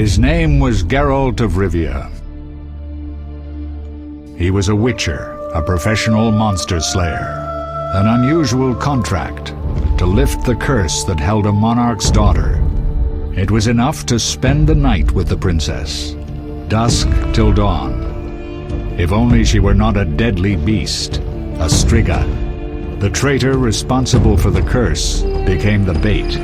His name was Geralt of Rivia. He was a witcher, a professional monster slayer. An unusual contract to lift the curse that held a monarch's daughter. It was enough to spend the night with the princess, dusk till dawn. If only she were not a deadly beast, a striga. The traitor responsible for the curse became the bait.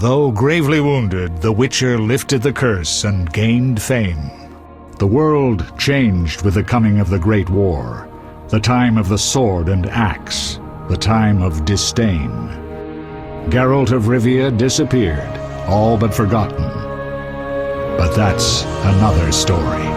Though gravely wounded, the Witcher lifted the curse and gained fame. The world changed with the coming of the Great War, the time of the sword and axe, the time of disdain. Geralt of Rivia disappeared, all but forgotten. But that's another story.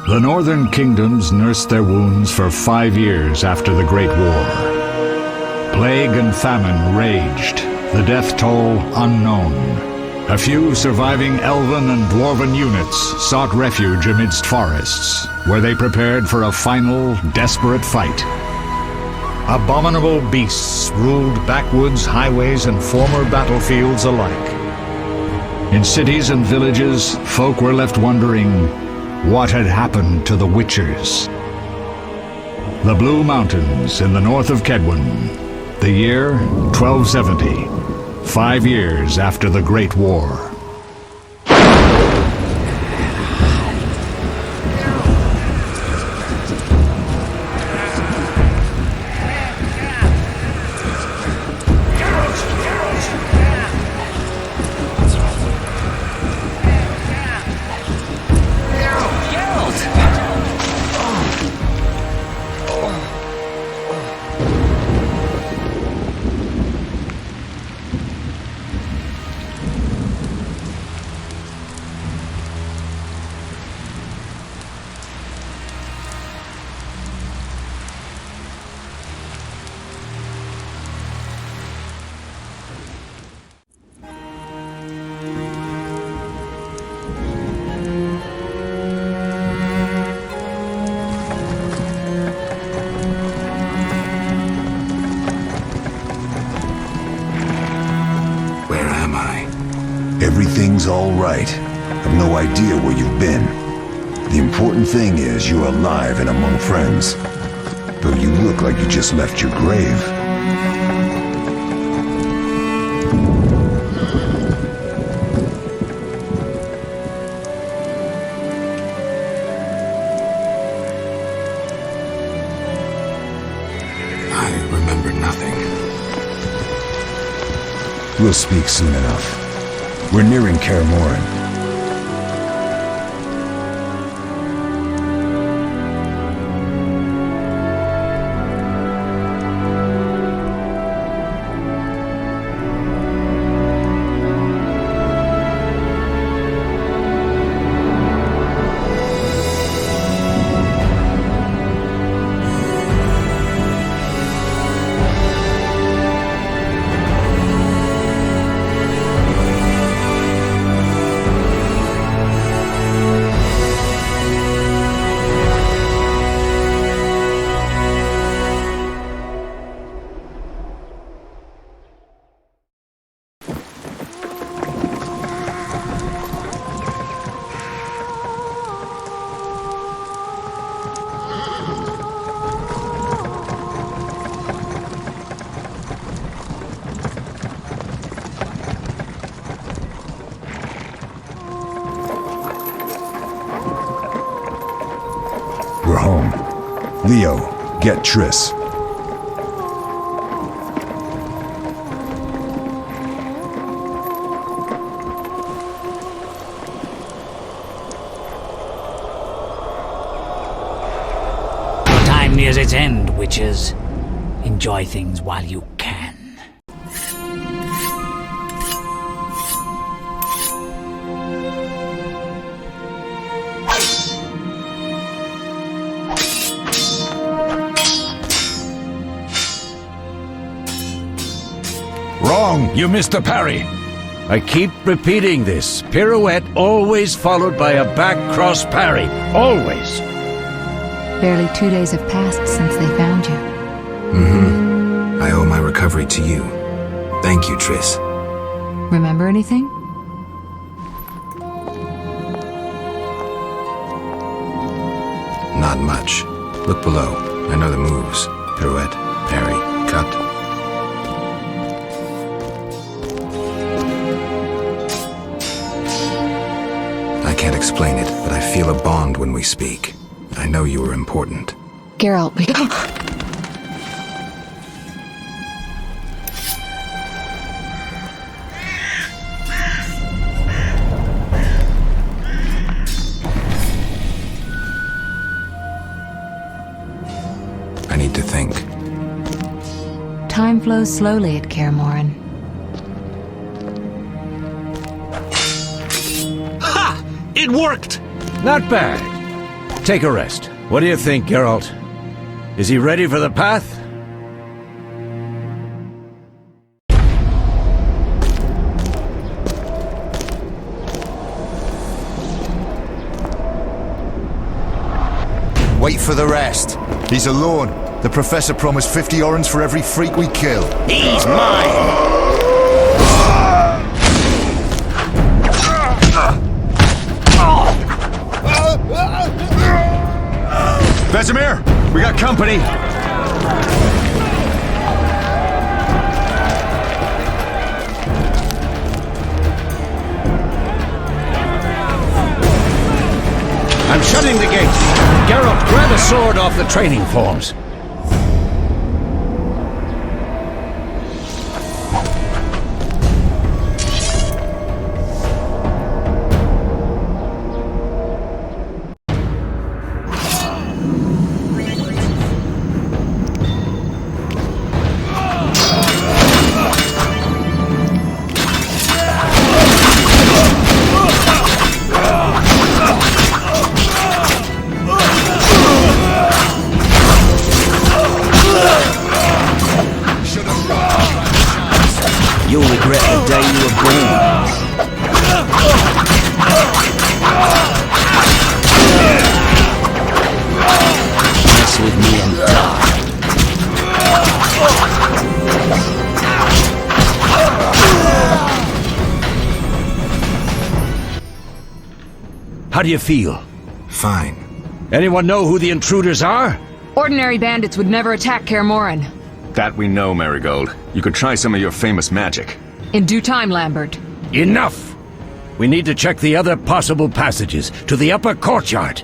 The northern kingdoms nursed their wounds for 5 years after the Great War. Plague and famine raged, the death toll unknown. A few surviving elven and dwarven units sought refuge amidst forests, where they prepared for a final, desperate fight. Abominable beasts ruled backwoods, highways, and former battlefields alike. In cities and villages, folk were left wondering, what had happened to the Witchers? The Blue Mountains in the north of Kedwen. The year 1270, 5 years after the Great War. Everything's all right. I've no idea where you've been. The important thing is you're alive and among friends. Though you look like you just left your grave. I remember nothing. We'll speak soon enough. We're nearing Kaer Morhen. We're home. Leo, get Triss. Your time nears its end, witches. Enjoy things while you can. Wrong! You missed the parry! I keep repeating this. Pirouette always followed by a back cross parry. Always. Barely 2 days have passed since they found you. I owe my recovery to you. Thank you, Triss. Remember anything? Not much. Look below. I know the moves. Pirouette, parry, cut. I can't explain it, but I feel a bond when we speak. I know you were important. Geralt, we... I need to think. Time flows slowly at Kaer Morhen. Ha! It worked! Not bad. Take a rest. What do you think, Geralt? Is he ready for the path? Wait for the rest. He's alone. The Professor promised 50 orens for every freak we kill. He's mine! Vesemir, we got company. I'm shutting the gate. Geralt, grab a sword off the training forms. You'll regret the day you were born. Mess with me and die. How do you feel? Fine. Anyone know who the intruders are? Ordinary bandits would never attack Kaer Morhen. That we know, Marigold. You could try some of your famous magic. In due time, Lambert. Enough! We need to check the other possible passages to the upper courtyard.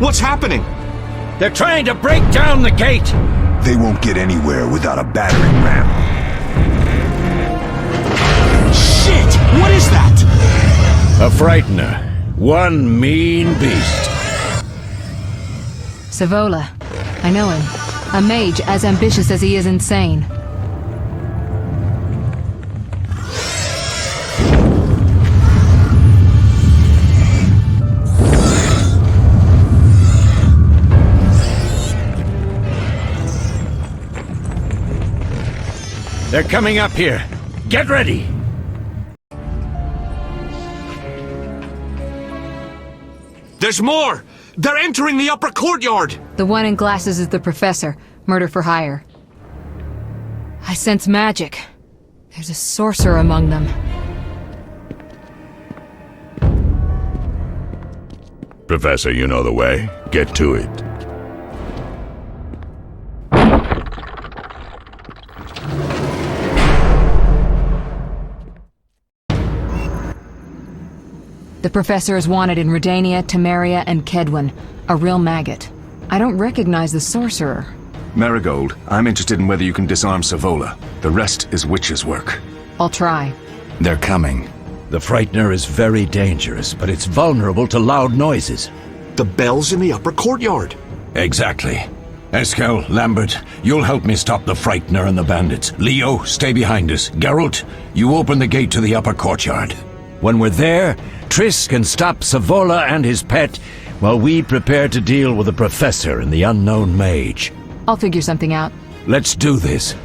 What's happening? They're trying to break down the gate! They won't get anywhere without a battering ram. Shit! What is that? A frightener. One mean beast. Savola. I know him. A mage as ambitious as he is insane. They're coming up here. Get ready! There's more! They're entering the upper courtyard! The one in glasses is the Professor. Murder for hire. I sense magic. There's a sorcerer among them. Professor, you know the way. Get to it. The Professor is wanted in Redania, Temeria, and Kedwen. A real maggot. I don't recognize the sorcerer. Marigold, I'm interested in whether you can disarm Savola. The rest is witch's work. I'll try. They're coming. The Frightener is very dangerous, but it's vulnerable to loud noises. The bell's in the upper courtyard. Exactly. Eskel, Lambert, you'll help me stop the Frightener and the bandits. Leo, stay behind us. Geralt, you open the gate to the upper courtyard. When we're there, Triss can stop Savola and his pet while we prepare to deal with the Professor and the unknown mage. I'll figure something out. Let's do this.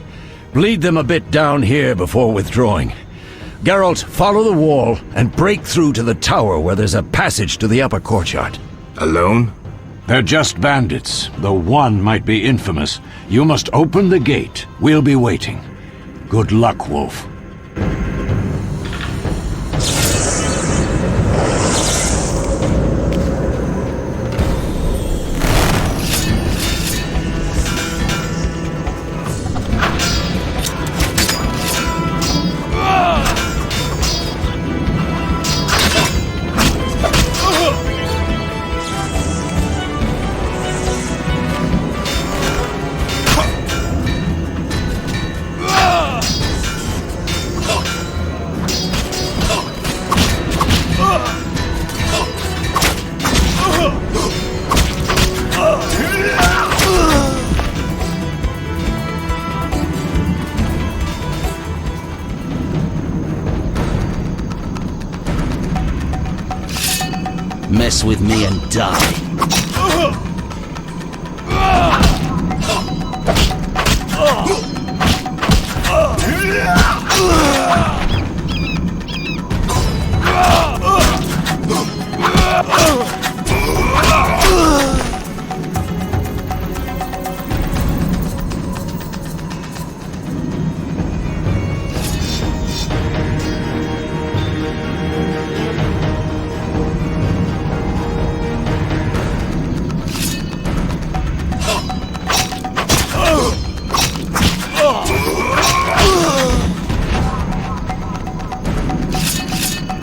Bleed them a bit down here before withdrawing. Geralt, follow the wall and break through to the tower where there's a passage to the upper courtyard. Alone? They're just bandits, though one might be infamous. You must open the gate. We'll be waiting. Good luck, Wolf. Mess with me and die.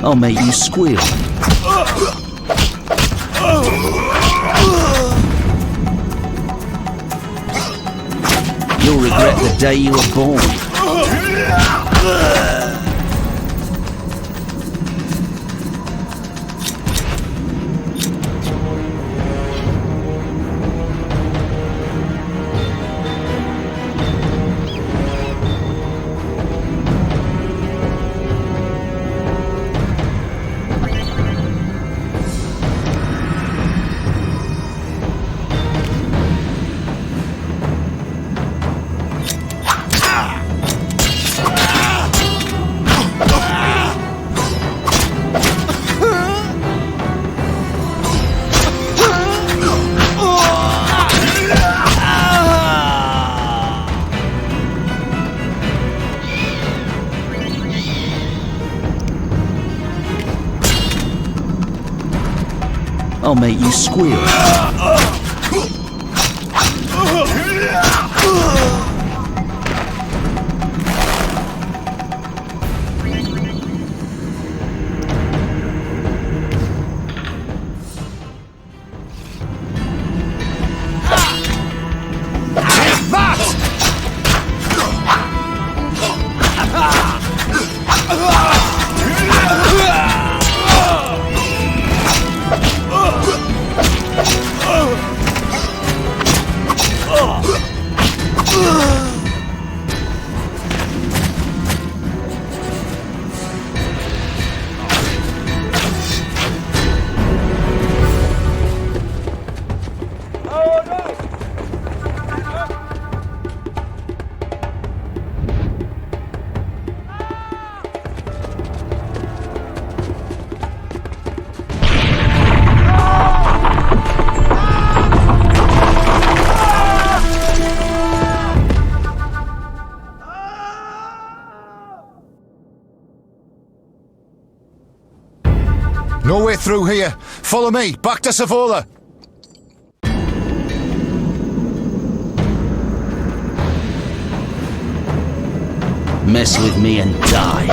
I'll make you squeal. You'll regret the day you were born. I'll make you squeal. No way through here. Follow me. Back to Savola. Mess with me and die.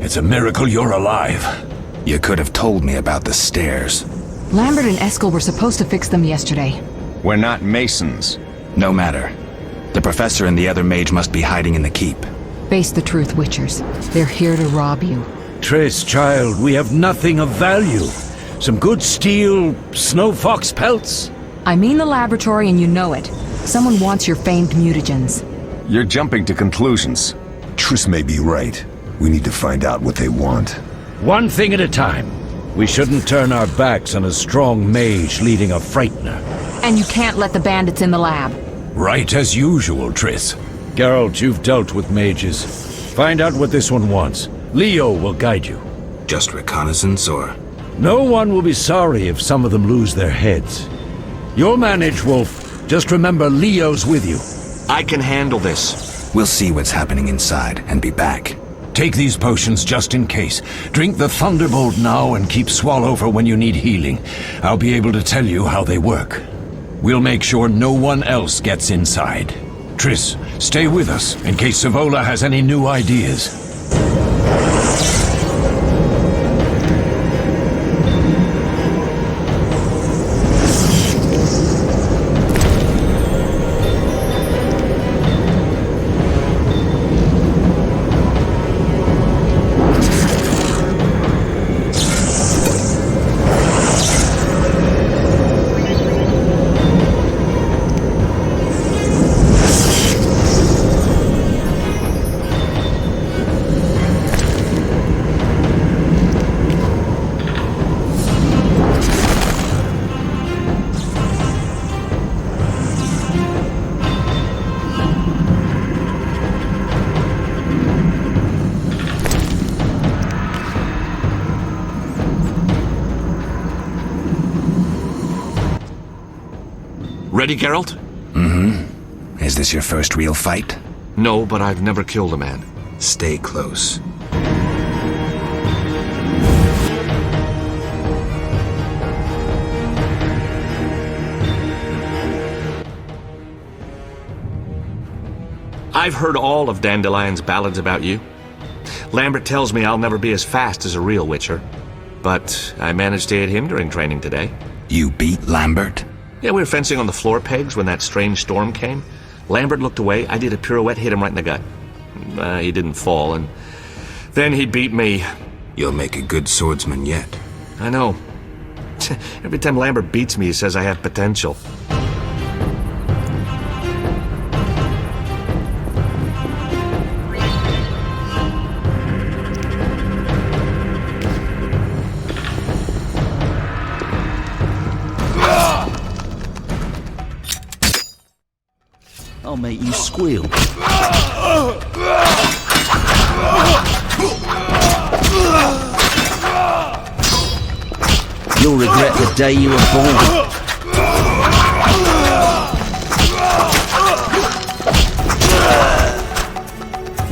It's a miracle you're alive. You could have told me about the stairs. Lambert and Eskel were supposed to fix them yesterday. We're not masons. No matter. The professor and the other mage must be hiding in the keep. Face the truth, Witchers. They're here to rob you. Triss, child, we have nothing of value. Some good steel, snow fox pelts. I mean the laboratory and you know it. Someone wants your famed mutagens. You're jumping to conclusions. Triss may be right. We need to find out what they want. One thing at a time. We shouldn't turn our backs on a strong mage leading a frightener. And you can't let the bandits in the lab. Right as usual, Triss. Geralt, you've dealt with mages. Find out what this one wants. Leo will guide you. Just reconnaissance, or...? No one will be sorry if some of them lose their heads. You'll manage, Wolf. Just remember Leo's with you. I can handle this. We'll see what's happening inside and be back. Take these potions just in case. Drink the Thunderbolt now and keep Swallow for when you need healing. I'll be able to tell you how they work. We'll make sure no one else gets inside. Triss, stay with us in case Savola has any new ideas. Ready, Geralt? Mm-hmm. Is this your first real fight? No, but I've never killed a man. Stay close. I've heard all of Dandelion's ballads about you. Lambert tells me I'll never be as fast as a real Witcher. But I managed to hit him during training today. You beat Lambert? Yeah, we were fencing on the floor pegs when that strange storm came. Lambert looked away, I did a pirouette, hit him right in the gut. He didn't fall, and then he beat me. You'll make a good swordsman yet. I know. Every time Lambert beats me, he says I have potential. I'll make you squeal. You'll regret the day you were born.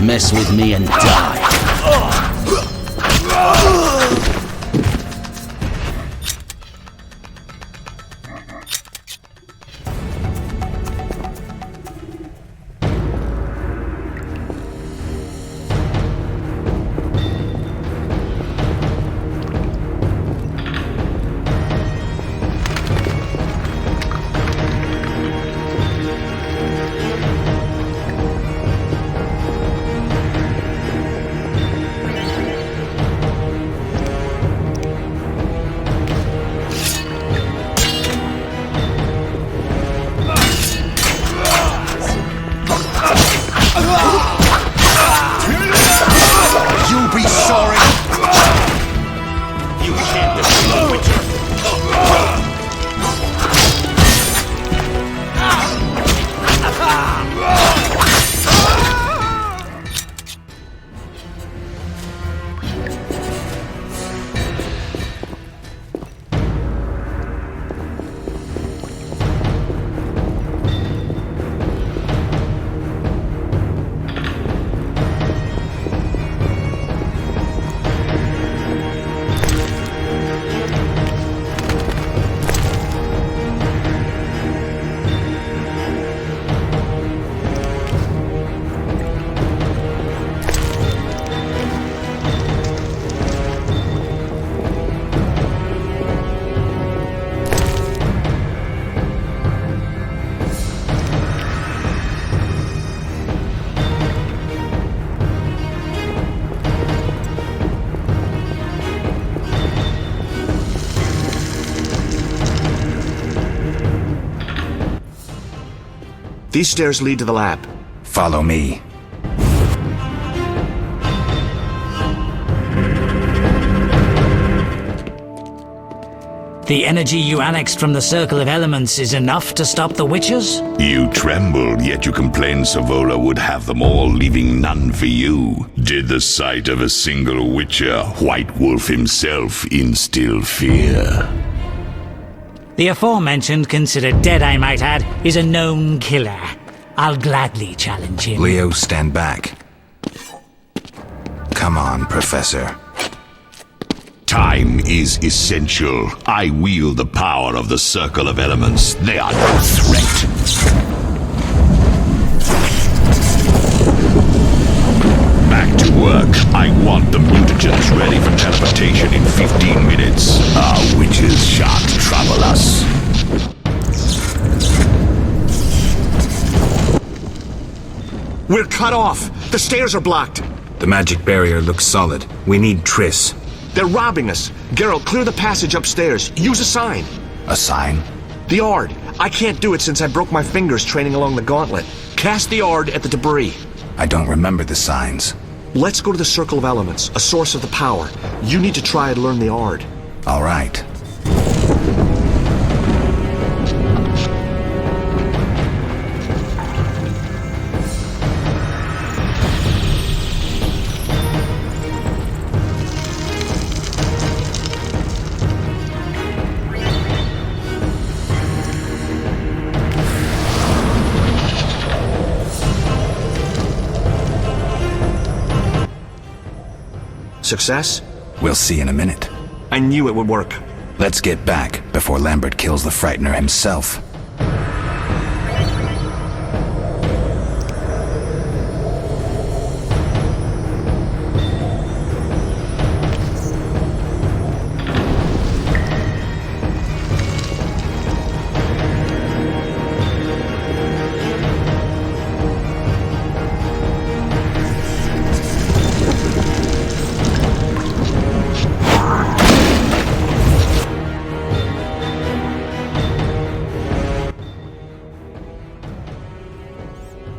Mess with me and die. These stairs lead to the lab. Follow me. The energy you annexed from the Circle of Elements is enough to stop the Witches? You trembled, yet you complained Savola would have them all, leaving none for you. Did the sight of a single Witcher, White Wolf himself, instill fear? The aforementioned, considered dead I might add, is a known killer. I'll gladly challenge him. Leo, stand back. Come on, Professor. Time is essential. I wield the power of the Circle of Elements. They are no threat. Back to work. I want the mutagens ready for teleportation in 15 minutes. Our witches shan't trouble us. We're cut off! The stairs are blocked! The magic barrier looks solid. We need Triss. They're robbing us! Geralt, clear the passage upstairs. Use a sign. A sign? The Ard. I can't do it since I broke my fingers training along the gauntlet. Cast the Ard at the debris. I don't remember the signs. Let's go to the Circle of Elements, a source of the power. You need to try and learn the Ard. All right. Success? We'll see in a minute. I knew it would work. Let's get back before Lambert kills the Frightener himself.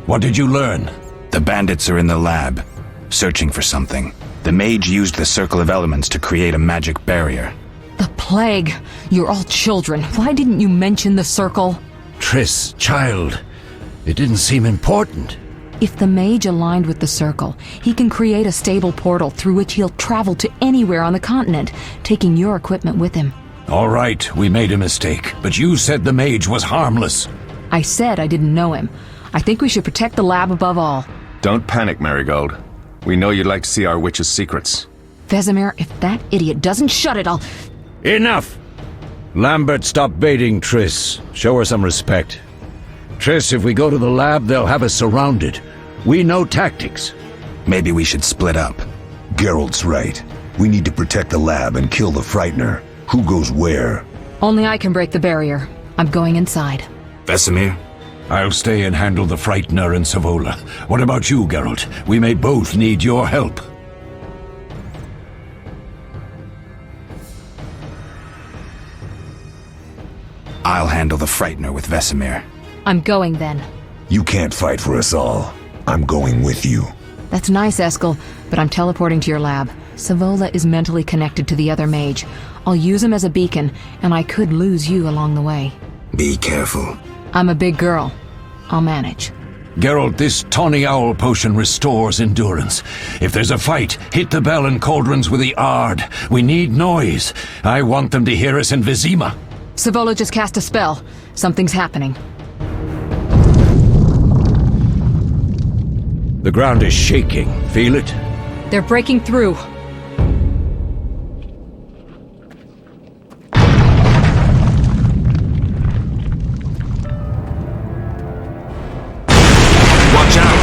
What did you learn? The bandits are in the lab, searching for something. The mage used the Circle of Elements to create a magic barrier. The plague! You're all children. Why didn't you mention the Circle? Triss, child, it didn't seem important. If the mage aligned with the Circle, he can create a stable portal through which he'll travel to anywhere on the continent, taking your equipment with him. All right, we made a mistake, but you said the mage was harmless. I said I didn't know him. I think we should protect the lab above all. Don't panic, Marigold. We know you'd like to see our witch's secrets. Vesemir, if that idiot doesn't shut it, I'll... Enough! Lambert, stop baiting Triss. Show her some respect. Triss, if we go to the lab, they'll have us surrounded. We know tactics. Maybe we should split up. Geralt's right. We need to protect the lab and kill the Frightener. Who goes where? Only I can break the barrier. I'm going inside. Vesemir? I'll stay and handle the Frightener and Savola. What about you, Geralt? We may both need your help. I'll handle the Frightener with Vesemir. I'm going then. You can't fight for us all. I'm going with you. That's nice, Eskel, but I'm teleporting to your lab. Savola is mentally connected to the other mage. I'll use him as a beacon, and I could lose you along the way. Be careful. I'm a big girl. I'll manage. Geralt, this tawny owl potion restores endurance. If there's a fight, hit the bell and cauldrons with the Ard. We need noise. I want them to hear us in Vizima. Savola just cast a spell. Something's happening. The ground is shaking. Feel it? They're breaking through. Watch out!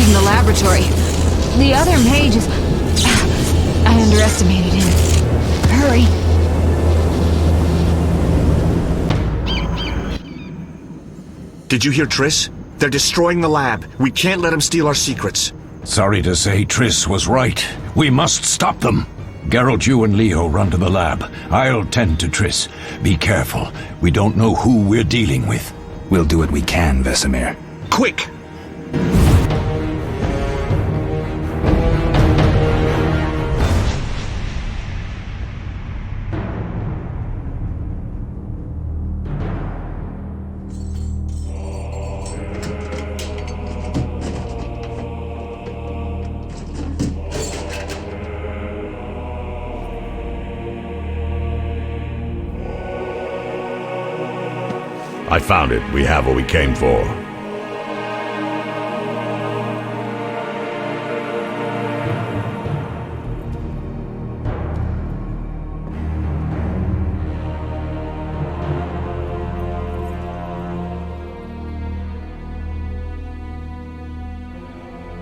The laboratory. The other mage is... I underestimated him. Hurry. Did you hear Triss? They're destroying the lab. We can't let them steal our secrets. Sorry to say, Triss was right. We must stop them. Geralt, you and Leo run to the lab. I'll tend to Triss. Be careful. We don't know who we're dealing with. We'll do what we can, Vesemir. Quick! I found it. We have what we came for.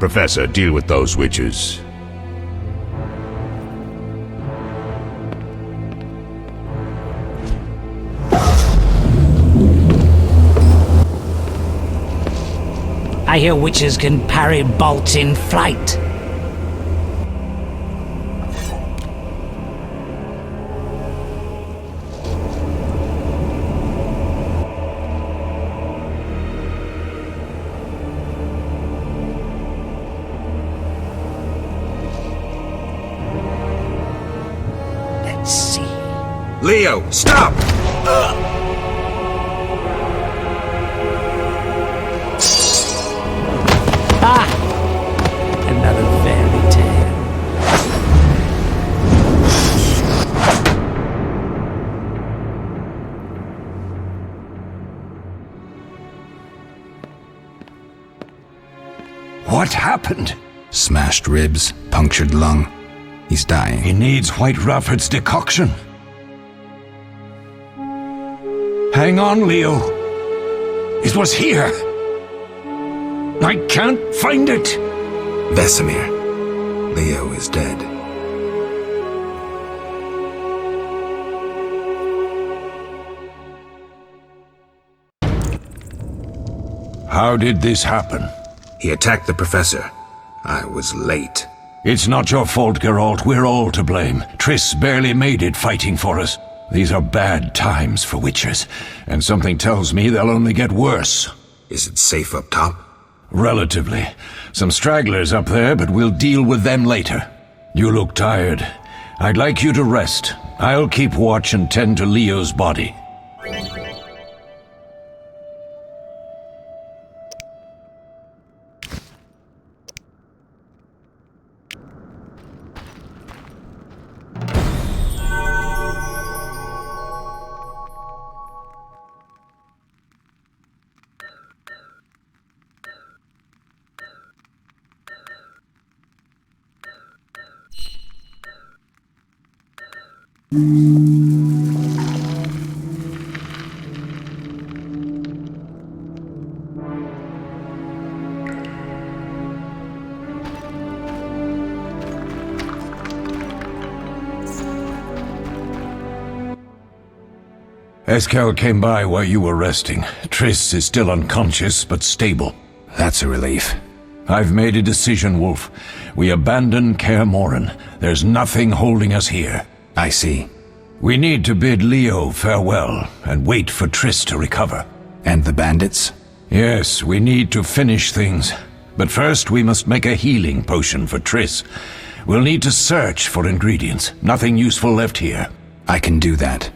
Professor, deal with those witches. I hear witches can parry bolts in flight. Let's see. Leo, stop! Another fairy tale. What happened? Smashed ribs, punctured lung. He's dying. He needs White Rafford's decoction. Hang on, Leo. It was here. I can't find it. Vesemir. Leo is dead. How did this happen? He attacked the professor. I was late. It's not your fault, Geralt. We're all to blame. Triss barely made it fighting for us. These are bad times for witchers, and something tells me they'll only get worse. Is it safe up top? Relatively. Some stragglers up there, but we'll deal with them later. You look tired. I'd like you to rest. I'll keep watch and tend to Leo's body. Eskel came by while you were resting. Triss is still unconscious, but stable. That's a relief. I've made a decision, Wolf. We abandon Kaer Morhen. There's nothing holding us here. I see. We need to bid Leo farewell and wait for Triss to recover. And the bandits? Yes, we need to finish things. But first we must make a healing potion for Triss. We'll need to search for ingredients. Nothing useful left here. I can do that.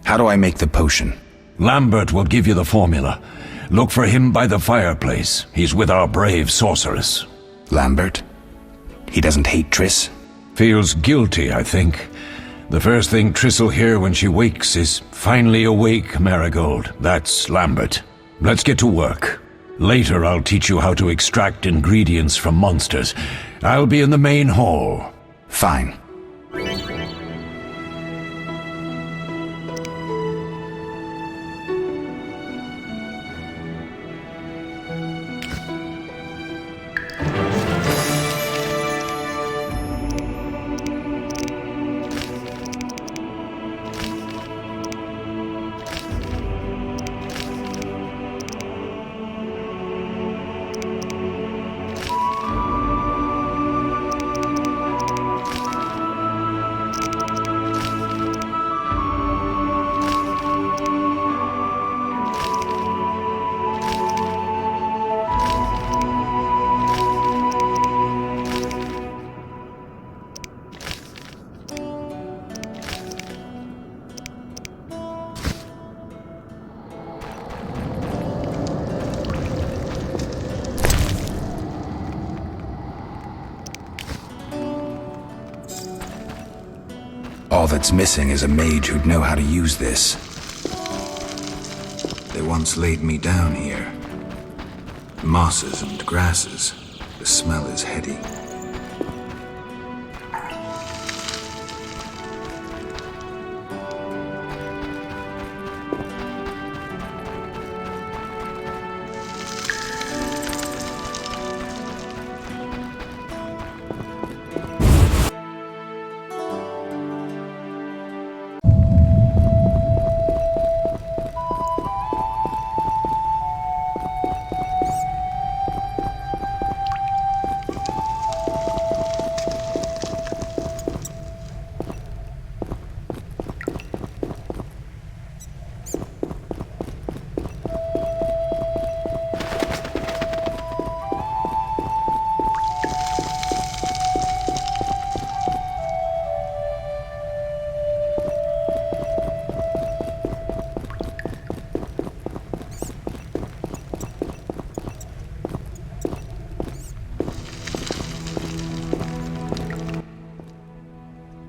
How do I make the potion? Lambert will give you the formula. Look for him by the fireplace. He's with our brave sorceress. Lambert? He doesn't hate Triss? Feels guilty, I think. The first thing Triss'll hear when she wakes is, "Finally awake, Marigold." That's Lambert. Let's get to work. Later I'll teach you how to extract ingredients from monsters. I'll be in the main hall. Fine. All that's missing is a mage who'd know how to use this. They once laid me down here. Mosses and grasses. The smell is heady.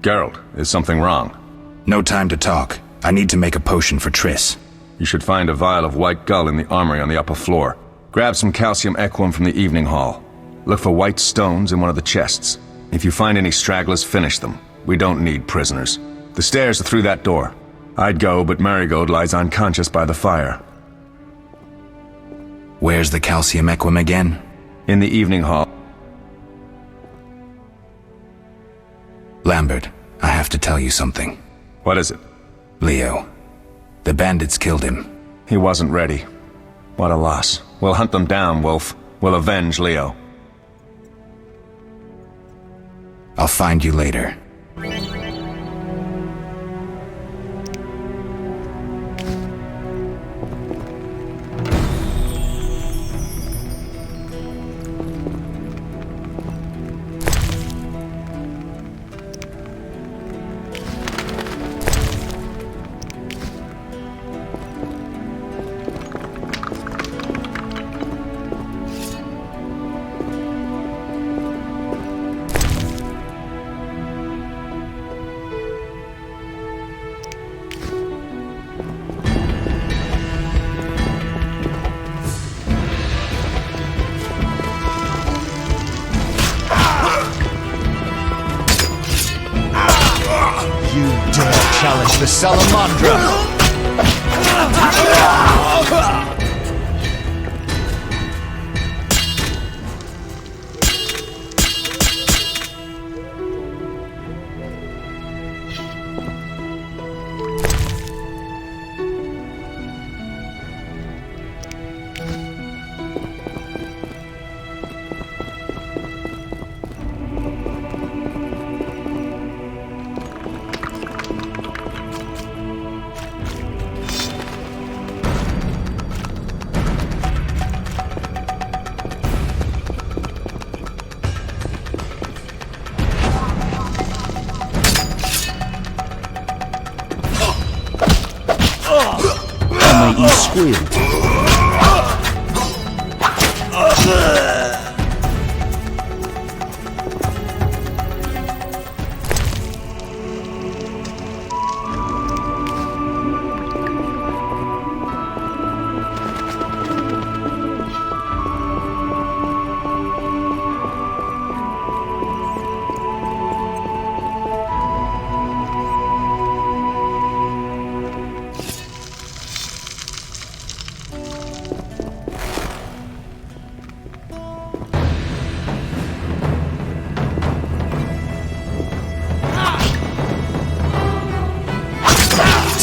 Geralt, is something wrong? No time to talk. I need to make a potion for Triss. You should find a vial of white gull in the armory on the upper floor. Grab some calcium equum from the evening hall. Look for white stones in one of the chests. If you find any stragglers, finish them. We don't need prisoners. The stairs are through that door. I'd go, but Marigold lies unconscious by the fire. Where's the calcium equum again? In the evening hall. Lambert, I have to tell you something. What is it? Leo. The bandits killed him. He wasn't ready. What a loss. We'll hunt them down, Wolf. We'll avenge Leo. I'll find you later. challenge the Salamandra! I'll make you squeal.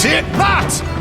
Take that!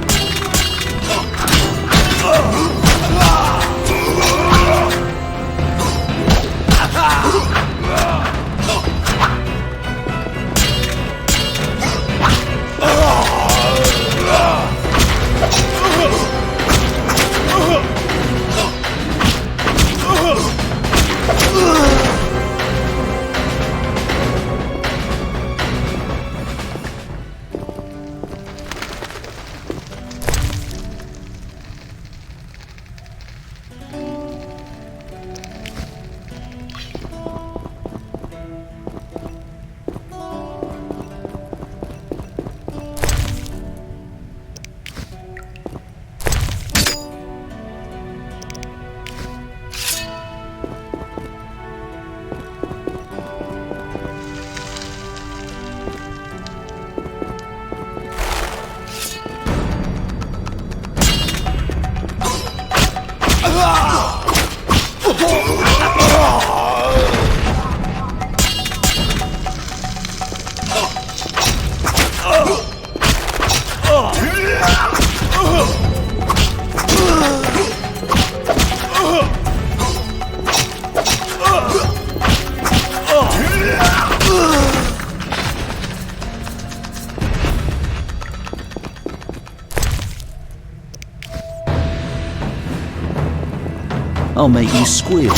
I'll make you squeal.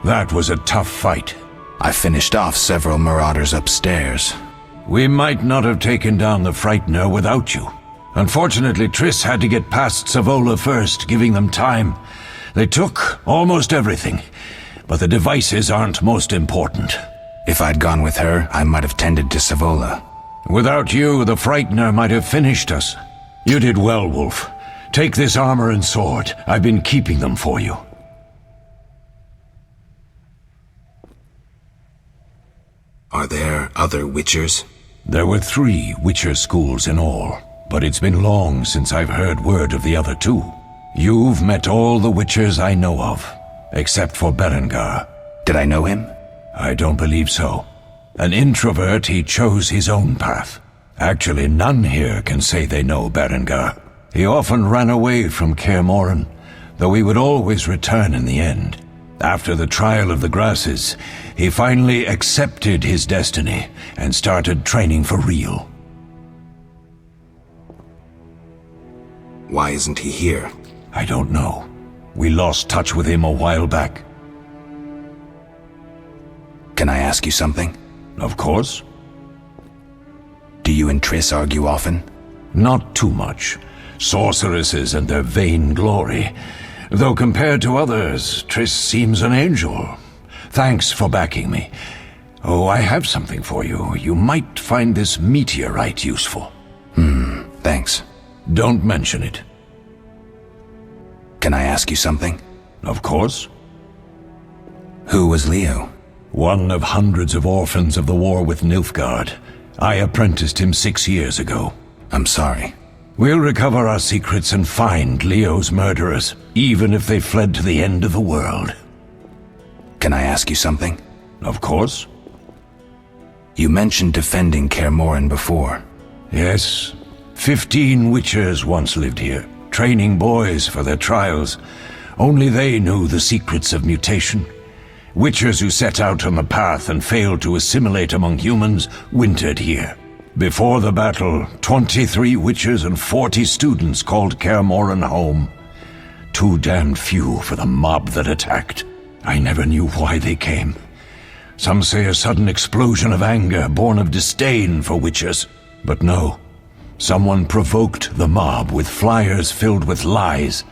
That was a tough fight. I finished off several marauders upstairs. We might not have taken down the Frightener without you. Unfortunately, Triss had to get past Savola first, giving them time. They took almost everything, but the devices aren't most important. If I'd gone with her, I might have tended to Savola. Without you, the Frightener might have finished us. You did well, Wolf. Take this armor and sword. I've been keeping them for you. Are there other Witchers? There were 3 Witcher schools in all, but it's been long since I've heard word of the other 2. You've met all the Witchers I know of, except for Berengar. Did I know him? I don't believe so. An introvert, he chose his own path. Actually, none here can say they know Berengar. He often ran away from Kaer Morhen, though he would always return in the end. After the trial of the grasses, he finally accepted his destiny and started training for real. Why isn't he here? I don't know. We lost touch with him a while back. Can I ask you something? Of course. Do you and Triss argue often? Not too much. Sorceresses and their vain glory. Though compared to others, Triss seems an angel. Thanks for backing me. Oh, I have something for you. You might find this meteorite useful. Thanks. Don't mention it. Can I ask you something? Of course. Who was Leo? One of hundreds of orphans of the war with Nilfgaard. I apprenticed him 6 years ago. I'm sorry. We'll recover our secrets and find Leo's murderers, even if they fled to the end of the world. Can I ask you something? Of course. You mentioned defending Kaer Morhen before. Yes. 15 Witchers once lived here, training boys for their trials. Only they knew the secrets of mutation. Witchers who set out on the path and failed to assimilate among humans wintered here. Before the battle, 23 Witchers and 40 students called Kaer Morhen home. Too damned few for the mob that attacked. I never knew why they came. Some say a sudden explosion of anger born of disdain for Witchers. But no. Someone provoked the mob with flyers filled with lies.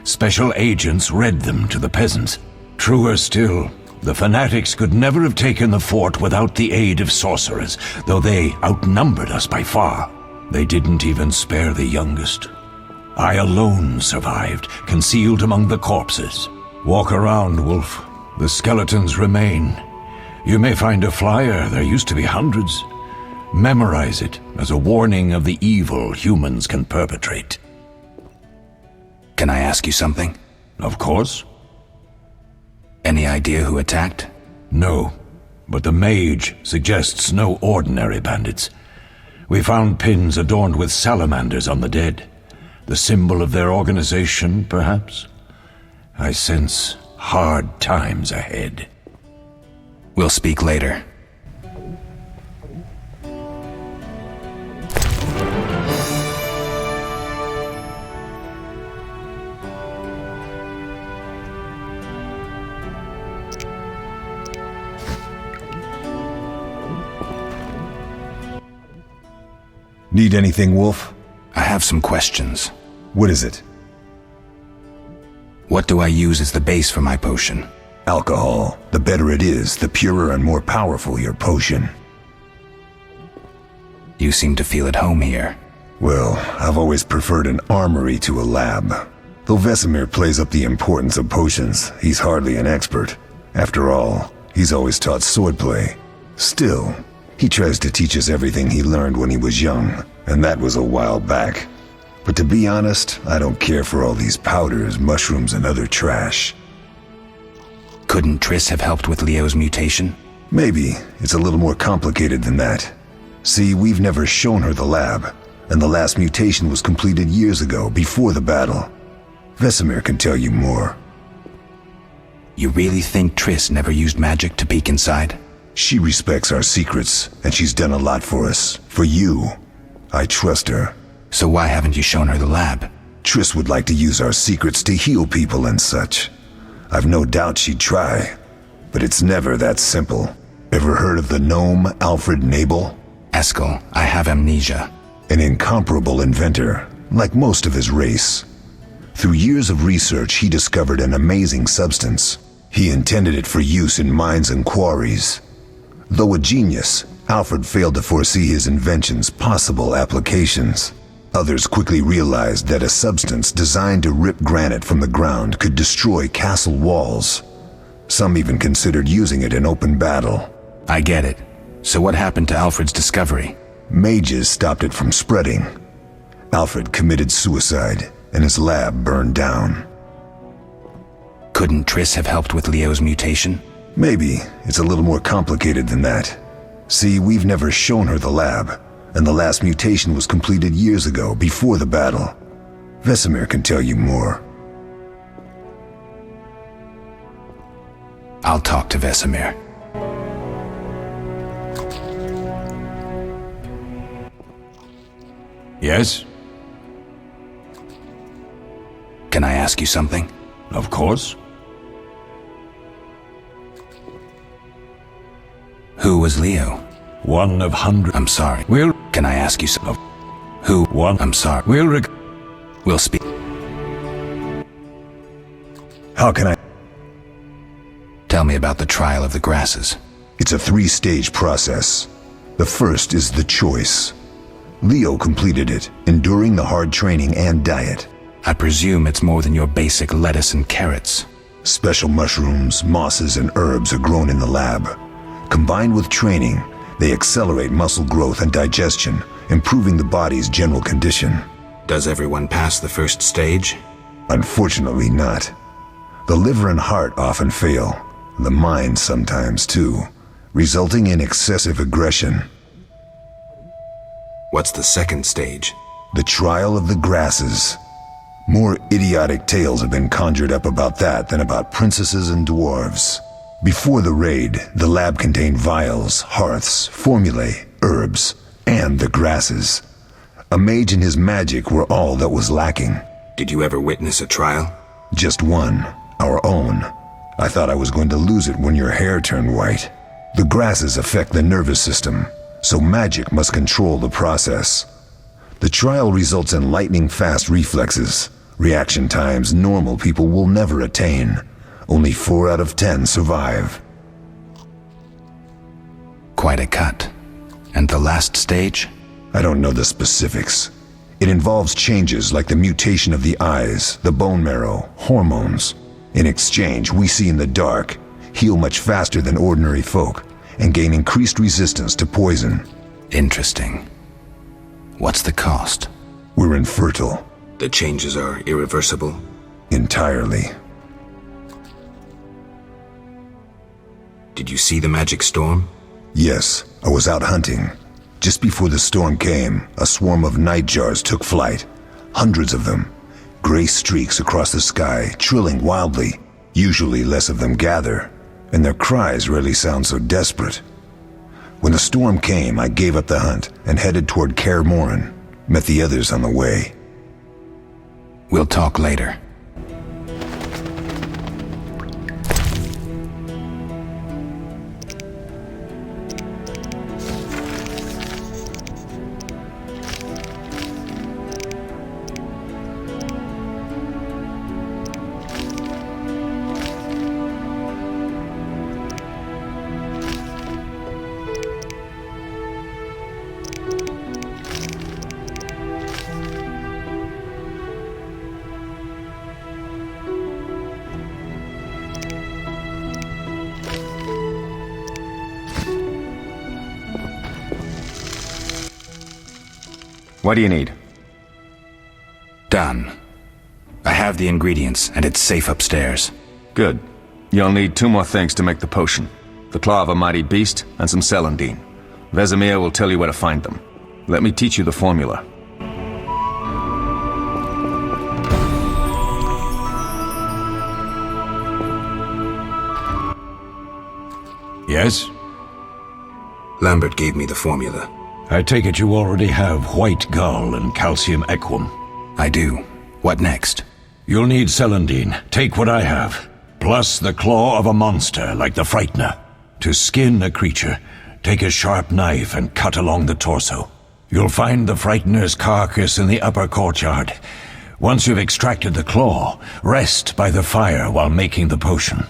Special agents read them to the peasants. Truer still, the fanatics could never have taken the fort without the aid of sorcerers, though they outnumbered us by far. They didn't even spare the youngest. I alone survived, concealed among the corpses. Walk around, Wolf. The skeletons remain. You may find a flyer, there used to be hundreds. Memorize it as a warning of the evil humans can perpetrate. Can I ask you something? Of course. Any idea who attacked? No, but the mage suggests no ordinary bandits. We found pins adorned with salamanders on the dead. The symbol of their organization, perhaps? I sense hard times ahead. We'll speak later. Need anything, Wolf? I have some questions. What is it? What do I use as the base for my potion? Alcohol. The better it is, the purer and more powerful your potion. You seem to feel at home here. Well, I've always preferred an armory to a lab. Though Vesemir plays up the importance of potions, he's hardly an expert. After all, he's always taught swordplay. Still, he tries to teach us everything he learned when he was young, and that was a while back. But to be honest, I don't care for all these powders, mushrooms, and other trash. Couldn't Triss have helped with Leo's mutation? Maybe. It's a little more complicated than that. See, we've never shown her the lab, and the last mutation was completed years ago, before the battle. Vesemir can tell you more. You really think Triss never used magic to peek inside? She respects our secrets, and she's done a lot for us. For you. I trust her. So why haven't you shown her the lab? Triss would like to use our secrets to heal people and such. I've no doubt she'd try. But it's never that simple. Ever heard of the gnome Alfred Nabel? Eskel, I have amnesia. An incomparable inventor, like most of his race. Through years of research, he discovered an amazing substance. He intended it for use in mines and quarries. Though a genius, Alfred failed to foresee his invention's possible applications. Others quickly realized that a substance designed to rip granite from the ground could destroy castle walls. Some even considered using it in open battle. I get it. So what happened to Alfred's discovery? Mages stopped it from spreading. Alfred committed suicide, and his lab burned down. Couldn't Triss have helped with Leo's mutation? Maybe. It's a little more complicated than that. See, we've never shown her the lab, and the last mutation was completed years ago, before the battle. Vesemir can tell you more. I'll talk to Vesemir. Yes? Can I ask you something? Of course. Who was Leo? One of hundred. I'm sorry. Can I ask you something? Who? One. I'm sorry. We'll speak. How can I? Tell me about the trial of the grasses. It's a 3-stage process. The first is the choice. Leo completed it, enduring the hard training and diet. I presume it's more than your basic lettuce and carrots. Special mushrooms, mosses, and herbs are grown in the lab. Combined with training, they accelerate muscle growth and digestion, improving the body's general condition. Does everyone pass the first stage? Unfortunately not. The liver and heart often fail, the mind sometimes too, resulting in excessive aggression. What's the second stage? The trial of the grasses. More idiotic tales have been conjured up about that than about princesses and dwarves. Before the raid, the lab contained vials, hearths, formulae, herbs, and the grasses. A mage and his magic were all that was lacking. Did you ever witness a trial? Just one, our own. I thought I was going to lose it when your hair turned white. The grasses affect the nervous system, so magic must control the process. The trial results in lightning-fast reflexes, reaction times normal people will never attain. Only 4 out of 10 survive. Quite a cut. And the last stage? I don't know the specifics. It involves changes like the mutation of the eyes, the bone marrow, hormones. In exchange, we see in the dark, heal much faster than ordinary folk, and gain increased resistance to poison. Interesting. What's the cost? We're infertile. The changes are irreversible? Entirely. Did you see the magic storm? Yes, I was out hunting. Just before the storm came, a swarm of nightjars took flight. Hundreds of them. Gray streaks across the sky, trilling wildly. Usually less of them gather, and their cries rarely sound so desperate. When the storm came, I gave up the hunt and headed toward Kaer Morhen. Met the others on the way. We'll talk later. What do you need? Done. I have the ingredients, and it's safe upstairs. Good. You'll need 2 more things to make the potion. The claw of a mighty beast and some celandine. Vesemir will tell you where to find them. Let me teach you the formula. Yes? Lambert gave me the formula. I take it you already have white gull and calcium equum. I do. What next? You'll need celandine. Take what I have. plus the claw of a monster like the Frightener. To skin a creature, take a sharp knife and cut along the torso. You'll find the Frightener's carcass in the upper courtyard. Once you've extracted the claw, rest by the fire while making the potion.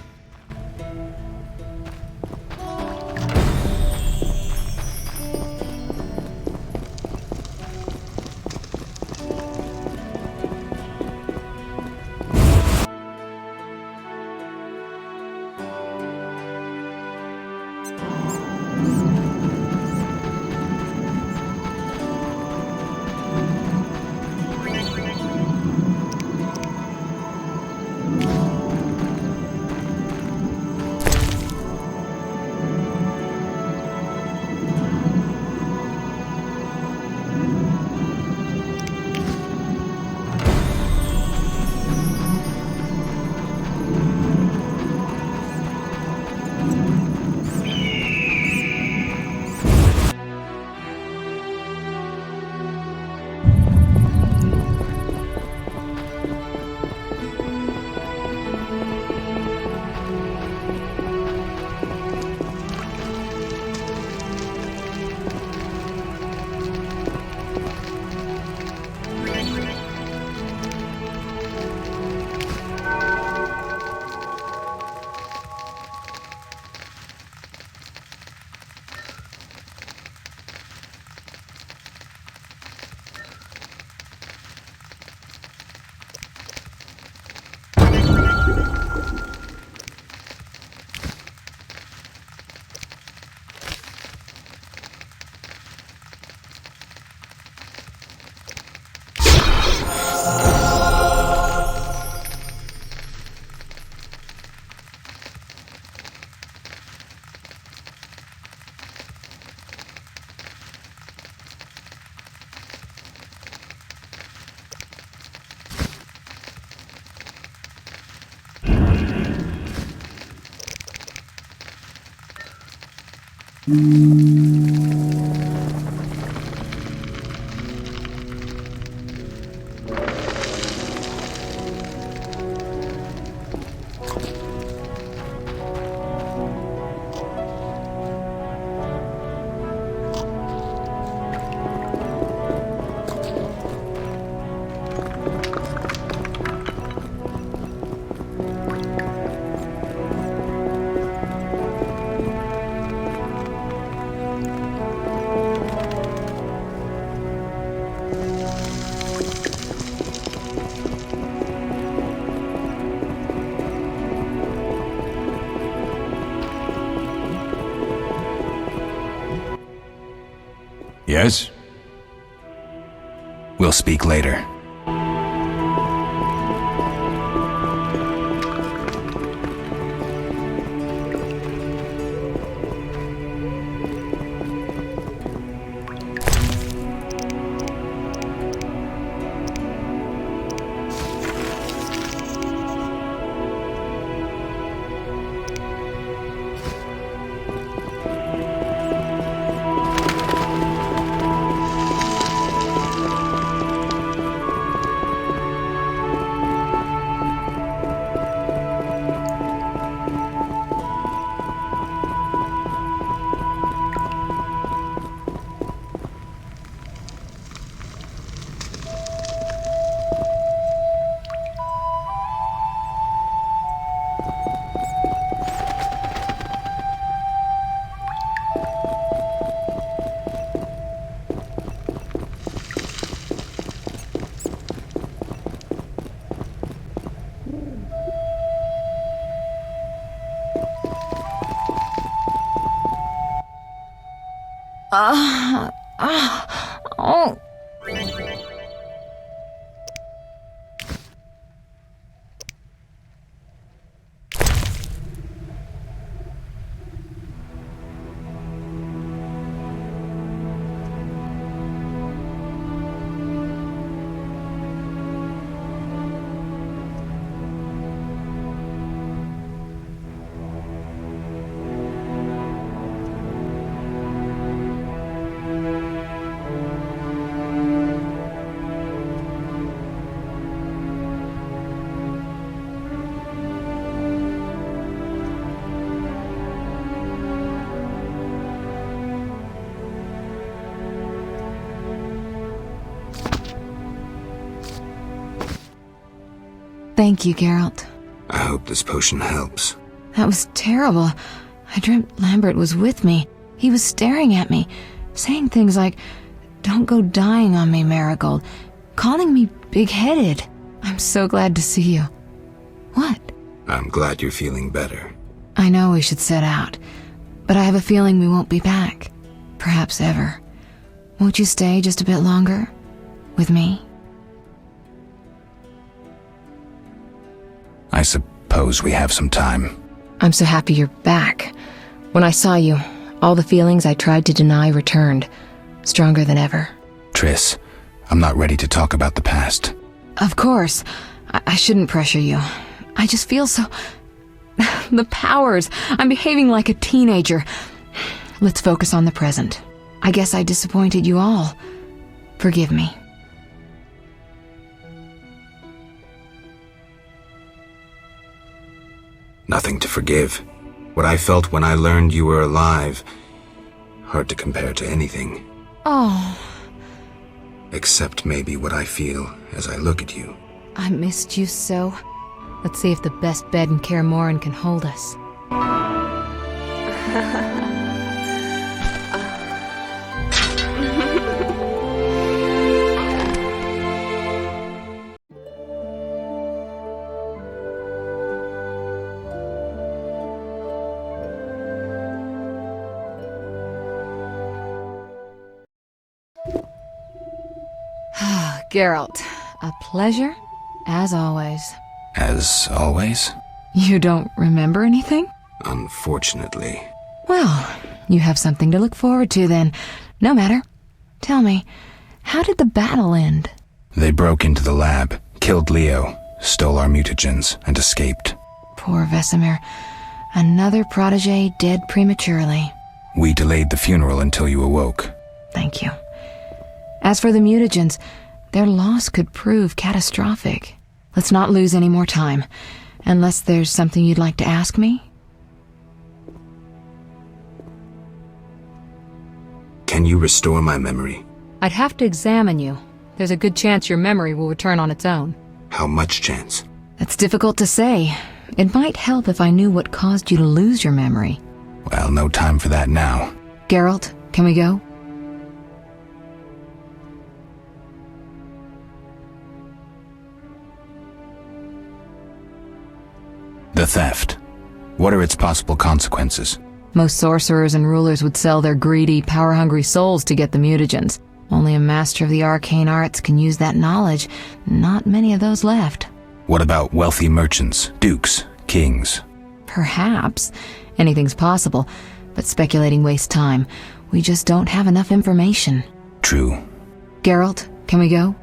Yes? We'll speak later. Oh. Thank you, Geralt. I hope this potion helps. That was terrible. I dreamt Lambert was with me. He was staring at me, saying things like, "Don't go dying on me, Marigold," calling me big-headed. I'm so glad to see you. What? I'm glad you're feeling better. I know we should set out, but I have a feeling we won't be back. Perhaps ever. Won't you stay just a bit longer? With me? I suppose we have some time. I'm so happy you're back. When I saw you, all the feelings I tried to deny returned, stronger than ever. Triss, I'm not ready to talk about the past. Of course. I shouldn't pressure you. I just feel so... The powers. I'm behaving like a teenager. Let's focus on the present. I guess I disappointed you all. Forgive me. Nothing to forgive. What I felt when I learned you were alive, hard to compare to anything. Oh, Except maybe what I feel as I look at you. I missed you so. Let's see if the best bed in Kaer Morhen can hold us. Geralt, a pleasure, as always. As always? You don't remember anything? Unfortunately. Well, you have something to look forward to then. No matter. Tell me, how did the battle end? They broke into the lab, killed Leo, stole our mutagens, and escaped. Poor Vesemir. Another protege dead prematurely. We delayed the funeral until you awoke. Thank you. As for the mutagens, their loss could prove catastrophic. Let's not lose any more time. Unless there's something you'd like to ask me? Can you restore my memory? I'd have to examine you. There's a good chance your memory will return on its own. How much chance? That's difficult to say. It might help if I knew what caused you to lose your memory. Well, no time for that now. Geralt, can we go? The theft. What are its possible consequences? Most sorcerers and rulers would sell their greedy, power-hungry souls to get the mutagens. Only a master of the arcane arts can use that knowledge. Not many of those left. What about wealthy merchants, dukes, kings? Perhaps. Anything's possible, but speculating wastes time. We just don't have enough information. True. Geralt, can we go?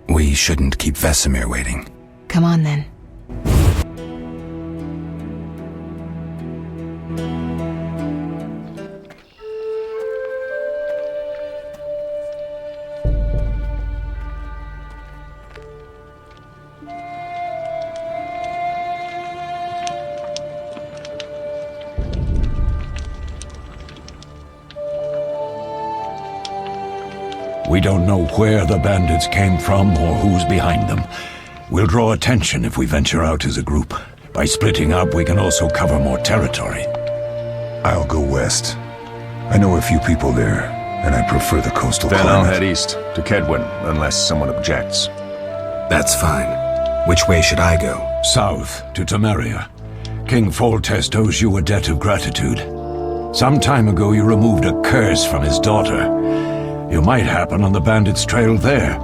We shouldn't keep Vesemir waiting. Come on then. We don't know where the bandits came from or who's behind them. We'll draw attention if we venture out as a group. By splitting up, we can also cover more territory. I'll go west. I know a few people there, and I prefer the coastal Then climate. I'll head east, to Kedwin, unless someone objects. That's fine. Which way should I go? South, to Temeria. King Foltest owes you a debt of gratitude. Some time ago you removed a curse from his daughter. You might happen on the bandits' trail there.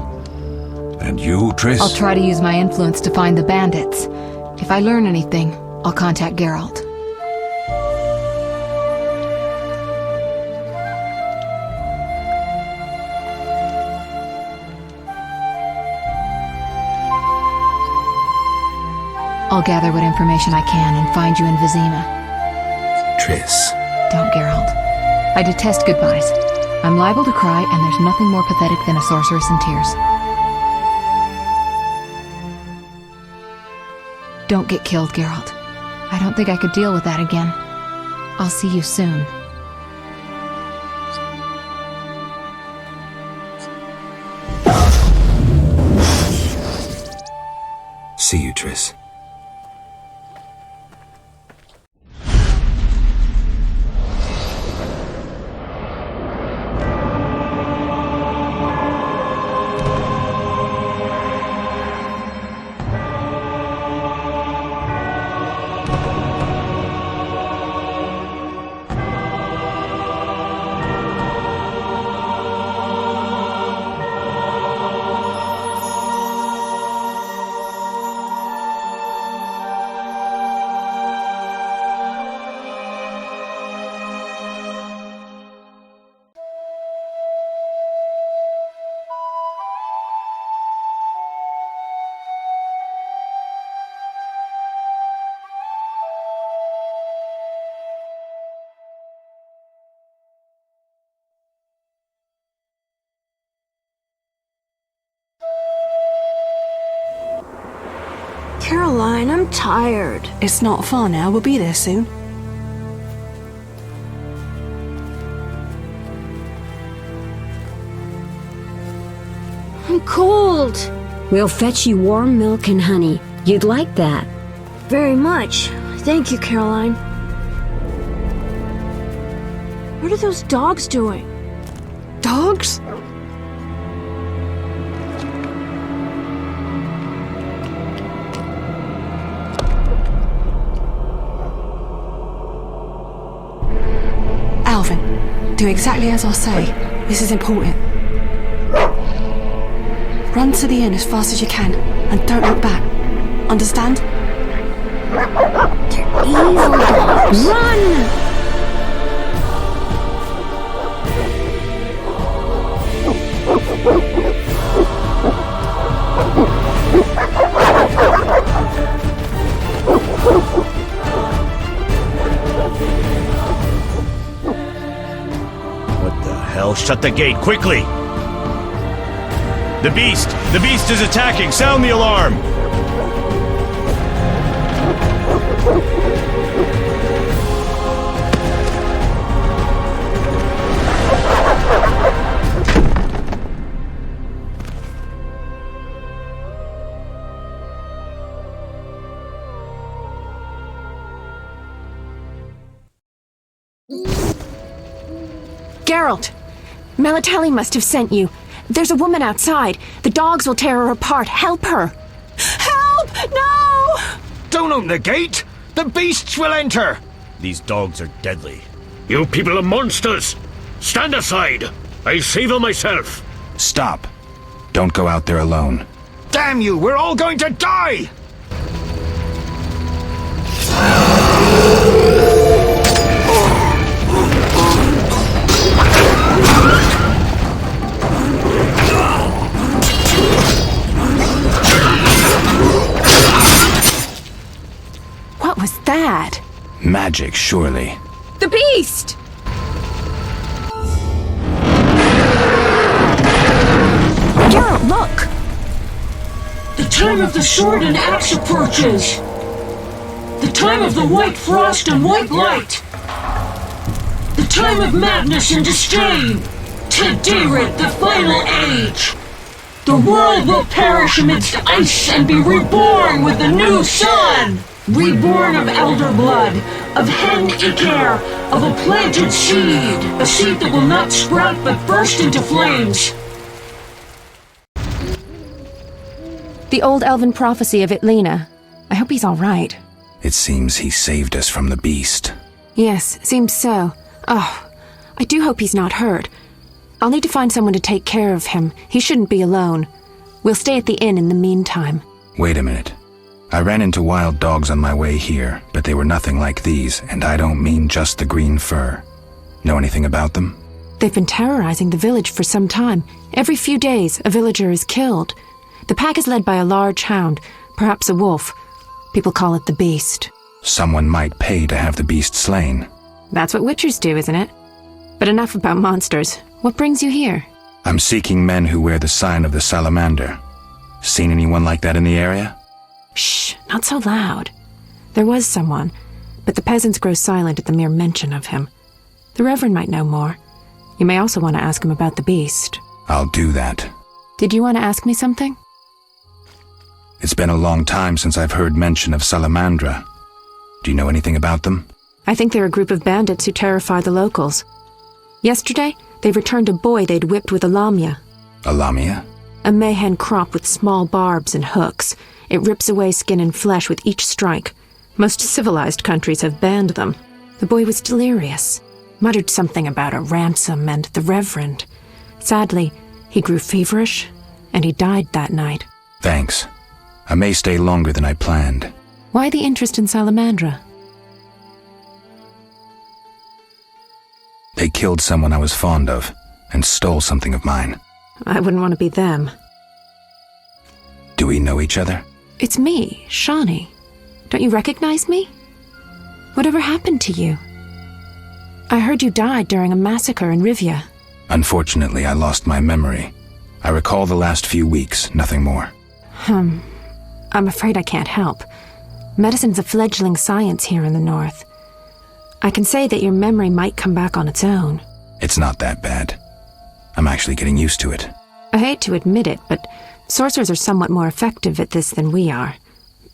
And you, Triss? I'll try to use my influence to find the bandits. If I learn anything, I'll contact Geralt. I'll gather what information I can and find you in Vizima. Triss. Don't, Geralt. I detest goodbyes. I'm liable to cry, and there's nothing more pathetic than a sorceress in tears. Don't get killed, Geralt. I don't think I could deal with that again. I'll see you soon. See you, Triss. Caroline, I'm tired. It's not far now. We'll be there soon. I'm cold. We'll fetch you warm milk and honey. You'd like that. Very much. Thank you, Caroline. What are those dogs doing? Dogs? Alvin, do exactly as I say. This is important. Run to the inn as fast as you can, and don't look back. Understand? They're evil dogs. Run! What the hell? Shut the gate, quickly! The beast! The beast is attacking! Sound the alarm! Geralt! Melatelli must have sent you. There's a woman outside. The dogs will tear her apart. Help her! Help! No! Don't open the gate! The beasts will enter! These dogs are deadly. You people are monsters! Stand aside! I'll save them myself! Stop. Don't go out there alone. Damn you! We're all going to die! What was that? Magic, surely. The beast! Geralt, look! The time of the sword and axe approaches. The time of the white frost and white light. The time of madness and disdain. Tedirit, the final age. The world will perish amidst ice and be reborn with the new sun. Reborn of elder blood, of hen Iker, of a planted seed. A seed that will not sprout but burst into flames. The old elven prophecy of Itlena. I hope he's all right. It seems he saved us from the beast. Yes, seems so. Oh, I do hope he's not hurt. I'll need to find someone to take care of him. He shouldn't be alone. We'll stay at the inn in the meantime. Wait a minute. I ran into wild dogs on my way here, but they were nothing like these, and I don't mean just the green fur. Know anything about them? They've been terrorizing the village for some time. Every few days, a villager is killed. The pack is led by a large hound, perhaps a wolf. People call it the beast. Someone might pay to have the beast slain. That's what witchers do, isn't it? But enough about monsters. What brings you here? I'm seeking men who wear the sign of the salamander. Seen anyone like that in the area? Shh, not so loud. There was someone, but the peasants grow silent at the mere mention of him. The Reverend might know more. You may also want to ask him about the beast. I'll do that. Did you want to ask me something? It's been a long time since I've heard mention of Salamandra. Do you know anything about them? I think they're a group of bandits who terrify the locals. Yesterday, they returned a boy they'd whipped with a lamia. A lamia? A mayhen crop with small barbs and hooks. It rips away skin and flesh with each strike. Most civilized countries have banned them. The boy was delirious, muttered something about a ransom and the Reverend. Sadly, he grew feverish, and he died that night. Thanks. I may stay longer than I planned. Why the interest in Salamandra? They killed someone I was fond of, and stole something of mine. I wouldn't want to be them. Do we know each other? It's me, Shawnee. Don't you recognize me? Whatever happened to you? I heard you died during a massacre in Rivia. Unfortunately, I lost my memory. I recall the last few weeks, nothing more. I'm afraid I can't help. Medicine's a fledgling science here in the north. I can say that your memory might come back on its own. It's not that bad. I'm actually getting used to it. I hate to admit it, but sorcerers are somewhat more effective at this than we are.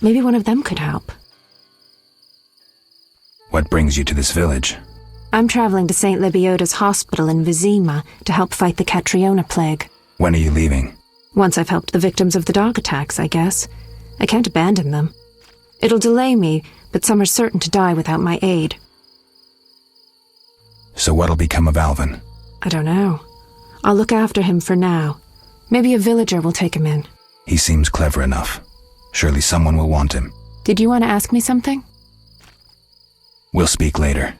Maybe one of them could help. What brings you to this village? I'm traveling to St. Lebioda's hospital in Vizima to help fight the Catriona plague. When are you leaving? Once I've helped the victims of the dog attacks, I guess. I can't abandon them. It'll delay me, but some are certain to die without my aid. So what'll become of Alvin? I don't know. I'll look after him for now. Maybe a villager will take him in. He seems clever enough. Surely someone will want him. Did you want to ask me something? We'll speak later.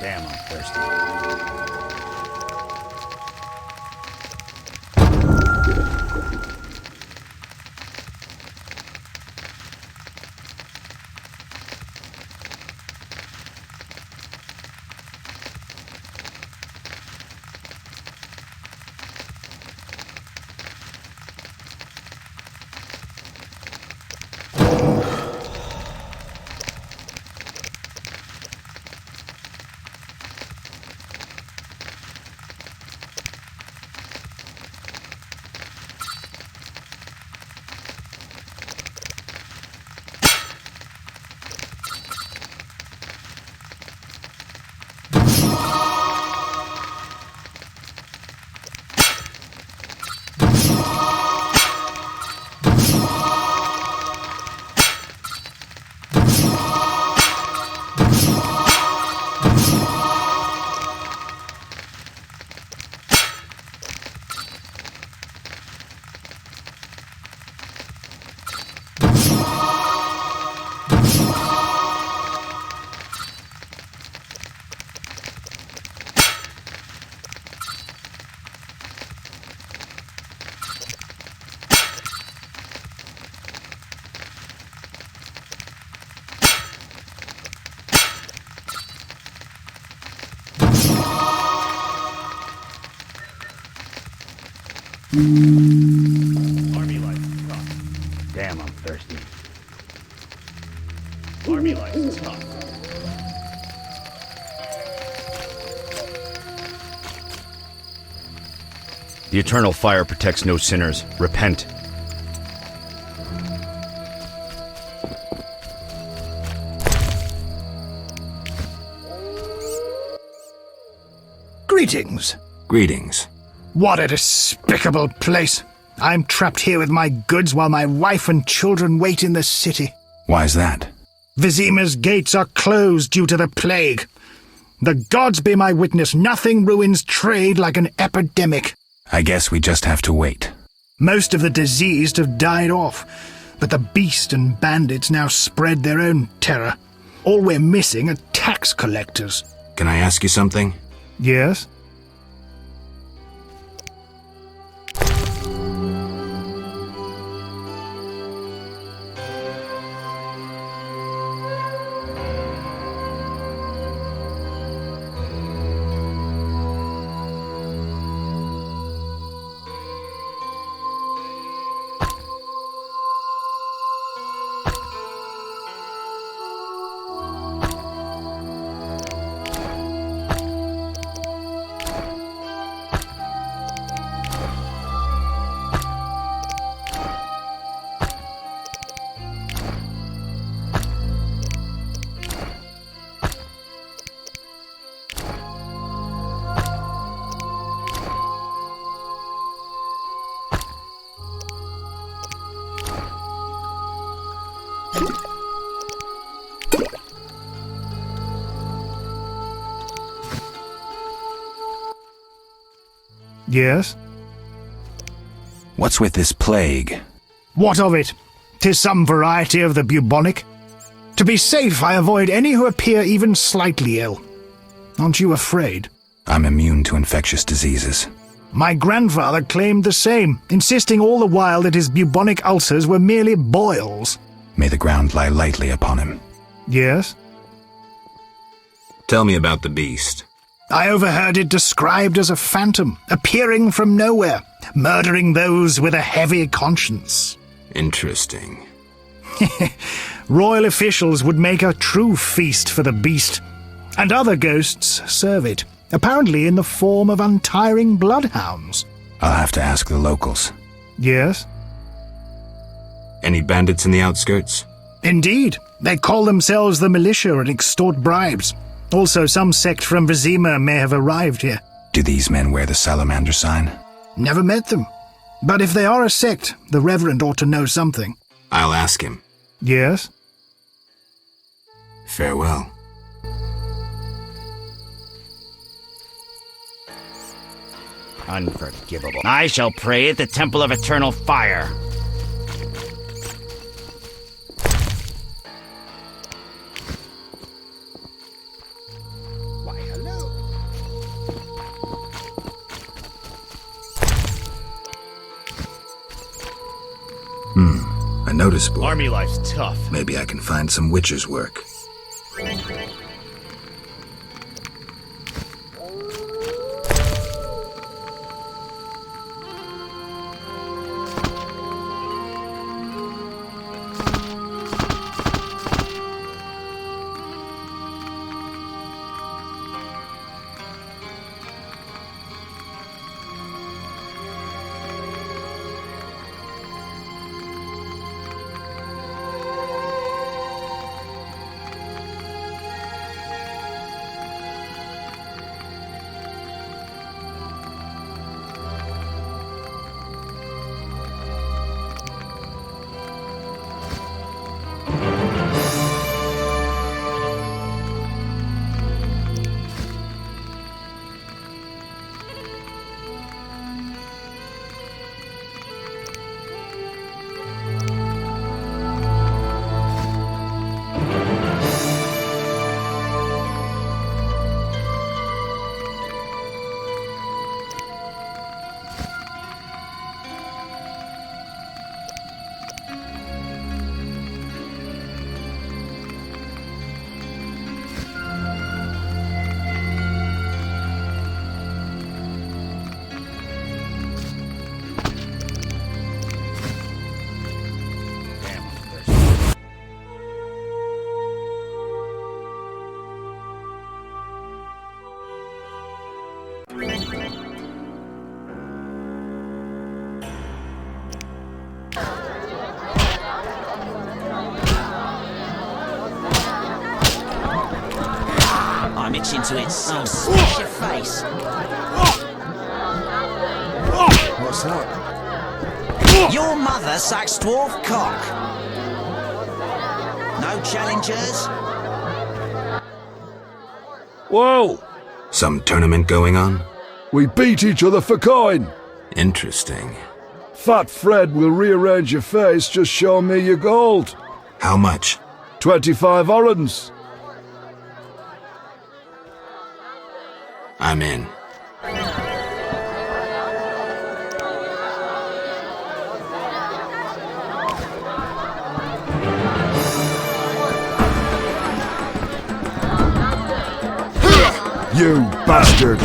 Damn, I'm thirsty. Army life, tough. Damn, I'm thirsty. Army life, tough. The eternal fire protects no sinners. Repent. Greetings. Greetings. What a despicable place. I'm trapped here with my goods while my wife and children wait in the city. Why's that? Vizima's gates are closed due to the plague. The gods be my witness, nothing ruins trade like an epidemic. I guess we just have to wait. Most of the diseased have died off, but the beast and bandits now spread their own terror. All we're missing are tax collectors. Can I ask you something? Yes? Yes? What's with this plague? What of it? 'Tis some variety of the bubonic. To be safe, I avoid any who appear even slightly ill. Aren't you afraid? I'm immune to infectious diseases. My grandfather claimed the same, insisting all the while that his bubonic ulcers were merely boils. May the ground lie lightly upon him. Yes? Tell me about the beast. I overheard it described as a phantom, appearing from nowhere, murdering those with a heavy conscience. Interesting. Royal officials would make a true feast for the beast, and other ghosts serve it, apparently in the form of untiring bloodhounds. I'll have to ask the locals. Yes? Any bandits in the outskirts? Indeed. They call themselves the militia and extort bribes. Also, some sect from Vizima may have arrived here. Do these men wear the salamander sign? Never met them. But if they are a sect, the Reverend ought to know something. I'll ask him. Yes? Farewell. Unforgivable. I shall pray at the Temple of Eternal Fire. Why, hello. A notice board. Army life's tough. Maybe I can find some witcher's work. bitch into it, so I'll smash your face. What's that? Your mother sucks dwarf cock. No challengers? Whoa! Some tournament going on? We beat each other for coin. Interesting. Fat Fred will rearrange your face, just show me your gold. How much? 25 orens. I'm in. You bastard!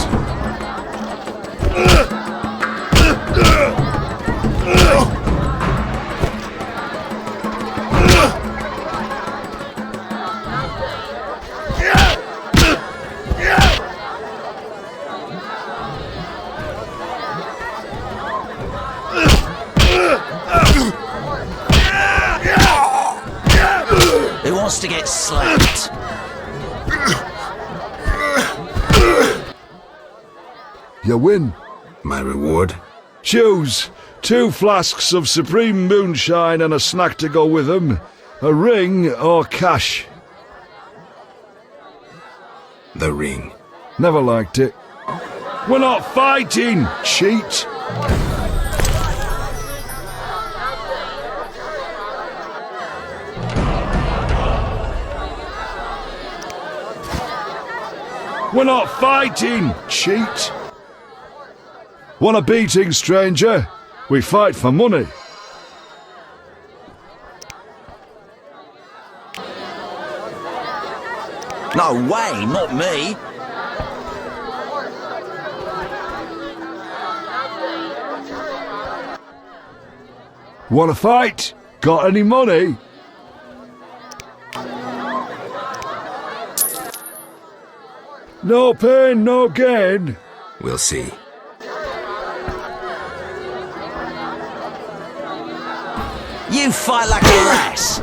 Who wants to get slapped? You win. My reward? Choose 2 flasks of supreme moonshine and a snack to go with them, a ring or cash. The ring. Never liked it. We're not fighting, cheat! We're not fighting, cheat! Want a beating, stranger? We fight for money. No way, not me. Want to fight? Got any money? No pain, no gain. We'll see. You fight like a ass.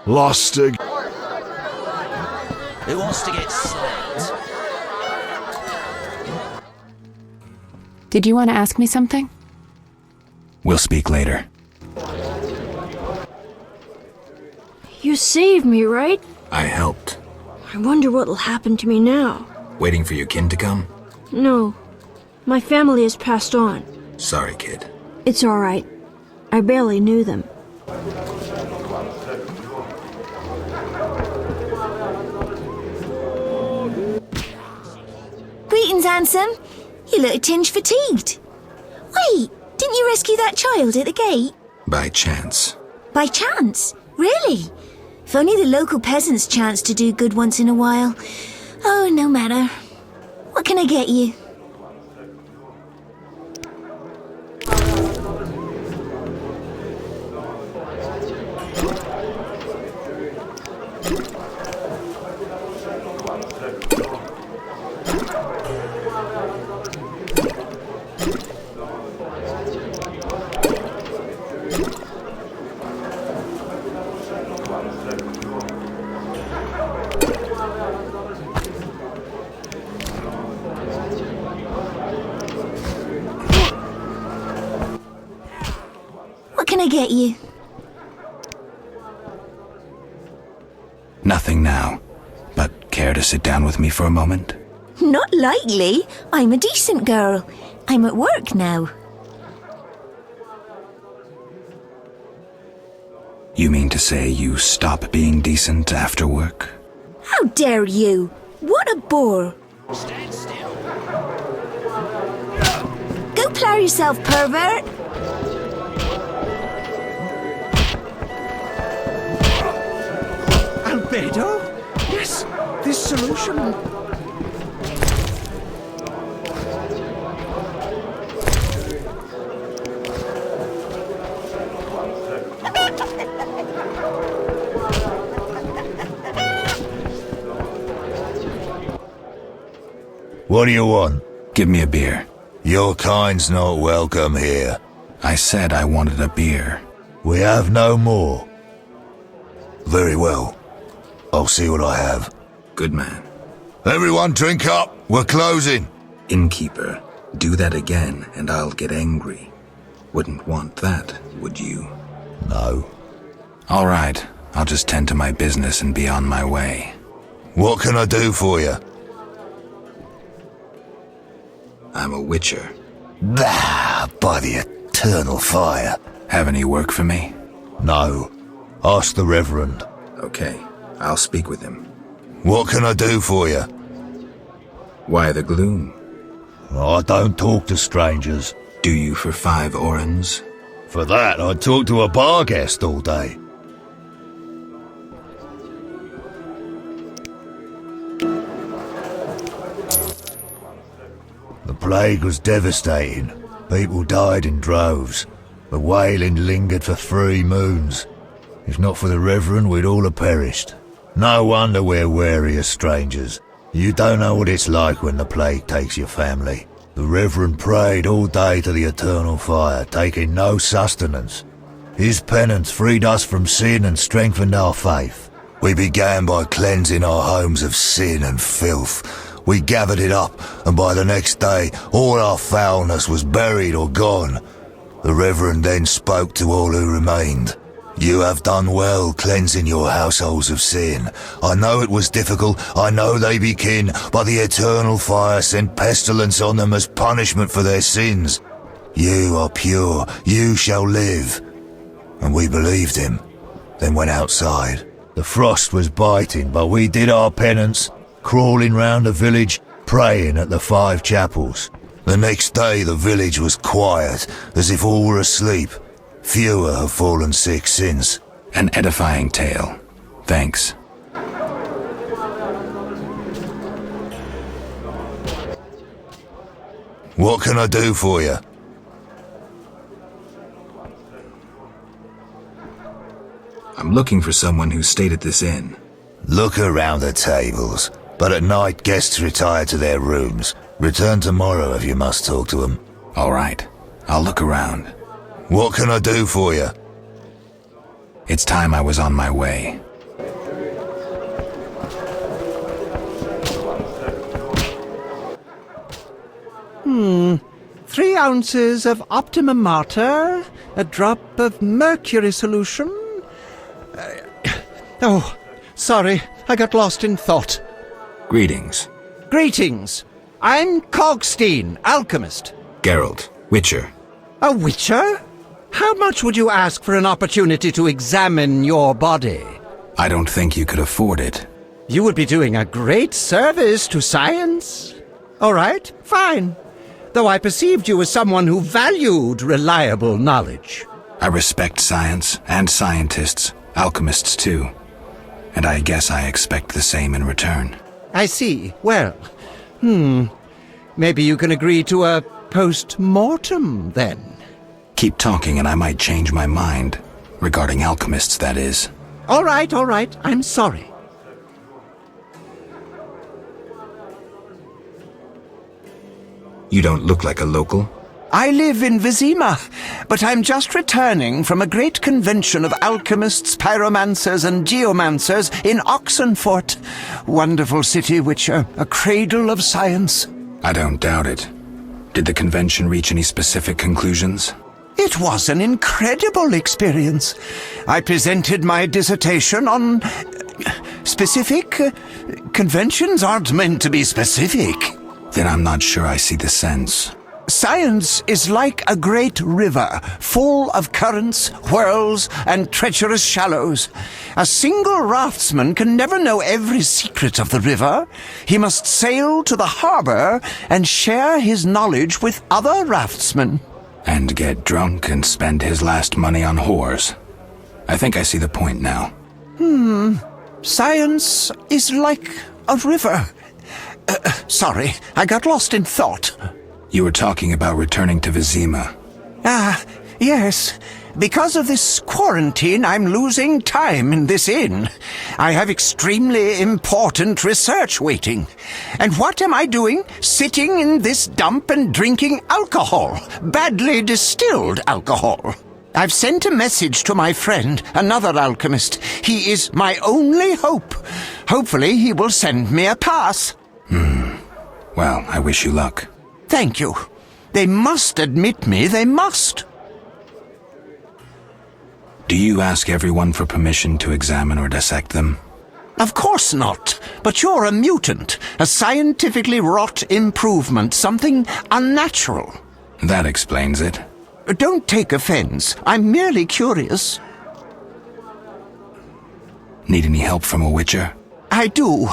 Lost again. Who wants to get slapped? Did you want to ask me something? We'll speak later. You saved me, right? I helped. I wonder what'll happen to me now. Waiting for your kin to come? No. My family has passed on. Sorry, kid. It's alright. I barely knew them. Greetings, handsome. You look a tinge fatigued. Wait, didn't you rescue that child at the gate? By chance. By chance? Really? If only the local peasants chanced to do good once in a while. Oh, no matter. What can I get you? What can I get you? Nothing now, but care to sit down with me for a moment? Not likely. I'm a decent girl. I'm at work now. You mean to say you stop being decent after work? How dare you? What a bore. Stand still. Go plow yourself, pervert. Albedo? Yes, this solution. What do you want? Give me a beer. Your kind's not welcome here. I said I wanted a beer. We have no more. Very well. I'll see what I have. Good man. Everyone drink up. We're closing. Innkeeper, do that again and I'll get angry. Wouldn't want that, would you? No. All right. I'll just tend to my business and be on my way. What can I do for you? I'm a witcher. By the eternal fire. Have any work for me? No. Ask the Reverend. Okay, I'll speak with him. What can I do for you? Why the gloom? I don't talk to strangers. Do you for 5 orens? For that, I'd talk to a bar guest all day. The plague was devastating. People died in droves. The wailing lingered for 3 moons. If not for the Reverend, we'd all have perished. No wonder we're wary of strangers. You don't know what it's like when the plague takes your family. The Reverend prayed all day to the eternal fire, taking no sustenance. His penance freed us from sin and strengthened our faith. We began by cleansing our homes of sin and filth. We gathered it up, and by the next day, all our foulness was buried or gone. The Reverend then spoke to all who remained. You have done well cleansing your households of sin. I know it was difficult, I know they be kin, but the eternal fire sent pestilence on them as punishment for their sins. You are pure, you shall live. And we believed him, then went outside. The frost was biting, but we did our penance, crawling round the village, praying at the 5 chapels. The next day the village was quiet, as if all were asleep. Fewer have fallen sick since. An edifying tale. Thanks. What can I do for you? I'm looking for someone who stayed at this inn. Look around the tables, but at night guests retire to their rooms. Return tomorrow if you must talk to them. All right. I'll look around. What can I do for you? It's time I was on my way. Hmm. 3 ounces of optimum mater, a drop of mercury solution. Oh, sorry, I got lost in thought. Greetings. Greetings. I'm Cogstein, alchemist. Geralt, witcher. A witcher? How much would you ask for an opportunity to examine your body? I don't think you could afford it. You would be doing a great service to science. All right, fine. Though I perceived you as someone who valued reliable knowledge. I respect science and scientists, alchemists too. And I guess I expect the same in return. I see. Well, maybe you can agree to a post-mortem, then. Keep talking and I might change my mind. Regarding alchemists, that is. All right. I'm sorry. You don't look like a local. I live in Vizima, but I'm just returning from a great convention of alchemists, pyromancers, and geomancers in Oxenfurt. Wonderful city, Witcher, a cradle of science. I don't doubt it. Did the convention reach any specific conclusions? It was an incredible experience. I presented my dissertation on specific. Conventions aren't meant to be specific. Then I'm not sure I see the sense. Science is like a great river, full of currents, whirls, and treacherous shallows. A single raftsman can never know every secret of the river. He must sail to the harbor and share his knowledge with other raftsmen. And get drunk and spend his last money on whores. I think I see the point now. Science is like a river. Sorry, I got lost in thought. You were talking about returning to Vizima. Yes. Because of this quarantine, I'm losing time in this inn. I have extremely important research waiting. And what am I doing? Sitting in this dump and drinking alcohol. Badly distilled alcohol. I've sent a message to my friend, another alchemist. He is my only hope. Hopefully he will send me a pass. Well, I wish you luck. Thank you. They must admit me, they must. Do you ask everyone for permission to examine or dissect them? Of course not. But you're a mutant, a scientifically wrought improvement, something unnatural. That explains it. Don't take offense. I'm merely curious. Need any help from a witcher? I do.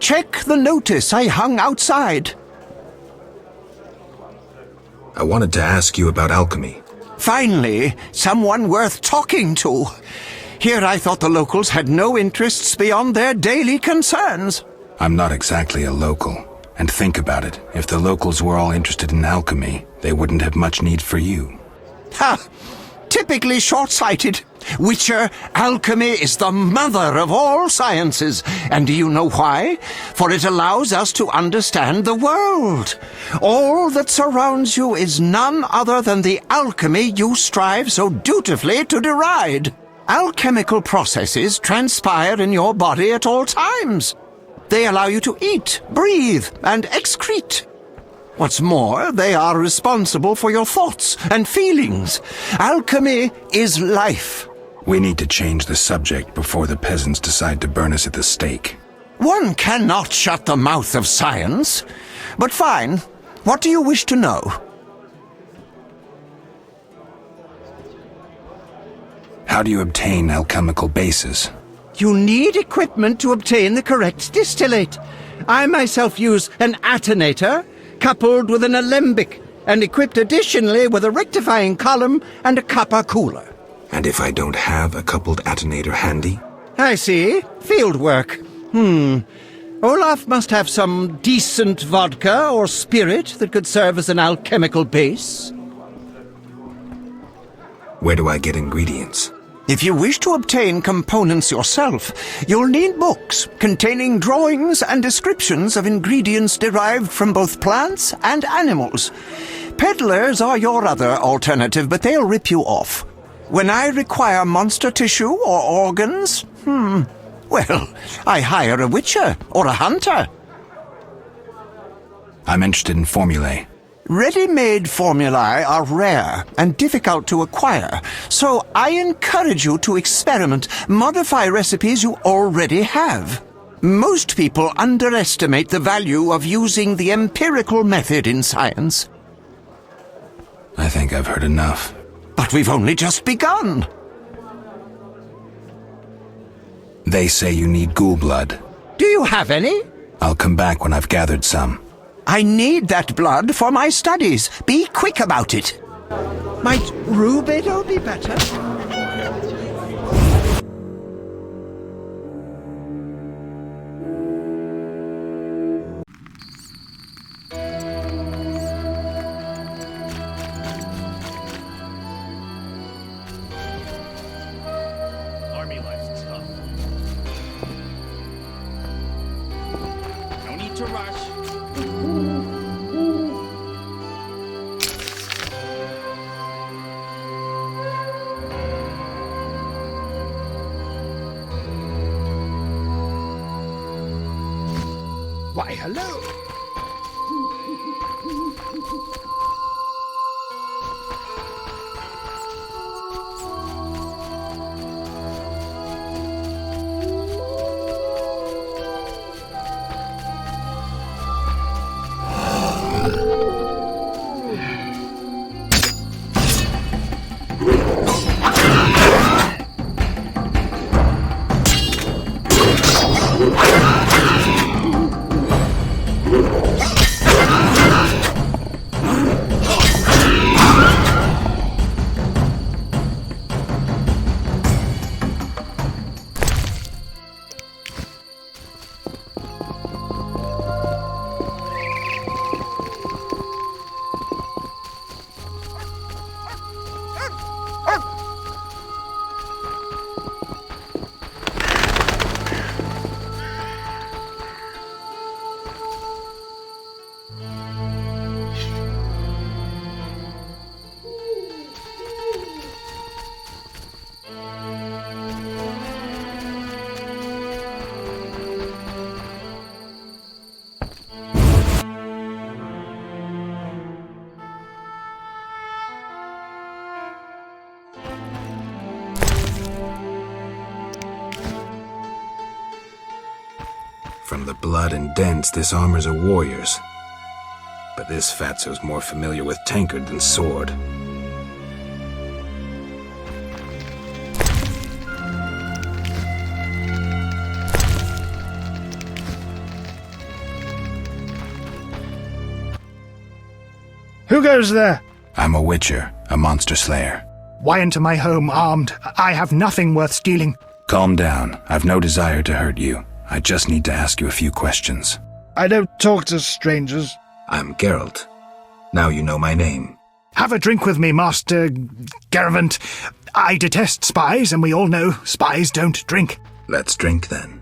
Check the notice I hung outside. I wanted to ask you about alchemy. Finally, someone worth talking to. Here I thought the locals had no interests beyond their daily concerns. I'm not exactly a local. And think about it. If the locals were all interested in alchemy, they wouldn't have much need for you. Ha! Typically short-sighted. Witcher, alchemy is the mother of all sciences. And do you know why? For it allows us to understand the world. All that surrounds you is none other than the alchemy you strive so dutifully to deride. Alchemical processes transpire in your body at all times. They allow you to eat, breathe, and excrete. What's more, they are responsible for your thoughts and feelings. Alchemy is life. We need to change the subject before the peasants decide to burn us at the stake. One cannot shut the mouth of science. But fine. What do you wish to know? How do you obtain alchemical bases? You need equipment to obtain the correct distillate. I myself use an attenator, coupled with an alembic, and equipped additionally with a rectifying column and a copper cooler. And if I don't have a coupled attenator handy? I see. Field work. Olaf must have some decent vodka or spirit that could serve as an alchemical base. Where do I get ingredients? If you wish to obtain components yourself, you'll need books containing drawings and descriptions of ingredients derived from both plants and animals. Peddlers are your other alternative, but they'll rip you off. When I require monster tissue or organs, well, I hire a witcher or a hunter. I'm interested in formulae. Ready-made formulae are rare and difficult to acquire, so I encourage you to experiment, modify recipes you already have. Most people underestimate the value of using the empirical method in science. I think I've heard enough. But we've only just begun. They say you need ghoul blood. Do you have any? I'll come back when I've gathered some. I need that blood for my studies. Be quick about it. Might Rubedo be better? Army life's tough. No need to rush. Why, hello. blood and dents, this armor's a warrior's. But this fatso's more familiar with tankard than sword. Who goes there? I'm a witcher, a monster slayer. Why enter my home armed? I have nothing worth stealing. Calm down. I've no desire to hurt you. I just need to ask you a few questions. I don't talk to strangers. I'm Geralt. Now you know my name. Have a drink with me, Master Garavant. I detest spies, and we all know spies don't drink. Let's drink then.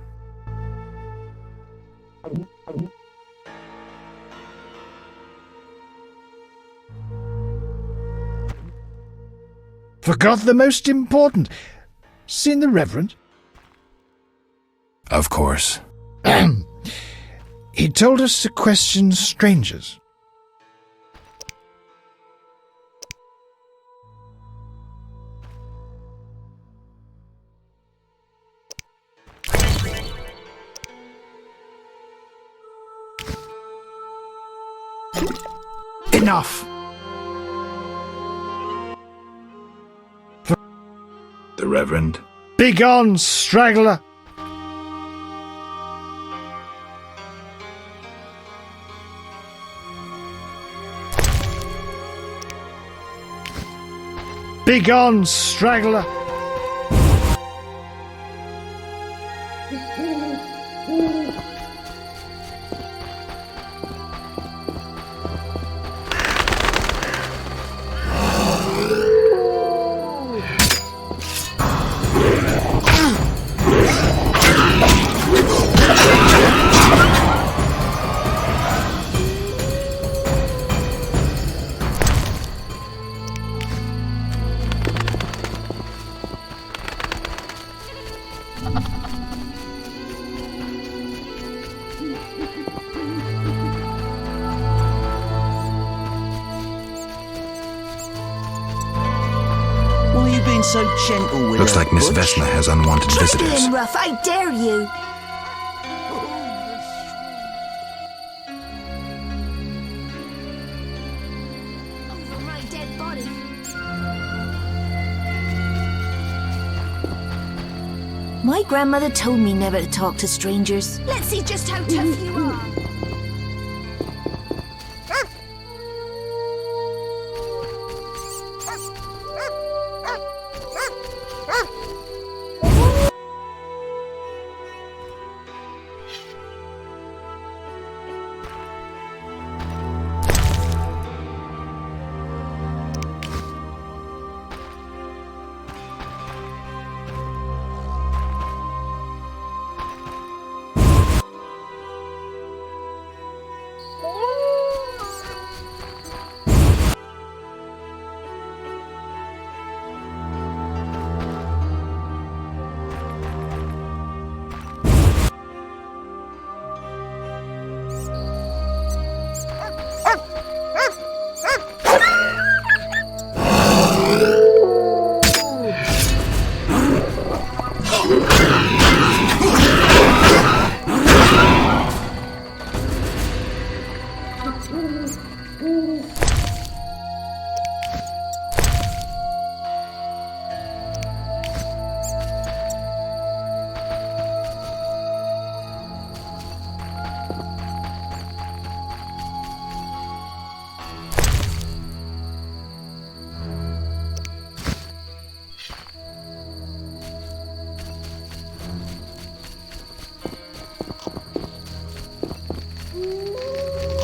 Forgot the most important. Seen the Reverend? Of course. He told us to question strangers. Enough. The Reverend? Begone, straggler! Begone, straggler! So gentle with Looks her, like Miss Butch. Vesna has unwanted Try visitors. again, Ruff, I dare you. Over my dead body. My grandmother told me never to talk to strangers. Let's see just how tough you are.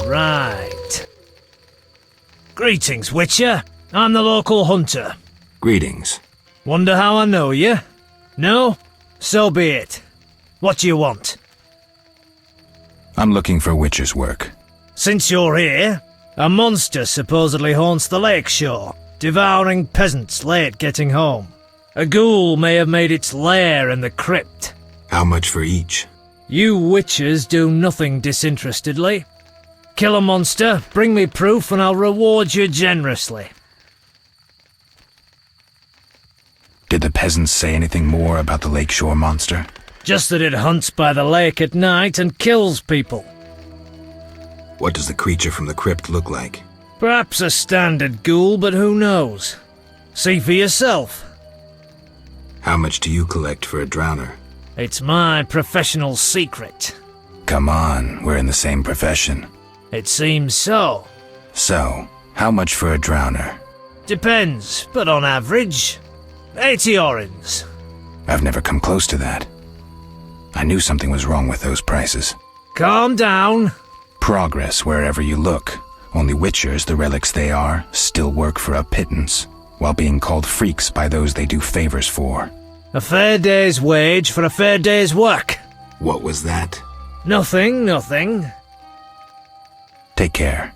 Right. Greetings, Witcher. I'm the local hunter. Greetings. Wonder how I know you? No? So be it. What do you want? I'm looking for witcher's work. Since you're here, a monster supposedly haunts the lakeshore, devouring peasants late getting home. A ghoul may have made its lair in the crypt. How much for each? You witchers do nothing disinterestedly. Kill a monster, bring me proof, and I'll reward you generously. Did the peasants say anything more about the lakeshore monster? Just that it hunts by the lake at night and kills people. What does the creature from the crypt look like? Perhaps a standard ghoul, but who knows? See for yourself. How much do you collect for a drowner? It's my professional secret. Come on, we're in the same profession. It seems so. So, how much for a drowner? Depends, but on average, 80 orens. I've never come close to that. I knew something was wrong with those prices. Calm down. Progress wherever you look. Only witchers, the relics they are, still work for a pittance, while being called freaks by those they do favors for. A fair day's wage for a fair day's work. What was that? Nothing, nothing. Take care.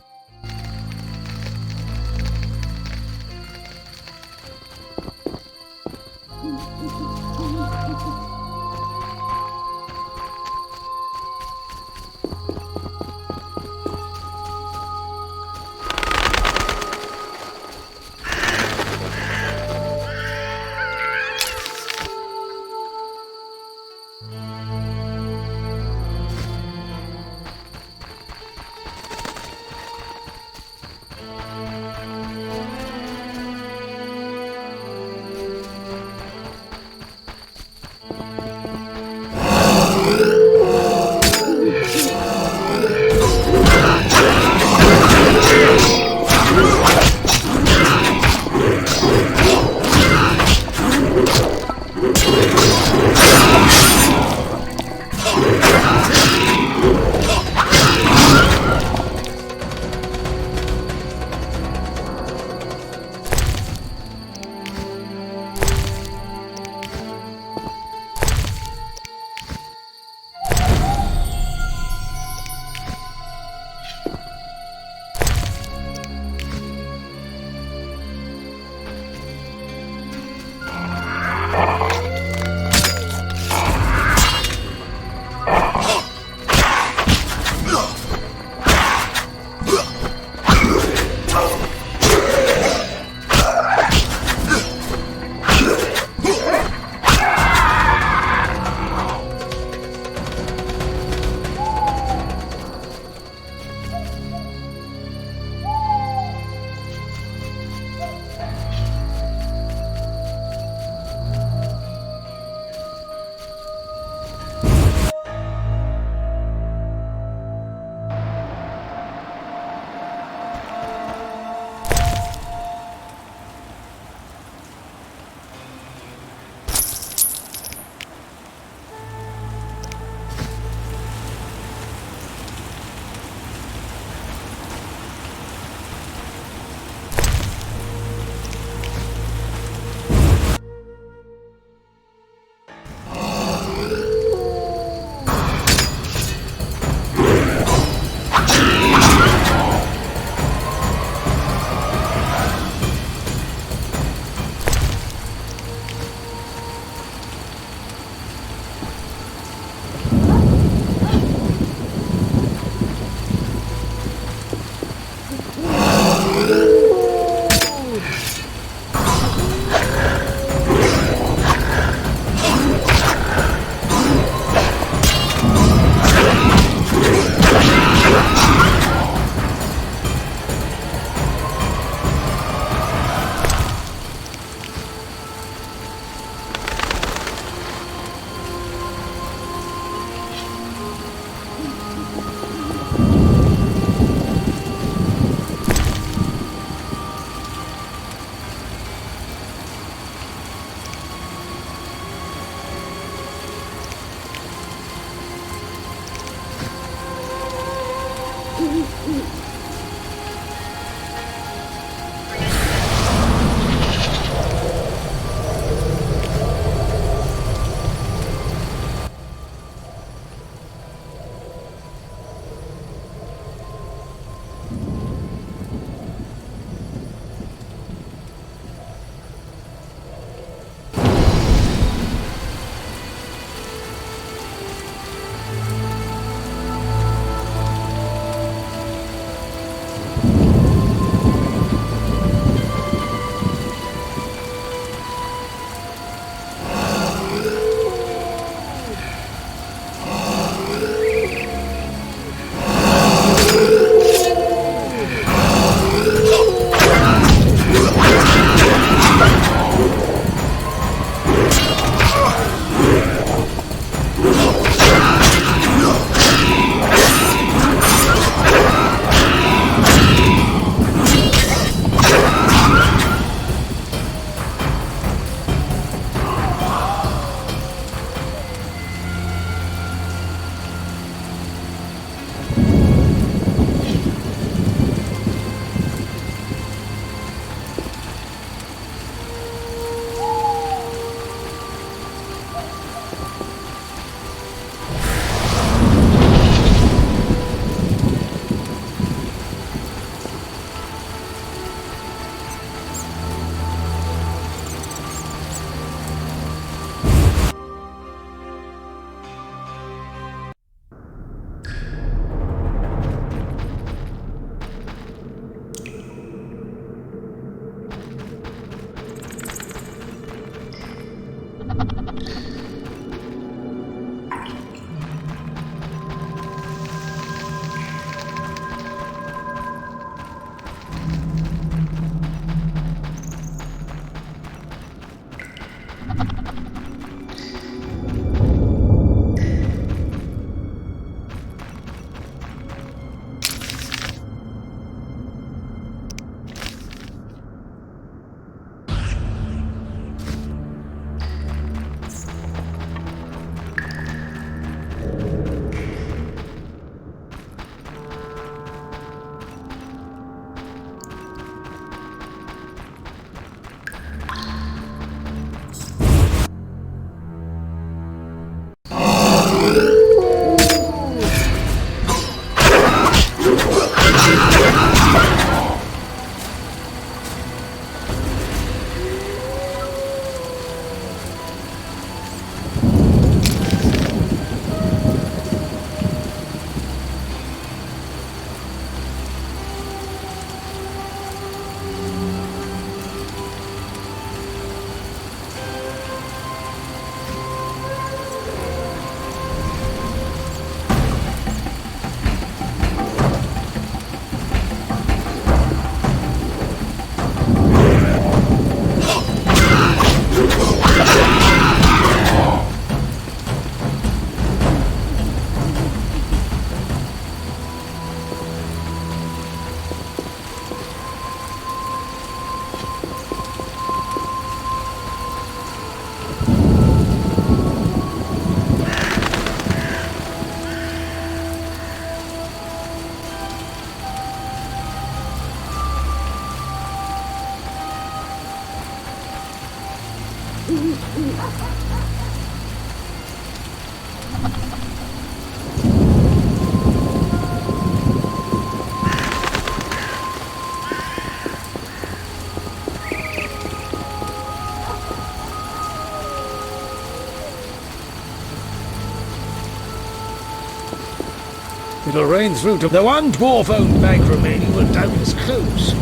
river ran through to the one dwarf-owned bank remaining where Down's close.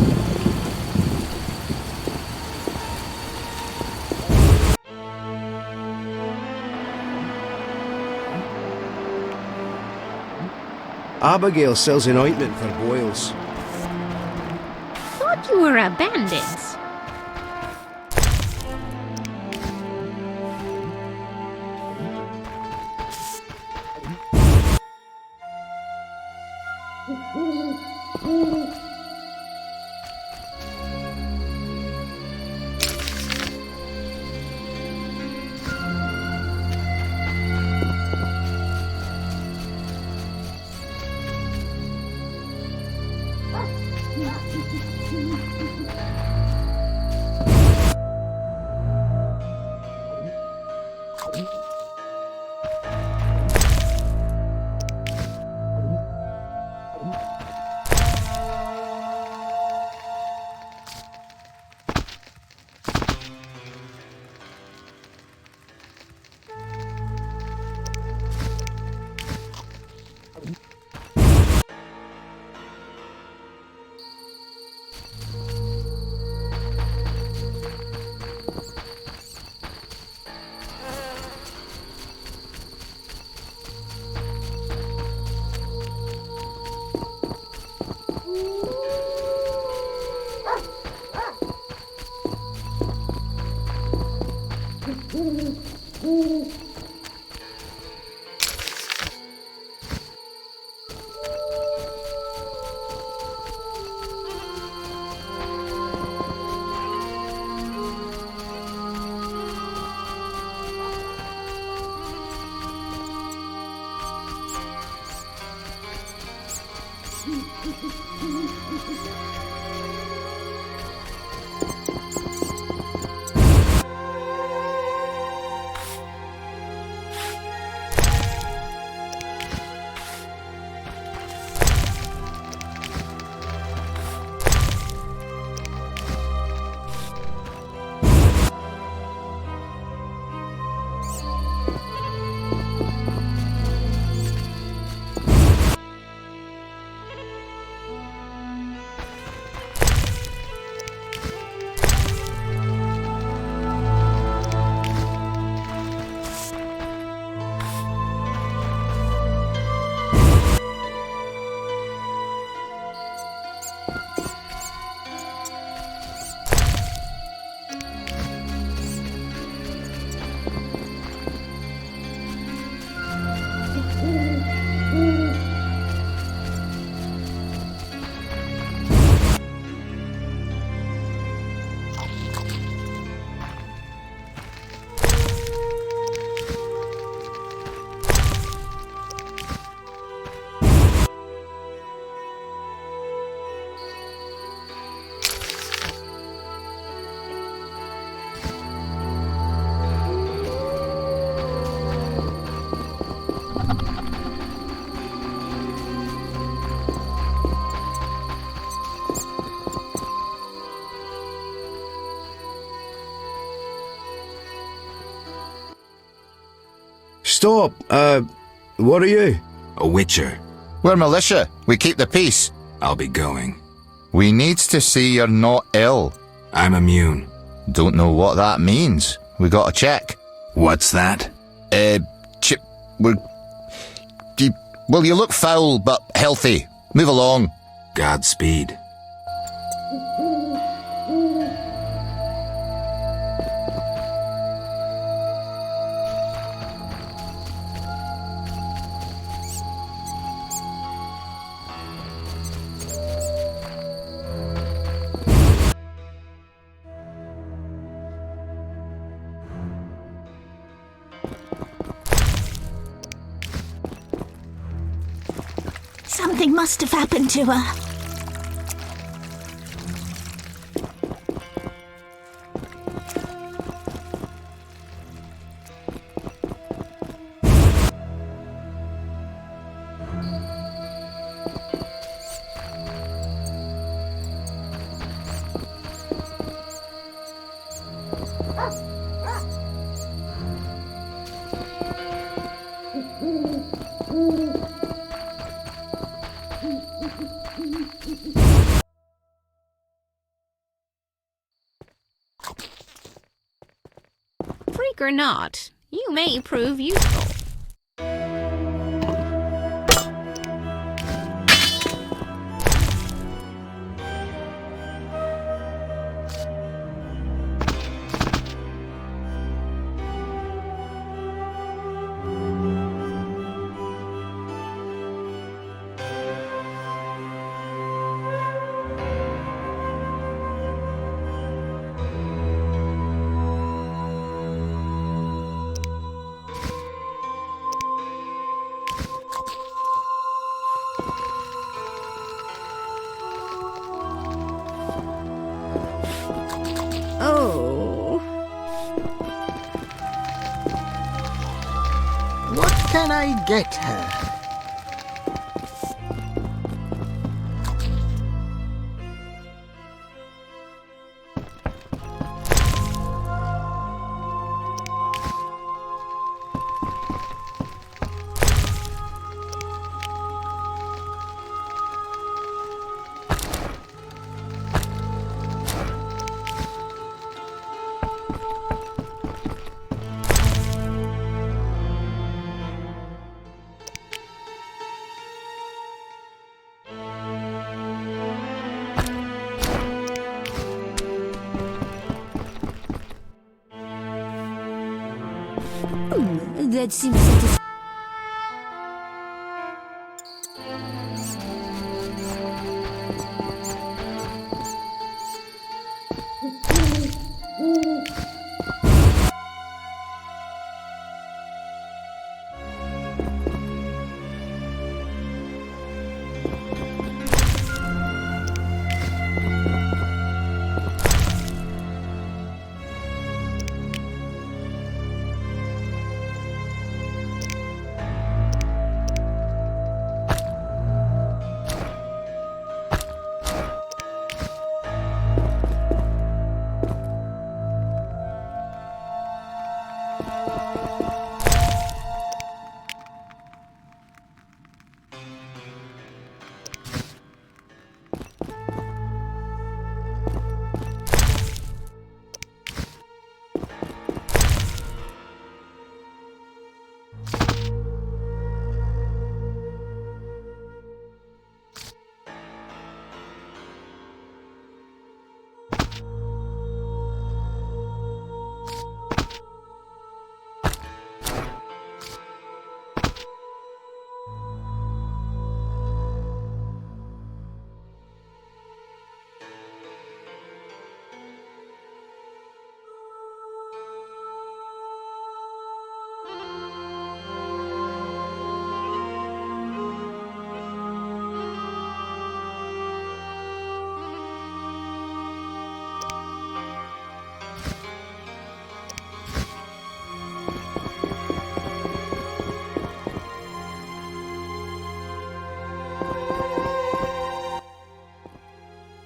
Abigail sells an ointment for boils. Thought you were a bandit. Stop! What are you? A witcher. We're militia. We keep the peace. I'll be going. We needs to see you're not ill. I'm immune. Don't know what that means. We gotta check. What's that? Well, you look foul, but healthy. Move along. Godspeed. Something must have happened to her. Like or not, you may prove useful. Oh. What can I get her? That seems satisfying.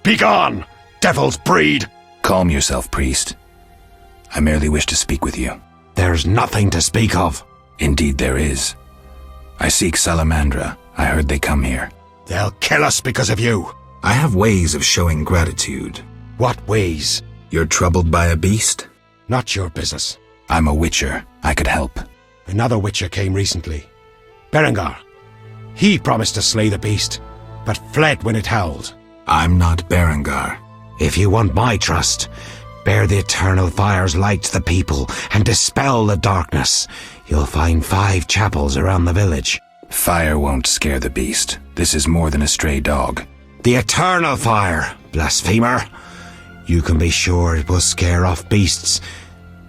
Begone, devil's breed! Calm yourself, priest. I merely wish to speak with you. There's nothing to speak of. Indeed there is. I seek Salamandra. I heard they come here. They'll kill us because of you. I have ways of showing gratitude. What ways? You're troubled by a beast? Not your business. I'm a witcher. I could help. Another witcher came recently. Berengar. He promised to slay the beast, but fled when it howled. I'm not Berengar. If you want my trust, bear the eternal fire's light to the people and dispel the darkness. You'll find 5 chapels around the village. Fire won't scare the beast. This is more than a stray dog. The eternal fire, blasphemer. You can be sure it will scare off beasts,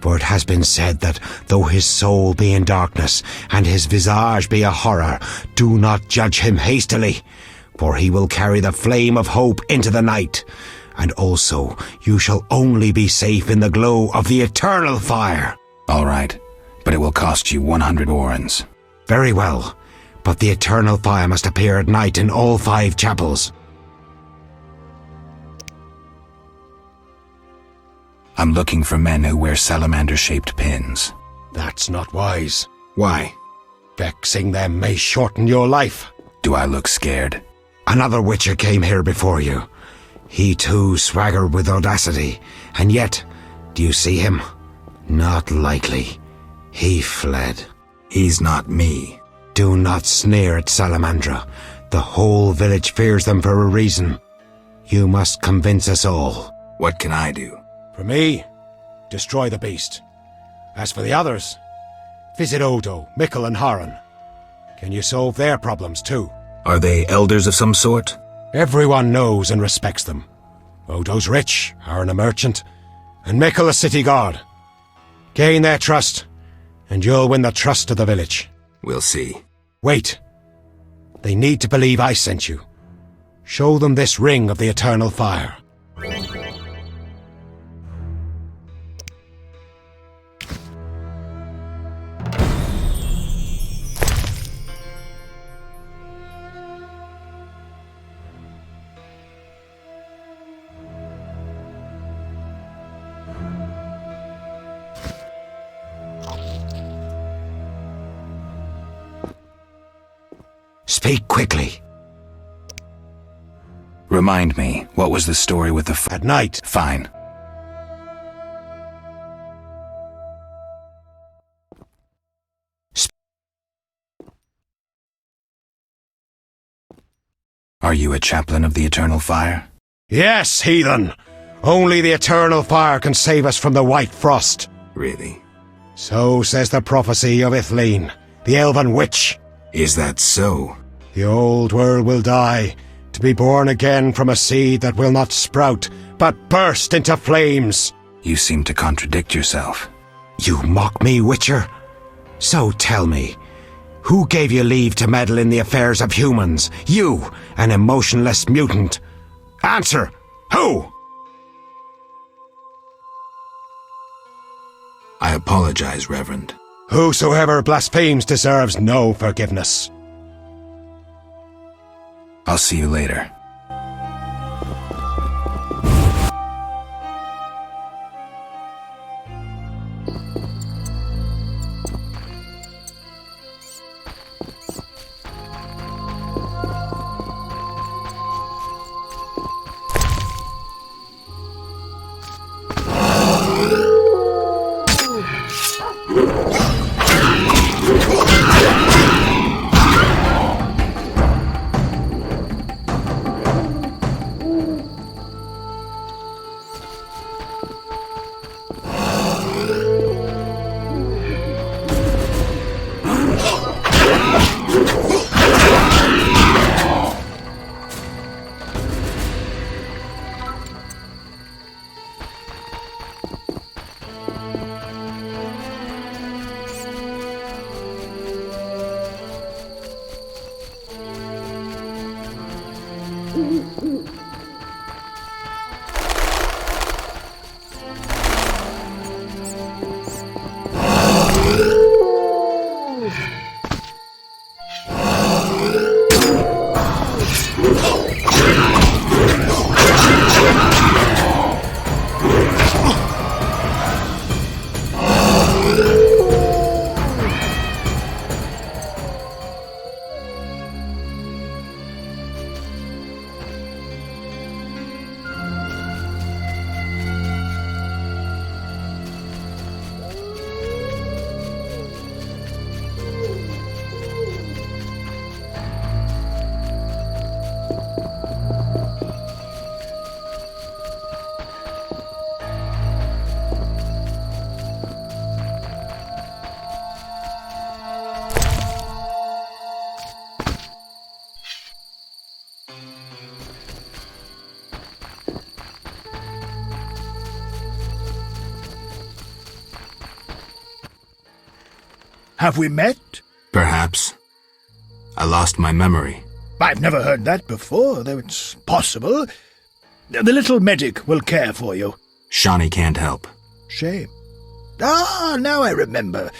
for it has been said that though his soul be in darkness and his visage be a horror, do not judge him hastily, for he will carry the flame of hope into the night. And also, you shall only be safe in the glow of the eternal fire. All right, but it will cost you 100 orens. Very well, but the eternal fire must appear at night in all 5 chapels. I'm looking for men who wear salamander-shaped pins. That's not wise. Why? Vexing them may shorten your life. Do I look scared? Another witcher came here before you. He too swaggered with audacity, and yet, do you see him? Not likely. He fled. He's not me. Do not sneer at Salamandra. The whole village fears them for a reason. You must convince us all. What can I do? For me, destroy the beast. As for the others, visit Odo, Mikkel and Haran. Can you solve their problems too? Are they elders of some sort? Everyone knows and respects them. Odo's rich, Haran a merchant, and Mikkel a city guard. Gain their trust, and you'll win the trust of the village. We'll see. Wait. They need to believe I sent you. Show them this ring of the eternal fire. Speak quickly. Remind me, what was the story with the At night. Fine. Are you a chaplain of the Eternal Fire? Yes, heathen! Only the eternal fire can save us from the white frost. Really? So says the prophecy of Ithleen, the elven witch. Is that so? The old world will die, to be born again from a seed that will not sprout, but burst into flames. You seem to contradict yourself. You mock me, Witcher? So tell me, who gave you leave to meddle in the affairs of humans? You, an emotionless mutant. Answer! Who? I apologize, Reverend. Whosoever blasphemes deserves no forgiveness. I'll see you later. Have we met? Perhaps. I lost my memory. I've never heard that before, though it's possible. The little medic will care for you. Shawnee can't help. Shame. Ah, now I remember.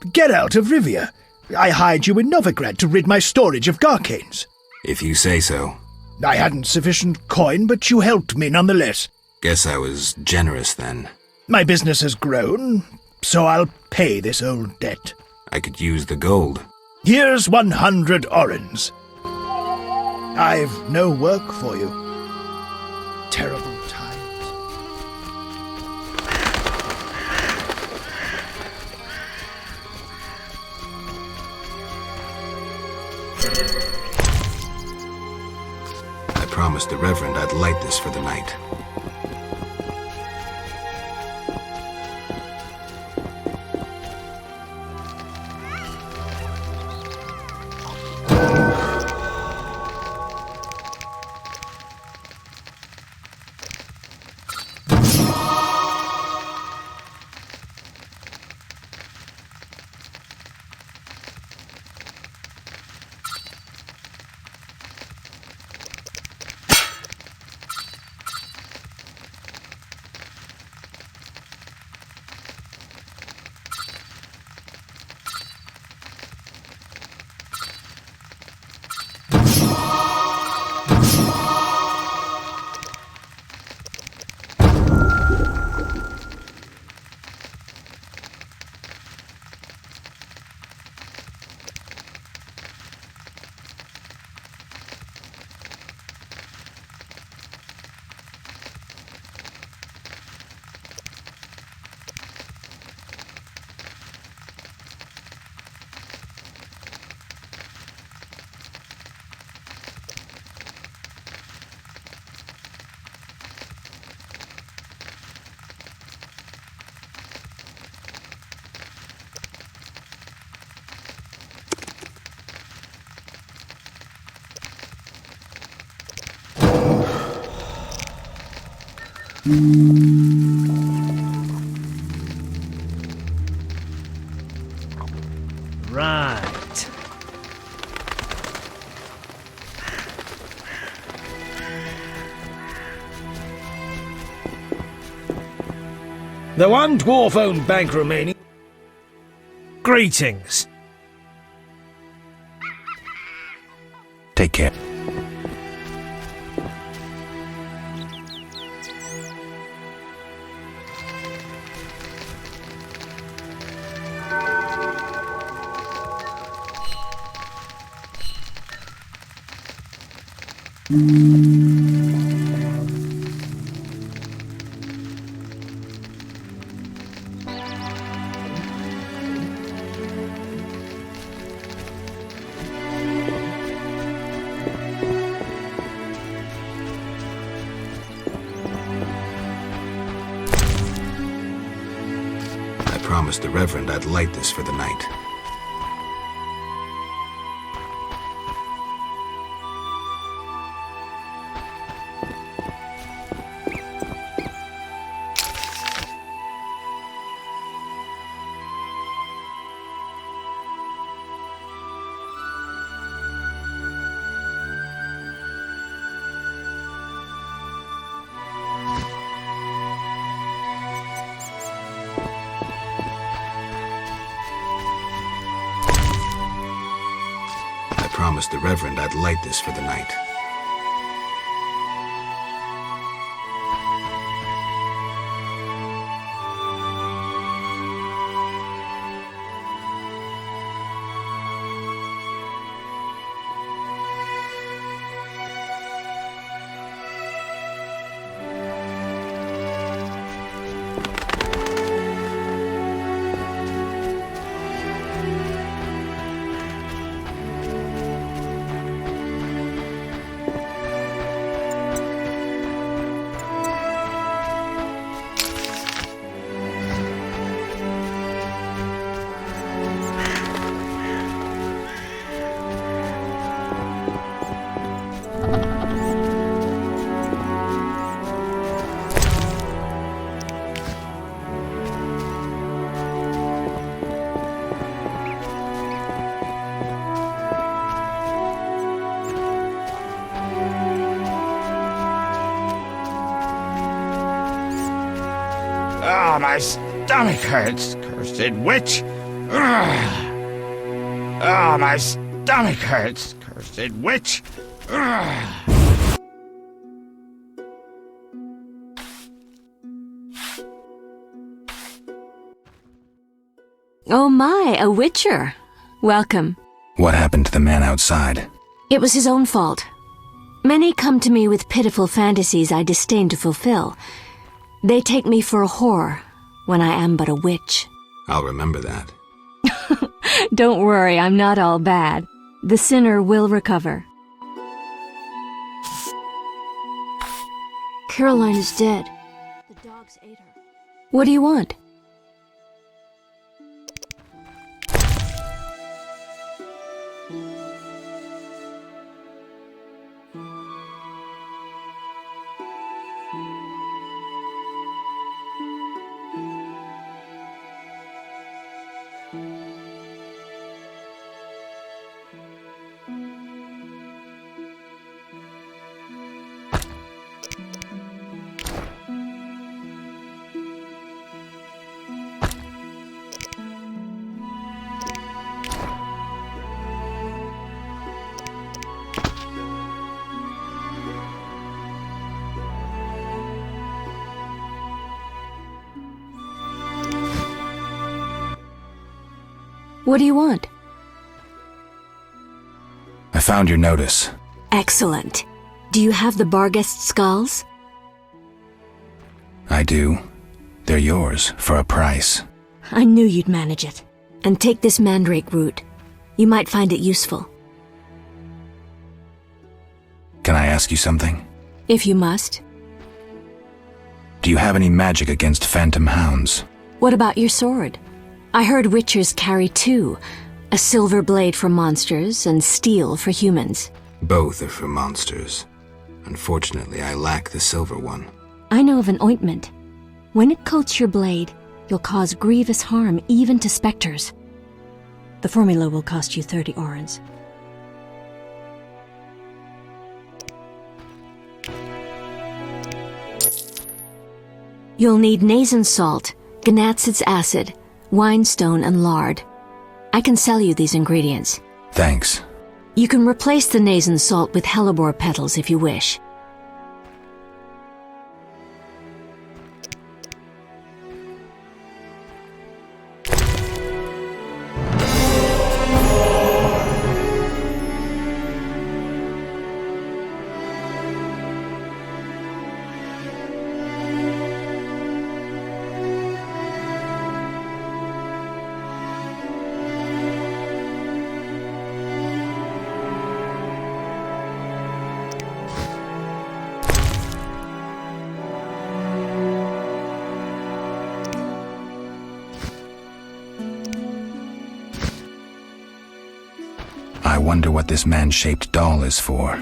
Geralt of Rivia. I hired you in Novigrad to rid my storage of Garcanes. If you say so. I hadn't sufficient coin, but you helped me nonetheless. Guess I was generous then. My business has grown, so I'll pay this old debt. I could use the gold. Here's 100 orens. I've no work for you. Terrible times. promised the Reverend I'd light this for the night. Right. The one dwarf-owned bank remaining. Greetings. Take care. I promised the Reverend I'd light this for the night. I promised the Reverend I'd light this for the night. Oh, my stomach hurts, cursed witch! Ugh. Oh, my stomach hurts, cursed witch! Ugh. Oh my, a witcher. Welcome. What happened to the man outside? It was his own fault. Many come to me with pitiful fantasies I disdain to fulfill. They take me for a whore, when I am but a witch. I'll remember that. Don't worry, I'm not all bad. The sinner will recover. Caroline is dead. The dogs ate her. What do you want? What do you want? I found your notice. Excellent. Do you have the Barghest skulls? I do. They're yours, for a price. I knew you'd manage it. And take this mandrake root. You might find it useful. Can I ask you something? If you must. Do you have any magic against phantom hounds? What about your sword? I heard witchers carry two. A silver blade for monsters and steel for humans. Both are for monsters. Unfortunately, I lack the silver one. I know of an ointment. When it coats your blade, you'll cause grievous harm even to specters. The formula will cost you 30 orens. You'll need Nazen salt, Gnatsid's acid, winestone, and lard. I can sell you these ingredients. Thanks. You can replace the Nazen salt with hellebore petals if you wish. I wonder what this man-shaped doll is for.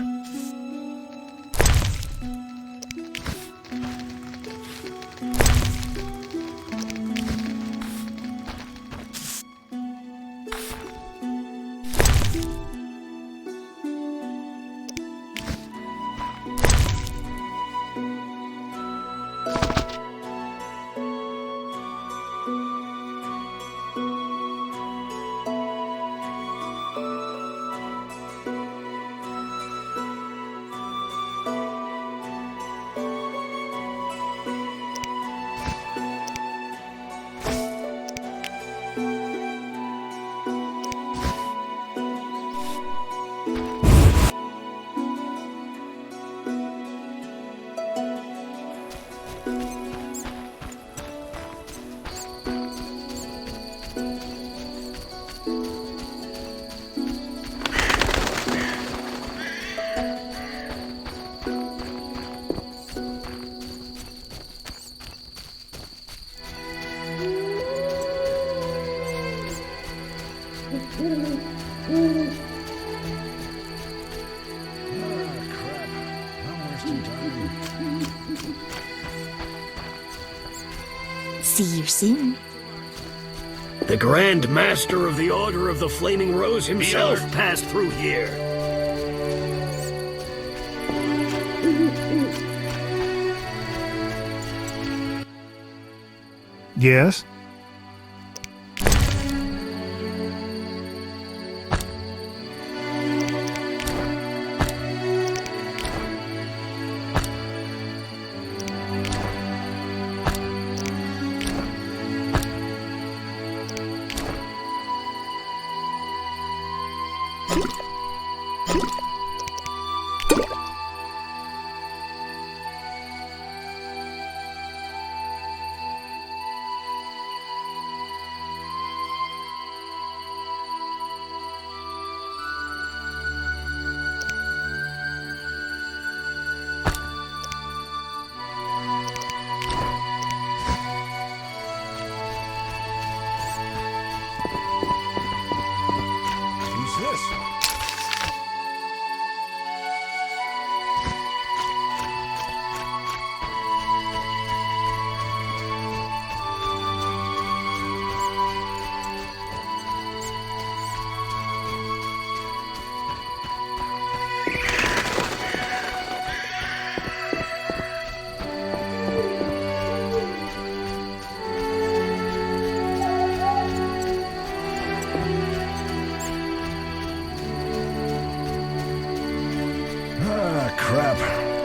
See you soon. The Grand Master of the Order of the Flaming Rose himself passed through here. Yes?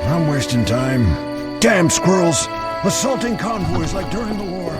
I'm wasting time. Damn squirrels! Assaulting convoys like during the war.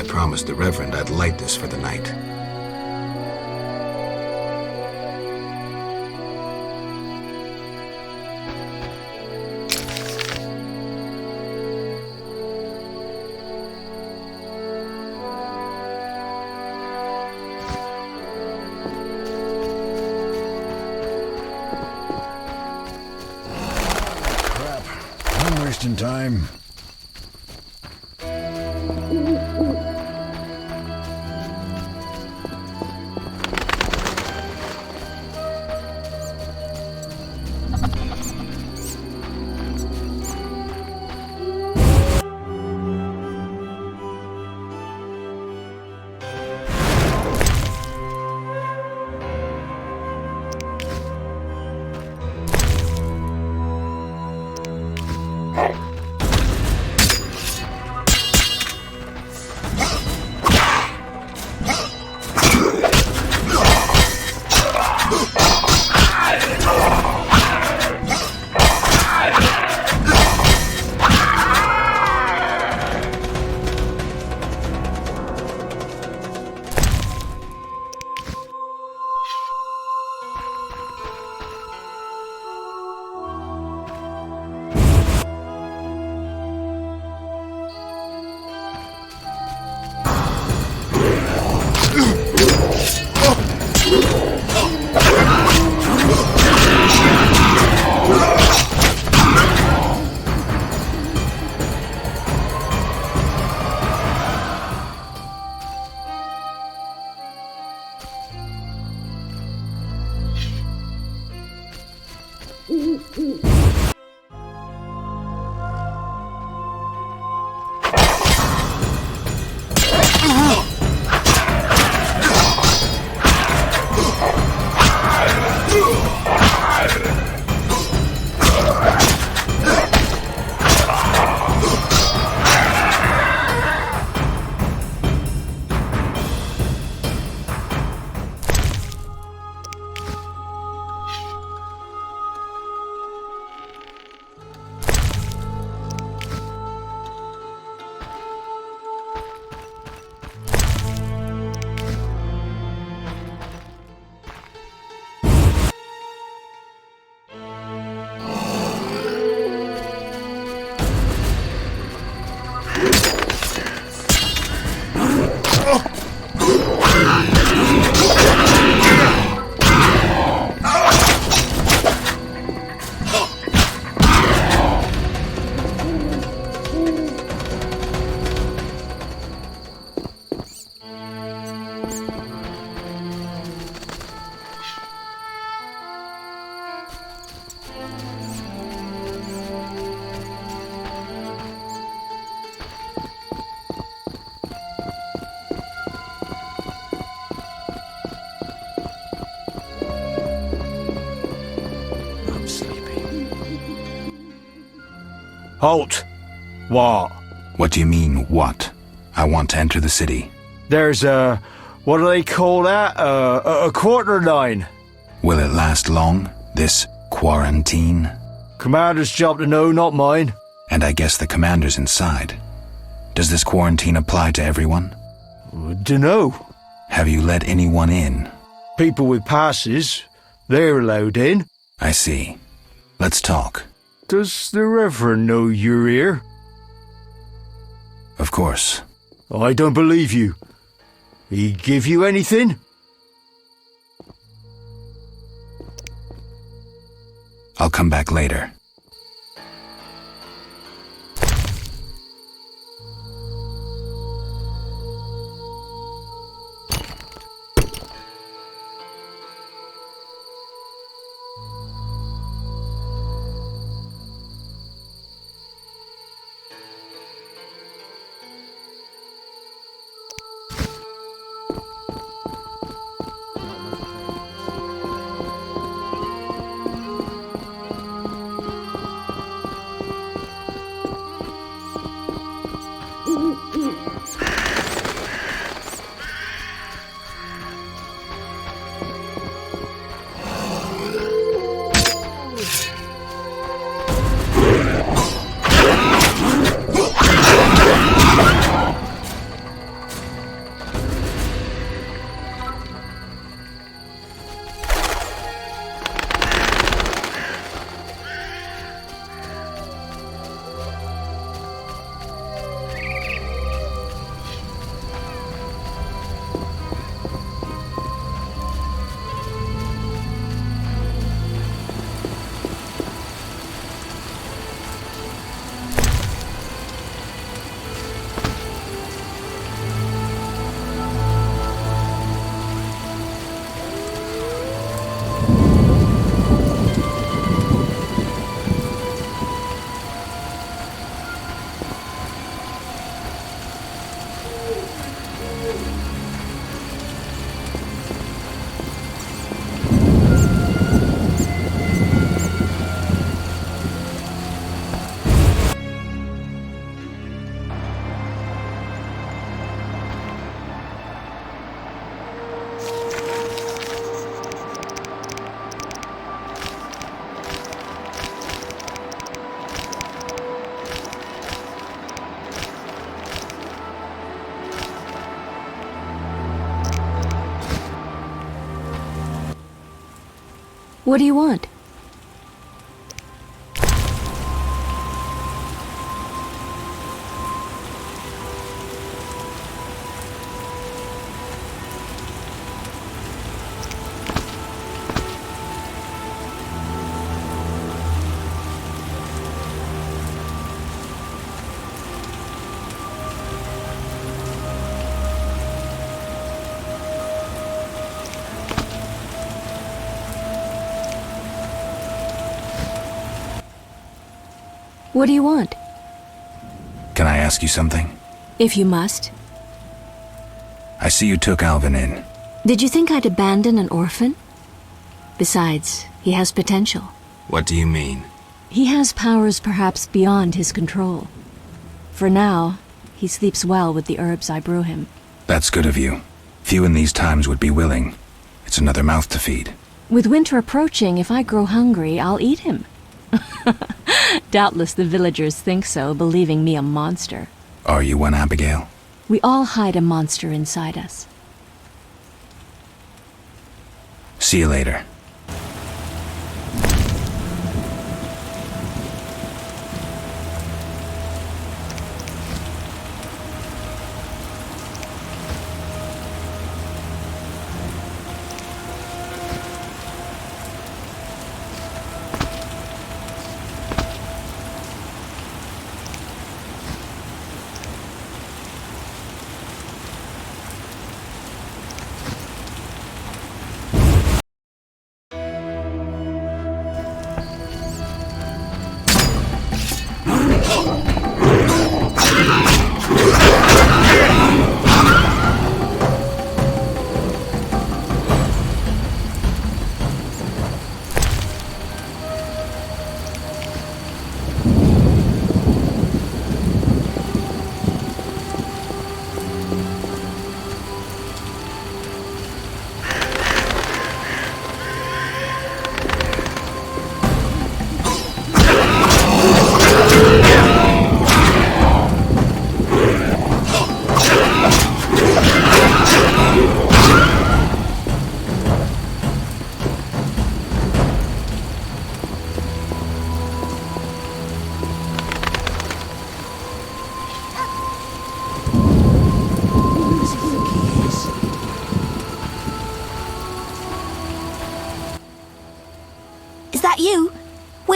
Promised the Reverend I'd light this for the night. Crap. I'm wasting time. Halt! What? What do you mean, what? I want to enter the city. There's a... what do they call that? A quarter line. Will it last long, this quarantine? Commander's job to know, not mine. And I guess the commander's inside. Does this quarantine apply to everyone? Dunno. Have you let anyone in? People with passes, they're allowed in. I see. Let's talk. Does the Reverend know you're here? Of course. I don't believe you. He give you anything? I'll come back later. What do you want? What do you want? Can I ask you something? If you must. I see you took Alvin in. Did you think I'd abandon an orphan? Besides, he has potential. What do you mean? He has powers perhaps beyond his control. For now, he sleeps well with the herbs I brew him. That's good of you. Few in these times would be willing. It's another mouth to feed. With winter approaching, if I grow hungry, I'll eat him. Doubtless the villagers think so, believing me a monster. Are you one, Abigail? We all hide a monster inside us. See you later.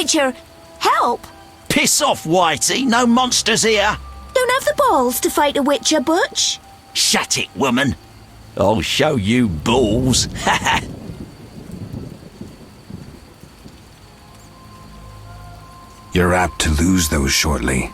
Witcher, help! Piss off, Whitey. No monsters here. Don't have the balls to fight a Witcher, Butch. Shut it, woman. I'll show you balls. You're apt to lose those shortly.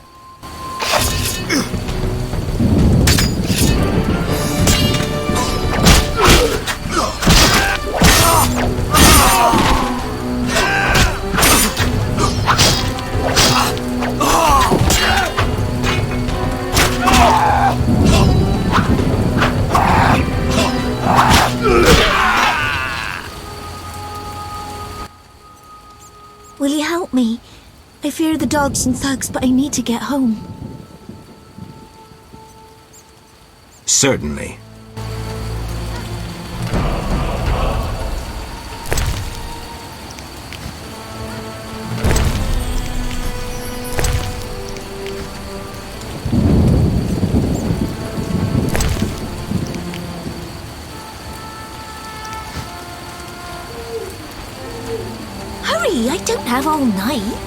Will you help me? I fear the dogs and thugs, but I need to get home. Certainly. Hurry, I don't have all night.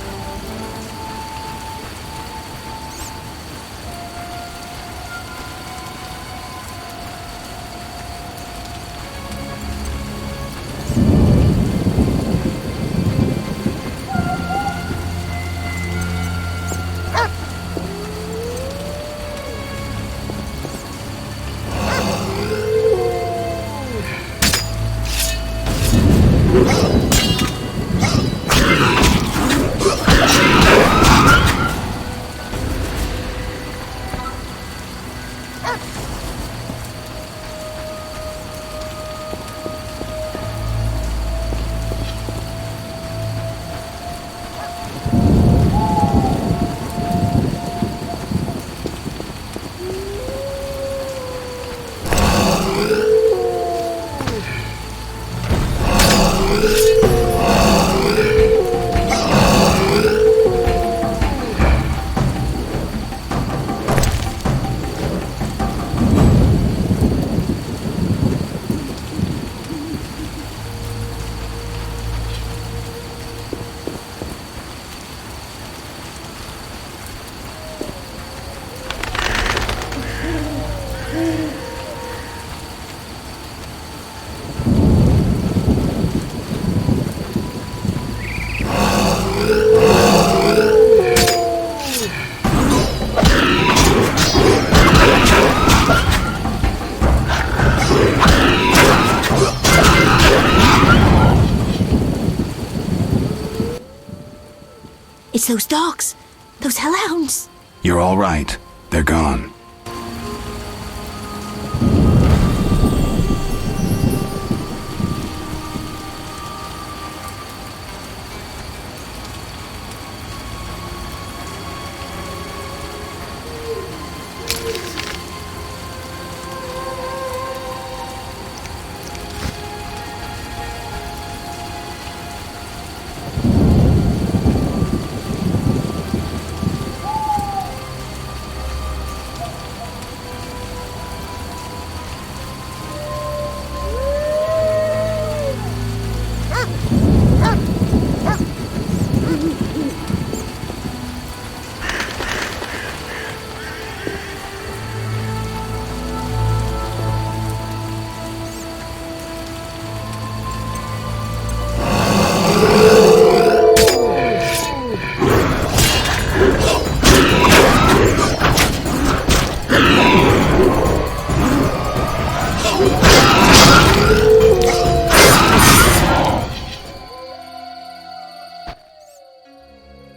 It's those dogs. Those hellhounds. You're all right. They're gone.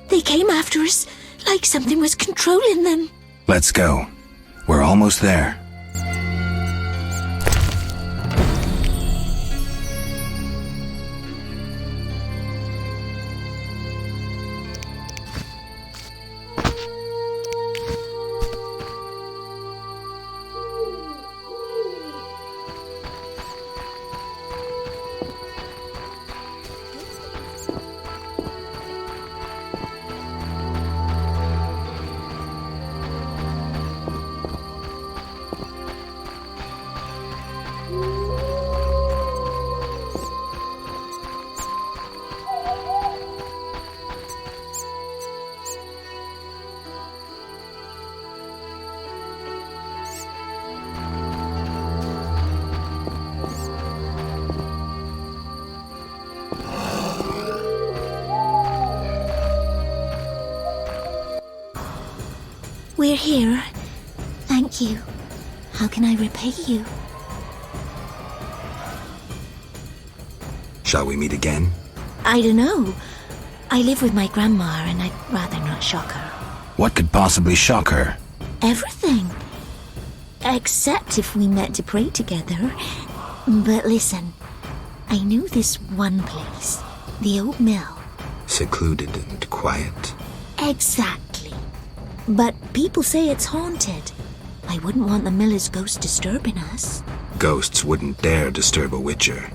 They came after us, like something was controlling them. Let's go. We're almost there. We're here. Thank you. How can I repay you? Shall we meet again? I don't know. I live with my grandma and I'd rather not shock her. What could possibly shock her? Everything. Except if we met to pray together. But listen, I know this one place, the old mill. Secluded and quiet. Exactly. But people say it's haunted. I wouldn't want the miller's ghost disturbing us. Ghosts wouldn't dare disturb a witcher.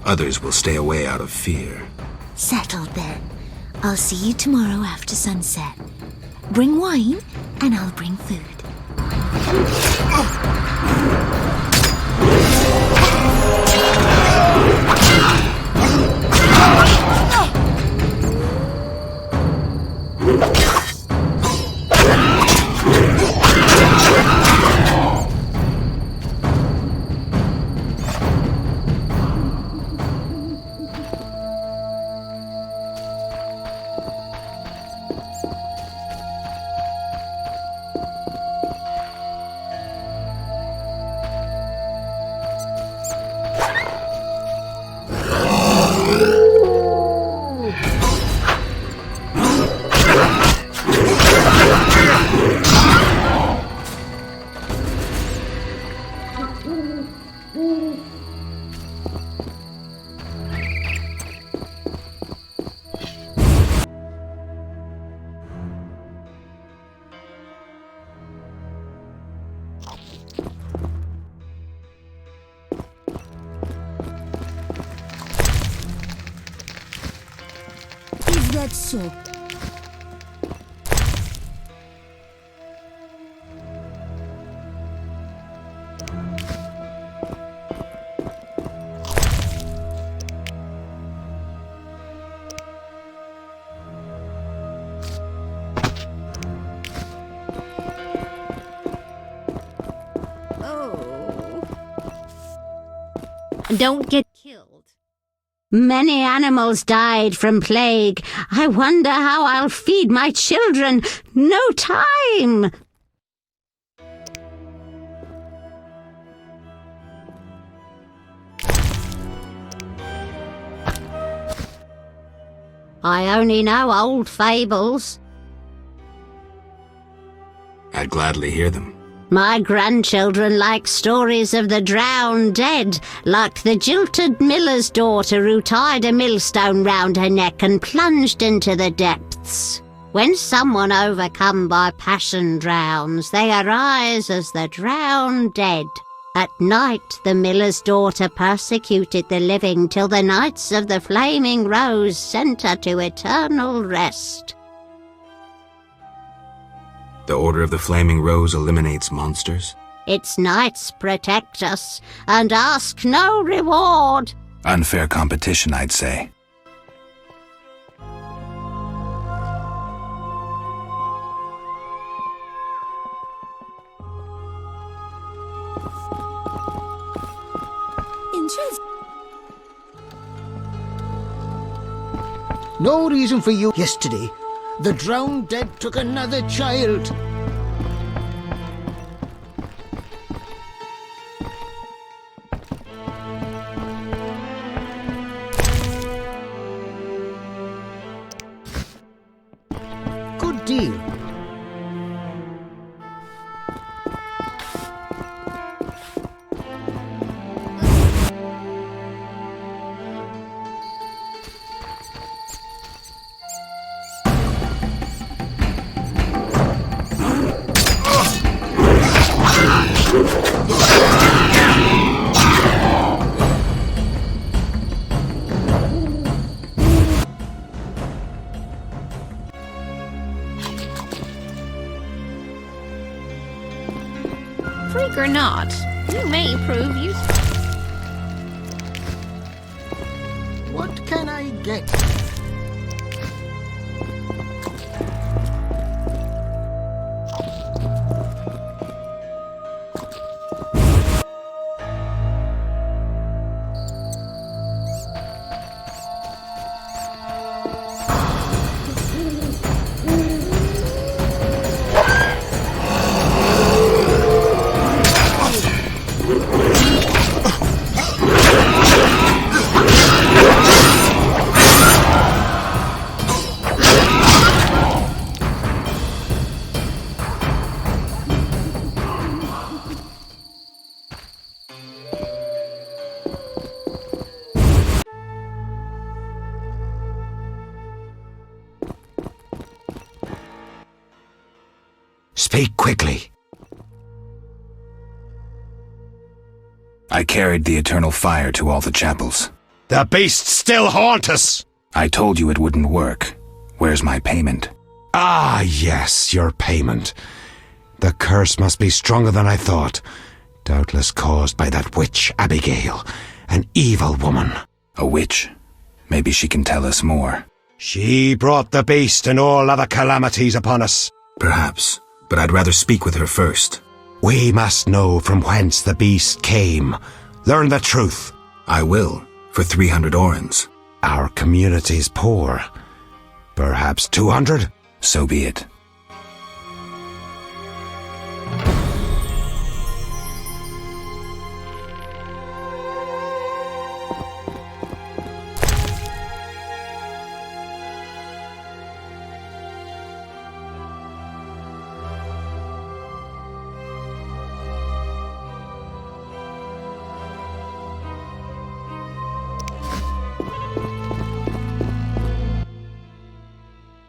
Others will stay away out of fear. Settled then. I'll see you tomorrow after sunset. Bring wine, and I'll bring food. Is that so? Don't get killed. Many animals died from plague. I wonder how I'll feed my children. No time! I only know old fables. I'd gladly hear them. My grandchildren like stories of the drowned dead, like the jilted miller's daughter who tied a millstone round her neck and plunged into the depths. When someone overcome by passion drowns, they arise as the drowned dead. At night the miller's daughter persecuted the living till the Knights of the Flaming Rose sent her to eternal rest. The Order of the Flaming Rose eliminates monsters? Its knights protect us and ask no reward. Unfair competition, I'd say. No reason for you. Yesterday, the drowned dead took another child. Good deal. Freak or not, you may prove useful. What can I get? Speak quickly. I carried the eternal fire to all the chapels. The beasts still haunt us! I told you it wouldn't work. Where's my payment? Ah, yes, your payment. The curse must be stronger than I thought. Doubtless caused by that witch, Abigail. An evil woman. A witch? Maybe she can tell us more. She brought the beast and all other calamities upon us. Perhaps, but I'd rather speak with her first. We must know from whence the beast came. Learn the truth. I will, for 300 orens. Our community's poor. Perhaps 200? So be it.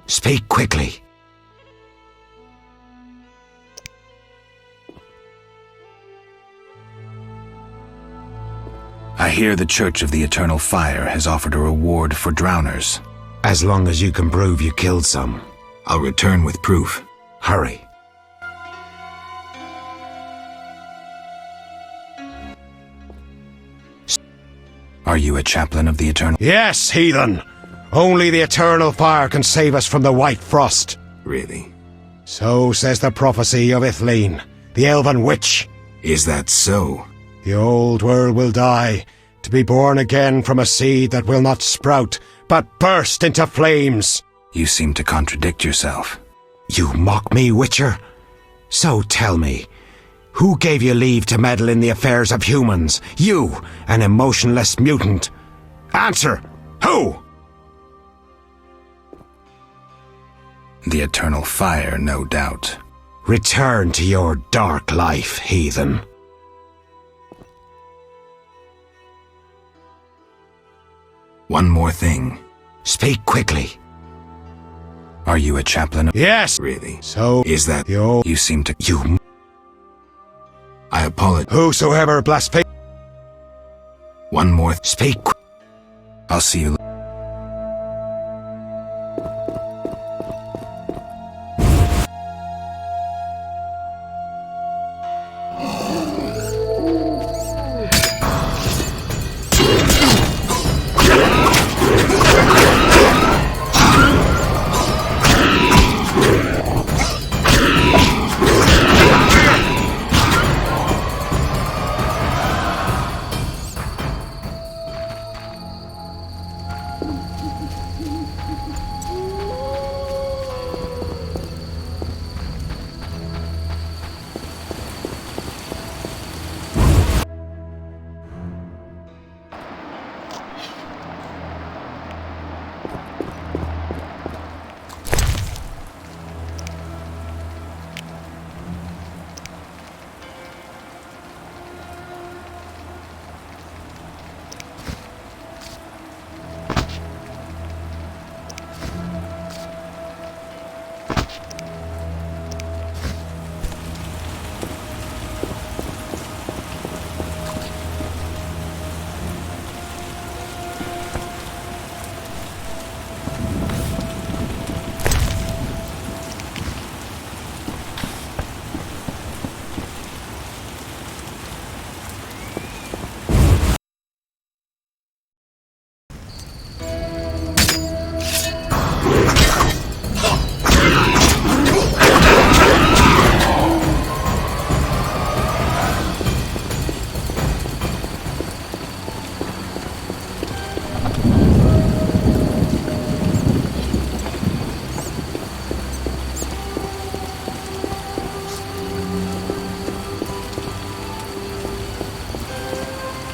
Speak quickly. I hear the Church of the Eternal Fire has offered a reward for drowners. As long as you can prove you killed some. I'll return with proof. Hurry. Are you a chaplain of the Eternal? Yes, heathen! Only the eternal fire can save us from the white frost. Really? So says the prophecy of Ithleen, the elven witch. Is that so? The old world will die, to be born again from a seed that will not sprout, but burst into flames. You seem to contradict yourself. You mock me, Witcher? So tell me, who gave you leave to meddle in the affairs of humans? You, an emotionless mutant. Answer! Who? The Eternal Fire, no doubt. Return to your dark life, heathen. One more thing. Speak quickly. Are you a chaplain of... Yes! Really? So is that... You seem to... You... I apologize. Whosoever blasphemes... One more... Speak... I'll see you...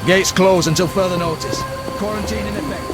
Gates closed until further notice. Quarantine in effect.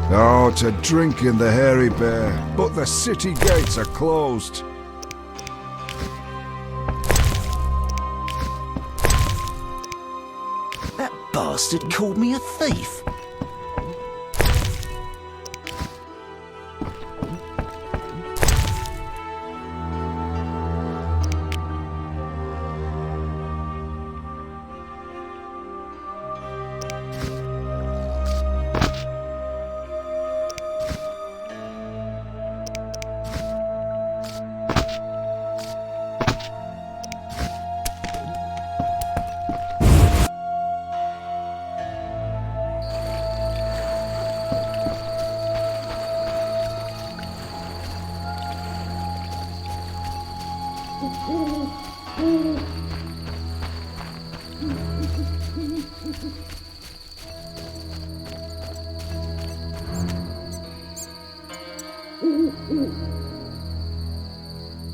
Oh, to drink in the Hairy Bear, but the city gates are closed. That bastard called me a thief.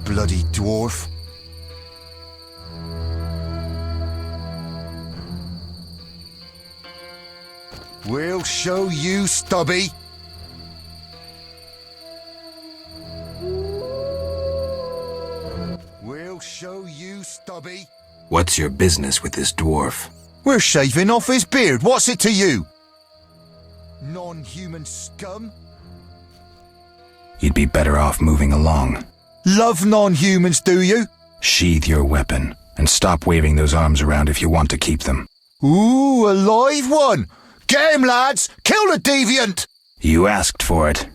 Bloody dwarf. We'll show you, Stubby. We'll show you, Stubby. What's your business with this dwarf? We're shaving off his beard. What's it to you? Non-human scum? You'd be better off moving along. Love non-humans, do you? Sheathe your weapon, and stop waving those arms around if you want to keep them. Ooh, a live one! Get him, lads! Kill the deviant! You asked for it.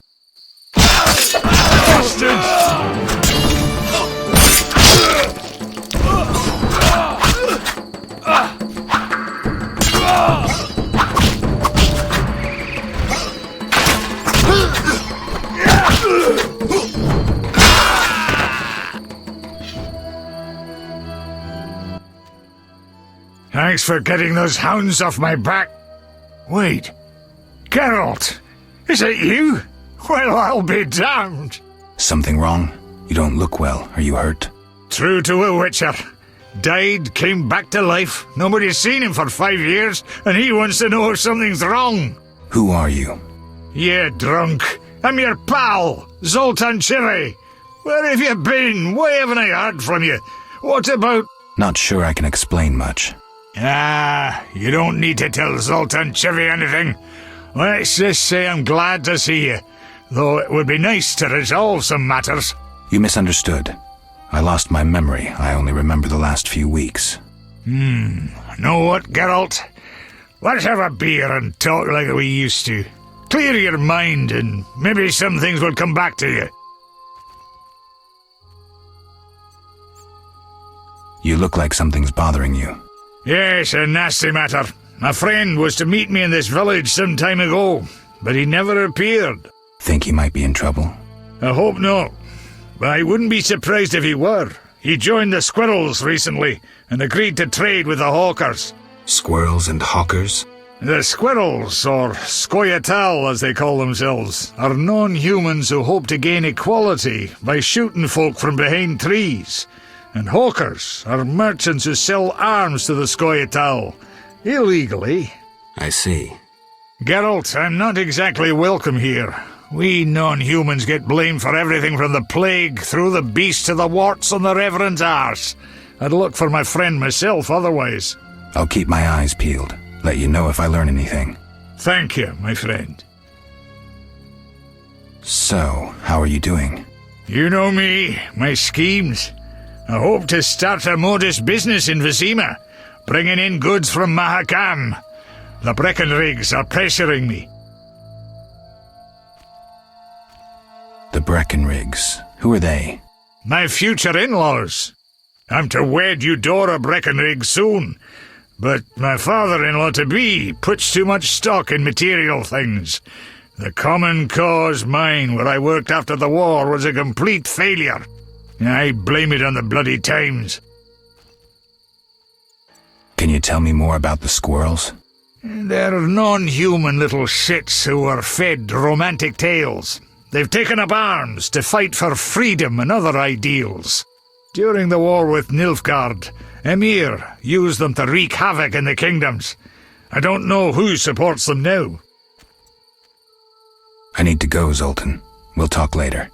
Thanks for getting those hounds off my back. Wait, Geralt, is it you? Well, I'll be damned. Something wrong? You don't look well. Are you hurt? True to a witcher. Died, came back to life. Nobody's seen him for 5 years, and he wants to know if something's wrong. Who are you? Yeah, drunk. I'm your pal, Zoltan Chiri. Where have you been? Why haven't I heard from you? What about... Not sure I can explain much. You don't need to tell Zoltan Chiri anything. Let's just say I'm glad to see you, though it would be nice to resolve some matters. You misunderstood. I lost my memory. I only remember the last few weeks. Know what, Geralt? Let's have a beer and talk like we used to. Clear your mind and maybe some things will come back to you. You look like something's bothering you. Yes, a nasty matter. A friend was to meet me in this village some time ago, but he never appeared. Think he might be in trouble? I hope not. But I wouldn't be surprised if he were. He joined the Squirrels recently and agreed to trade with the Hawkers. Squirrels and Hawkers? The Squirrels, or Scoia'tael as they call themselves, are non-humans who hope to gain equality by shooting folk from behind trees. And Hawkers are merchants who sell arms to the Scoia'tael, illegally. I see. Geralt, I'm not exactly welcome here. We non-humans get blamed for everything from the plague through the beast to the warts on the Reverend's arse. I'd look for my friend myself otherwise. I'll keep my eyes peeled. Let you know if I learn anything. Thank you, my friend. So, how are you doing? You know me, my schemes. I hope to start a modest business in Vizima, bringing in goods from Mahakam. The Breckenrigs are pressuring me. The Breckenrigs? Who are they? My future in-laws. I'm to wed Eudora Breckenrig soon, but my father-in-law-to-be puts too much stock in material things. The Common Cause mine, where I worked after the war, was a complete failure. I blame it on the bloody times. Can you tell me more about the squirrels? They're non-human little shits who are fed romantic tales. They've taken up arms to fight for freedom and other ideals. During the war with Nilfgaard, Emir used them to wreak havoc in the kingdoms. I don't know who supports them now. I need to go, Zoltan. We'll talk later.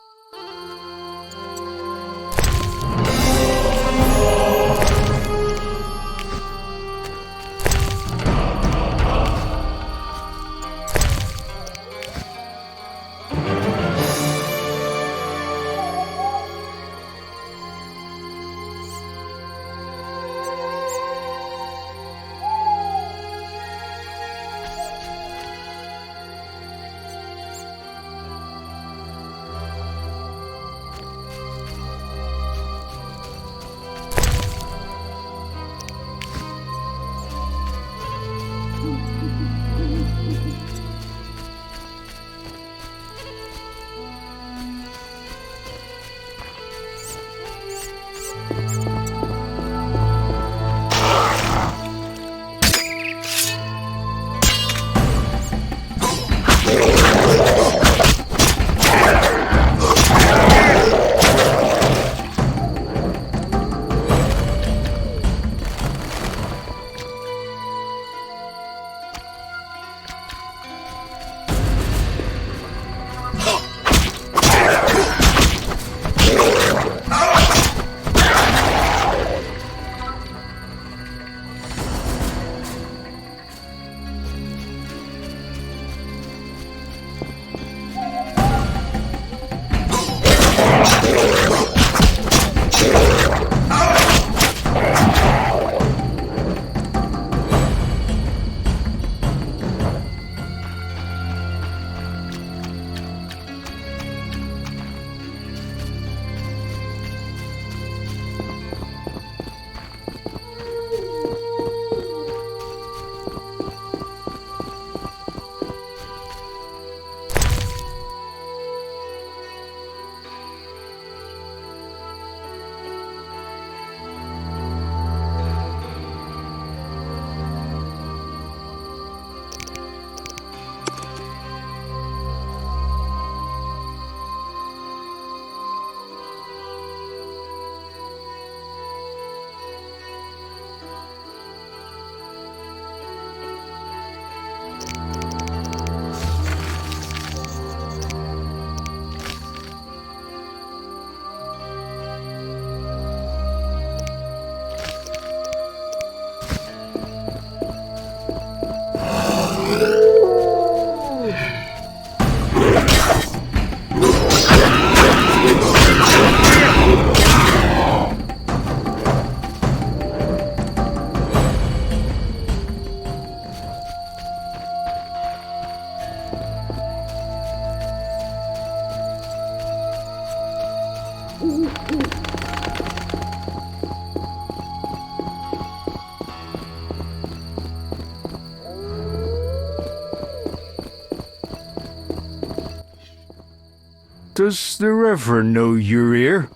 Does the Reverend know you're here?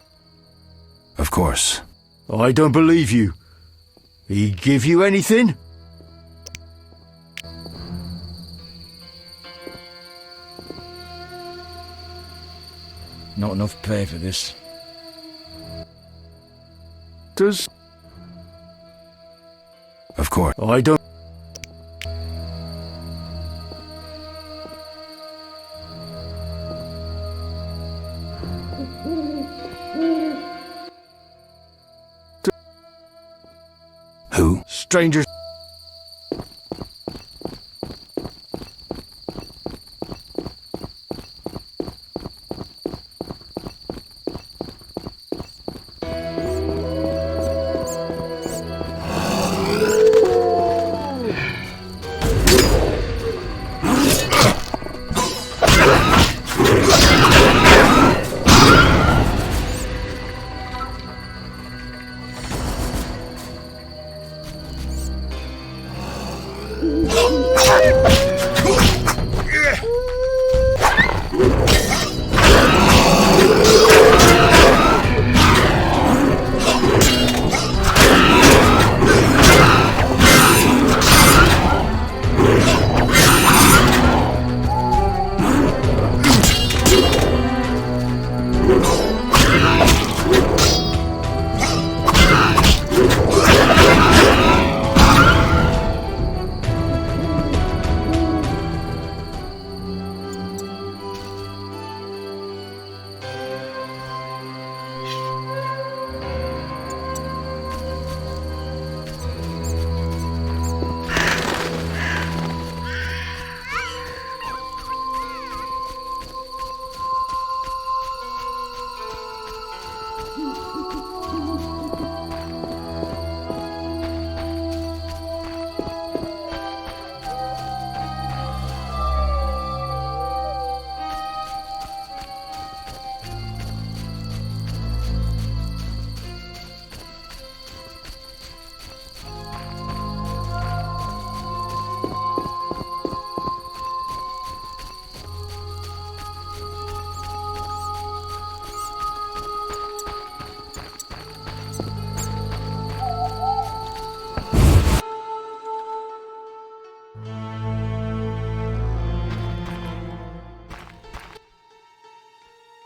Of course. I don't believe you. He give you anything? Not enough pay for this. Does... Of course. I don't... Who? Strangers.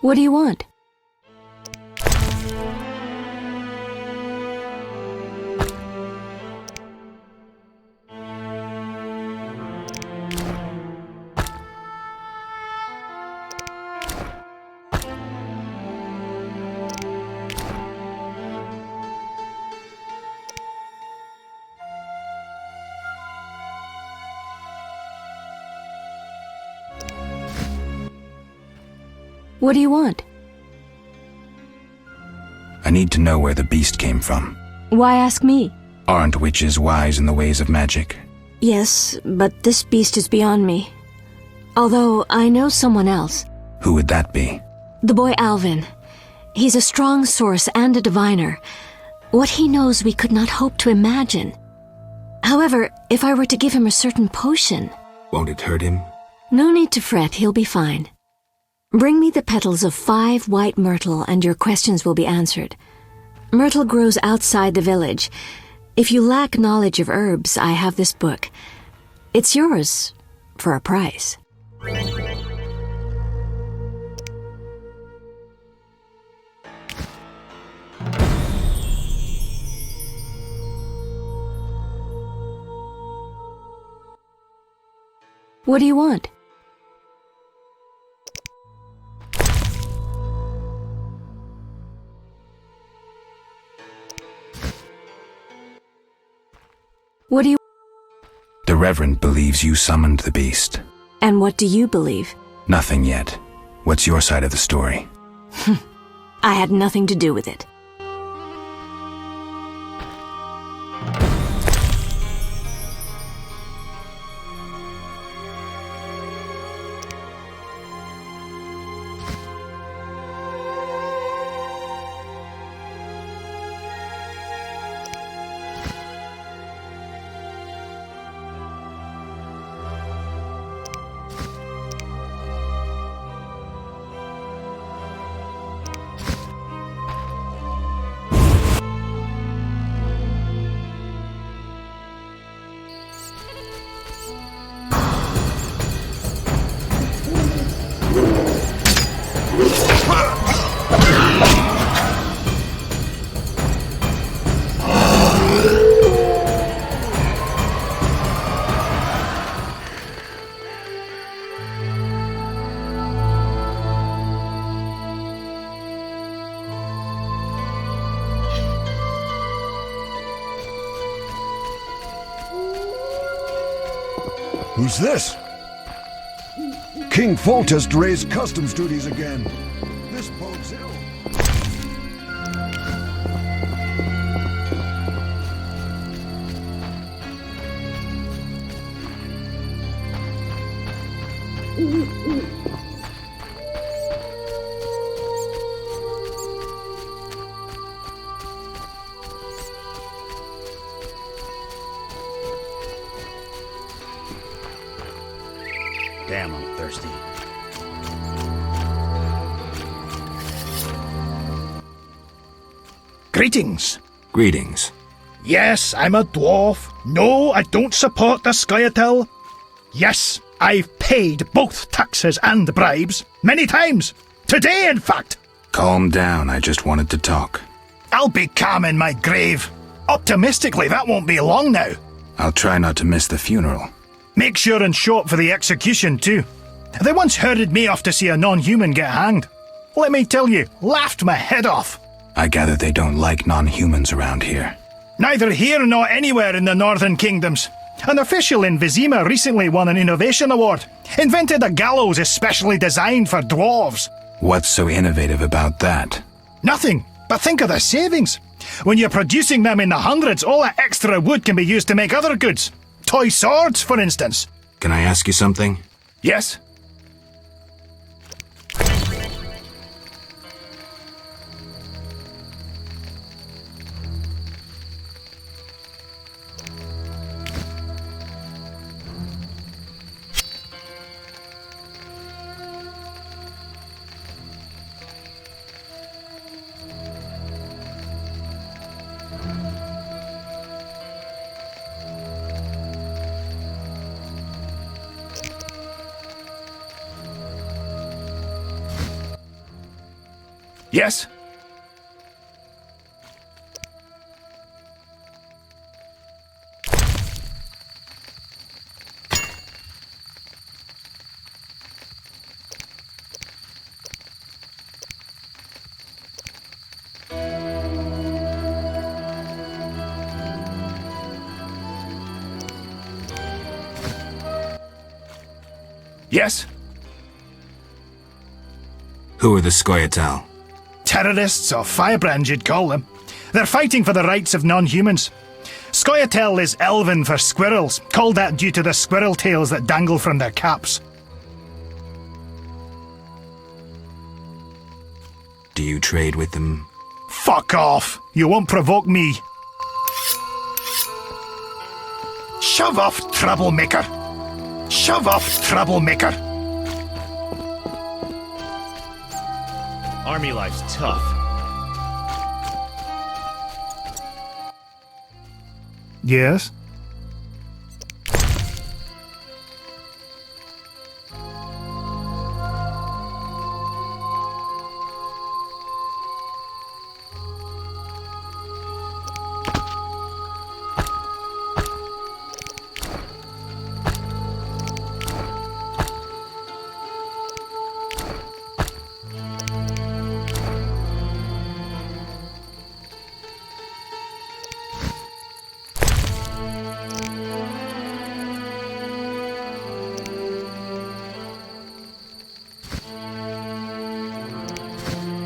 What do you want? What do you want? I need to know where the beast came from. Why ask me? Aren't witches wise in the ways of magic? Yes, but this beast is beyond me. Although I know someone else. Who would that be? The boy Alvin. He's a strong source and a diviner. What he knows we could not hope to imagine. However, if I were to give him a certain potion... Won't it hurt him? No need to fret, he'll be fine. Bring me the petals of 5 white myrtle and your questions will be answered. Myrtle grows outside the village. If you lack knowledge of herbs, I have this book. It's yours for a price. What do you want? What do you... The Reverend believes you summoned the beast. And what do you believe? Nothing yet. What's your side of the story? I had nothing to do with it. Who's this? King Foltest raised customs duties again. This bodes ill. Damn, I'm thirsty. Greetings. Greetings. Yes, I'm a dwarf. No, I don't support the Scoia'tael. Yes, I've paid both taxes and bribes. Many times. Today, in fact. Calm down, I just wanted to talk. I'll be calm in my grave. Optimistically, that won't be long now. I'll try not to miss the funeral. Make sure and show up for the execution, too. They once herded me off to see a non-human get hanged. Let me tell you, laughed my head off. I gather they don't like non-humans around here. Neither here nor anywhere in the Northern Kingdoms. An official in Vizima recently won an innovation award. Invented a gallows especially designed for dwarves. What's so innovative about that? Nothing, but think of the savings. When you're producing them in the hundreds, all that extra wood can be used to make other goods. Toy swords, for instance. Can I ask you something? Yes. Yes? Yes? Who are the Skoyatel? Terrorists or firebrands, you'd call them. They're fighting for the rights of non-humans. Skoyatel is Elven for squirrels, called that due to the squirrel tails that dangle from their caps. Do you trade with them? Fuck off! You won't provoke me. Shove off, troublemaker! Shove off, troublemaker! Army life's tough. Yes?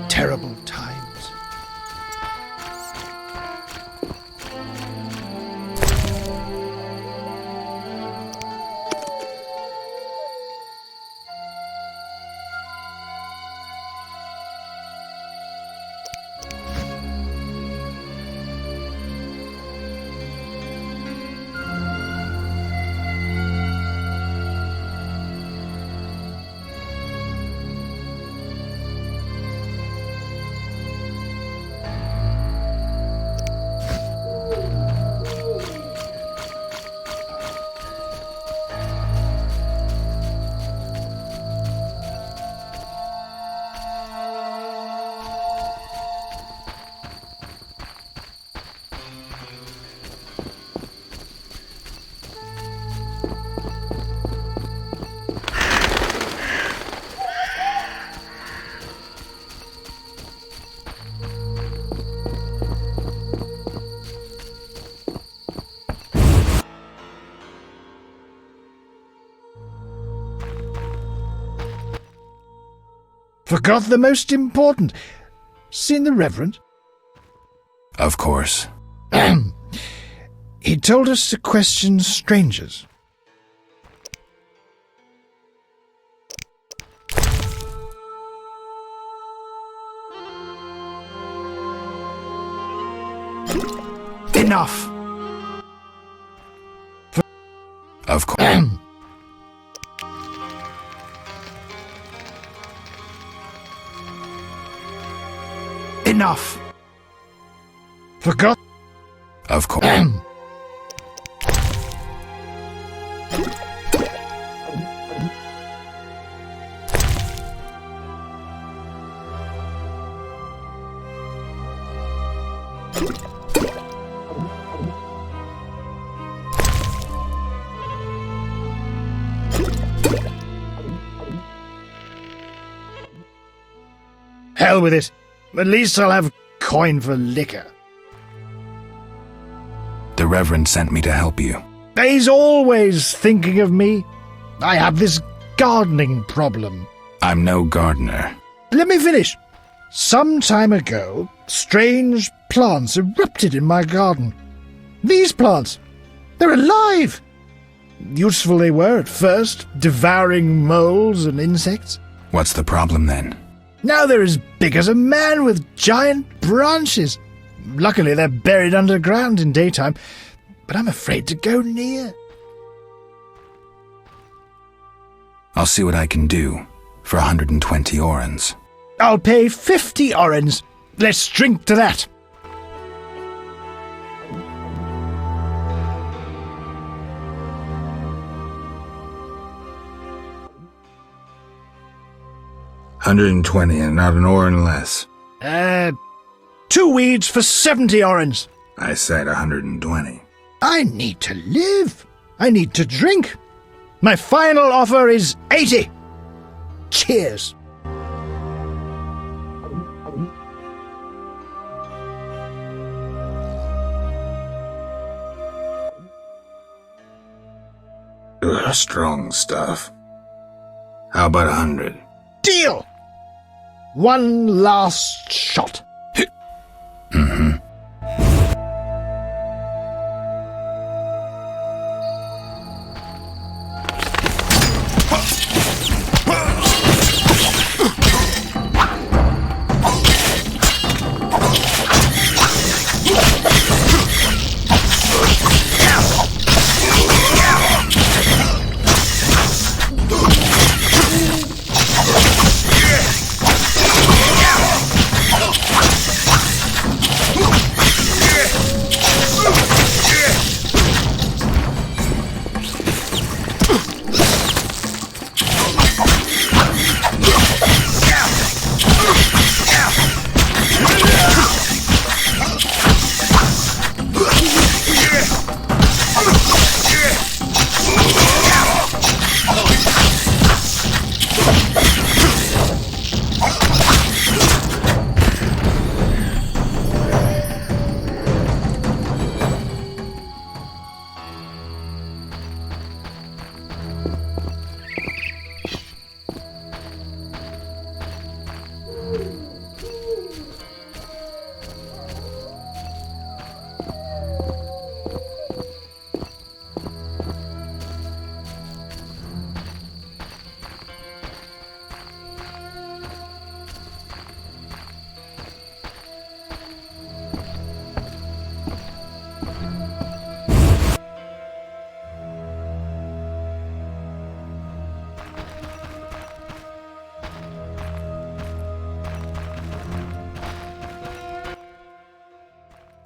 Terrible times. Forgot the most important. Seen the Reverend? Of course. He told us to question strangers. Enough! Of course. Enough! Forgot? Of course. Hell with it. At least I'll have coin for liquor. The Reverend sent me to help you. He's always thinking of me. I have this gardening problem. I'm no gardener. Let me finish. Some time ago, strange plants erupted in my garden. These plants, they're alive. Useful they were at first, devouring moles and insects. What's the problem then? Now they're as big as a man with giant branches. Luckily they're buried underground in daytime, but I'm afraid to go near. I'll see what I can do for 120 orens. I'll pay 50 orens. Let's drink to that. $120 and not an oren less. 2 weeds for 70 orens. I said 120. I need to live. I need to drink. My final offer is 80. Cheers. Strong stuff. How about 100? Deal! One last shot. Mm-hmm.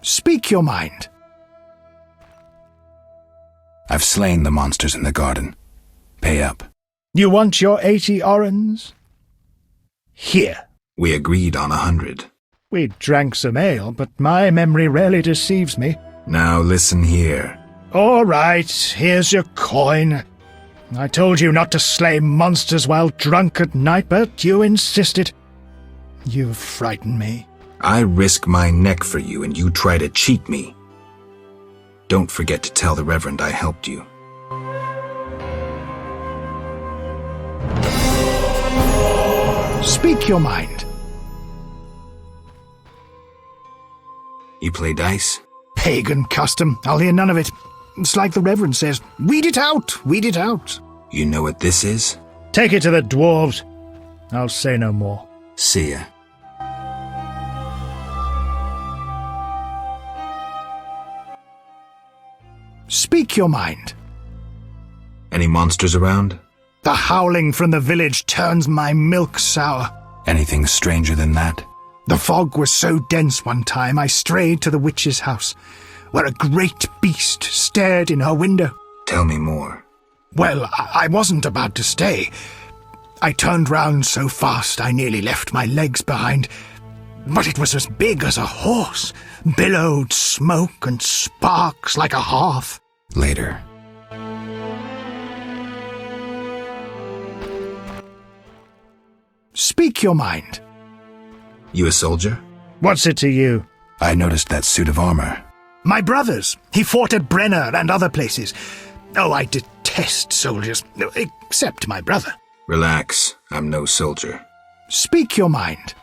Speak your mind. I've slain the monsters in the garden. Pay up. You want your 80 orens? Here. We agreed on 100. We drank some ale, but my memory rarely deceives me. Now listen here. All right, here's your coin. I told you not to slay monsters while drunk at night, but you insisted. You frighten me. I risk my neck for you, and you try to cheat me. Don't forget to tell the Reverend I helped you. Speak your mind. You play dice? Pagan custom. I'll hear none of it. It's like the Reverend says, weed it out, weed it out. You know what this is? Take it to the dwarves. I'll say no more. See ya. Speak your mind. Any monsters around? The howling from the village turns my milk sour. Anything stranger than that? The fog was so dense one time I strayed to the witch's house, where a great beast stared in her window. Tell me more. Well, I wasn't about to stay. I turned round so fast I nearly left my legs behind. But it was as big as a horse, billowed smoke and sparks like a hearth. Later. Speak your mind. You a soldier? What's it to you? I noticed that suit of armor. My brother's. He fought at Brenner and other places. Oh, I detest soldiers, except my brother. Relax, I'm no soldier. Speak your mind.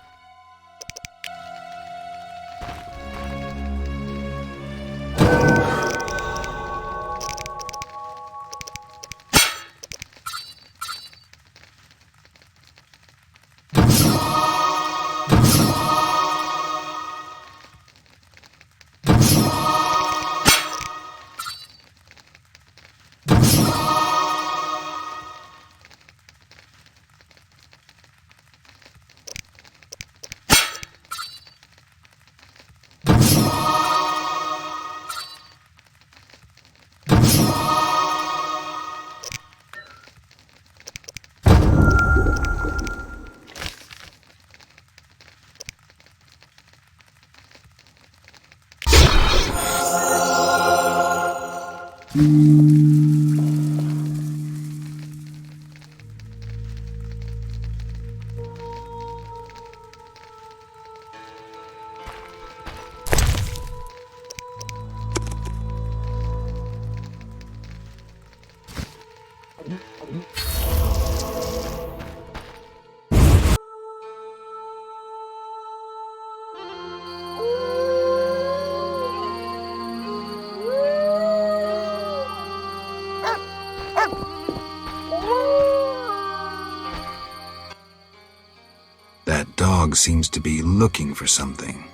That dog seems to be looking for something.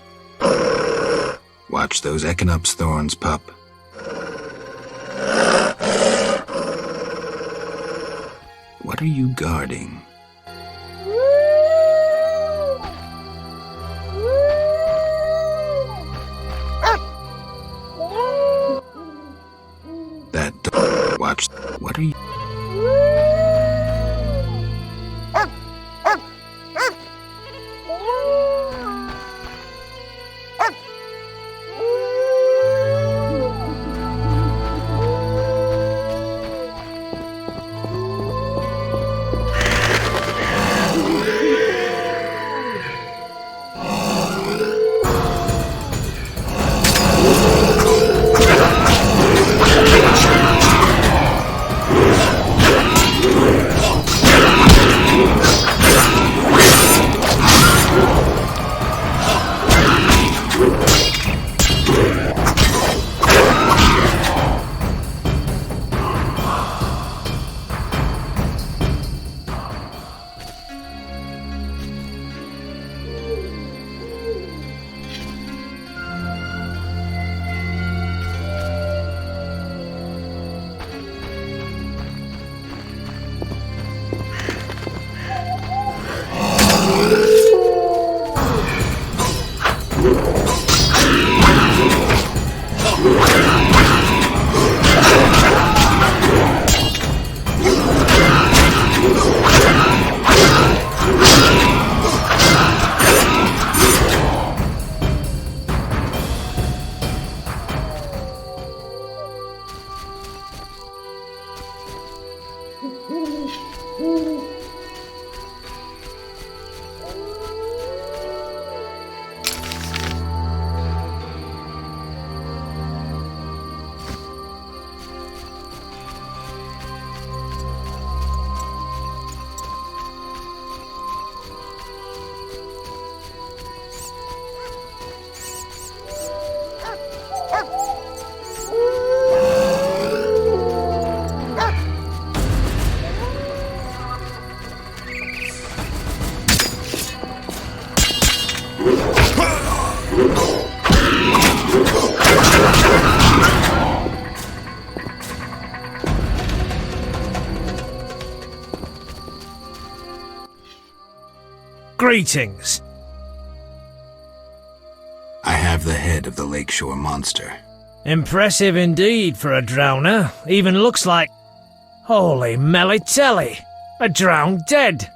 Watch those Echinop's thorns, pup. What are you guarding? That dog. Watch. What are you? Greetings. I have the head of the lakeshore monster. Impressive indeed for a drowner. Even looks like... Holy melly-telly! A drowned dead!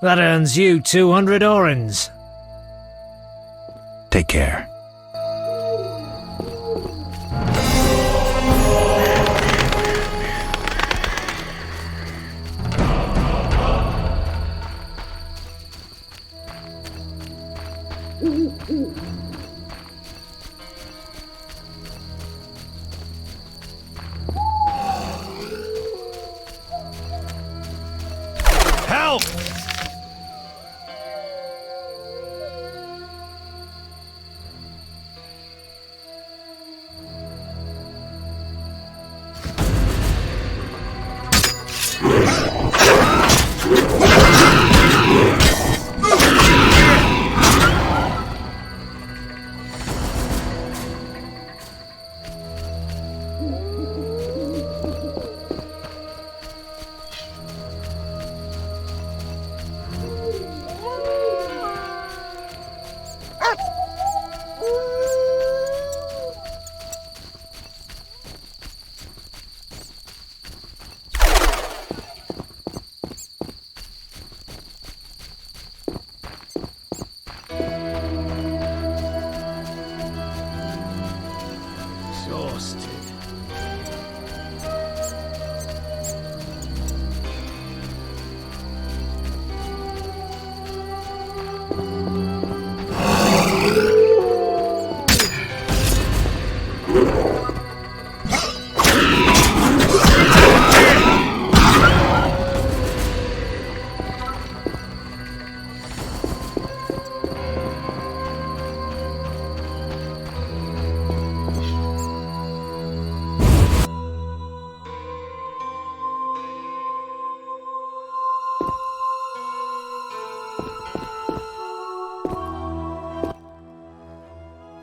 That earns you 200 orens. Take care. Help!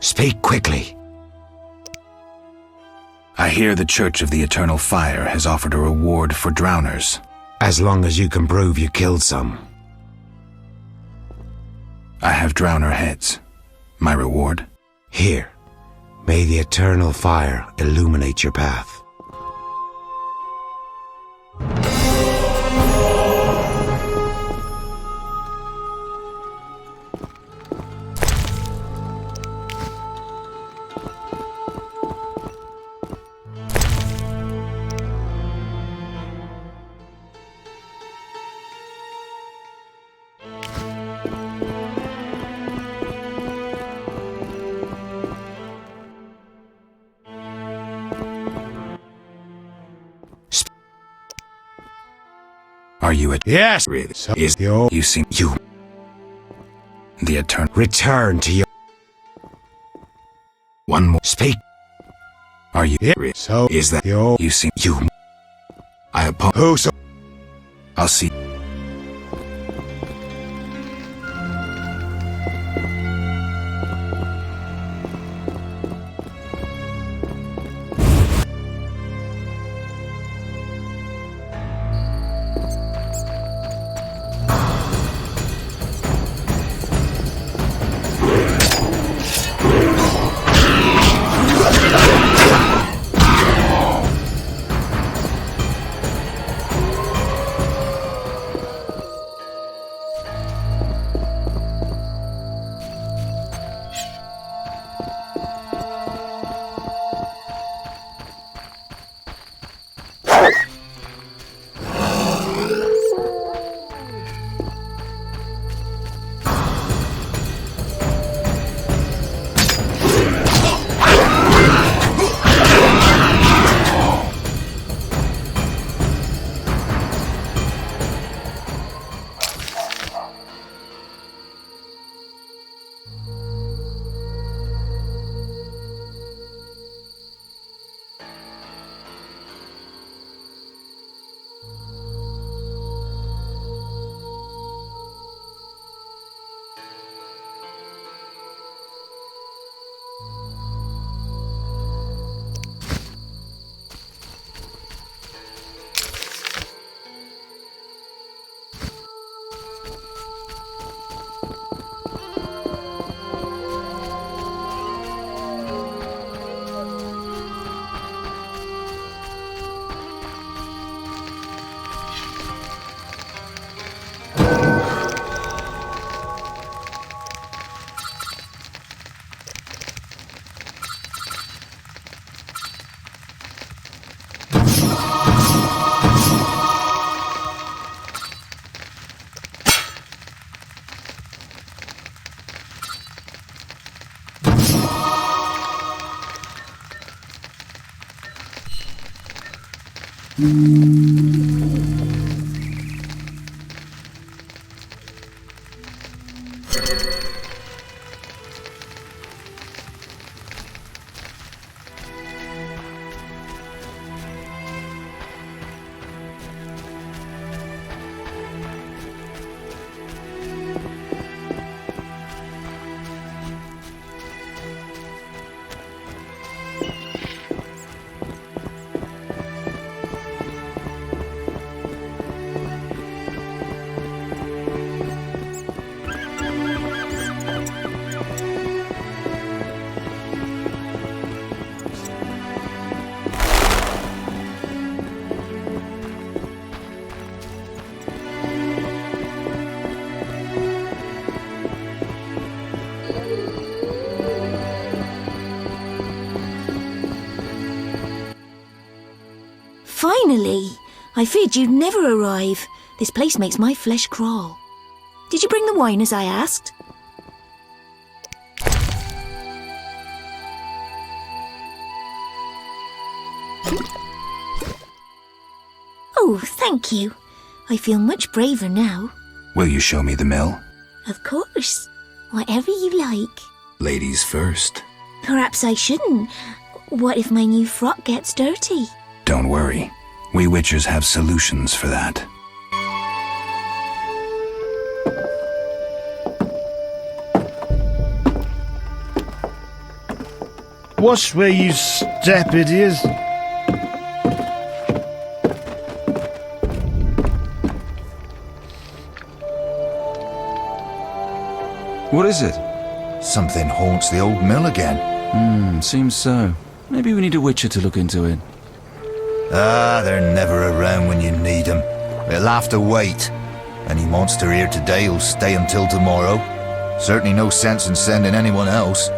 Speak quickly. I hear the Church of the Eternal Fire has offered a reward for drowners. As long as you can prove you killed some. I have drowner heads. My reward? Here. May the Eternal Fire illuminate your path. Are you a— Yes! So is you seem— You— The Eternal— Return to your— One more— Speak! Are you— So is that— You seem— You— I oppose— Who so— I'll see— Finally! I feared you'd never arrive. This place makes my flesh crawl. Did you bring the wine as I asked? Oh, thank you. I feel much braver now. Will you show me the mill? Of course. Whatever you like. Ladies first. Perhaps I shouldn't. What if my new frock gets dirty? Don't worry. We witchers have solutions for that. Watch where you step, idiots. What is it? Something haunts the old mill again. Seems so. Maybe we need a witcher to look into it. Ah, they're never around when you need them. It'll have to wait. Any monster here today will stay until tomorrow. Certainly no sense in sending anyone else.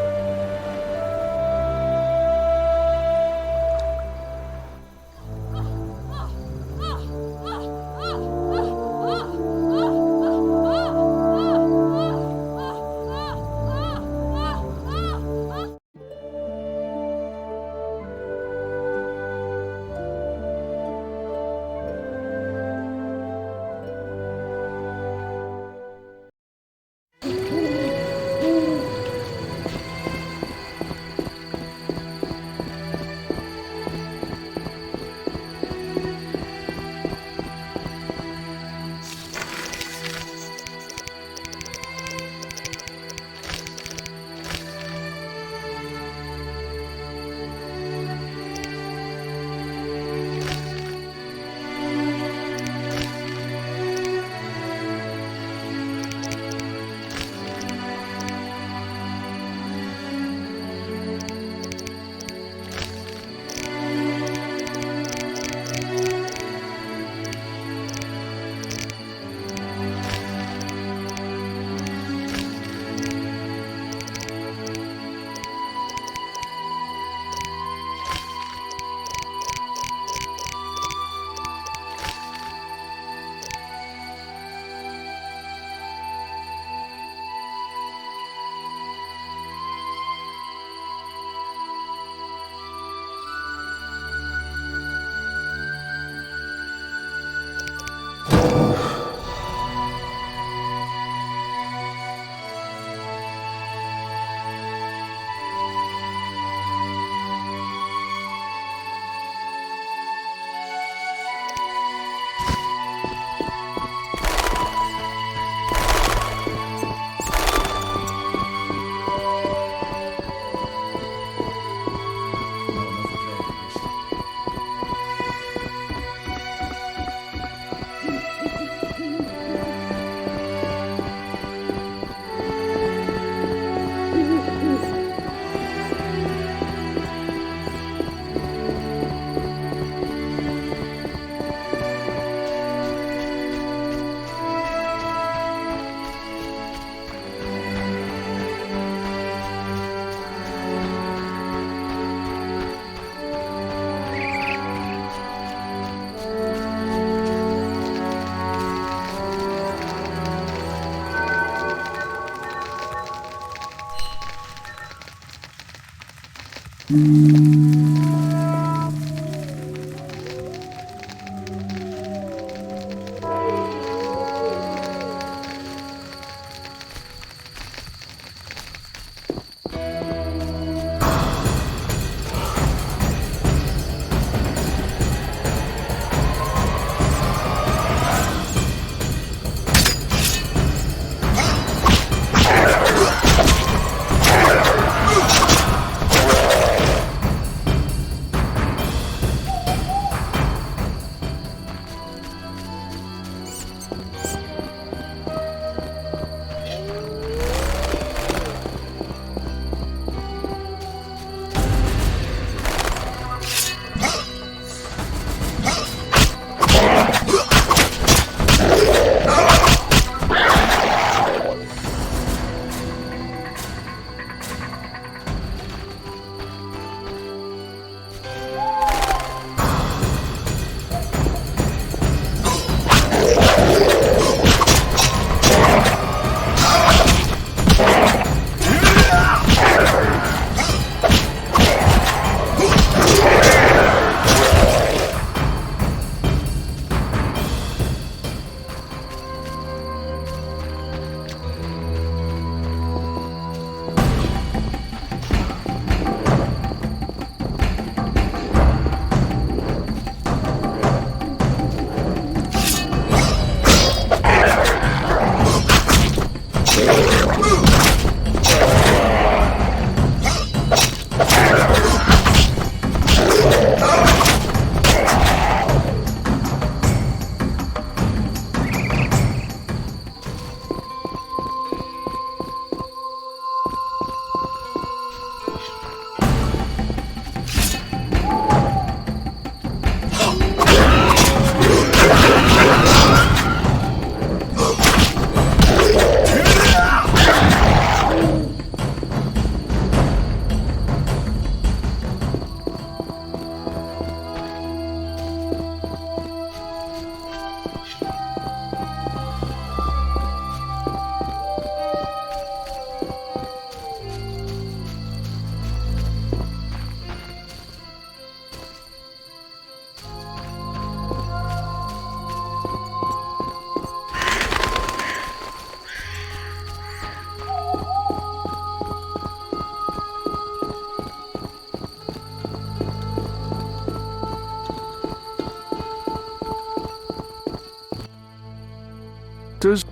doctors?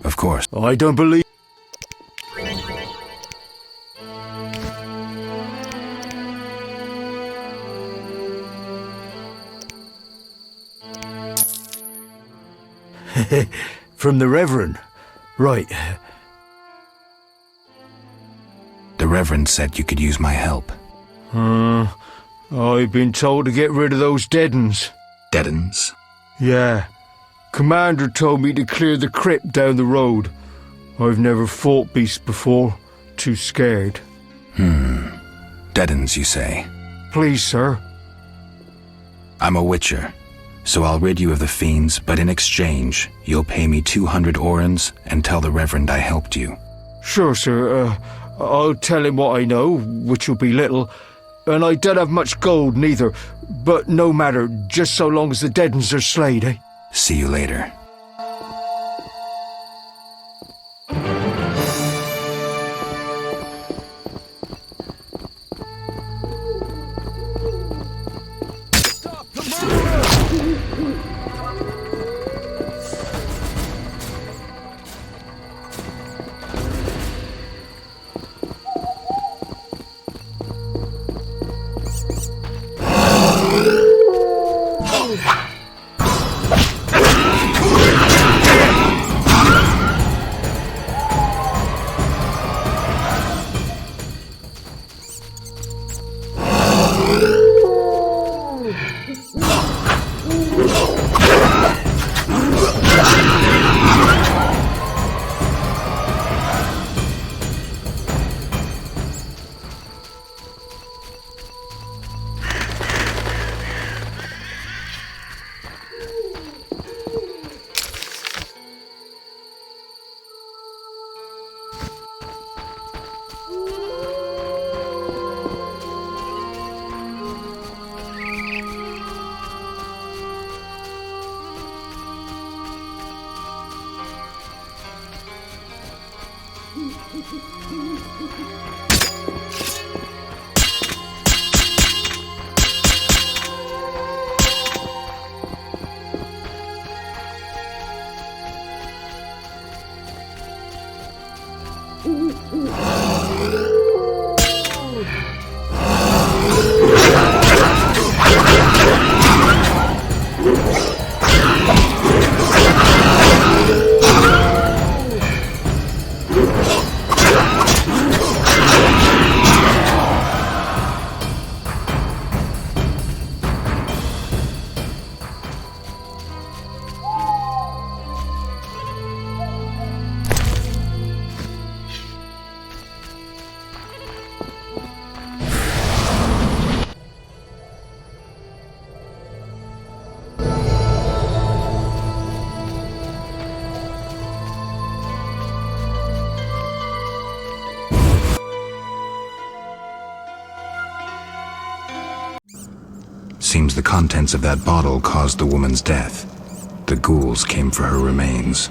Of course. I don't believe... From the Reverend. Right. The Reverend said you could use my help. I've been told to get rid of those dead uns. Dead uns? Yeah. Commander told me to clear the crypt down the road. I've never fought beasts before. Too scared. Dead uns, you say? Please, sir. I'm a witcher, so I'll rid you of the fiends, but in exchange, you'll pay me 200 orens and tell the Reverend I helped you. Sure, sir. I'll tell him what I know, which will be little, and I don't have much gold neither, but no matter, just so long as the dead uns are slayed, eh? See you later. Seems the contents of that bottle caused the woman's death. The ghouls came for her remains.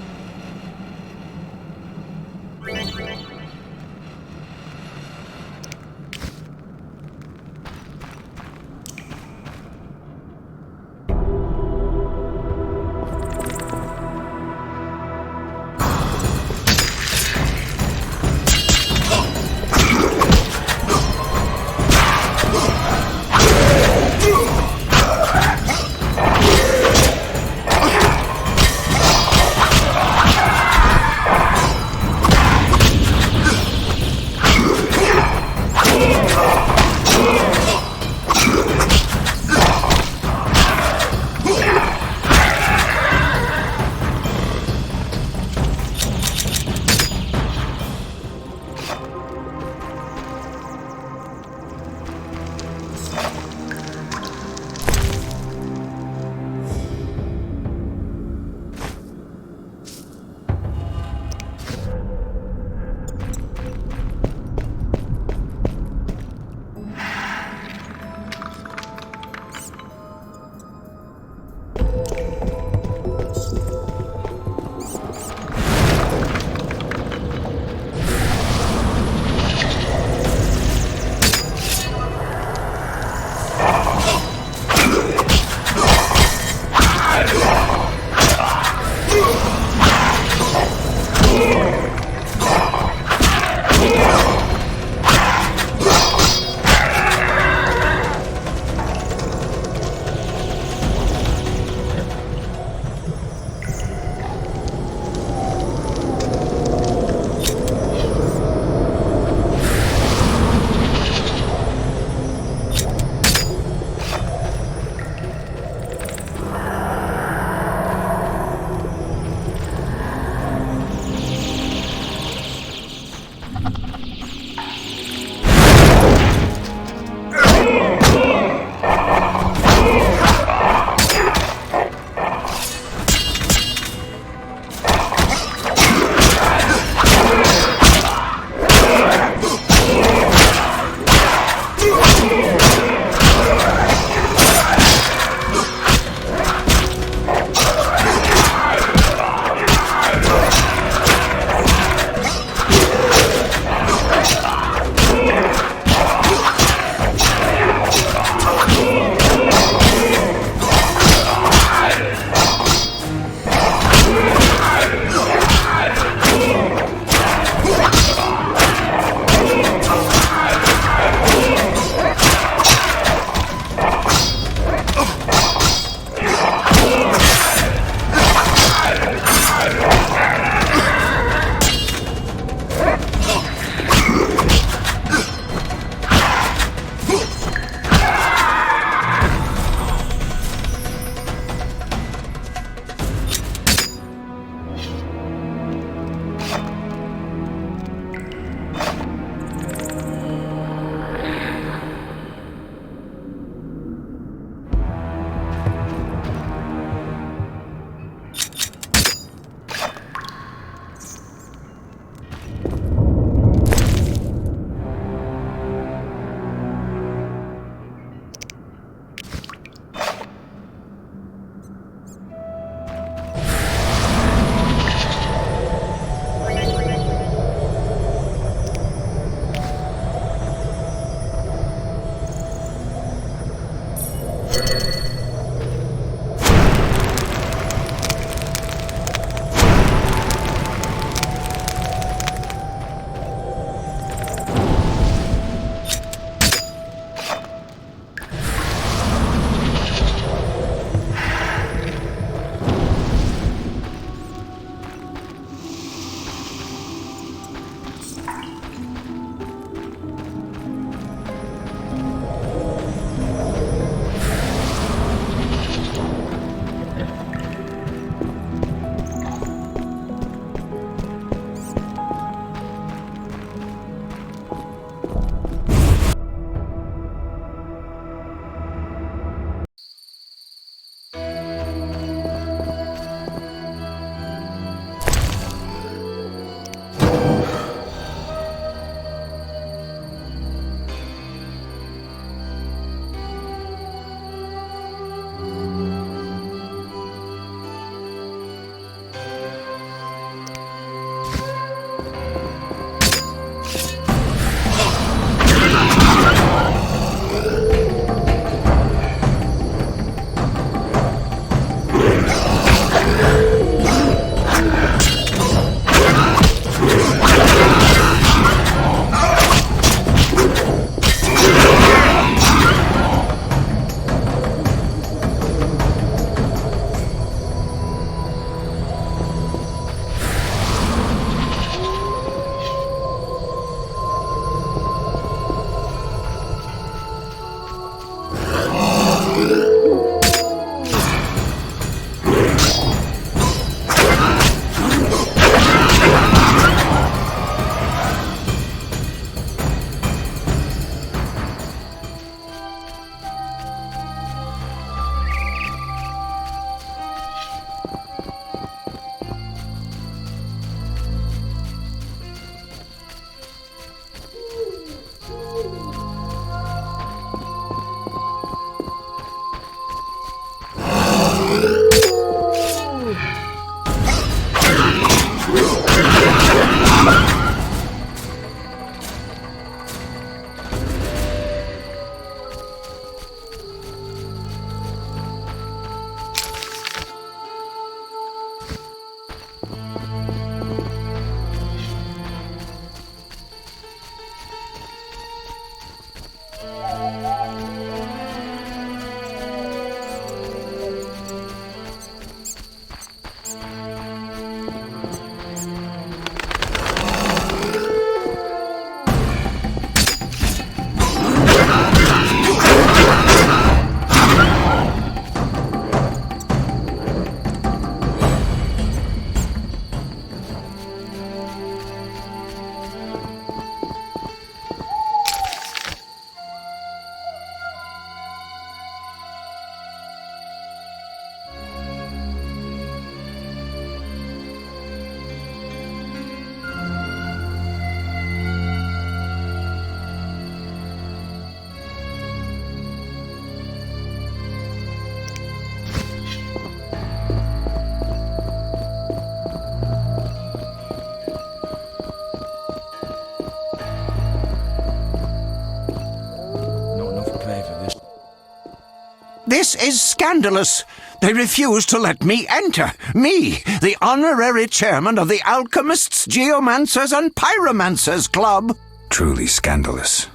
This is scandalous. They refuse to let me enter. Me, the honorary chairman of the Alchemists, Geomancers and Pyromancers Club. Truly scandalous.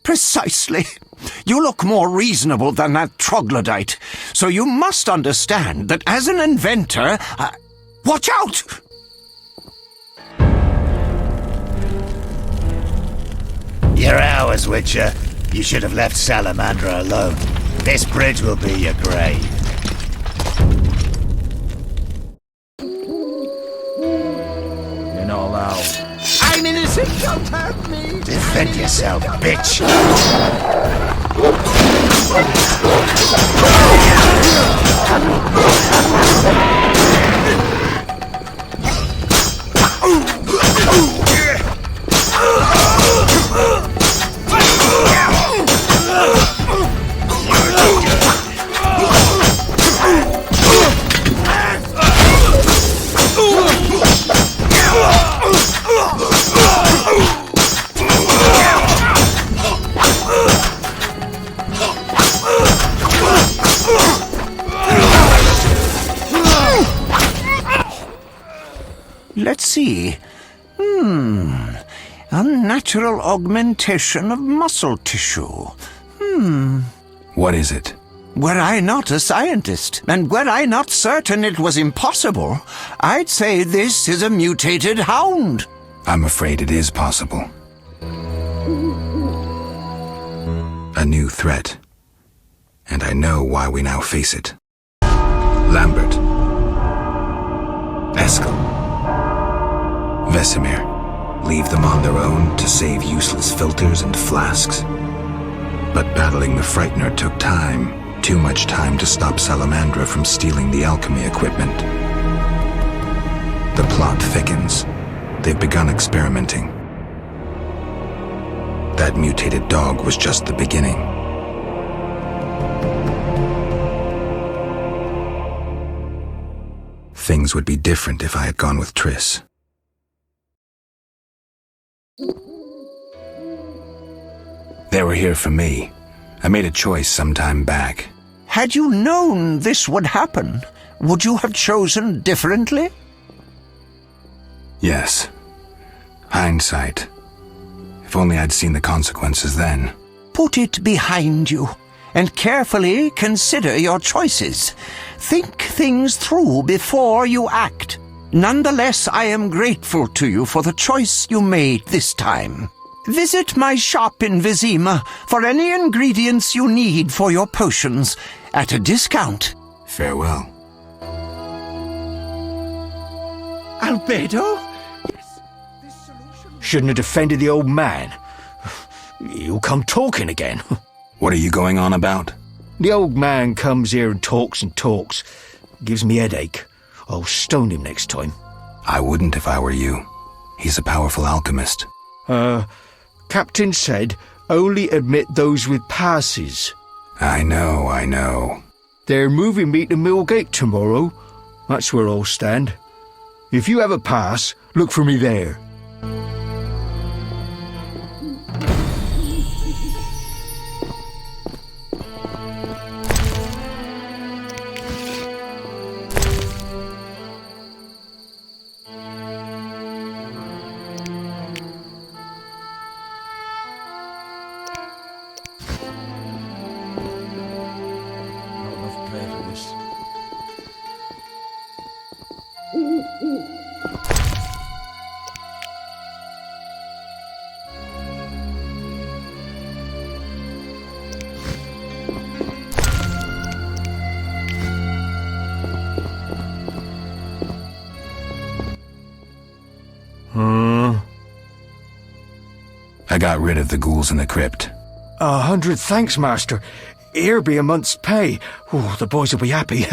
Precisely. You look more reasonable than that troglodyte, so you must understand that as an inventor... watch out! You're ours, Witcher. You should have left Salamandra alone. This bridge will be your grave. You're not allowed. I'm innocent, don't hurt me! Defend yourself, bitch! Let's see. Unnatural augmentation of muscle tissue. What is it? Were I not a scientist, and were I not certain it was impossible, I'd say this is a mutated hound. I'm afraid it is possible. A new threat. And I know why we now face it. Lambert. Eskel. Vesemir. Leave them on their own to save useless filters and flasks. But battling the Frightener took time. Too much time to stop Salamandra from stealing the alchemy equipment. The plot thickens. They've begun experimenting. That mutated dog was just the beginning. Things would be different if I had gone with Triss. They were here for me. I made a choice some time back. Had you known this would happen, would you have chosen differently? Yes. Hindsight. If only I'd seen the consequences then. Put it behind you, and carefully consider your choices. Think things through before you act. Nonetheless, I am grateful to you for the choice you made this time. Visit my shop in Vizima for any ingredients you need for your potions, at a discount. Farewell. Albedo? Shouldn't have defended the old man. You come talking again. What are you going on about? The old man comes here and talks. Gives me headache. I'll stone him next time. I wouldn't if I were you. He's a powerful alchemist. Captain said only admit those with passes. I know. They're moving me to Millgate tomorrow. That's where I'll stand. If you have a pass, look for me there. I got rid of the ghouls in the crypt. 100 thanks, Master. Here be a month's pay. Oh, the boys will be happy.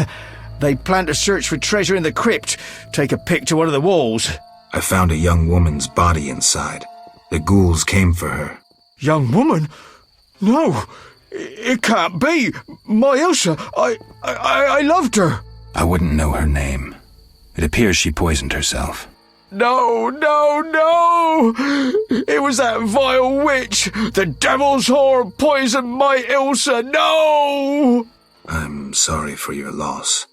They plan to search for treasure in the crypt. Take a pic to one of the walls. I found a young woman's body inside. The ghouls came for her. Young woman? No, it can't be. My Ilsa, I loved her. I wouldn't know her name. It appears she poisoned herself. No, no, no! It was that vile witch! The devil's whore poisoned my Ilsa! No! I'm sorry for your loss,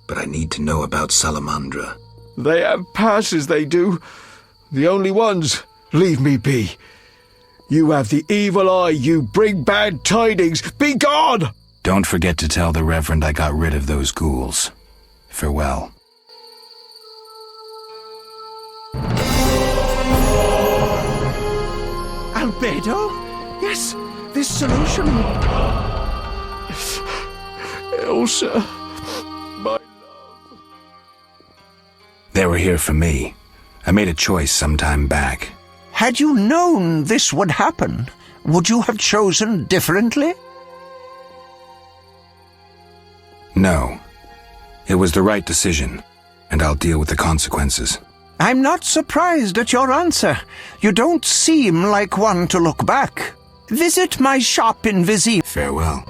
but I need to know about Salamandra. They have passes, they do. The only ones. Leave me be. You have the evil eye, you bring bad tidings. Be gone! Don't forget to tell the Reverend I got rid of those ghouls. Farewell. Albedo? Yes, this solution. Ilsa, my love. They were here for me. I made a choice some time back. Had you known this would happen, would you have chosen differently? No. It was the right decision, and I'll deal with the consequences. I'm not surprised at your answer. You don't seem like one to look back. Visit my shop in Vizim. Farewell.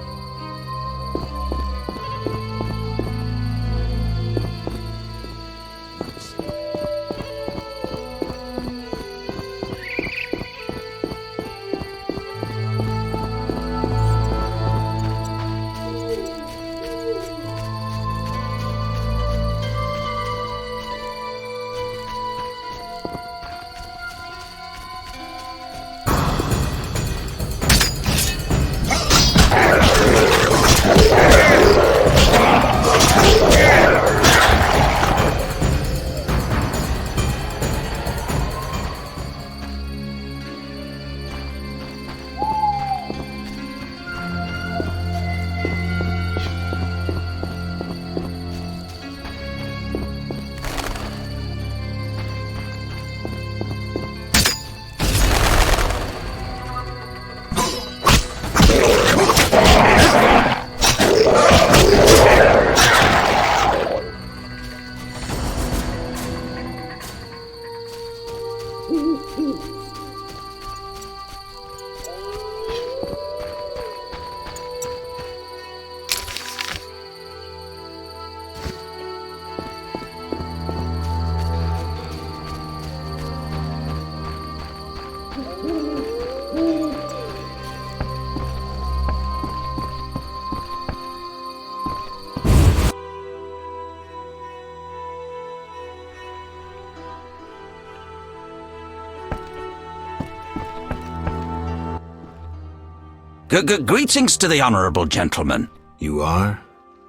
Greetings to the honourable gentleman. You are?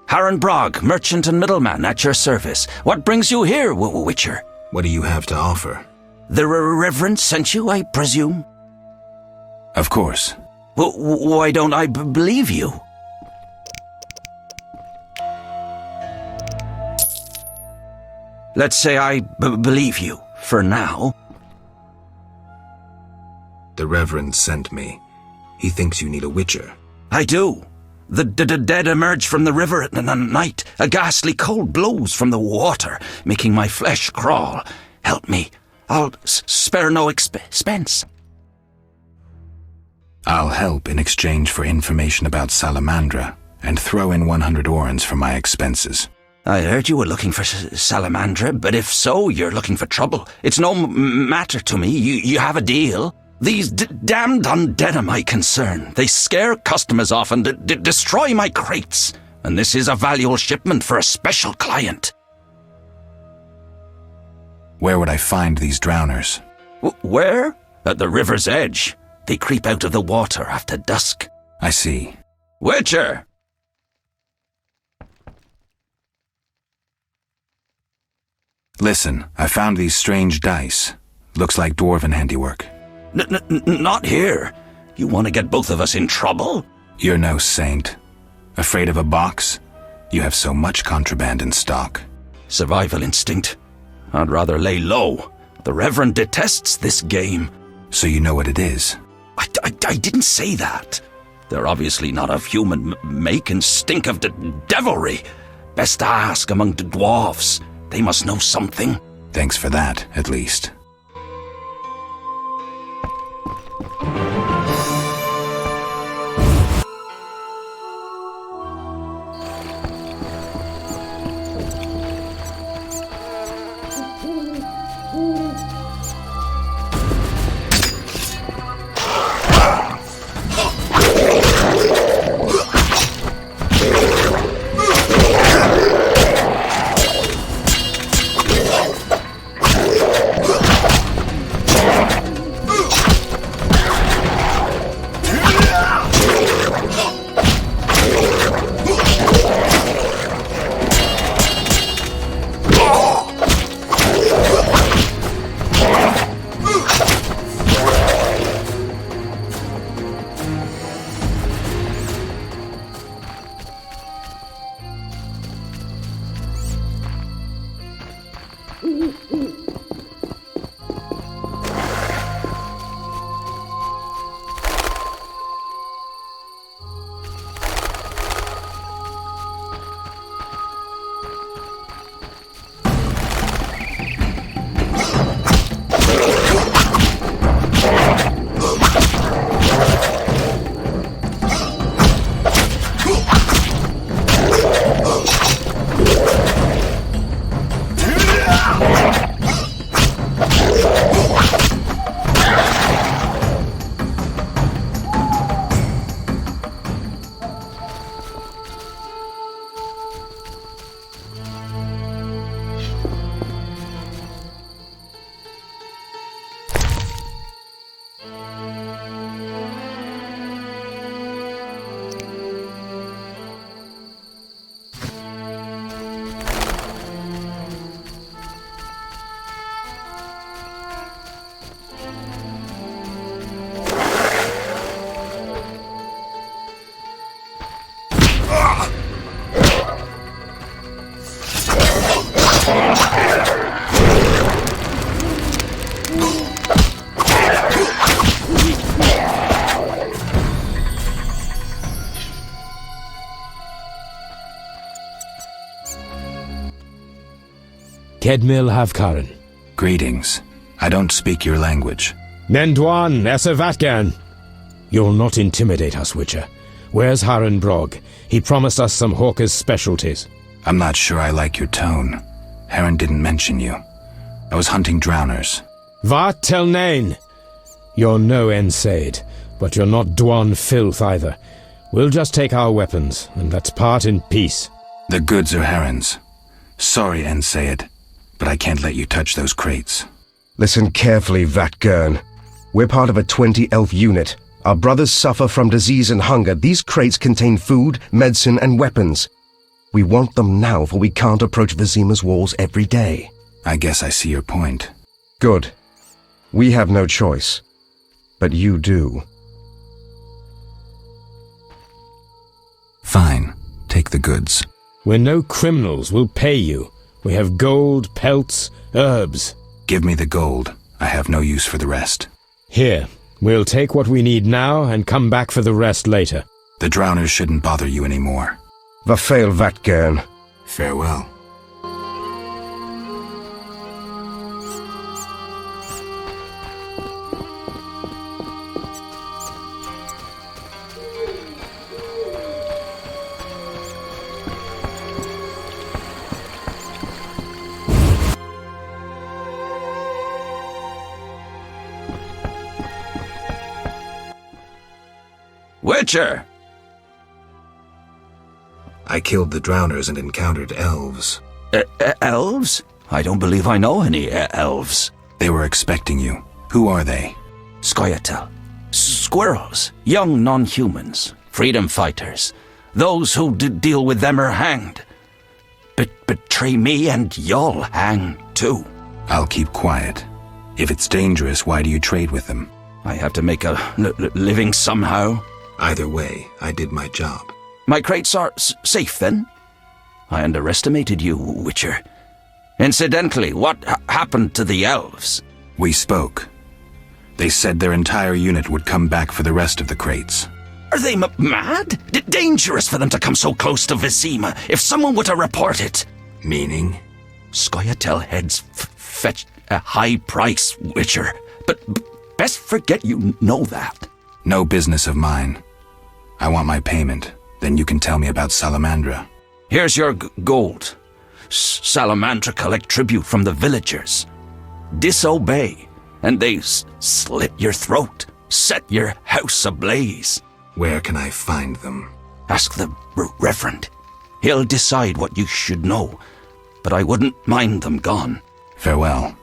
Harren Brog, merchant and middleman, at your service. What brings you here, Witcher? What do you have to offer? The Reverend sent you, I presume? Of course. Why don't I believe you? Let's say I believe you, for now. The Reverend sent me. He thinks you need a witcher. I do. The dead emerge from the river at night. A ghastly cold blows from the water, making my flesh crawl. Help me. I'll spare no expense. I'll help in exchange for information about Salamandra, and throw in 100 orens for my expenses. I heard you were looking for Salamandra, but if so, you're looking for trouble. It's no matter to me. You have a deal. These damned undead are my concern. They scare customers off and destroy my crates. And this is a valuable shipment for a special client. Where would I find these drowners? Where? At the river's edge. They creep out of the water after dusk. I see. Witcher! Listen, I found these strange dice. Looks like dwarven handiwork. Not here. You want to get both of us in trouble? You're no saint. Afraid of a box? You have so much contraband in stock. Survival instinct. I'd rather lay low. The Reverend detests this game. So you know what it is? I didn't say that. They're obviously not of human make and stink of the devilry. Best to ask among the dwarfs. They must know something. Thanks for that, at least. Kedmil Havkaran. Greetings. I don't speak your language. Nendwan Esavatgan. You'll not intimidate us, Witcher. Where's Haran Brog? He promised us some hawker's specialties. I'm not sure I like your tone. Haran didn't mention you. I was hunting drowners. Vat tel nain. You're no Ensaid, but you're not Dwan filth either. We'll just take our weapons, and let's part in peace. The goods are Haran's. Sorry, Ensaid, but I can't let you touch those crates. Listen carefully, Vatgern. We're part of a 20-elf unit. Our brothers suffer from disease and hunger. These crates contain food, medicine, and weapons. We want them now, for we can't approach Vizima's walls every day. I guess I see your point. Good. We have no choice. But you do. Fine. Take the goods. We're no criminals. We'll pay you. We have gold, pelts, herbs. Give me the gold. I have no use for the rest. Here. We'll take what we need now and come back for the rest later. The drowners shouldn't bother you anymore. Vafail Vatgern. Farewell. Witcher! I killed the drowners and encountered elves. Elves? I don't believe I know any elves. They were expecting you. Who are they? Scoia'tael. Squirrels. Young non-humans. Freedom fighters. Those who deal with them are hanged. Betray me and you'll hang too. I'll keep quiet. If it's dangerous, why do you trade with them? I have to make a living somehow. Either way, I did my job. My crates are safe, then? I underestimated you, Witcher. Incidentally, what happened to the elves? We spoke. They said their entire unit would come back for the rest of the crates. Are they mad? Dangerous for them to come so close to Vizima if someone were to report it. Meaning? Scoia'tael heads fetch a high price, Witcher. But best forget you know that. No business of mine. I want my payment. Then you can tell me about Salamandra. Here's your gold. Salamandra collect tribute from the villagers. Disobey, and they slit your throat, set your house ablaze. Where can I find them? Ask the Reverend. He'll decide what you should know, but I wouldn't mind them gone. Farewell.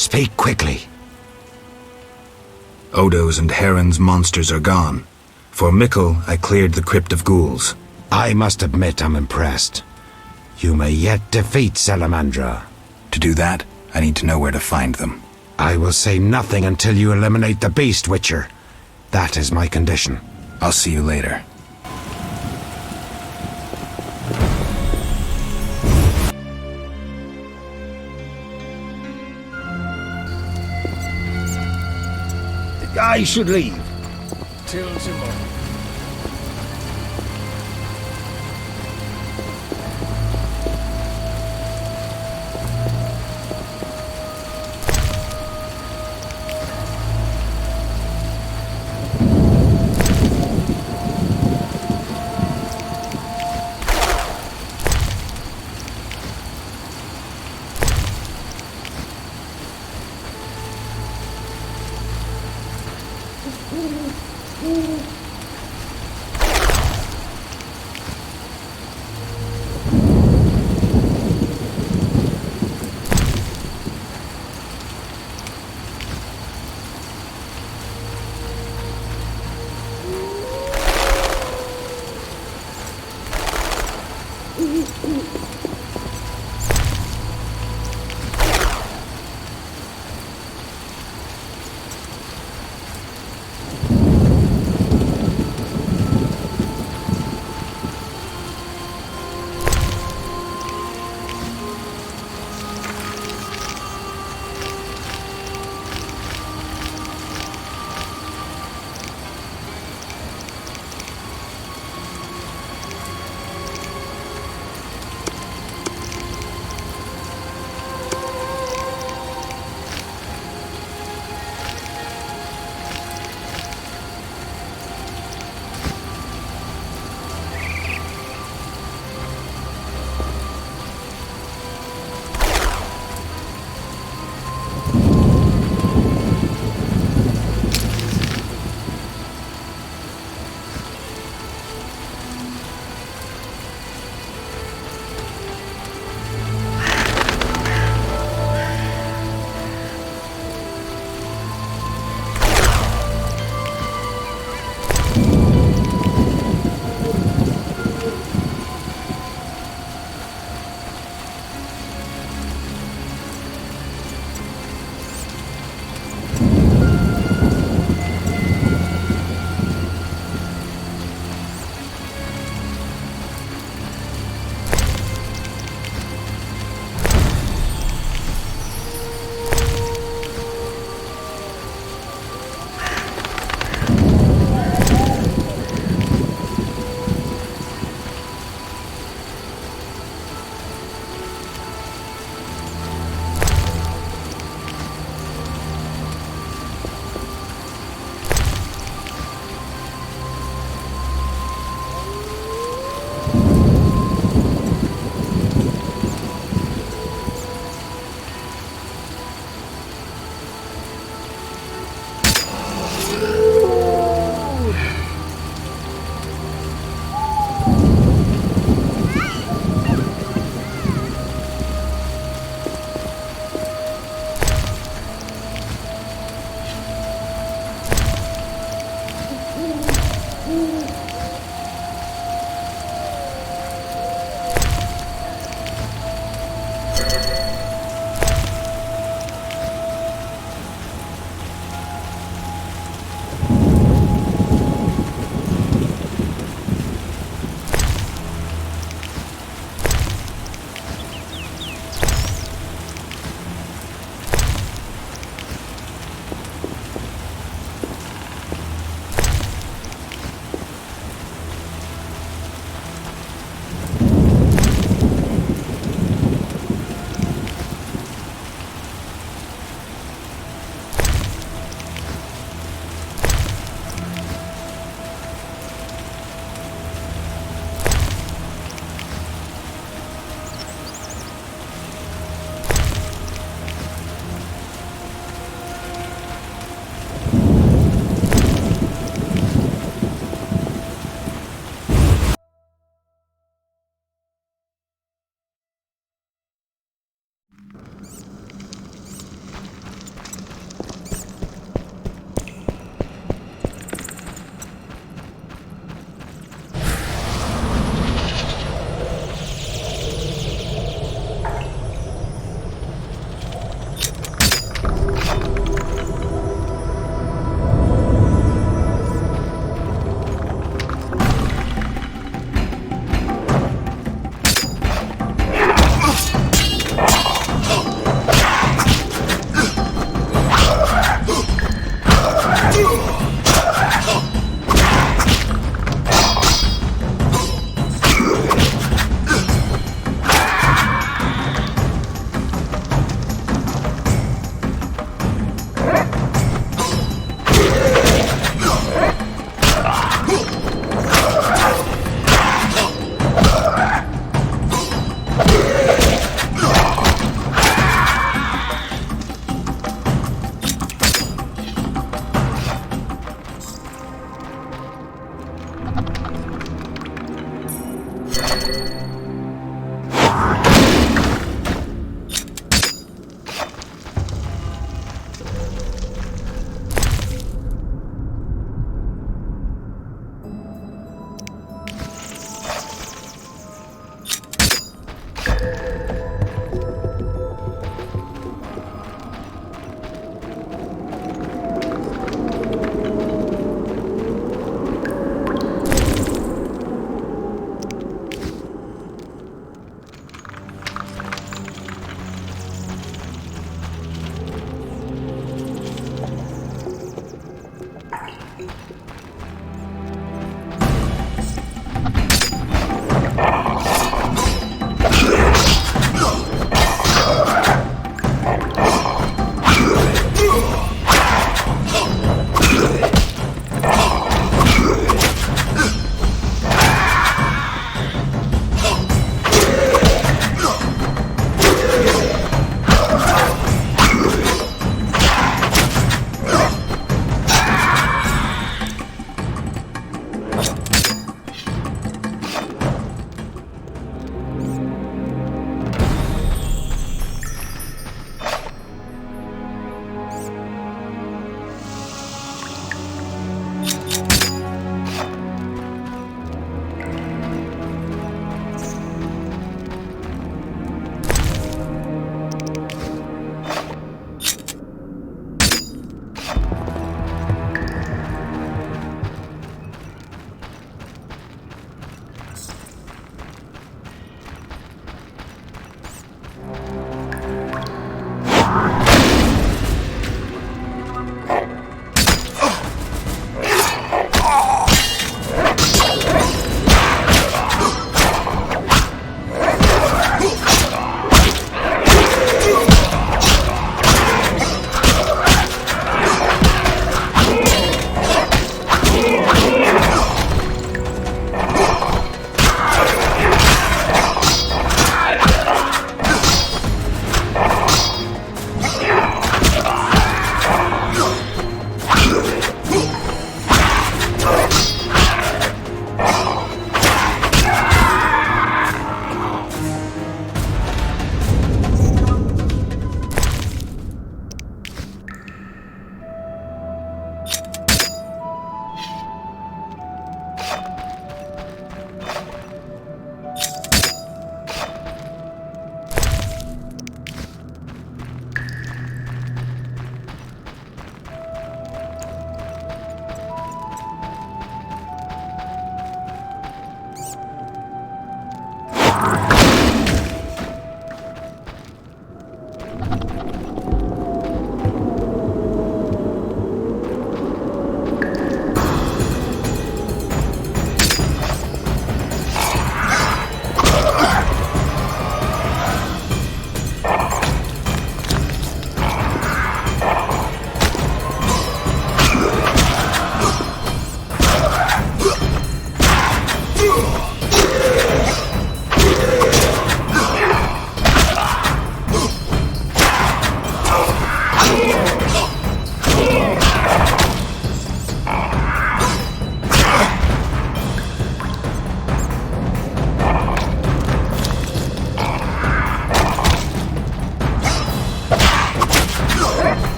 Speak quickly. Odo's and Heron's monsters are gone. For Mikkel, I cleared the Crypt of Ghouls. I must admit I'm impressed. You may yet defeat Salamandra. To do that, I need to know where to find them. I will say nothing until you eliminate the Beast Witcher. That is my condition. I'll see you later. I should leave. Till tomorrow.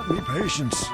Have me patience.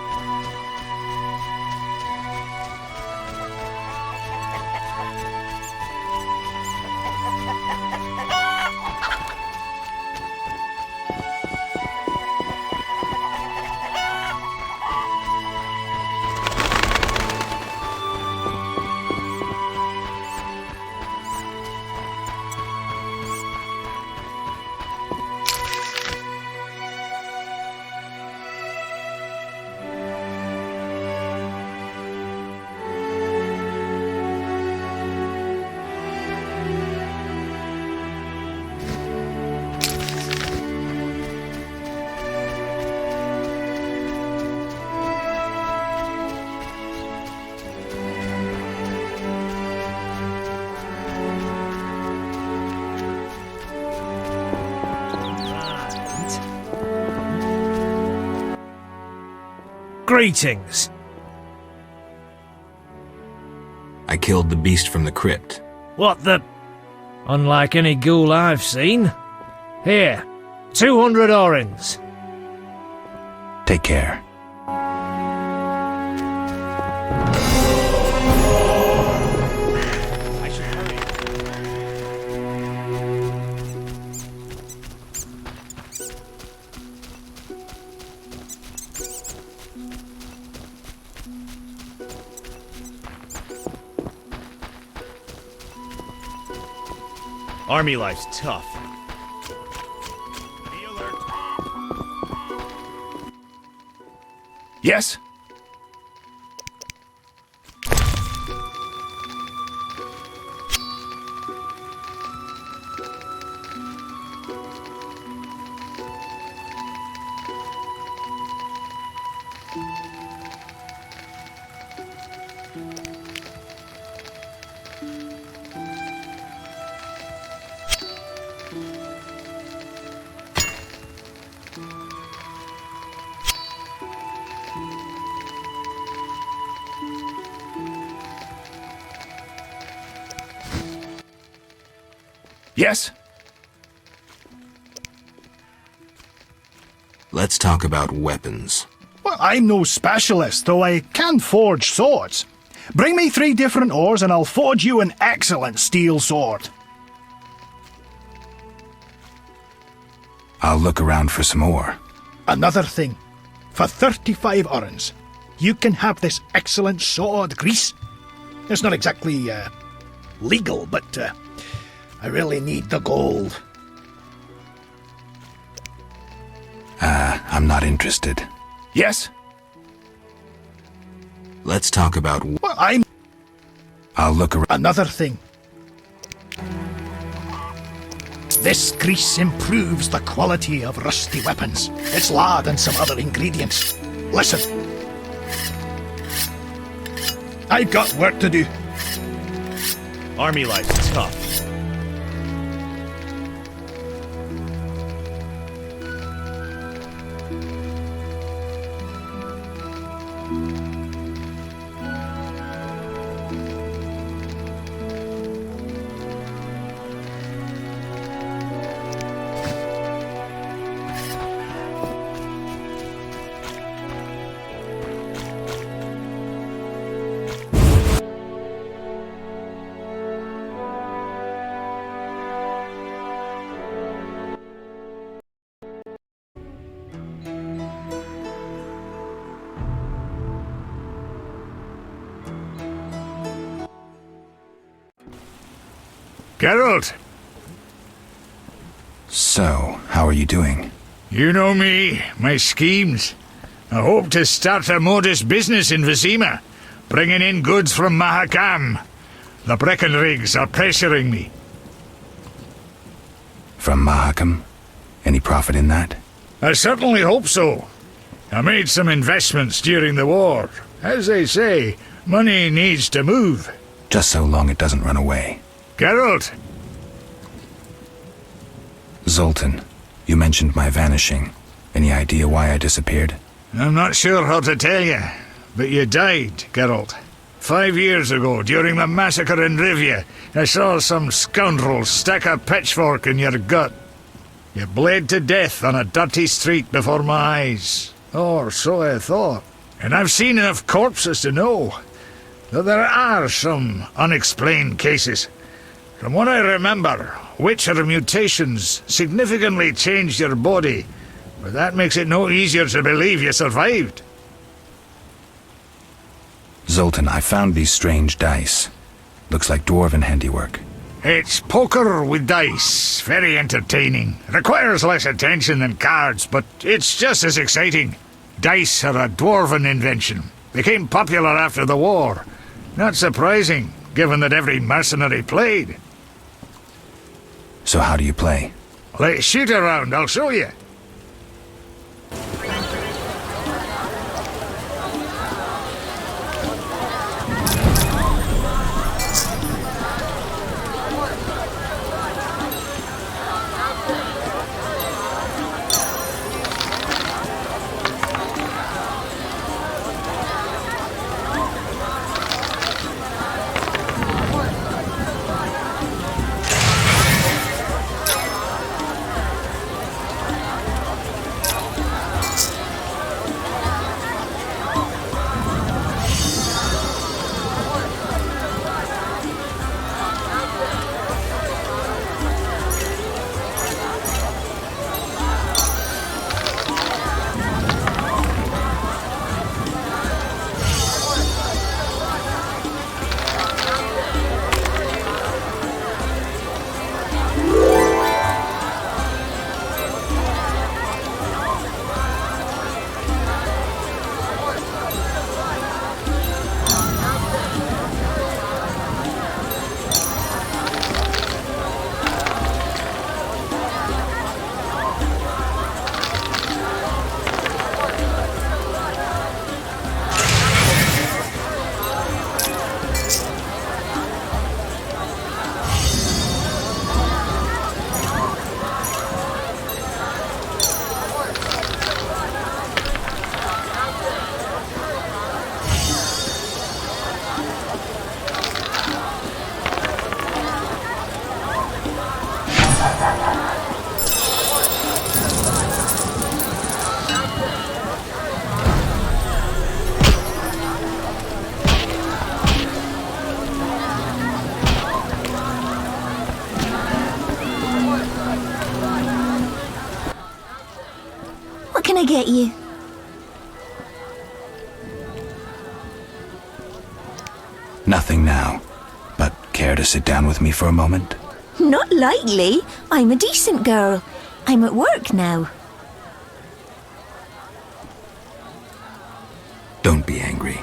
Greetings. I killed the beast from the crypt. What the... Unlike any ghoul I've seen. Here, 200 orens. Take care. I should hurry. Army life's tough. Yes? Yes? Let's talk about weapons. Well, I'm no specialist, though I can forge swords. Bring me 3 different ores and I'll forge you an excellent steel sword. I'll look around for some more. Another thing. For 35 orens, you can have this excellent sword, Grease. It's not exactly, legal, but, I really need the gold. I'm not interested. Yes? Let's talk about... Well, I'll look around... Another thing. This grease improves the quality of rusty weapons. It's lard and some other ingredients. Listen. I've got work to do. Army life's tough. Geralt! So, how are you doing? You know me, my schemes. I hope to start a modest business in Vizima, bringing in goods from Mahakam. The Breckenrigs are pressuring me. From Mahakam? Any profit in that? I certainly hope so. I made some investments during the war. As they say, money needs to move. Just so long it doesn't run away. Geralt! Zoltan, you mentioned my vanishing. Any idea why I disappeared? I'm not sure how to tell you, but you died, Geralt. 5 years ago, during the massacre in Rivia, I saw some scoundrel stick a pitchfork in your gut. You bled to death on a dirty street before my eyes. Or so I thought. And I've seen enough corpses to know that there are some unexplained cases. From what I remember, Witcher mutations significantly changed your body, but that makes it no easier to believe you survived. Zoltan, I found these strange dice. Looks like dwarven handiwork. It's poker with dice. Very entertaining. Requires less attention than cards, but it's just as exciting. Dice are a dwarven invention. Became popular after the war. Not surprising, given that every mercenary played. So how do you play? Let's shoot around, I'll show you. What can I get you? Nothing now. But care to sit down with me for a moment? Not likely. I'm a decent girl. I'm at work now. Don't be angry.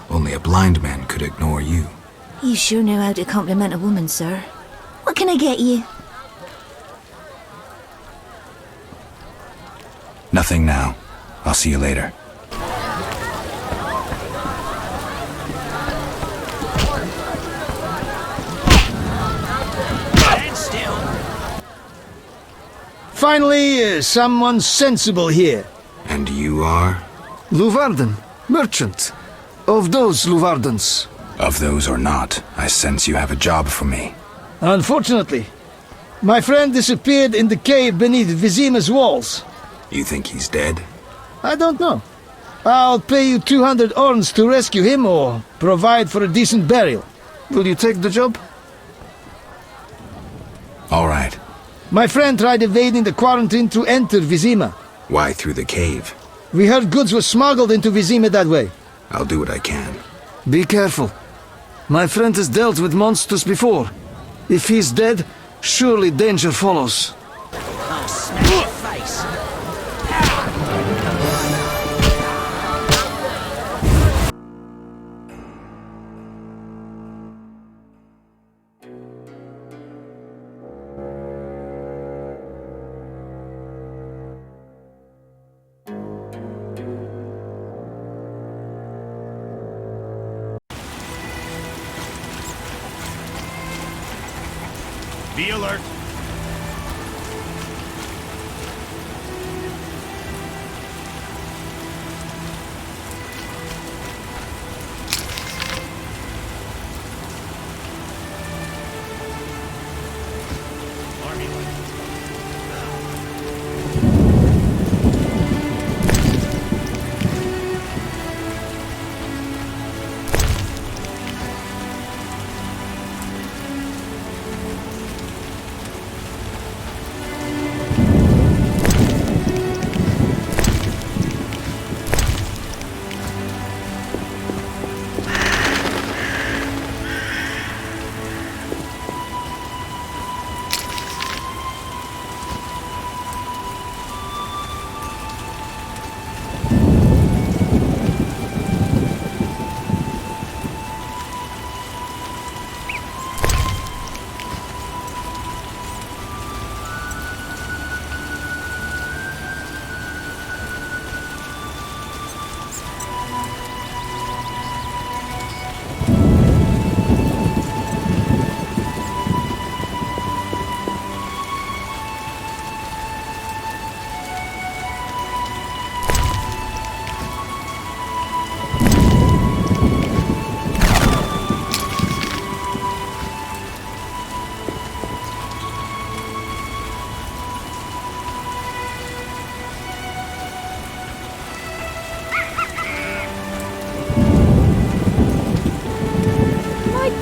Only a blind man could ignore you. You sure know how to compliment a woman, sir. What can I get you? Nothing now. I'll see you later. Stand still. Finally, someone sensible here. And you are? Luvarden, merchant. Of those Luvardens. Of those or not, I sense you have a job for me. Unfortunately, my friend disappeared in the cave beneath Vizima's walls. You think he's dead? I don't know. I'll pay you 200 orns to rescue him or provide for a decent burial. Will you take the job? All right. My friend tried evading the quarantine to enter Vizima. Why through the cave? We heard goods were smuggled into Vizima that way. I'll do what I can. Be careful. My friend has dealt with monsters before. If he's dead, surely danger follows. I'll smash your face. Be alert.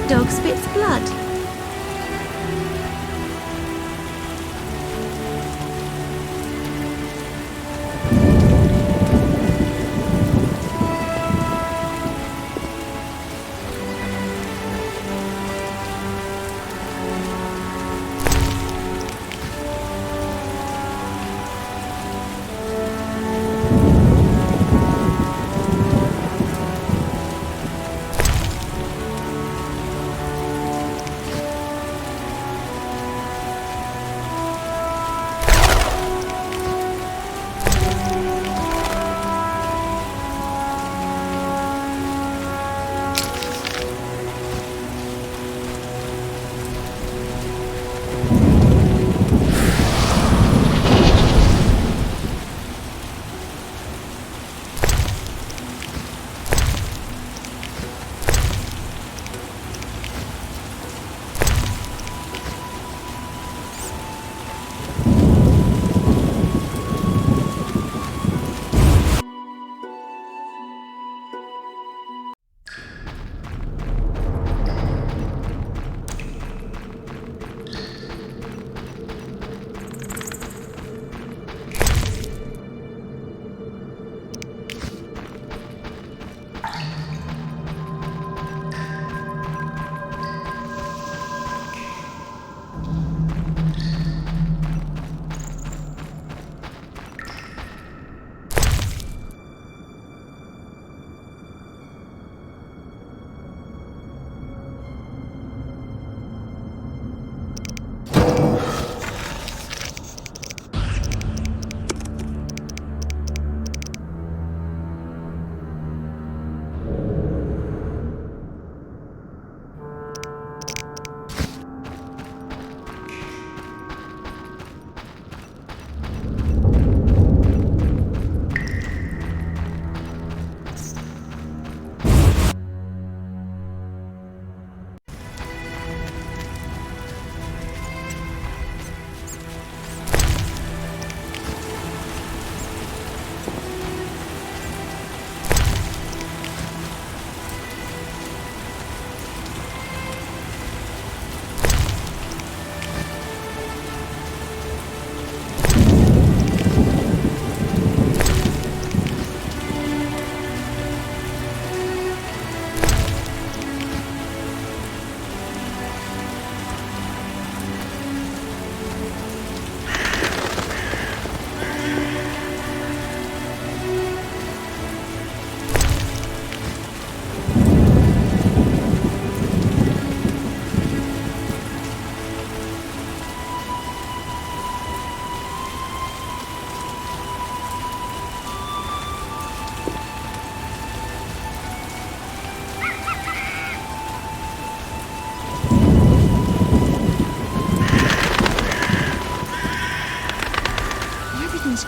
dog spits blood.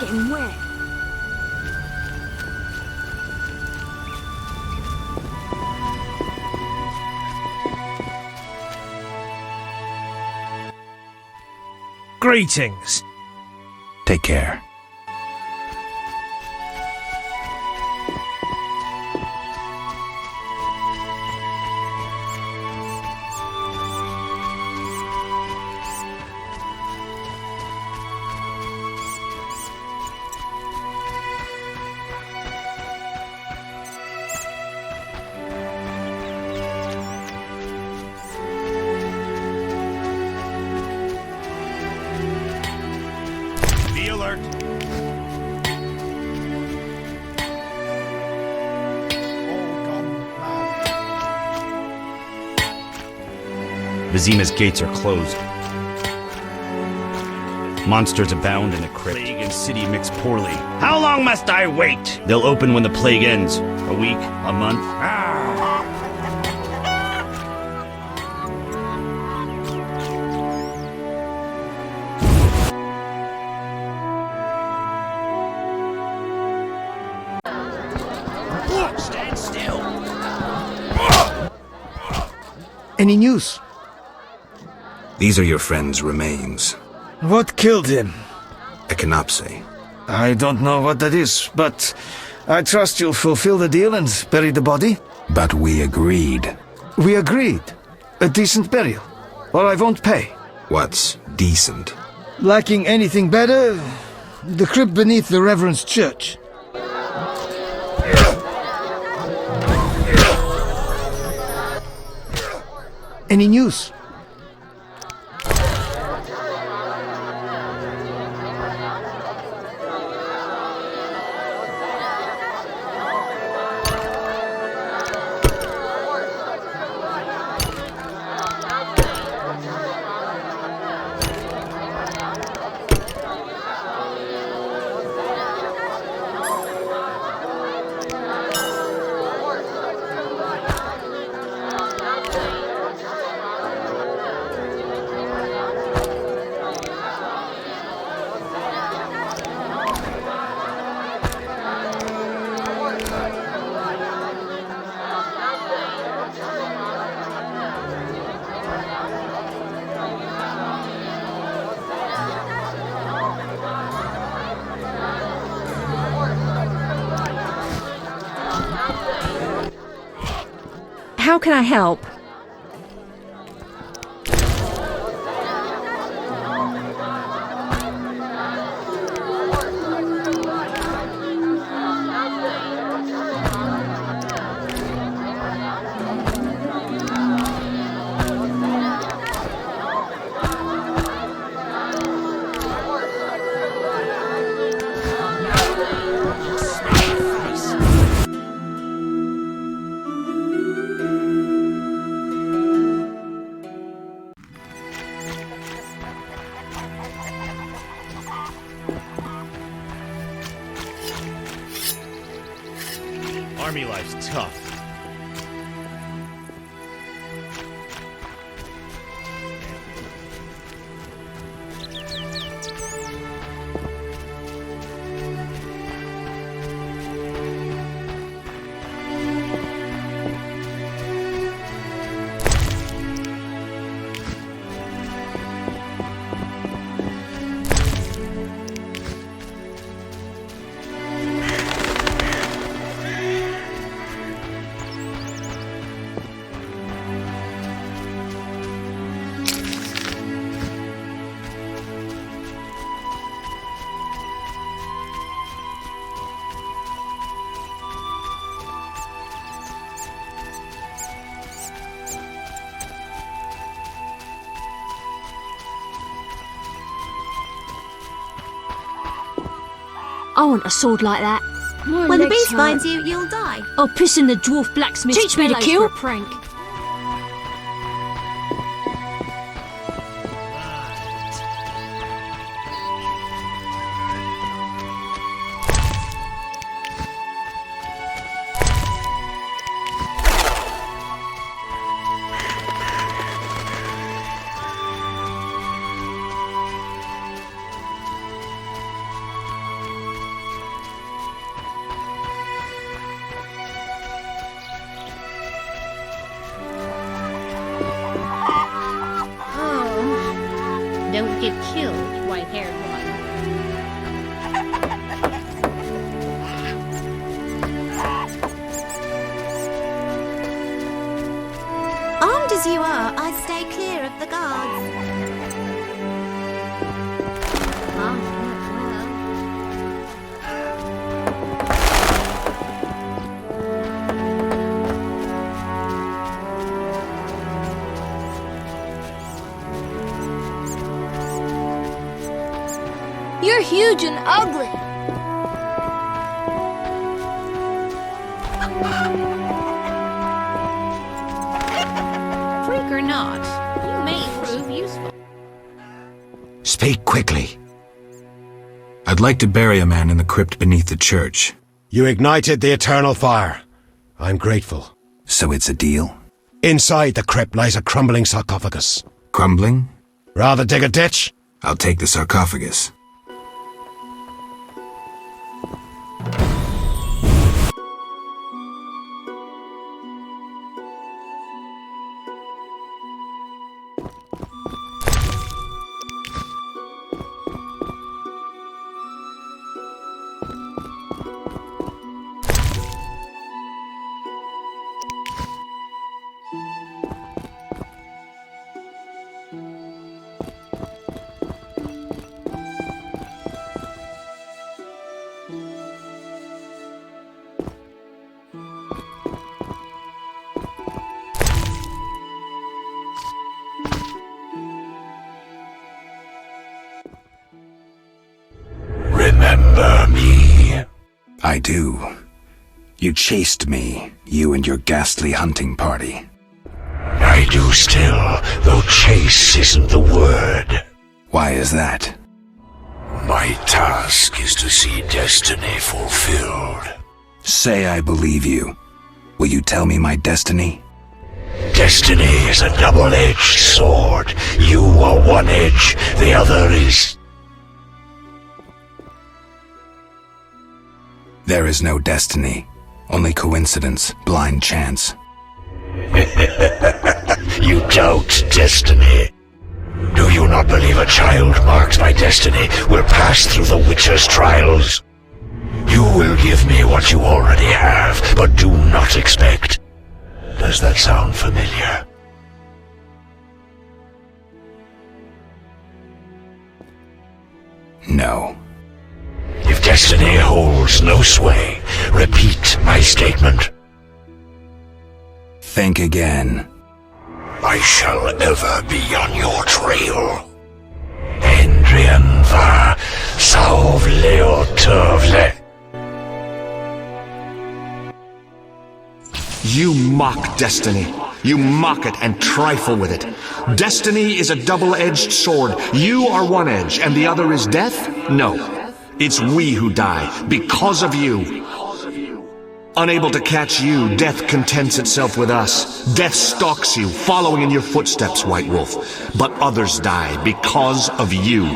Getting wet. Greetings. Take care. Vizima's gates are closed. Monsters abound in the crypt. Plague and city mix poorly. How long must I wait? They'll open when the plague ends. A week? A month? Stand still. Any news? These are your friend's remains. What killed him? Echinopsis. I don't know what that is, but I trust you'll fulfill the deal and bury the body. But we agreed. We agreed? A decent burial, or I won't pay. What's decent? Lacking anything better, the crypt beneath the Reverend's church. Any news? How can I help? Army life's tough. I want a sword like that. When the beast finds you, you'll die. I'll piss in the dwarf blacksmith. Teach me to bellows kill. for a prank. Don't get killed, white-haired one. Armed as you are, I'd stay clear of the guards. You're huge and ugly. Freak or not, you may prove useful. Speak quickly. I'd like to bury a man in the crypt beneath the church. You ignited the eternal fire. I'm grateful. So it's a deal? Inside the crypt lies a crumbling sarcophagus. Crumbling? Rather dig a ditch? I'll take the sarcophagus. I do. You chased me, you and your ghastly hunting party. I do still, though chase isn't the word. Why is that? My task is to see destiny fulfilled. Say I believe you. Will you tell me my destiny? Destiny is a double-edged sword. You are one edge, the other is... There is no destiny. Only coincidence, blind chance. You doubt destiny. Do you not believe a child marked by destiny will pass through the Witcher's trials? You will give me what you already have, but do not expect. Does that sound familiar? No. If destiny holds no sway, repeat my statement. Think again. I shall ever be on your trail. Endrian va sauvleotovle. You mock destiny. You mock it and trifle with it. Destiny is a double-edged sword. You are one edge, and the other is death? No. It's we who die, because of you. Unable to catch you, death contents itself with us. Death stalks you, following in your footsteps, White Wolf. But others die because of you.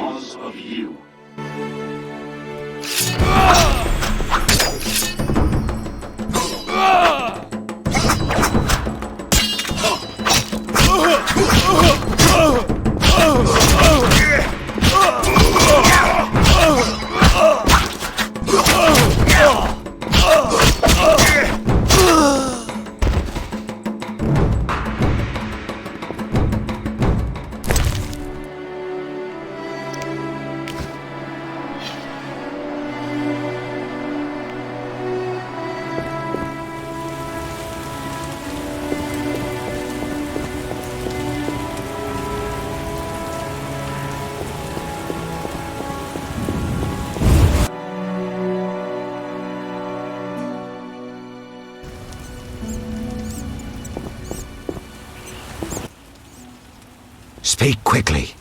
Speak quickly.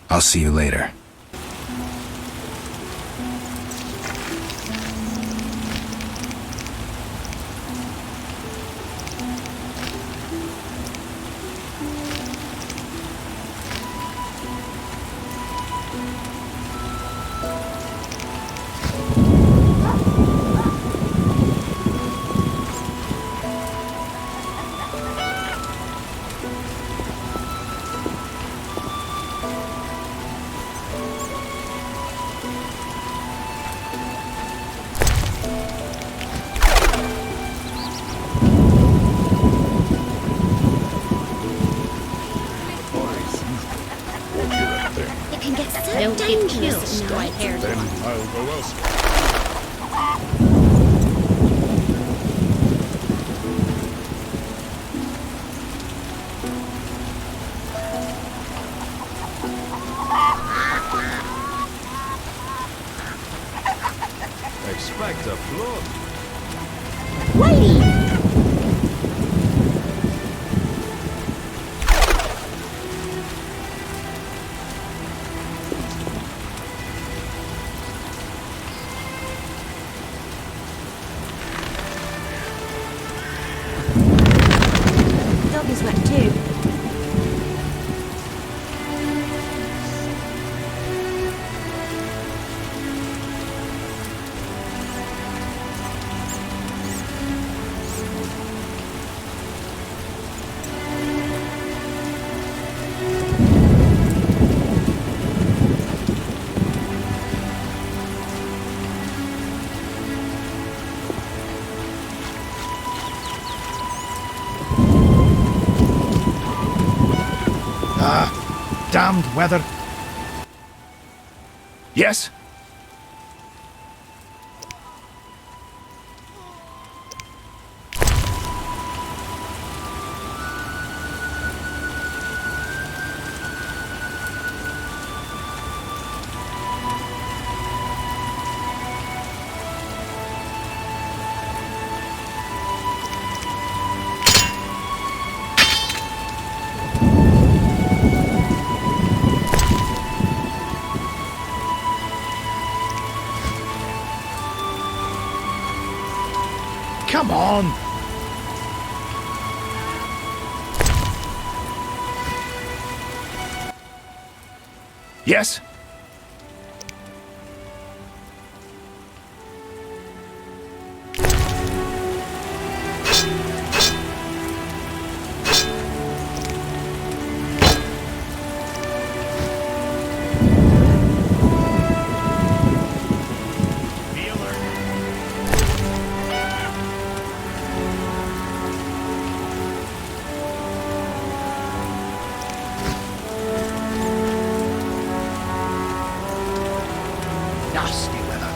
I'll see you later. Don't get killed, white-haired Then one. I'll go elsewhere. Expect a flood. Waiting! Dog is wet too. Damned weather. Yes? come on! Yes? Nasty weather.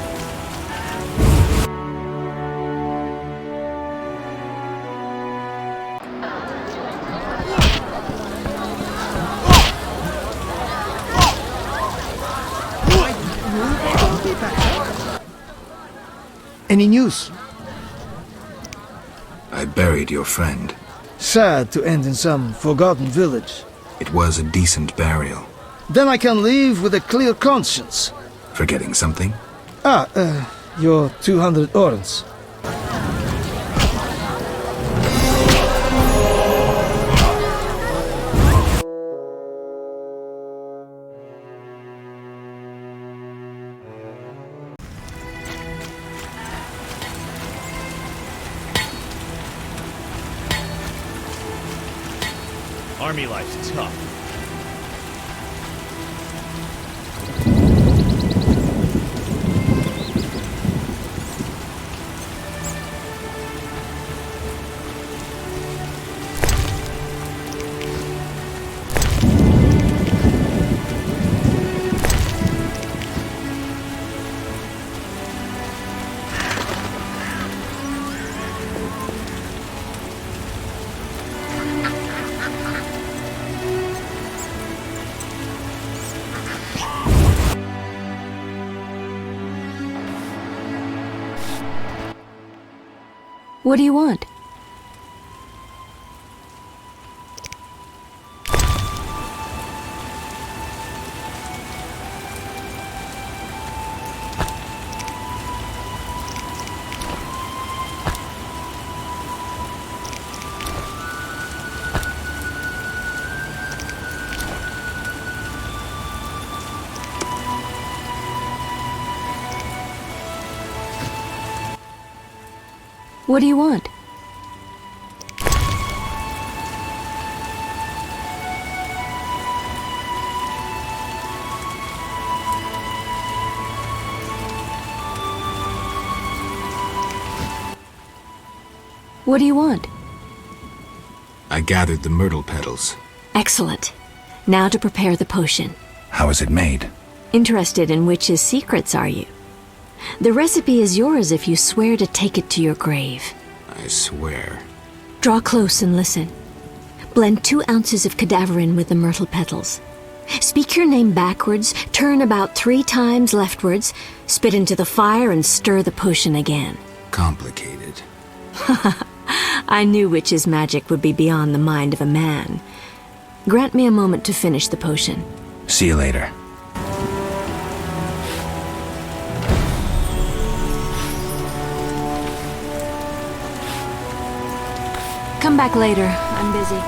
Any news? I buried your friend. Sad to end in some forgotten village. It was a decent burial. Then I can leave with a clear conscience. Forgetting something? Your 200 orens. Army life's tough. What do you want? What do you want? What do you want? I gathered the myrtle petals. Excellent. Now to prepare the potion. How is it made? Interested in witches' secrets, are you? The recipe is yours if you swear to take it to your grave. I swear. Draw close and listen. Blend 2 ounces of cadaverine with the myrtle petals. Speak your name backwards, turn about 3 times leftwards, spit into the fire and stir the potion again. Complicated. I knew witches' magic would be beyond the mind of a man. Grant me a moment to finish the potion. See you later. Come back later. I'm busy.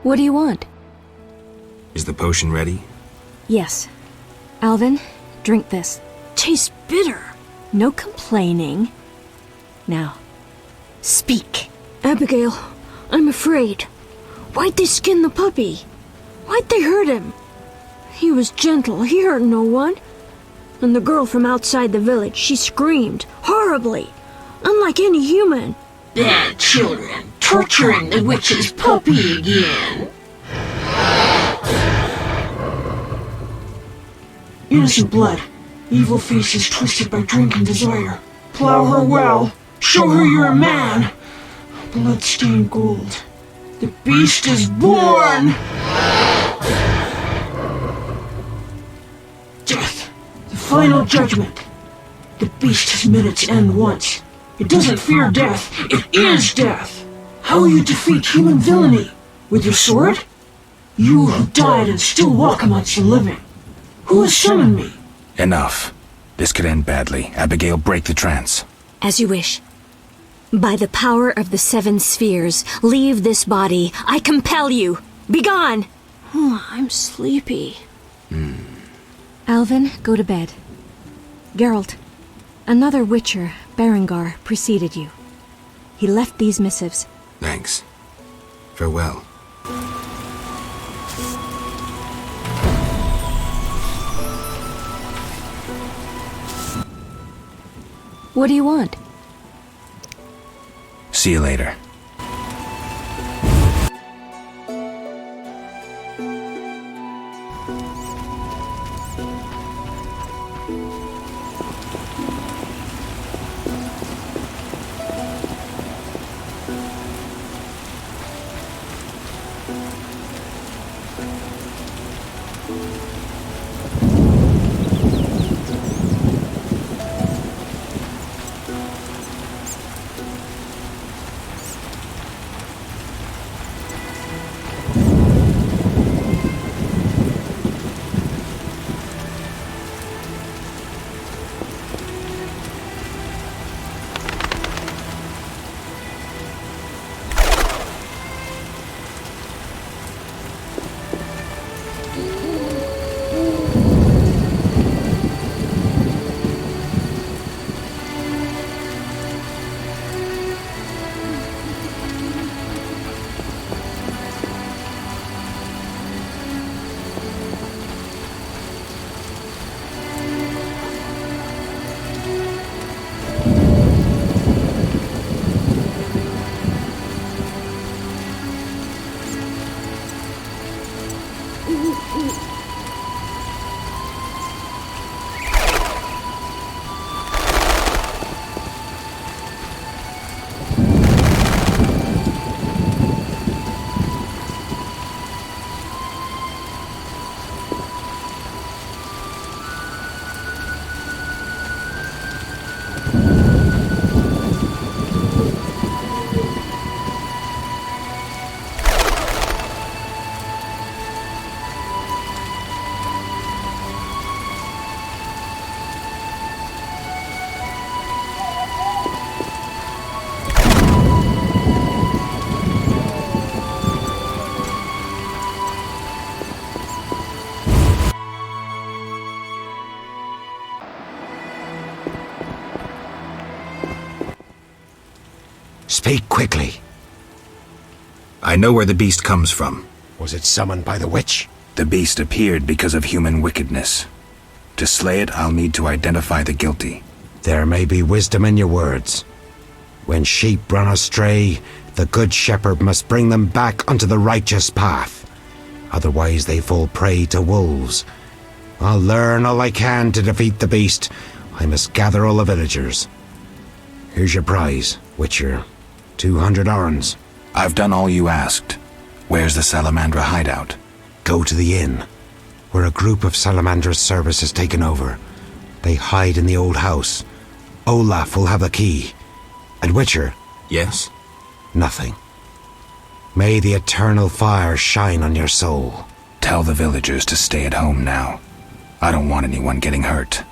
What do you want? Is the potion ready? Yes. Alvin, drink this. Tastes bitter. No complaining. Now, speak. Abigail, I'm afraid. Why'd they skin the puppy? Why'd they hurt him? He was gentle. He hurt no one. And the girl from outside the village, she screamed horribly, unlike any human. Bad children, torturing the witch's puppy again. Innocent blood. Evil faces twisted by drink and desire. Plow her well. Show her you're a man. Blood-stained gold. The beast is born! Death. The final judgment. The beast has met its end once. It doesn't fear death. It is death. How will you defeat human villainy? With your sword? You who died and still walk amongst the living. Who has summoned me? Enough. This could end badly. Abigail, break the trance. As you wish. By the power of the 7 spheres, leave this body. I compel you. Begone! I'm sleepy. Alvin, go to bed. Geralt, another witcher, Berengar, preceded you. He left these missives. Thanks. Farewell. What do you want? See you later. Speak quickly. I know where the beast comes from. Was it summoned by the witch? The beast appeared because of human wickedness. To slay it, I'll need to identify the guilty. There may be wisdom in your words. When sheep run astray, the good shepherd must bring them back onto the righteous path. Otherwise they fall prey to wolves. I'll learn all I can to defeat the beast. I must gather all the villagers. Here's your prize, Witcher. 200 orens. I've done all you asked. Where's the Salamandra hideout? Go to the inn, where a group of Salamandra's service has taken over. They hide in the old house. Olaf will have the key. And Witcher? Yes? Nothing. May the eternal fire shine on your soul. Tell the villagers to stay at home now. I don't want anyone getting hurt.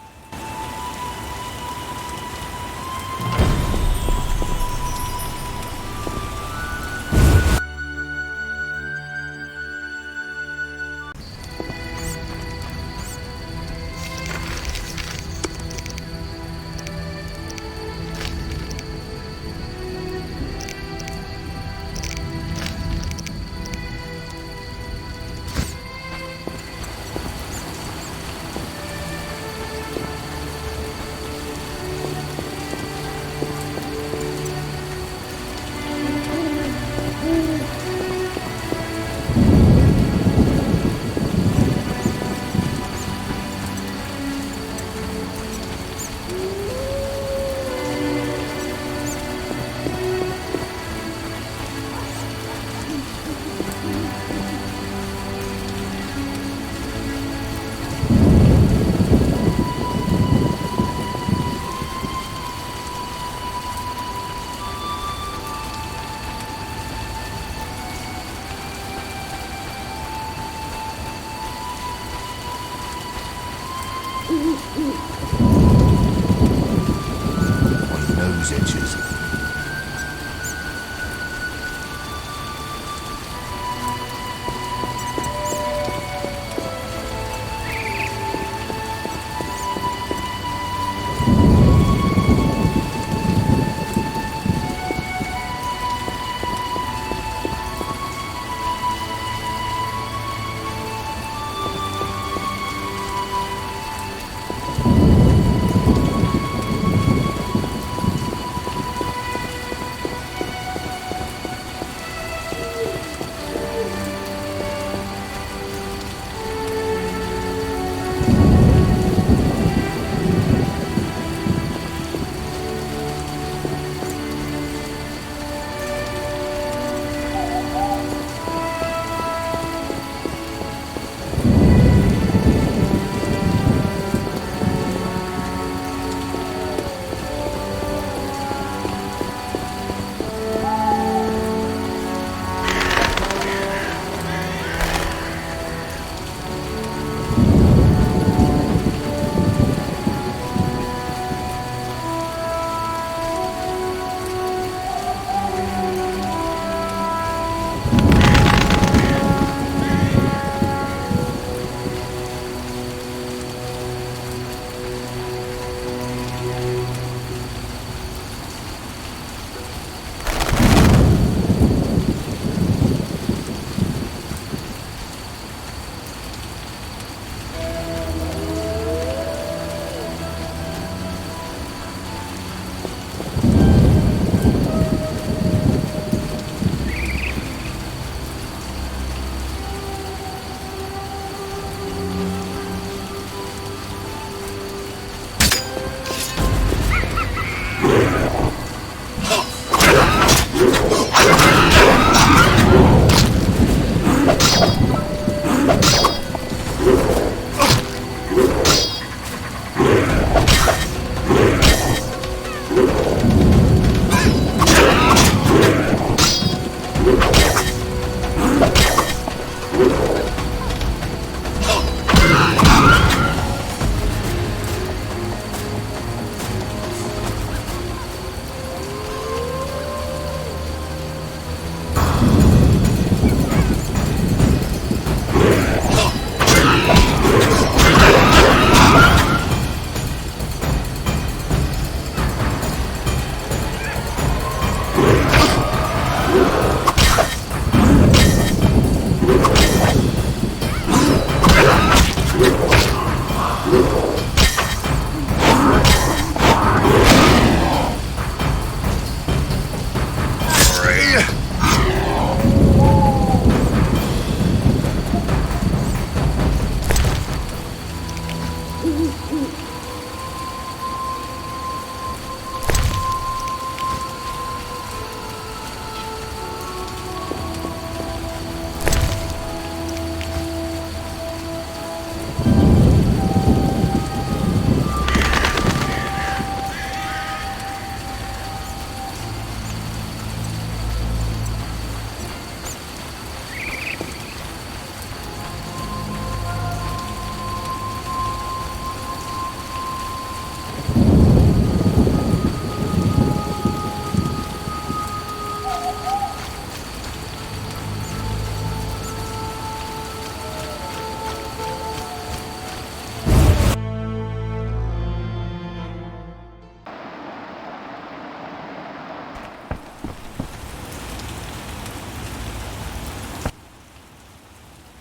My nose itches.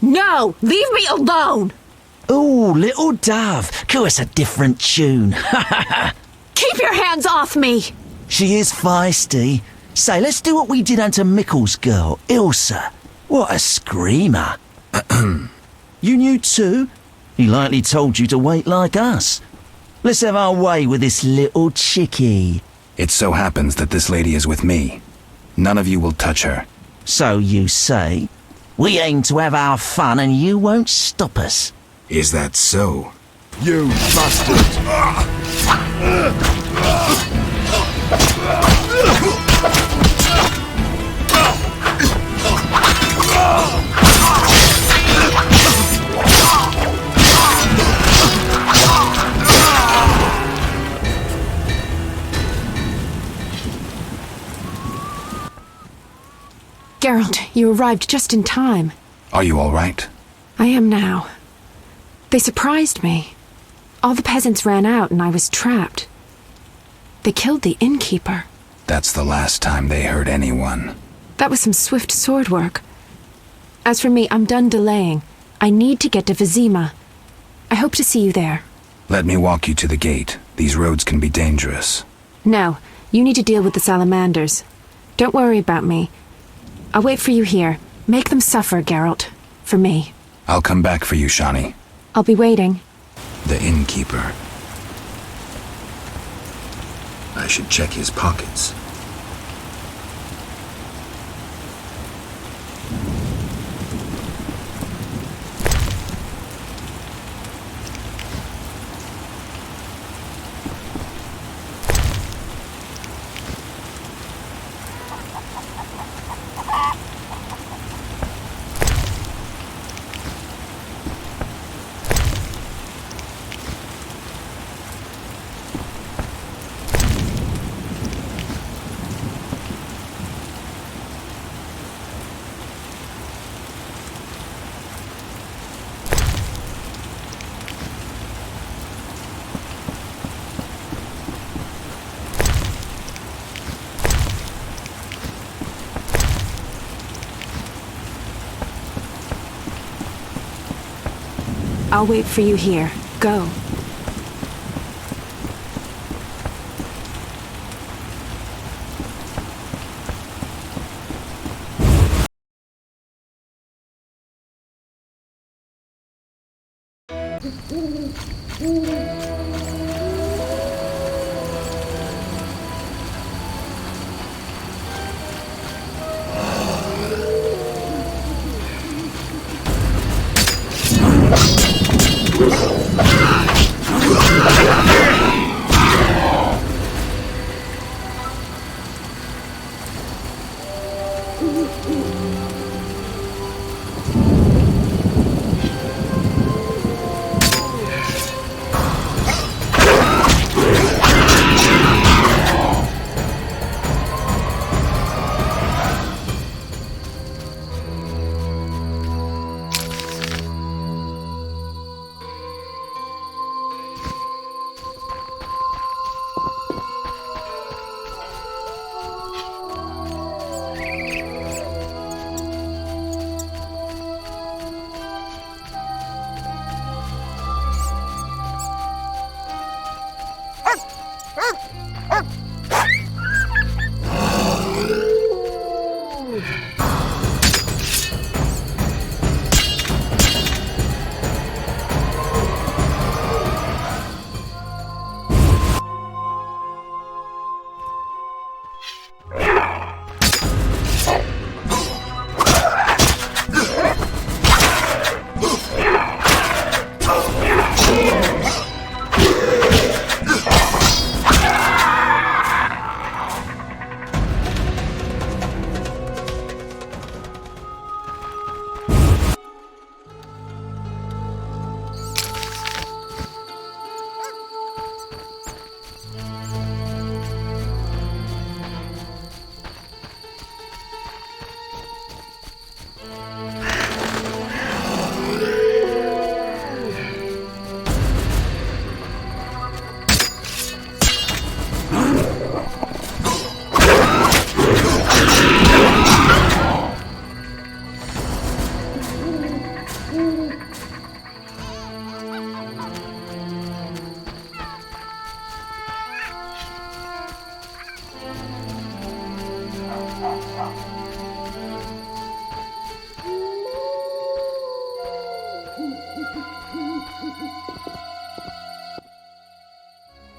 No! Leave me alone! Ooh, little dove. Cue us a different tune. Keep your hands off me! She is feisty. Say, let's do what we did unto Mickle's girl, Ilsa. What a screamer. You knew too? He likely told you to wait like us. Let's have our way with this little chickie. It so happens that this lady is with me. None of you will touch her. So you say? We aim to have our fun and you won't stop us. Is that so? You bastard! Geralt, you arrived just in time. Are you all right? I am now. They surprised me. All the peasants ran out and I was trapped. They killed the innkeeper. That's the last time they hurt anyone. That was some swift sword work. As for me, I'm done delaying. I need to get to Vizima. I hope to see you there. Let me walk you to the gate. These roads can be dangerous. No, you need to deal with the salamanders. Don't worry about me. I'll wait for you here. Make them suffer, Geralt. For me. I'll come back for you, Shani. I'll be waiting. The innkeeper. I should check his pockets. I'll wait for you here. Go.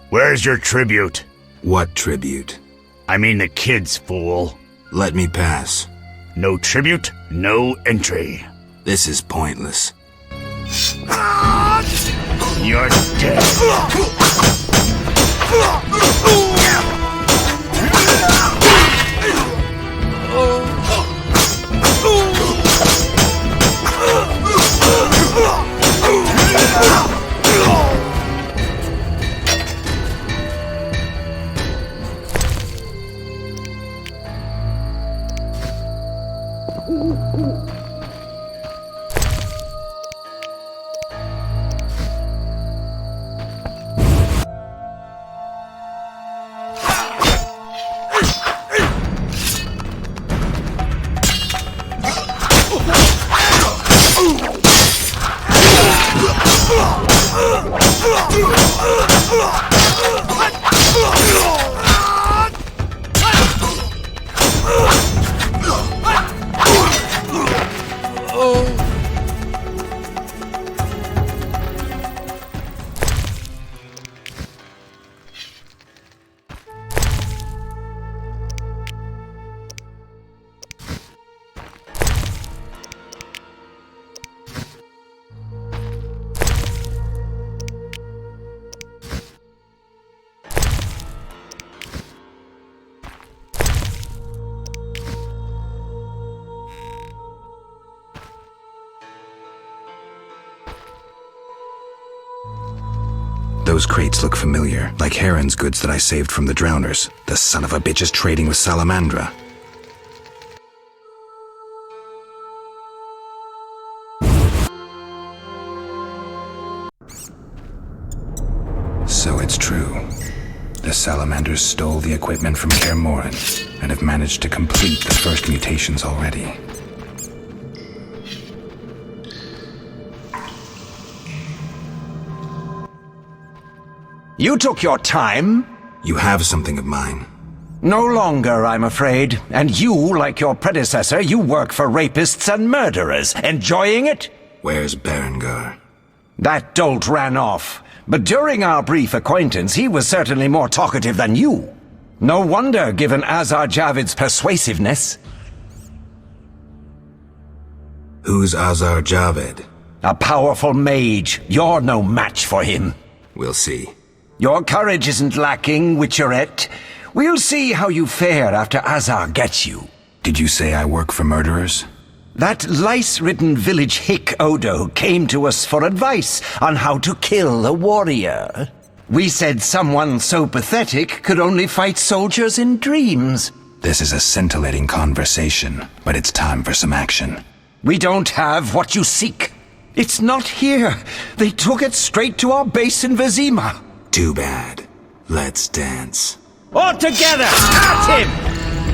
Where's your tribute? What tribute? I mean the kids, fool. Let me pass. No tribute, no entry. This is pointless. You're dead. Those crates look familiar, like Heron's goods that I saved from the drowners. The son of a bitch is trading with Salamandra. So it's true. The Salamanders stole the equipment from Kaer Morhen and have managed to complete the first mutations already. You took your time. You have something of mine. No longer, I'm afraid. And you, like your predecessor, you work for rapists and murderers. Enjoying it? Where's Berengar? That dolt ran off. But during our brief acquaintance, he was certainly more talkative than you. No wonder, given Azar Javid's persuasiveness. Who's Azar Javid? A powerful mage. You're no match for him. We'll see. Your courage isn't lacking, Witcherette. We'll see how you fare after Azar gets you. Did you say I work for murderers? That lice-ridden village hick Odo came to us for advice on how to kill a warrior. We said someone so pathetic could only fight soldiers in dreams. This is a scintillating conversation, but it's time for some action. We don't have what you seek. It's not here. They took it straight to our base in Vizima. Too bad. Let's dance. All together! At him!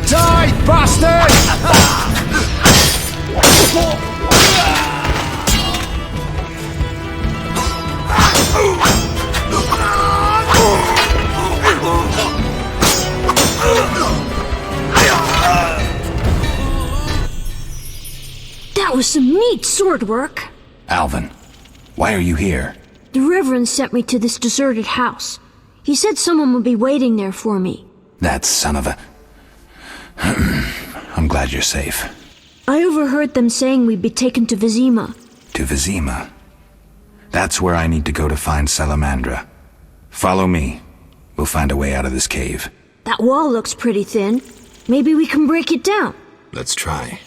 Die, bastard! That was some neat sword work. Alvin, why are you here? The Reverend sent me to this deserted house. He said someone would be waiting there for me. That son of a... I'm glad you're safe. I overheard them saying we'd be taken to Vizima. To Vizima? That's where I need to go to find Salamandra. Follow me. We'll find a way out of this cave. That wall looks pretty thin. Maybe we can break it down. Let's try.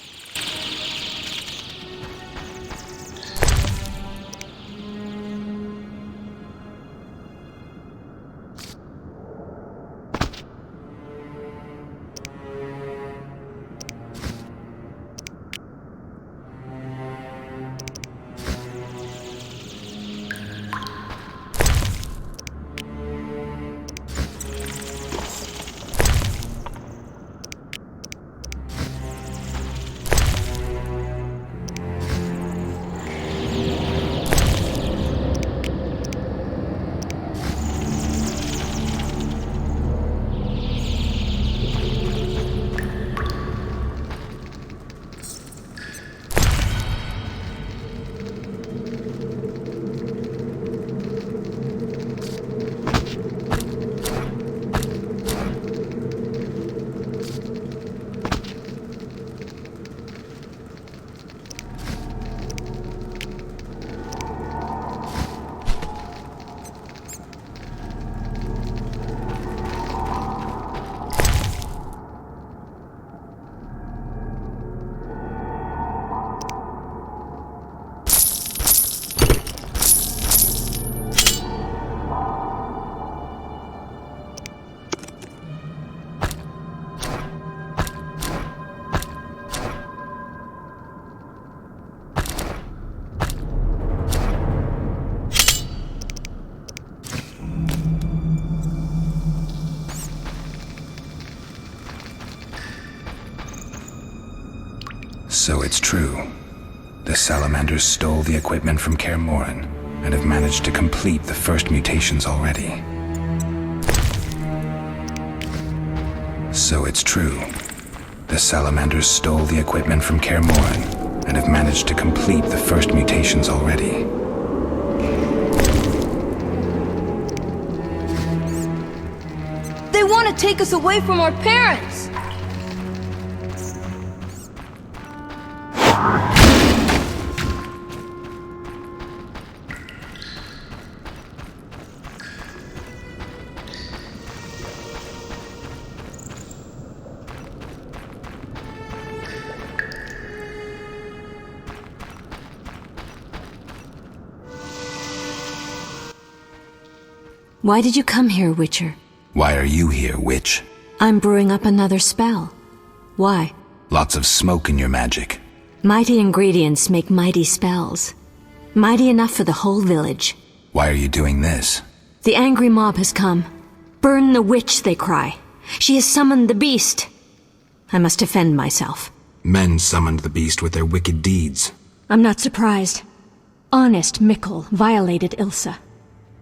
So it's true. The salamanders stole the equipment from Kaer Morhen and have managed to complete the first mutations already. So it's true. The salamanders stole the equipment from Kaer Morhen and have managed to complete the first mutations already. They want to take us away from our parents! Why did you come here, Witcher? Why are you here, witch? I'm brewing up another spell. Why? Lots of smoke in your magic. Mighty ingredients make mighty spells. Mighty enough for the whole village. Why are you doing this? The angry mob has come. Burn the witch, they cry. She has summoned the beast. I must defend myself. Men summoned the beast with their wicked deeds. I'm not surprised. Honest Mikkel violated Ilsa.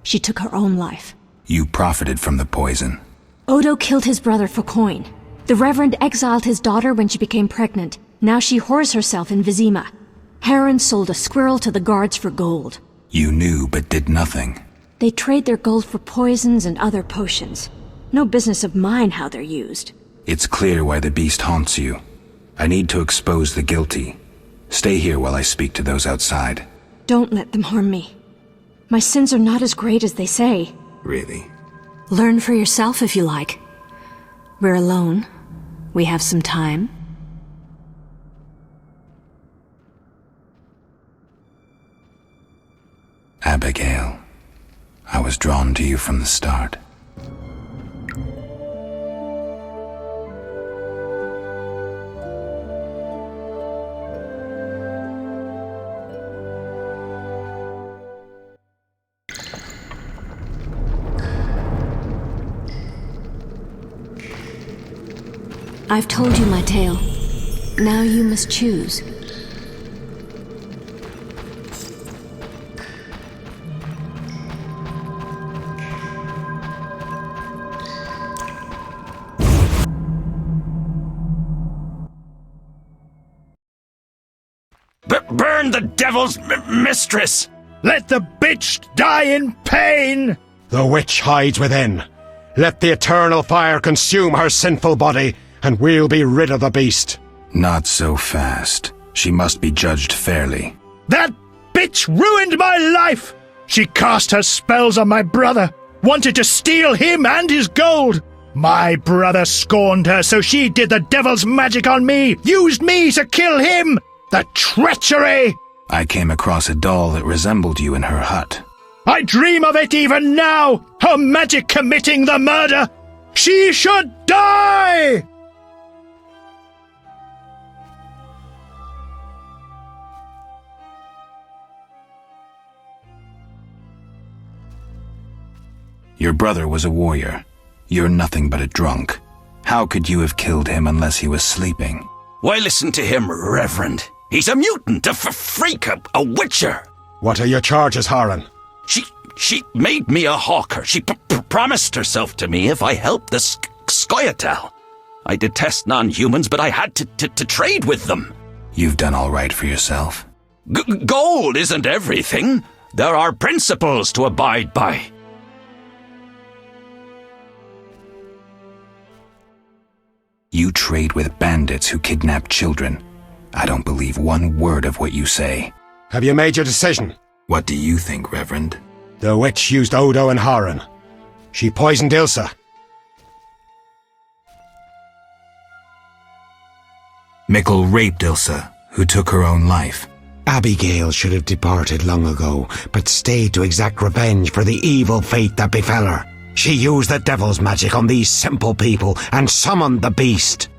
She took her own life. You profited from the poison. Odo killed his brother for coin. The Reverend exiled his daughter when she became pregnant. Now she whores herself in Vizima. Heron sold a squirrel to the guards for gold. You knew but did nothing. They trade their gold for poisons and other potions. No business of mine how they're used. It's clear why the beast haunts you. I need to expose the guilty. Stay here while I speak to those outside. Don't let them harm me. My sins are not as great as they say. Really? Learn for yourself if you like. We're alone. We have some time. Abigail, I was drawn to you from the start. I've told you my tale. Now you must choose. Burn the devil's mistress! Let the bitch die in pain! The witch hides within. Let the eternal fire consume her sinful body, and we'll be rid of the beast. Not so fast. She must be judged fairly. That bitch ruined my life! She cast her spells on my brother, wanted to steal him and his gold. My brother scorned her, so she did the devil's magic on me, used me to kill him! The treachery! I came across a doll that resembled you in her hut. I dream of it even now! Her magic committing the murder! She should die! Your brother was a warrior. You're nothing but a drunk. How could you have killed him unless he was sleeping? Why listen to him, Reverend? He's a mutant, a freak, a witcher. What are your charges, Haran? She made me a hawker. She promised herself to me if I helped the Skoyatel. I detest non-humans, but I had to trade with them. You've done all right for yourself. Gold isn't everything. There are principles to abide by. You trade with bandits who kidnap children. I don't believe one word of what you say. Have you made your decision? What do you think, Reverend? The witch used Odo and Haran. She poisoned Ilsa. Mikkel raped Ilsa, who took her own life. Abigail should have departed long ago, but stayed to exact revenge for the evil fate that befell her. She used the devil's magic on these simple people and summoned the beast.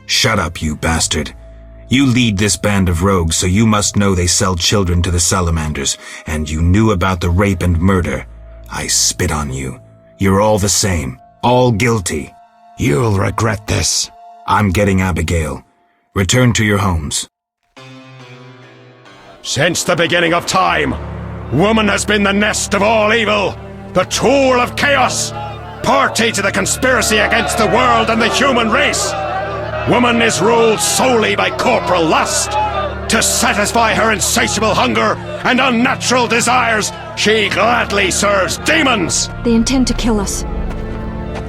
Shut up, you bastard. You lead this band of rogues, so you must know they sell children to the salamanders, and you knew about the rape and murder. I spit on you. You're all the same. All guilty. You'll regret this. I'm getting Abigail. Return to your homes. Since the beginning of time, woman has been the nest of all evil, the tool of chaos, party to the conspiracy against the world and the human race. Woman is ruled solely by corporal lust. To satisfy her insatiable hunger and unnatural desires, she gladly serves demons. They intend to kill us.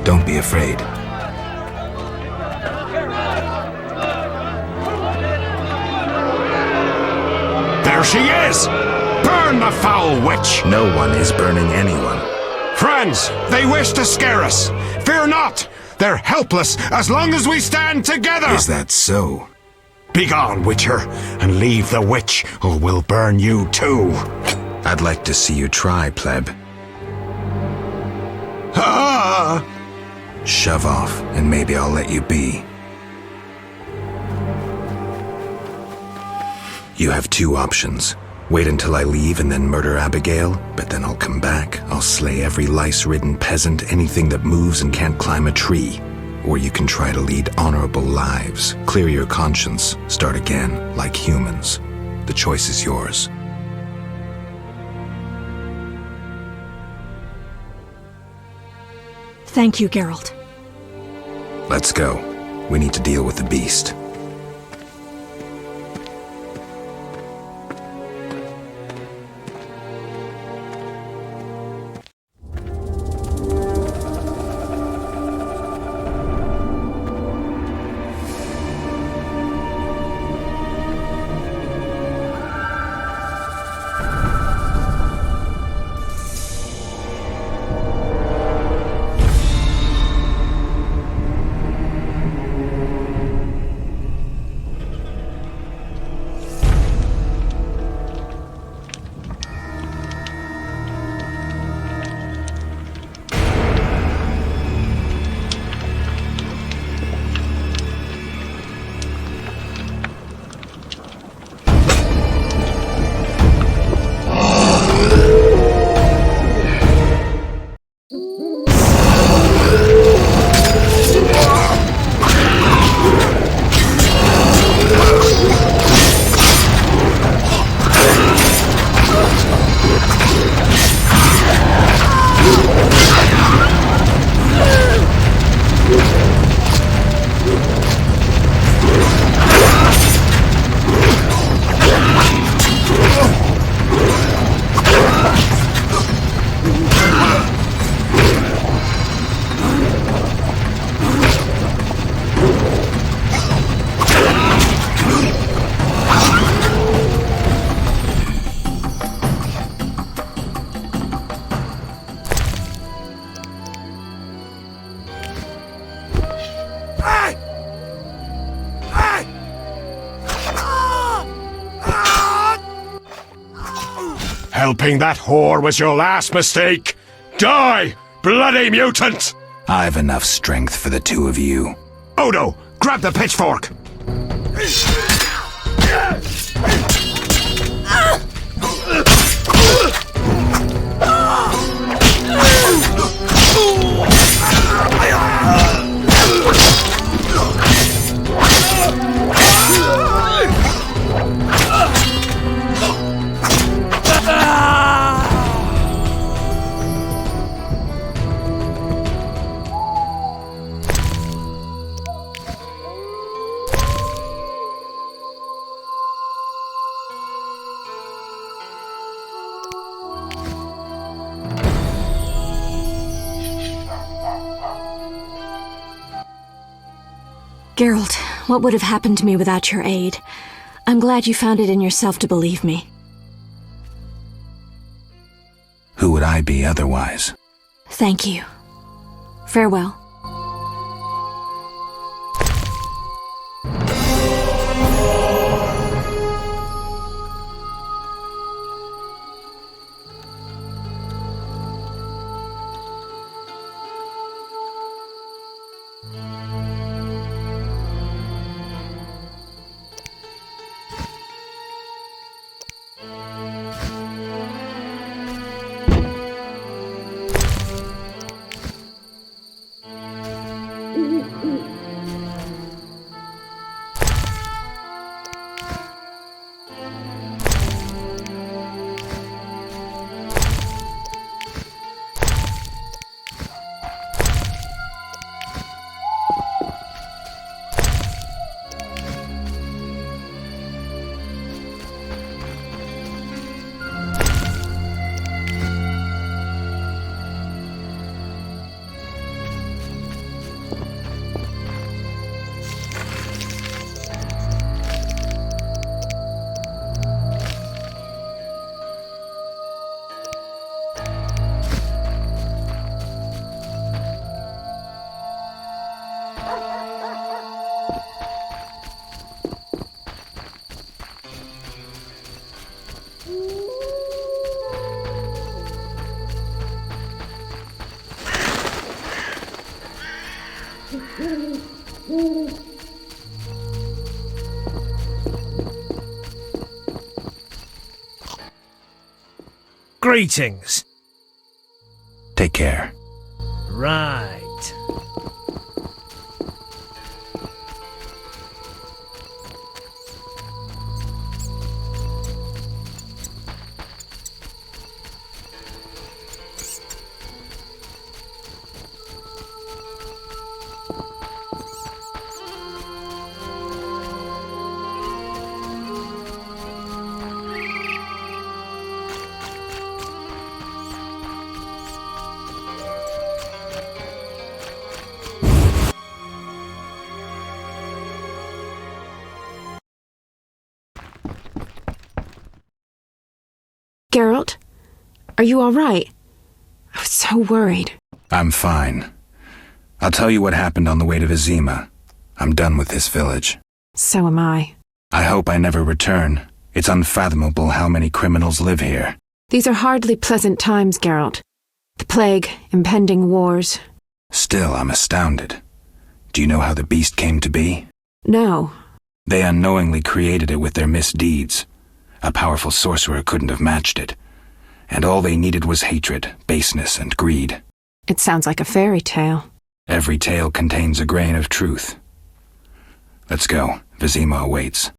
Don't be afraid. There she is! Burn the foul witch! No one is burning anyone. Friends, they wish to scare us. Fear not! They're helpless as long as we stand together! Is that so? Begone, Witcher, and leave the witch, or we'll burn you too. I'd like to see you try, pleb. Ah! Shove off, and maybe I'll let you be. You have two options. Wait until I leave and then murder Abigail, but then I'll come back. I'll slay every lice-ridden peasant, anything that moves and can't climb a tree. Or you can try to lead honorable lives, clear your conscience, start again, like humans. The choice is yours. Thank you, Geralt. Let's go. We need to deal with the beast. Helping that whore was your last mistake. Die, bloody mutant! I've enough strength for the two of you. Odo, grab the pitchfork! Geralt, what would have happened to me without your aid? I'm glad you found it in yourself to believe me. Who would I be otherwise? Thank you. Farewell. Greetings. Take care. Right. Geralt, are you all right? I was so worried. I'm fine. I'll tell you what happened on the way to Vizima. I'm done with this village. So am I. I hope I never return. It's unfathomable how many criminals live here. These are hardly pleasant times, Geralt. The plague, impending wars. Still, I'm astounded. Do you know how the beast came to be? No. They unknowingly created it with their misdeeds. A powerful sorcerer couldn't have matched it. And all they needed was hatred, baseness, and greed. It sounds like a fairy tale. Every tale contains a grain of truth. Let's go. Vizima awaits.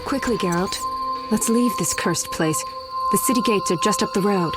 Quickly, Geralt. Let's leave this cursed place. The city gates are just up the road.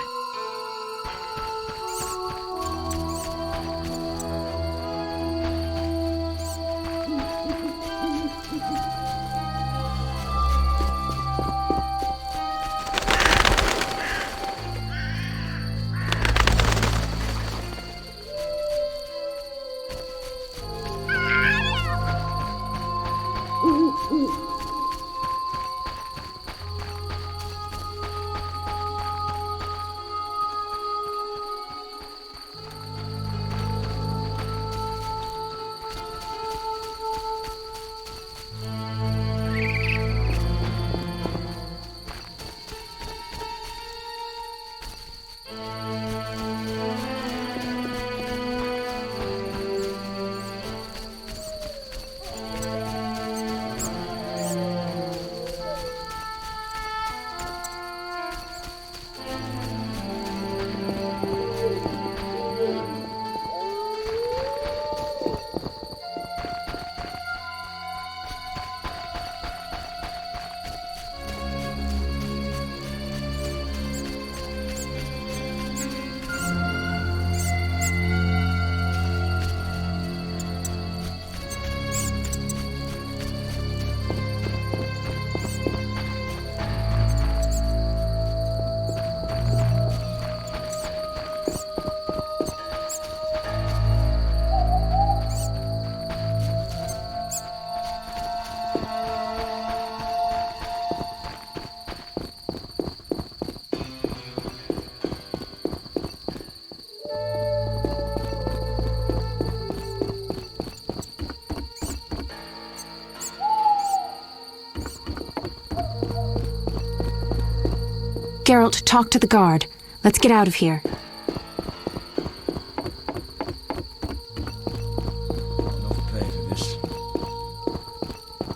Geralt, talk to the guard. Let's get out of here.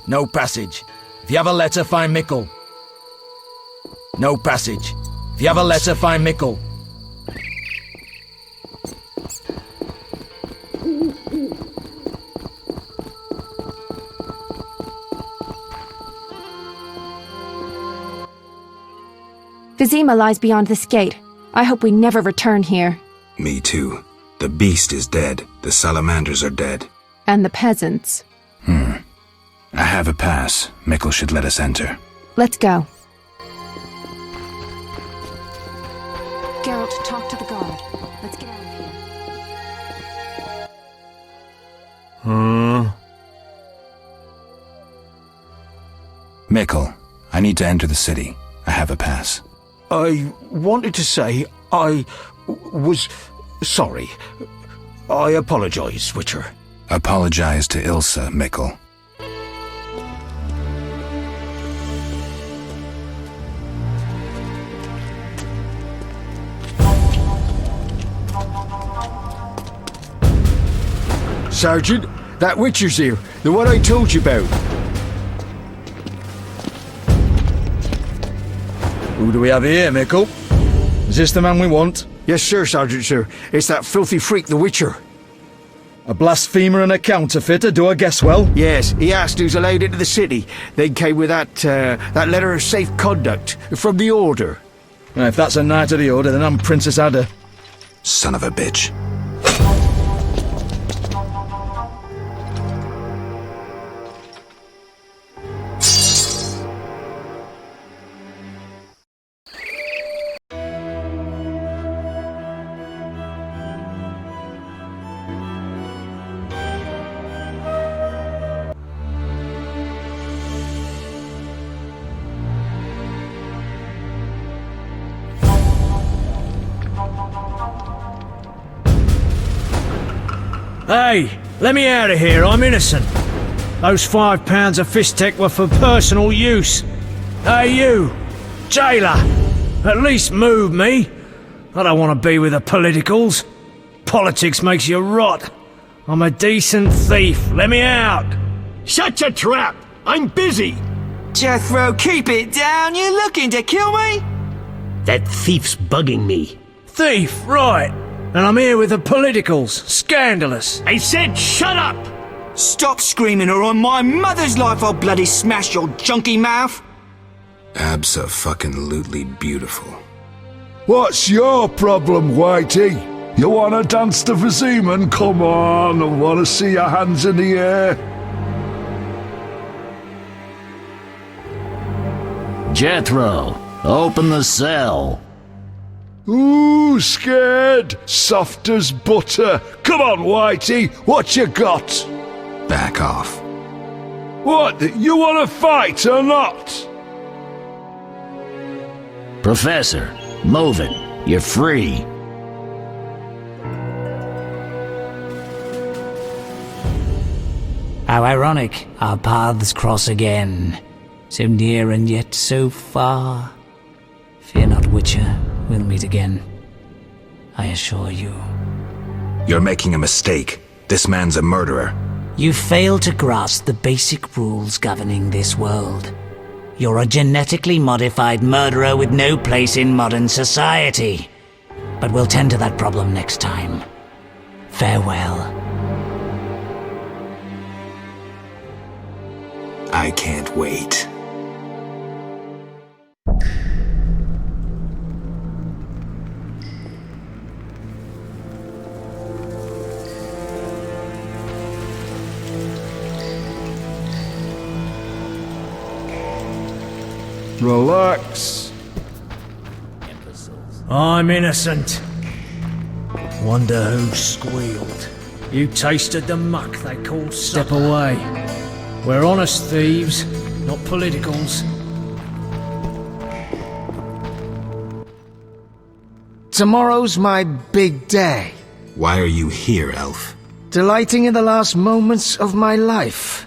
No passage. If you have a letter, find Mikkel. No passage. If you have a letter, find Mikkel. Vizima lies beyond this gate. I hope we never return here. Me too. The beast is dead. The salamanders are dead. And the peasants. I have a pass. Mikkel should let us enter. Let's go. Geralt, talk to the need to enter the city. I have a pass. I wanted to say I was sorry. I apologize, Witcher. Apologize to Ilsa, Mikkel. Sergeant, that Witcher's here. The one I told you about. Who do we have here, Mikkel? Is this the man we want? Yes, sir, Sergeant, sir. It's that filthy freak, the Witcher. A blasphemer and a counterfeiter, do I guess well? Yes, he asked who's allowed into the city. They came with that letter of safe conduct from the Order. Now, if that's a Knight of the Order, then I'm Princess Ada. Son of a bitch. Hey, let me out of here, I'm innocent. Those £5 of fist tech were for personal use. Hey you, jailer, at least move me. I don't want to be with the politicals. Politics makes you rot. I'm a decent thief, let me out. Shut your trap, I'm busy. Jethro, keep it down, you looking to kill me? That thief's bugging me. Thief, right. And I'm here with the politicals. Scandalous. I said shut up! Stop screaming or on my mother's life I'll bloody smash your junky mouth. Abso-fucking-lutely beautiful. What's your problem, Whitey? You wanna dance to Viziman? Come on, I wanna see your hands in the air. Jethro, open the cell. Ooh, scared? Soft as butter. Come on, Whitey, what you got? Back off. What, you wanna fight or not? Professor, move it. You're free. How ironic, our paths cross again. So near and yet so far. Fear not, Witcher, we'll meet again. I assure you. You're making a mistake. This man's a murderer. You fail to grasp the basic rules governing this world. You're a genetically modified murderer with no place in modern society. But we'll tend to that problem next time. Farewell. I can't wait. Relax. I'm innocent. Wonder who squealed. You tasted the muck they call step away. We're honest thieves, not politicals. Tomorrow's my big day. Why are you here, Elf? Delighting in the last moments of my life.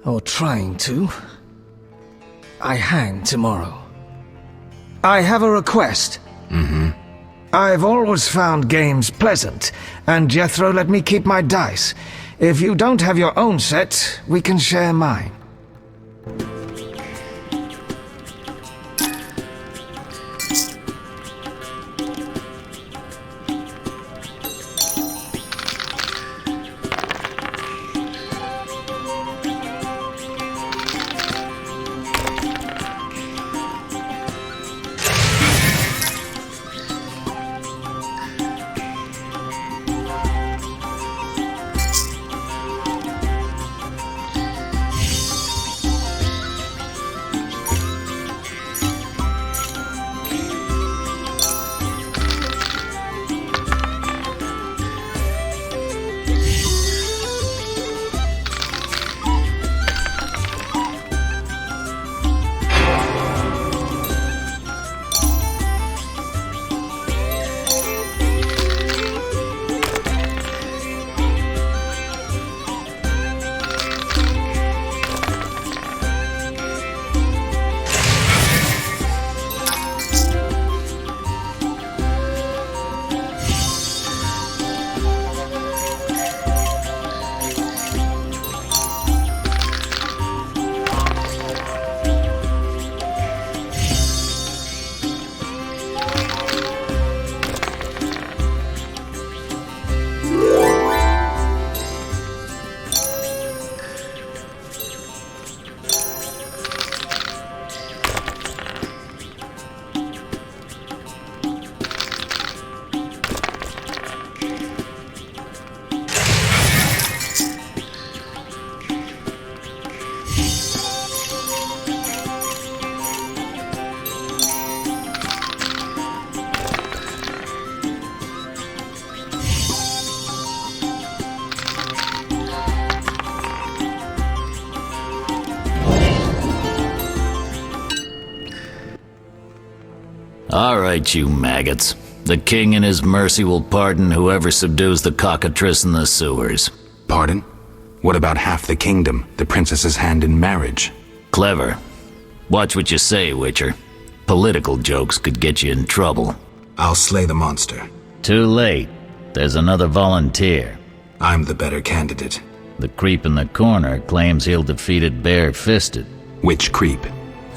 Or trying to. I hang tomorrow. I have a request. I've always found games pleasant, and Jethro let me keep my dice. If you don't have your own set, we can share mine. All right, you maggots. The king in his mercy will pardon whoever subdues the cockatrice in the sewers. Pardon? What about half the kingdom, the princess's hand in marriage? Clever. Watch what you say, Witcher. Political jokes could get you in trouble. I'll slay the monster. Too late. There's another volunteer. I'm the better candidate. The creep in the corner claims he'll defeat it bare-fisted. Which creep?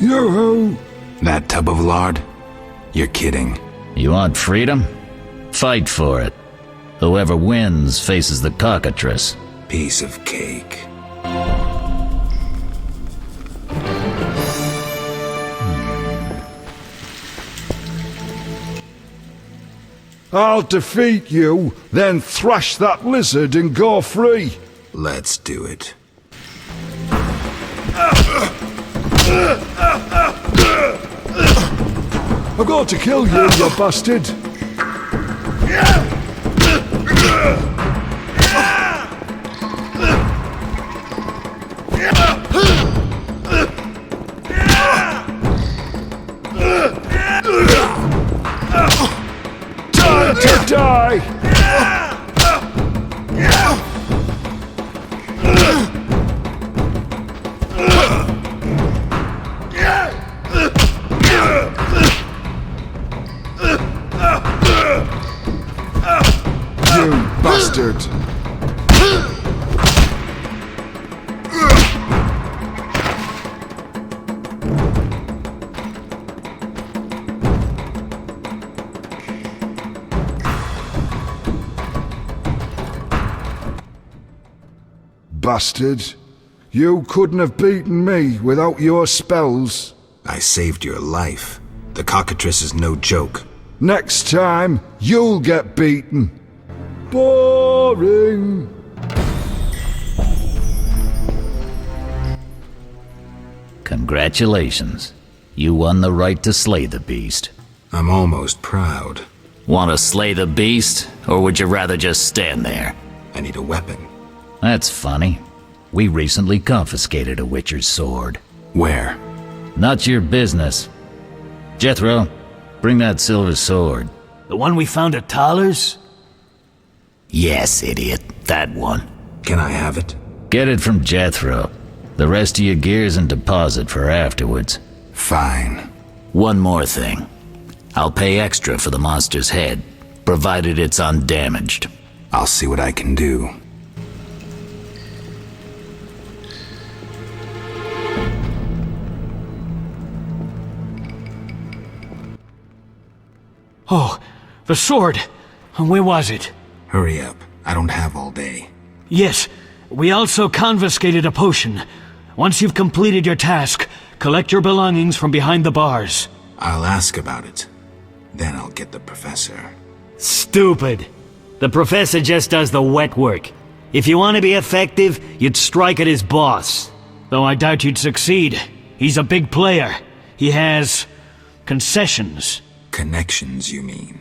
Yoo-hoo! That tub of lard? You're kidding. You want freedom? Fight for it. Whoever wins faces the cockatrice. Piece of cake. I'll defeat you, then thrash that lizard and go free. Let's do it. I've got to kill you, you bastard. Time to die! You bastard! Bastard. You couldn't have beaten me without your spells. I saved your life. The cockatrice is no joke. Next time, you'll get beaten. Boring. Congratulations. You won the right to slay the beast. I'm almost proud. Want to slay the beast, or would you rather just stand there? I need a weapon. That's funny. We recently confiscated a Witcher's sword. Where? Not your business. Jethro, bring that silver sword. The one we found at Thaler's? Yes, idiot. That one. Can I have it? Get it from Jethro. The rest of your gear's in deposit for afterwards. Fine. One more thing. I'll pay extra for the monster's head, provided it's undamaged. I'll see what I can do. Oh, the sword. Where was it? Hurry up. I don't have all day. Yes, we also confiscated a potion. Once you've completed your task, collect your belongings from behind the bars. I'll ask about it. Then I'll get the professor. Stupid. The professor just does the wet work. If you want to be effective, you'd strike at his boss. Though I doubt you'd succeed. He's a big player. He has concessions. Connections, you mean?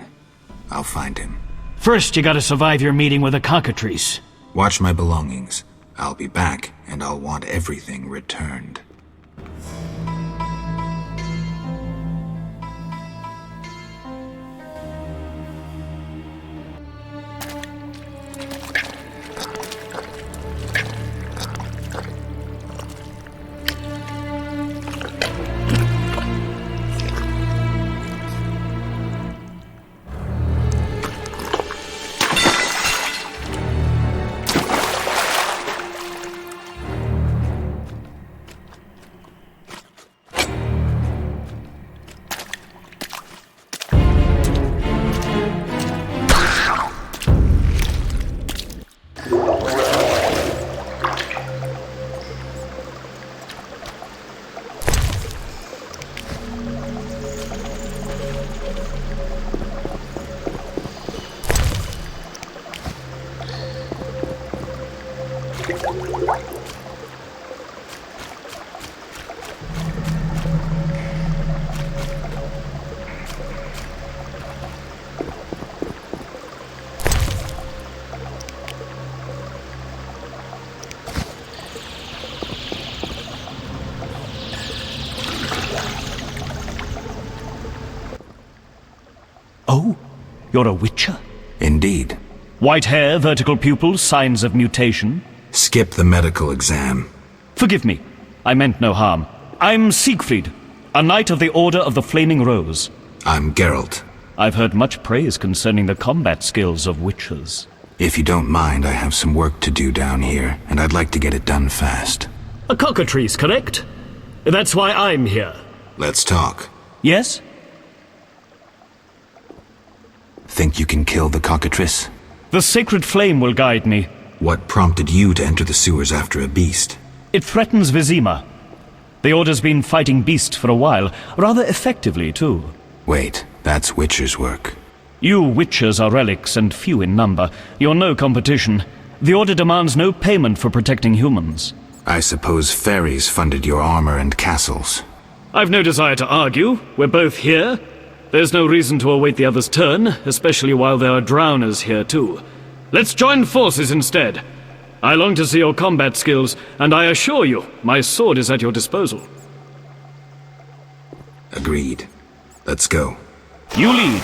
I'll find him. First, you gotta survive your meeting with the cockatrice. Watch my belongings. I'll be back, and I'll want everything returned. Oh? You're a witcher? Indeed. White hair, vertical pupils, signs of mutation? Skip the medical exam. Forgive me. I meant no harm. I'm Siegfried, a knight of the Order of the Flaming Rose. I'm Geralt. I've heard much praise concerning the combat skills of witchers. If you don't mind, I have some work to do down here, and I'd like to get it done fast. A cockatrice, correct? That's why I'm here. Let's talk. Yes? Think you can kill the cockatrice? The sacred flame will guide me. What prompted you to enter the sewers after a beast? It threatens Vizima. The Order's been fighting beasts for a while, rather effectively, too. Wait, that's Witcher's work. You Witchers are relics and few in number. You're no competition. The Order demands no payment for protecting humans. I suppose fairies funded your armor and castles. I've no desire to argue. We're both here. There's no reason to await the other's turn, especially while there are drowners here too. Let's join forces instead. I long to see your combat skills, and I assure you, my sword is at your disposal. Agreed. Let's go. You lead.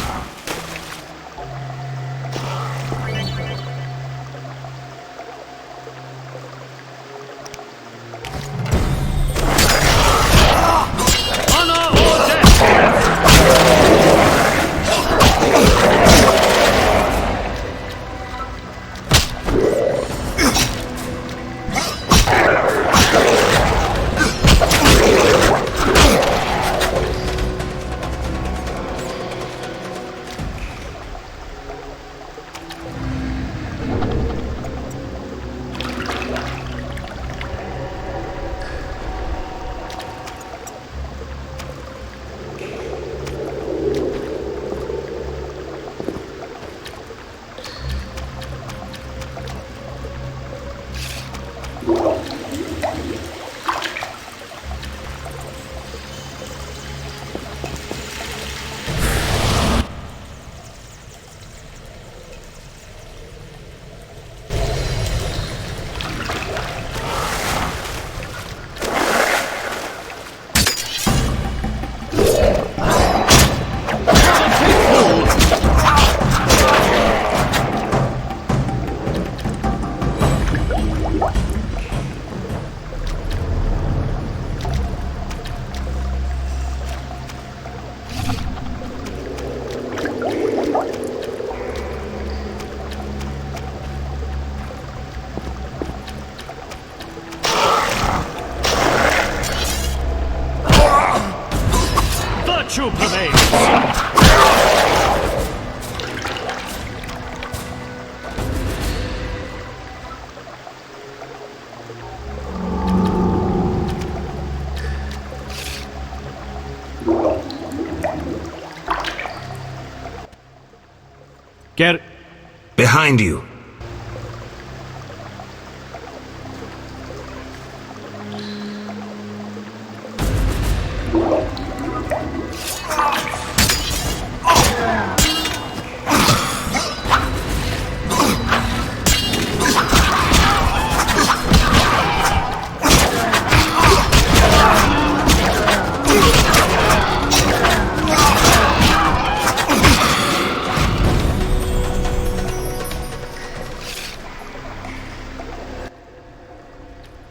Behind you.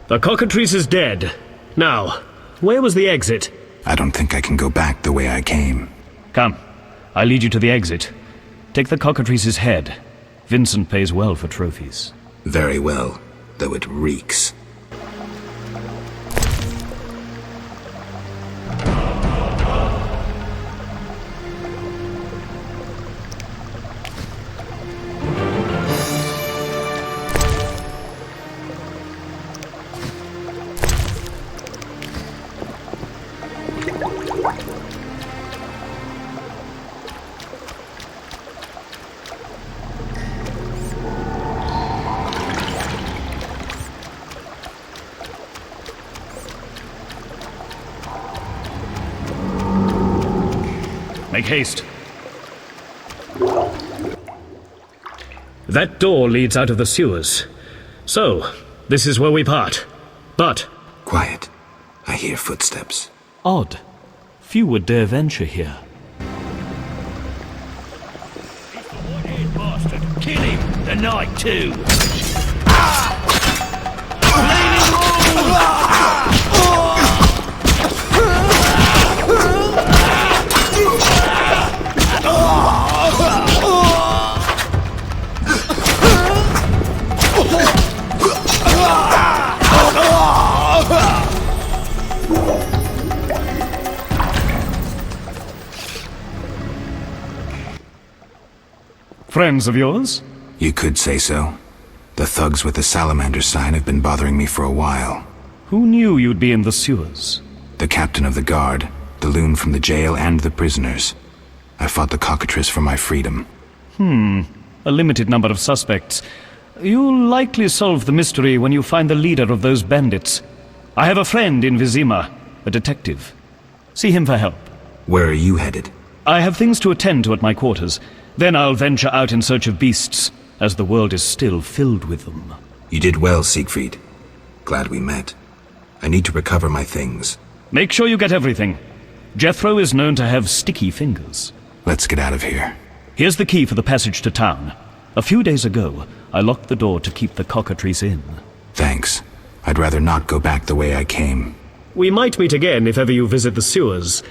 The cockatrice is dead. Now, where was the exit? I don't think I can go back the way I came. Come, I'll lead you to the exit. Take the cockatrice's head. Vincent pays well for trophies. Very well, though it reeks. Make haste. That door leads out of the sewers. So, this is where we part. But... Quiet. I hear footsteps. Odd. Few would dare venture here. the night too. Friends of yours? You could say so. The thugs with the salamander sign have been bothering me for a while. Who knew you'd be in the sewers? The captain of the guard, the loon from the jail, and the prisoners. I fought the cockatrice for my freedom. A limited number of suspects. You'll likely solve the mystery when you find the leader of those bandits. I have a friend in Vizima, a detective. See him for help. Where are you headed? I have things to attend to at my quarters. Then I'll venture out in search of beasts, as the world is still filled with them. You did well, Siegfried. Glad we met. I need to recover my things. Make sure you get everything. Jethro is known to have sticky fingers. Let's get out of here. Here's the key for the passage to town. A few days ago, I locked the door to keep the cockatrice in. Thanks. I'd rather not go back the way I came. We might meet again if ever you visit the sewers.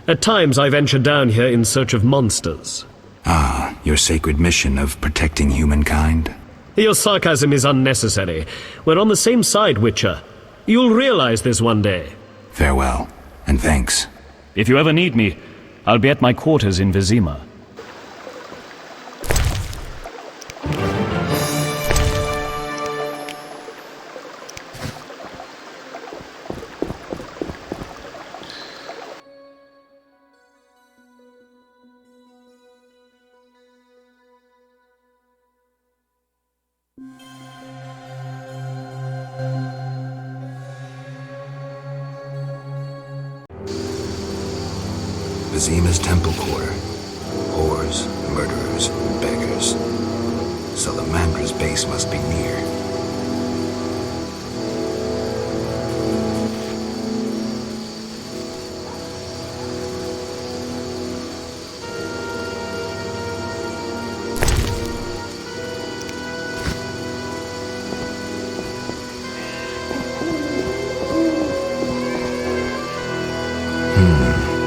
At times I venture down here in search of monsters. Ah, your sacred mission of protecting humankind? Your sarcasm is unnecessary. We're on the same side, Witcher. You'll realize this one day. Farewell, and thanks. If you ever need me, I'll be at my quarters in Vizima. Vizima's temple quarter. Whores, murderers, beggars. Salamandra's base must be near.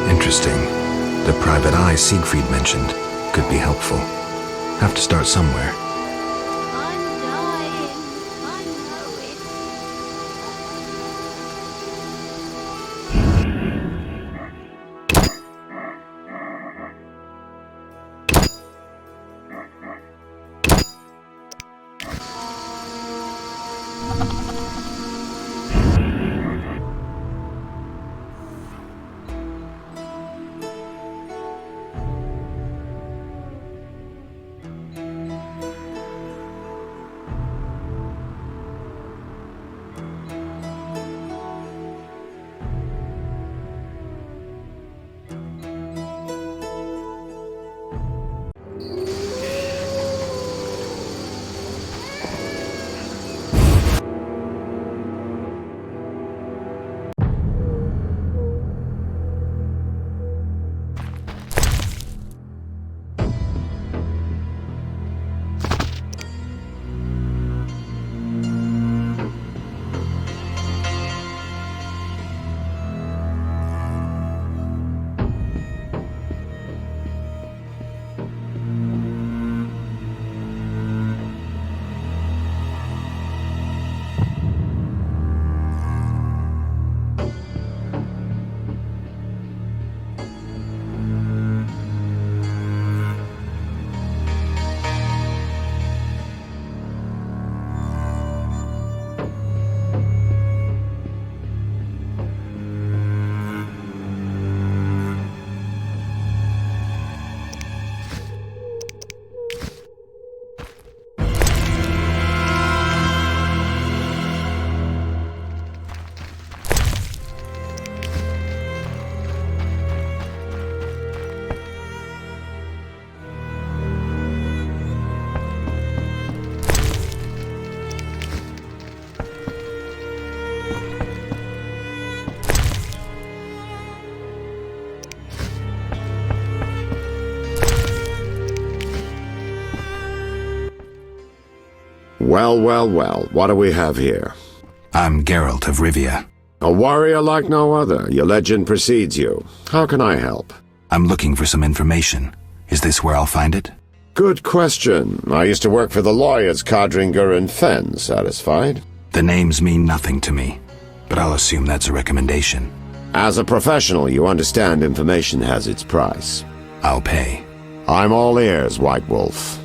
Interesting. The private eye Siegfried mentioned could be helpful. Have to start somewhere. Well, well, well. What do we have here? I'm Geralt of Rivia. A warrior like no other. Your legend precedes you. How can I help? I'm looking for some information. Is this where I'll find it? Good question. I used to work for the lawyers Codringer and Fenn. Satisfied? The names mean nothing to me, but I'll assume that's a recommendation. As a professional, you understand information has its price. I'll pay. I'm all ears, White Wolf.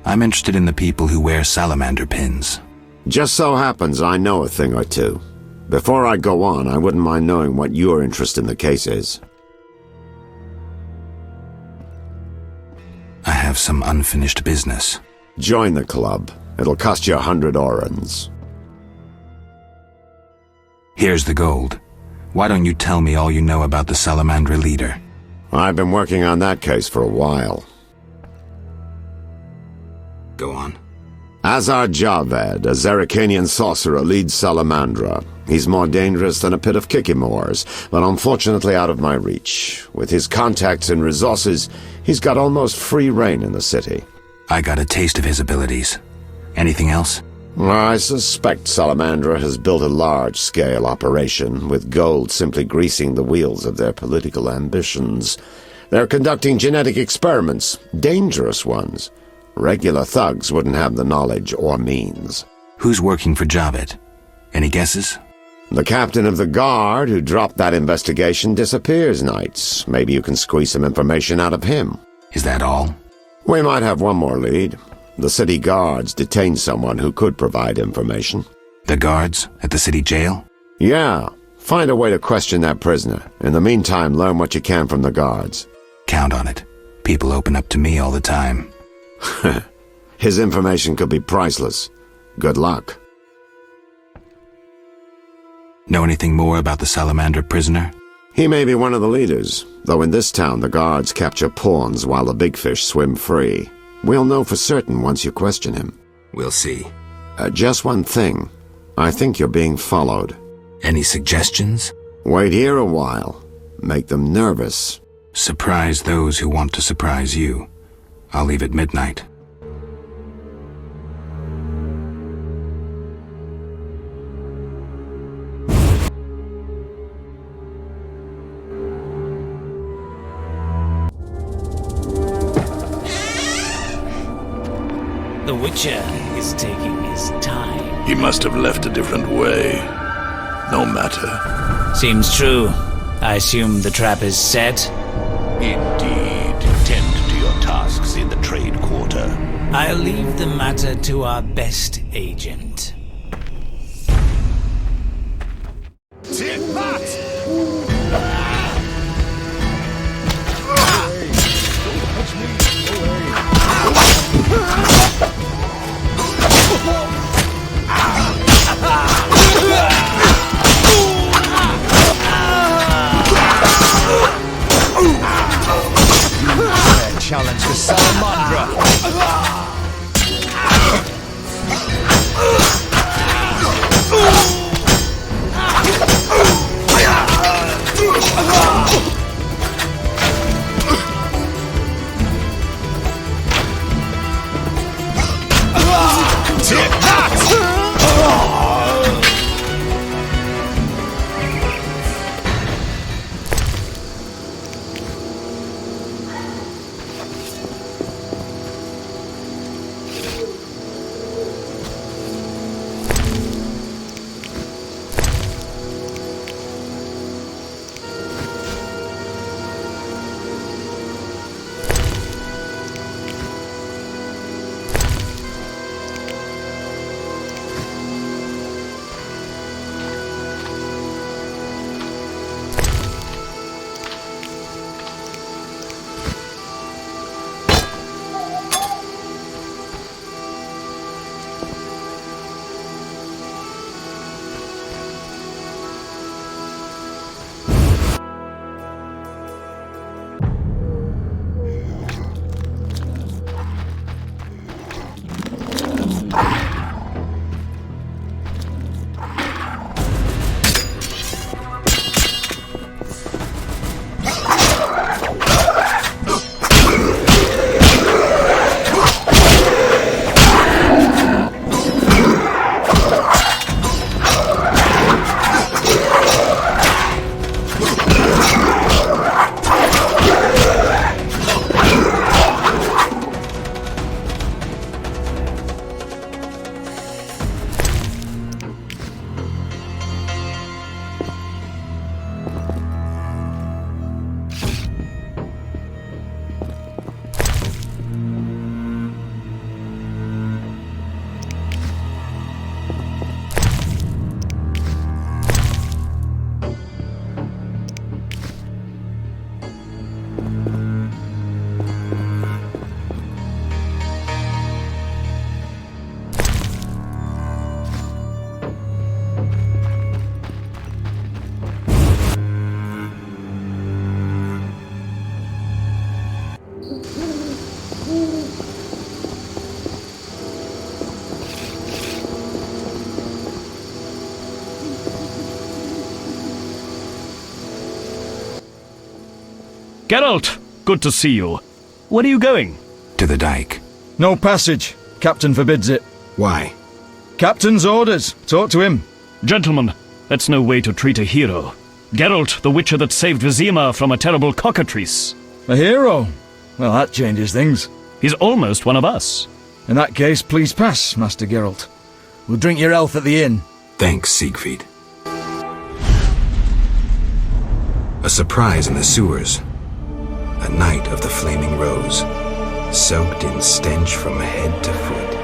I'm interested in the people who wear salamander pins. Just so happens I know a thing or two. Before I go on, I wouldn't mind knowing what your interest in the case is. I have some unfinished business. Join the club. It'll cost you 100 orens. Here's the gold. Why don't you tell me all you know about the Salamandra leader? I've been working on that case for a while. Go on. Azar Javed, a Zerrikanian sorcerer, leads Salamandra. He's more dangerous than a pit of Kikimors, but unfortunately out of my reach. With his contacts and resources, he's got almost free reign in the city. I got a taste of his abilities. Anything else? I suspect Salamandra has built a large-scale operation, with gold simply greasing the wheels of their political ambitions. They're conducting genetic experiments, dangerous ones. Regular thugs wouldn't have the knowledge or means. Who's working for Javed? Any guesses? The captain of the guard who dropped that investigation disappears nights. Maybe you can squeeze some information out of him. Is that all? We might have one more lead. The city guards detained someone who could provide information. The guards at the city jail? Yeah. Find a way to question that prisoner. In the meantime, learn what you can from the guards. Count on it. People open up to me all the time. His information could be priceless. Good luck. Know anything more about the Salamander prisoner? He may be one of the leaders, though in this town the guards capture pawns while the big fish swim free. We'll know for certain once you question him. We'll see. Just one thing. I think you're being followed. Any suggestions? Wait here a while. Make them nervous. Surprise those who want to surprise you. I'll leave at midnight. The Witcher is taking his time. He must have left a different way. No matter. Seems true. I assume the trap is set? Indeed. Tend to your tasks in the trade quarter. I'll leave the matter to our best agent. Take that! Challenge the Salamandra! Take that! Geralt, good to see you. Where are you going? To the dike. No passage. Captain forbids it. Why? Captain's orders. Talk to him. Gentlemen, that's no way to treat a hero. Geralt, the witcher that saved Vizima from a terrible cockatrice. A hero? Well, that changes things. He's almost one of us. In that case, please pass, Master Geralt. We'll drink your health at the inn. Thanks, Siegfried. A surprise in the sewers. A night of the Flaming Rose, soaked in stench from head to foot.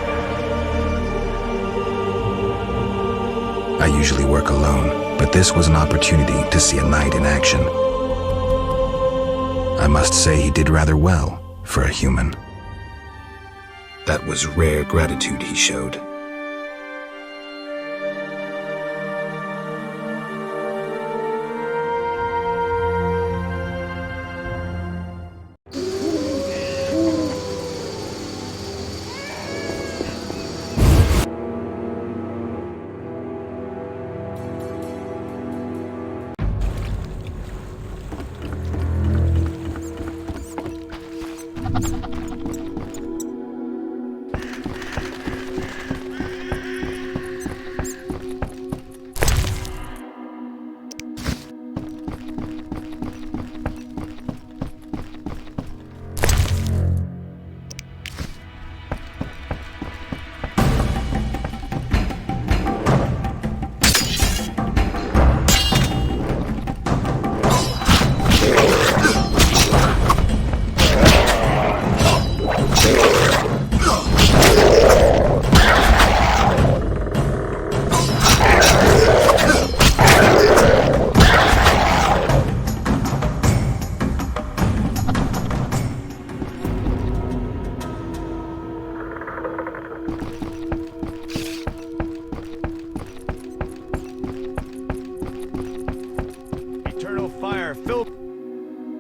I usually work alone, but this was an opportunity to see a knight in action. I must say he did rather well for a human. That was rare gratitude he showed.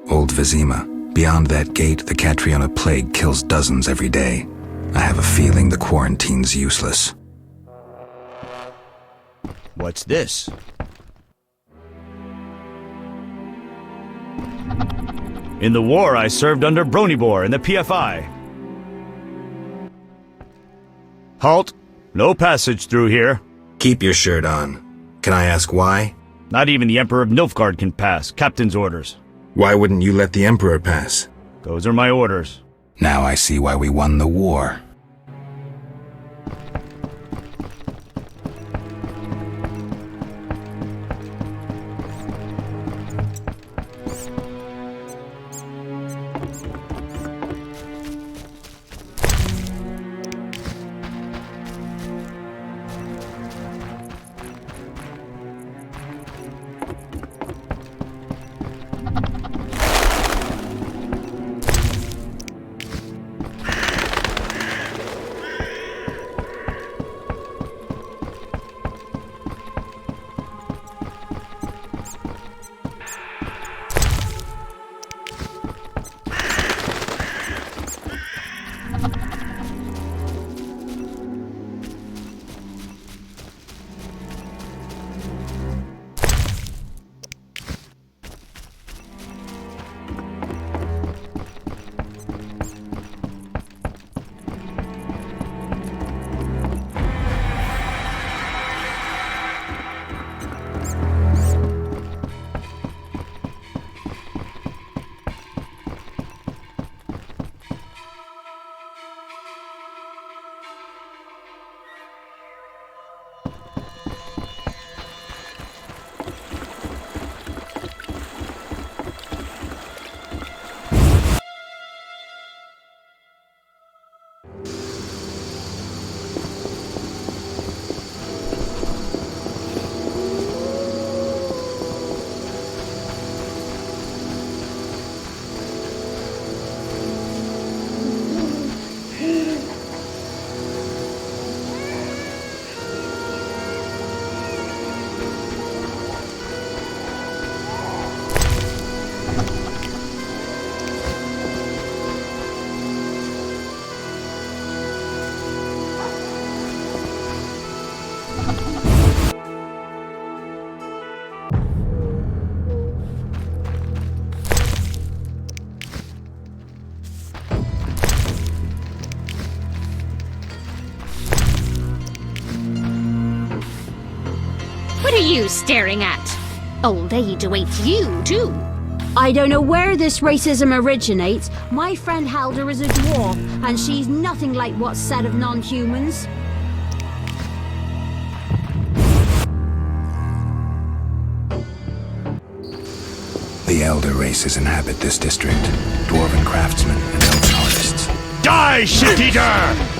Old Vizima. Beyond that gate, the Catriona plague kills dozens every day. I have a feeling the quarantine's useless. What's this? In the war, I served under Bronibor in the PFI. Halt! No passage through here. Keep your shirt on. Can I ask why? Not even the Emperor of Nilfgaard can pass. Captain's orders. Why wouldn't you let the Emperor pass? Those are my orders. Now I see why we won the war. you staring at? Old age awaits you, too. I don't know where this racism originates. My friend Halder is a dwarf, and she's nothing like what's said of non-humans. The elder races inhabit this district. Dwarven craftsmen and elven artists. Die, shit-eater!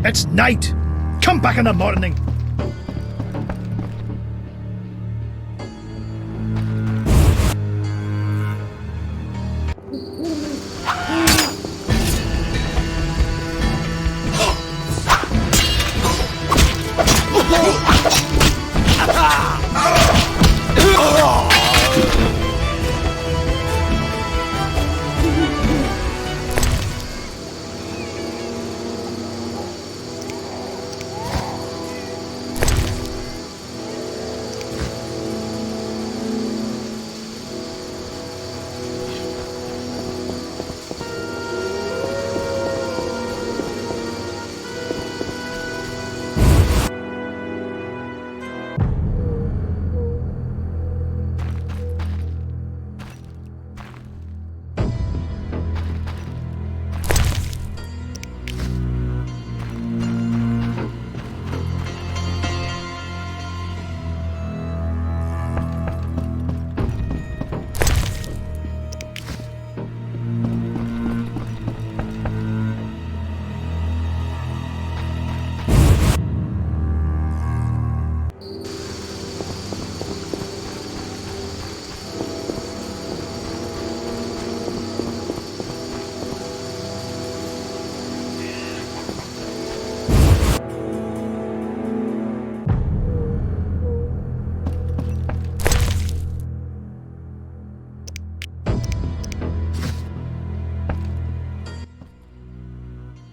It's night. Come back in the morning.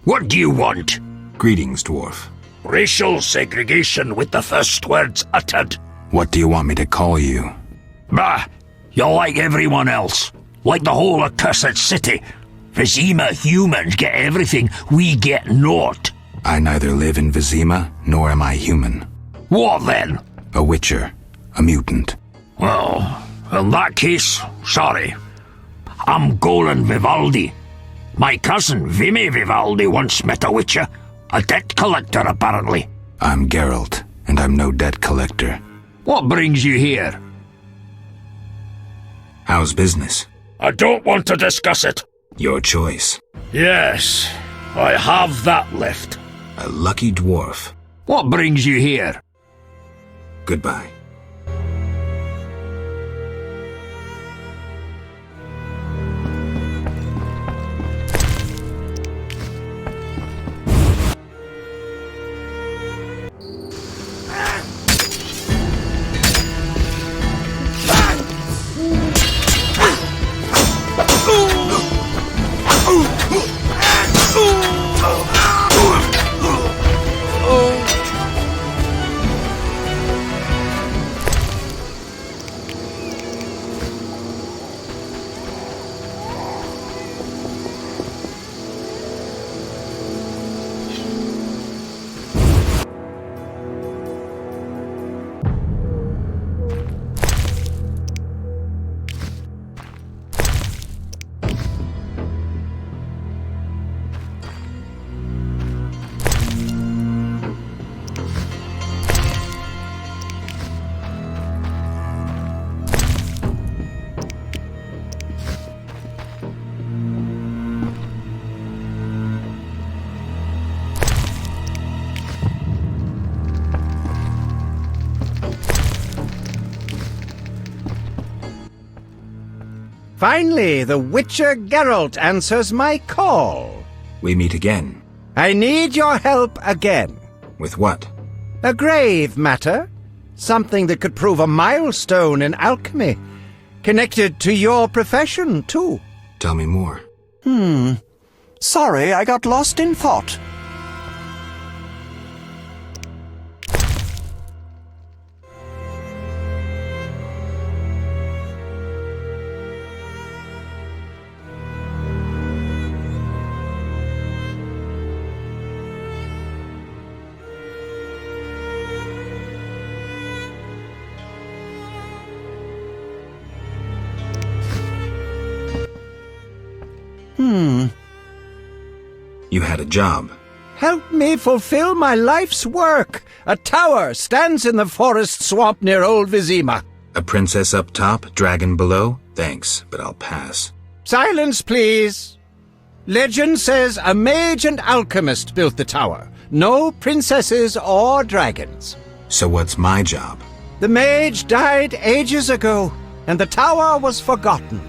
What do you want? Greetings, dwarf. Racial segregation with the first words uttered. What do you want me to call you? Bah! You're like everyone else. Like the whole accursed city. Vizima humans get everything, we get naught. I neither live in Vizima, nor am I human. What then? A witcher. A mutant. Well, in that case, sorry. I'm Golan Vivaldi. My cousin Vimy Vivaldi once met a witcher. A debt collector, apparently. I'm Geralt, and I'm no debt collector. What brings you here? How's business? I don't want to discuss it. Your choice. Yes, I have that left. A lucky dwarf. What brings you here? Goodbye. Finally, the Witcher Geralt answers my call. We meet again. I need your help again. With what? A grave matter. Something that could prove a milestone in alchemy. Connected to your profession, too. Tell me more. Sorry, I got lost in thought. You had a job. Help me fulfill my life's work. A tower stands in the forest swamp near Old Vizima. A princess up top, dragon below? Thanks, but I'll pass. Silence, please. Legend says a mage and alchemist built the tower. No princesses or dragons. So what's my job? The mage died ages ago, and the tower was forgotten.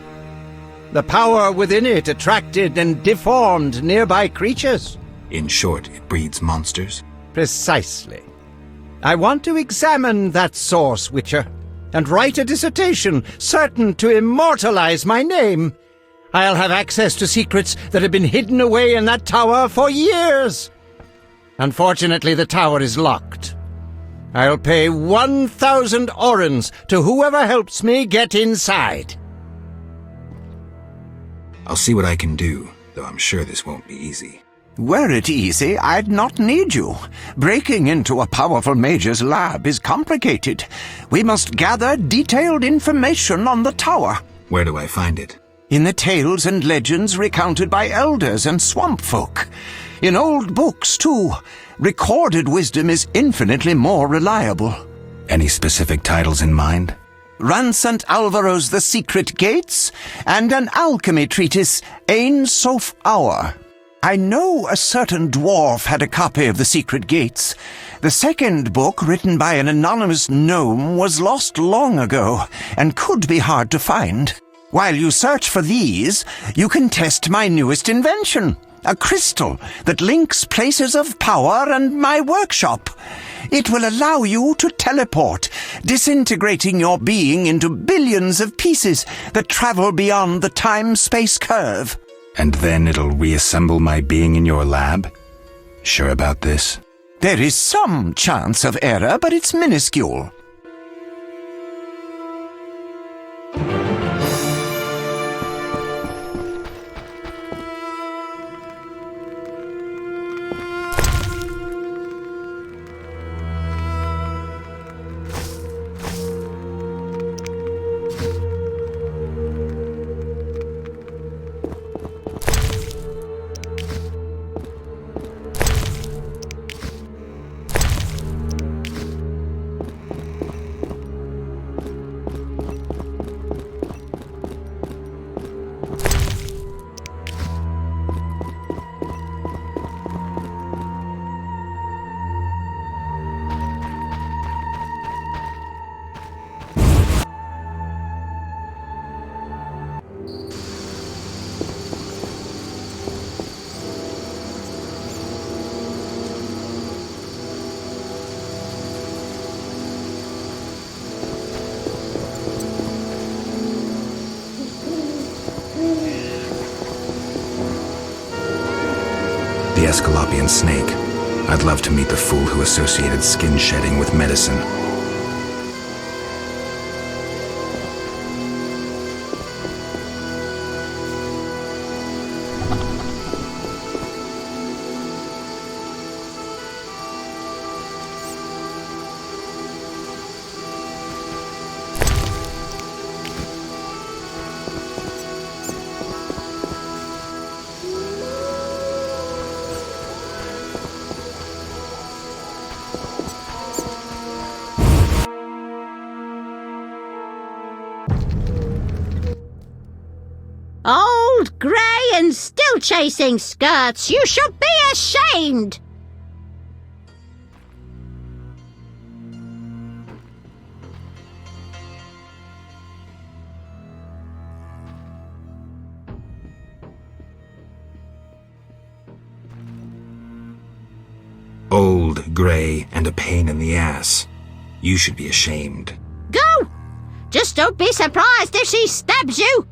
The power within it attracted and deformed nearby creatures. In short, it breeds monsters? Precisely. I want to examine that source, Witcher, and write a dissertation certain to immortalize my name. I'll have access to secrets that have been hidden away in that tower for years. Unfortunately, the tower is locked. I'll pay 1,000 orens to whoever helps me get inside. I'll see what I can do, though I'm sure this won't be easy. Were it easy, I'd not need you. Breaking into a powerful mage's lab is complicated. We must gather detailed information on the tower. Where do I find it? In the tales and legends recounted by elders and swamp folk. In old books, too. Recorded wisdom is infinitely more reliable. Any specific titles in mind? Ransant Alvaro's The Secret Gates, and an alchemy treatise, Ain Soph Hour. I know a certain dwarf had a copy of The Secret Gates. The second book, written by an anonymous gnome, was lost long ago, and could be hard to find. While you search for these, you can test my newest invention, a crystal that links places of power and my workshop. It will allow you to teleport, disintegrating your being into billions of pieces that travel beyond the time-space curve. And then it'll reassemble my being in your lab? Sure about this? There is some chance of error, but it's minuscule. The Escalopian snake. I'd love to meet the fool who associated skin shedding with medicine. Old, grey, and still chasing skirts. You should be ashamed. Old, grey, and a pain in the ass. You should be ashamed. Go! Just don't be surprised if she stabs you!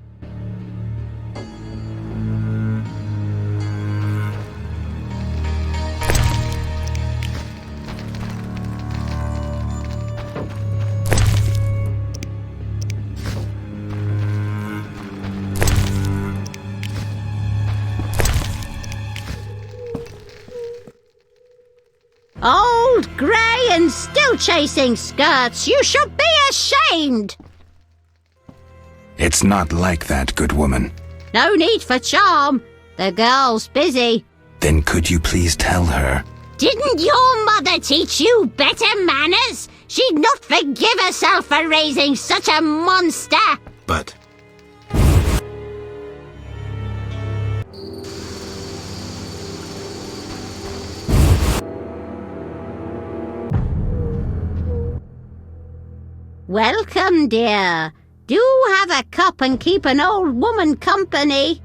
Old, grey, and still chasing skirts. You should be ashamed. It's not like that, good woman. No need for charm. The girl's busy. Then could you please tell her? Didn't your mother teach you better manners? She'd not forgive herself for raising such a monster. But... Welcome, dear. Do have a cup and keep an old woman company.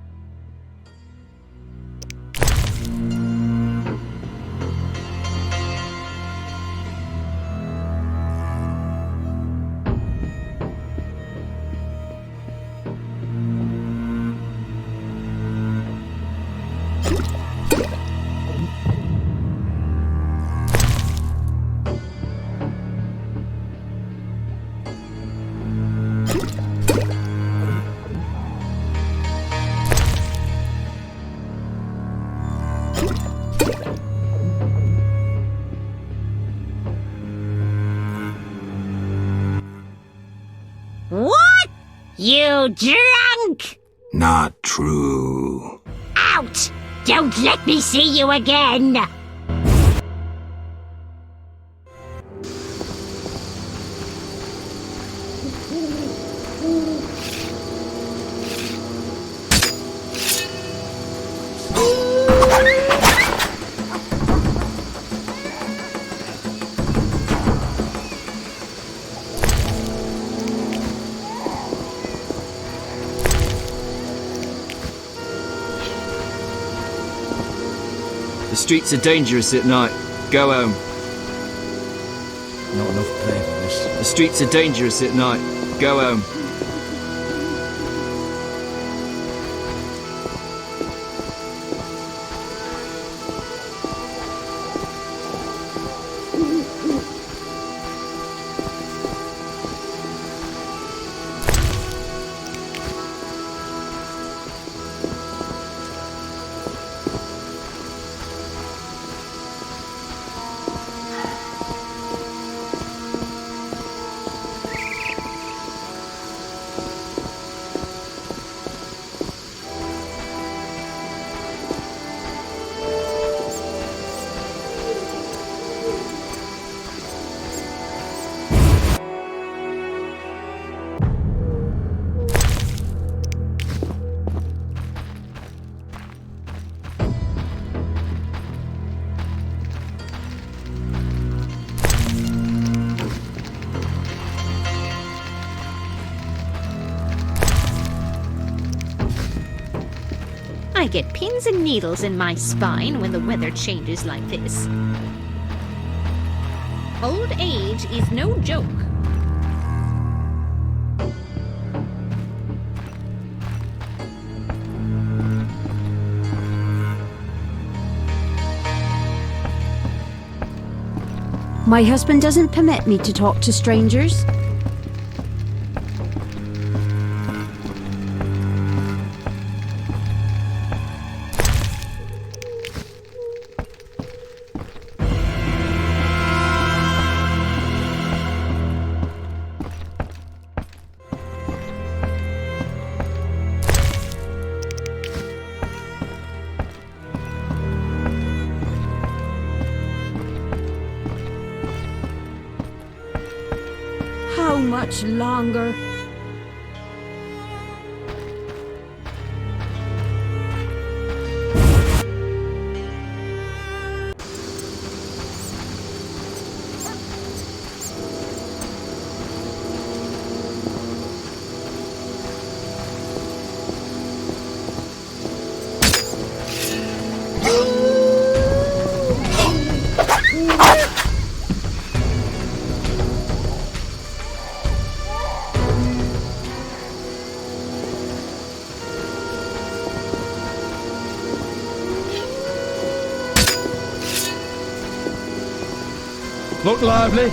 What? You drunk? Not true. Out! Don't let me see you again! The streets are dangerous at night. Go home. Not enough pay for this. The streets are dangerous at night. Go home. I get pins and needles in my spine when the weather changes like this. Old age is no joke. My husband doesn't permit me to talk to strangers. How much longer? Look lively.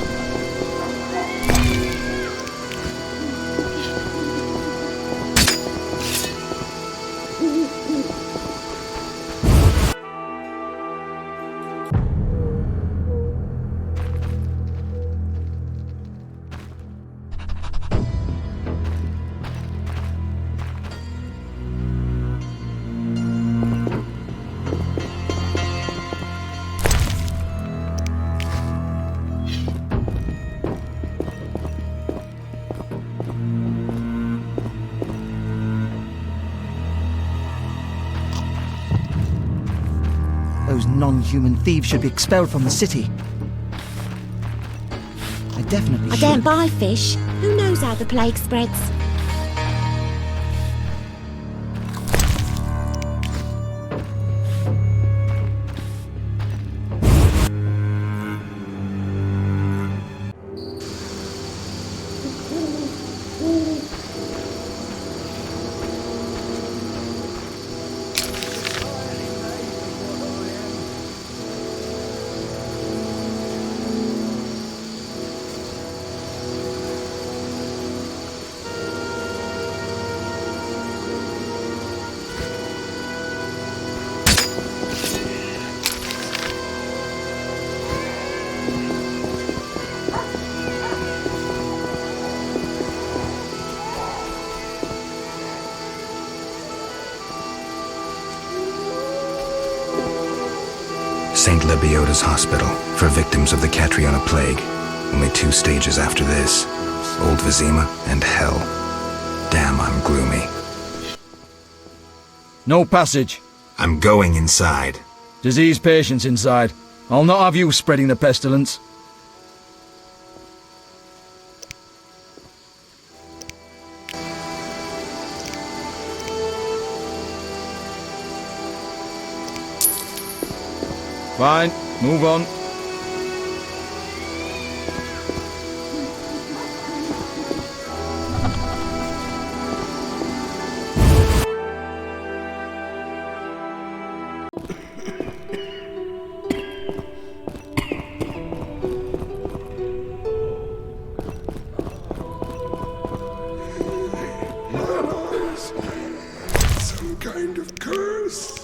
Those non-human thieves should be expelled from the city. I definitely should. I don't buy fish. Who knows how the plague spreads? St. Lebioda's hospital for victims of the Catriona plague. Only 2 stages after this. Old Vizima and Hell. Damn, I'm gloomy. No passage. I'm going inside. Disease patients inside. I'll not have you spreading the pestilence. Fine, move on. Some kind of curse.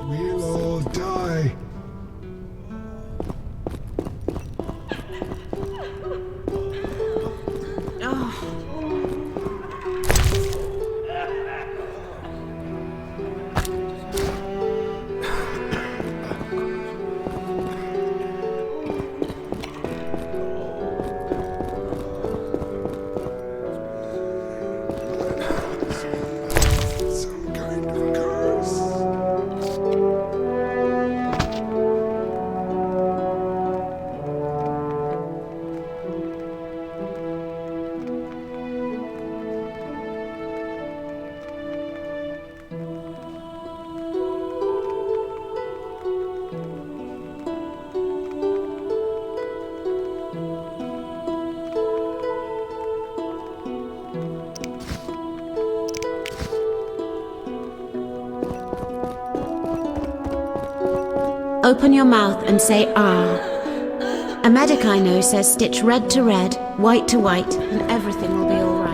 We'll all die. Some kind of curse. Open your mouth and say ah. A medic I know says stitch red to red, white to white, and everything will be all right.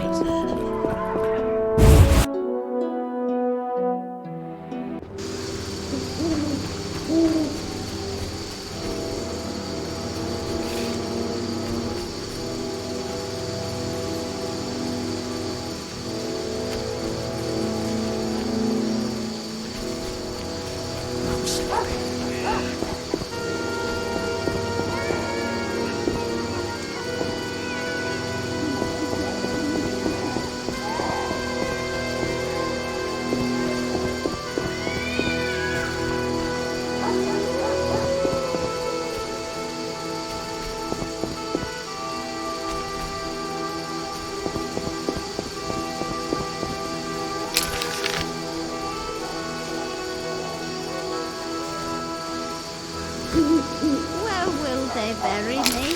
Where will they bury me?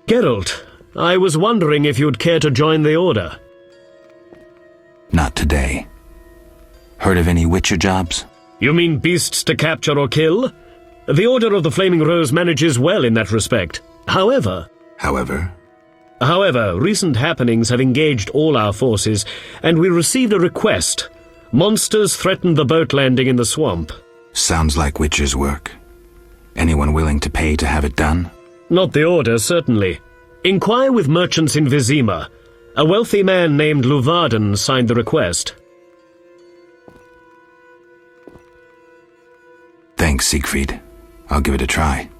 Geralt, I was wondering if you'd care to join the Order. Not today. Heard of any Witcher jobs? You mean beasts to capture or kill? The Order of the Flaming Rose manages well in that respect. However, recent happenings have engaged all our forces, and we received a request. Monsters threatened the boat landing in the swamp. Sounds like Witcher's work. Anyone willing to pay to have it done? Not the Order, certainly. Inquire with merchants in Vizima. A wealthy man named Luvarden signed the request. Thanks, Siegfried. I'll give it a try.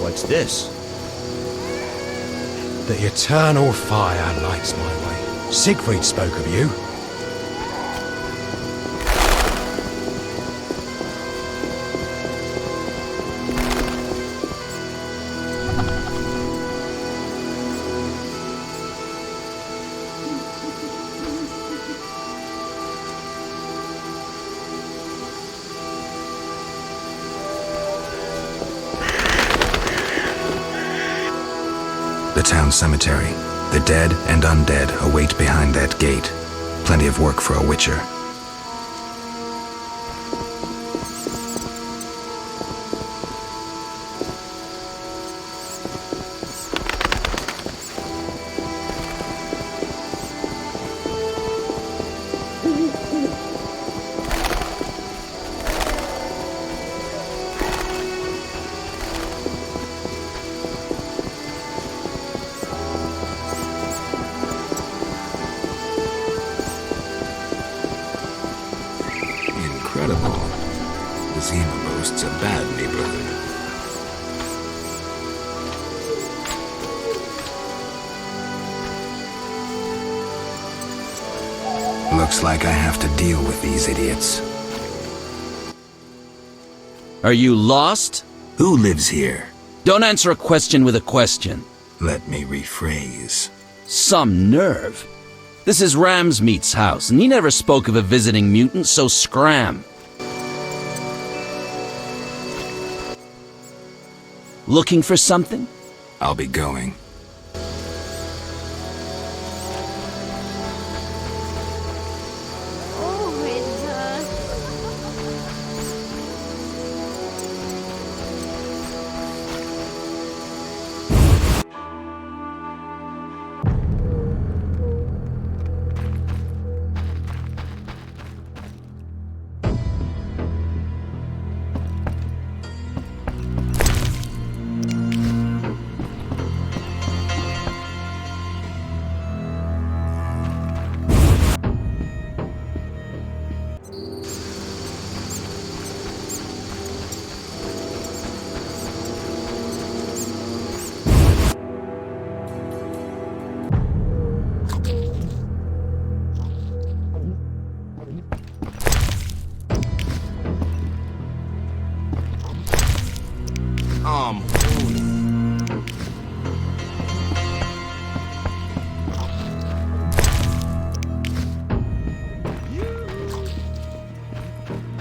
What's this? The eternal fire lights my way. Siegfried spoke of you. The town cemetery. The dead and undead await behind that gate. Plenty of work for a Witcher. Incredible. Vizima boasts a bad neighborhood. Looks like I have to deal with these idiots. Are you lost? Who lives here? Don't answer a question with a question. Let me rephrase. Some nerve. This is Ramsmeat's house, and he never spoke of a visiting mutant, so scram. Looking for something? I'll be going.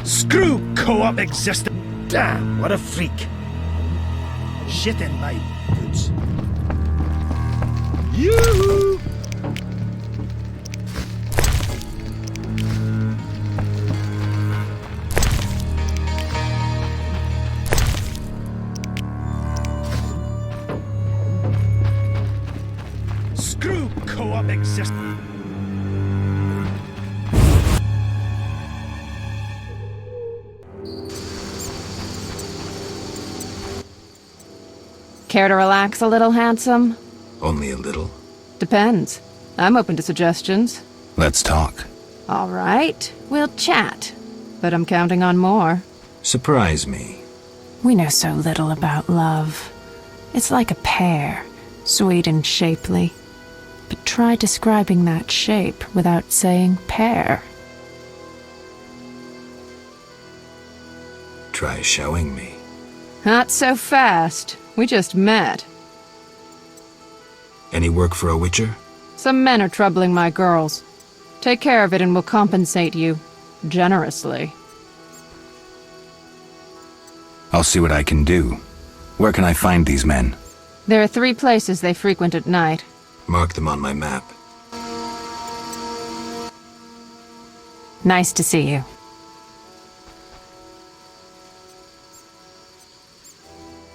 Screw co-op existence. Damn, what a freak. Shit in my boots. Yoo-hoo! Screw co-op existence. Care to relax a little, handsome? Only a little. Depends. I'm open to suggestions. Let's talk. All right, we'll chat. But I'm counting on more. Surprise me. We know so little about love. It's like a pear, sweet and shapely. But try describing that shape without saying pear. Try showing me. Not so fast. We just met. Any work for a witcher? Some men are troubling my girls. Take care of it and we'll compensate you. Generously. I'll see what I can do. Where can I find these men? There are 3 places they frequent at night. Mark them on my map. Nice to see you.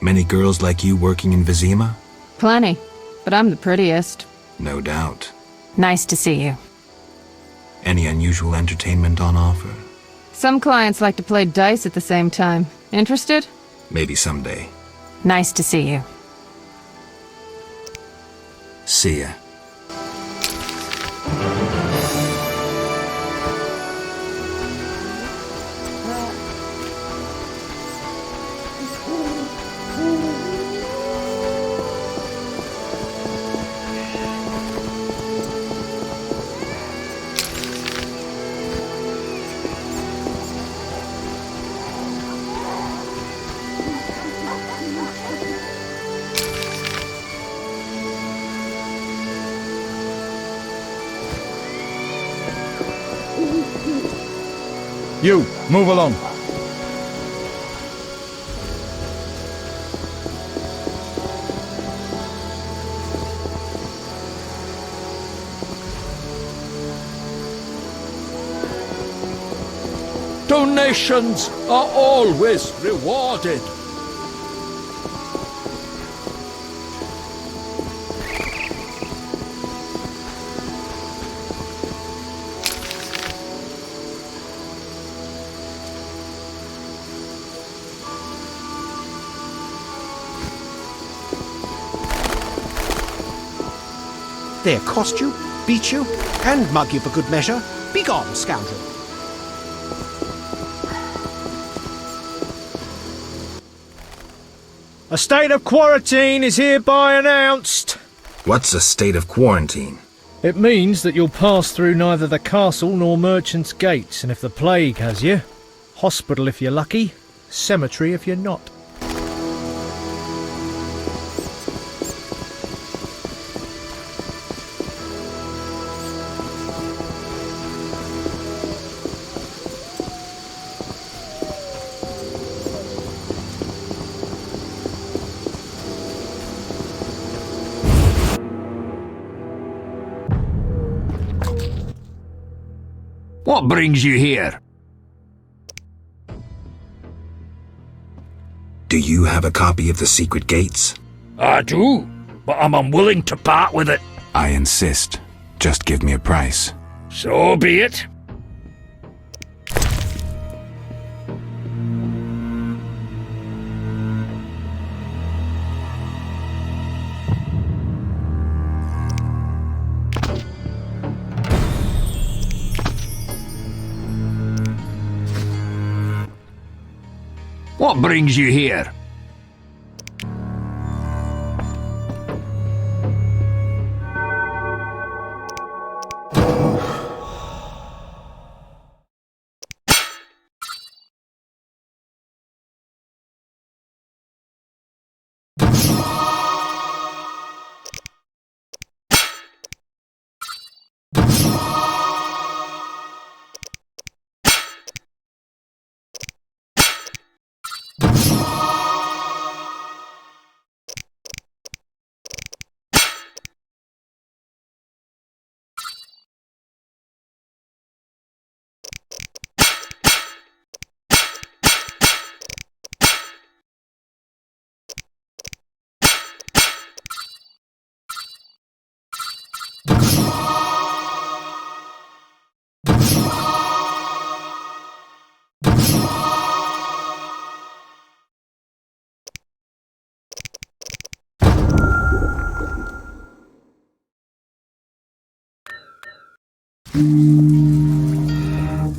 Many girls like you working in Vizima? Plenty, but I'm the prettiest. No doubt. Nice to see you. Any unusual entertainment on offer? Some clients like to play dice at the same time. Interested? Maybe someday. Nice to see you. See ya. You, move along. Donations are always rewarded. They accost you, beat you, and mug you for good measure. Begone, scoundrel. A state of quarantine is hereby announced. What's a state of quarantine? It means that you'll pass through neither the castle nor merchant's gates, and if the plague has you, hospital if you're lucky, cemetery if you're not. What brings you here? Do you have a copy of the secret gates? I do, but I'm unwilling to part with it. I insist. Just give me a price. So be it. What brings you here?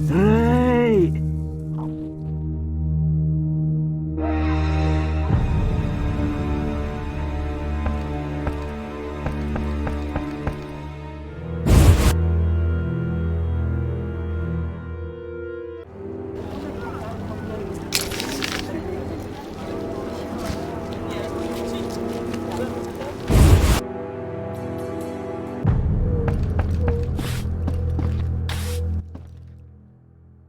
Hey!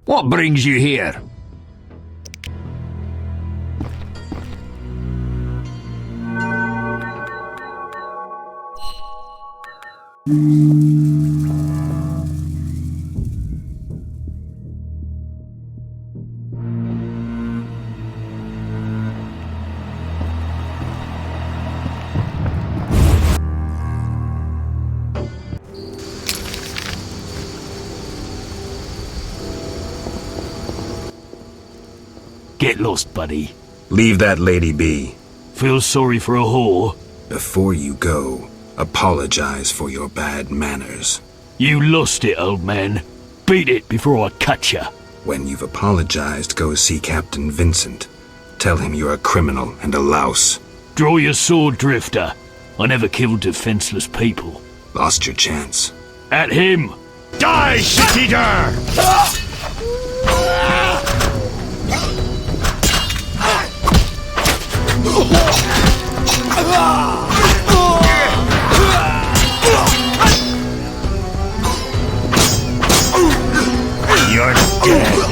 What brings you here? Get lost, buddy. Leave that lady be. Feel sorry for a whore? Before you go, apologize for your bad manners. You lost it, old man. Beat it before I cut ya. When you've apologized, go see Captain Vincent. Tell him you're a criminal and a louse. Draw your sword, Drifter. I never killed defenseless people. Lost your chance. At him! Die, shit-eater! You're dead.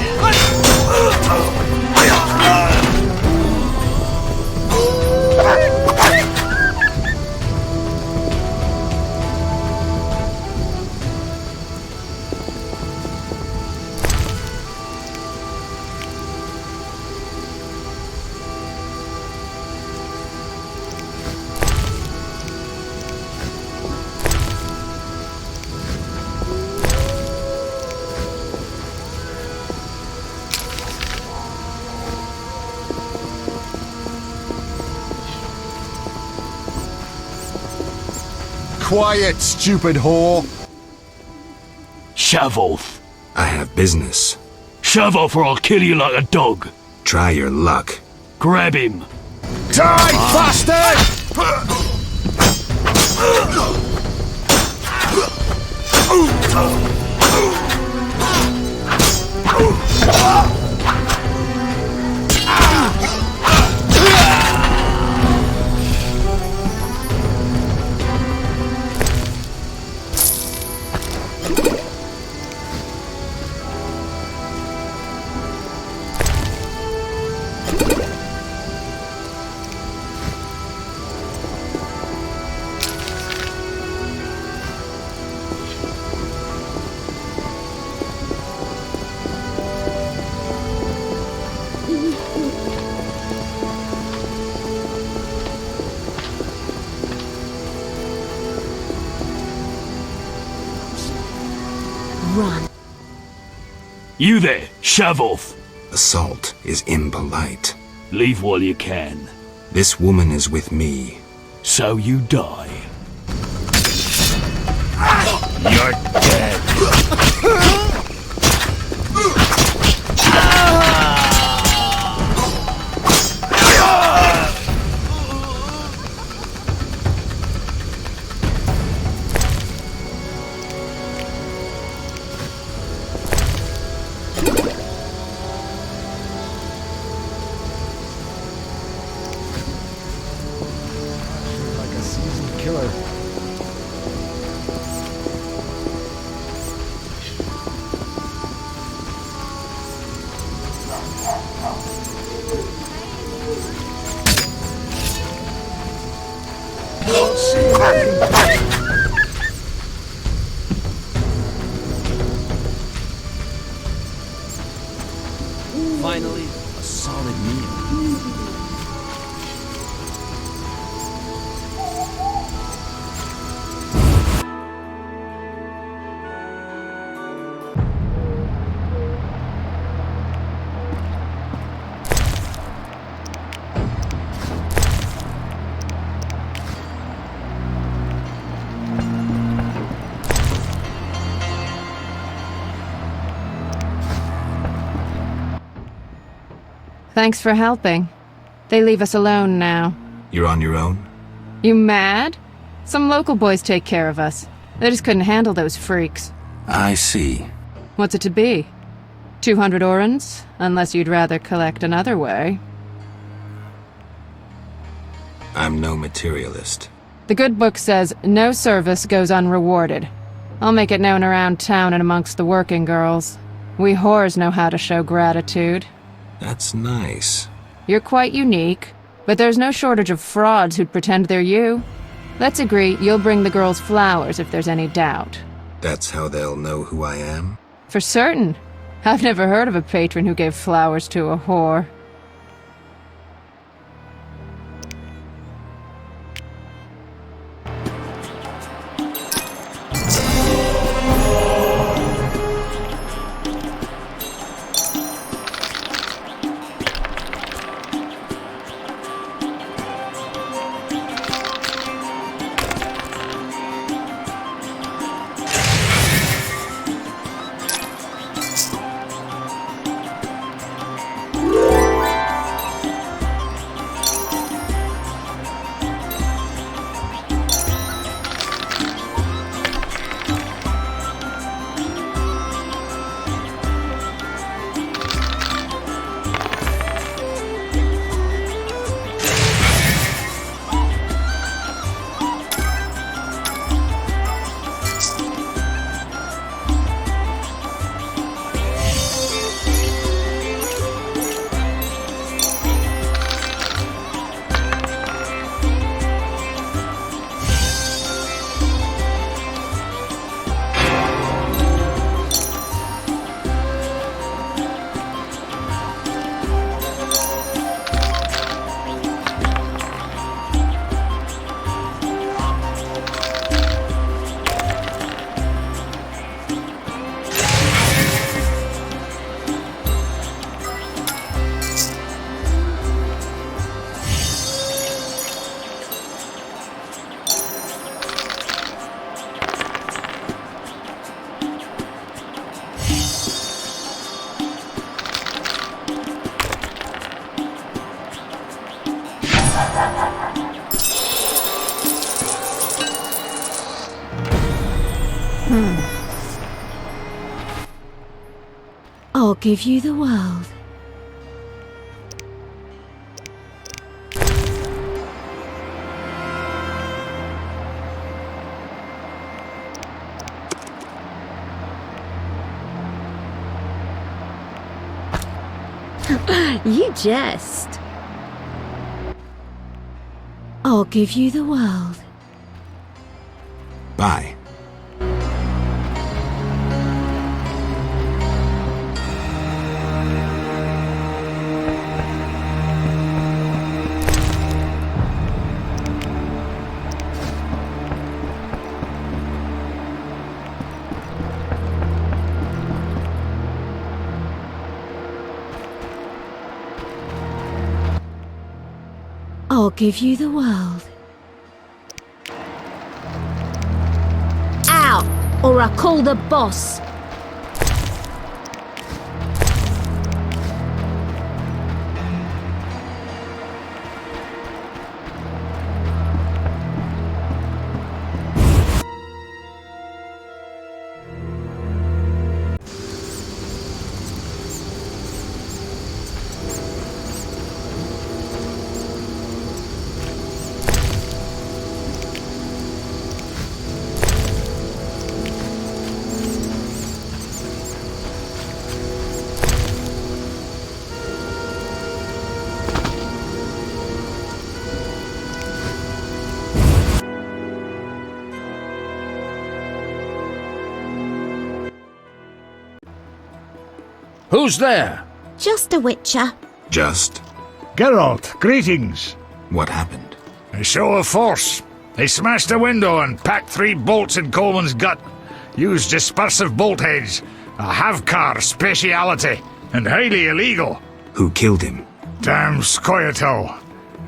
Quiet, stupid whore! Shove off. I have business. Shove off or I'll kill you like a dog. Try your luck. Grab him. Die, bastard! Run. You there, shove off. Assault is impolite. Leave while you can. This woman is with me. So you die. You're dead. Finally, a solid meal. Thanks for helping. They leave us alone now. You're on your own? You mad? Some local boys take care of us. They just couldn't handle those freaks. I see. What's it to be? 200 orens? Unless you'd rather collect another way. I'm no materialist. The good book says no service goes unrewarded. I'll make it known around town and amongst the working girls. We whores know how to show gratitude. That's nice. You're quite unique, but there's no shortage of frauds who'd pretend they're you. Let's agree you'll bring the girls flowers if there's any doubt. That's how they'll know who I am? For certain. I've never heard of a patron who gave flowers to a whore. I'll give you the world. You jest. I'll give you the world. Bye. I'll give you the world. Out, or I'll call the boss. Who's there? Just a witcher. Just? Geralt, greetings. What happened? A show of force. They smashed a window and packed 3 bolts in Coleman's gut. Used dispersive bolt heads. A Havkar speciality. And highly illegal. Who killed him? Damn Scoia'tael.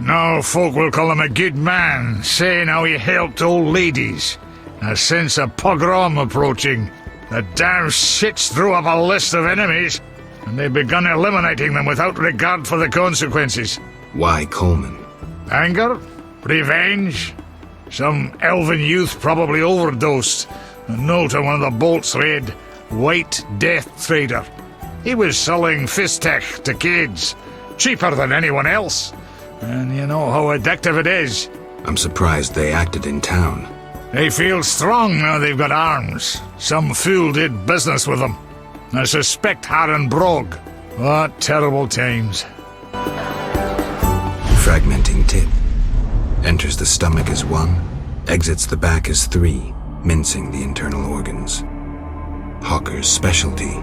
Now folk will call him a good man, saying how he helped old ladies. A sense of pogrom approaching. The damn shits threw up a list of enemies, and they've begun eliminating them without regard for the consequences. Why Coleman? Anger? Revenge? Some elven youth probably overdosed. A note on one of the bolts read, White Death Trader. He was selling Fistech to kids, cheaper than anyone else. And you know how addictive it is. I'm surprised they acted in town. They feel strong now they've got arms. Some fool did business with them. I suspect Harren Brog. What terrible times. Fragmenting tip. Enters the stomach as 1, exits the back as 3, mincing the internal organs. Hawker's specialty.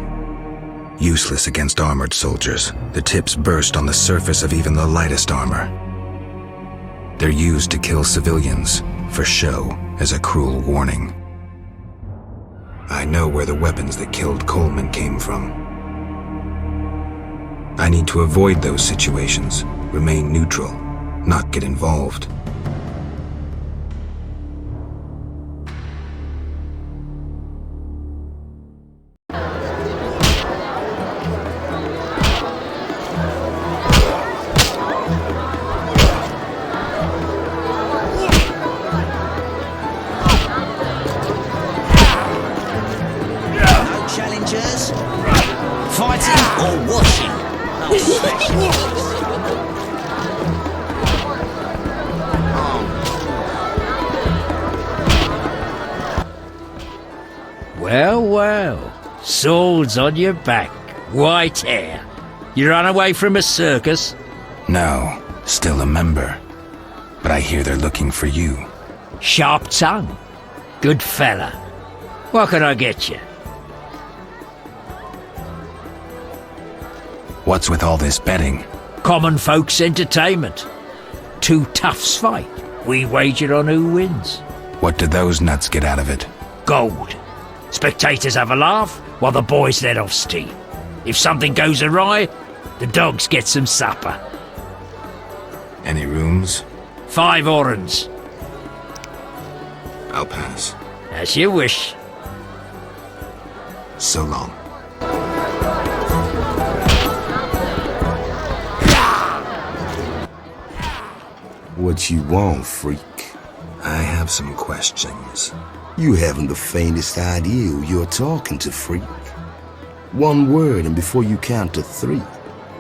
Useless against armored soldiers, the tips burst on the surface of even the lightest armor. They're used to kill civilians, for show, as a cruel warning. I know where the weapons that killed Coleman came from. I need to avoid those situations, remain neutral, not get involved. Well, well. Swords on your back, white hair. You run away from a circus? No, still a member. But I hear they're looking for you. Sharp tongue. Good fella. What can I get you? What's with all this betting? Common folks' entertainment. Two toughs fight. We wager on who wins. What do those nuts get out of it? Gold. Spectators have a laugh while the boys let off steam. If something goes awry, the dogs get some supper. Any rooms? 5 orens. I'll pass. As you wish. So long. What you want, freak? I have some questions. You haven't the faintest idea who you're talking to, freak. One word, and before you count to 3,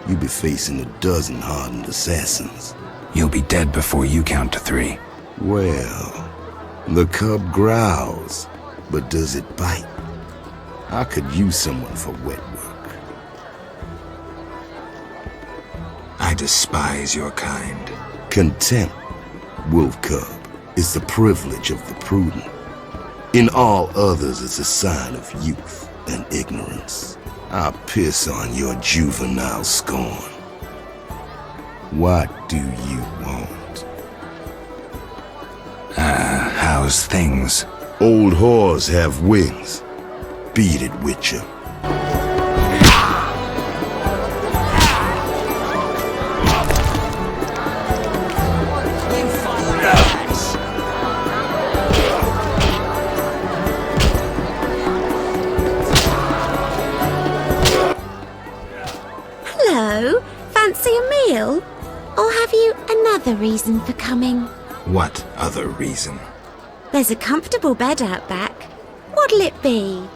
you'll be facing a dozen hardened assassins. You'll be dead before you count to 3. Well, the cub growls, but does it bite? I could use someone for wet work. I despise your kind. Contempt, wolf cub, is the privilege of the prudent. In all others, it's a sign of youth and ignorance. I piss on your juvenile scorn. What do you want? How's things? Old whores have wings. Beat it, Witcher. Hello, fancy a meal? Or have you another reason for coming? What other reason? There's a comfortable bed out back. What'll it be?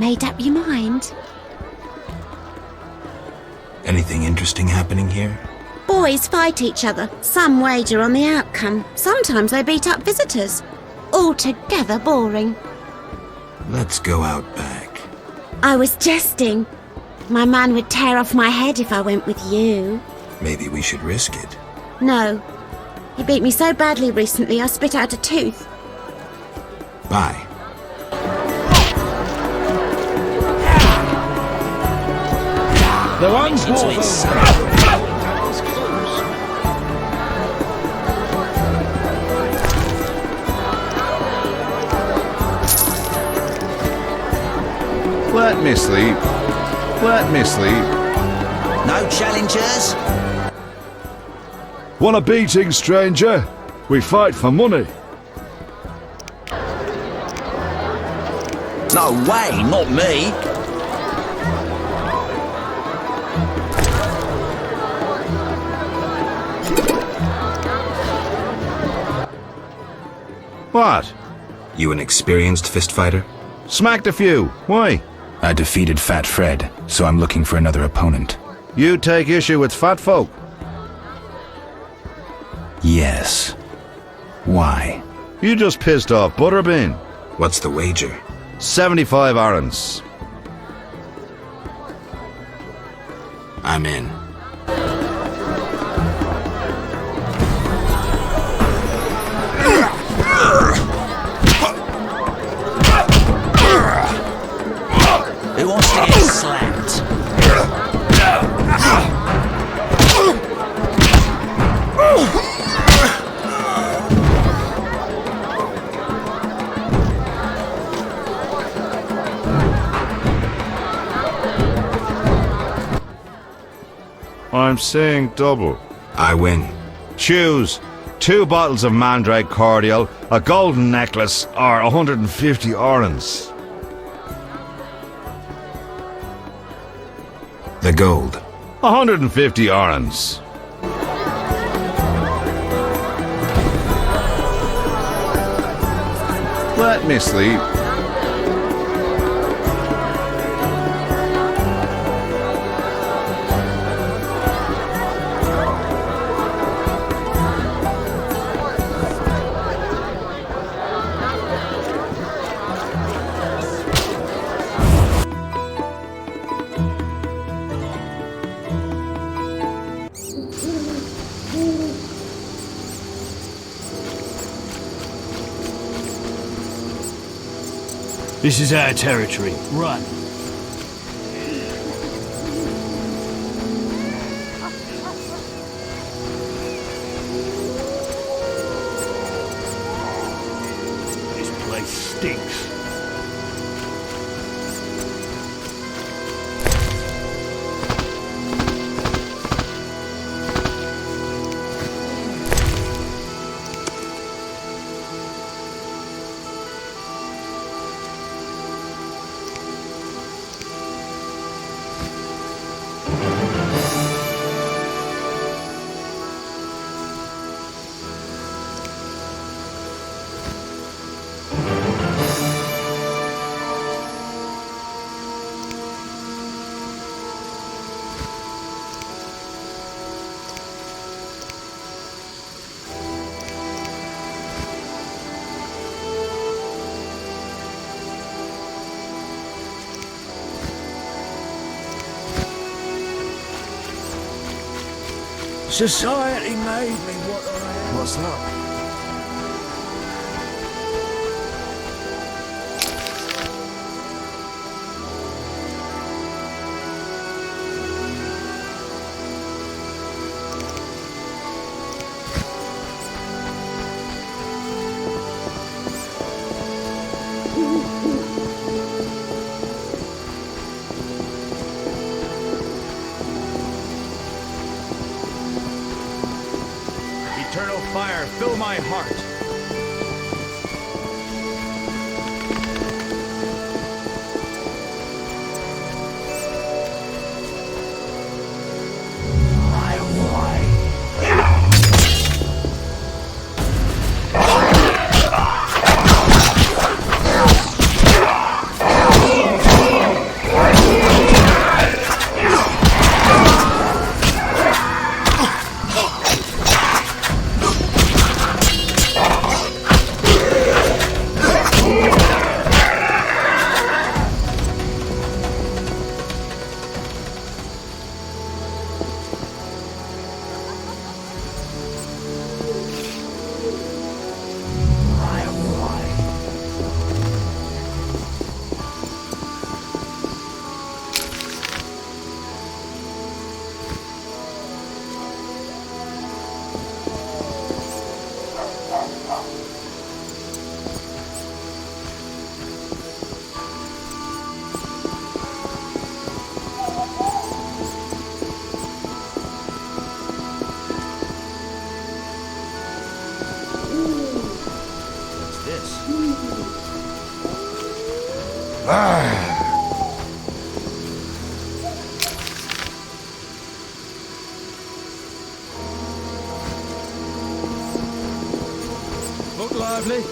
made up your mind? Anything interesting happening here? Boys fight each other. Some wager on the outcome. Sometimes they beat up visitors. Altogether boring. Let's go out back. I was jesting. My man would tear off my head if I went with you. Maybe we should risk it. No. He beat me so badly recently I spit out a tooth. Bye. The one's Let me sleep. Let me sleep. No challengers? Want a beating, stranger? We fight for money. No way, not me. What? You an experienced fist fighter? Smacked a few. Why? I defeated Fat Fred, so I'm looking for another opponent. You take issue with fat folk? Yes. Why? You just pissed off Butterbean. What's the wager? 75 arons. I'm in. Who wants to get slapped? I'm saying double. I win. Choose 2 bottles of Mandrake cordial, a golden necklace, or 150 orens. The gold. 150 orens. Let me sleep. This is our territory. Run. This place stinks. Society made me what I am. What's that? Eternal fire, fill my heart. Look lively.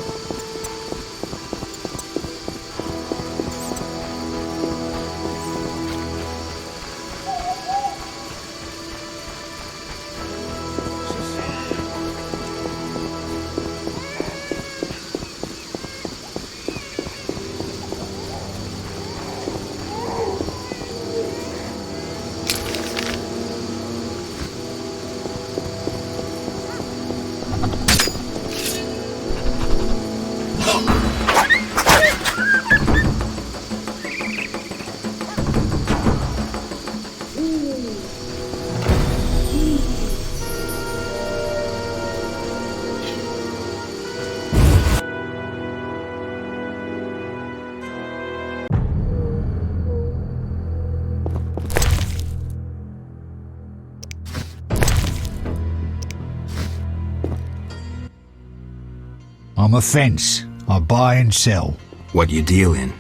I'm a fence. I buy and sell. What you deal in?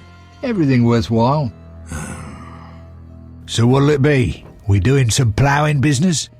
Everything worthwhile. So what'll it be? We doing some ploughing business?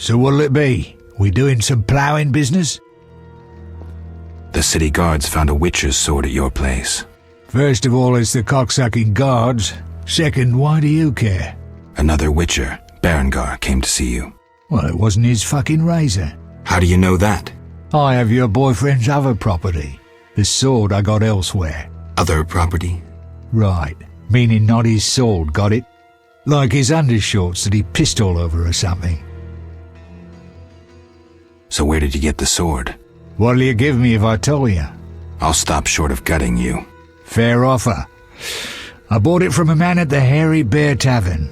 So what'll it be? We doing some ploughing business? The city guards found a witcher's sword at your place. First of all, it's the cocksucking guards. Second, why do you care? Another witcher, Berengar, came to see you. Well, it wasn't his fucking razor. How do you know that? I have your boyfriend's other property. The sword I got elsewhere. Other property? Right. Meaning not his sword, got it? Like his undershorts that he pissed all over or something. So where did you get the sword? What'll you give me if I tell you? I'll stop short of gutting you. Fair offer. I bought it from a man at the Hairy Bear Tavern.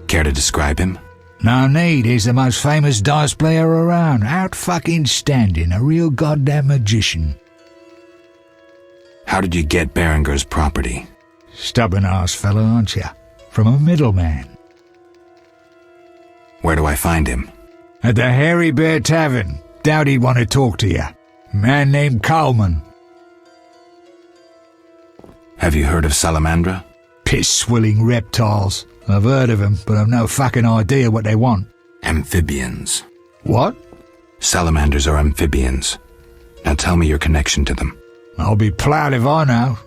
Care to describe him? No need, he's the most famous dice player around. Out fucking standing, a real goddamn magician. How did you get Berengar's property? Stubborn-ass fellow, aren't you? From a middleman. Where do I find him? At the Hairy Bear Tavern. Doubt he'd want to talk to you. Man named Coleman. Have you heard of Salamandra? Piss-swilling reptiles. I've heard of them, but I've no fucking idea what they want. Amphibians. What? Salamanders are amphibians. Now tell me your connection to them. I'll be ploughed if I know.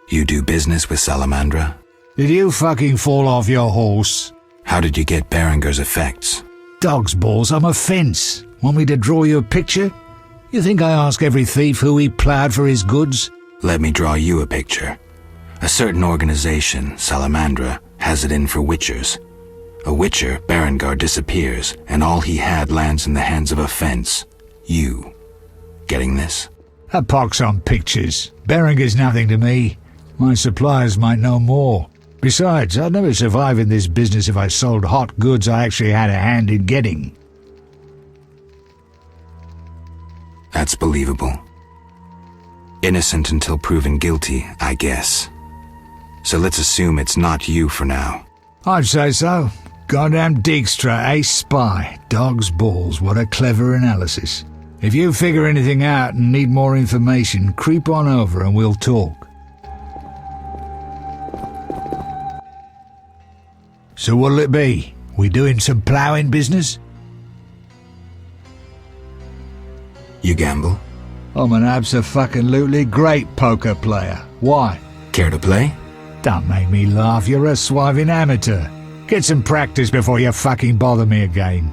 You do business with Salamandra? Did you fucking fall off your horse? How did you get Berengar's effects? Dog's balls, I'm a fence. Want me to draw you a picture? You think I ask every thief who he ploughed for his goods? Let me draw you a picture. A certain organization, Salamandra, has it in for witchers. A witcher, Berengar, disappears, and all he had lands in the hands of a fence. You. Getting this? A pox on pictures. Berengar's nothing to me. My suppliers might know more. Besides, I'd never survive in this business if I sold hot goods I actually had a hand in getting. That's believable. Innocent until proven guilty, I guess. So let's assume it's not you for now. I'd say so. Goddamn Dijkstra, ace spy. Dog's balls, what a clever analysis. If you figure anything out and need more information, creep on over and we'll talk. So what'll it be? We doing some ploughing business? You gamble? I'm an abso-fucking-lutely great poker player. Why? Care to play? Don't make me laugh, you're a swiving amateur. Get some practice before you fucking bother me again.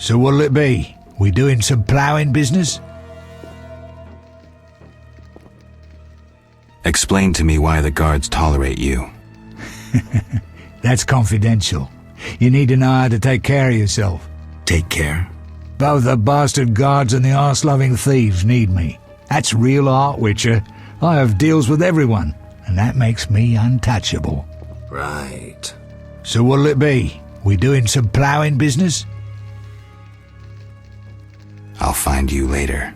So what'll it be? We doing some ploughing business? Explain to me why the guards tolerate you. That's confidential. You need to know how to take care of yourself. Take care? Both the bastard guards and the arse-loving thieves need me. That's real art, Witcher. I have deals with everyone, and that makes me untouchable. Right. So what'll it be? We doing some ploughing business? I'll find you later.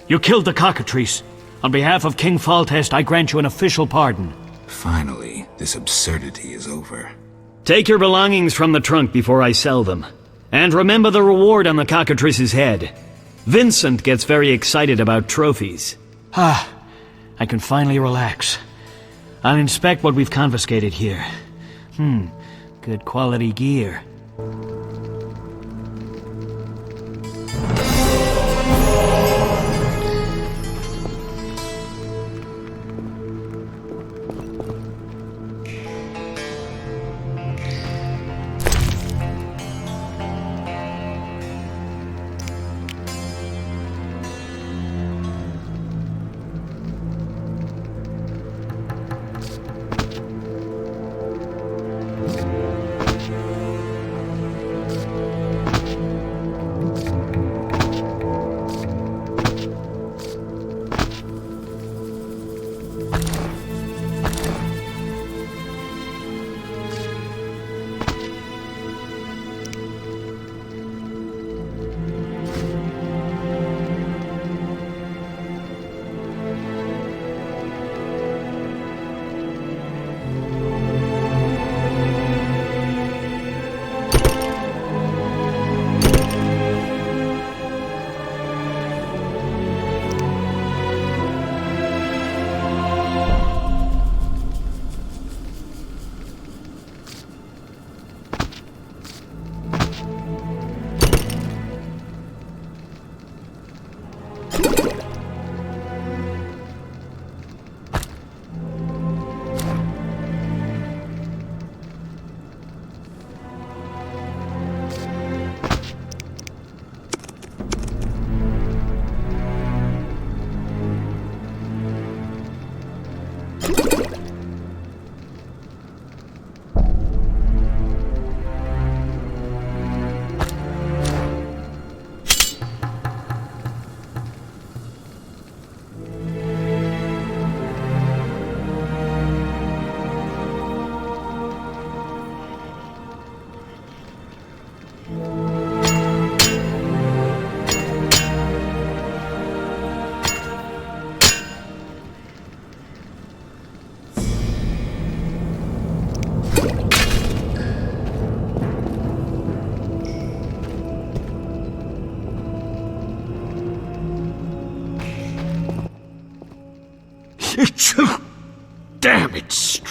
You killed the cockatrice. On behalf of King Foltest, I grant you an official pardon. Finally, this absurdity is over. Take your belongings from the trunk before I sell them. And remember the reward on the cockatrice's head. Vincent gets very excited about trophies. I can finally relax. I'll inspect what we've confiscated here. Good quality gear.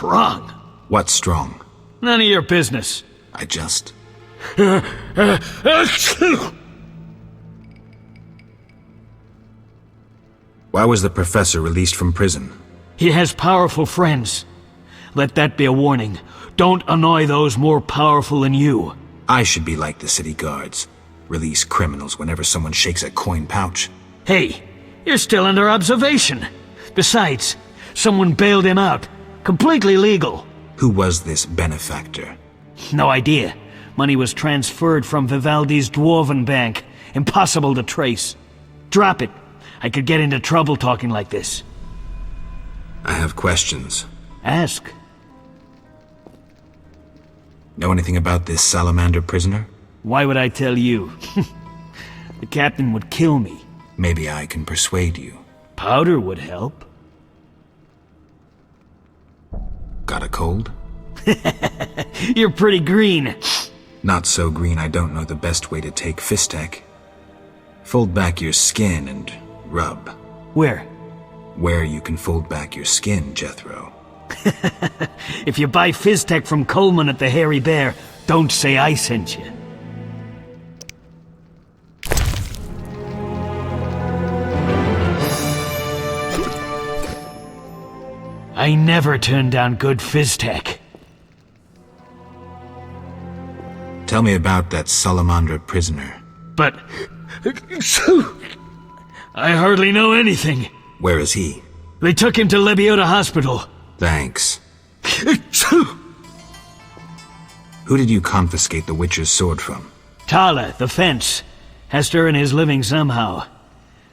strong. What's strong? None of your business. I just... Why was the professor released from prison? He has powerful friends. Let that be a warning. Don't annoy those more powerful than you. I should be like the city guards. Release criminals whenever someone shakes a coin pouch. Hey, you're still under observation. Besides, someone bailed him out. Completely legal. Who was this benefactor? No idea. Money was transferred from Vivaldi's Dwarven Bank. Impossible to trace. Drop it. I could get into trouble talking like this. I have questions. Ask. Know anything about this salamander prisoner? Why would I tell you? The captain would kill me. Maybe I can persuade you. Powder would help. Got a cold? You're pretty green. Not so green I don't know the best way to take Fistek. Fold back your skin and rub. Where? Where you can fold back your skin, Jethro. If you buy Fizztech from Coleman at the Hairy Bear, don't say I sent you. I never turn down good Fizztech. Tell me about that salamander prisoner. But... I hardly know anything. Where is he? They took him to Lebiota Hospital. Thanks. Who did you confiscate the Witcher's sword from? Tala, the fence. Has to earn his living somehow.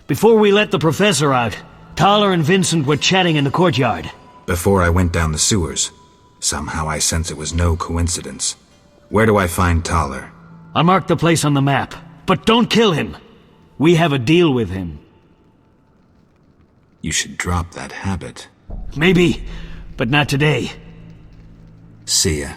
Before we let the professor out, Tala and Vincent were chatting in the courtyard. Before I went down the sewers. Somehow I sense it was no coincidence. Where do I find Thaler? I marked the place on the map, but don't kill him. We have a deal with him. You should drop that habit. Maybe, but not today. See ya.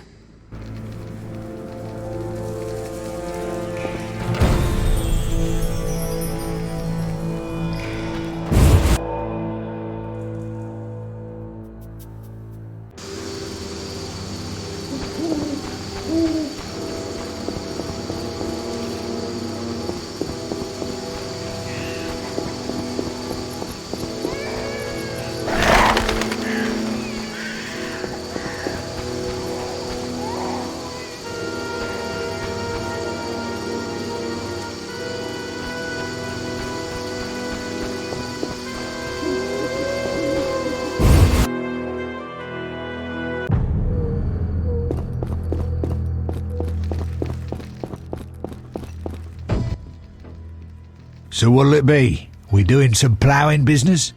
So what'll it be? We doing some ploughing business?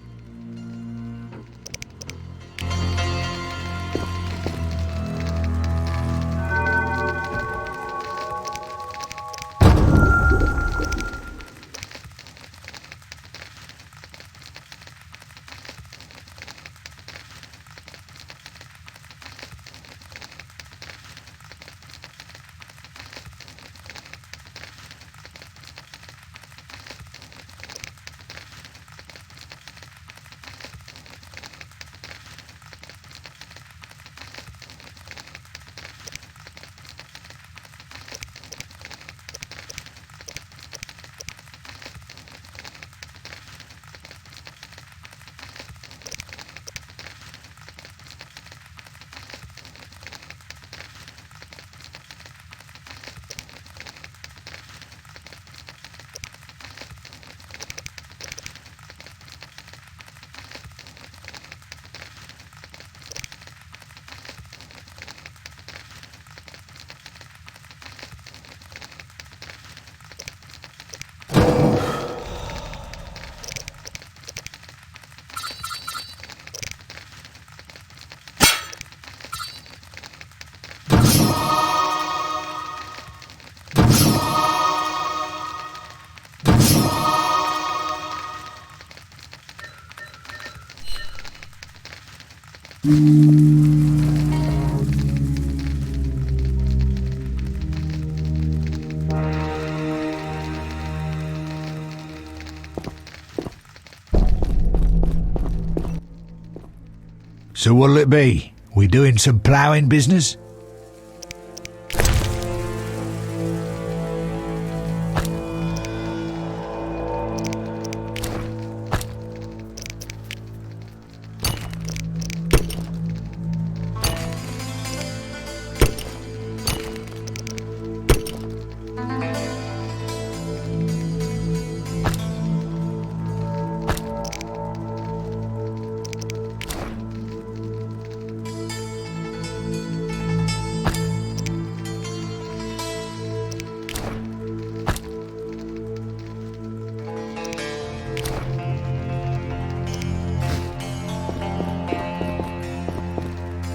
So what'll it be? We doing some ploughing business?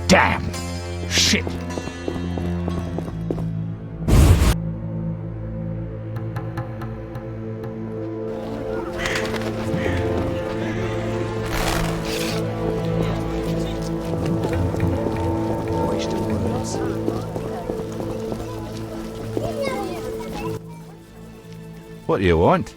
Damn! Shit! What do you want?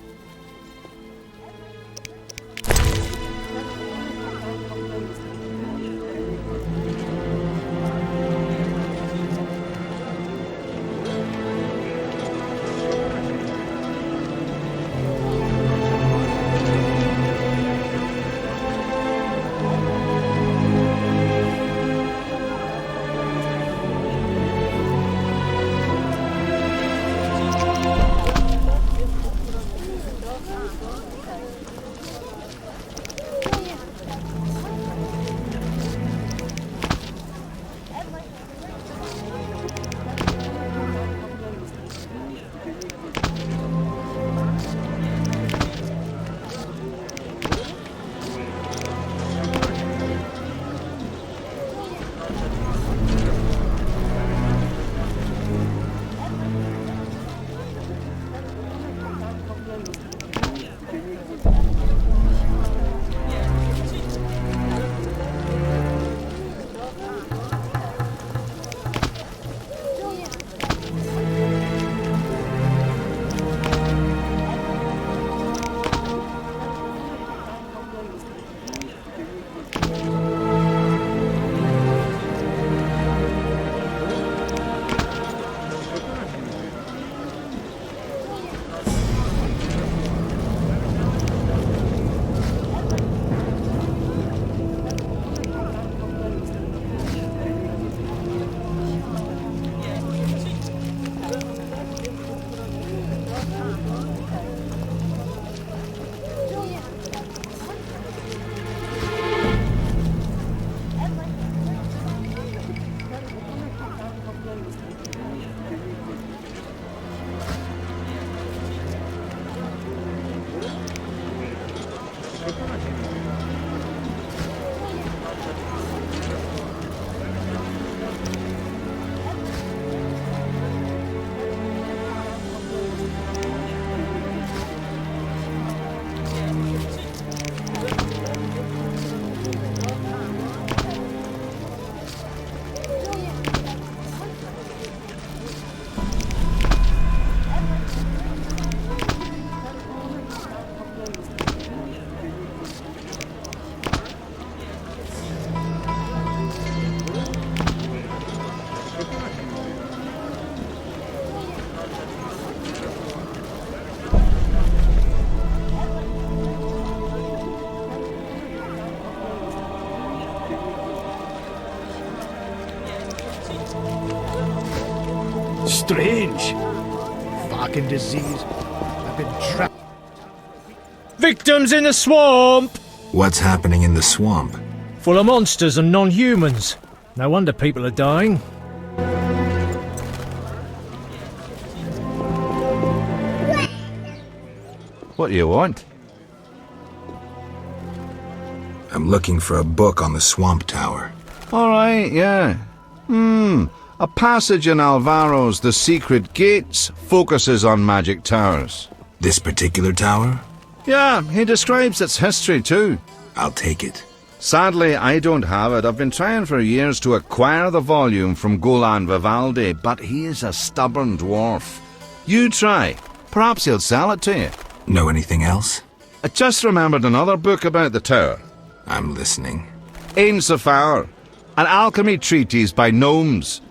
Strange. Fucking disease. I've been trapped. Victims in the swamp! What's happening in the swamp? Full of monsters and non-humans. No wonder people are dying. What do you want? I'm looking for a book on the swamp tower. All right, yeah. A passage in Alvaro's The Secret Gates focuses on magic towers. This particular tower? Yeah, he describes its history too. I'll take it. Sadly, I don't have it. I've been trying for years to acquire the volume from Golan Vivaldi, but he is a stubborn dwarf. You try. Perhaps he'll sell it to you. Know anything else? I just remembered another book about the tower. I'm listening. Ain Safar. An alchemy treatise by gnomes.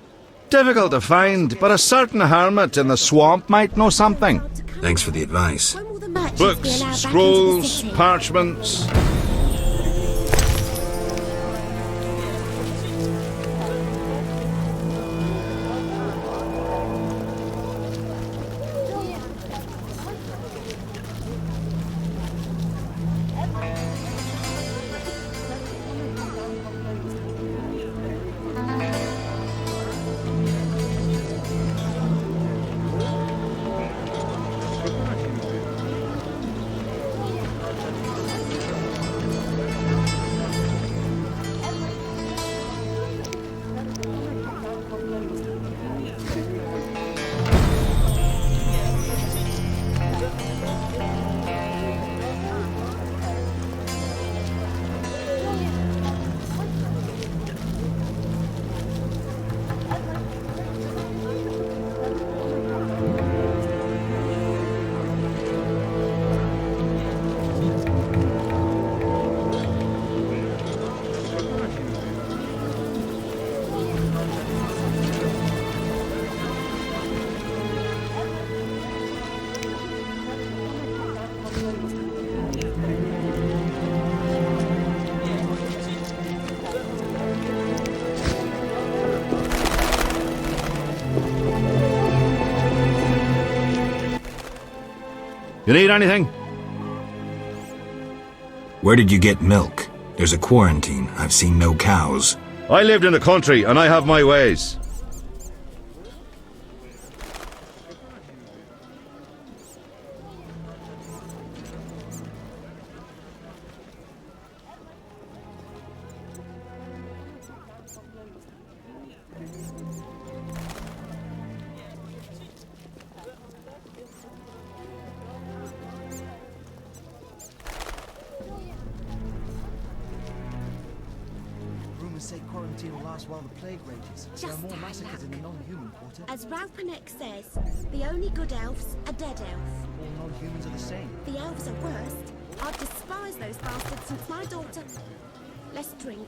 Difficult to find, but a certain hermit in the swamp might know something. Thanks for the advice. Books, scrolls, parchments. You need anything? Where did you get milk? There's a quarantine. I've seen no cows. I lived in the country, and I have my ways. Rumors say quarantine will last while the plague rages. There are more massacres in the non-human quarter. As Ralpanek says, the only good elves are dead elves. All non-humans are the same. The elves are worst. I've despised those bastards since my daughter... Let's drink.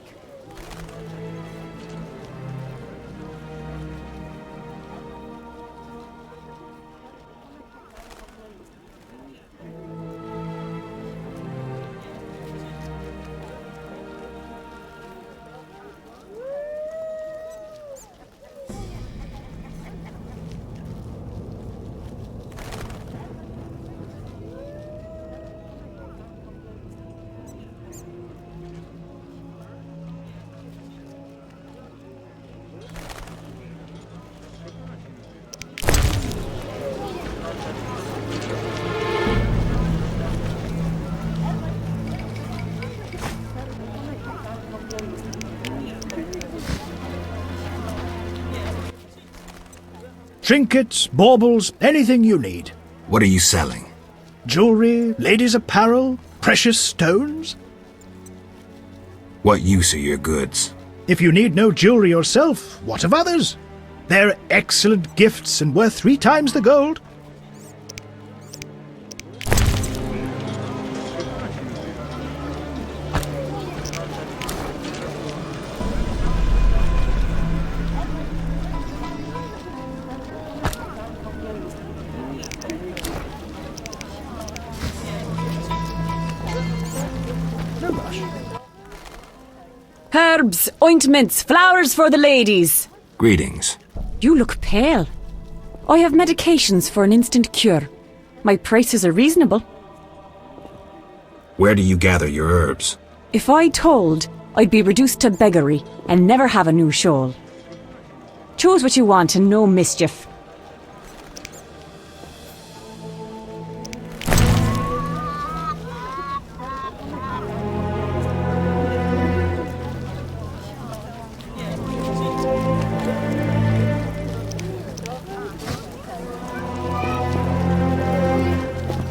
Trinkets, baubles, anything you need. What are you selling? Jewelry, ladies' apparel, precious stones. What use are your goods? If you need no jewelry yourself, what of others? They're excellent gifts and worth 3 times the gold. Herbs, ointments, flowers for the ladies. Greetings. You look pale. I have medications for an instant cure. My prices are reasonable. Where do you gather your herbs? If I told, I'd be reduced to beggary and never have a new shawl. Choose what you want and no mischief.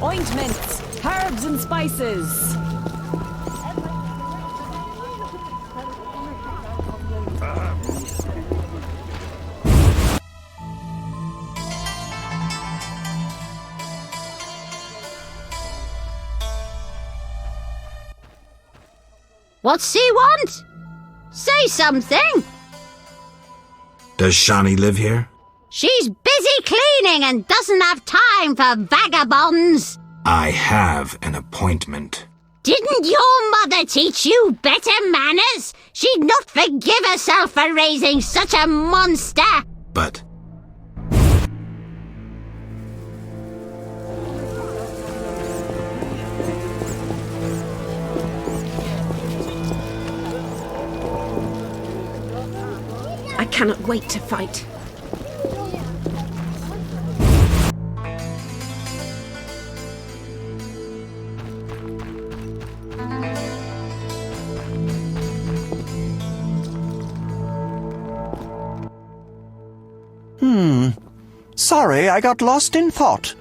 Ointments, herbs and spices. What's he want? Say something! Does Shani live here? She's busy cleaning and doesn't have time for vagabonds. I have an appointment. Didn't your mother teach you better manners? She'd not forgive herself for raising such a monster. But... I cannot wait to fight. Sorry, I got lost in thought.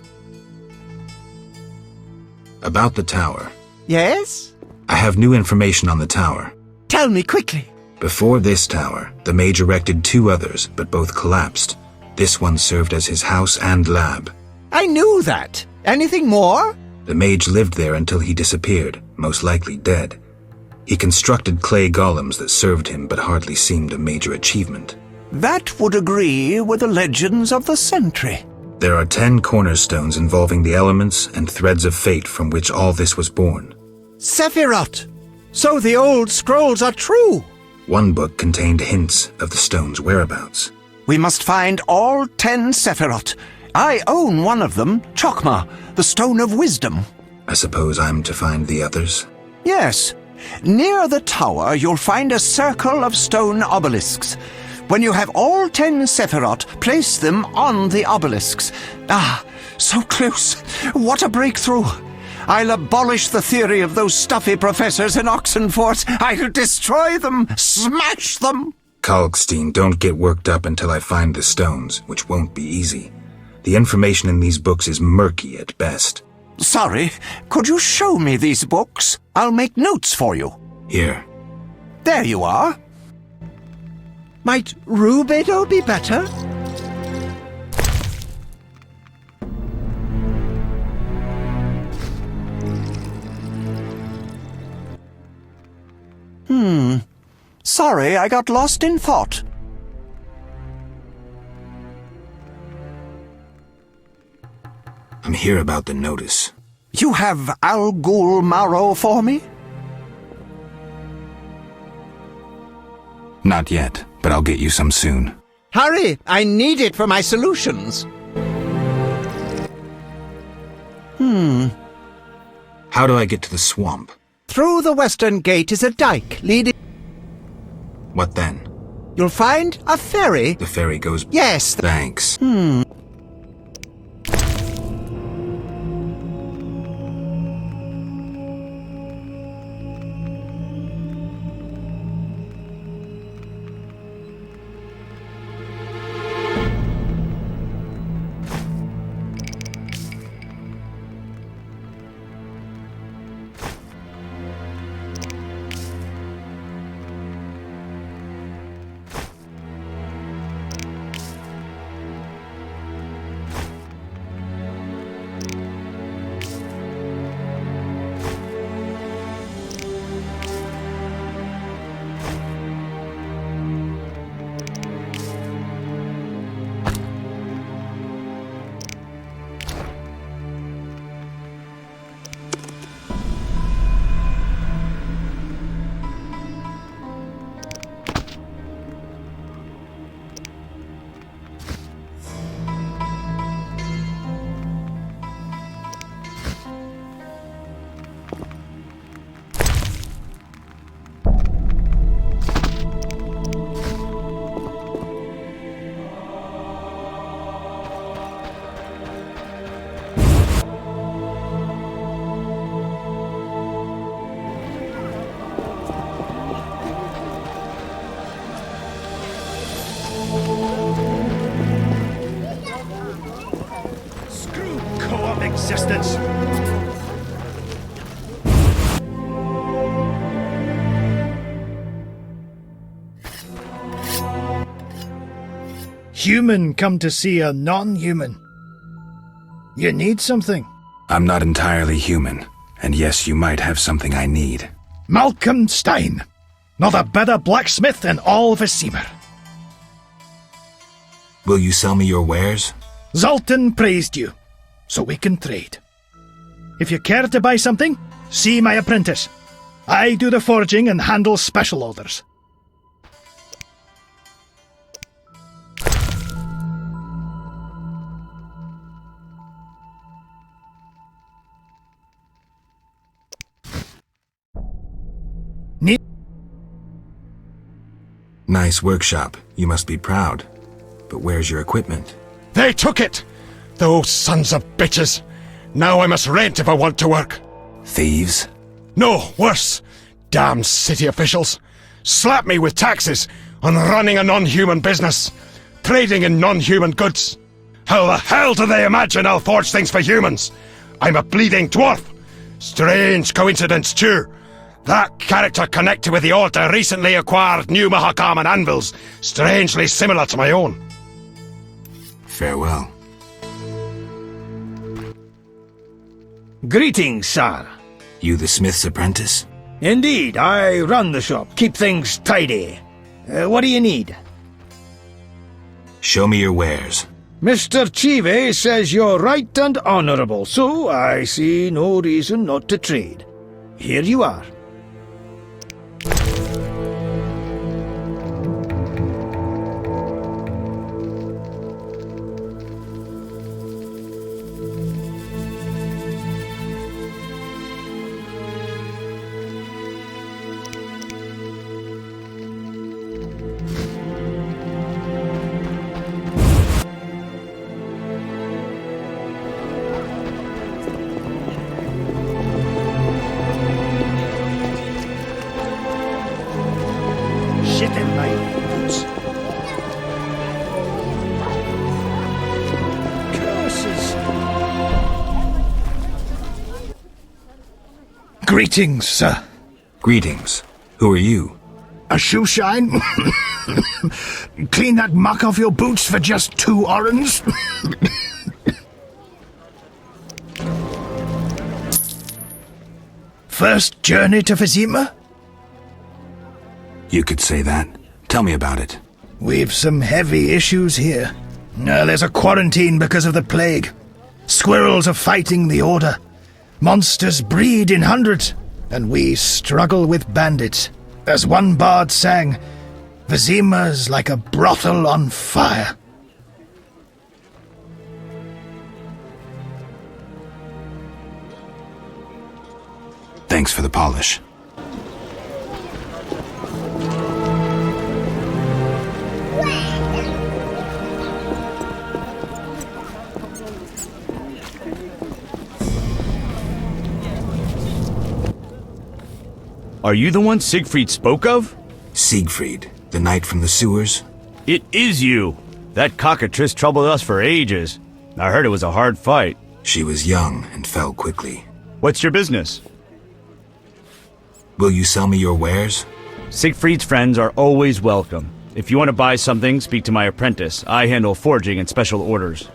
About the tower. Yes? I have new information on the tower. Tell me quickly. Before this tower, the mage erected 2 others, but both collapsed. This one served as his house and lab. I knew that. Anything more? The mage lived there until he disappeared, most likely dead. He constructed clay golems that served him but hardly seemed a major achievement. That would agree with the legends of the century. There are 10 cornerstones involving the elements and threads of fate from which all this was born. Sephiroth! So the old scrolls are true! One book contained hints of the stone's whereabouts. We must find all 10 Sephiroth. I own one of them, Chokmah, the Stone of Wisdom. I suppose I'm to find the others? Yes. Near the tower, you'll find a circle of stone obelisks. When you have all 10 Sephiroth, place them on the obelisks. Ah, so close. What a breakthrough. I'll abolish the theory of those stuffy professors in Oxenfurt. I'll destroy them, smash them. Kalkstein, don't get worked up until I find the stones, which won't be easy. The information in these books is murky at best. Sorry, could you show me these books? I'll make notes for you. Here. There you are. Might Rubedo be better? Sorry, I got lost in thought. I'm here about the notice. You have Al Ghul Marrow for me? Not yet, but I'll get you some soon. Hurry! I need it for my solutions. How do I get to the swamp? Through the western gate is a dike leading... What then? You'll find a ferry. The ferry goes... Yes. Thanks. Existence. Human come to see a non-human. You need something. I'm not entirely human, and yes, you might have something I need. Malcolm Stein. Not a better blacksmith in all Vizima. Will you sell me your wares? Zoltan praised you, so we can trade. If you care to buy something, see my apprentice. I do the forging and handle special orders. Nice workshop. You must be proud. But where's your equipment? They took it! Those sons of bitches! Now I must rent if I want to work. Thieves? No, worse. Damn city officials. Slap me with taxes on running a non-human business. Trading in non-human goods. How the hell do they imagine I'll forge things for humans? I'm a bleeding dwarf. Strange coincidence, too. That character connected with the altar recently acquired new Mahakaman anvils, strangely similar to my own. Farewell. Greetings, sir. You the smith's apprentice? Indeed, I run the shop, keep things tidy. What do you need? Show me your wares. Mr. Chive says you're right and honorable, so I see no reason not to trade. Here you are. Shit in my boots. Curses. Greetings, sir. Greetings. Who are you? A shoe shine? Clean that muck off your boots for just 2 orens? First journey to Vizima? You could say that. Tell me about it. We've some heavy issues here. There's a quarantine because of the plague. Squirrels are fighting the Order. Monsters breed in hundreds, and we struggle with bandits. As one bard sang, Vizima's like a brothel on fire. Thanks for the polish. Are you the one Siegfried spoke of? Siegfried, the knight from the sewers? It is you! That cockatrice troubled us for ages. I heard it was a hard fight. She was young and fell quickly. What's your business? Will you sell me your wares? Siegfried's friends are always welcome. If you want to buy something, speak to my apprentice. I handle forging and special orders.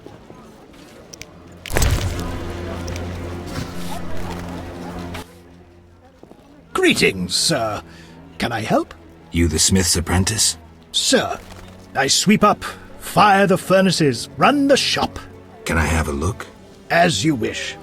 Greetings, sir. Can I help? You the smith's apprentice? Sir, I sweep up, fire the furnaces, run the shop. Can I have a look? As you wish.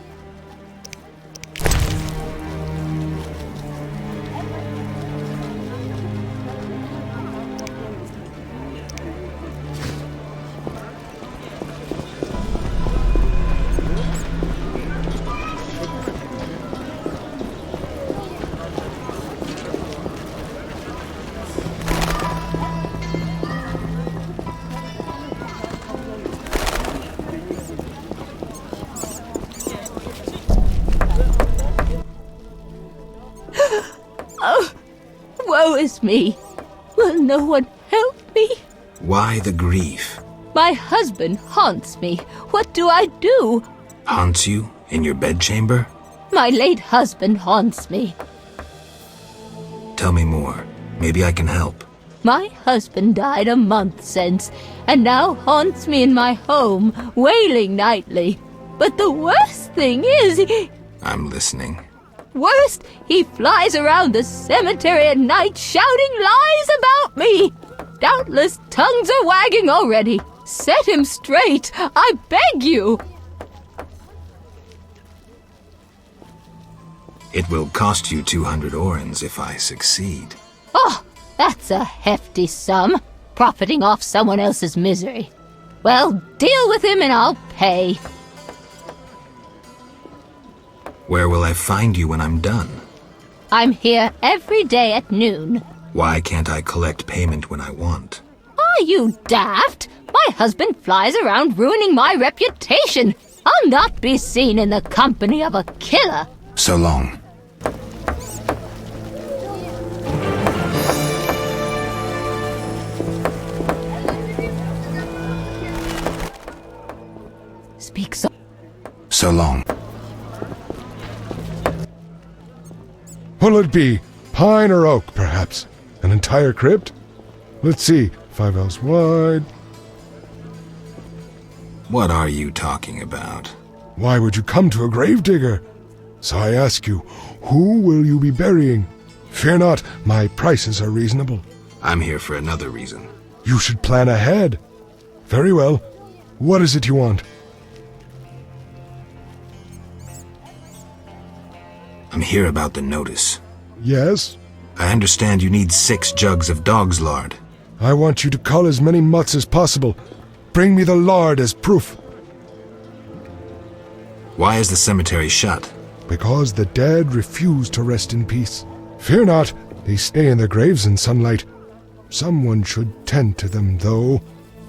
Woe is me. Will no one help me? Why the grief? My husband haunts me. What do I do? Haunts you? In your bedchamber? My late husband haunts me. Tell me more. Maybe I can help. My husband died a month since, and now haunts me in my home, wailing nightly. But the worst thing is... I'm listening. worst, he flies around the cemetery at night shouting lies about me. Doubtless tongues are wagging already. Set him straight, I beg you. It will cost you 200 orens if I succeed. Oh, that's a hefty sum, profiting off someone else's misery. Well, deal with him and I'll pay. Where will I find you when I'm done? I'm here every day at noon. Why can't I collect payment when I want? Are you daft? My husband flies around ruining my reputation. I'll not be seen in the company of a killer. So long. Speak so long. What'll it be? Pine or oak, perhaps? An entire crypt? Let's see. 5 ells wide. What are you talking about? Why would you come to a gravedigger? So I ask you, who will you be burying? Fear not, my prices are reasonable. I'm here for another reason. You should plan ahead. Very well. What is it you want? I'm here about the notice. Yes? I understand you need 6 jugs of dog's lard. I want you to cull as many mutts as possible. Bring me the lard as proof. Why is the cemetery shut? Because the dead refuse to rest in peace. Fear not, they stay in their graves in sunlight. Someone should tend to them, though.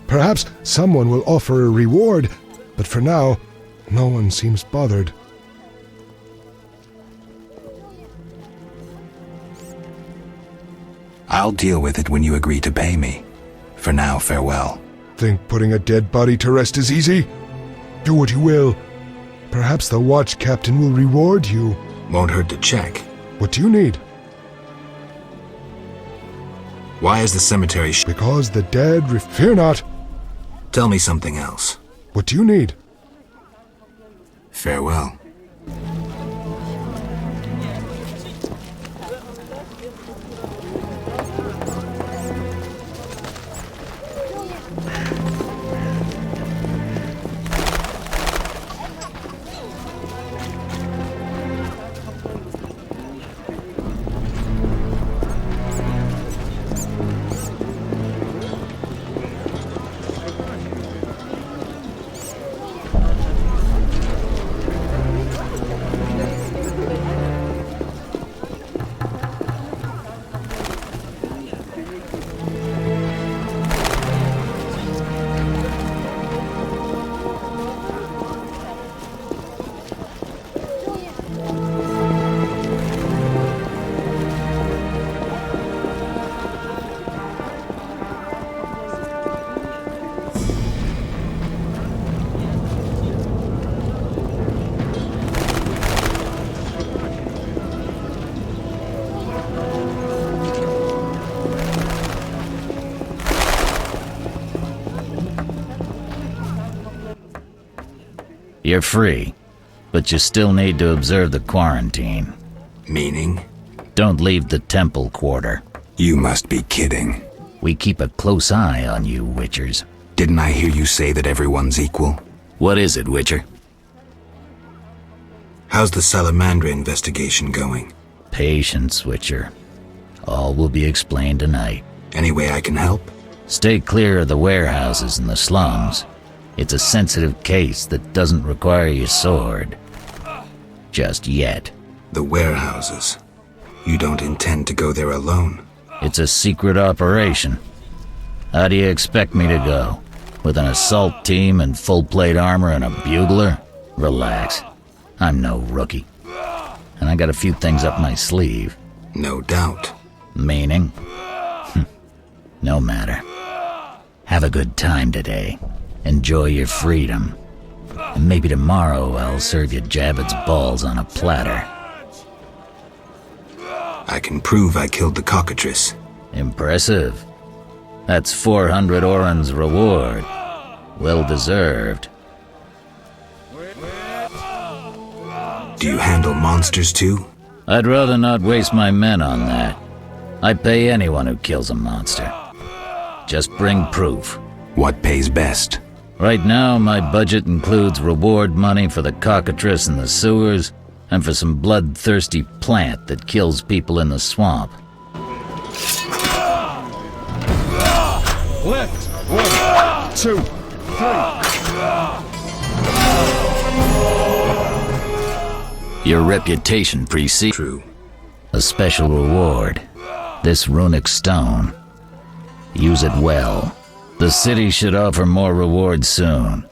Perhaps someone will offer a reward, but for now, no one seems bothered. I'll deal with it when you agree to pay me. For now, farewell. Think putting a dead body to rest is easy? Do what you will. Perhaps the watch captain will reward you. Won't hurt to check. What do you need? Why is the cemetery Because the dead fear not. Tell me something else. What do you need? Farewell. You're free, but you still need to observe the quarantine. Meaning? Don't leave the temple quarter. You must be kidding. We keep a close eye on you, Witchers. Didn't I hear you say that everyone's equal? What is it, Witcher? How's the Salamandra investigation going? Patience, Witcher. All will be explained tonight. Any way I can help? Stay clear of the warehouses and the slums. It's a sensitive case that doesn't require your sword. Just yet. The warehouses. You don't intend to go there alone? It's a secret operation. How do you expect me to go? With an assault team and full-plate armor and a bugler? Relax. I'm no rookie. And I got a few things up my sleeve. No doubt. Meaning? No matter. Have a good time today. Enjoy your freedom. And maybe tomorrow I'll serve you Jabbert's balls on a platter. I can prove I killed the cockatrice. Impressive. That's 400 orens reward. Well deserved. Do you handle monsters too? I'd rather not waste my men on that. I pay anyone who kills a monster. Just bring proof. What pays best? Right now, my budget includes reward money for the cockatrice in the sewers, and for some bloodthirsty plant that kills people in the swamp. Left. 1, 2, 3. Your reputation precedes. True. A special reward. This runic stone. Use it well. The city should offer more rewards soon.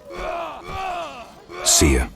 See ya.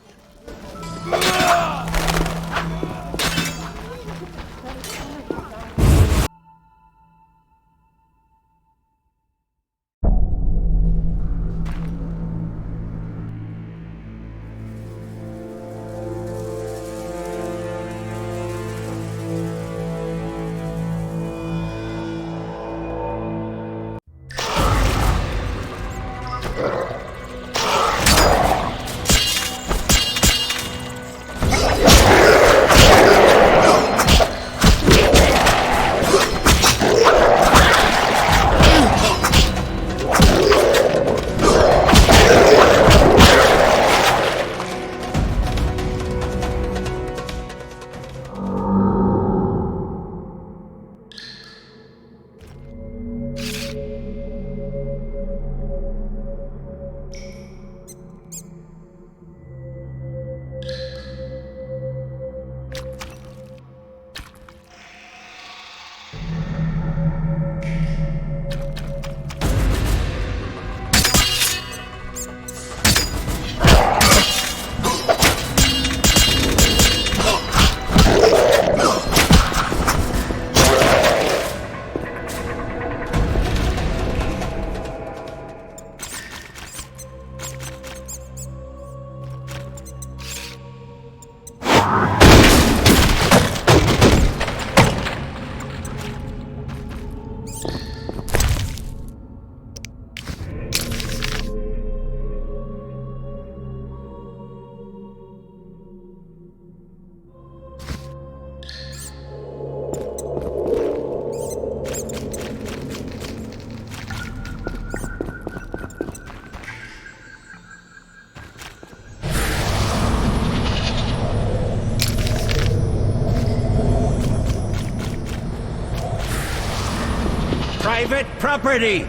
Private property!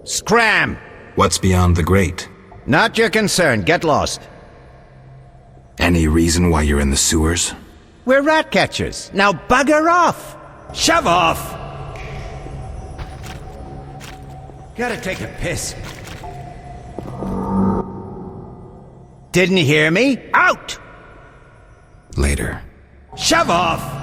Scram! What's beyond the grate? Not your concern. Get lost. Any reason why you're in the sewers? We're rat catchers. Now bugger off! Shove off! Gotta take a piss. Didn't hear me? Out! Later. Shove off!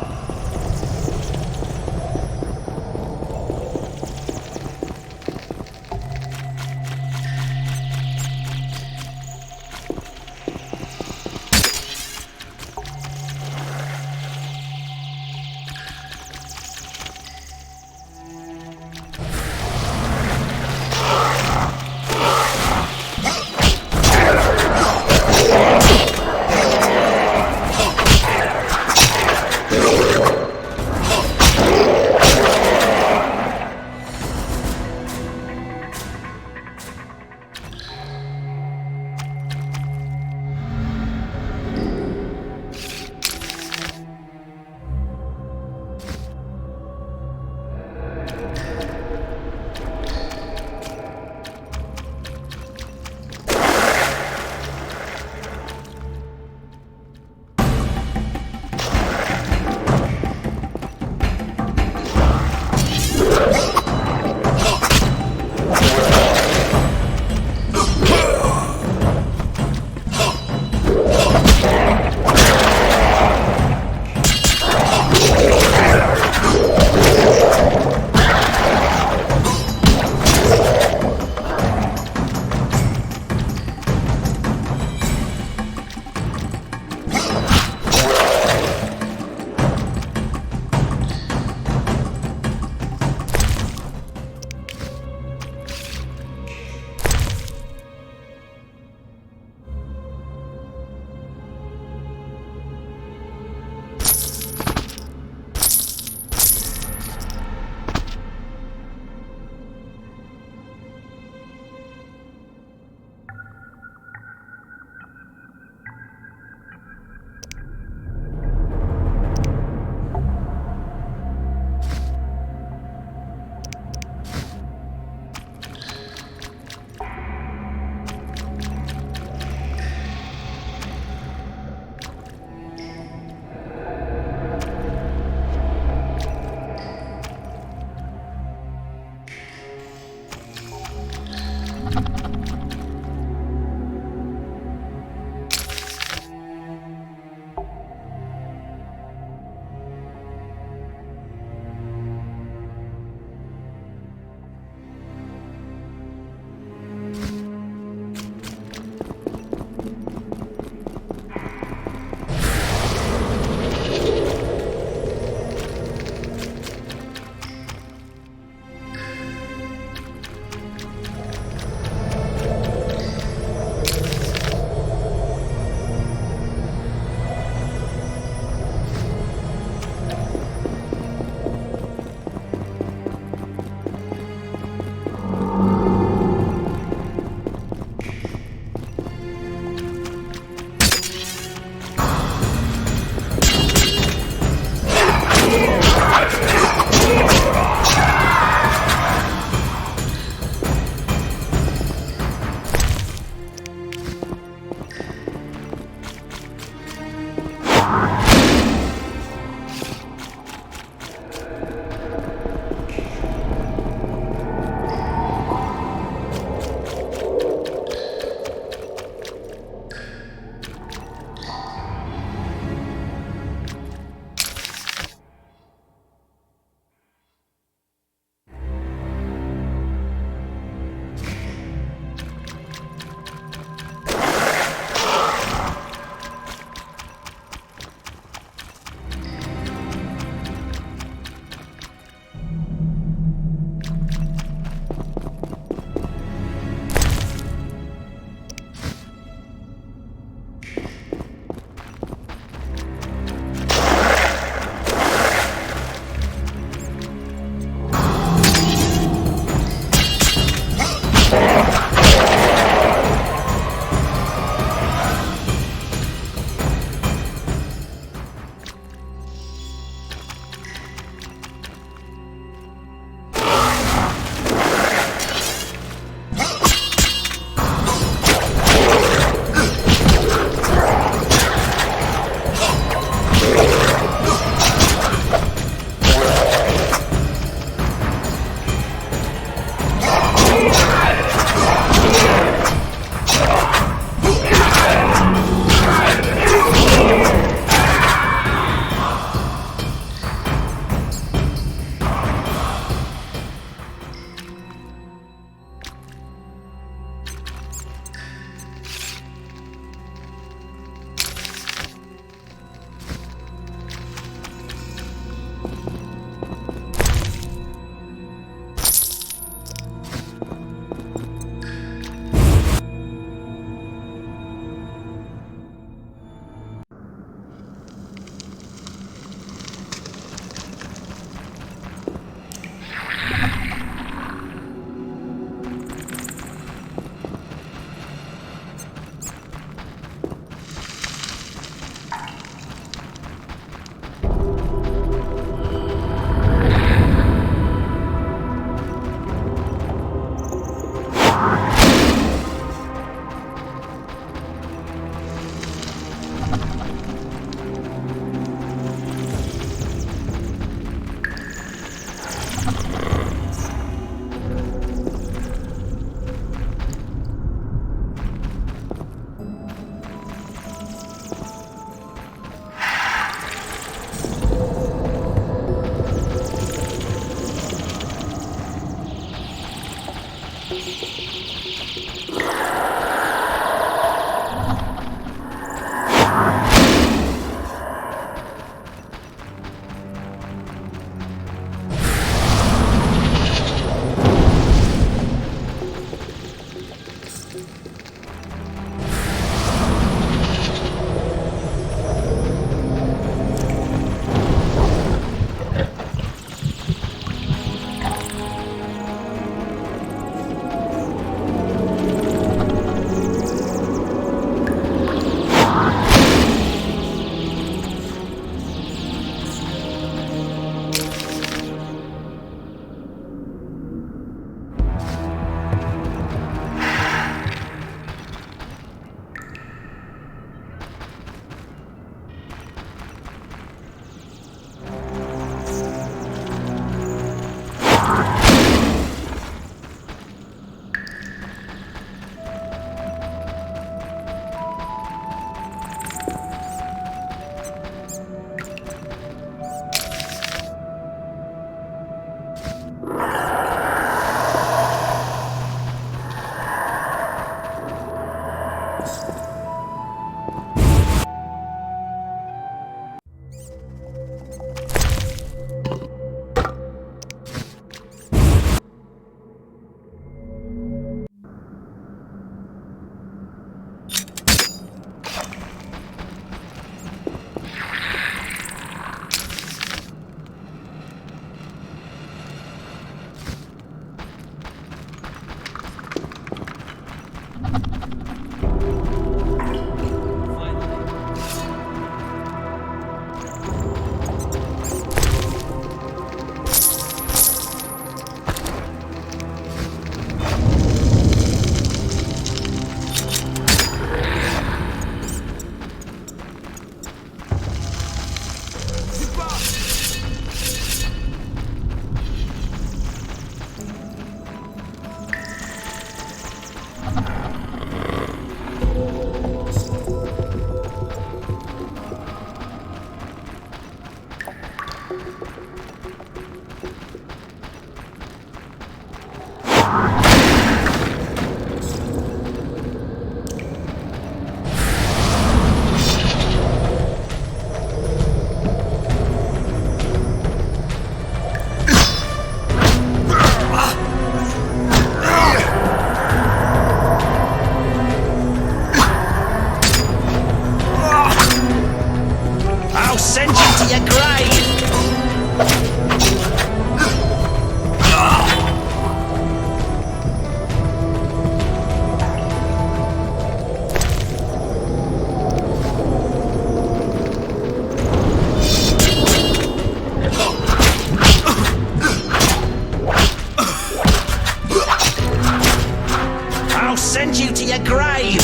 send you to your grave!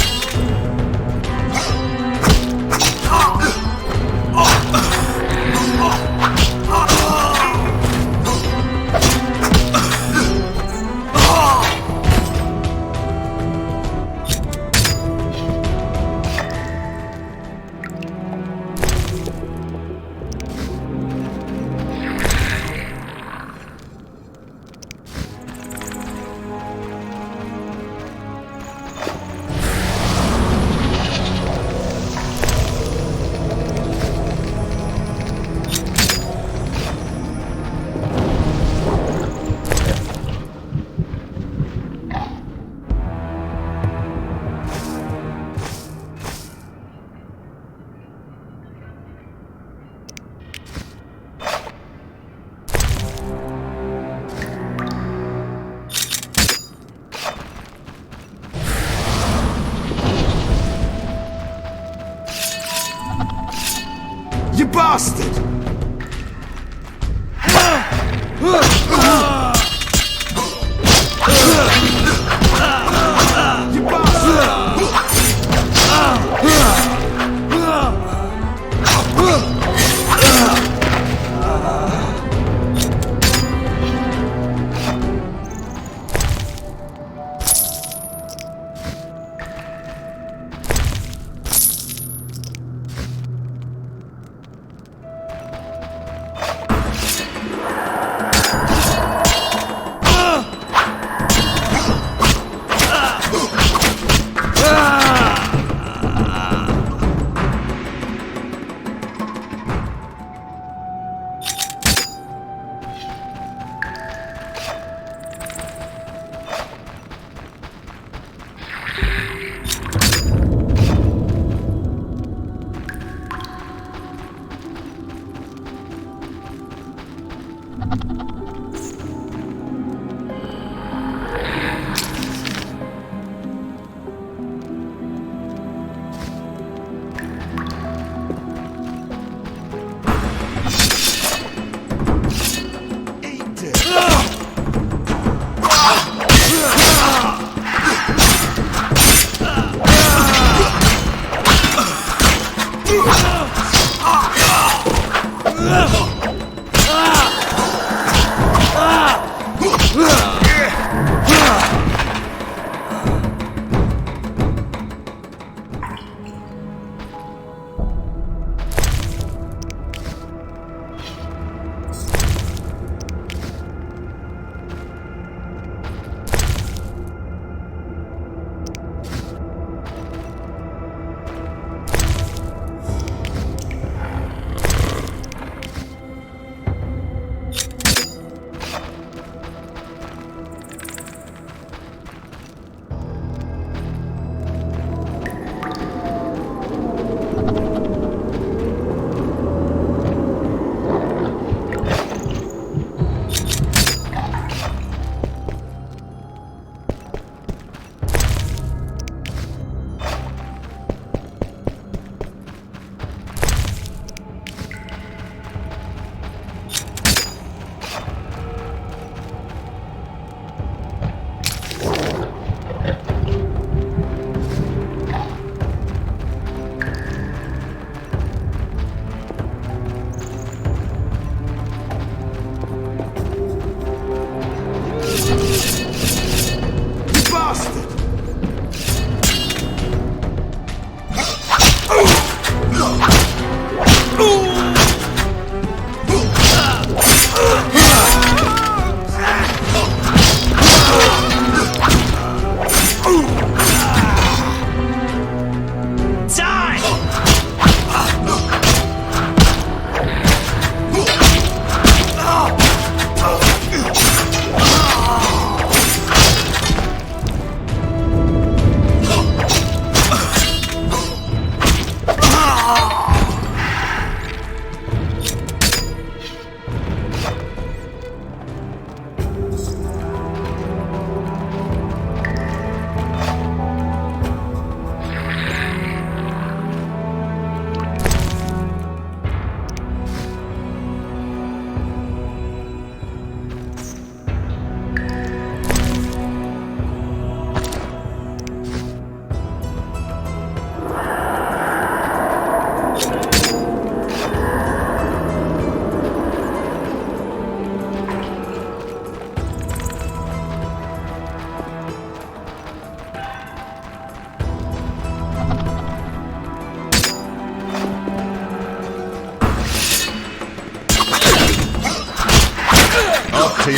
You bastard!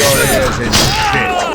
your ears in shit.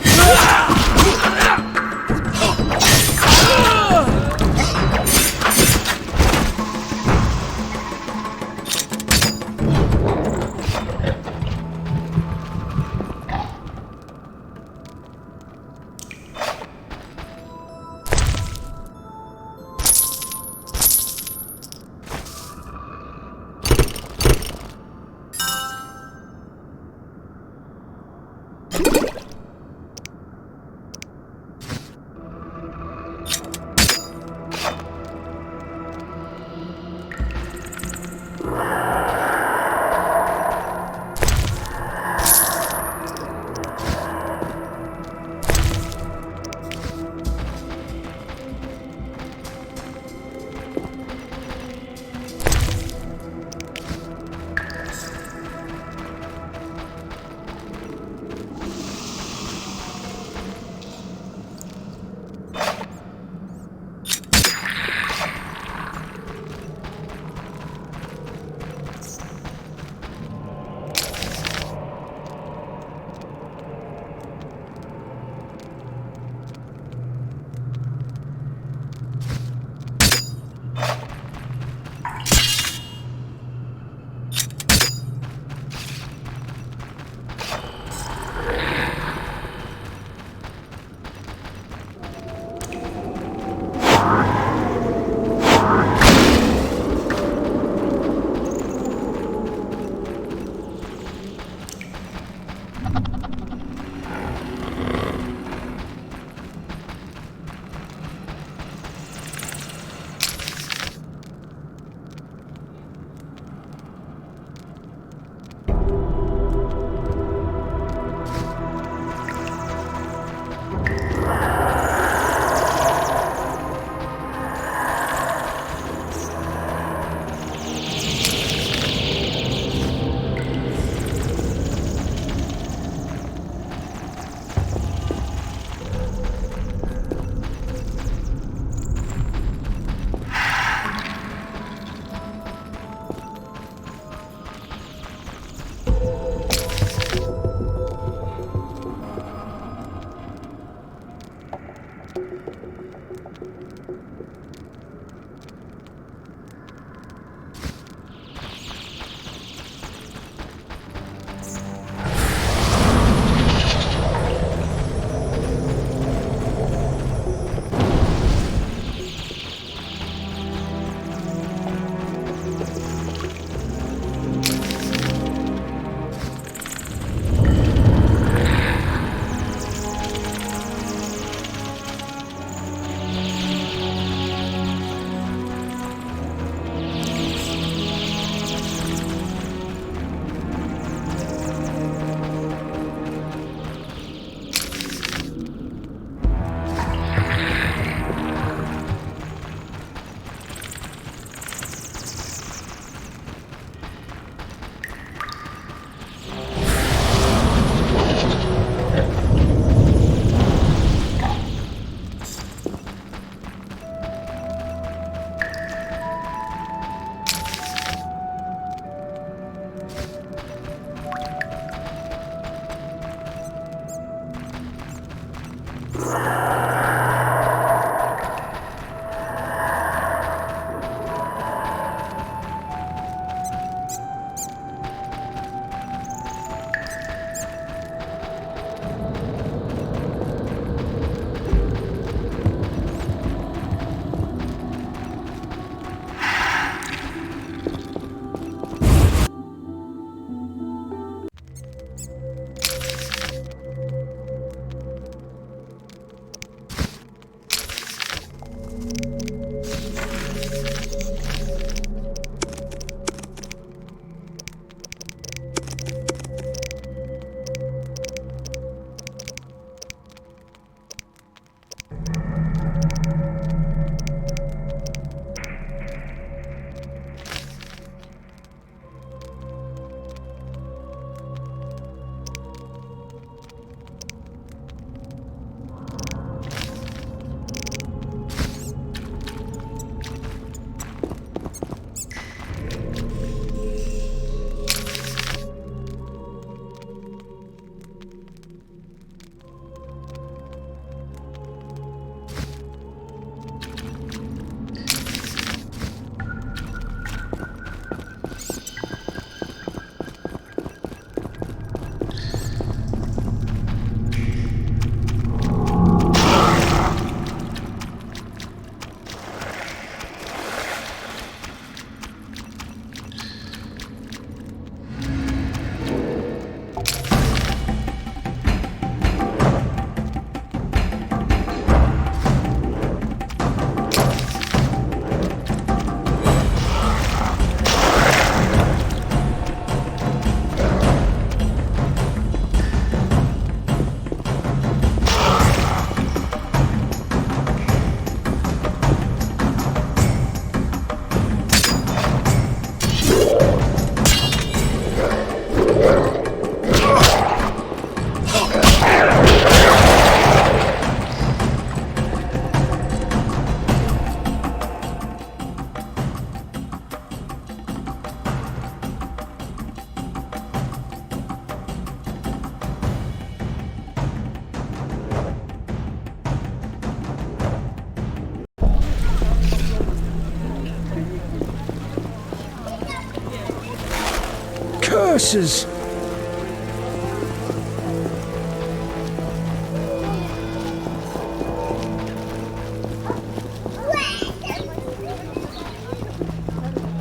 curses!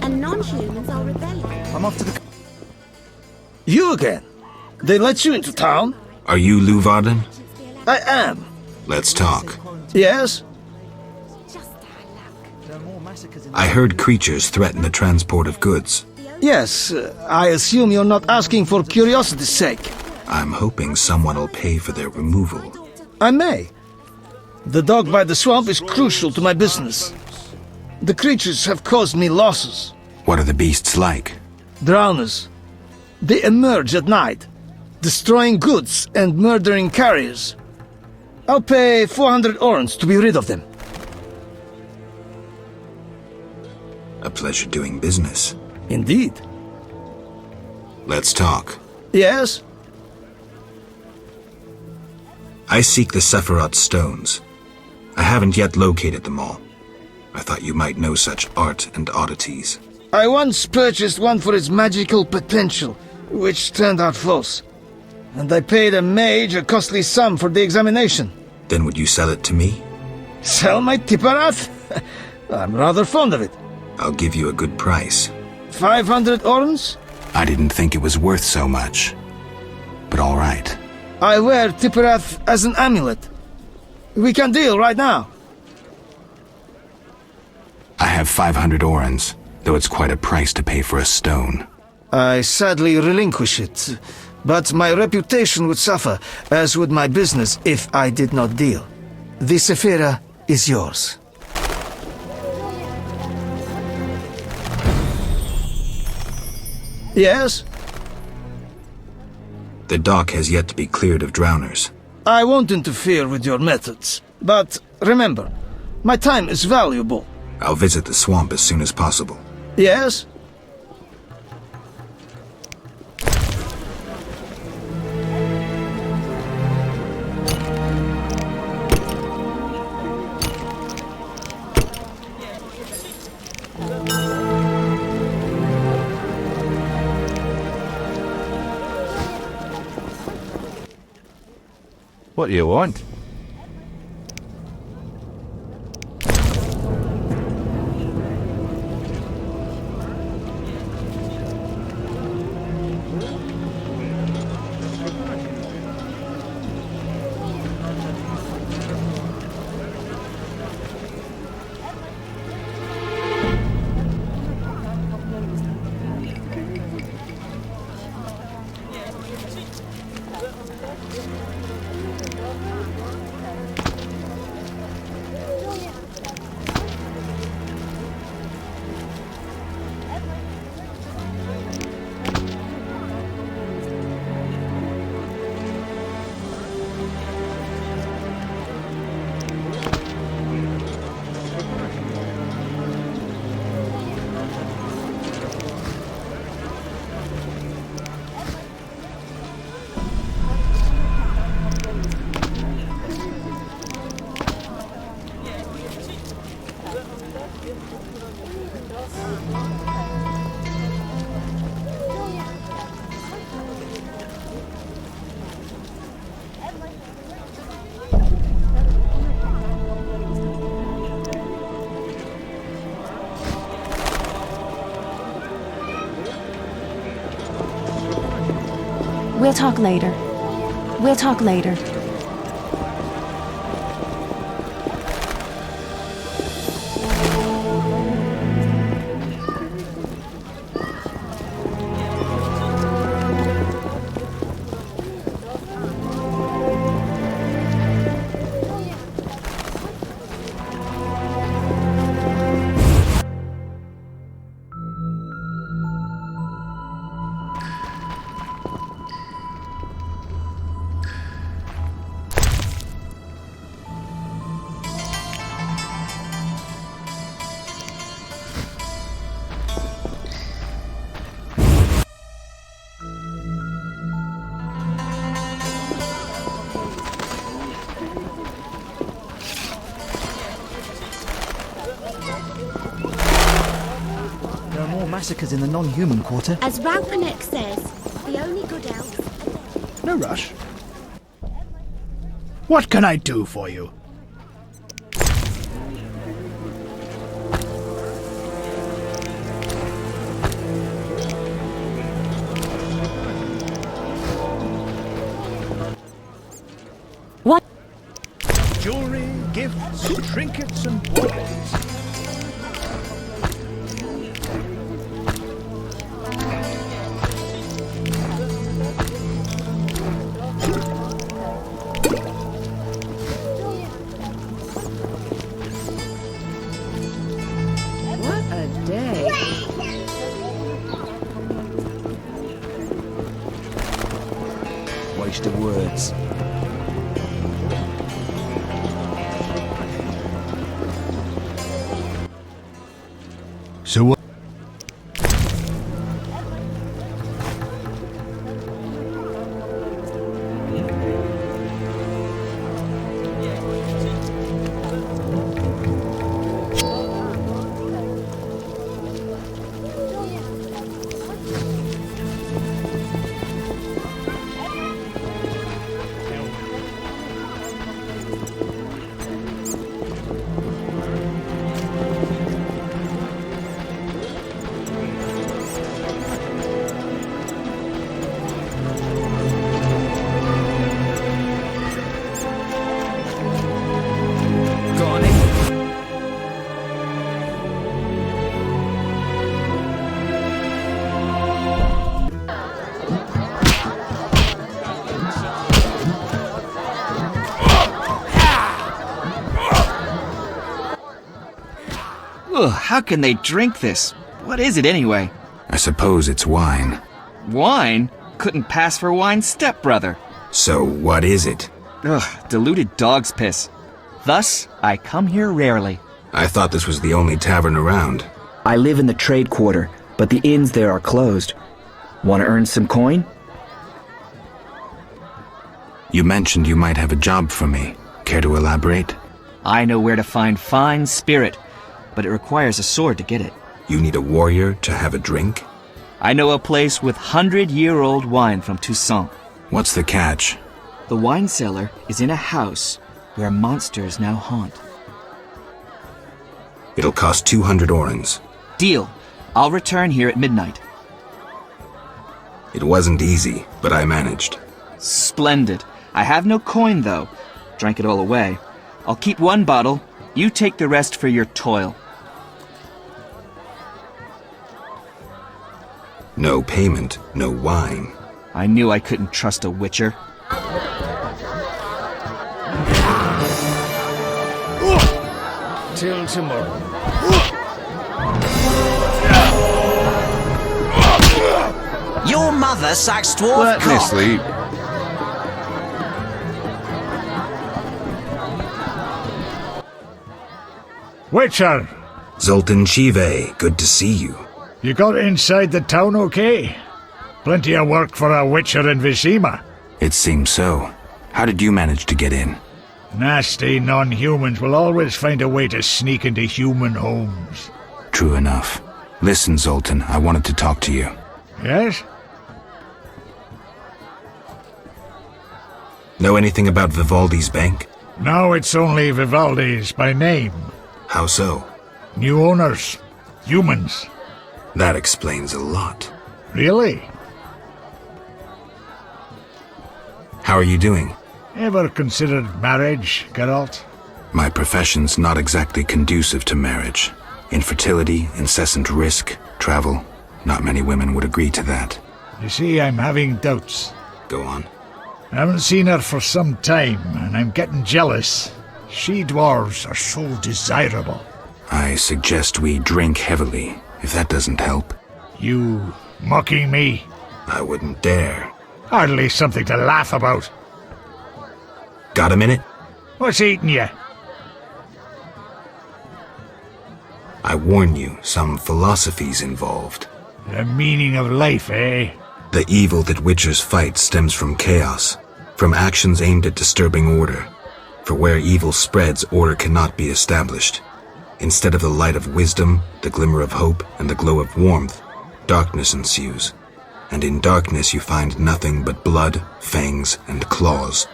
And non-humans are rebelling. I'm off to the... You again? They let you into town? Are you Lou Varden? I am. Let's talk. Yes? I heard creatures threaten the transport of goods. Yes, I assume you're not asking for curiosity's sake. I'm hoping someone will pay for their removal. I may. The dog by the swamp is crucial to my business. The creatures have caused me losses. What are the beasts like? Drowners. They emerge at night, destroying goods and murdering carriers. I'll pay 400 orens to be rid of them. A pleasure doing business. Indeed. Let's talk. Yes? I seek the Sephiroth stones. I haven't yet located them all. I thought you might know such art and oddities. I once purchased one for its magical potential, which turned out false. And I paid a mage a costly sum for the examination. Then would you sell it to me? Sell my Tipperath? I'm rather fond of it. I'll give you a good price. 500 orens? I didn't think it was worth so much. But all right. I wear Tipperath as an amulet. We can deal right now. I have 500 orens, though it's quite a price to pay for a stone. I sadly relinquish it, but my reputation would suffer, as would my business if I did not deal. The Sephira is yours. Yes? The dock has yet to be cleared of drowners. I won't interfere with your methods, but remember, my time is valuable. I'll visit the swamp as soon as possible. Yes? What do you want? We'll talk later. We'll talk later. There are more massacres in the non-human quarter. As Raupanek says, No rush. What can I do for you? What? Jewelry, gifts, trinkets, and portraits. What a day. Waste of words. So what? Ugh, how can they drink this? What is it anyway? I suppose it's wine. Wine? Couldn't pass for wine's stepbrother. So what is it? Ugh, diluted dog's piss. Thus, I come here rarely. I thought this was the only tavern around. I live in the trade quarter, but the inns there are closed. Want to earn some coin? You mentioned you might have a job for me. Care to elaborate? I know where to find fine spirit, but it requires a sword to get it. You need a warrior to have a drink? I know a place with 100-year-old wine from Toussaint. What's the catch? The wine cellar is in a house where monsters now haunt. It'll cost 200 orens. Deal. I'll return here at midnight. It wasn't easy, but I managed. Splendid. I have no coin, though. Drank it all away. I'll keep one bottle. You take the rest for your toil. No payment, no wine. I knew I couldn't trust a witcher. Till tomorrow. Your mother sucks dwarf Let me cock. sleep. Witcher! Zoltan Chive, good to see you. You got inside the town okay? Plenty of work for a witcher in Vizima. It seems so. How did you manage to get in? Nasty non-humans will always find a way to sneak into human homes. True enough. Listen, Zoltan, I wanted to talk to you. Yes? Know anything about Vivaldi's bank? Now it's only Vivaldi's by name. How so? New owners. Humans. That explains a lot. Really? How are you doing? Ever considered marriage, Geralt? My profession's not exactly conducive to marriage. Infertility, incessant risk, travel. Not many women would agree to that. You see, I'm having doubts. Go on. I haven't seen her for some time, and I'm getting jealous. She-dwarves are so desirable. I suggest we drink heavily, if that doesn't help. You mocking me? I wouldn't dare. Hardly something to laugh about. Got a minute? What's eating you? I warn you, some philosophy's involved. The meaning of life, eh? The evil that witchers fight stems from chaos, from actions aimed at disturbing order. For where evil spreads, order cannot be established. Instead of the light of wisdom, the glimmer of hope, and the glow of warmth, darkness ensues. and in darkness you find nothing but blood, fangs, and claws.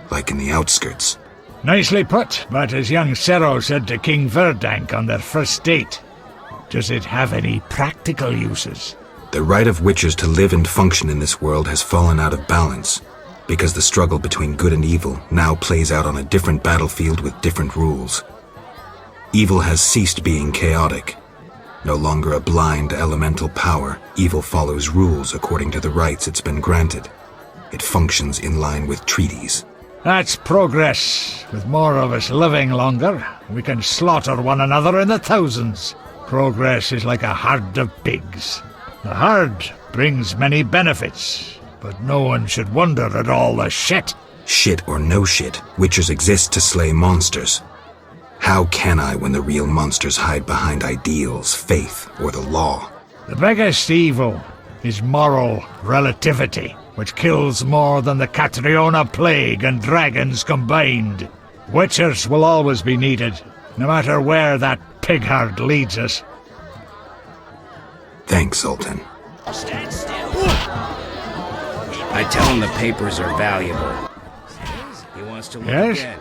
Like in the outskirts. Nicely put, but as young Cero said to King Verdank on their first date, does it have any practical uses? The right of witchers to live and function in this world has fallen out of balance, because the struggle between good and evil now plays out on a different battlefield with different rules. Evil has ceased being chaotic. No longer a blind elemental power, evil follows rules according to the rights it's been granted. It functions in line with treaties. That's progress. With more of us living longer, we can slaughter one another in the thousands. Progress is like a herd of pigs. The herd brings many benefits, but no one should wonder at all the shit. Shit or no shit, witchers exist to slay monsters. How can I when the real monsters hide behind ideals, faith, or the law? The biggest evil is moral relativity, which kills more than the Catriona plague and dragons combined. Witchers will always be needed, no matter where that pig herd leads us. Thanks, Sultan. Stand still. I tell him the papers are valuable. He wants to look again.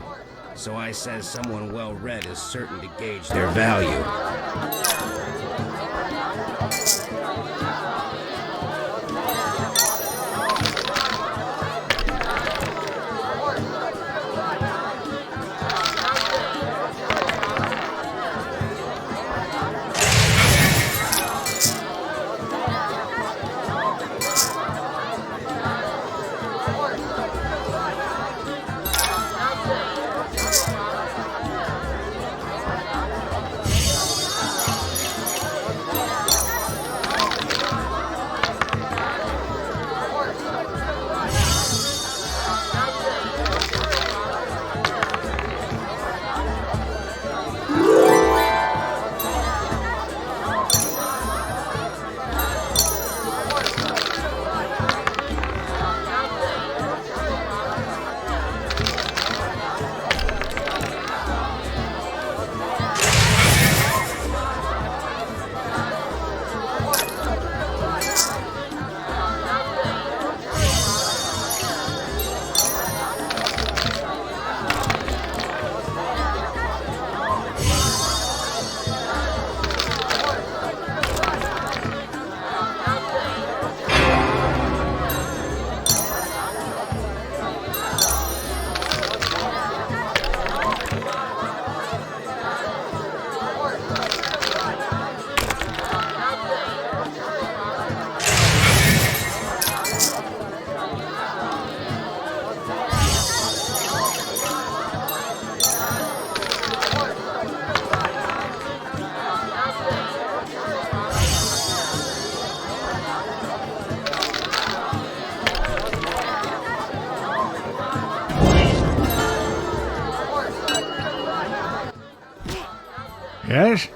So I says someone well-read is certain to gauge their value. Yes?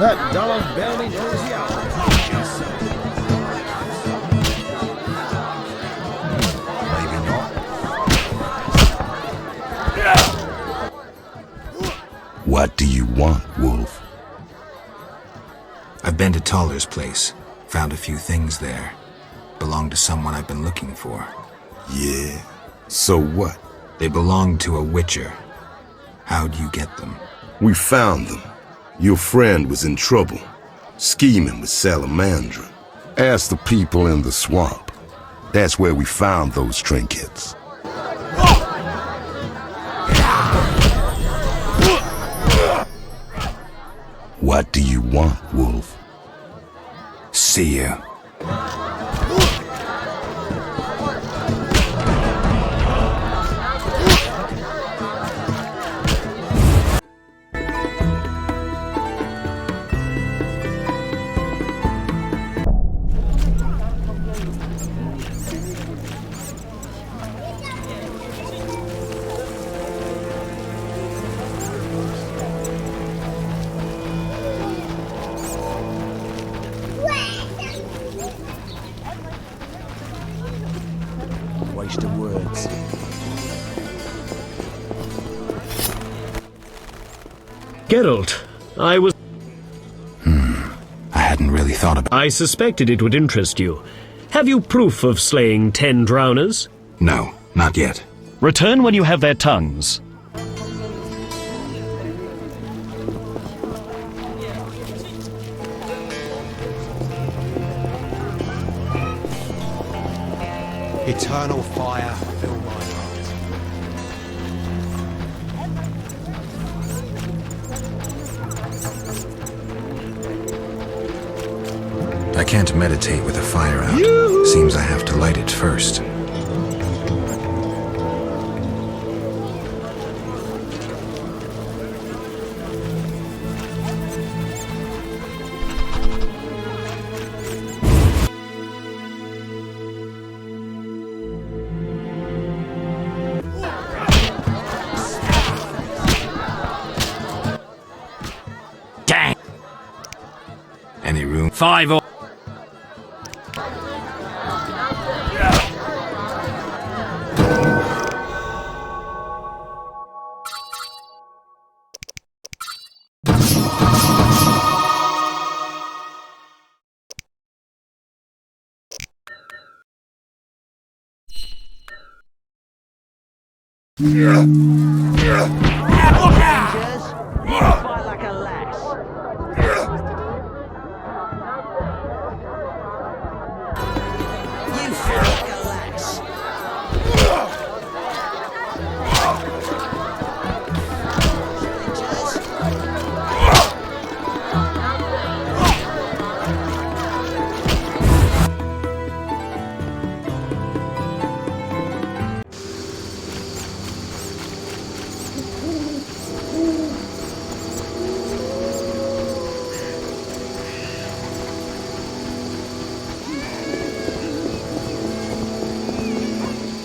That dollar barely knows the hour. What do you want, Wolf? I've been to Taller's place, found a few things there. Belong to someone I've been looking for. Yeah? So what? They belong to a witcher. How'd you get them? We found them. Your friend was in trouble, scheming with Salamandra. Ask the people in the swamp. That's where we found those trinkets. What do you want, Wolf? See you. Waste of words. Geralt, I was... I hadn't really thought about... I suspected it would interest you. Have you proof of slaying 10 drowners? No, not yet. Return when you have their tongues. Eternal fire, fill my heart. I can't meditate with a fire out. Seems I have to light it first. Dang! Any room? 5 or... Fight like a lass. You fight like a lass.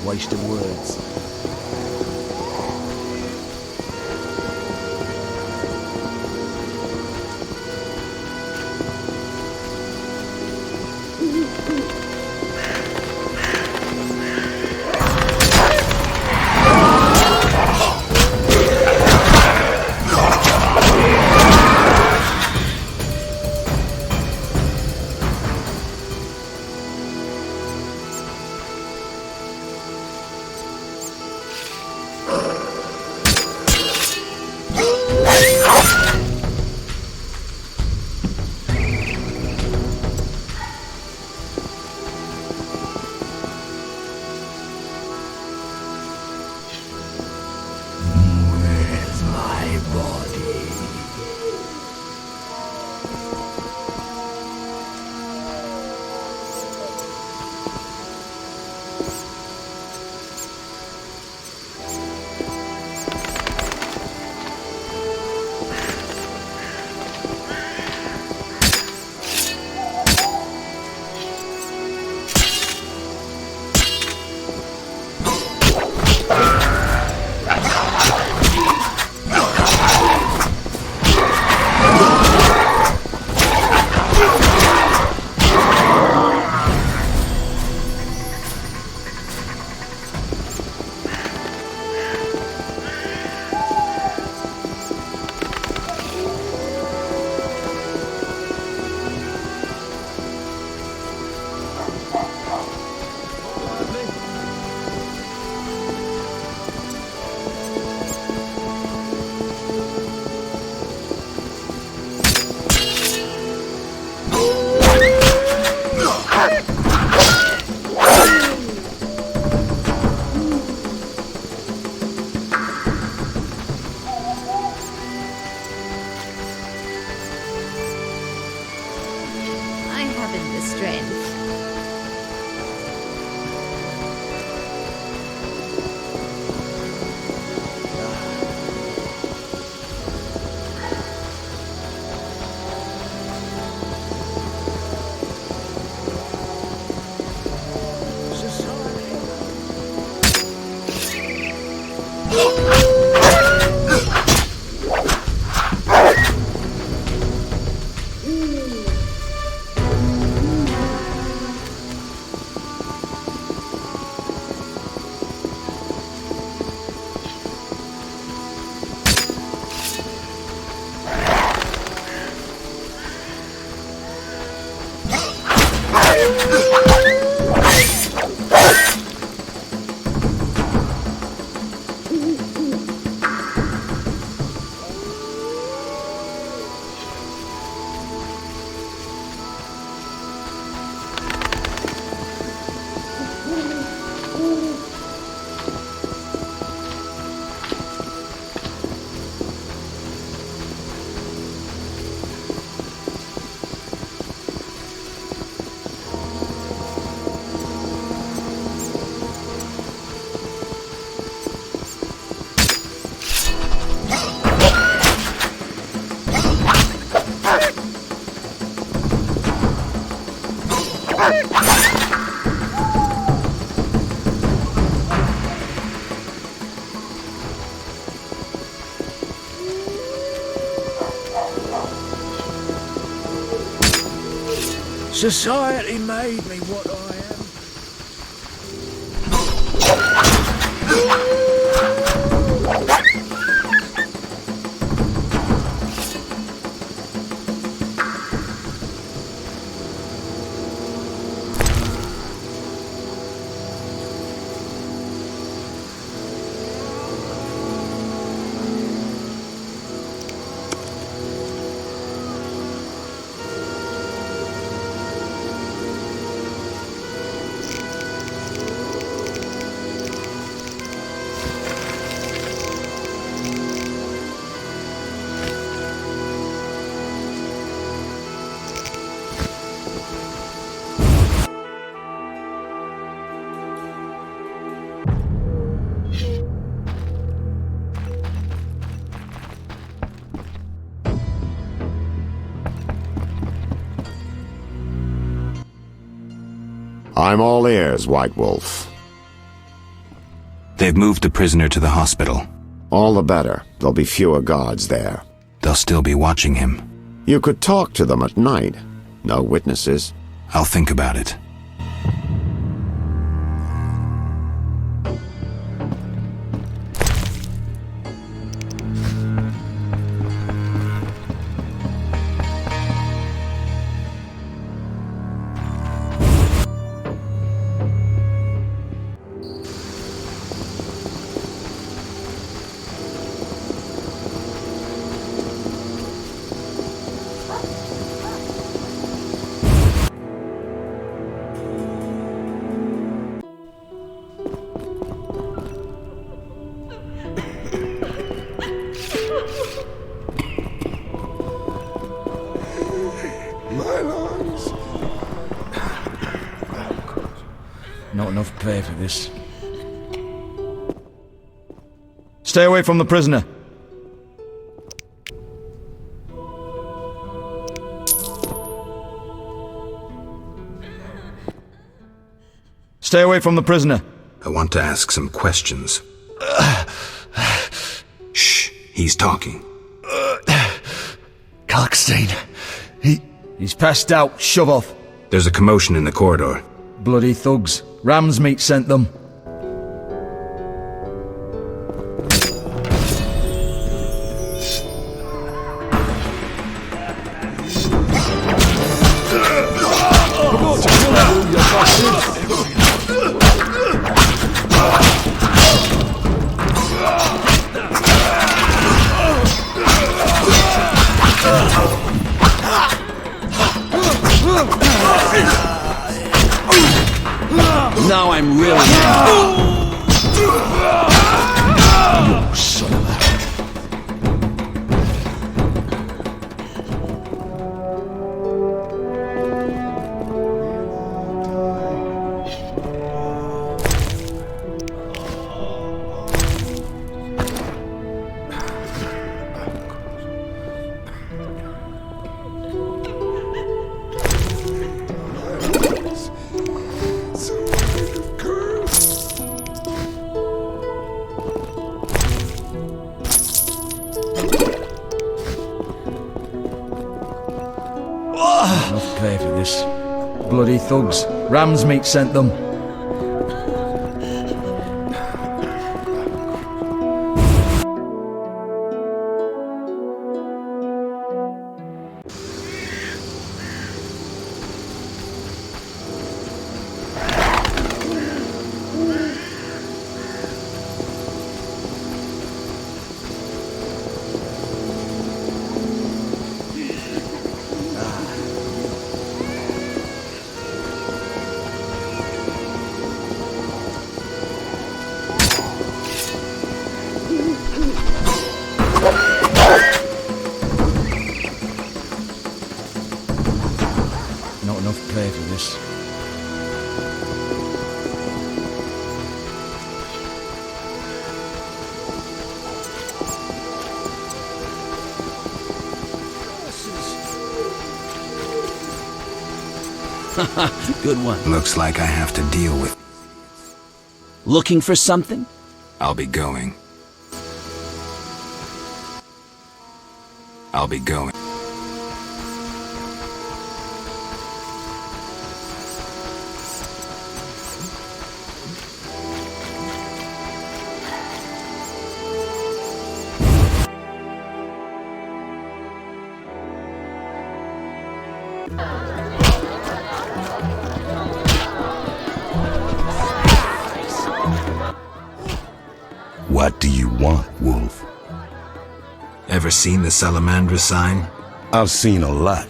Waste of words. Society made me what I am. I'm all ears, White Wolf. They've moved the prisoner to the hospital. All the better. There'll be fewer guards there. They'll still be watching him. You could talk to them at night. No witnesses. I'll think about it. Not enough pay for this. Stay away from the prisoner. Stay away from the prisoner. I want to ask some questions. Shh, he's talking. Kalkstein. He's passed out. Shove off. There's a commotion in the corridor. Bloody thugs. Ram's meat sent them. Now I'm really angry. You son of a... pay for this. Bloody thugs. Ram's meat sent them. Not enough pay for this. Good one. Looks like I have to deal with... Looking for something? I'll be going. I'll be going. What do you want, Wolf? Ever seen the Salamandra sign? I've seen a lot.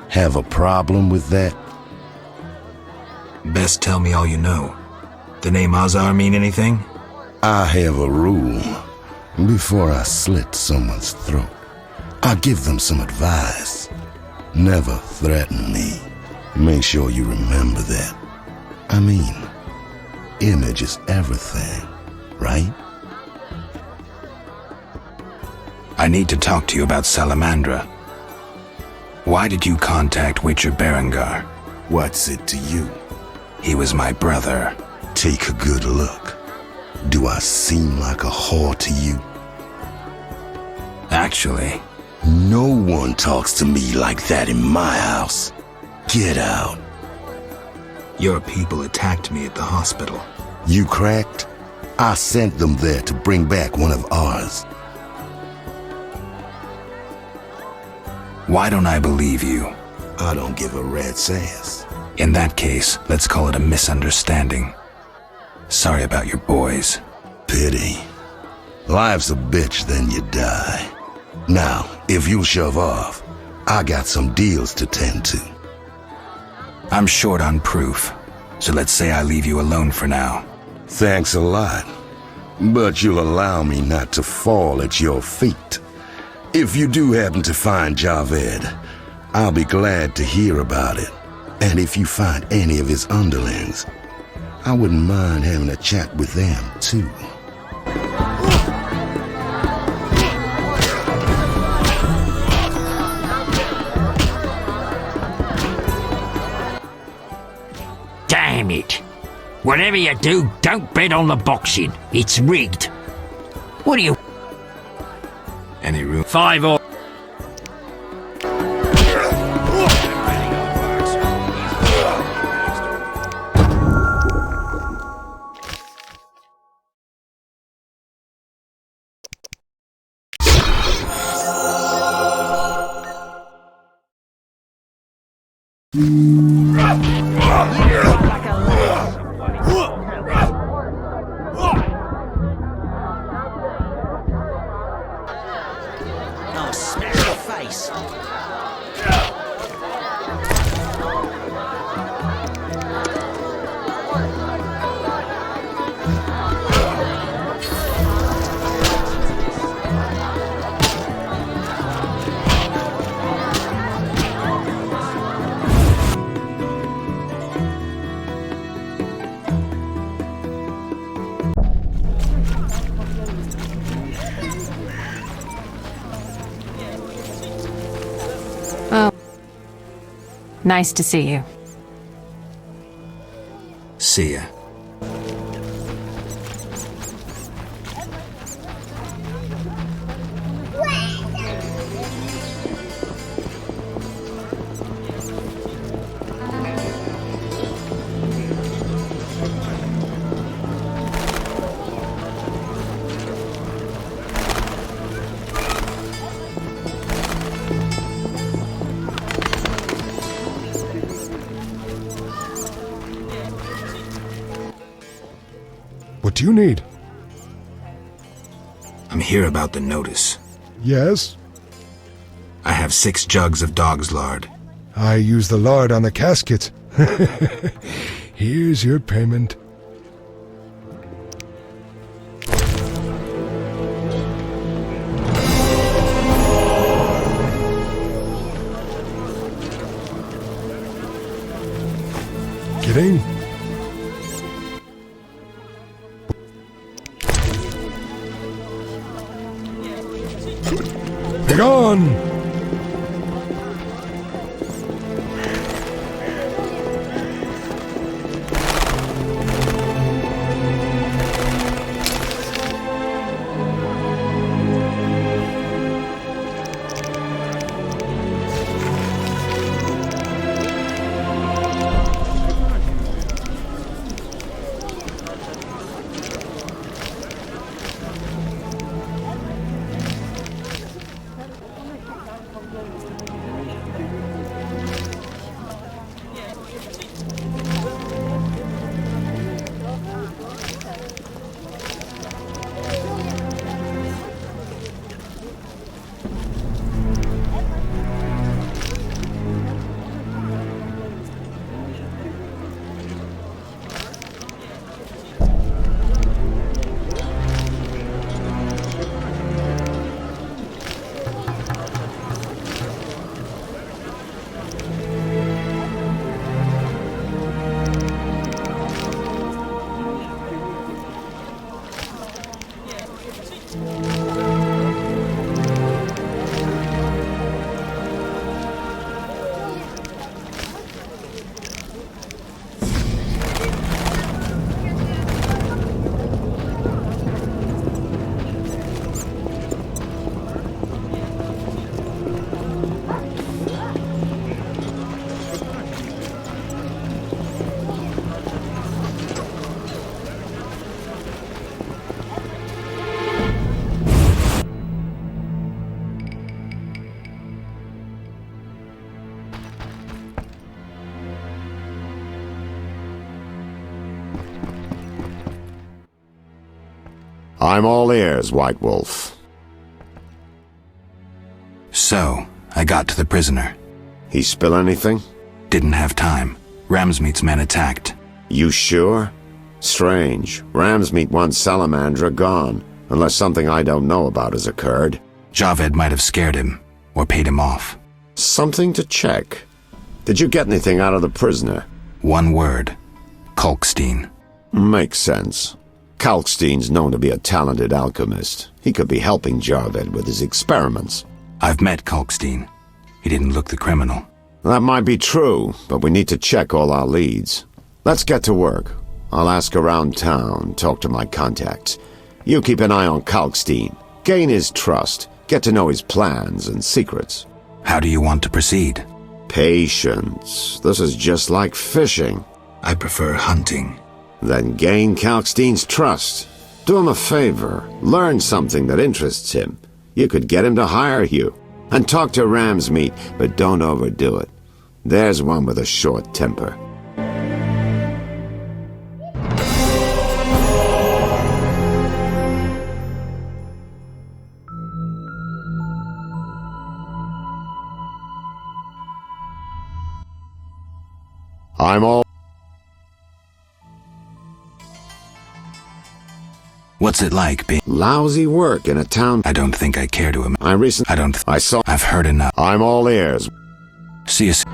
Have a problem with that? Best tell me all you know. The name Azar mean anything? I have a rule. Before I slit someone's throat, I give them some advice. Never threaten me. Make sure you remember that. I mean, image is everything, right? I need to talk to you about Salamandra. Why did you contact Witcher Berengar? What's it to you? He was my brother. Take a good look. Do I seem like a whore to you? Actually, no one talks to me like that in my house. Get out. Your people attacked me at the hospital. You cracked? I sent them there to bring back one of ours. Why don't I believe you? I don't give a rat's ass. In that case, let's call it a misunderstanding. Sorry about your boys. Pity. Life's a bitch, then you die. Now, if you'll shove off, I got some deals to tend to. I'm short on proof, so let's say I leave you alone for now. Thanks a lot, but you'll allow me not to fall at your feet. If you do happen to find Javed, I'll be glad to hear about it. And if you find any of his underlings, I wouldn't mind having a chat with them, too. Damn it. Whatever you do, don't bet on the boxing. It's rigged. What do you... Any room? 5 or... I'll smash your face. Oh. Nice to see you. See ya. do you need? I'm here about the notice. Yes? I have 6 jugs of dog's lard. I use the lard on the casket. Here's your payment. Get in. Begone! I'm all ears, White Wolf. So, I got to the prisoner. He spill anything? Didn't have time. Ramsmeat's men attacked. You sure? Strange. Ramsmeat wants Salamandra gone, unless something I don't know about has occurred. Javed might have scared him, or paid him off. Something to check. Did you get anything out of the prisoner? One word. Kalkstein. Makes sense. Kalkstein's known to be a talented alchemist. He could be helping Javed with his experiments. I've met Kalkstein. He didn't look the criminal. That might be true, but we need to check all our leads. Let's get to work. I'll ask around town, talk to my contacts. You keep an eye on Kalkstein. Gain his trust. Get to know his plans and secrets. How do you want to proceed? Patience. This is just like fishing. I prefer hunting. Then gain Kalkstein's trust. Do him a favor. Learn something that interests him. You could get him to hire you. And talk to Ramsmeat, but don't overdo it. There's one with a short temper. I'm all... What's it like being... Lousy work in a town... I don't think I care to imagine. I saw... I've heard enough. I'm all ears. See you soon.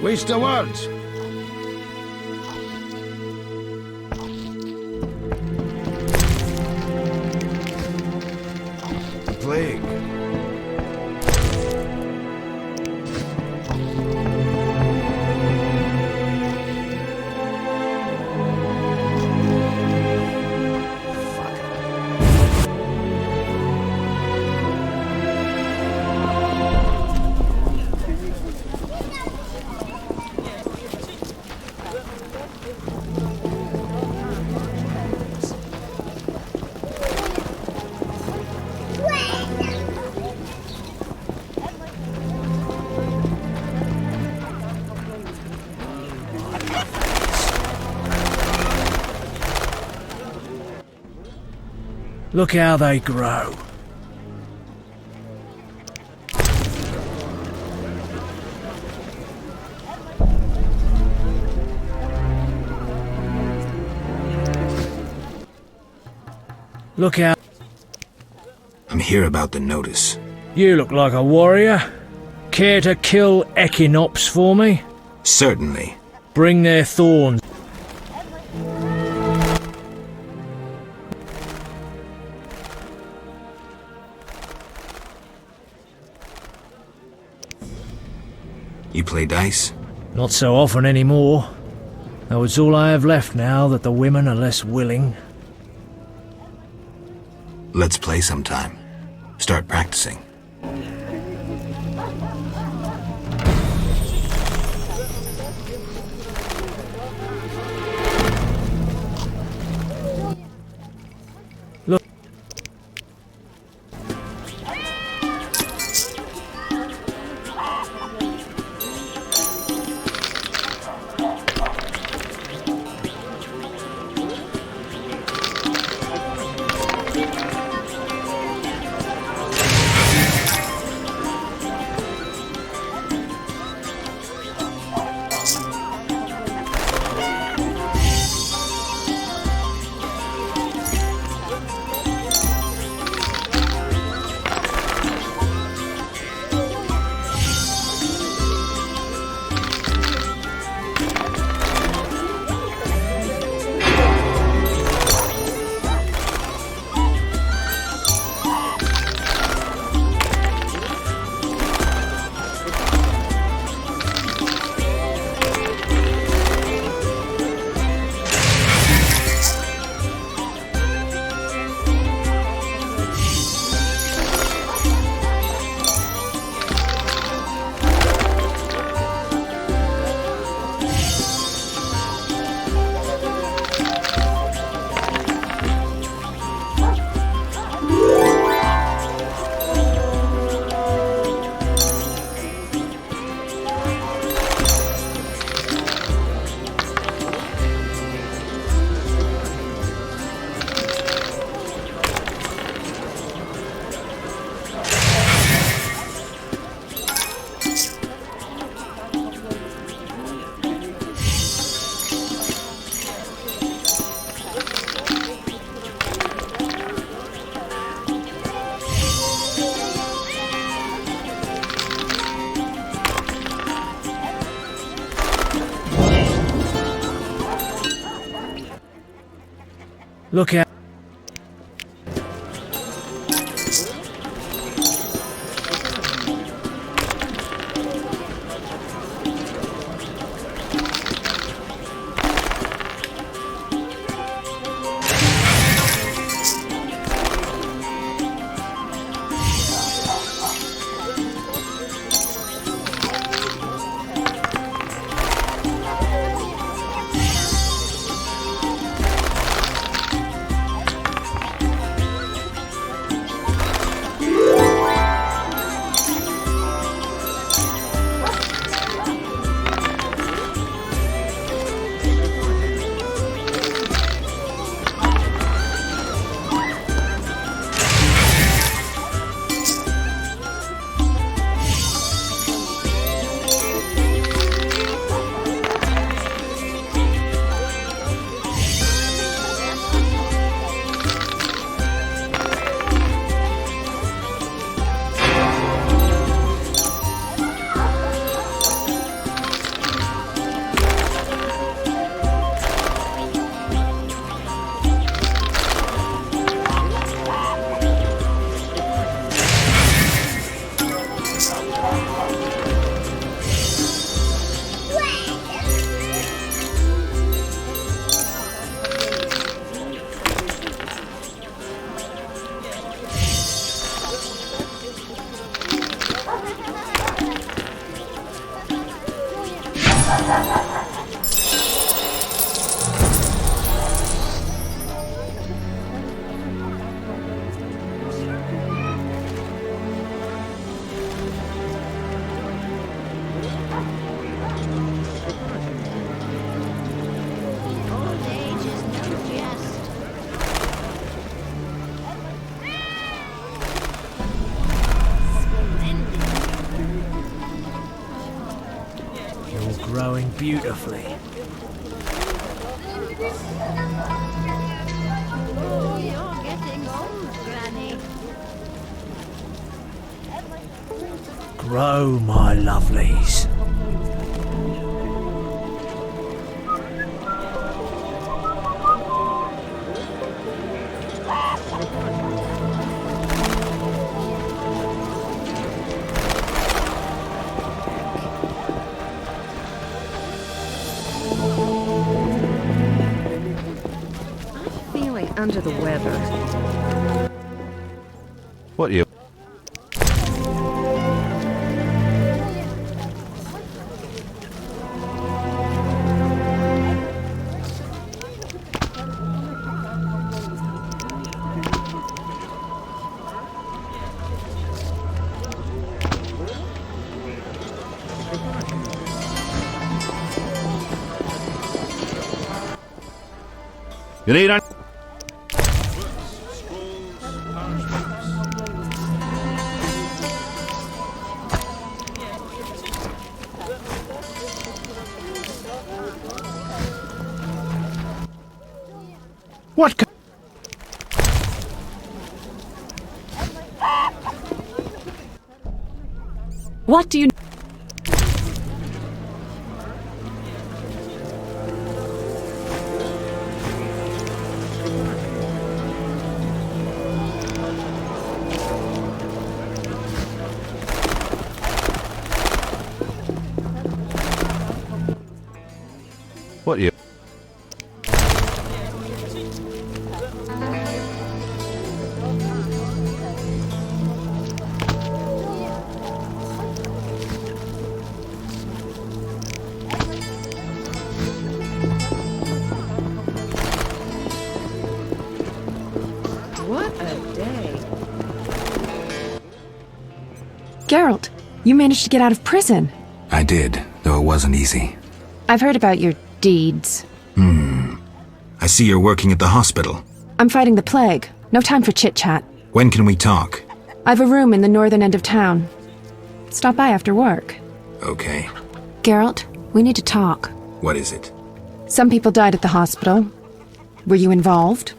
Waste of words. Plague. Look how they grow. Look how... I'm here about the notice. You look like a warrior. Care to kill Echinops for me? Certainly. Bring their thorns. You play dice? Not so often anymore. Though it's all I have left now that the women are less willing. Let's play sometime. Start practicing. Look. Look out. growing beautifully. You're getting old, Granny. Grow, my lovelies. Under the weather. What you? You need any? What? What do you... What you? What a day. Geralt, you managed to get out of prison. I did, though it wasn't easy. I've heard about your deeds. I see you're working at the hospital. I'm fighting the plague. No time for chit-chat. When can we talk? I've a room in the northern end of town. Stop by after work. Okay. Geralt, we need to talk. What is it? Some people died at the hospital. Were you involved?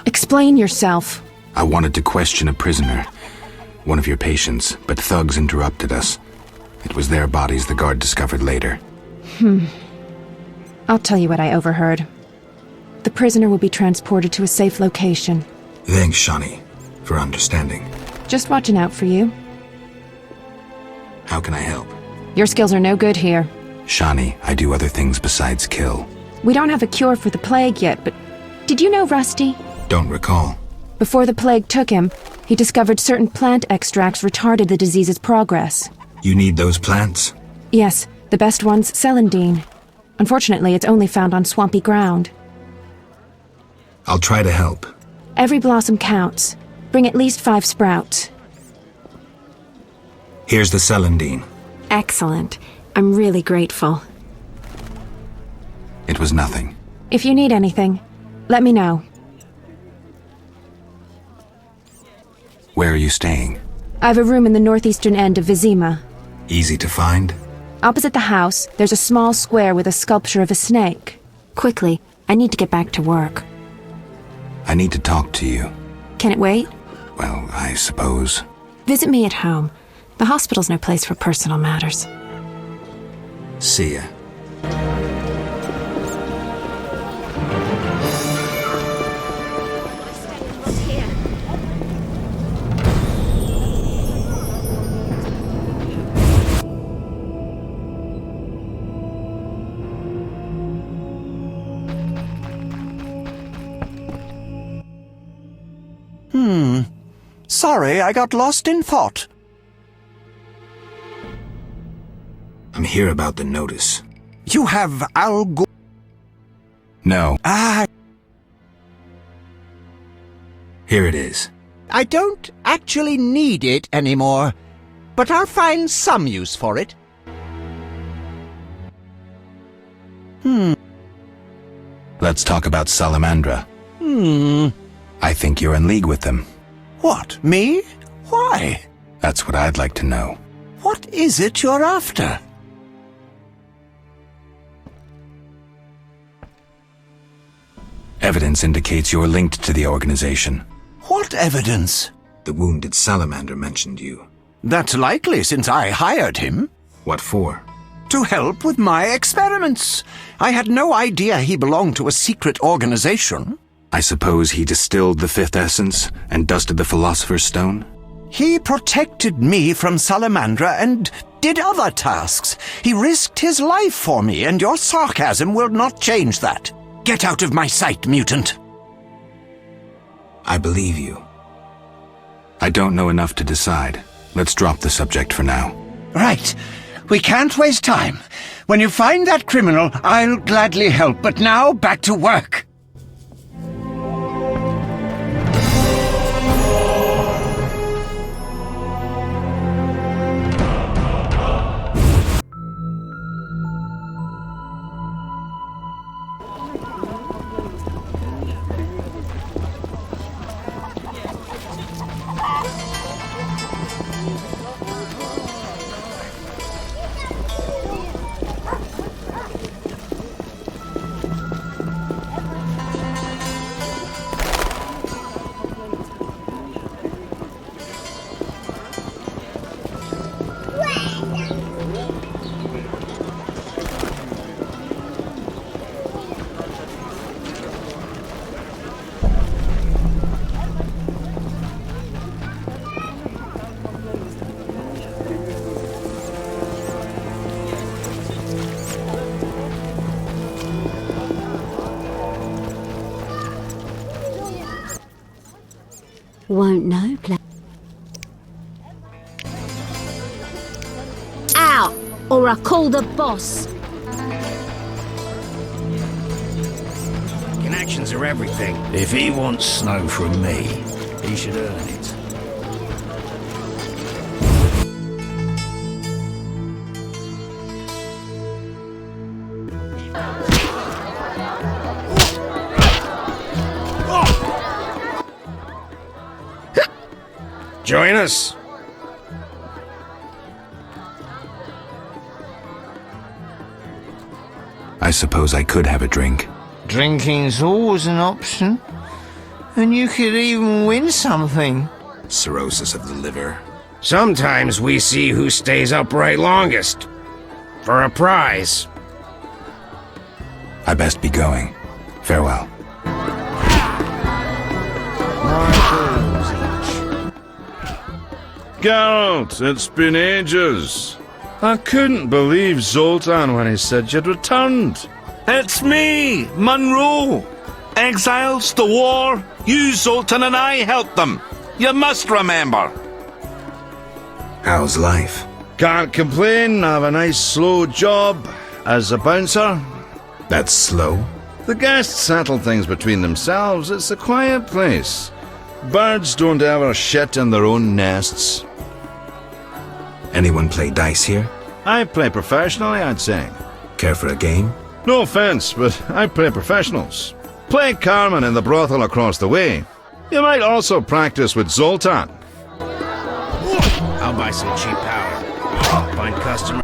Explain yourself. I wanted to question a prisoner, one of your patients, but thugs interrupted us. It was their bodies the guard discovered later. I'll tell you what I overheard. The prisoner will be transported to a safe location. Thanks, Shani, for understanding. Just watching out for you. How can I help? Your skills are no good here. Shani, I do other things besides kill. We don't have a cure for the plague yet, but did you know Rusty? Don't recall. Before the plague took him, he discovered certain plant extracts retarded the disease's progress. You need those plants? Yes, the best one's celandine. Unfortunately, it's only found on swampy ground. I'll try to help. Every blossom counts. Bring at least 5 sprouts. Here's the celandine. Excellent. I'm really grateful. It was nothing. If you need anything, let me know. Where are you staying? I have a room in the northeastern end of Vizima. Easy to find? Opposite the house, there's a small square with a sculpture of a snake. Quickly, I need to get back to work. I need to talk to you. Can it wait? Well, I suppose. Visit me at home. The hospital's no place for personal matters. See ya. Sorry, I got lost in thought. I'm here about the notice. You have No. Ah. Here it is. I don't actually need it anymore, but I'll find some use for it. Let's talk about Salamandra. I think you're in league with them. What, me? Why? That's what I'd like to know. What is it you're after? Evidence indicates you're linked to the organization. What evidence? The wounded salamander mentioned you. That's likely since I hired him. What for? To help with my experiments. I had no idea he belonged to a secret organization. I suppose he distilled the fifth essence and dusted the Philosopher's Stone? He protected me from Salamandra and did other tasks. He risked his life for me, and your sarcasm will not change that. Get out of my sight, mutant. I believe you. I don't know enough to decide. Let's drop the subject for now. Right. We can't waste time. When you find that criminal, I'll gladly help. But now, back to work. Won't know, Out, or I call the boss. Connections are everything. If he wants snow from me, he should earn it. Join us. I suppose I could have a drink. Drinking's always an option. And you could even win something. Cirrhosis of the liver. Sometimes we see who stays upright longest. For a prize. I best be going. Farewell. Geralt, it's been ages. I couldn't believe Zoltan when he said you'd returned. It's me, Monroe. Exiles, the war. You, Zoltan, and I helped them. You must remember. How's life? Can't complain. I have a nice slow job as a bouncer. That's slow? The guests settle things between themselves. It's a quiet place. Birds don't ever shit in their own nests. Anyone play dice here? I play professionally, I'd say. Care for a game? No offense, but I play professionals. Play Carmen in the brothel across the way. You might also practice with Zoltan. I'll buy some cheap power. Find customer.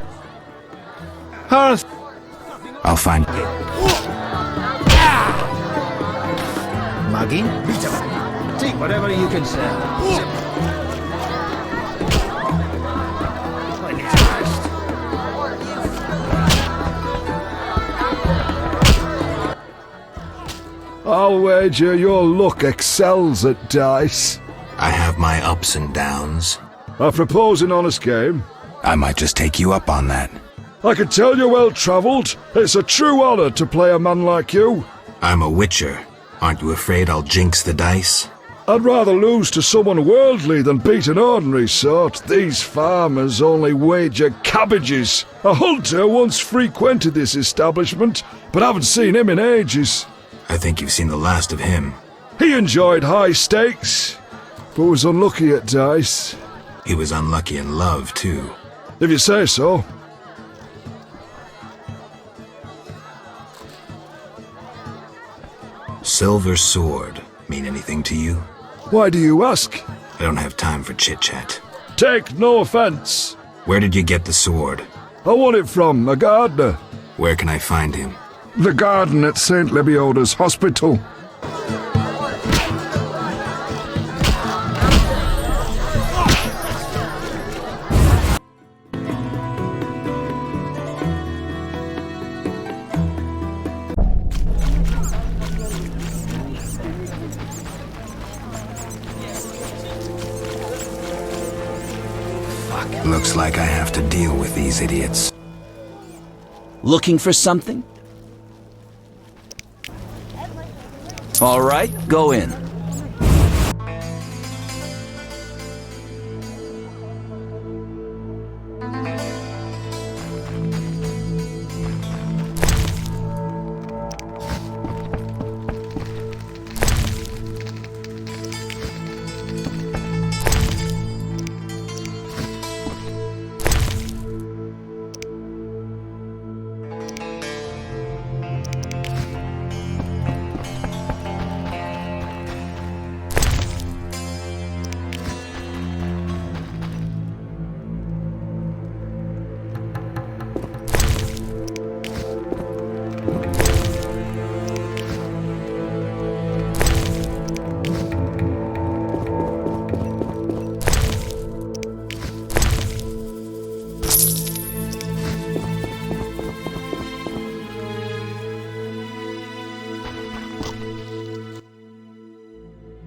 Hearth. I'll find. Mugging? Take whatever you can sell. I'll wager your luck excels at dice. I have my ups and downs. I propose an honest game. I might just take you up on that. I can tell you're well-travelled. It's a true honor to play a man like you. I'm a witcher. Aren't you afraid I'll jinx the dice? I'd rather lose to someone worldly than beat an ordinary sort. These farmers only wager cabbages. A hunter once frequented this establishment, but I haven't seen him in ages. I think you've seen the last of him. He enjoyed high stakes, but was unlucky at dice. He was unlucky in love, too. If you say so. Silver sword mean anything to you? Why do you ask? I don't have time for chit-chat. Take no offense. Where did you get the sword? I won it from a gardener. Where can I find him? The garden at St. Lebioda's hospital. Looks like I have to deal with these idiots. Looking for something? All right, go in.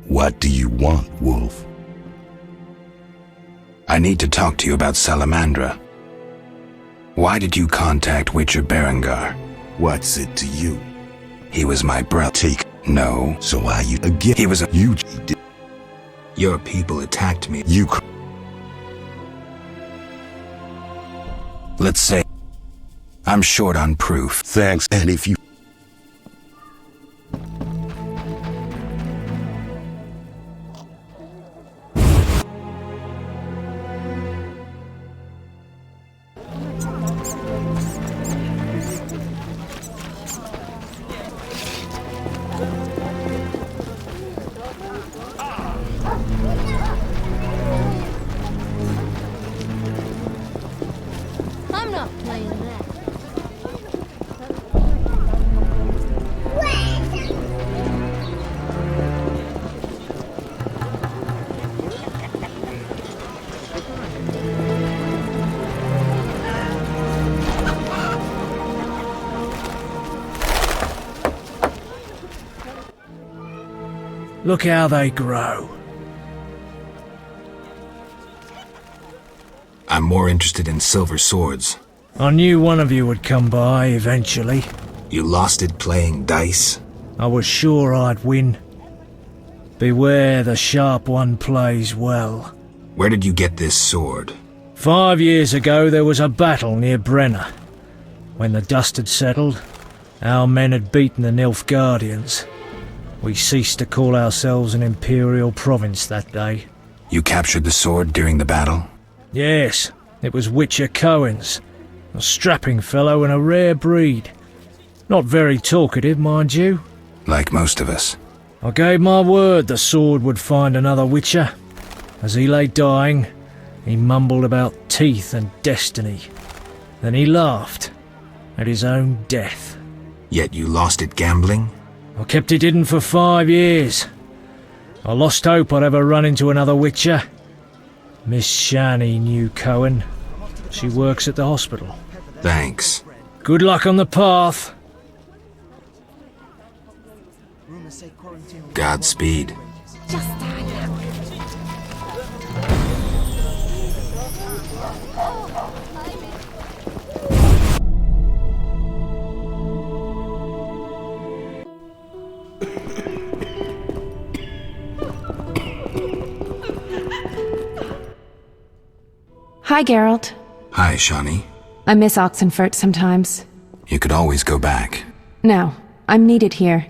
What do you want, Wolf? I need to talk to you about Salamandra. Why did you contact Witcher Berengar? What's it to you? He was my brother. No. So why you again? He was a... You did. Your people attacked me. You... Let's say... I'm short on proof. Thanks, and if you... I'm not playing that. Look how they grow. I'm more interested in silver swords. I knew one of you would come by eventually. You lost it playing dice? I was sure I'd win. Beware the sharp one plays well. Where did you get this sword? 5 years ago there was a battle near Brenna. When the dust had settled, our men had beaten the Nilfgaardians. We ceased to call ourselves an imperial province that day. You captured the sword during the battle? Yes, it was Witcher Cohen's. A strapping fellow and a rare breed. Not very talkative, mind you. Like most of us. I gave my word the sword would find another Witcher. As he lay dying, he mumbled about teeth and destiny. Then he laughed at his own death. Yet you lost it gambling? I kept it hidden for 5 years. I lost hope I'd ever run into another Witcher. Miss Shani knew Cohen. She works at the hospital. Thanks. Good luck on the path. Godspeed. Hi, Geralt. Hi, Shani. I miss Oxenfurt sometimes. You could always go back. No, I'm needed here.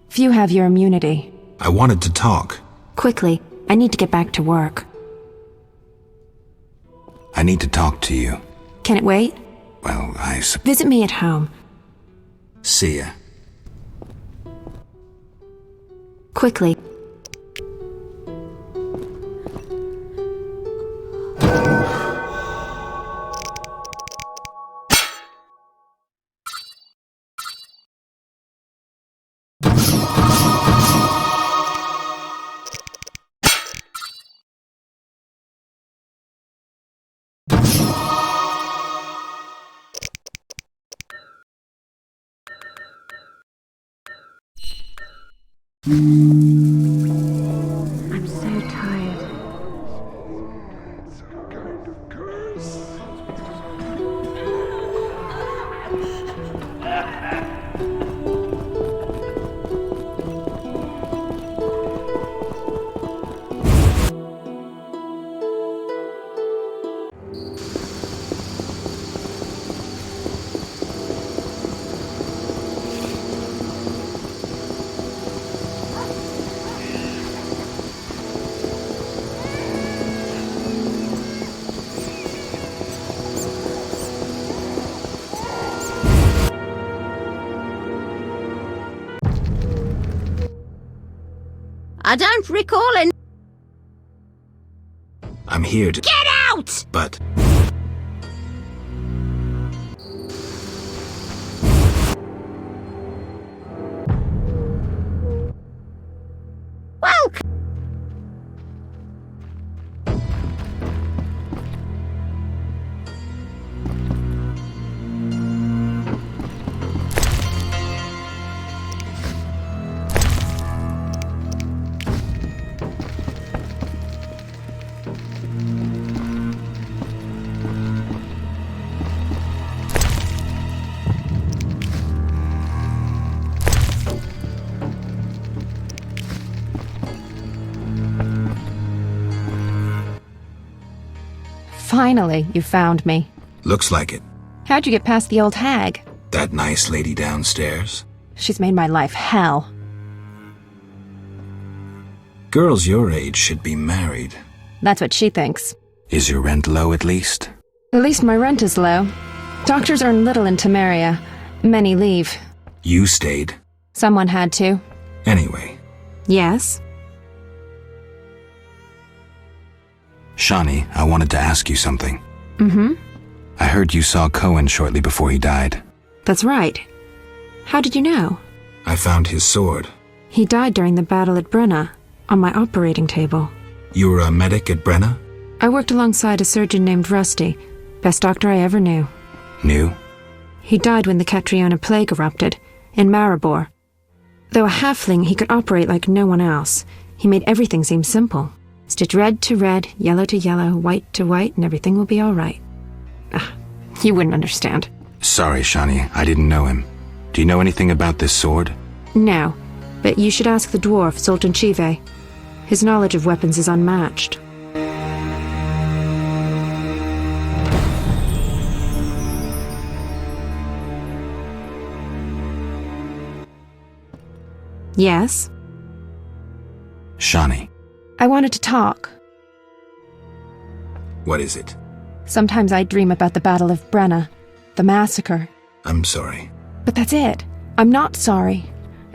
Few have your immunity. I wanted to talk. Quickly, I need to get back to work. I need to talk to you. Can it wait? Well, Visit me at home. See ya. Quickly. I'm so tired. I don't recall any. I'm here to... Get out! But... Welcome. Finally, you found me. Looks like it. How'd you get past the old hag? That nice lady downstairs. She's made my life hell. Girls your age should be married. That's what she thinks. Is your rent low at least? At least my rent is low. Doctors earn little in Temeria. Many leave. You stayed. Someone had to. Anyway. Yes? Shani, I wanted to ask you something. Mm-hmm. I heard you saw Cohen shortly before he died. That's right. How did you know? I found his sword. He died during the battle at Brenna, on my operating table. You were a medic at Brenna? I worked alongside a surgeon named Rusty, best doctor I ever knew. Knew? He died when the Catriona plague erupted, in Maribor. Though a halfling, he could operate like no one else. He made everything seem simple. Stitch red to red, yellow to yellow, white to white, and everything will be all right. You wouldn't understand. Sorry, Shani, I didn't know him. Do you know anything about this sword? No, but you should ask the dwarf, Zoltan Chive. His knowledge of weapons is unmatched. Yes? Shani. I wanted to talk. What is it? Sometimes I dream about the Battle of Brenna, the massacre. I'm sorry. But that's it. I'm not sorry.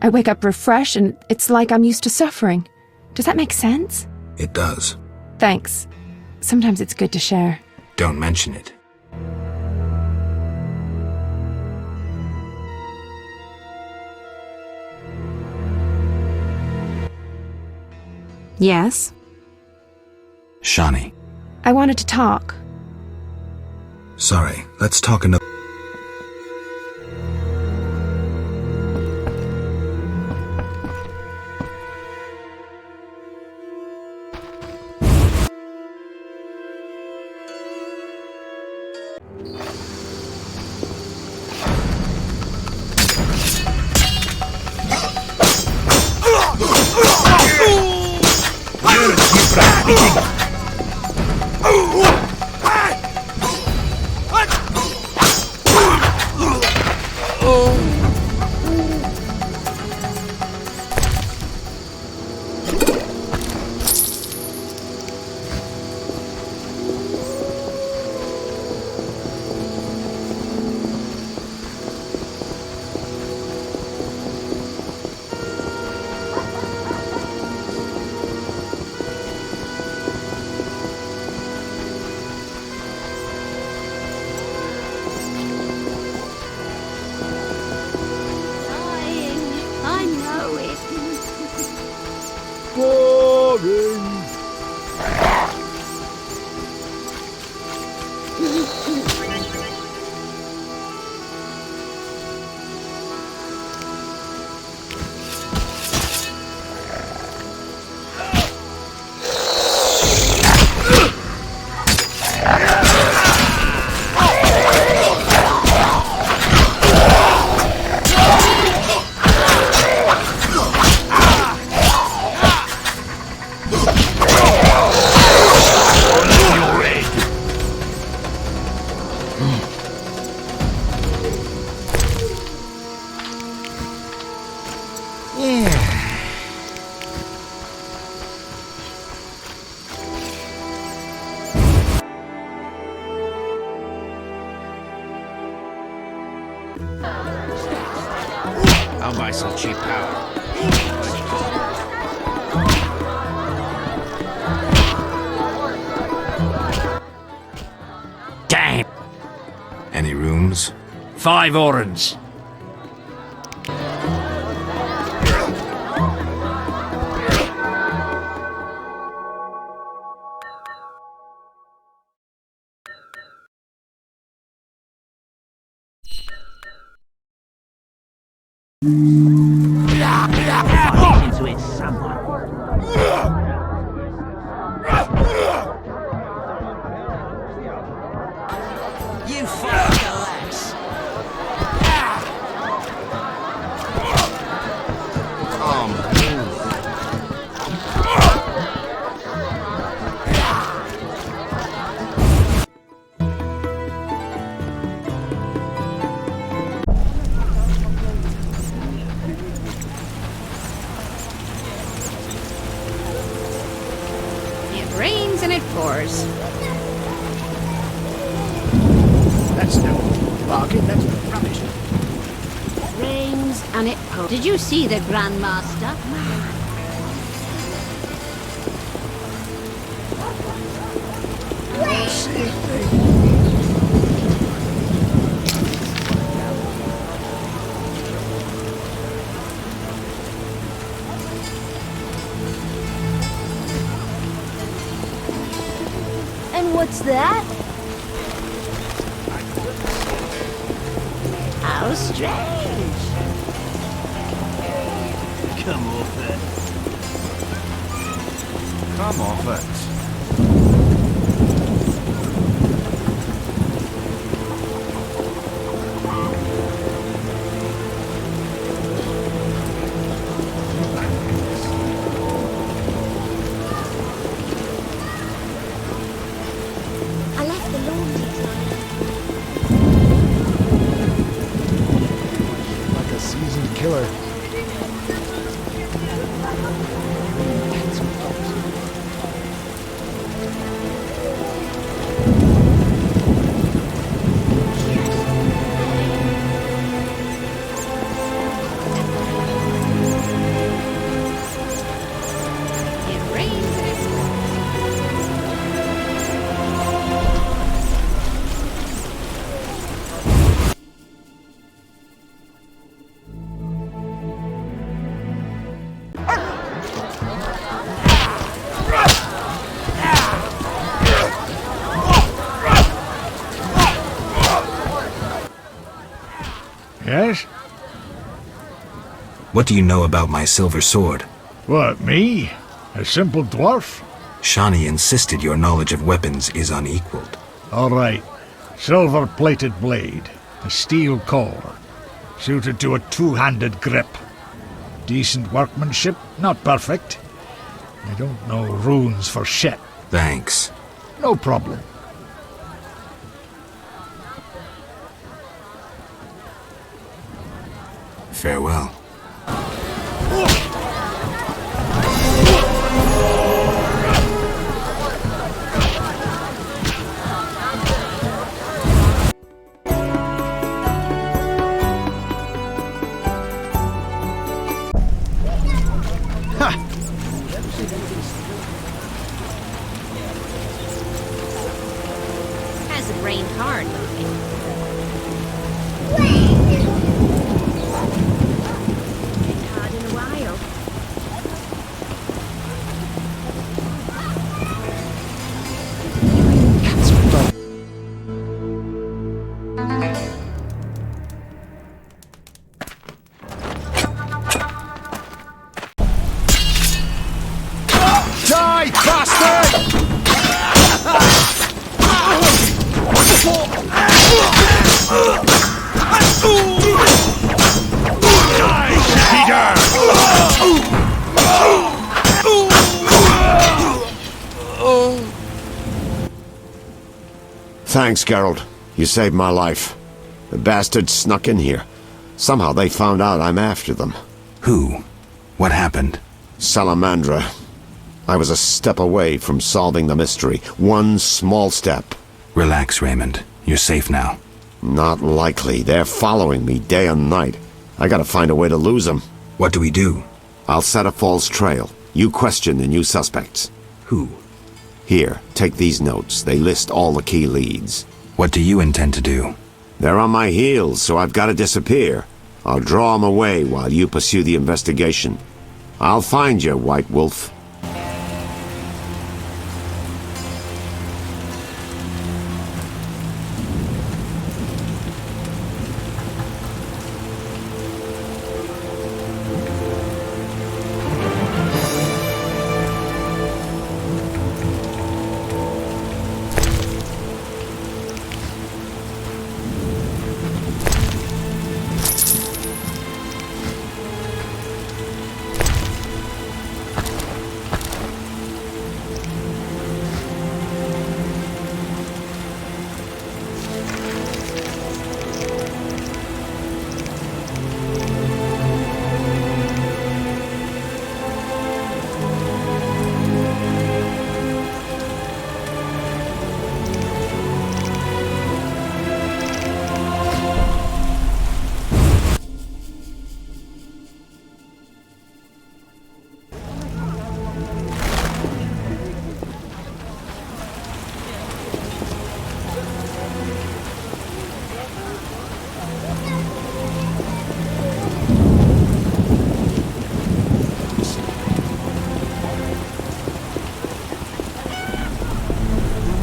I wake up refreshed and it's like I'm used to suffering. Does that make sense? It does. Thanks. Sometimes it's good to share. Don't mention it. Yes? Shani. I wanted to talk. Sorry, let's talk another... I'll buy some cheap power. Any rooms? 5 orens. Into it, someone. You fucking relax. It rains and it pours. That's no bargain, that's rubbish. Rains and it pours. Did you see the Grandmaster? And what's that? How strange. Come off it. Come off it. I left the laundry Like a seasoned killer. It rains and it Yes? What do you know about my silver sword? What, me? A simple dwarf? Shani insisted your knowledge of weapons is unequaled. All right. Silver-plated blade. A steel core. Suited to a two-handed grip. Decent workmanship, not perfect. I don't know runes for shit. Thanks. No problem. Farewell. hasn't rained hard lately. Ain't hard in a while. Die, bastard! Thanks, Geralt. You saved my life. The bastards snuck in here. Somehow they found out I'm after them. Who? What happened? Salamandra. I was a step away from solving the mystery. One small step. Relax, Raymond. You're safe now. Not likely. They're following me day and night. I gotta find a way to lose them. What do we do? I'll set a false trail. You question the new suspects. Who? Here, take these notes. They list all the key leads. What do you intend to do? They're on my heels, so I've got to disappear. I'll draw them away while you pursue the investigation. I'll find you, White Wolf.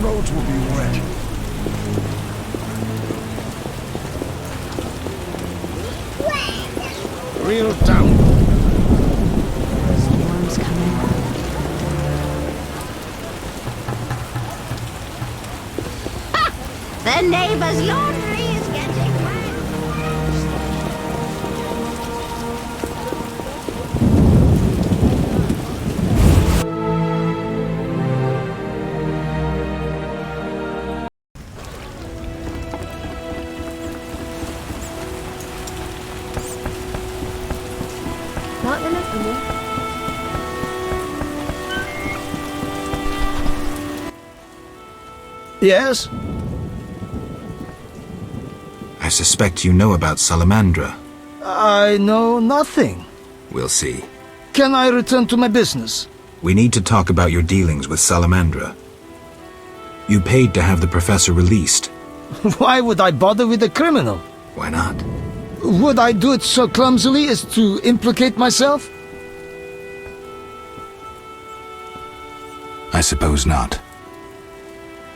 roads will be wet. Real down. Storm's coming. The neighbor's laundry is getting wet. Not enough for me. Yes? I suspect you know about Salamandra. I know nothing. We'll see. Can I return to my business? We need to talk about your dealings with Salamandra. You paid to have the professor released. Why would I bother with a criminal? Why not? Would I do it so clumsily as to implicate myself? I suppose not.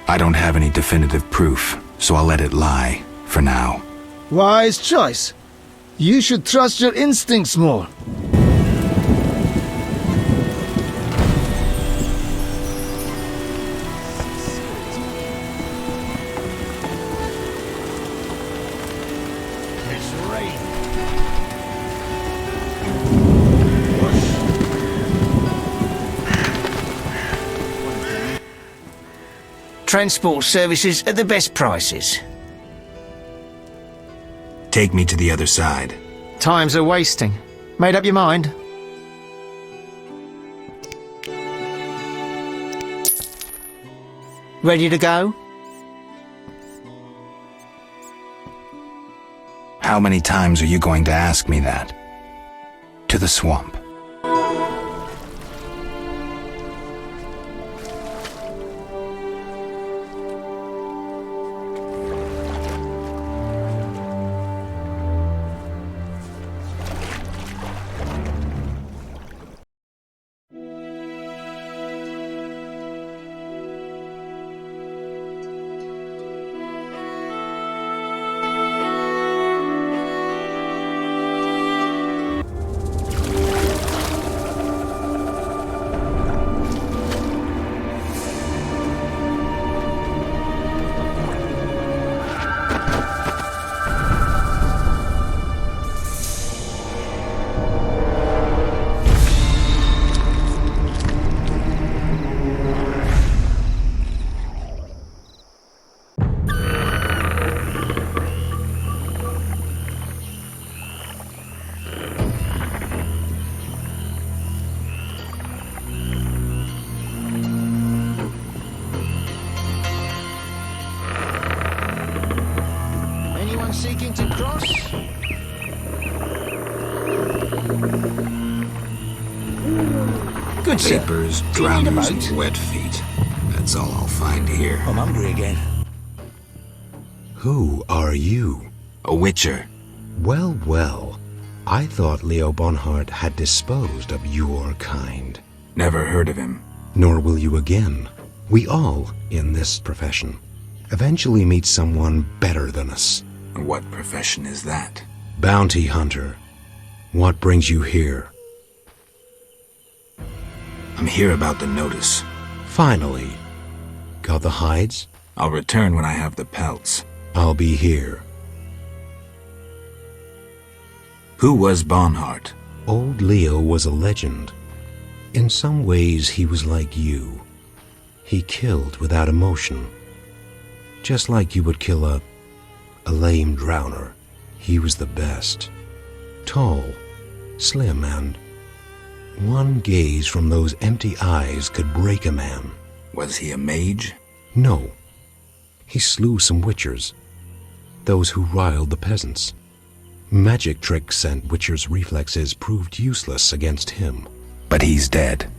I don't have any definitive proof, so I'll let it lie, for now. Wise choice. You should trust your instincts more. Transport services at the best prices. Take me to the other side. Time's a wasting. Made up your mind? Ready to go? How many times are you going to ask me that? To the swamp. Seeking to cross? Good sir. Vapors, drowns, and wet feet. That's all I'll find here. I'm hungry again. Who are you? A witcher. Well, well. I thought Leo Bonhart had disposed of your kind. Never heard of him. Nor will you again. We all, in this profession, eventually meet someone better than us. What profession is that? Bounty hunter. What brings you here? I'm here about the notice. Finally. Got the hides? I'll return when I have the pelts. I'll be here. Who was Bonhart? Old Leo was a legend. In some ways, he was like you. He killed without emotion. Just like you would kill a lame drowner. He was the best. Tall, slim, and one gaze from those empty eyes could break a man. Was he a mage? No. He slew some witchers. Those who riled the peasants. Magic tricks and witchers' reflexes proved useless against him. But he's dead.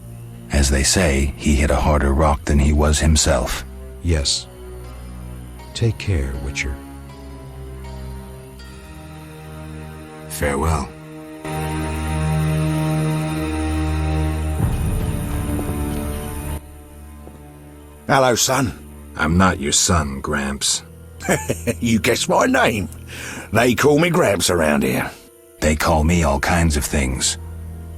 As they say, he hit a harder rock than he was himself. Yes. Take care, Witcher. Farewell. Hello, son. I'm not your son, Gramps. You guessed my name. They call me Gramps around here. They call me all kinds of things.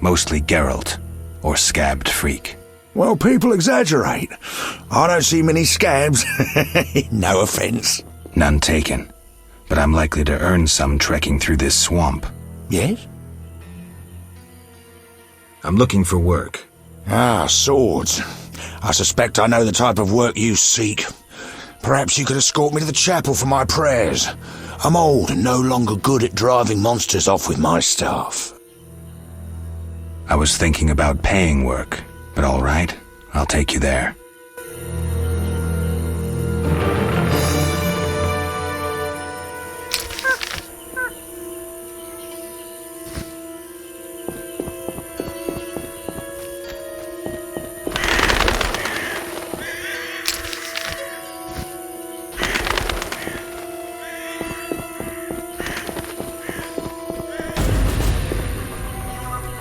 Mostly Geralt, or Scabbed Freak. Well, people exaggerate. I don't see many scabs. No offense. None taken. But I'm likely to earn some trekking through this swamp. Yes? I'm looking for work. Ah, swords. I suspect I know the type of work you seek. Perhaps you could escort me to the chapel for my prayers. I'm old and no longer good at driving monsters off with my staff. I was thinking about paying work, but all right, I'll take you there.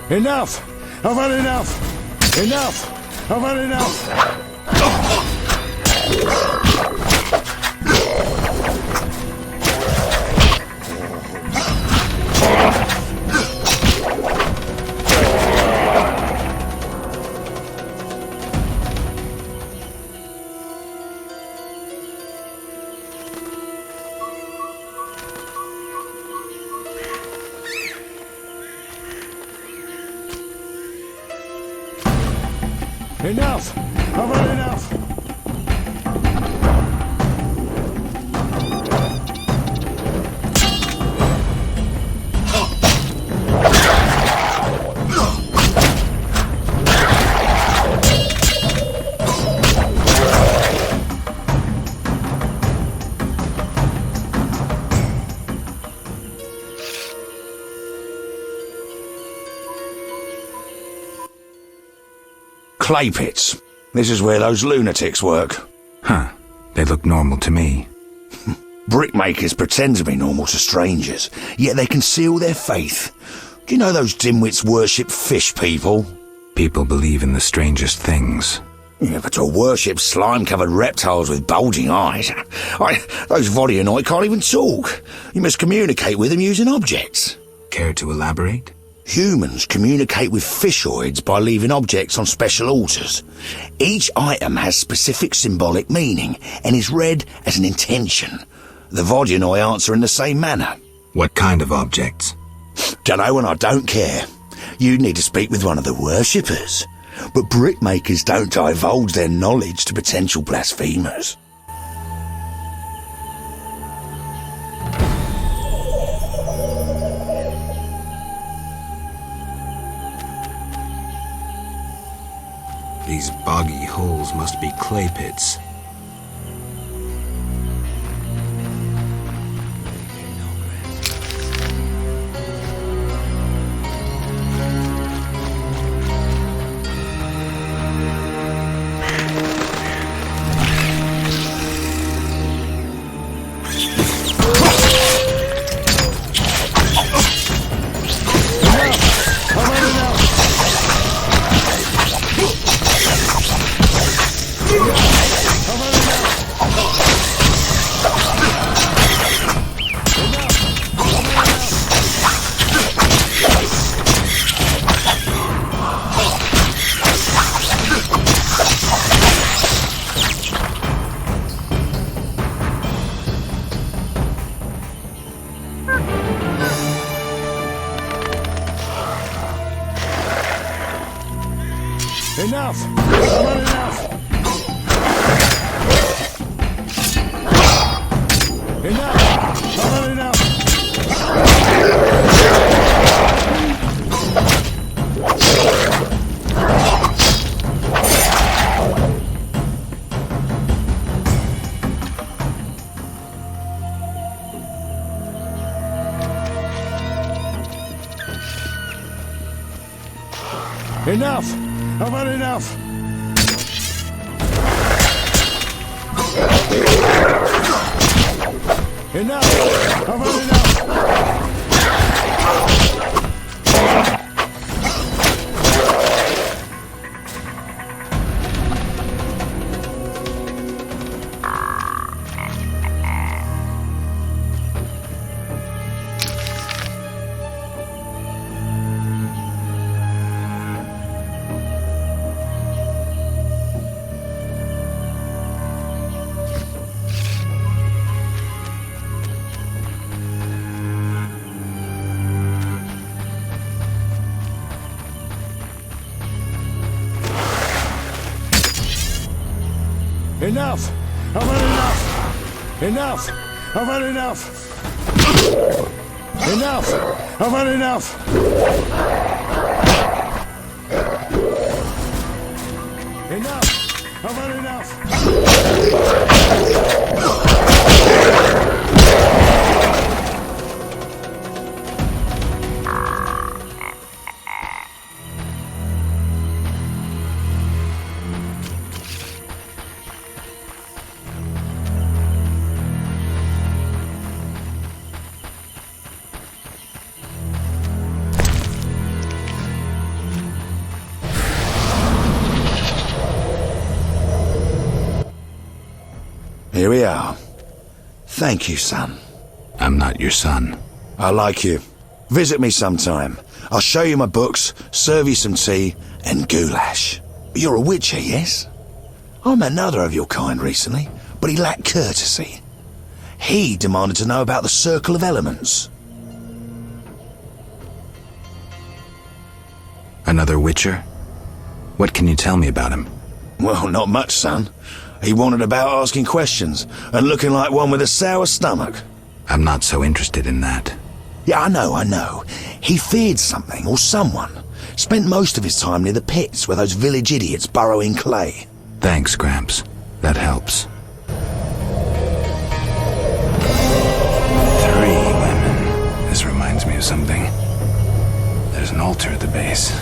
Enough! I've had enough! Enough! I've had enough! Enough! I've had enough! Clay pits. This is where those lunatics work. Huh. They look normal to me. Brickmakers pretend to be normal to strangers, yet they conceal their faith. Do you know those dimwits worship fish people? People believe in the strangest things. Yeah, but to worship slime-covered reptiles with bulging eyes. Those Vodyanoi can't even talk. You must communicate with them using objects. Care to elaborate? Humans communicate with fishoids by leaving objects on special altars. Each item has specific symbolic meaning and is read as an intention. The Vodyanoi answer in the same manner. What kind of objects? Dunno, and I don't care. You need to speak with one of the worshippers. But brickmakers don't divulge their knowledge to potential blasphemers. These boggy holes must be clay pits. Enough! I've had enough! Enough! I've had enough! Enough! I've had enough! Enough! I've had enough! Enough! I've had enough! Enough! I've had enough! Here we are. Thank you, son. I'm not your son. I like you. Visit me sometime. I'll show you my books, serve you some tea, and goulash. You're a witcher, yes? I met another of your kind recently, but he lacked courtesy. He demanded to know about the Circle of Elements. Another witcher? What can you tell me about him? Well, not much, son. He wandered about asking questions and looking like one with a sour stomach. I'm not so interested in that. Yeah, I know. He feared something or someone. Spent most of his time near the pits where those village idiots burrow in clay. Thanks, Gramps. That helps. 3 women. This reminds me of something. There's an altar at the base.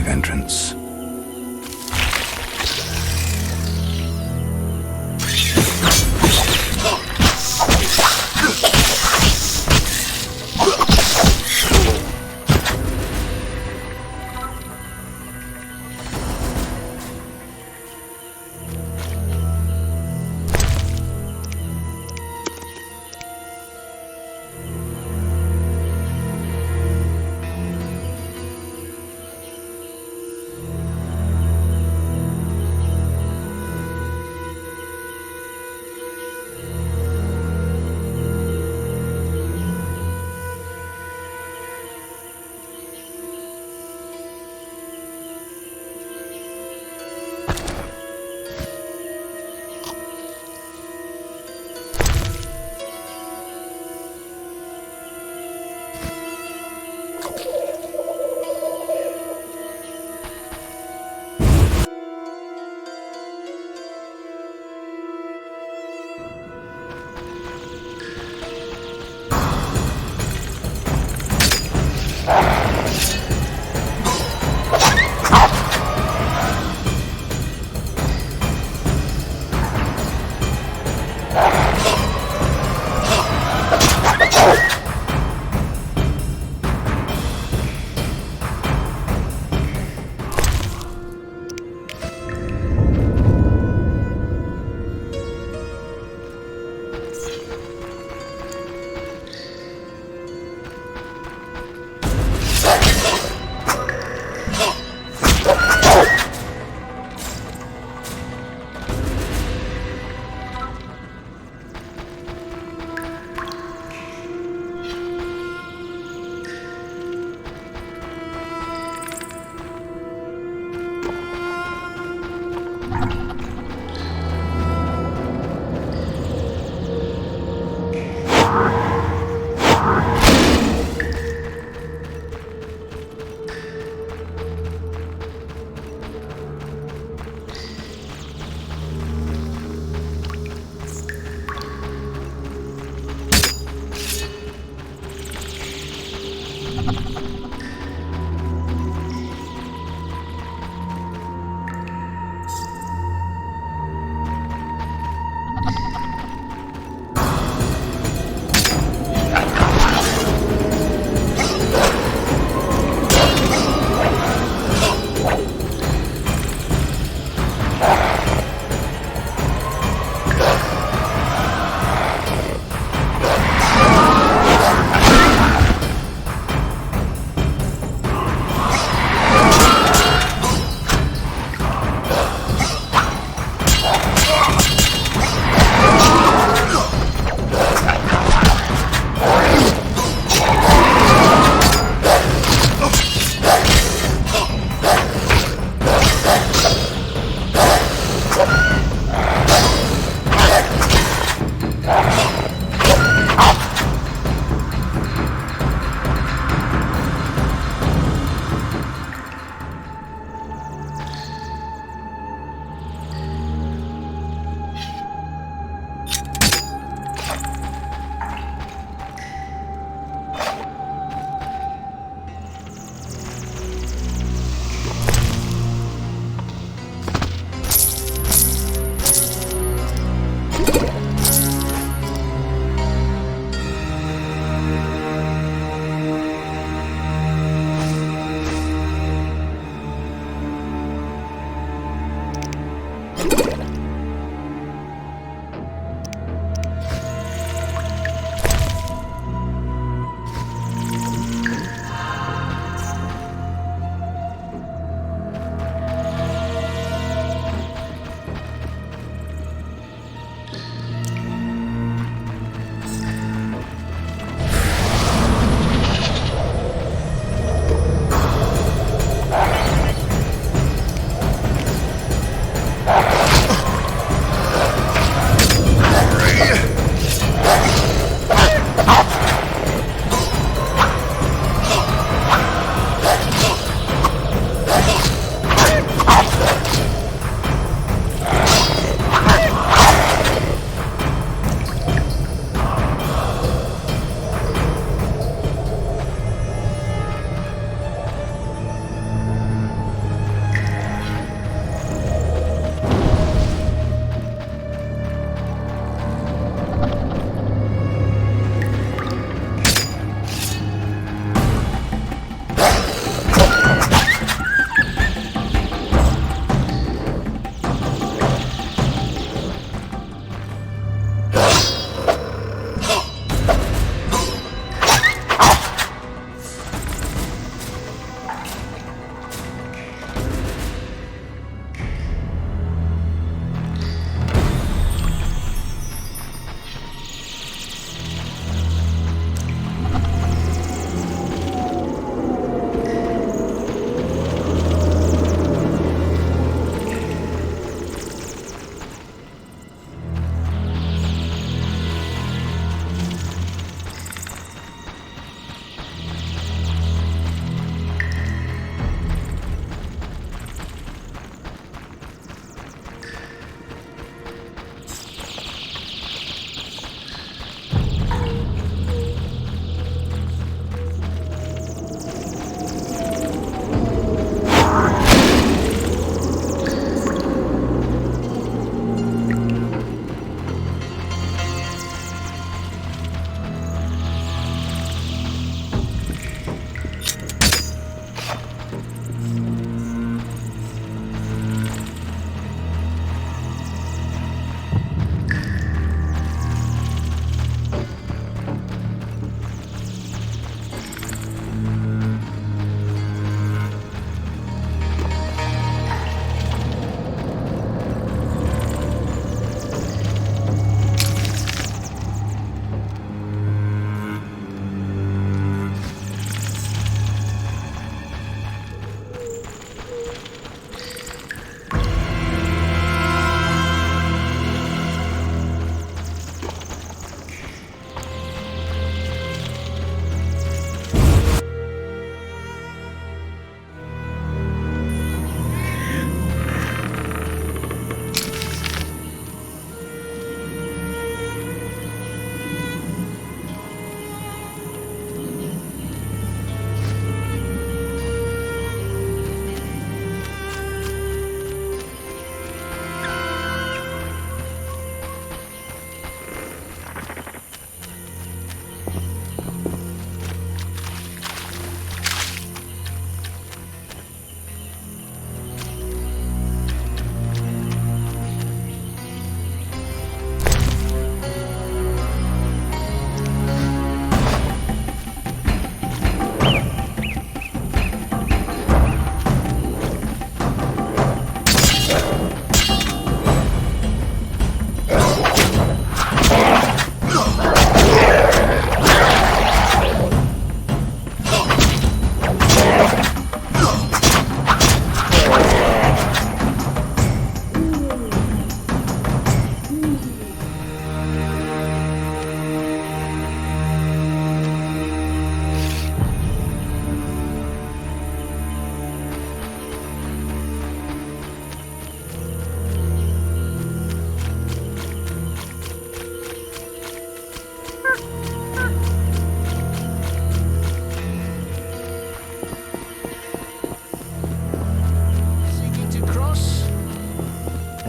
Entrance.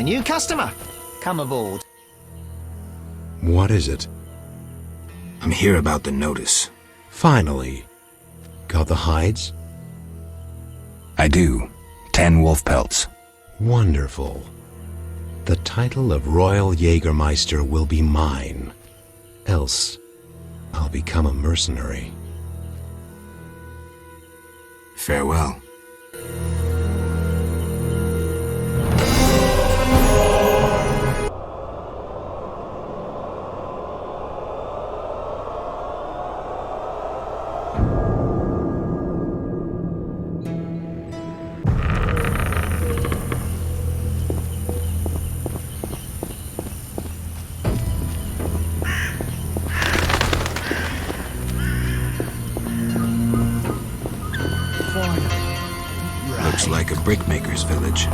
A new customer. Come aboard. What is it? I'm here about the notice. Finally. Got the hides? I do. 10 wolf pelts. Wonderful. The title of Royal Jägermeister will be mine. Else, I'll become a mercenary. Farewell. Looks like a brickmaker's village.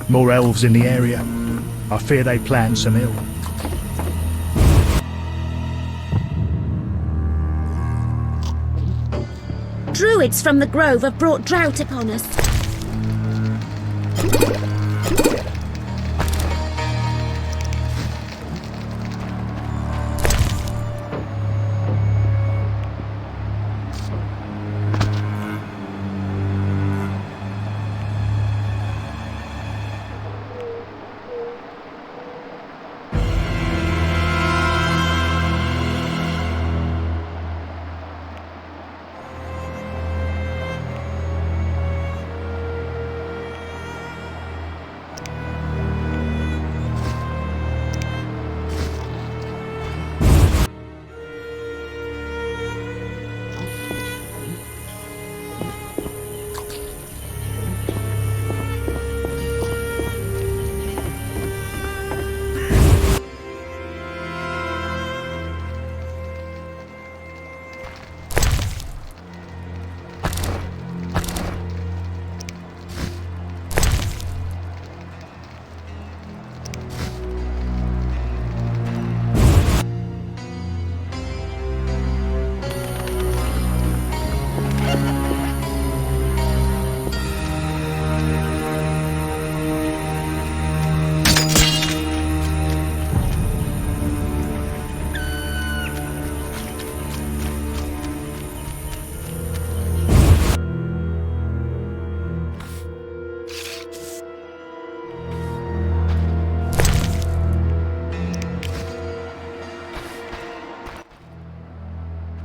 More elves in the area. I fear they plan some ill. Druids from the Grove have brought drought upon us.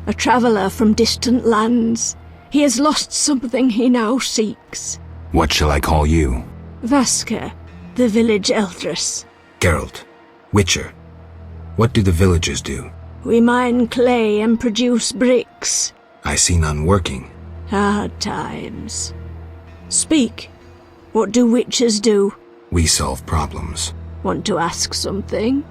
A traveller from distant lands. He has lost something he now seeks. What shall I call you? Vaska, the village eldress. Geralt. Witcher. What do the villagers do? We mine clay and produce bricks. I see none working. Hard times. Speak. What do witchers do? We solve problems. Want to ask something?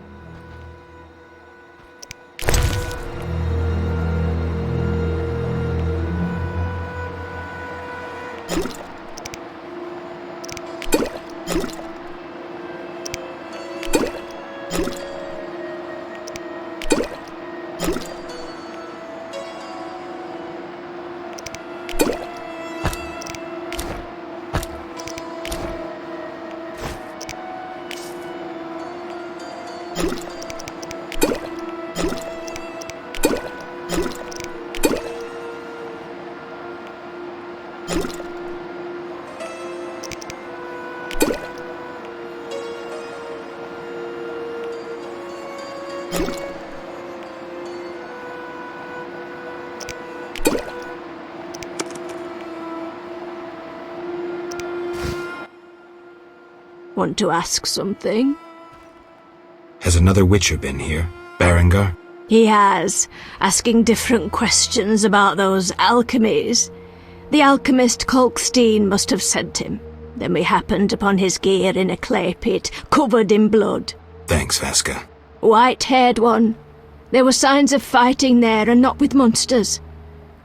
Want to ask something? Has another Witcher been here? Berengar? He has, asking different questions about those alchemies. The alchemist Kalkstein must have sent him. Then we happened upon his gear in a clay pit, covered in blood. Thanks, Vaska. White-haired one. There were signs of fighting there, and not with monsters.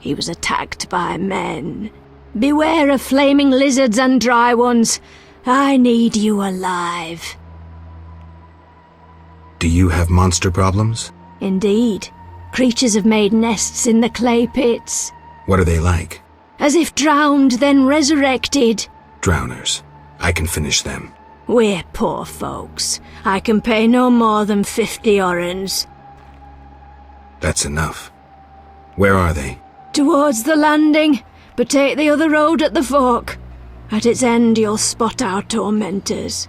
He was attacked by men. Beware of flaming lizards and dry ones. I need you alive. Do you have monster problems? Indeed. Creatures have made nests in the clay pits. What are they like? as if drowned, then resurrected. Drowners. I can finish them. We're poor folks. I can pay no more than 50 orens. That's enough. Where are they? Towards the landing, but take the other road at the fork. At its end you'll spot our tormentors.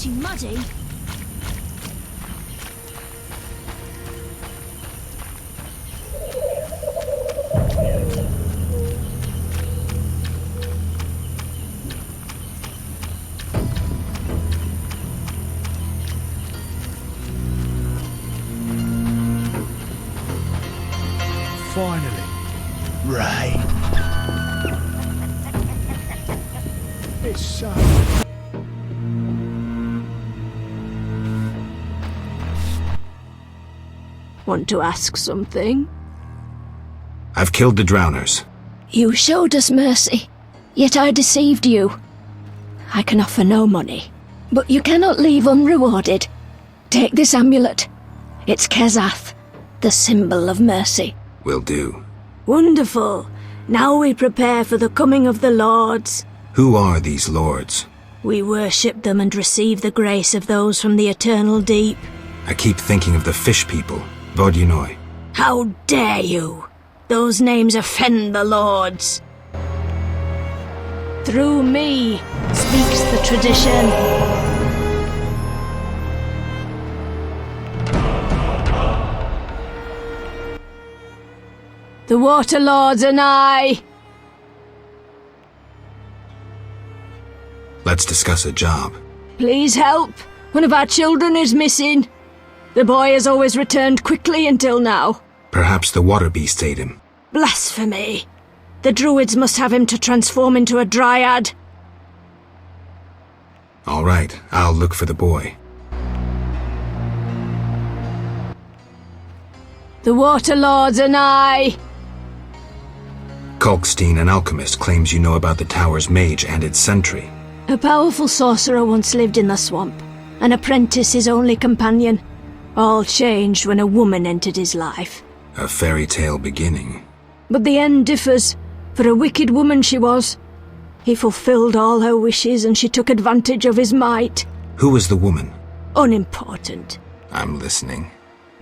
Muddy. Finally. Rain. It's so... Want to ask something? I've killed the drowners. You showed us mercy, yet I deceived you. I can offer no money, but you cannot leave unrewarded. Take this amulet. It's Kezath, the symbol of mercy. Will do. Wonderful. Now we prepare for the coming of the lords. Who are these lords? We worship them and receive the grace of those from the eternal deep. I keep thinking of the fish people. Vodunoi. How dare you! Those names offend the lords. Through me speaks the tradition. The water lords and I. Let's discuss a job. Please help. One of our children is missing. The boy has always returned quickly until now. Perhaps the water beast ate him. Blasphemy. The druids must have him to transform into a dryad. All right, I'll look for the boy. The water lords and I. Kalkstein, an alchemist, claims you know about the tower's mage and its sentry. A powerful sorcerer once lived in the swamp. An apprentice his only companion. All changed when a woman entered his life. A fairy tale beginning. But the end differs, for a wicked woman she was. He fulfilled all her wishes and she took advantage of his might. Who was the woman? Unimportant. I'm listening.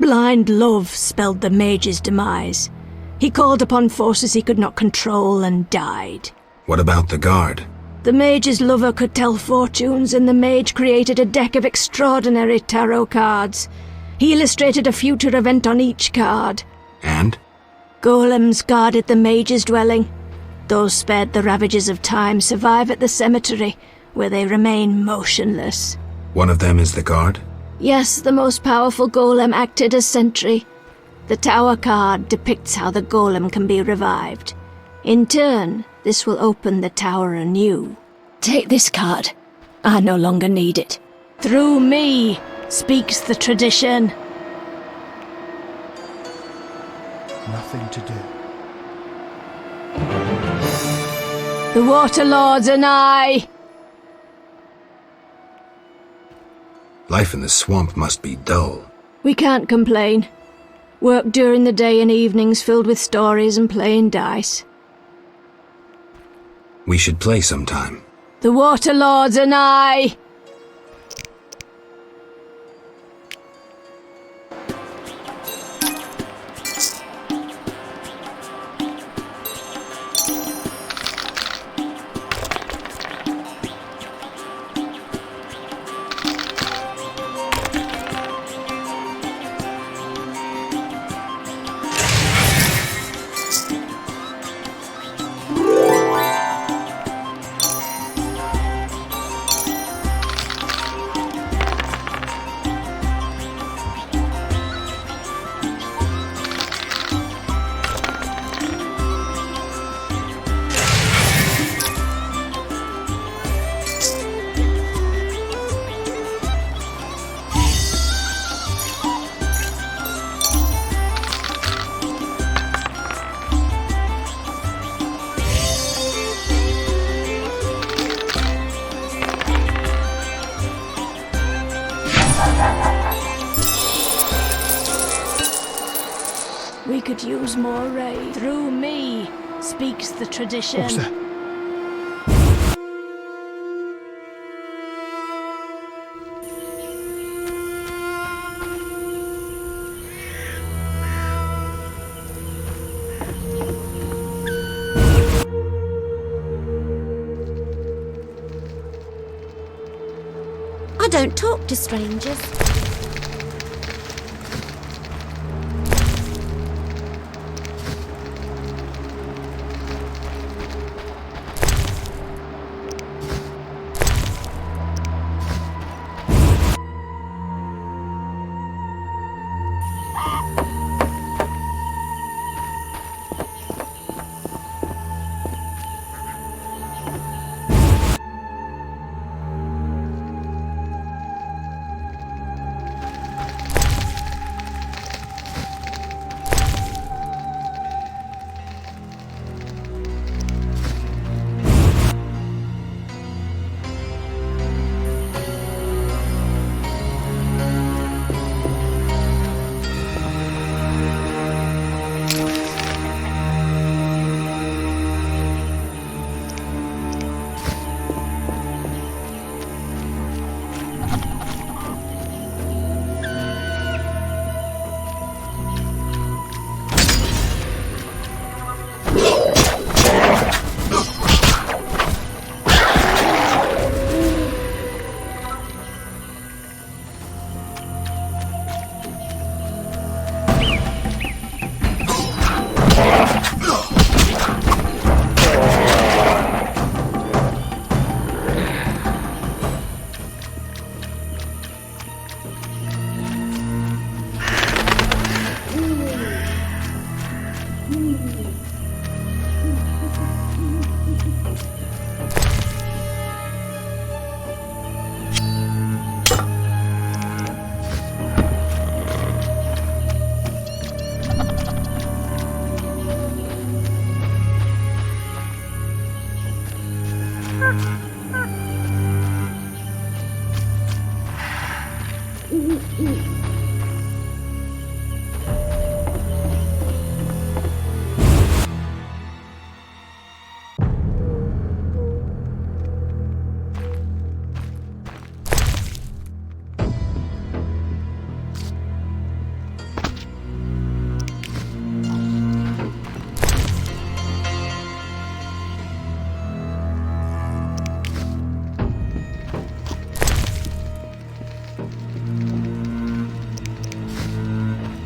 Blind love spelled the mage's demise. He called upon forces he could not control and died. What about the guard? The mage's lover could tell fortunes and the mage created a deck of extraordinary tarot cards. He illustrated a future event on each card. And? Golems guarded the mage's dwelling. Those spared the ravages of time survive at the cemetery, where they remain motionless. One of them is the guard? Yes, the most powerful golem acted as sentry. The tower card depicts how the golem can be revived. In turn, this will open the tower anew. Take this card. I no longer need it. Through me speaks the tradition. Nothing to do. The Water Lords and I. Life in the swamp must be dull. We can't complain. Work during the day and evenings filled with stories and playing dice. We should play sometime. The Water Lords and I. We could use more raid. Through me speaks the tradition. What was that? I don't talk to strangers.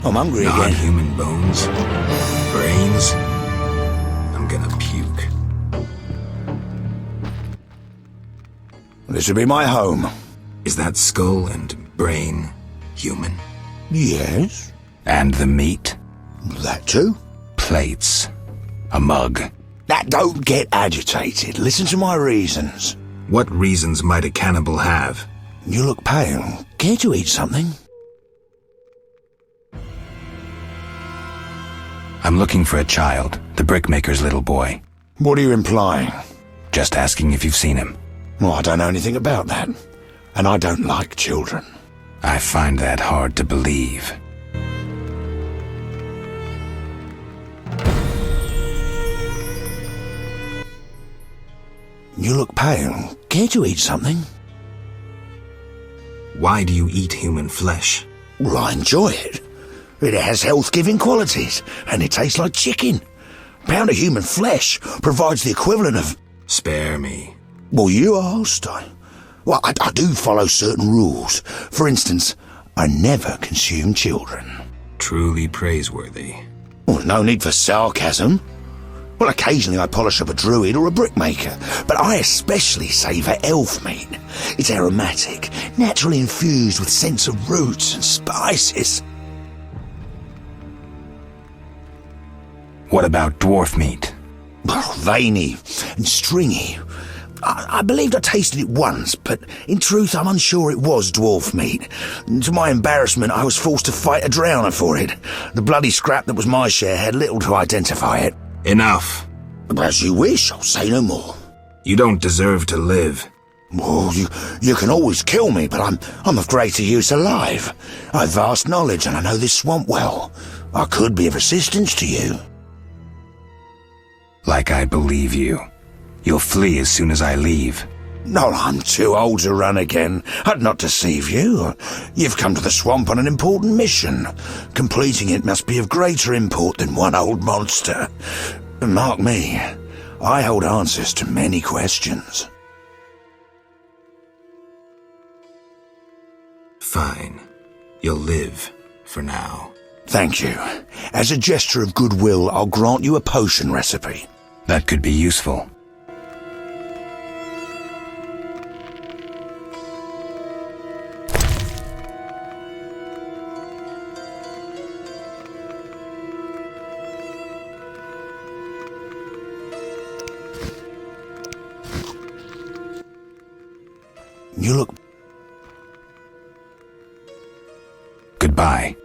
I'm hungry again. Non-human bones. brains? I'm gonna puke. This will be my home. Is that skull and brain human? Yes. And the meat? That too. Plates. A mug. Now, don't get agitated. Listen to my reasons. What reasons might a cannibal have? You look pale. Care to eat something? I'm looking for a child, the brickmaker's little boy. What are you implying? Just asking if you've seen him. Well, I don't know anything about that. And I don't like children. I find that hard to believe. You look pale. Care to eat something? Why do you eat human flesh? Well, I enjoy it. It has health-giving qualities, and it tastes like chicken. A pound of human flesh provides the equivalent of... Spare me. Well, you asked. I do follow certain rules. For instance, I never consume children. Truly praiseworthy. Well, no need for sarcasm. Well, occasionally I polish up a druid or a brickmaker, but I especially savour elf meat. It's aromatic, naturally infused with scents of roots and spices. What about dwarf meat? Well, veiny and stringy. I believed I tasted it once, but in truth I'm unsure it was dwarf meat. To my embarrassment, I was forced to fight a drowner for it. The bloody scrap that was my share had little to identify it. Enough. As you wish, I'll say no more. You don't deserve to live. Well, you can always kill me, but I'm of greater use alive. I've vast knowledge and I know this swamp well. I could be of assistance to you. Like I believe you. You'll flee as soon as I leave. No, I'm too old to run again. I'd not deceive you. You've come to the swamp on an important mission. Completing it must be of greater import than one old monster. Mark me, I hold answers to many questions. Fine. You'll live, for now. Thank you. As a gesture of goodwill, I'll grant you a potion recipe. That could be useful. You look... Goodbye.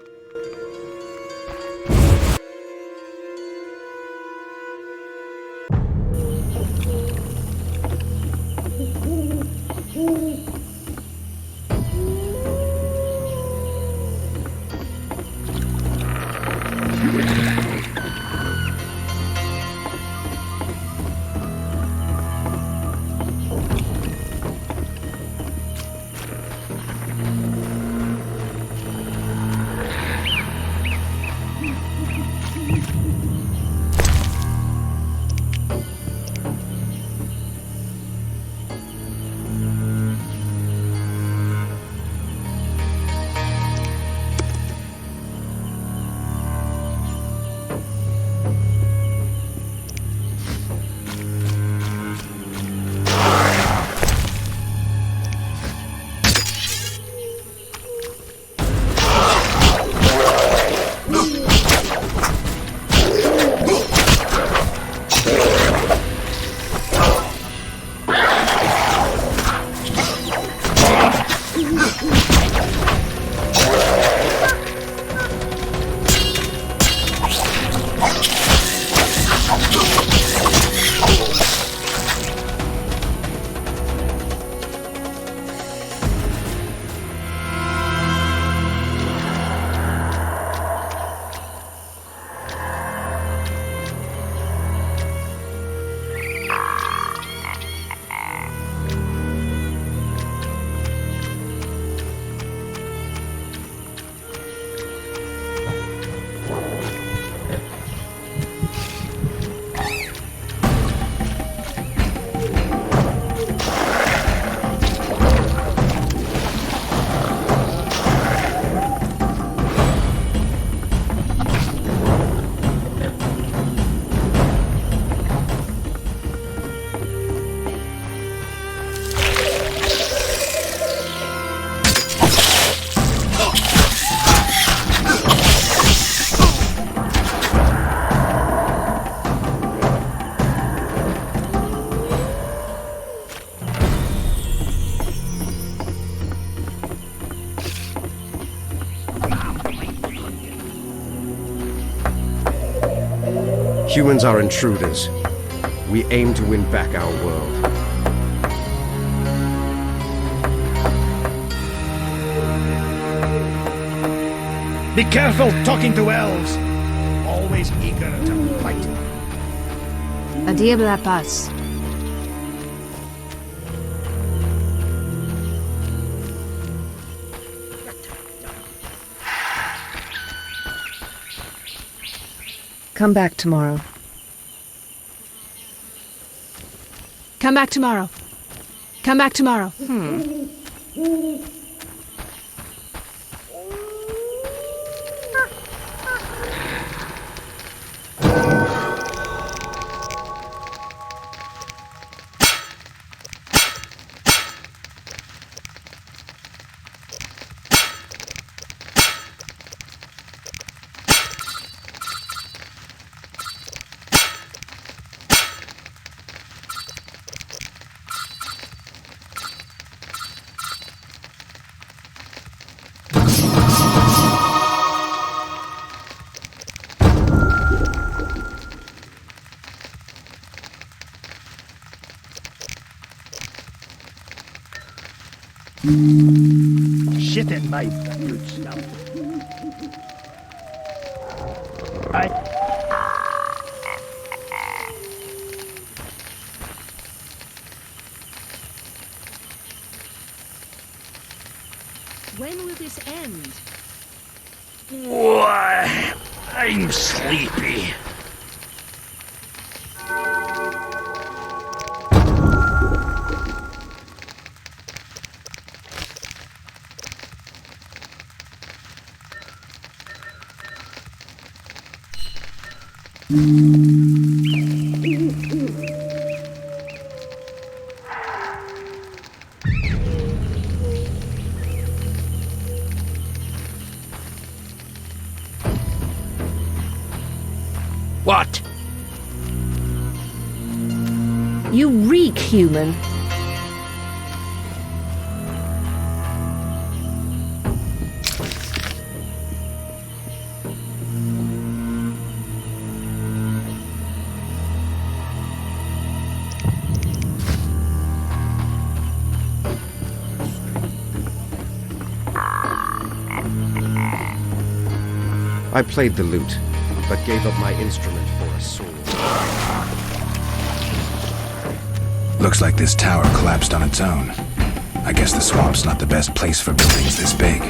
Humans are intruders. We aim to win back our world. Be careful talking to elves. Always eager to fight. A diable la passe. Come back tomorrow. Come back tomorrow. Come back tomorrow. Shit in my good stuff. When will this end? Why, I'm sleepy. What? You reek, human. I played the lute, but gave up my instrument for a sword. Looks like this tower collapsed on its own. I guess the swamp's not the best place for buildings this big.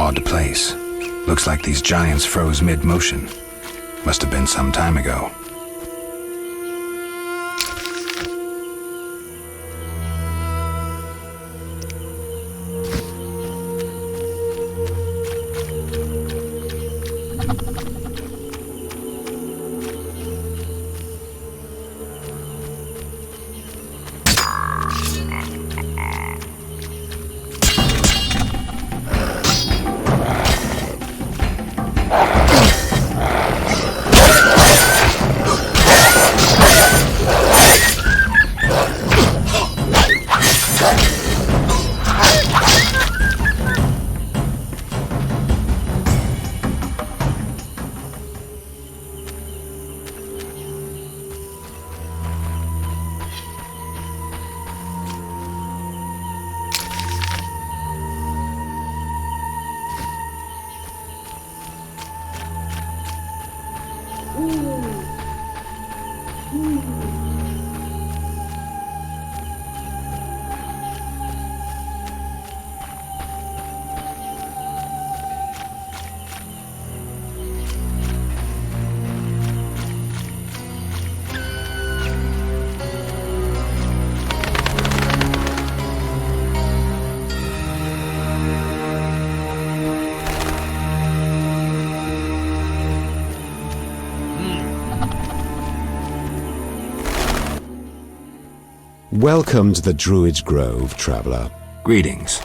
Odd place. Looks like these giants froze mid-motion. Must have been some time ago. Welcome to the Druid's Grove, traveler. Greetings.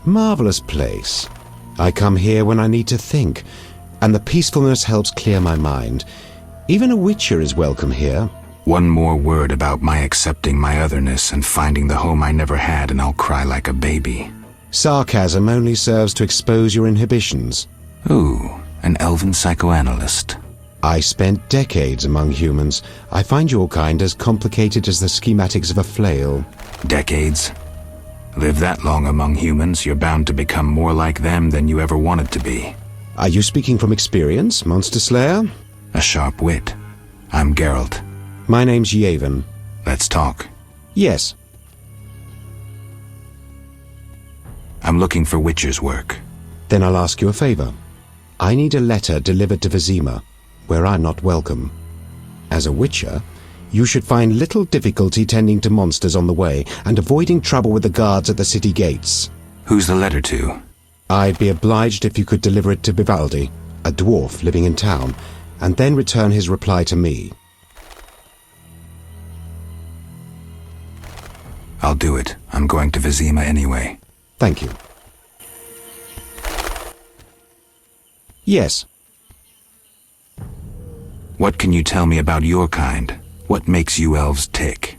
Marvelous place. I come here when I need to think, and the peacefulness helps clear my mind. Even a witcher is welcome here. One more word about my accepting my otherness and finding the home I never had, and I'll cry like a baby. Sarcasm only serves to expose your inhibitions. Ooh, an elven psychoanalyst. I spent decades among humans. I find your kind as complicated as the schematics of a flail. Decades? Live that long among humans, you're bound to become more like them than you ever wanted to be. Are you speaking from experience, Monster Slayer? A sharp wit. I'm Geralt. My name's Yavin. Let's talk. Yes. I'm looking for witcher's work. Then I'll ask you a favor. I need a letter delivered to Vizima, where I'm not welcome. As a witcher, you should find little difficulty tending to monsters on the way and avoiding trouble with the guards at the city gates. Who's the letter to? I'd be obliged if you could deliver it to Vivaldi, a dwarf living in town, and then return his reply to me. I'll do it. I'm going to Vizima anyway. Thank you. Yes. What can you tell me about your kind? What makes you elves tick?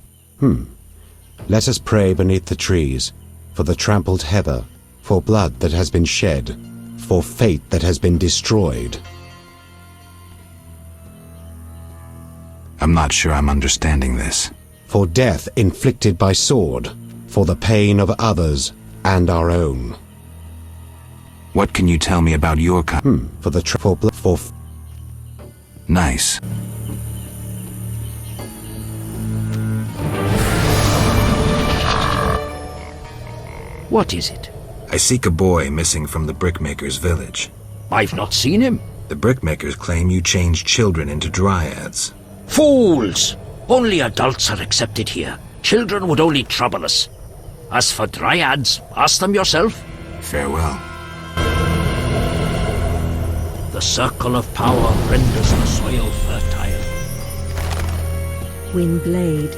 Let us pray beneath the trees, for the trampled heather, for blood that has been shed, for fate that has been destroyed. I'm not sure I'm understanding this. For death inflicted by sword, for the pain of others and our own. What can you tell me about your kind? For the for Nice. What is it? I seek a boy missing from the brickmaker's village. I've not seen him. The brickmakers claim you changed children into dryads. Fools! Only adults are accepted here. Children would only trouble us. As for dryads, ask them yourself. Farewell. The circle of power renders the soil fertile. Windblade.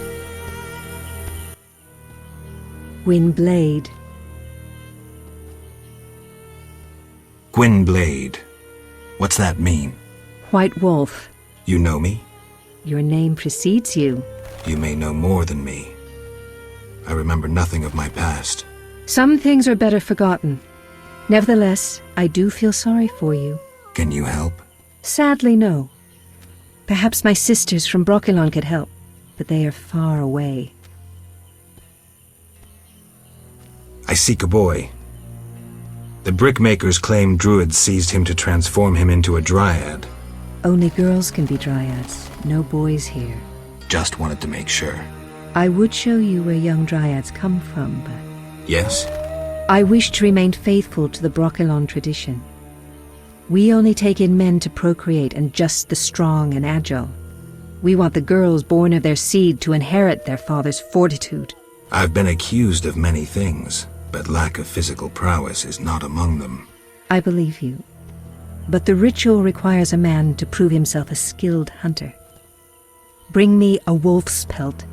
Windblade. Gwynblade. What's that mean? White Wolf. You know me? Your name precedes you. You may know more than me. I remember nothing of my past. Some things are better forgotten. Nevertheless, I do feel sorry for you. Can you help? Sadly, no. Perhaps my sisters from Brokilon could help, but they are far away. I seek a boy. The brickmakers claim druids seized him to transform him into a dryad. Only girls can be dryads, no boys here. Just wanted to make sure. I would show you where young dryads come from, but... Yes? I wish to remain faithful to the Brokilon tradition. We only take in men to procreate, and just the strong and agile. We want the girls born of their seed to inherit their father's fortitude. I've been accused of many things, but lack of physical prowess is not among them. I believe you. But the ritual requires a man to prove himself a skilled hunter. Bring me a wolf's pelt.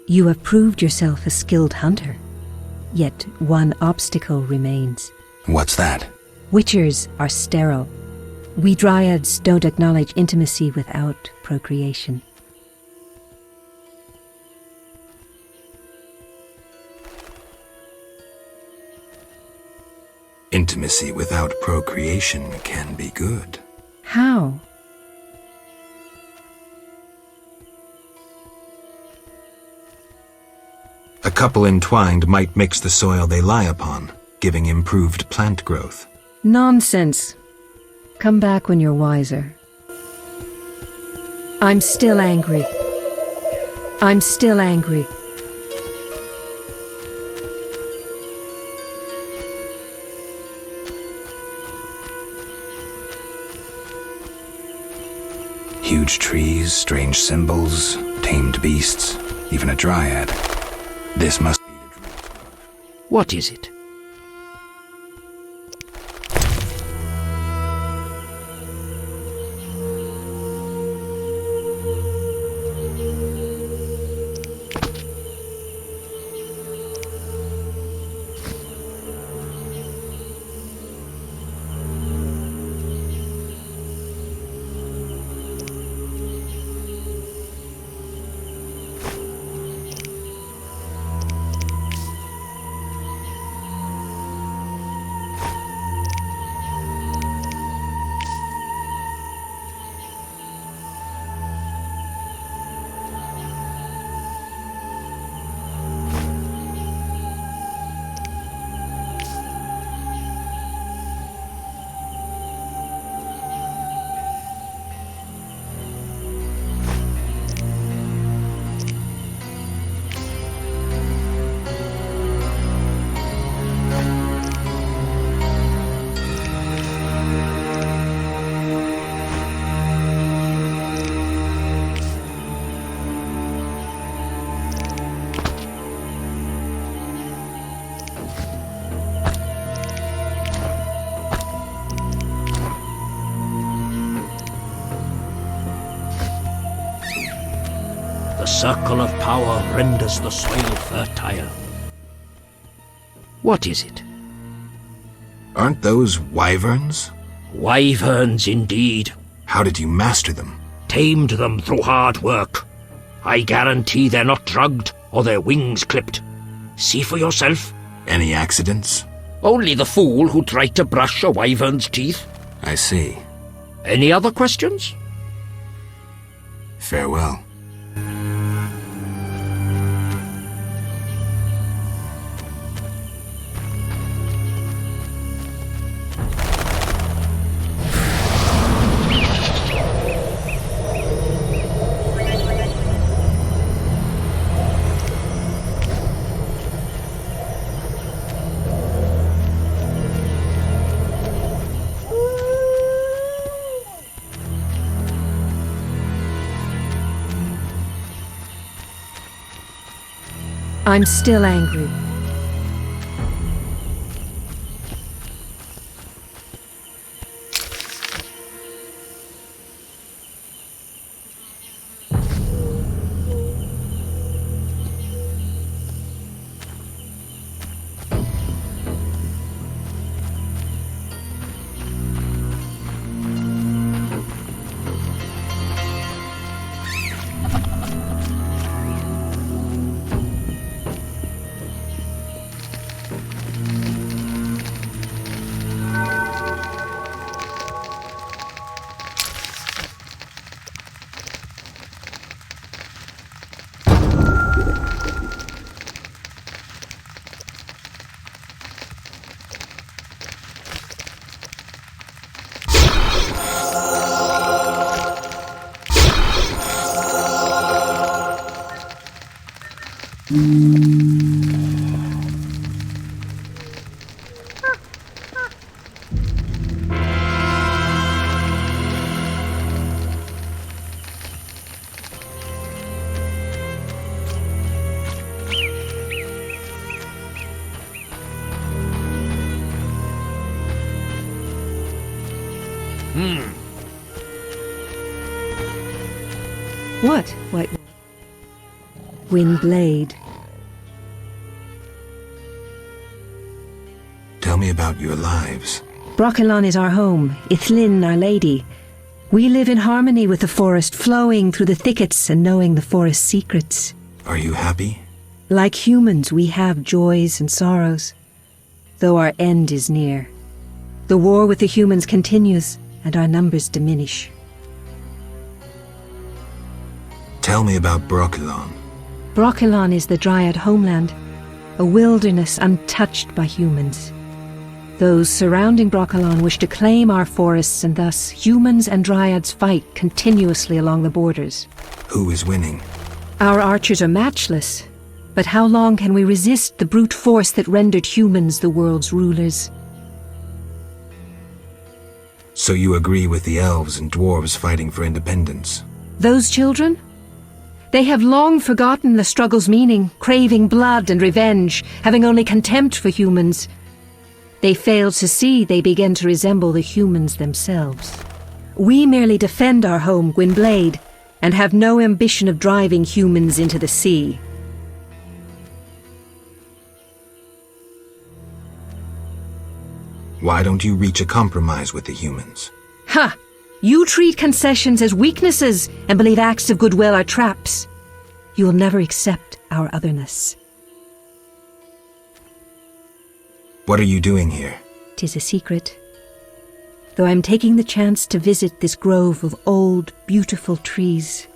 You have proved yourself a skilled hunter. Yet one obstacle remains. What's that? Witchers are sterile. We dryads don't acknowledge intimacy without procreation. Intimacy without procreation can be good. How? A couple entwined might mix the soil they lie upon, giving improved plant growth. Nonsense. Come back when you're wiser. I'm still angry. I'm still angry. Huge trees, strange symbols, tamed beasts, even a dryad. This must be the druid's grove. What is it? The circle of power renders the soil fertile. What is it? Aren't those wyverns? Wyverns indeed. How did you master them? Tamed them through hard work. I guarantee they're not drugged or their wings clipped. See for yourself. Any accidents? Only the fool who tried to brush a wyvern's teeth. I see. Any other questions? Farewell. I'm still angry. What, White Wolf? Windblade. Tell me about your lives. Brokilon is our home, Ithlin our lady. We live in harmony with the forest, flowing through the thickets and knowing the forest's secrets. Are you happy? Like humans, we have joys and sorrows, though our end is near. The war with the humans continues, and our numbers diminish. Tell me about Brokilon. Brokilon is the Dryad homeland, a wilderness untouched by humans. Those surrounding Brokilon wish to claim our forests, and thus humans and Dryads fight continuously along the borders. Who is winning? Our archers are matchless, but how long can we resist the brute force that rendered humans the world's rulers? So you agree with the elves and dwarves fighting for independence? Those children? They have long forgotten the struggle's meaning, craving blood and revenge, having only contempt for humans. They fail to see they begin to resemble the humans themselves. We merely defend our home, Gwynblade, and have no ambition of driving humans into the sea. Why don't you reach a compromise with the humans? Ha! You treat concessions as weaknesses and believe acts of goodwill are traps. You will never accept our otherness. What are you doing here? 'Tis a secret. Though I'm taking the chance to visit this grove of old, beautiful trees.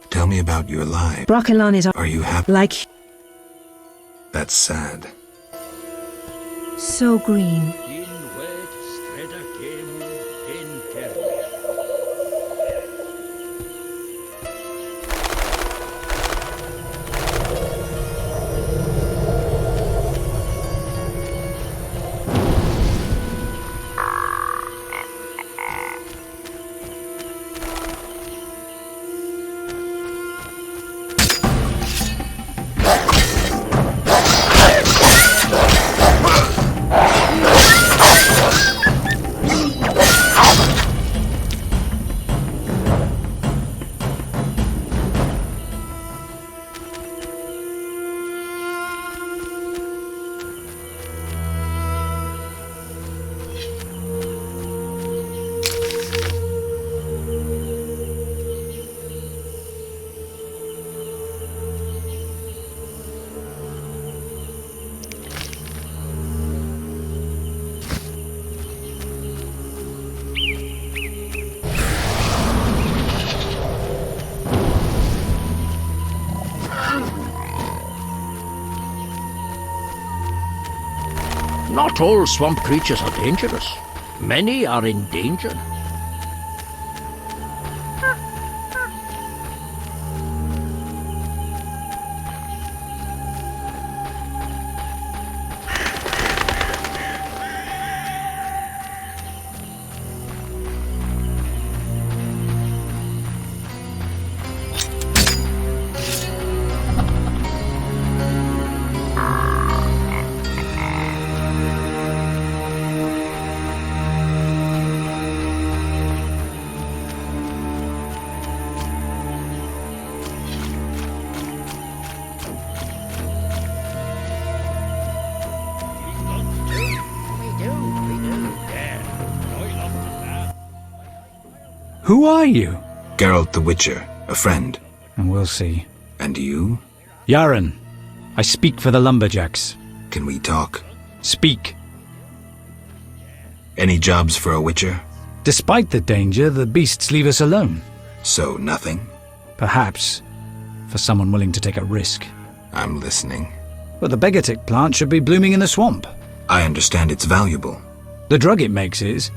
Tell me about your life. Brokilon is... Are you happy? Like... That's sad. So green. Not all swamp creatures are dangerous. Many are in danger. Who are you? Geralt the Witcher, a friend. And we'll see. And you? Yaren. I speak for the lumberjacks. Can we talk? Speak. Any jobs for a Witcher? Despite the danger, the beasts leave us alone. So nothing? Perhaps. For someone willing to take a risk. I'm listening. But the Begatic plant should be blooming in the swamp. I understand it's valuable. The drug it makes is.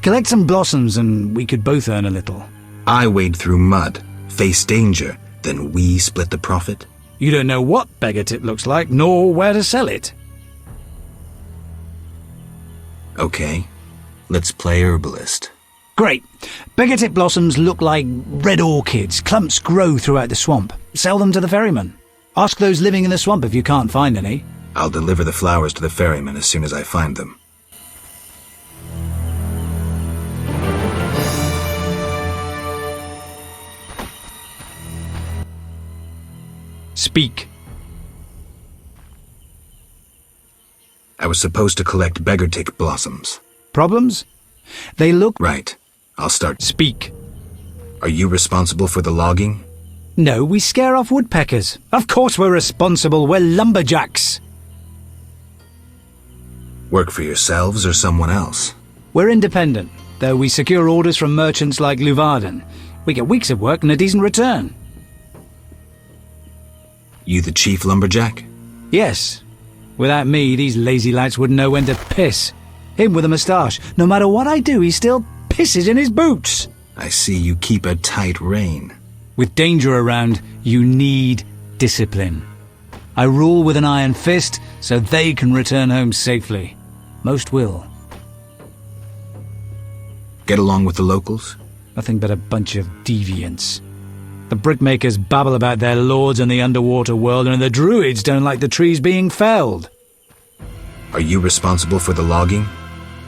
Collect some blossoms and we could both earn a little. I wade through mud, face danger, then we split the profit? You don't know what Begatip looks like, nor where to sell it. Okay, let's play herbalist. Great. Begatip blossoms look like red orchids. Clumps grow throughout the swamp. Sell them to the ferryman. Ask those living in the swamp if you can't find any. I'll deliver the flowers to the ferryman as soon as I find them. Speak. I was supposed to collect Begatic blossoms. Problems? They look... Right. I'll start. Speak. Are you responsible for the logging? No, we scare off woodpeckers. Of course we're responsible. We're lumberjacks. Work for yourselves or someone else? We're independent, though we secure orders from merchants like Luvarden. We get weeks of work and a decent return. You the chief lumberjack? Yes. Without me, these lazy lads wouldn't know when to piss. Him with a moustache. No matter what I do, he still pisses in his boots. I see you keep a tight rein. With danger around, you need discipline. I rule with an iron fist, so they can return home safely. Most will. Get along with the locals? Nothing but a bunch of deviants. The brickmakers babble about their lords and the underwater world, and the druids don't like the trees being felled. Are you responsible for the logging?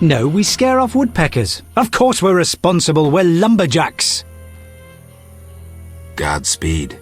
No, we scare off woodpeckers. Of course we're responsible. We're lumberjacks. Godspeed.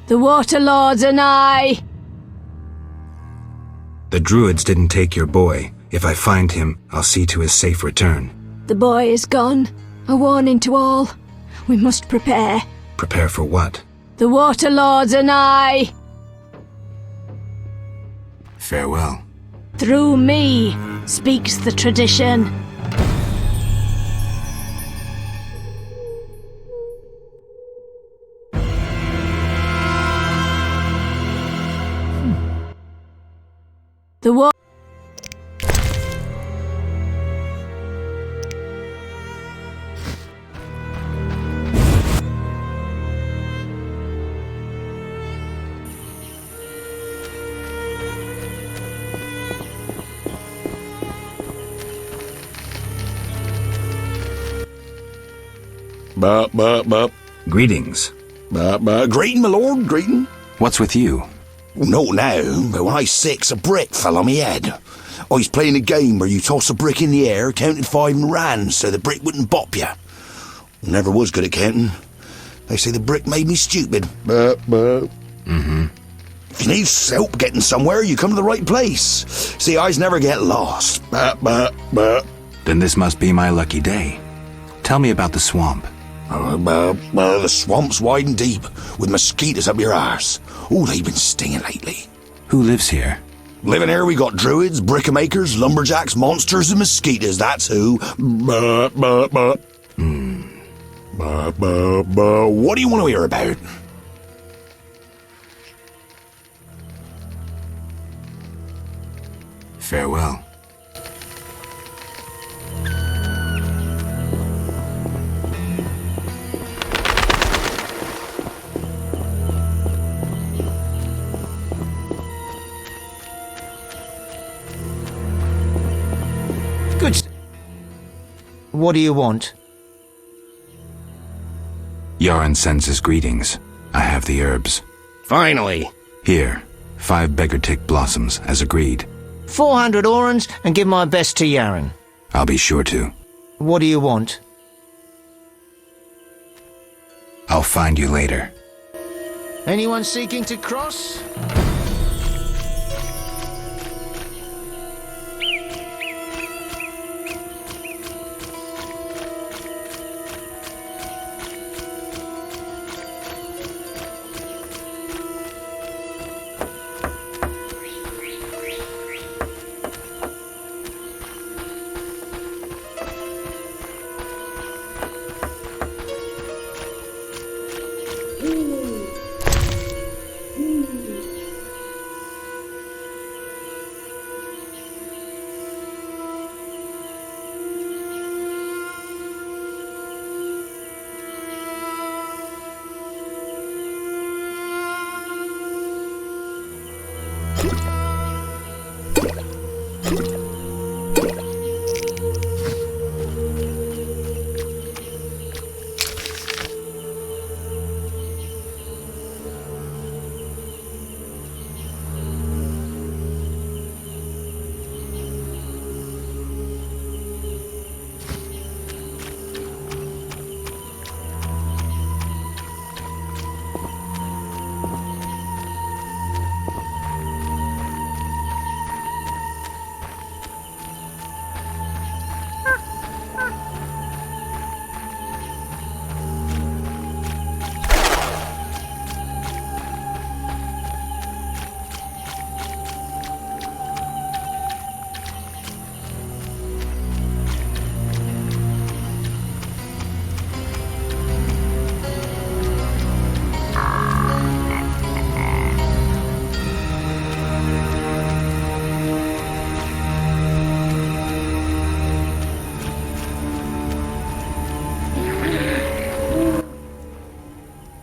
The Water Lords and I... The Druids didn't take your boy. If I find him, I'll see to his safe return. The boy is gone. A warning to all. We must prepare. Prepare for what? The Water Lords and I... Farewell. Through me speaks the tradition. The war. Bup. Greetings. Greeting, my lord, greeting. What's with you? Not now, but when I was 6, a brick fell on me head. I was playing a game where you toss a brick in the air, counted 5 and ran so the brick wouldn't bop you. Never was good at counting. They say the brick made me stupid. Mm-hmm. If you need help getting somewhere, you come to the right place. See, I never get lost. Then this must be my lucky day. Tell me about the swamp. The swamp's wide and deep, with mosquitoes up your arse. Oh, they've been stinging lately. Who lives here? Living here, we got druids, brickmakers, lumberjacks, monsters, and mosquitoes. That's who. What do you want to hear about? Farewell. What do you want? Yaron sends his greetings. I have the herbs. Finally. Here, 5 beggar-tick blossoms, as agreed. 400 orans, and give my best to Yaron. I'll be sure to. What do you want? I'll find you later. Anyone seeking to cross?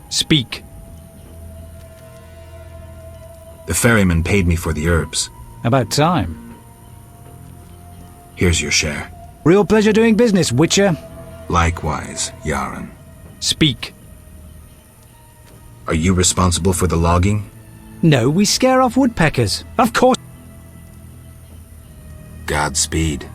Speak. The ferryman paid me for the herbs. About time. Here's your share. Real pleasure doing business, Witcher. Likewise, Yaron. Speak. Are you responsible for the logging? No, we scare off woodpeckers. Of course. Godspeed.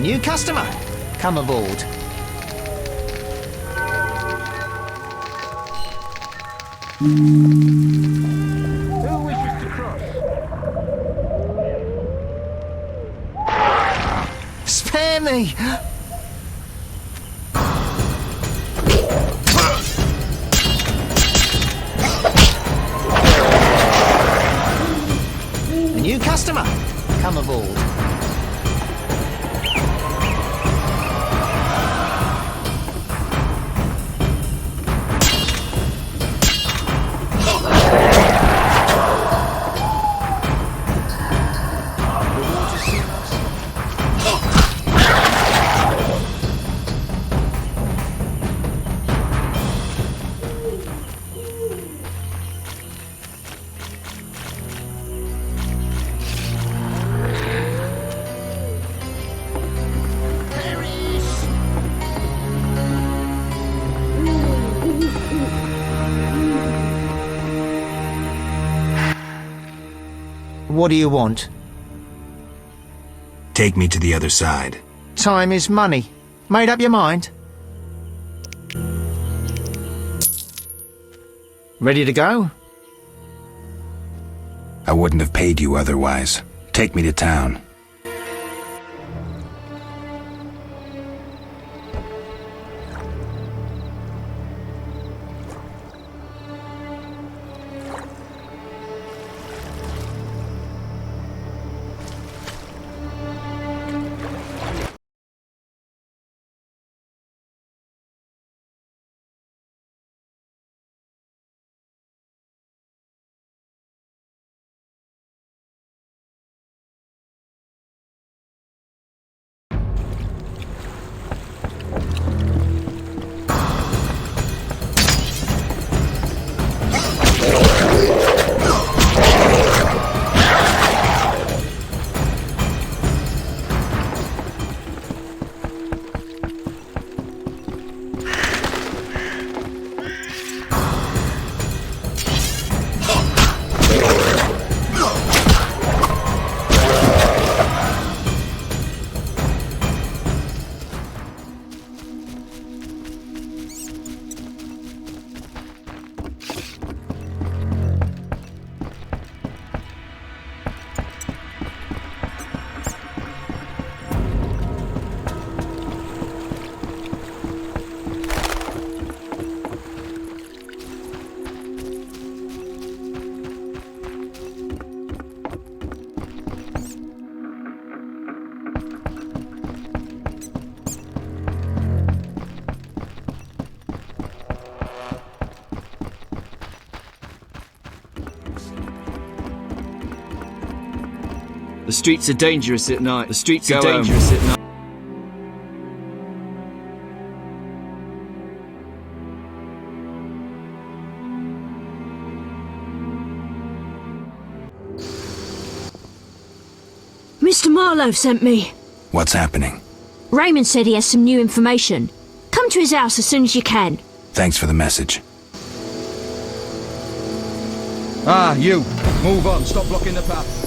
new customer. Come aboard. Who wishes to cross? Spare me! A new customer. Come aboard. What do you want? Take me to the other side. Time is money. Made up your mind? Ready to go? I wouldn't have paid you otherwise. Take me to town. The streets are dangerous at night. The streets are dangerous at night. Mr. Marlowe sent me. What's happening? Raymond said he has some new information. Come to his house as soon as you can. Thanks for the message. Ah, you. Move on. Stop blocking the path.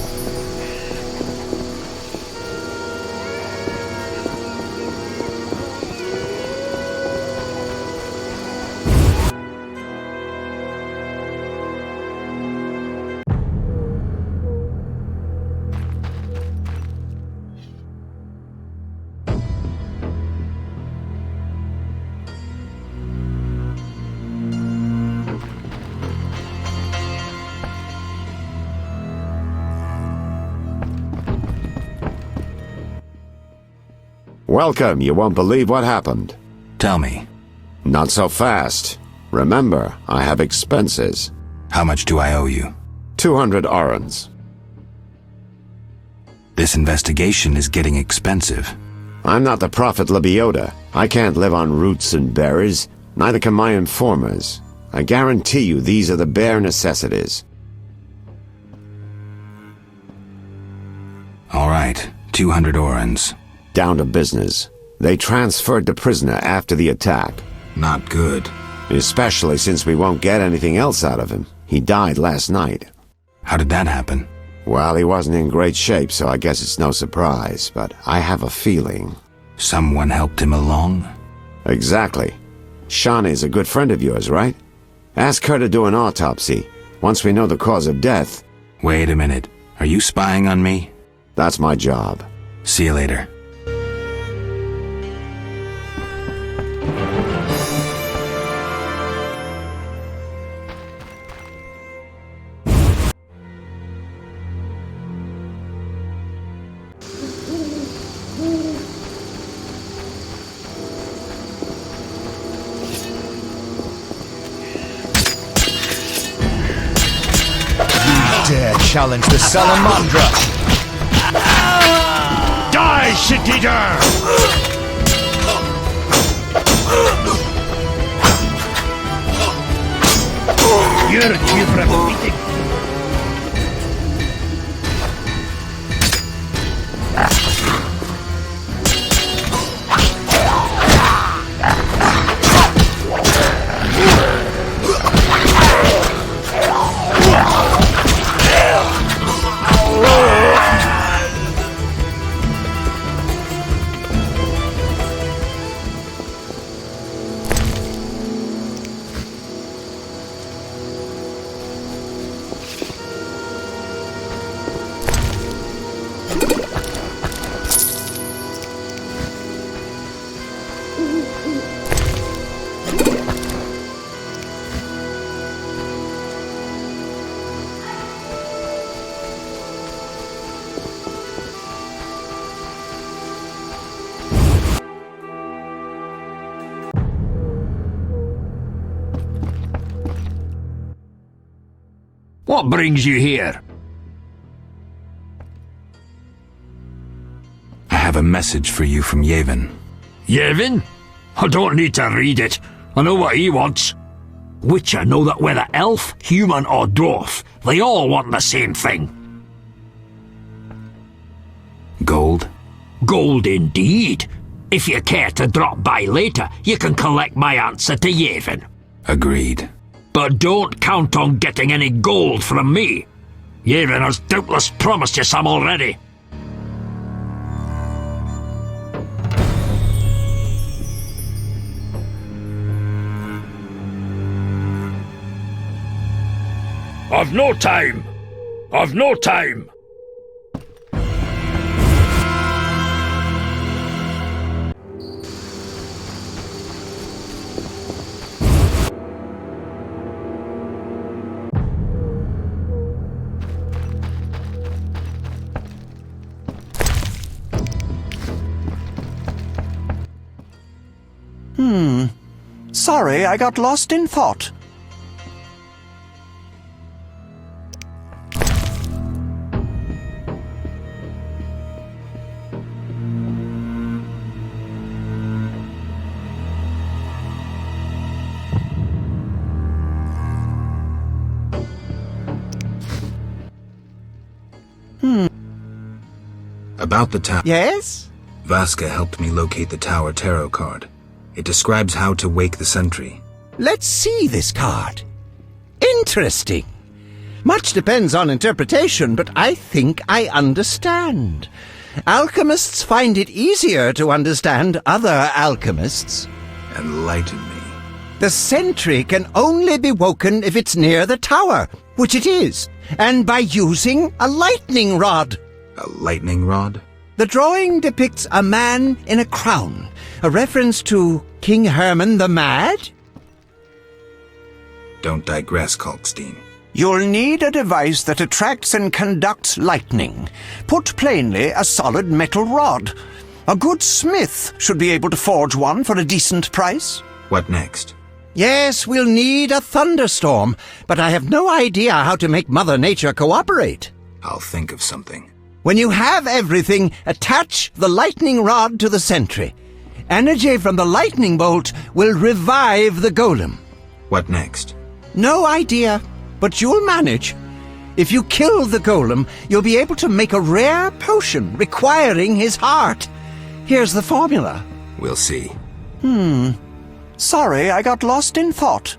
Welcome. You won't believe what happened. Tell me. Not so fast. Remember, I have expenses. How much do I owe you? 200 orens. This investigation is getting expensive. I'm not the prophet Lebiota. I can't live on roots and berries. Neither can my informers. I guarantee you these are the bare necessities. All right, 200 orens. Down to business. They transferred the prisoner after the attack. Not good. Especially since we won't get anything else out of him. He died last night. How did that happen? Well, he wasn't in great shape, so I guess it's no surprise, but I have a feeling. Someone helped him along? Exactly. Shawnee's a good friend of yours, right? Ask her to do an autopsy, once we know the cause of death. Wait a minute. Are you spying on me? That's my job. See you later. Dare challenge the Salamandra! Die, shit-eater! You're due for a beating. What brings you here? I have a message for you from Yevon. Yevon? I don't need to read it. I know what he wants. Witcher know that whether elf, human or dwarf, they all want the same thing. Gold? Gold indeed. If you care to drop by later, you can collect my answer to Yevon. Agreed. But don't count on getting any gold from me. Yevon has doubtless promised you some already. I've no time. I've no time. Sorry, I got lost in thought. About the tower. Yes? Vaska helped me locate the tower tarot card. It describes how to wake the sentry. Let's see this card. Interesting. Much depends on interpretation, but I think I understand. Alchemists find it easier to understand other alchemists. Enlighten me. The sentry can only be woken if it's near the tower, which it is, and by using a lightning rod. A lightning rod? The drawing depicts a man in a crown, a reference to King Herman the Mad? Don't digress, Kalkstein. You'll need a device that attracts and conducts lightning. Put plainly, a solid metal rod. A good smith should be able to forge one for a decent price. What next? Yes, we'll need a thunderstorm, but I have no idea how to make Mother Nature cooperate. I'll think of something. When you have everything, attach the lightning rod to the sentry. Energy from the lightning bolt will revive the golem. What next? No idea, but you'll manage. If you kill the golem, you'll be able to make a rare potion requiring his heart. Here's the formula. We'll see. Sorry, I got lost in thought.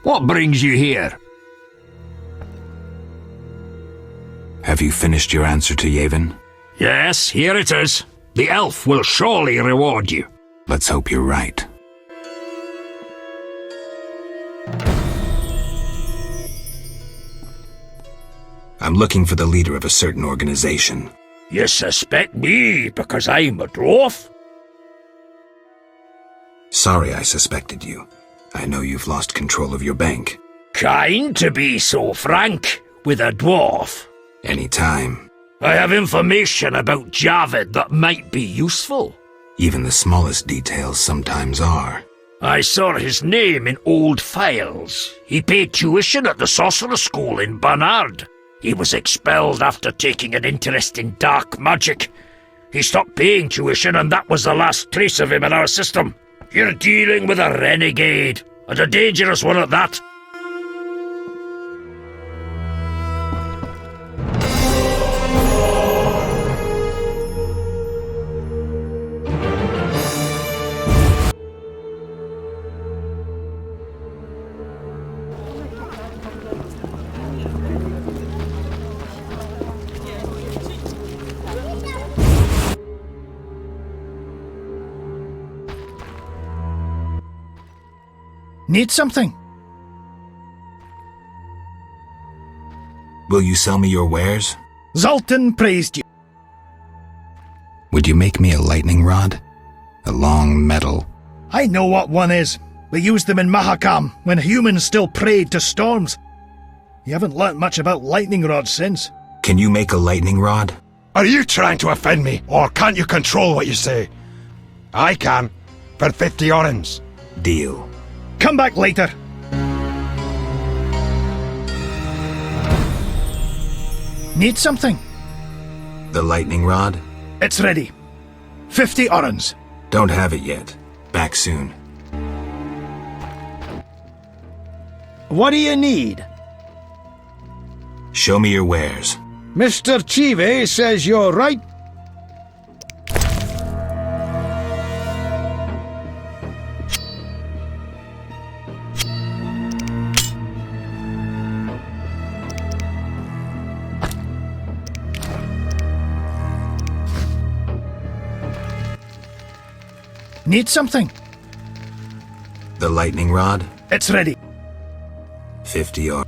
What brings you here? Have you finished your answer to Yevon? Yes, here it is. The elf will surely reward you. Let's hope you're right. I'm looking for the leader of a certain organization. You suspect me because I'm a dwarf? Sorry I suspected you. I know you've lost control of your bank. Kind to be so frank with a dwarf. Anytime. I have information about Javid that might be useful. Even the smallest details sometimes are. I saw his name in old files. He paid tuition at the sorcerer school in Barnard. He was expelled after taking an interest in dark magic. He stopped paying tuition and that was the last trace of him in our system. You're dealing with a renegade, and a dangerous one at that. Need something? Will you sell me your wares? Zoltan praised you. Would you make me a lightning rod? A long metal? I know what one is. We used them in Mahakam when humans still prayed to storms. You haven't learnt much about lightning rods since. Can you make a lightning rod? Are you trying to offend me, or can't you control what you say? I can, for 50 orens. Deal. Come back later. Need something? The lightning rod? It's ready. 50 orens. Don't have it yet. Back soon. What do you need? Show me your wares. Mr. Chive says you're right. Need something? The lightning rod? It's ready. 50 or...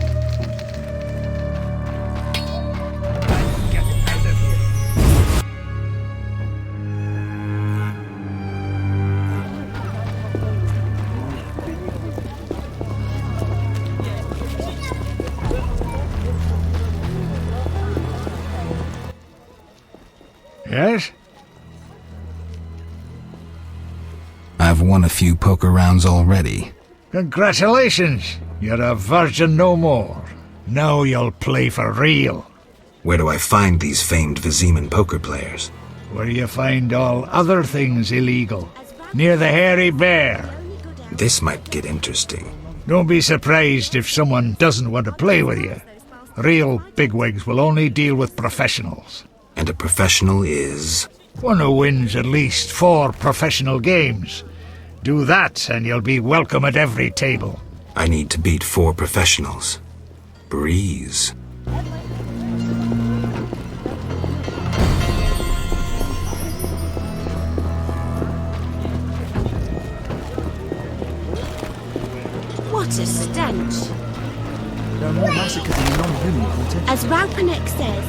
Yes? I've won a few poker rounds already. Congratulations! You're a virgin no more. Now you'll play for real. Where do I find these famed Viziman poker players? Where you find all other things illegal. Near the hairy bear. This might get interesting. Don't be surprised if someone doesn't want to play with you. Real bigwigs will only deal with professionals. And a professional is? One who wins at least 4 professional games. Do that and you'll be welcome at every table. I need to beat 4 professionals. Breeze. What a stench. There are more massacres in the non-human quarter. As Raupanek says,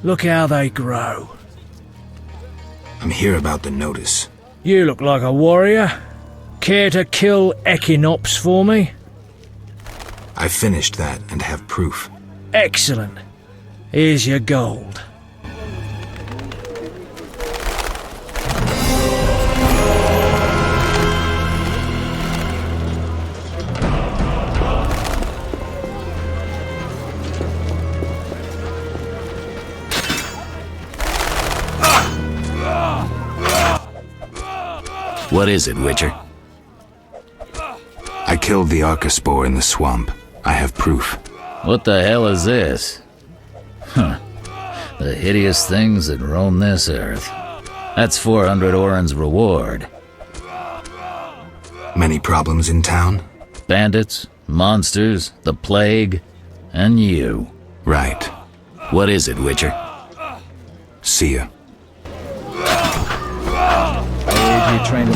Look how they grow. I'm here about the notice. You look like a warrior. Care to kill Echinops for me? I finished that and have proof. Excellent. Here's your gold. What is it, Witcher? I killed the Arcaspore in the swamp. I have proof. What the hell is this? Huh. The hideous things that roam this earth. That's 400 Oren's reward. Many problems in town? Bandits, monsters, the plague, and you. Right. What is it, Witcher? See ya. You trained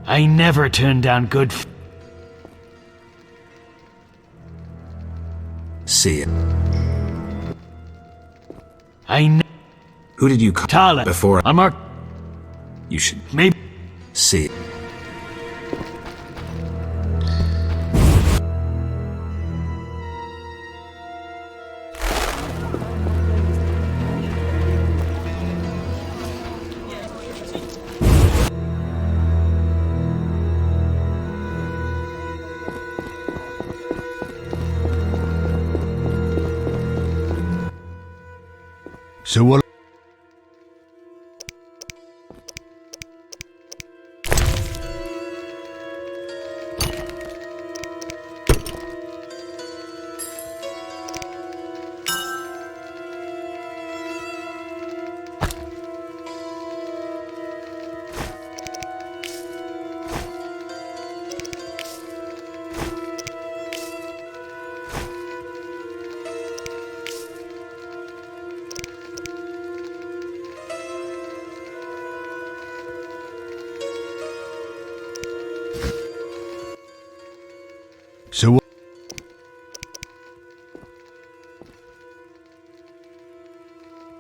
I never turn down good See ya. Who did you call Tyler before? I'm our You should maybe see. So what? So what?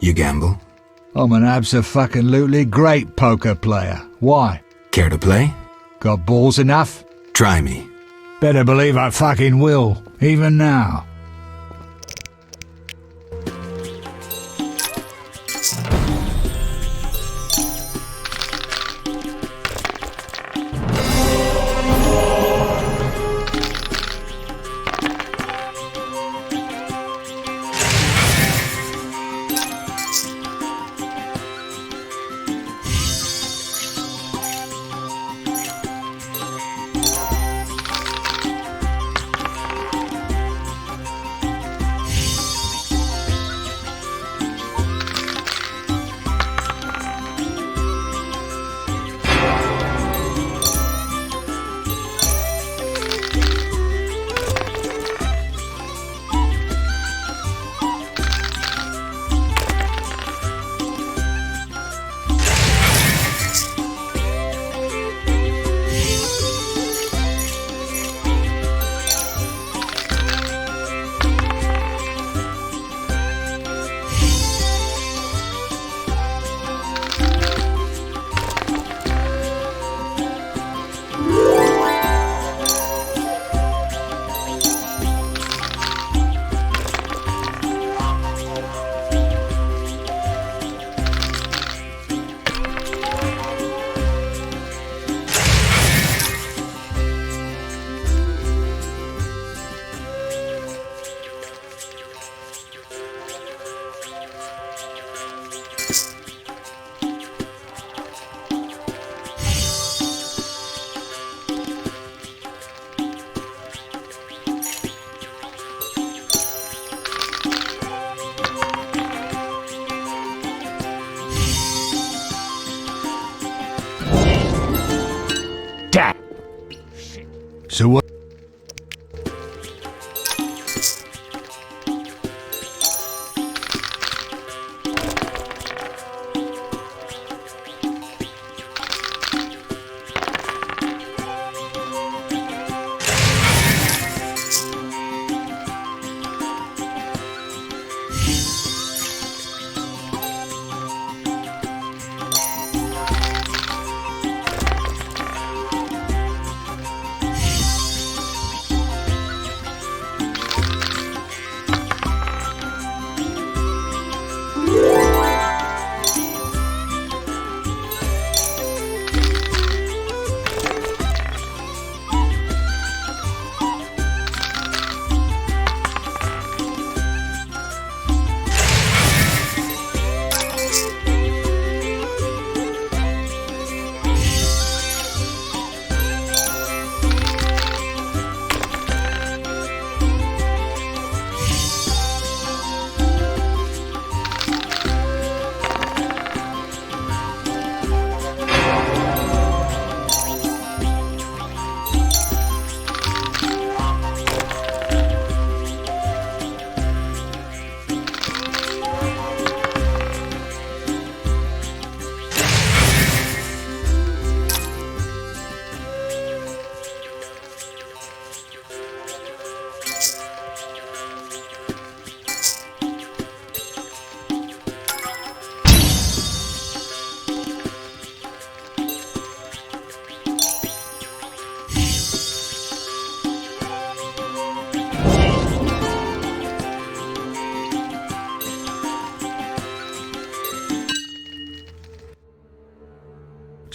You gamble? I'm an abso-fucking-lutely great poker player. Why? Care to play? Got balls enough? Try me. Better believe I fucking will, even now.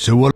So we'll...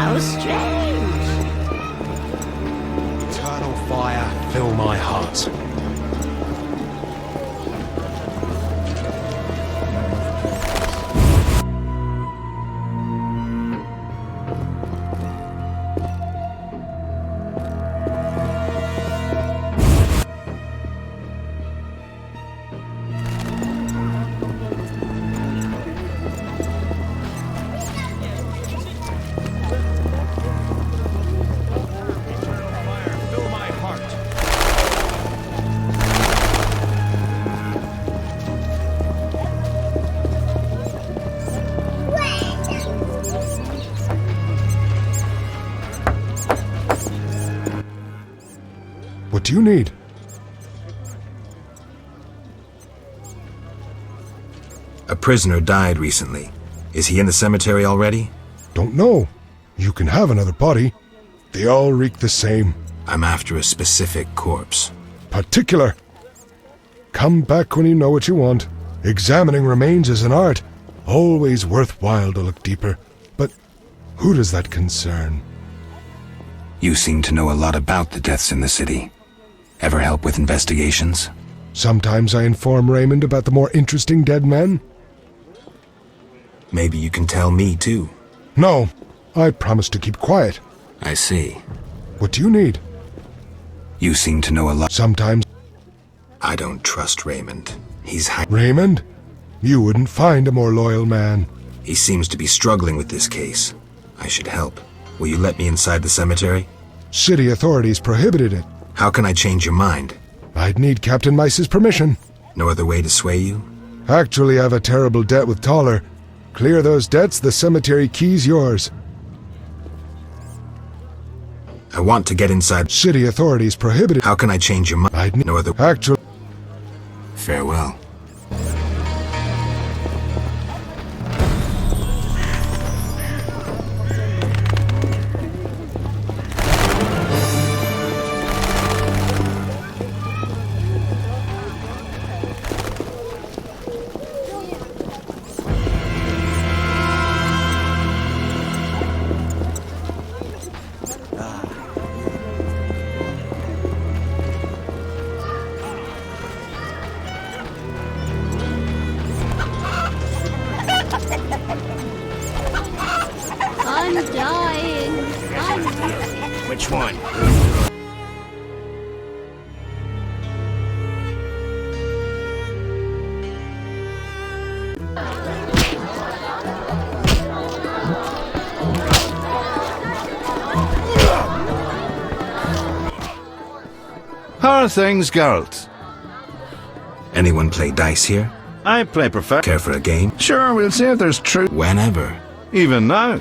How strange. Eternal fire, fill my heart. What do you need? A prisoner died recently. Is he in the cemetery already? Don't know. You can have another body. They all reek the same. I'm after a specific corpse. Particular. Come back when you know what you want. Examining remains is an art. Always worthwhile to look deeper. But who does that concern? You seem to know a lot about the deaths in the city. Ever help with investigations? Sometimes I inform Raymond about the more interesting dead men. Maybe you can tell me too. No, I promise to keep quiet. I see. What do you need? You seem to know a lot. Sometimes. I don't trust Raymond. He's Raymond? You wouldn't find a more loyal man. He seems to be struggling with this case. I should help. Will you let me inside the cemetery? City authorities prohibited it. How can I change your mind? I'd need Captain Mice's permission. No other way to sway you? Actually, I've a terrible debt with Toller. Clear those debts, the cemetery key's yours. I want to get inside. City authorities prohibited. How can I change your mind? I'd need no other. Actually. Farewell. I'm dying. Which one? How are things, Geralt? Anyone play dice here? I play professional. Care for a game? Sure, we'll see if there's truth. Whenever. Even now.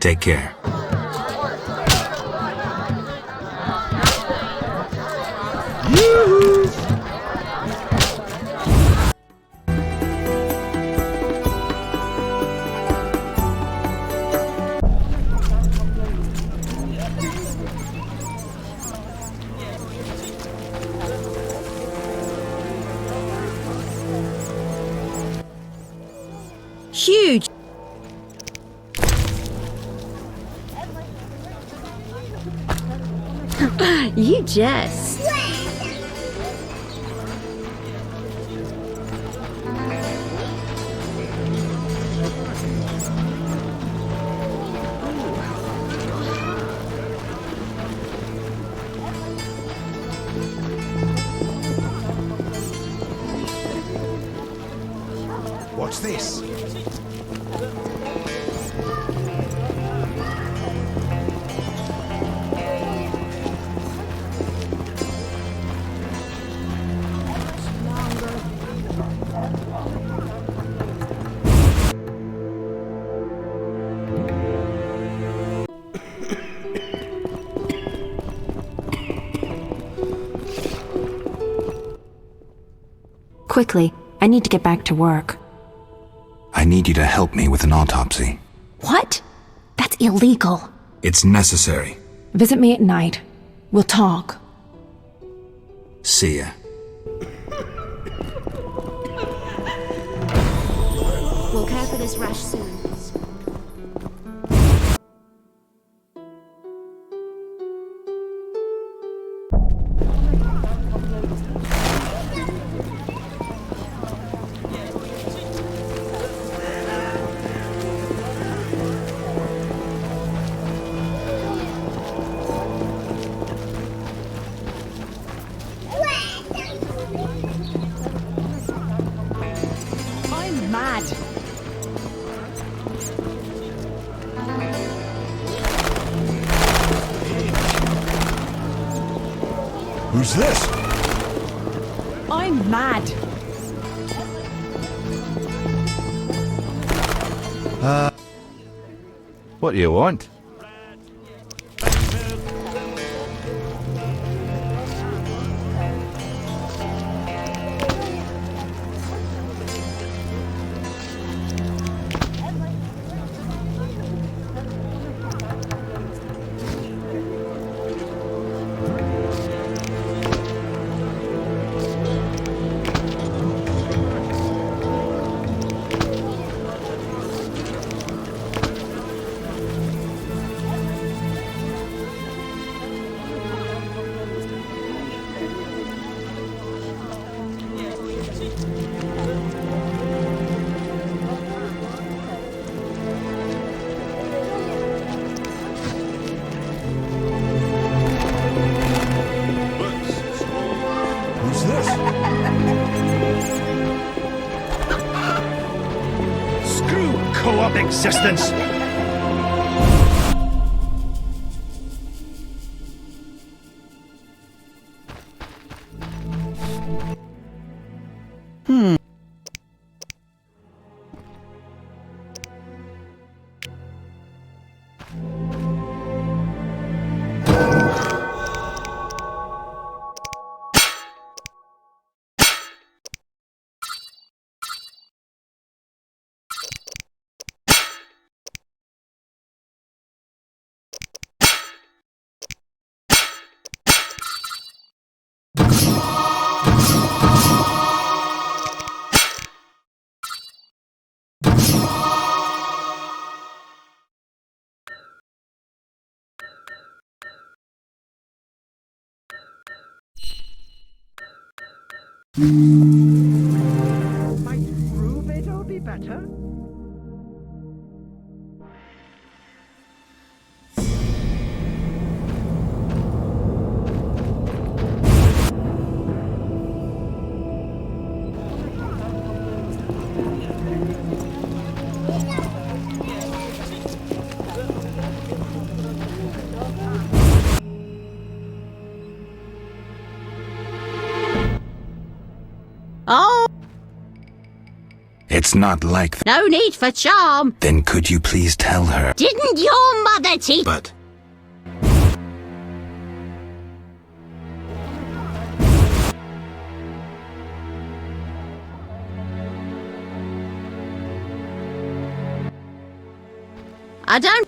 Take care. Huge. You jest. What's this? Quickly, I need to get back to work. I need you to help me with an autopsy. What? That's illegal. It's necessary. Visit me at night. We'll talk. See ya. We'll care for this rash soon. I'm mad. Who's this? I'm mad. What do you want? Screw co-op existence! Might prove it'll be better? It's not like that. No need for charm. Then could you please tell her? Didn't your mother teach? But... I don't...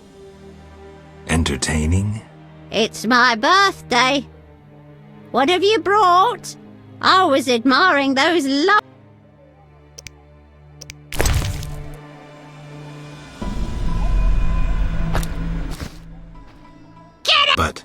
Entertaining? It's my birthday. What have you brought? I was admiring those Get it! But...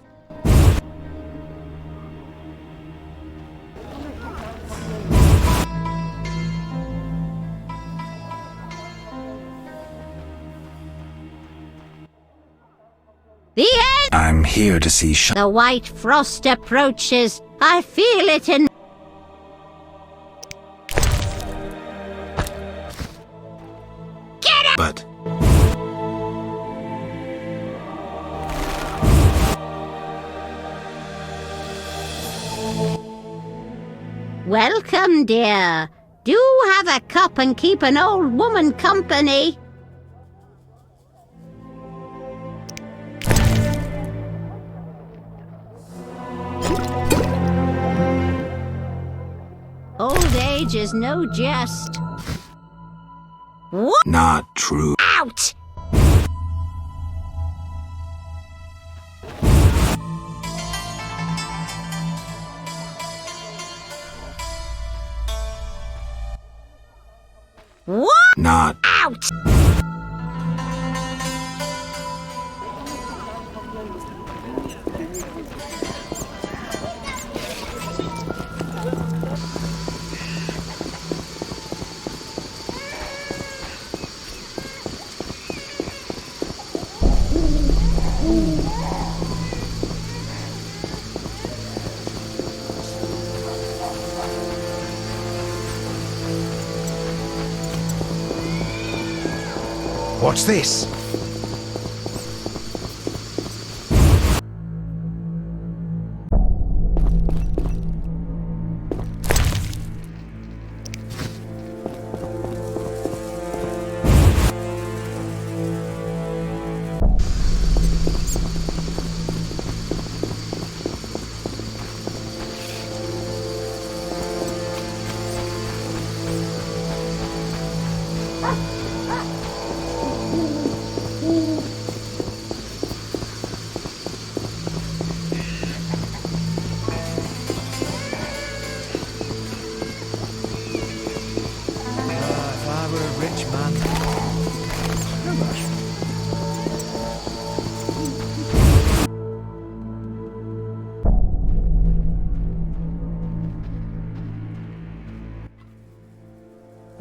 The end! I'm here to see The white frost approaches. I feel it in... Get it! But... Welcome, dear. Do have a cup and keep an old woman company. Old age is no jest. What? Not true. Out! What? Not out! What's this?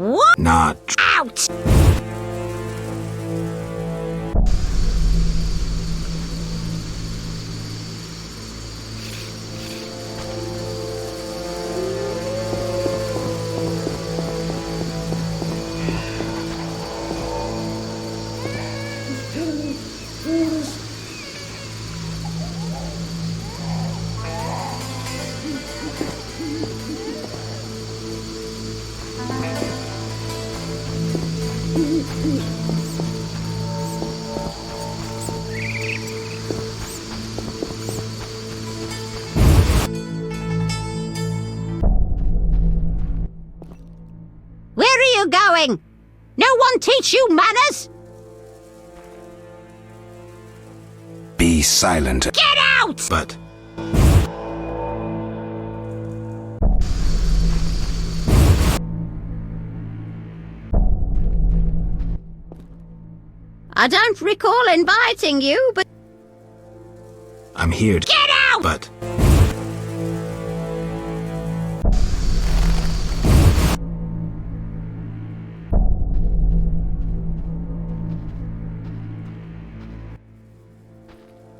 What? Not out! Where are you going? No one teach you manners? be silent. Get out! But... I don't recall inviting you, but... I'm here to... Get out! But...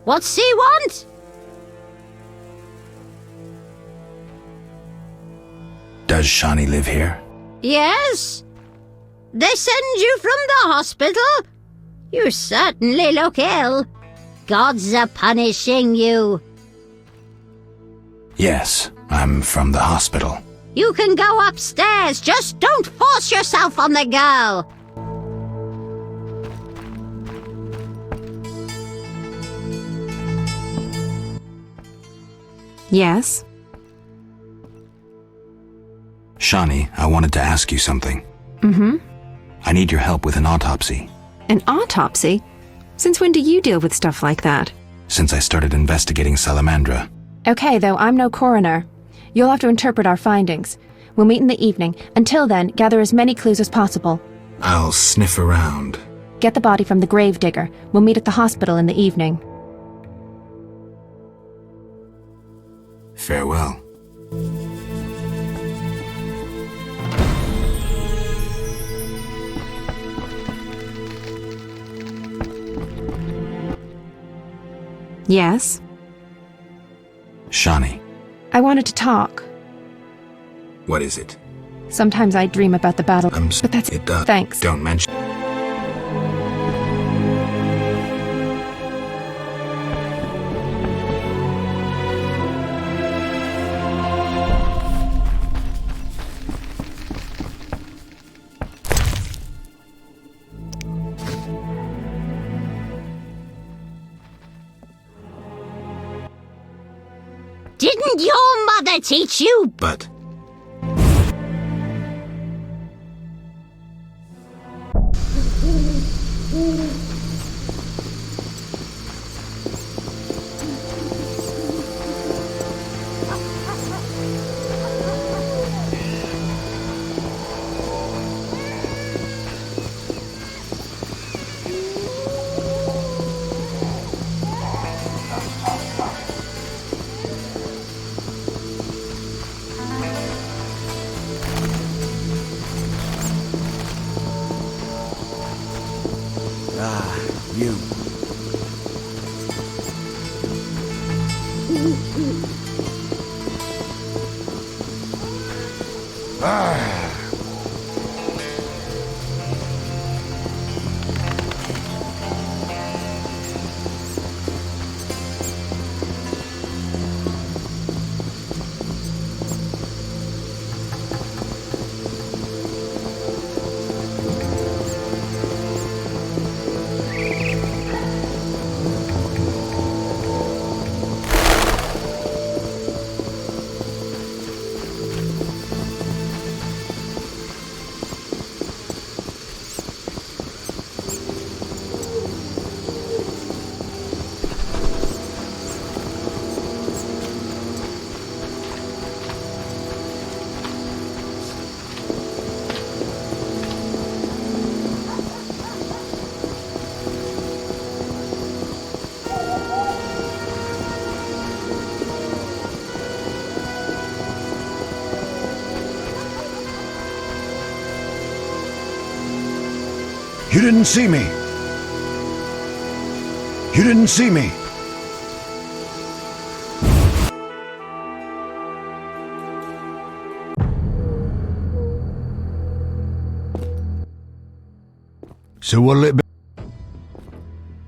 What's he want? Does Shawnee live here? Yes. They send you from the hospital? You certainly look ill. Gods are punishing you. Yes, I'm from the hospital. You can go upstairs, just don't force yourself on the girl. Yes? Shani, I wanted to ask you something. Mm-hmm. I need your help with an autopsy. An autopsy? Since when do you deal with stuff like that? Since I started investigating Salamandra. Okay, though, I'm no coroner. You'll have to interpret our findings. We'll meet in the evening. Until then, gather as many clues as possible. I'll sniff around. Get the body from the gravedigger. We'll meet at the hospital in the evening. Farewell. Yes? Shani, I wanted to talk. what is it? Sometimes I dream about the battle, but that's it. Thanks. Don't mention. Didn't your mother teach you? But You. You didn't see me. You didn't see me. So what'll it be?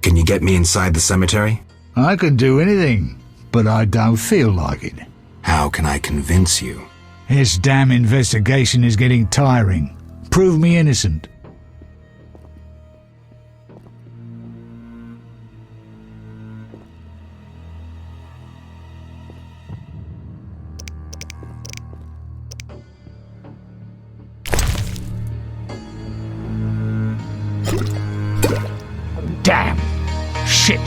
Can you get me inside the cemetery? I can do anything, but I don't feel like it. How can I convince you? This damn investigation is getting tiring. Prove me innocent. Damn! Shit!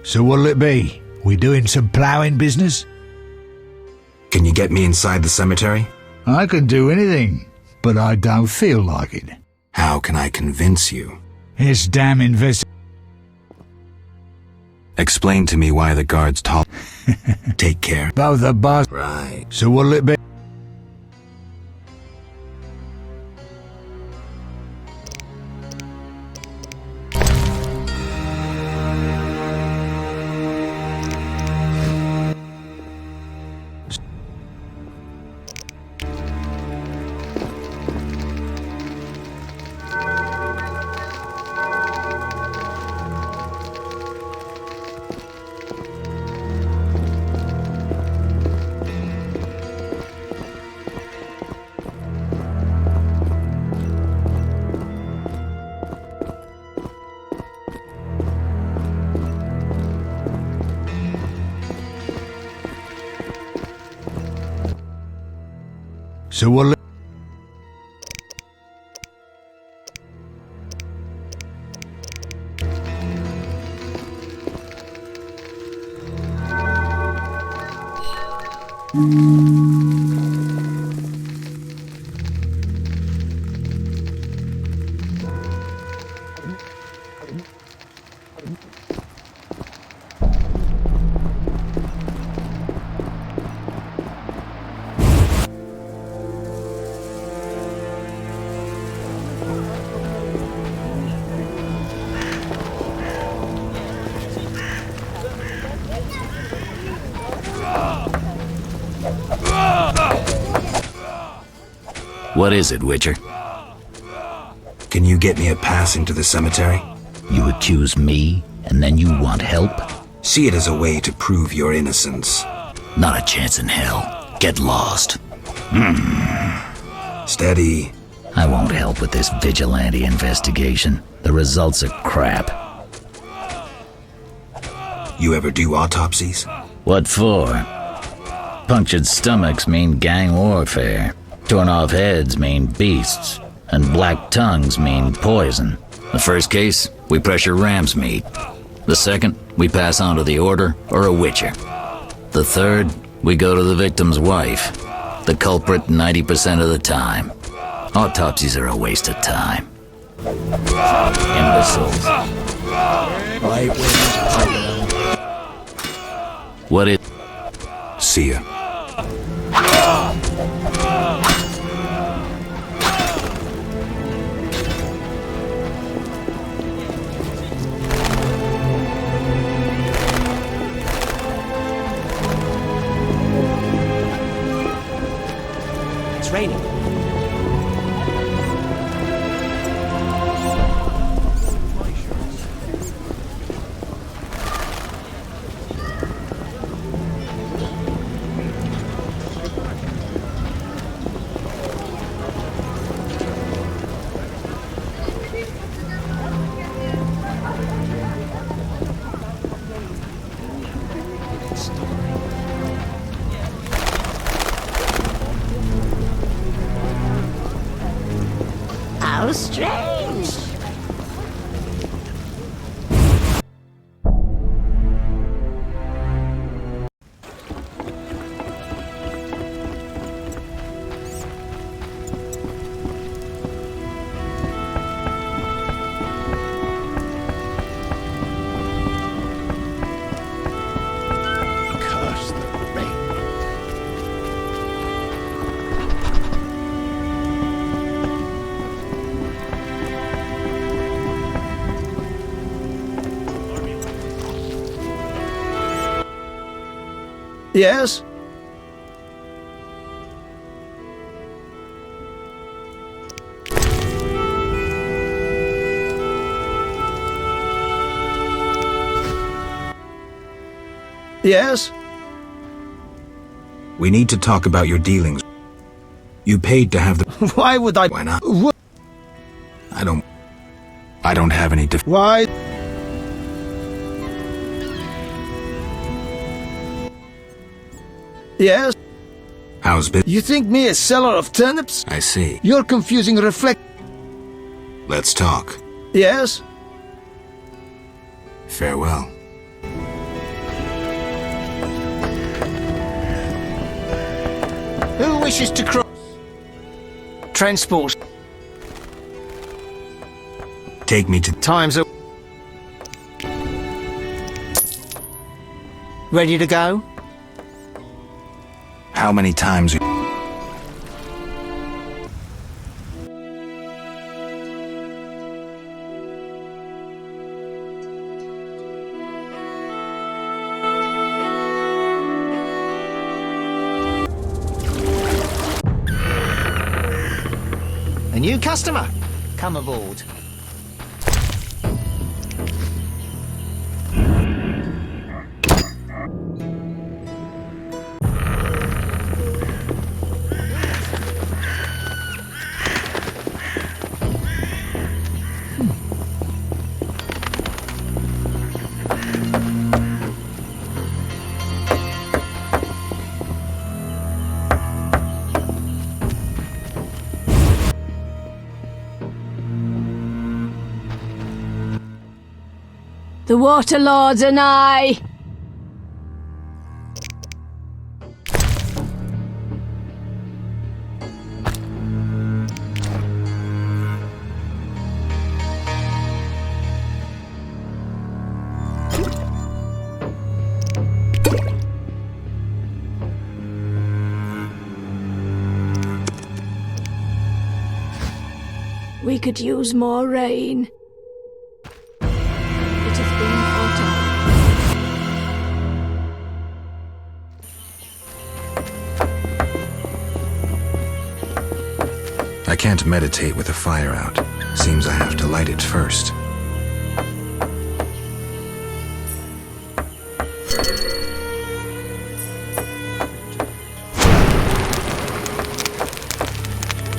So what'll it be? We doing some ploughing business? Can you get me inside the cemetery? I can do anything, but I don't feel like it. How can I convince you? His damn Explain to me why the guards Take care. About the boss. Right. So what'll it be? So what'll it... What is it, Witcher? Can you get me a pass into the cemetery? You accuse me, and then you want help? See it as a way to prove your innocence. Not a chance in hell. Get lost. Steady. I won't help with this vigilante investigation. The results are crap. You ever do autopsies? What for? Punctured stomachs mean gang warfare. Torn off heads mean beasts. And black tongues mean poison. The first case, we pressure ram's meat. The second, we pass on to the Order or a Witcher. The third, we go to the victim's wife. The culprit 90% of the time. Autopsies are a waste of time. Imbeciles. What is... See ya. It's raining. How strange. Curse the rain. Yes? Yes? We need to talk about your dealings. You paid to have the... Why would I... Why not? I don't have any Why? Yes? How's business? You think me a seller of turnips? I see. You're confusing reflect... Let's talk. Yes? Farewell. Who wishes to cross? Transport. Take me to... Time's up. Ready to go? How many times... A new customer. Come aboard. The Water Lords and I. We could use more rain. It has been foretold. I can't meditate with the fire out. Seems I have to light it first.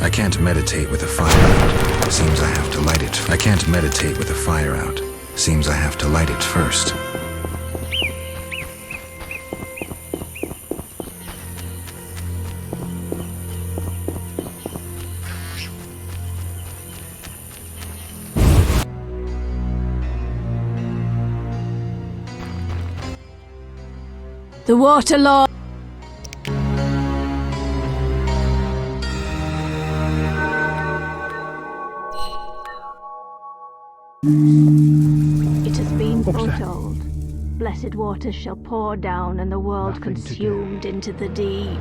I can't meditate with the fire out. Seems I have to light it. I can't meditate with the fire out. Seems I have to light it first. The Water Lord. It has been foretold. Blessed waters shall pour down and the world consumed into the deep.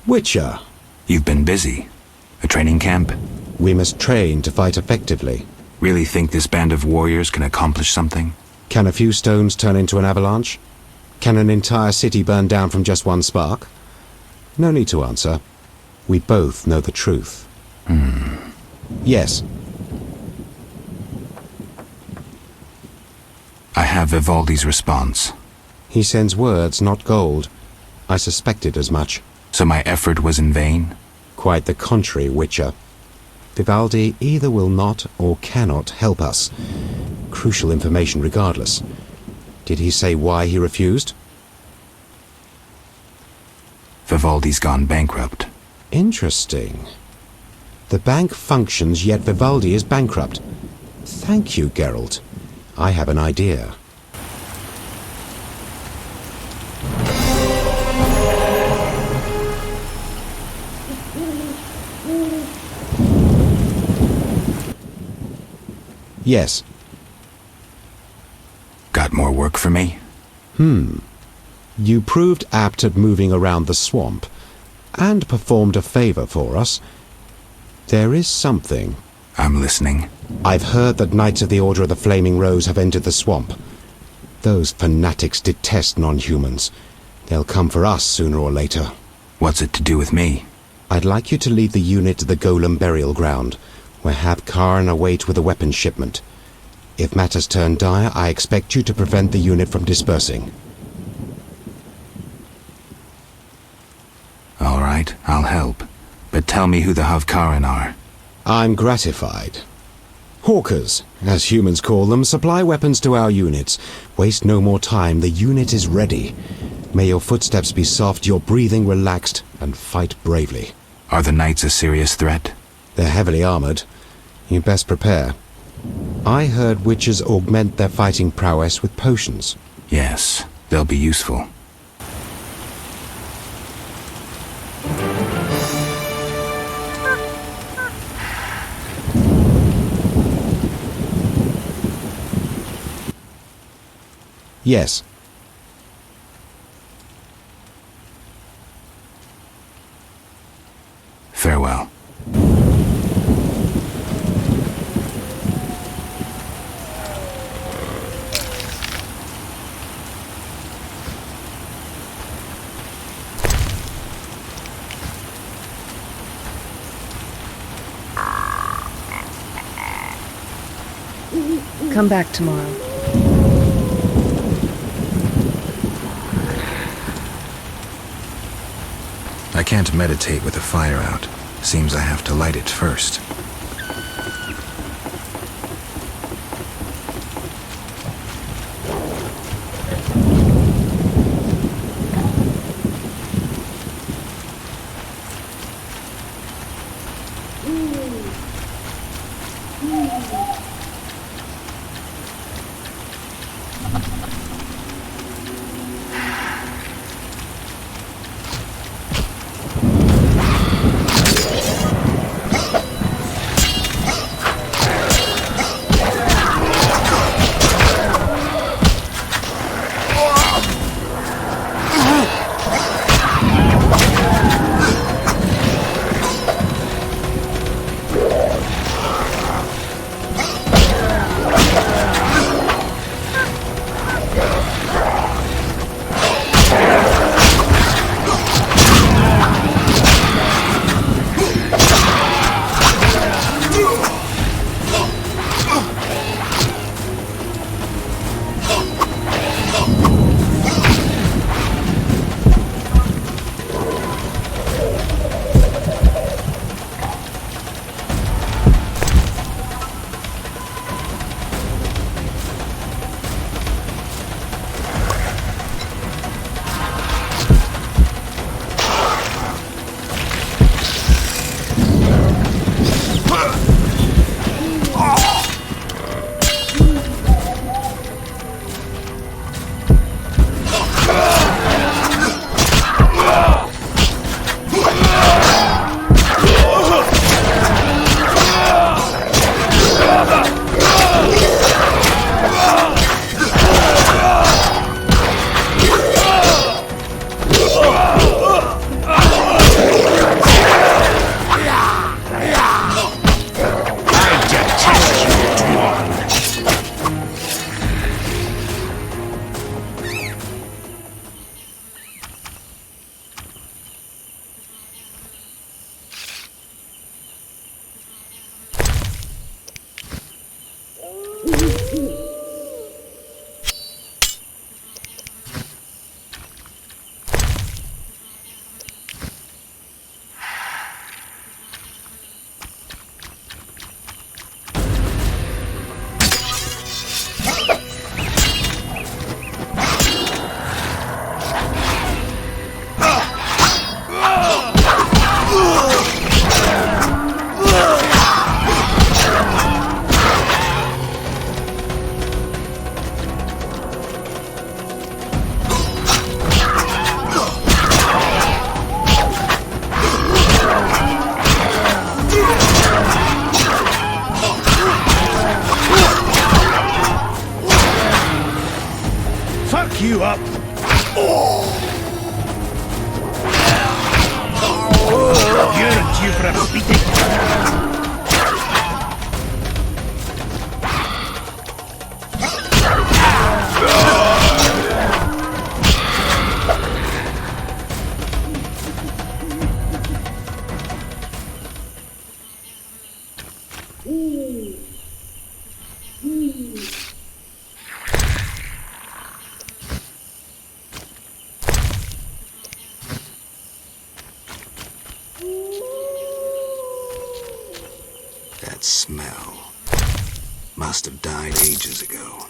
Witcher. You've been busy. A training camp? We must train to fight effectively. Really think this band of warriors can accomplish something? Can a few stones turn into an avalanche? Can an entire city burn down from just one spark? No need to answer. We both know the truth. Yes. I have Vivaldi's response. He sends words, not gold. I suspected as much. So my effort was in vain? Quite the contrary, Witcher. Vivaldi either will not or cannot help us. Crucial information regardless. Did he say why he refused? Vivaldi's gone bankrupt. Interesting. The bank functions, yet Vivaldi is bankrupt. Thank you, Geralt. I have an idea. Yes. Got more work for me? You proved apt at moving around the swamp, and performed a favor for us. There is something. I'm listening. I've heard that Knights of the Order of the Flaming Rose have entered the swamp. Those fanatics detest non-humans. They'll come for us sooner or later. What's it to do with me? I'd like you to lead the unit to the Golem burial ground, where Kaer await with a weapons shipment. If matters turn dire, I expect you to prevent the unit from dispersing. All right, I'll help. But tell me who the Havkaran are. I'm gratified. Hawkers, as humans call them, supply weapons to our units. Waste no more time, the unit is ready. May your footsteps be soft, your breathing relaxed, and fight bravely. Are the knights a serious threat? They're heavily armored. You best prepare. I heard witches augment their fighting prowess with potions. Yes, they'll be useful. Yes. Farewell. Come back tomorrow. I can't meditate with the fire out. Seems I have to light it first. you up. You're due for a beating. That smell must have died ages ago.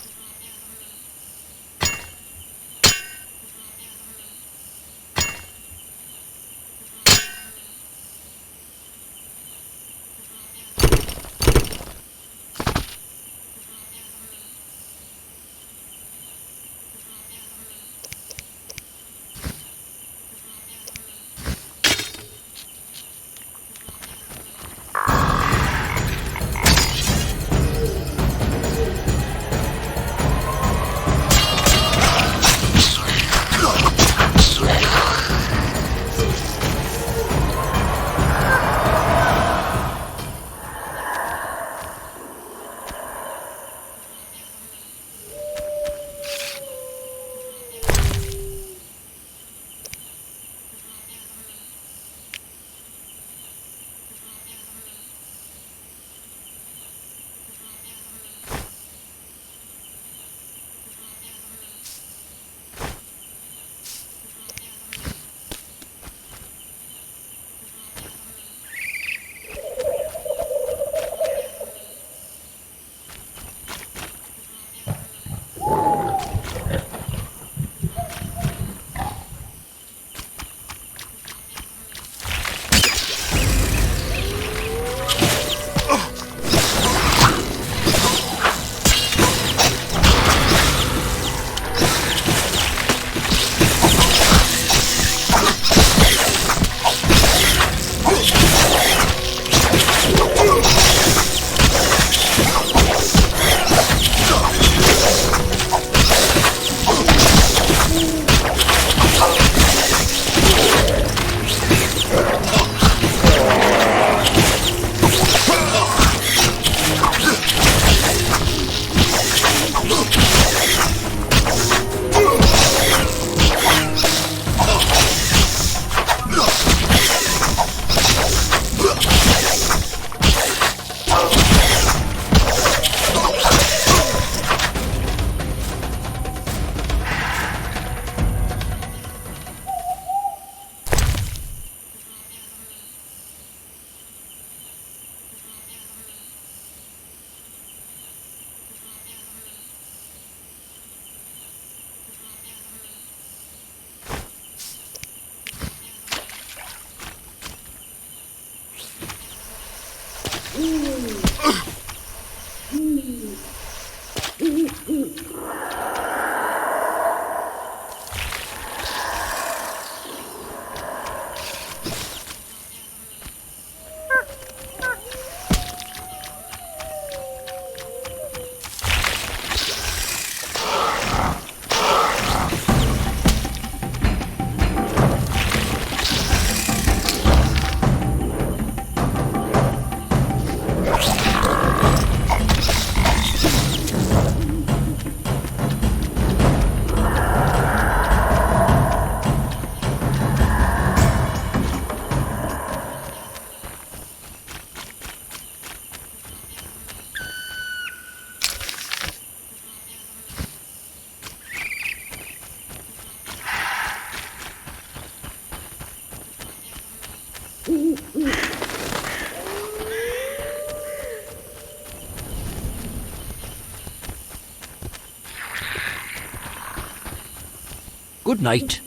Good night.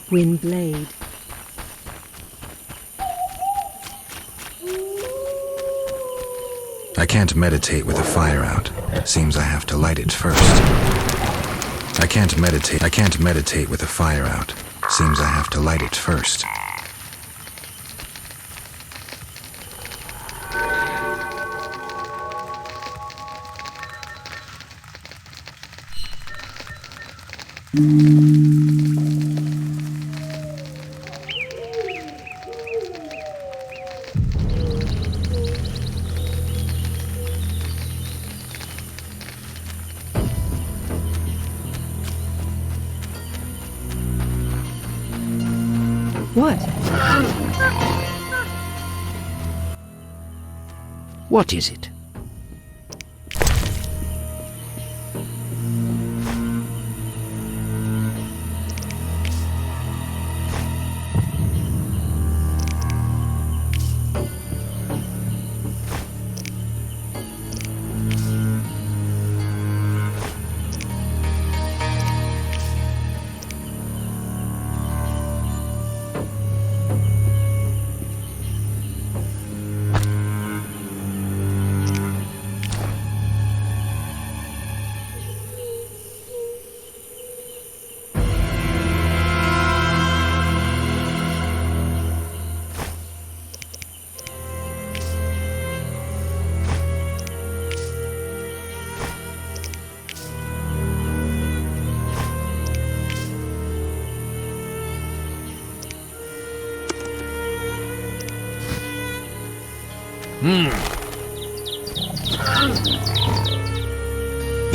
Windblade. I can't meditate with a fire out. Seems I have to light it first. I can't meditate with a fire out. Seems I have to light it first. What? What is it?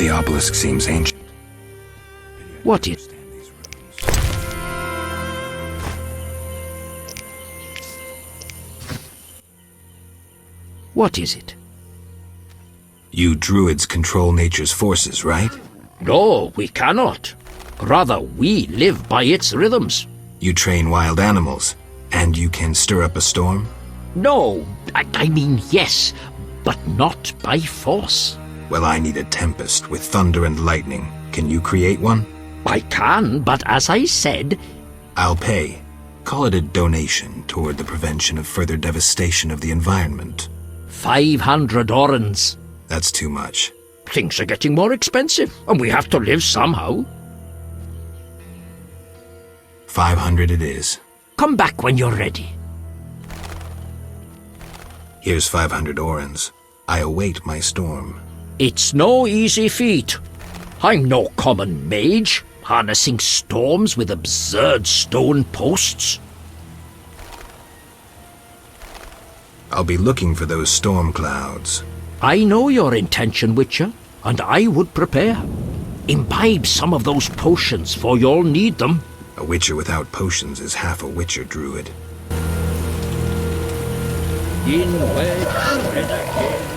The obelisk seems ancient. What is... What is it? You druids control nature's forces, right? No, we cannot. Rather, we live by its rhythms. You train wild animals, and you can stir up a storm? No, I mean yes, but not by force. Well, I need a tempest with thunder and lightning. Can you create one? I can, but as I said... I'll pay. Call it a donation toward the prevention of further devastation of the environment. 500 orens. That's too much. Things are getting more expensive, and we have to live somehow. 500 it is. Come back when you're ready. Here's 500 orens. I await my storm. It's no easy feat. I'm no common mage, harnessing storms with absurd stone posts. I'll be looking for those storm clouds. I know your intention, Witcher, and I would prepare. Imbibe some of those potions, for you'll need them. A witcher without potions is half a witcher druid. In wed renegade.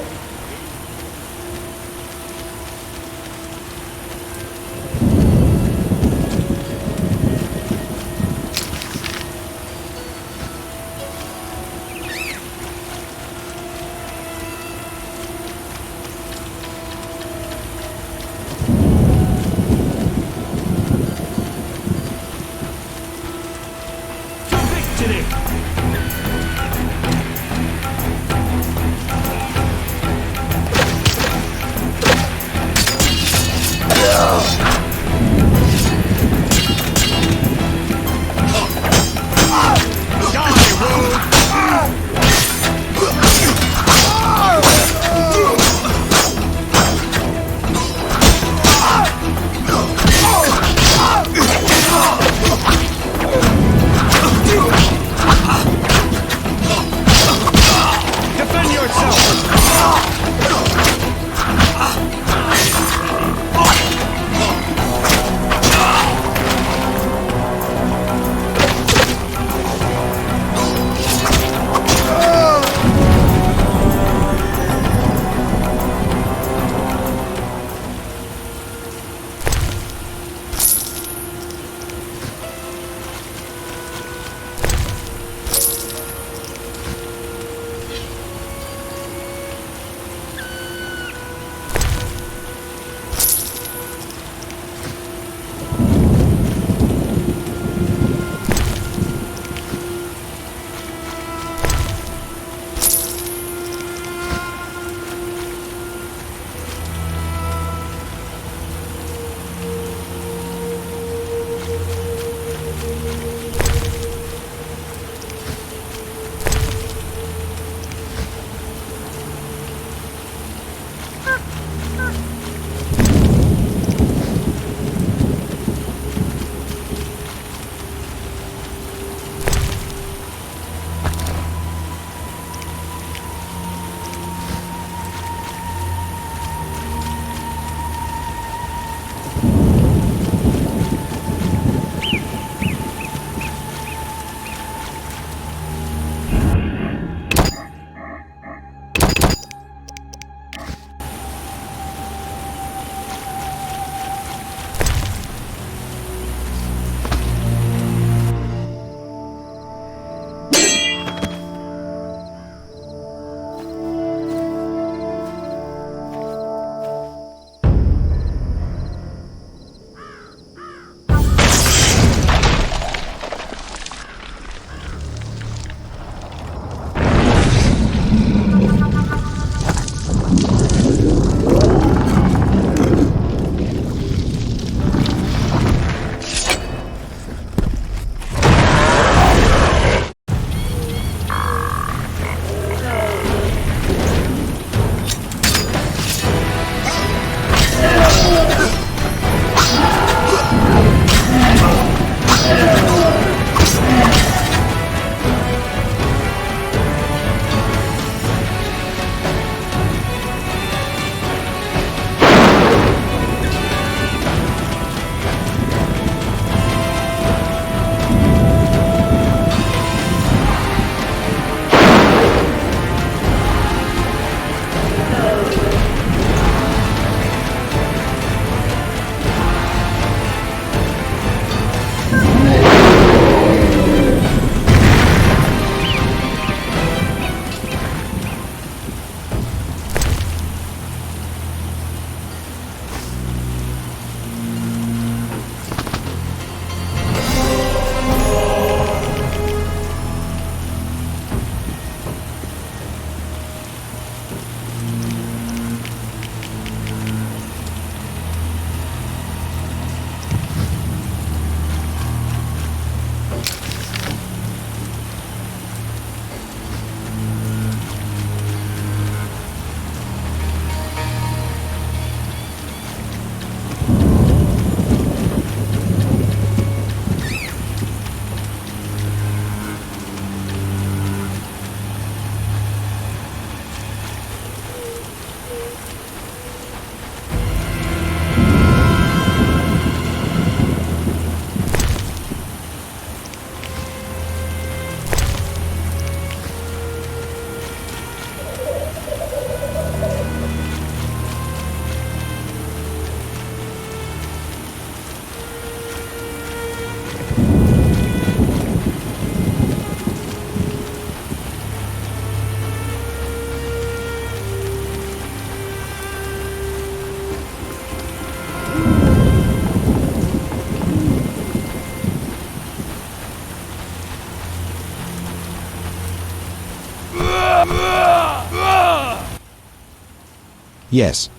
Yes.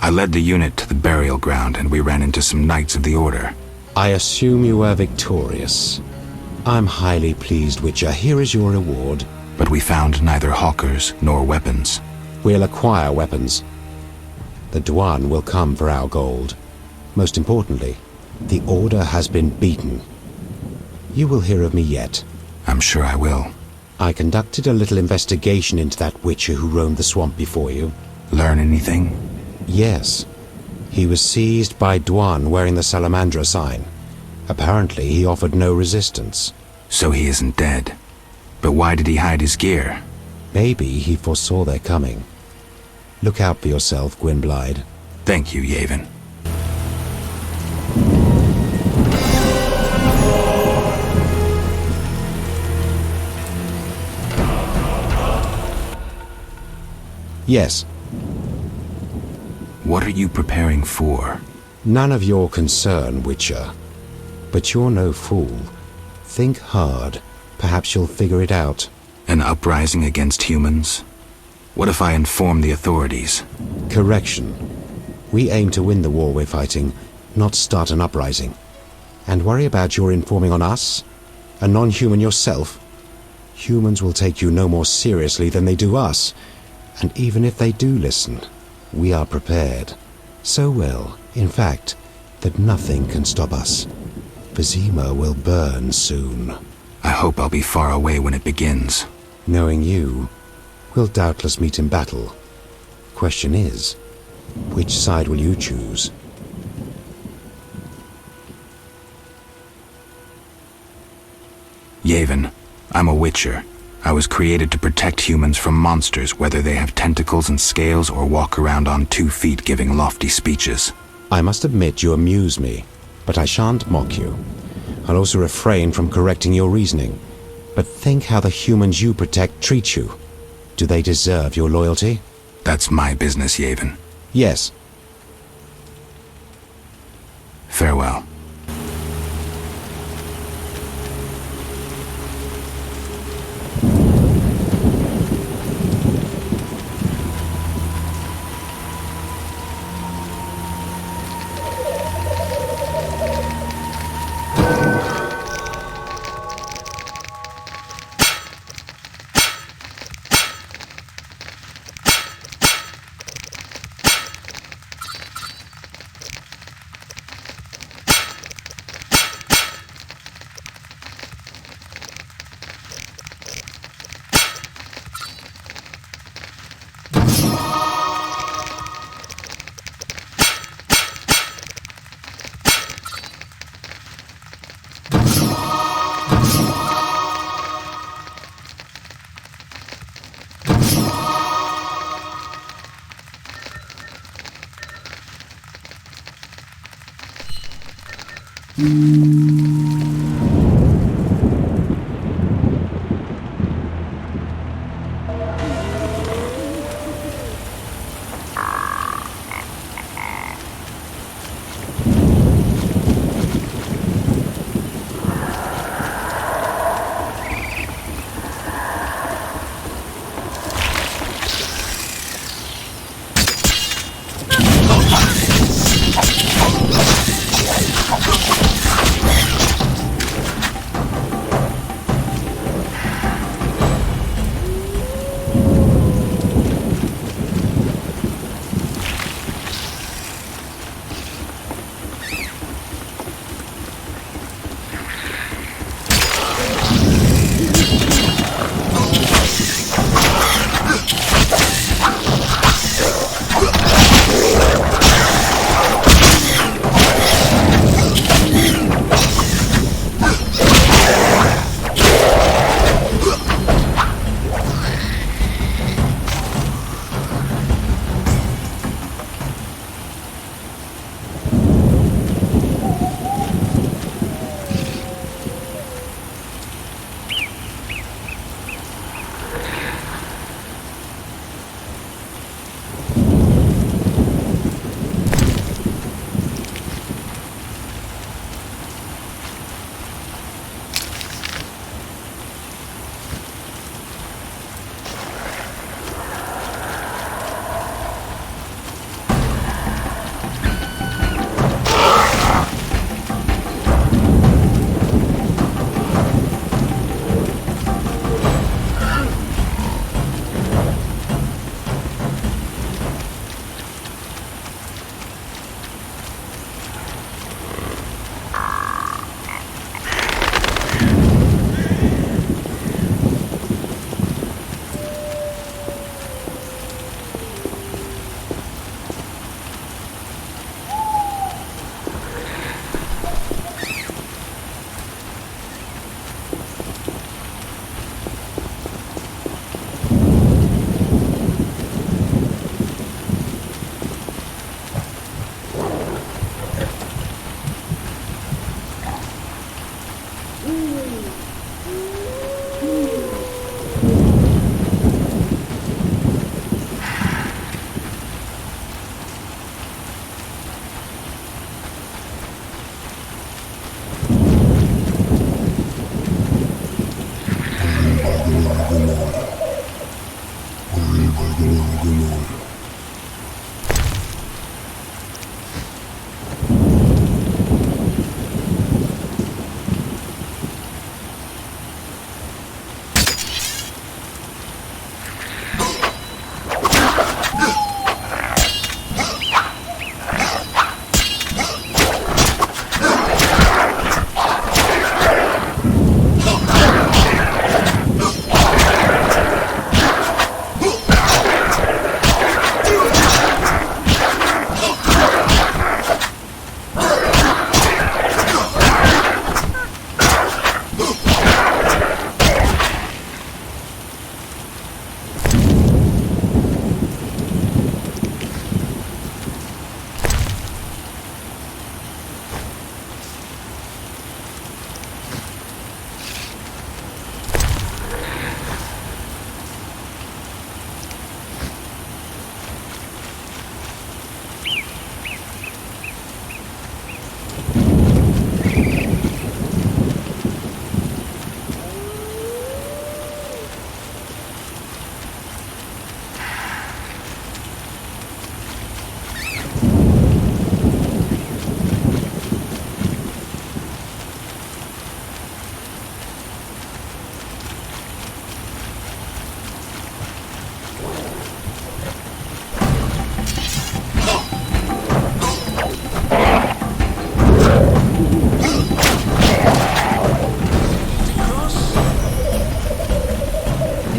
I led the unit to the burial ground and we ran into some Knights of the Order. I assume you were victorious. I'm highly pleased, Witcher. Here is your reward. But we found neither hawkers nor weapons. We'll acquire weapons. The Dwan will come for our gold. Most importantly, the Order has been beaten. You will hear of me yet. I'm sure I will. I conducted a little investigation into that Witcher who roamed the swamp before you. Learn anything? Yes. He was seized by Dwan wearing the Salamandra sign. Apparently he offered no resistance. So he isn't dead. But why did he hide his gear? Maybe he foresaw their coming. Look out for yourself, Gwynblyde. Thank you, Yavin. Yes. What are you preparing for? None of your concern, Witcher. But you're no fool. Think hard. Perhaps you'll figure it out. An uprising against humans? What if I inform the authorities? Correction. We aim to win the war we're fighting, not start an uprising. And worry about your informing on us? A non-human yourself? Humans will take you no more seriously than they do us. And even if they do listen, we are prepared. So well, in fact, that nothing can stop us. Vizima will burn soon. I hope I'll be far away when it begins. Knowing you, we'll doubtless meet in battle. Question is, which side will you choose? Yavin, I'm a witcher. I was created to protect humans from monsters, whether they have tentacles and scales or walk around on 2 feet giving lofty speeches. I must admit you amuse me, but I shan't mock you. I'll also refrain from correcting your reasoning. But think how the humans you protect treat you. Do they deserve your loyalty? That's my business, Yavin. Yes. Farewell.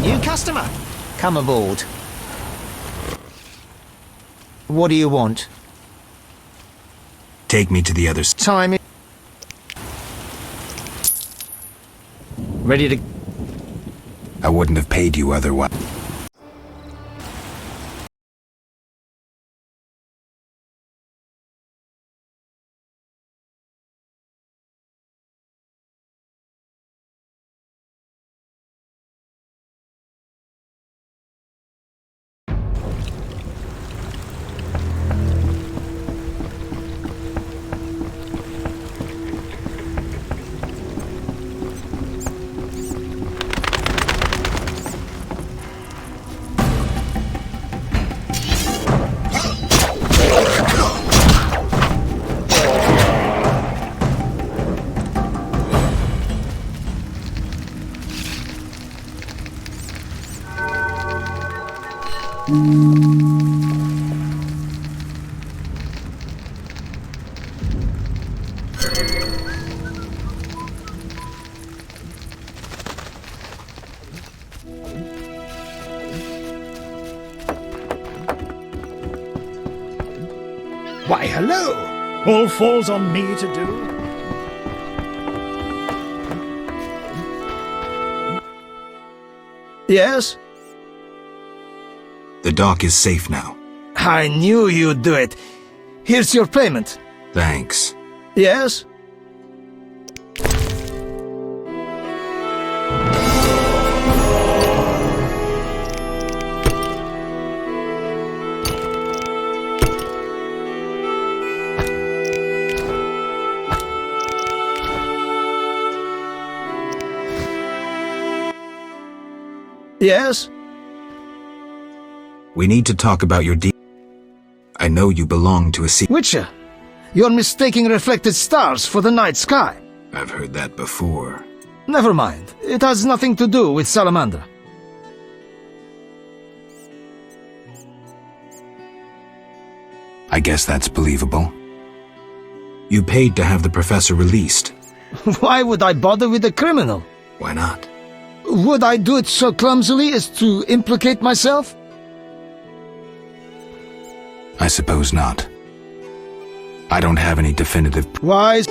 New customer. Come aboard. What do you want? Take me to the other side. Time. Ready to... I wouldn't have paid you otherwise. Why, hello! All falls on me to do. Yes? The dock is safe now. I knew you'd do it. Here's your payment. Thanks. Yes? Yes? We need to talk about your deed. I know you belong to a Witcher, you're mistaking reflected stars for the night sky. I've heard that before. Never mind. It has nothing to do with Salamandra. I guess that's believable. You paid to have the professor released. Why would I bother with a criminal? Why not? Would I do it so clumsily as to implicate myself? I suppose not. I don't have any definitive... Wise.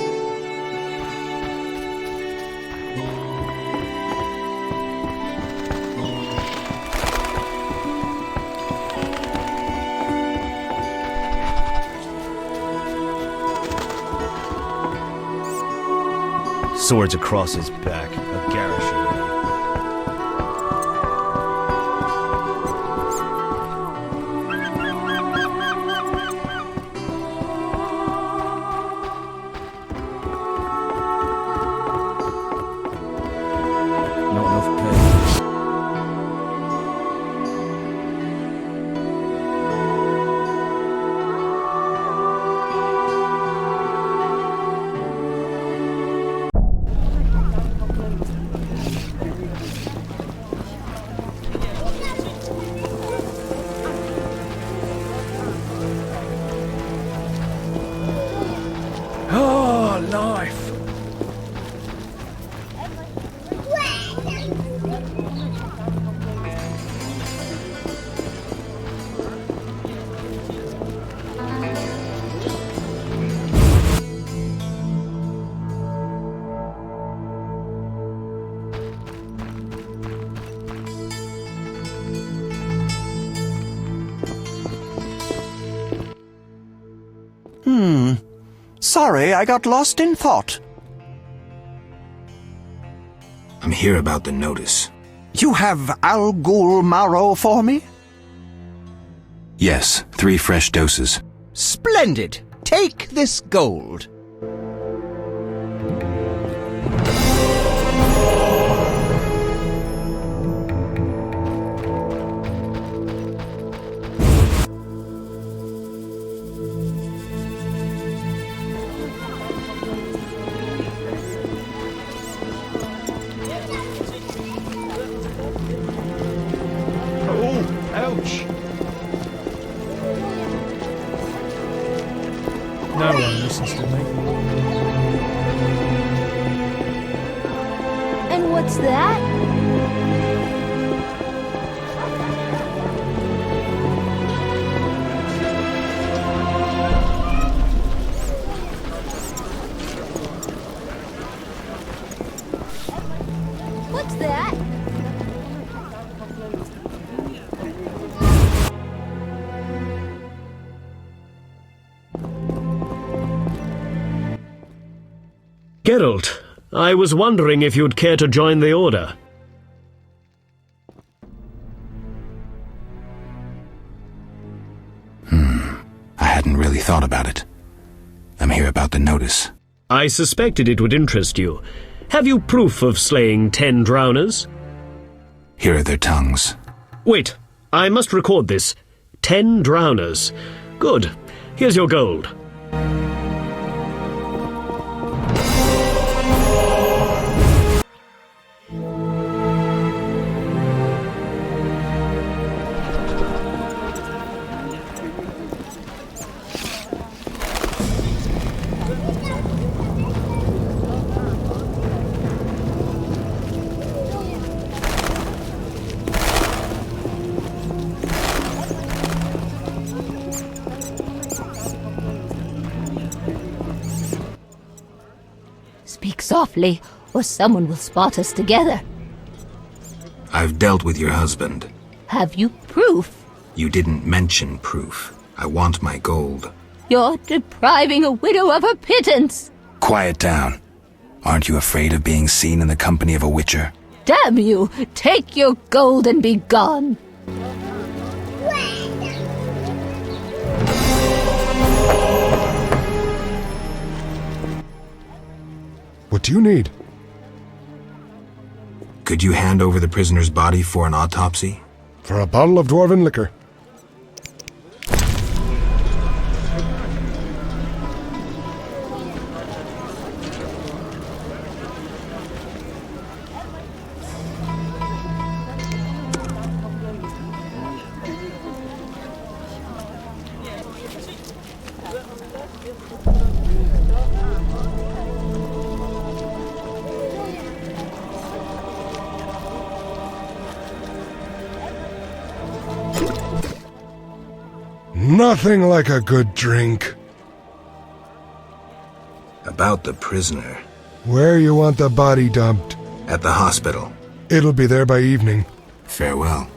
Swords across his back, a garish array. Not enough pay. Oh, life. Sorry, I got lost in thought. I'm here about the notice. You have Al Ghul marrow for me? Yes, 3 fresh doses. Splendid. Take this gold. Ouch! No one listens to me. And what's that? What's that? Geralt, I was wondering if you'd care to join the Order. I hadn't really thought about it. I'm here about the notice. I suspected it would interest you. Have you proof of slaying 10 drowners? Here are their tongues. Wait, I must record this. 10 drowners. Good. Here's your gold. Speak softly, or someone will spot us together. I've dealt with your husband. Have you proof? You didn't mention proof. I want my gold. You're depriving a widow of her pittance. Quiet down. Aren't you afraid of being seen in the company of a witcher? Damn you! Take your gold and be gone! What do you need? Could you hand over the prisoner's body for an autopsy? For a bottle of dwarven liquor. Nothing like a good drink. About the prisoner. Where you want the body dumped? At the hospital. It'll be there by evening. Farewell.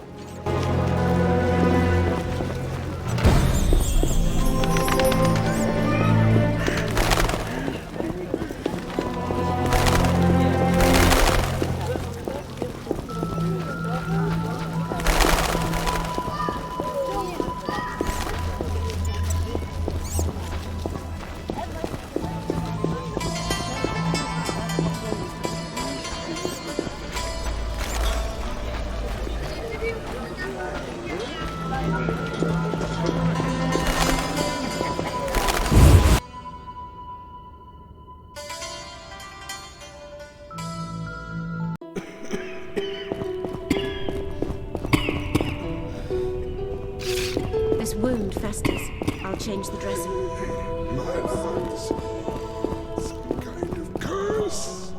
This wound festers. I'll change the dressing. My thoughts. Some kind of curse.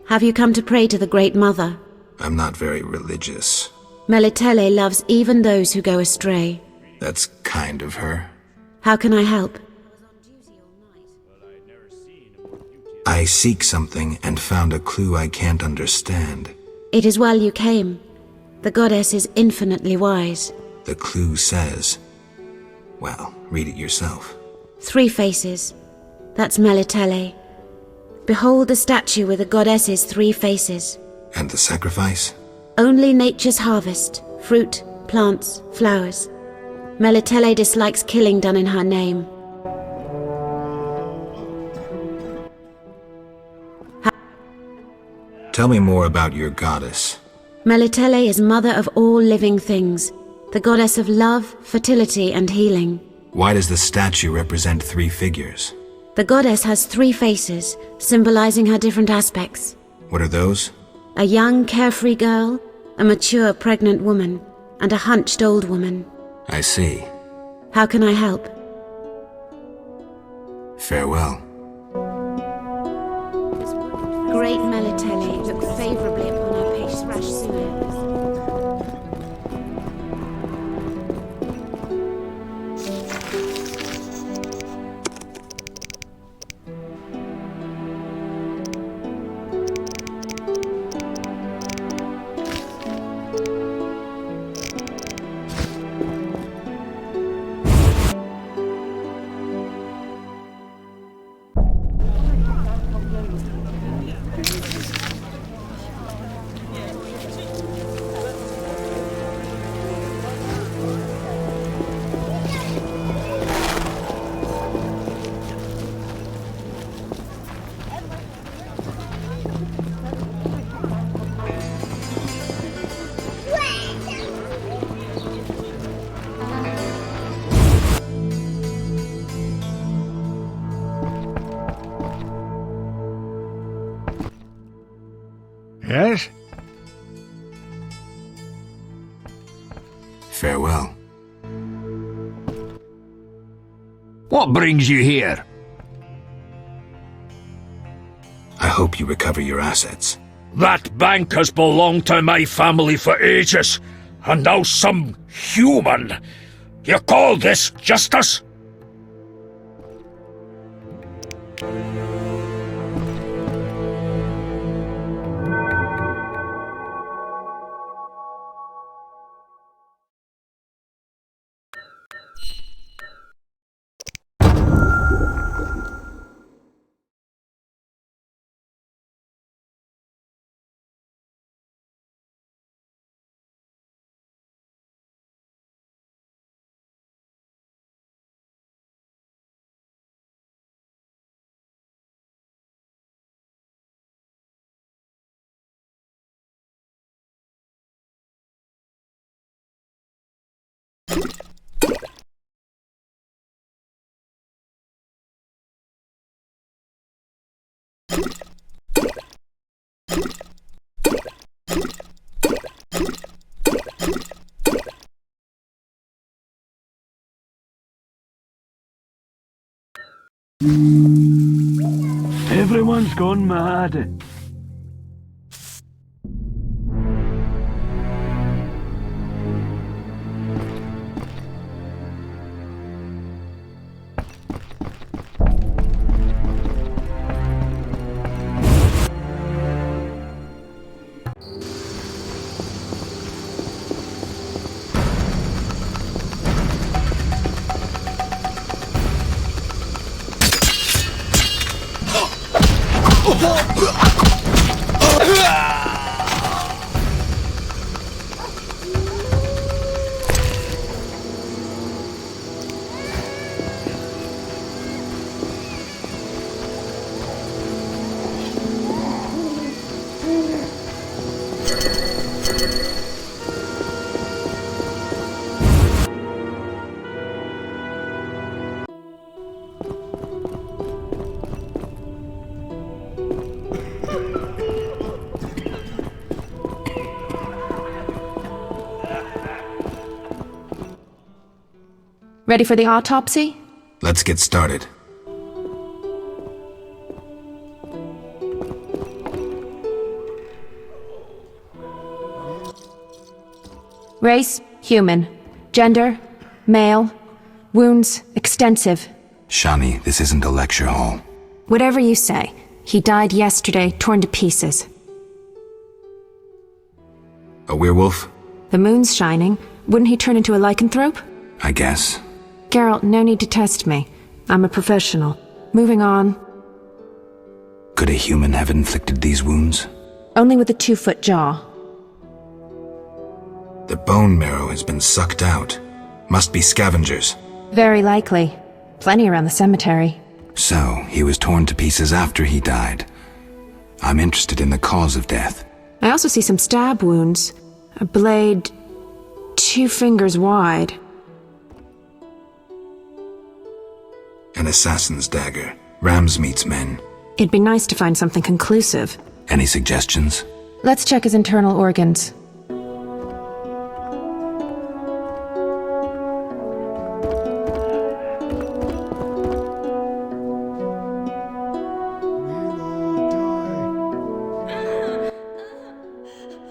Have you come to pray to the Great Mother? I'm not very religious. Melitele loves even those who go astray. That's kind of her. How can I help? I seek something and found a clue I can't understand. It is well you came. The goddess is infinitely wise. The clue says... Well, read it yourself. 3 faces. That's Melitele. Behold the statue with the goddess's 3 faces. And the sacrifice? Only nature's harvest. Fruit, plants, flowers. Melitele dislikes killing done in her name. Tell me more about your goddess. Melitele is mother of all living things, the goddess of love, fertility, and healing. Why does the statue represent 3 figures? The goddess has 3 faces, symbolizing her different aspects. What are those? A young, carefree girl, a mature, pregnant woman, and a hunched old woman. I see. How can I help? Farewell. Great Melitele, look favorably upon our patient rash sooner. Yes? Farewell. What brings you here? I hope you recover your assets. That bank has belonged to my family for ages, and now some human. You call this justice? Everyone's gone mad. Ready for the autopsy? Let's get started. Race, human. Gender, male. Wounds, extensive. Shani, this isn't a lecture hall. Whatever you say. He died yesterday, torn to pieces. A werewolf? The moon's shining. Wouldn't he turn into a lycanthrope? I guess. Geralt, no need to test me. I'm a professional. Moving on. Could a human have inflicted these wounds? Only with a 2-foot jaw. The bone marrow has been sucked out. Must be scavengers. Very likely. Plenty around the cemetery. So, he was torn to pieces after he died. I'm interested in the cause of death. I also see some stab wounds. A blade 2 fingers wide. An assassin's dagger. Ramsmeat's men. It'd be nice to find something conclusive. Any suggestions? Let's check his internal organs.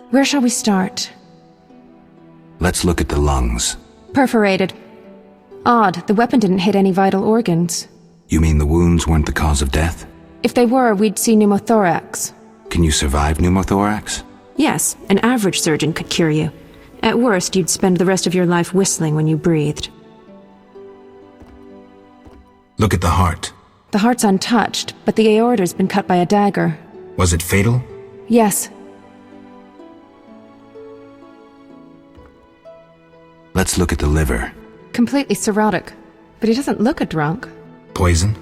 Where shall we start? Let's look at the lungs. Perforated. Odd, the weapon didn't hit any vital organs. You mean the wounds weren't the cause of death? If they were, we'd see pneumothorax. Can you survive pneumothorax? Yes, an average surgeon could cure you. At worst, you'd spend the rest of your life whistling when you breathed. Look at the heart. The heart's untouched, but the aorta's been cut by a dagger. Was it fatal? Yes. Let's look at the liver. Completely cirrhotic, but he doesn't look a drunk. Poison?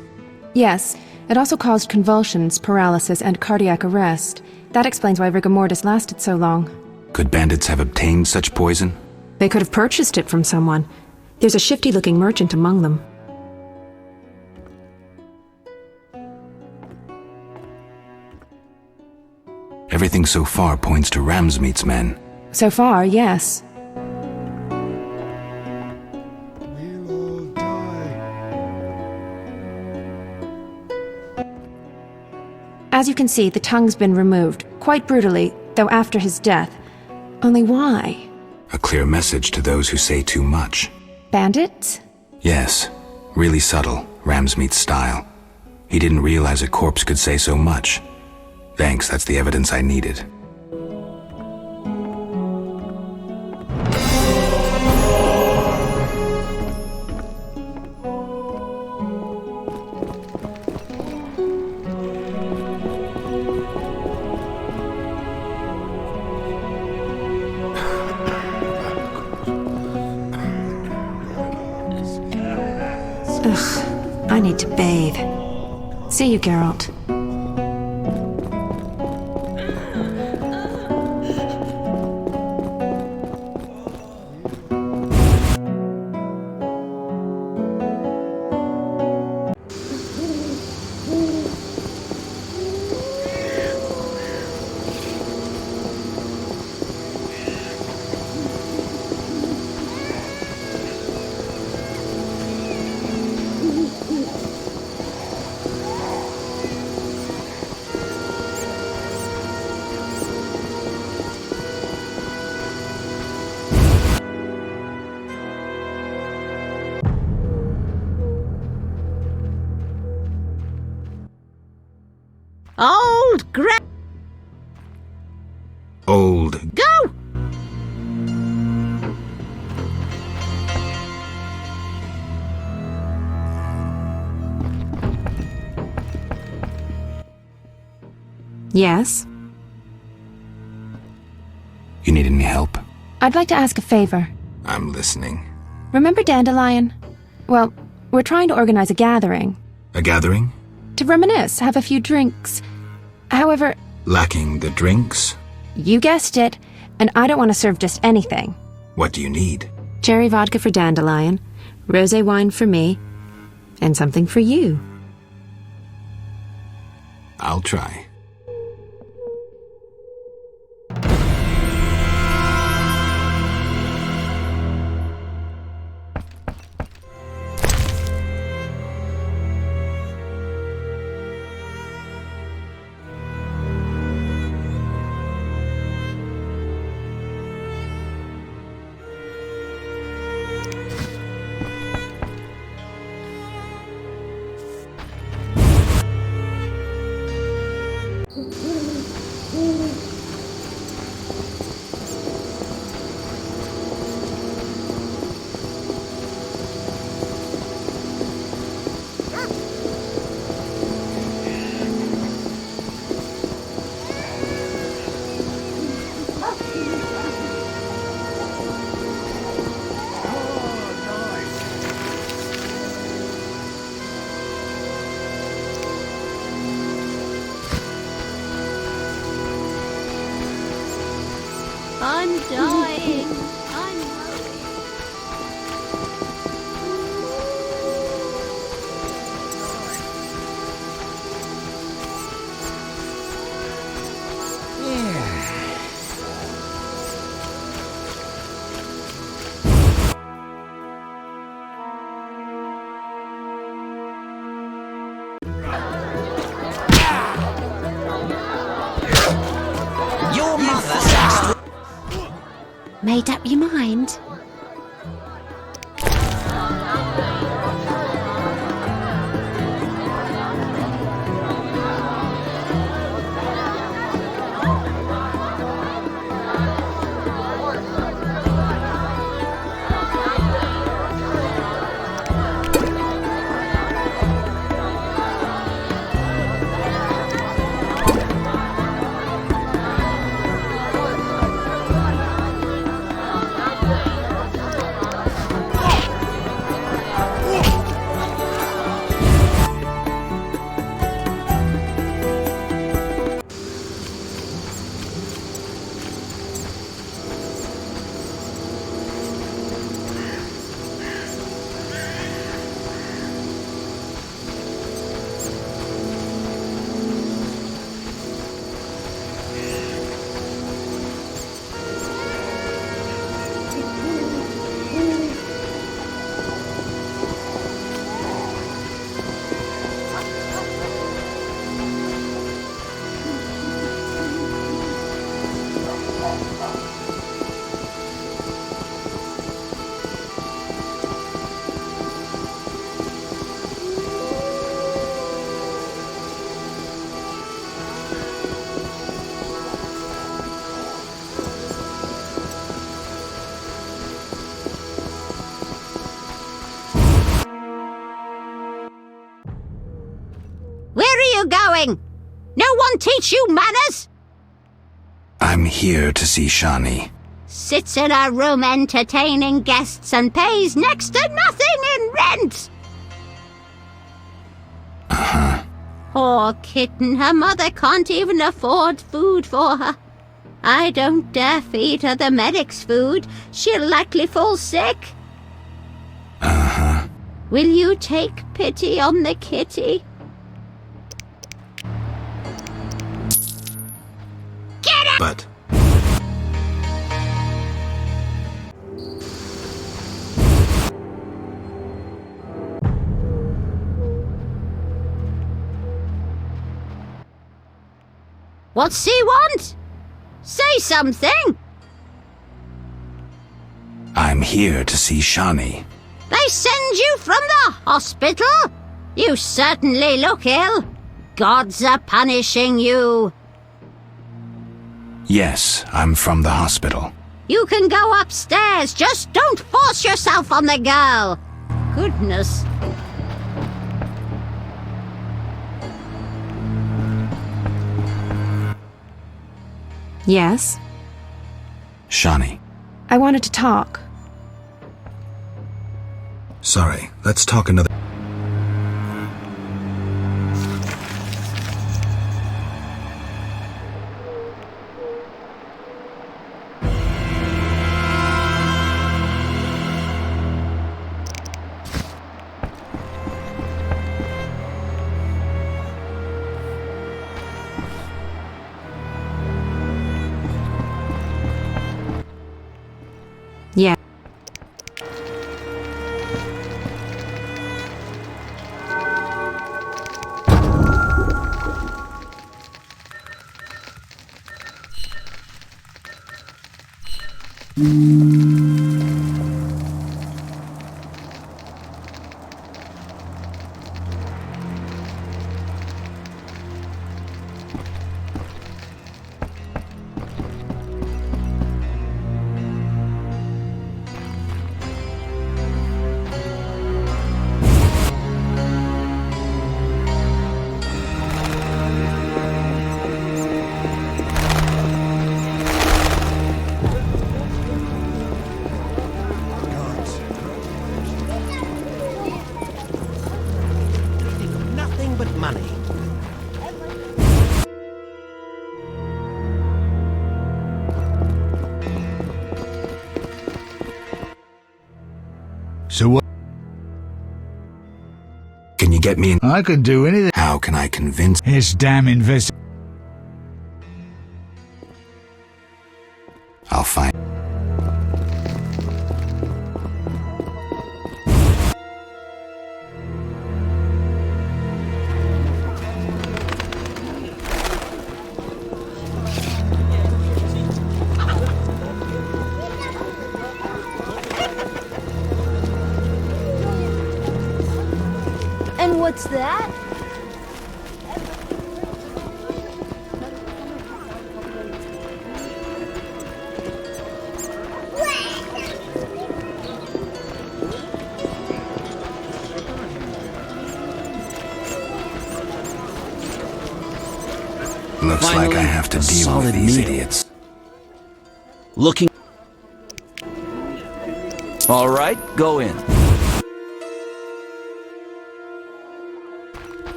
Yes, it also caused convulsions, paralysis, and cardiac arrest. That explains why rigor mortis lasted so long. Could bandits have obtained such poison? They could have purchased it from someone. There's a shifty-looking merchant among them. Everything so far points to Ramsmeet's men. So far, yes. As you can see, the tongue's been removed, quite brutally, though after his death. Only why? A clear message to those who say too much. Bandits? Yes, really subtle, Ramsmeet's style. He didn't realize a corpse could say so much. Thanks, that's the evidence I needed. Ugh, I need to bathe. See you, Geralt. Old. Go! Yes? You need any help? I'd like to ask a favor. I'm listening. Remember Dandelion? Well, we're trying to organize a gathering. A gathering? To reminisce, have a few drinks. However... Lacking the drinks? You guessed it, and I don't want to serve just anything. What do you need? Cherry vodka for Dandelion, rosé wine for me, and something for you. I'll try. I'm dying. I'm Your mother Made up your mind? you going? No one teach you manners? I'm here to see Shani. Sits in her room entertaining guests and pays next to nothing in rent. Poor kitten, her mother can't even afford food for her. I don't dare feed her the medic's food. She'll likely fall sick. Will you take pity on the kitty? Get up! But... What's he want? Say something! I'm here to see Shani. They send you from the hospital? You certainly look ill. Gods are punishing you. Yes, I'm from the hospital. You can go upstairs, just don't force yourself on the girl. Goodness. Yes? Shani. I wanted to talk. Sorry, let's talk another... Yeah. Nothing but money. So what? Can you get me in? I can do anything. How can I convince... His damn invest... I'll find... And what's that? Looks Finally, like I have to a deal with solid these needle. idiots. Looking... All right, go in.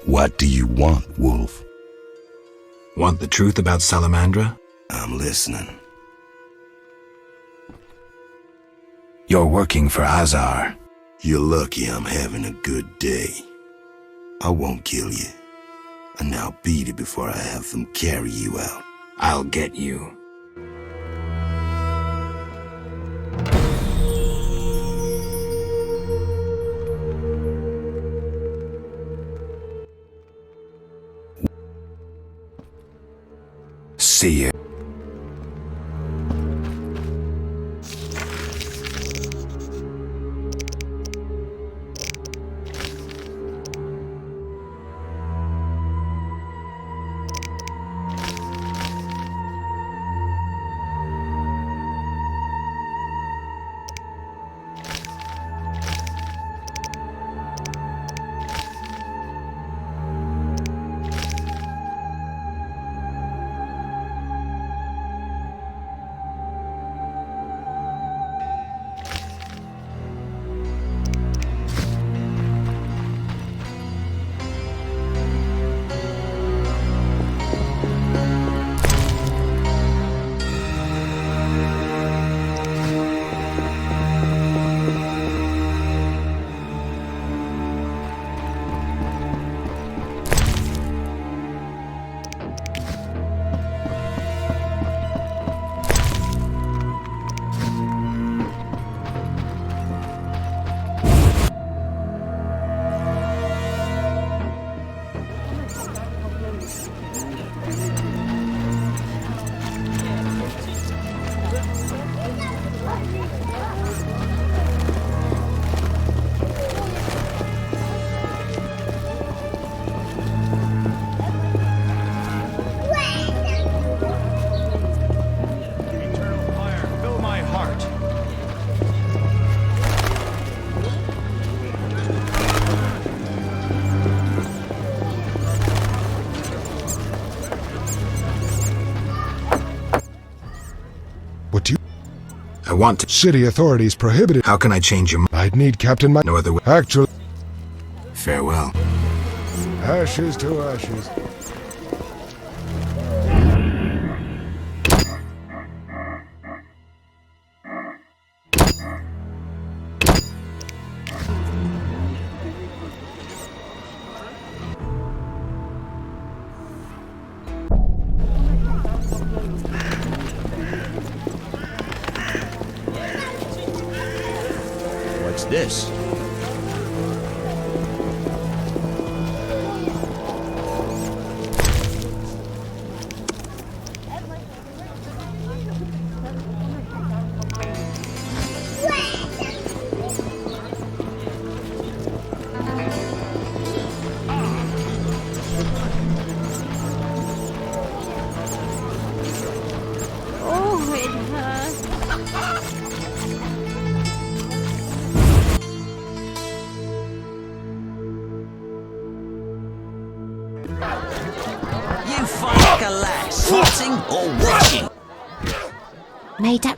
What do you want, Wolf? Want the truth about Salamandra? I'm listening. You're working for Azar. You're lucky I'm having a good day. I won't kill you. And I'll beat it before I have them carry you out. I'll get you. See you. want to. City authorities prohibited. How can I change your mind? I'd need Captain No other way. Actually. Farewell. Ashes to ashes. What's this? Oh, it hurts. You fight like a lass, fighting or watching? Made up.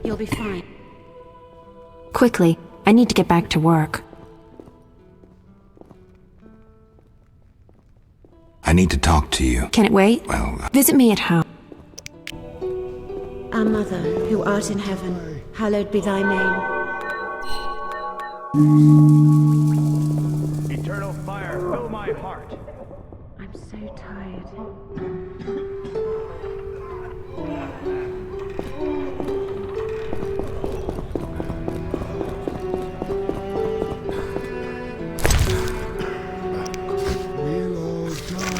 You'll be fine. Quickly, I need to get back to work. I need to talk to you. Can it wait? Well, Visit me at home. Our Mother, who art in heaven, hallowed be thy name. Eternal fire, fill my heart. I'm so tired. We'll all die.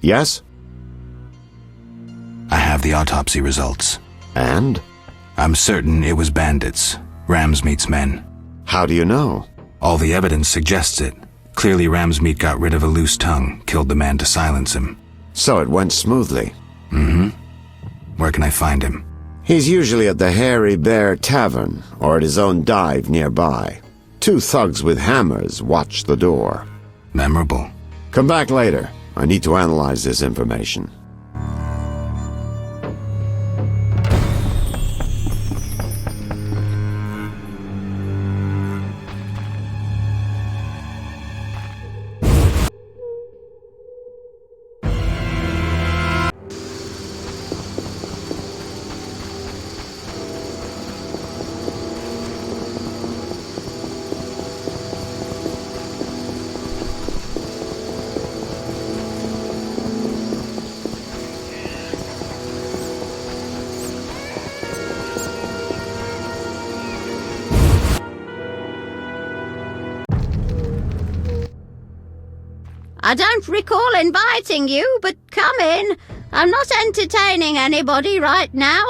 Yes? I have the autopsy results. And? I'm certain it was bandits. Ramsmeat's men. How do you know? All the evidence suggests it. Clearly Ramsmeat got rid of a loose tongue, killed the man to silence him. So it went smoothly. Mm-hmm. Where can I find him? He's usually at the Hairy Bear Tavern, or at his own dive nearby. 2 thugs with hammers watch the door. Memorable. Come back later. I need to analyze this information. I don't recall inviting you, but come in. I'm not entertaining anybody right now.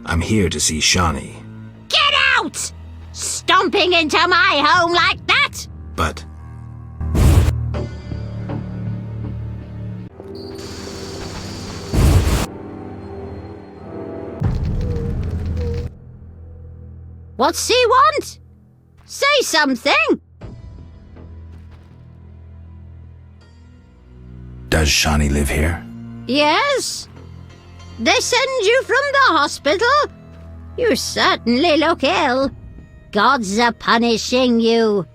I'm here to see Shawnee. Get out! Stomping into my home like that? But... What's he want? Say something! Does Shawnee live here? Yes? They send you from the hospital? You certainly look ill. Gods are punishing you.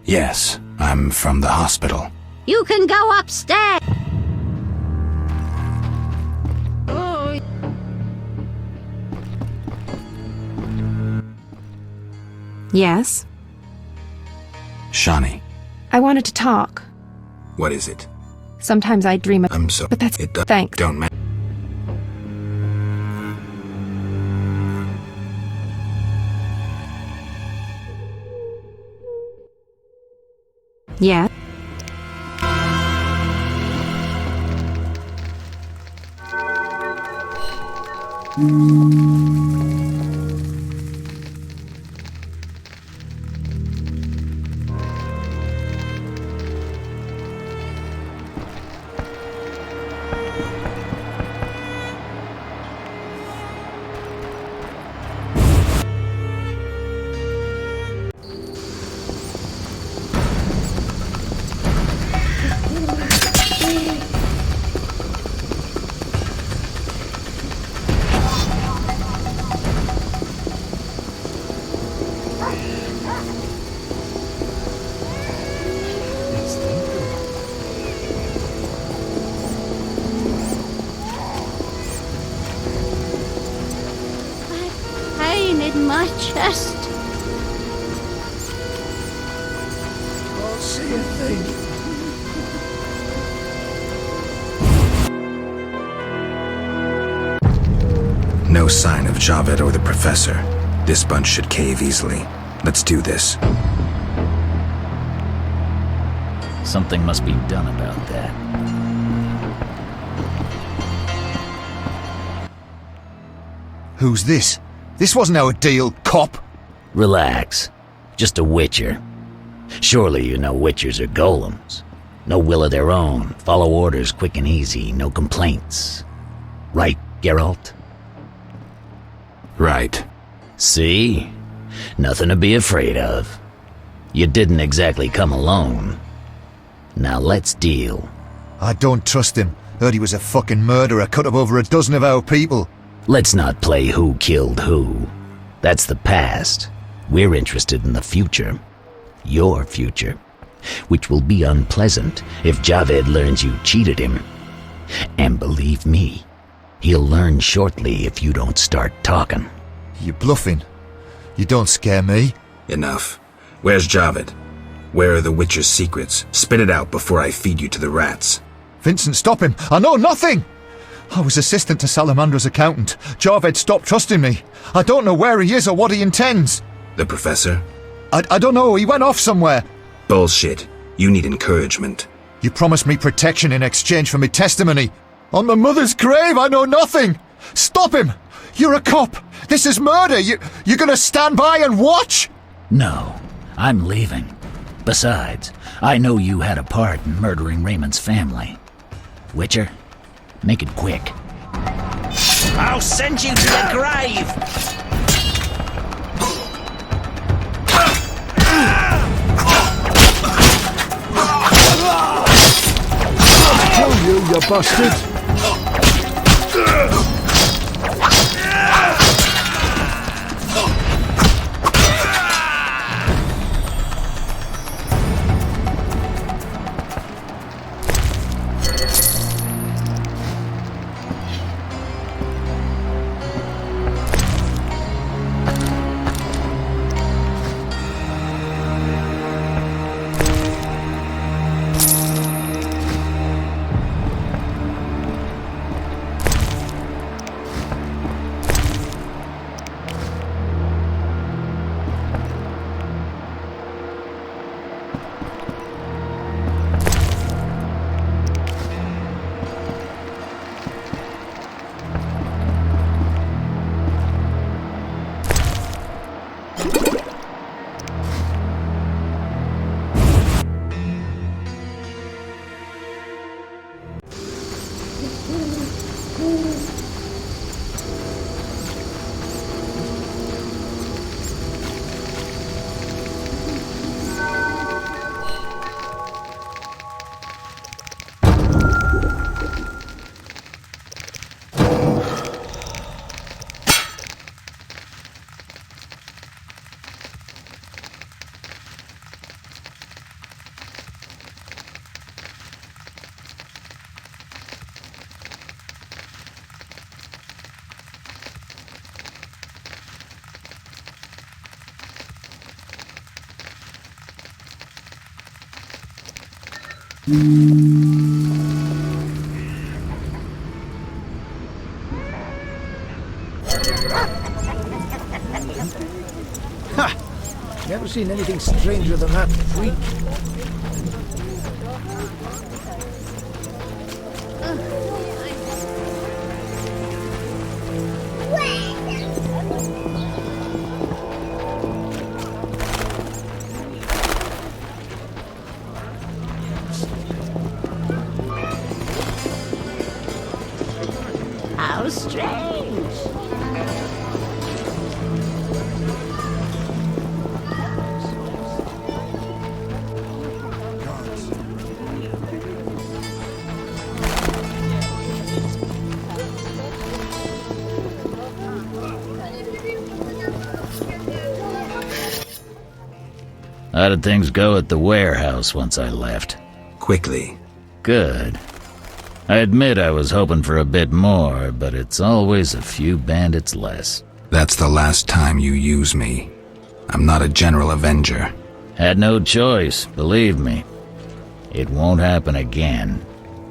Yes, I'm from the hospital. You can go upstairs. Oh. Yes? Shawnee, I wanted to talk. what is it? Sometimes I dream of... I'm so... But that's... It Thanks. don't matter. Yeah? Pain in my chest. Can't see a thing. No sign of Javed or the professor. This bunch should cave easily. Let's do this. Something must be done about that. Who's this? This wasn't our deal, cop. Relax. Just a witcher. Surely you know witchers are golems. No will of their own. Follow orders quick and easy. No complaints. Right, Geralt? Right. See? Nothing to be afraid of. You didn't exactly come alone. Now let's deal. I don't trust him. Heard he was a fucking murderer, cut up over a dozen of our people. Let's not play who killed who. That's the past. We're interested in the future. Your future. Which will be unpleasant if Javed learns you cheated him. And believe me, he'll learn shortly if you don't start talking. You're bluffing. You don't scare me. Enough. Where's Javed? Where are the Witcher's secrets? Spit it out before I feed you to the rats. Vincent, stop him. I know nothing. I was assistant to Salamandra's accountant. Javed stopped trusting me. I don't know where he is or what he intends. The professor? I don't know. He went off somewhere. Bullshit. You need encouragement. You promised me protection in exchange for my testimony. On my mother's grave, I know nothing. Stop him. You're a cop. This is murder. You're gonna stand by and watch? No, I'm leaving. Besides, I know you had a part in murdering Raymond's family. Witcher, make it quick. I'll send you to the grave! I'll kill you, you bastard! Ha! Never seen anything stranger than that freak. How strange. How did things go at the warehouse once I left? Quickly. Good. I admit I was hoping for a bit more, but it's always a few bandits less. That's the last time you use me. I'm not a general avenger. Had no choice, believe me. It won't happen again.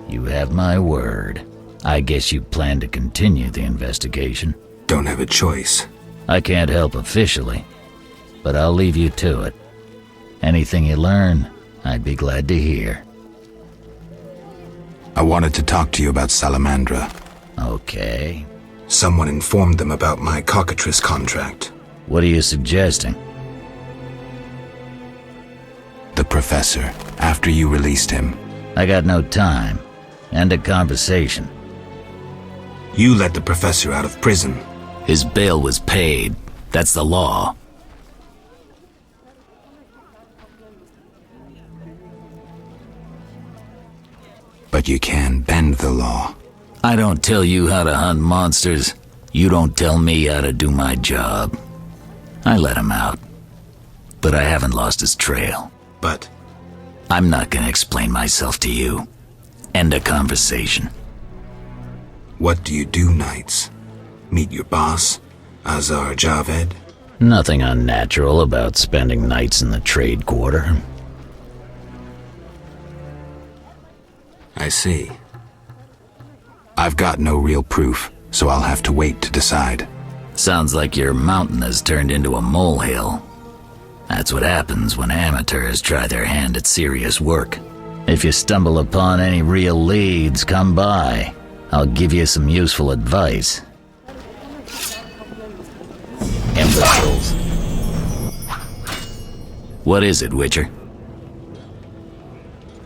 You have my word. I guess you plan to continue the investigation. Don't have a choice. I can't help officially, but I'll leave you to it. Anything you learn, I'd be glad to hear. I wanted to talk to you about Salamandra. Okay. Someone informed them about my cockatrice contract. What are you suggesting? The professor, after you released him. I got no time. End of conversation. You let the professor out of prison. His bail was paid. That's the law. But you can bend the law. I don't tell you how to hunt monsters. You don't tell me how to do my job. I let him out. But I haven't lost his trail. But? I'm not gonna explain myself to you. End of conversation. What do you do nights? Meet your boss, Azar Javed? Nothing unnatural about spending nights in the trade quarter. I see. I've got no real proof, so I'll have to wait to decide. Sounds like your mountain has turned into a molehill. That's what happens when amateurs try their hand at serious work. If you stumble upon any real leads, come by. I'll give you some useful advice. Imbeciles. What is it, Witcher?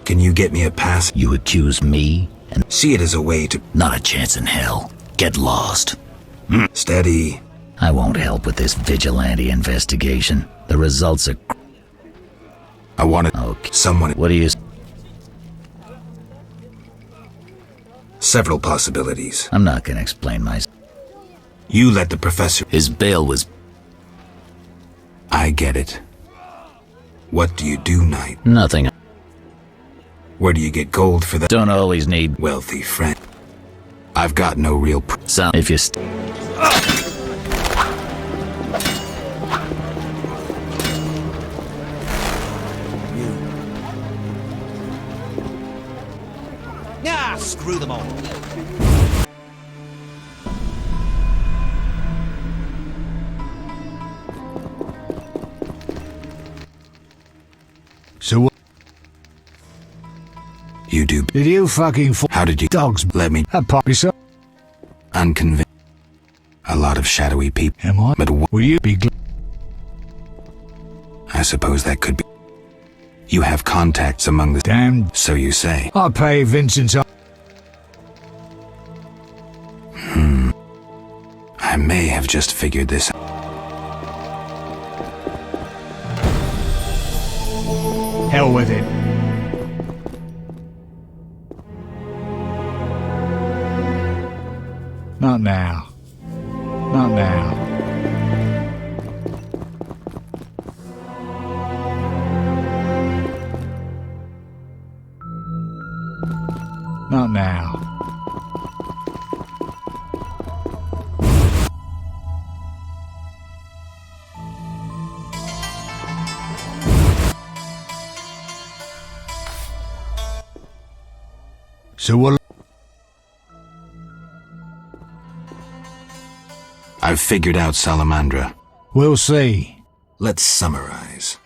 Can you get me a pass? You accuse me? And see it as a way to... Not a chance in hell. Get lost. Steady. I won't help with this vigilante investigation. The results are... I want to... Okay. Someone... What do you... Several possibilities. I'm not gonna explain myself. You let the professor... His bail was... I get it. What do you do, Knight? Nothing. Where do you get gold for that? Don't always need... Wealthy friend. I've got no real... If you... Ah, screw them all. So you do... Did you fucking... How did you... Dogs let me... A puppy, so... Unconvinced. A lot of shadowy people. Am I? But will you be... I suppose that could be... You have contacts among the... Damn. So you say. I'll pay Vincent's... I may have just figured this out. Hell with it. Not now. Not now. Not now. So we'll... I've figured out Salamandra. We'll see. Let's summarize.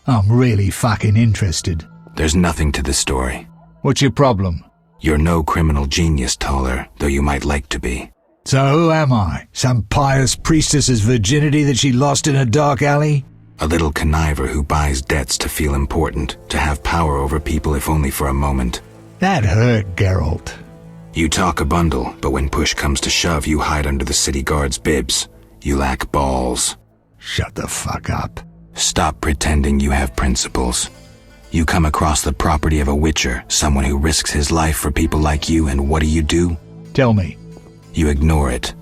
I'm really fucking interested. There's nothing to the story. What's your problem? You're no criminal genius, Toller, though you might like to be. So who am I? Some pious priestess's virginity that she lost in a dark alley? A little conniver who buys debts to feel important, to have power over people if only for a moment. That hurt, Geralt. You talk a bundle, but when push comes to shove, you hide under the city guard's bibs. You lack balls. Shut the fuck up. Stop pretending you have principles. You come across the property of a witcher, someone who risks his life for people like you, and what do? Tell me. You ignore it.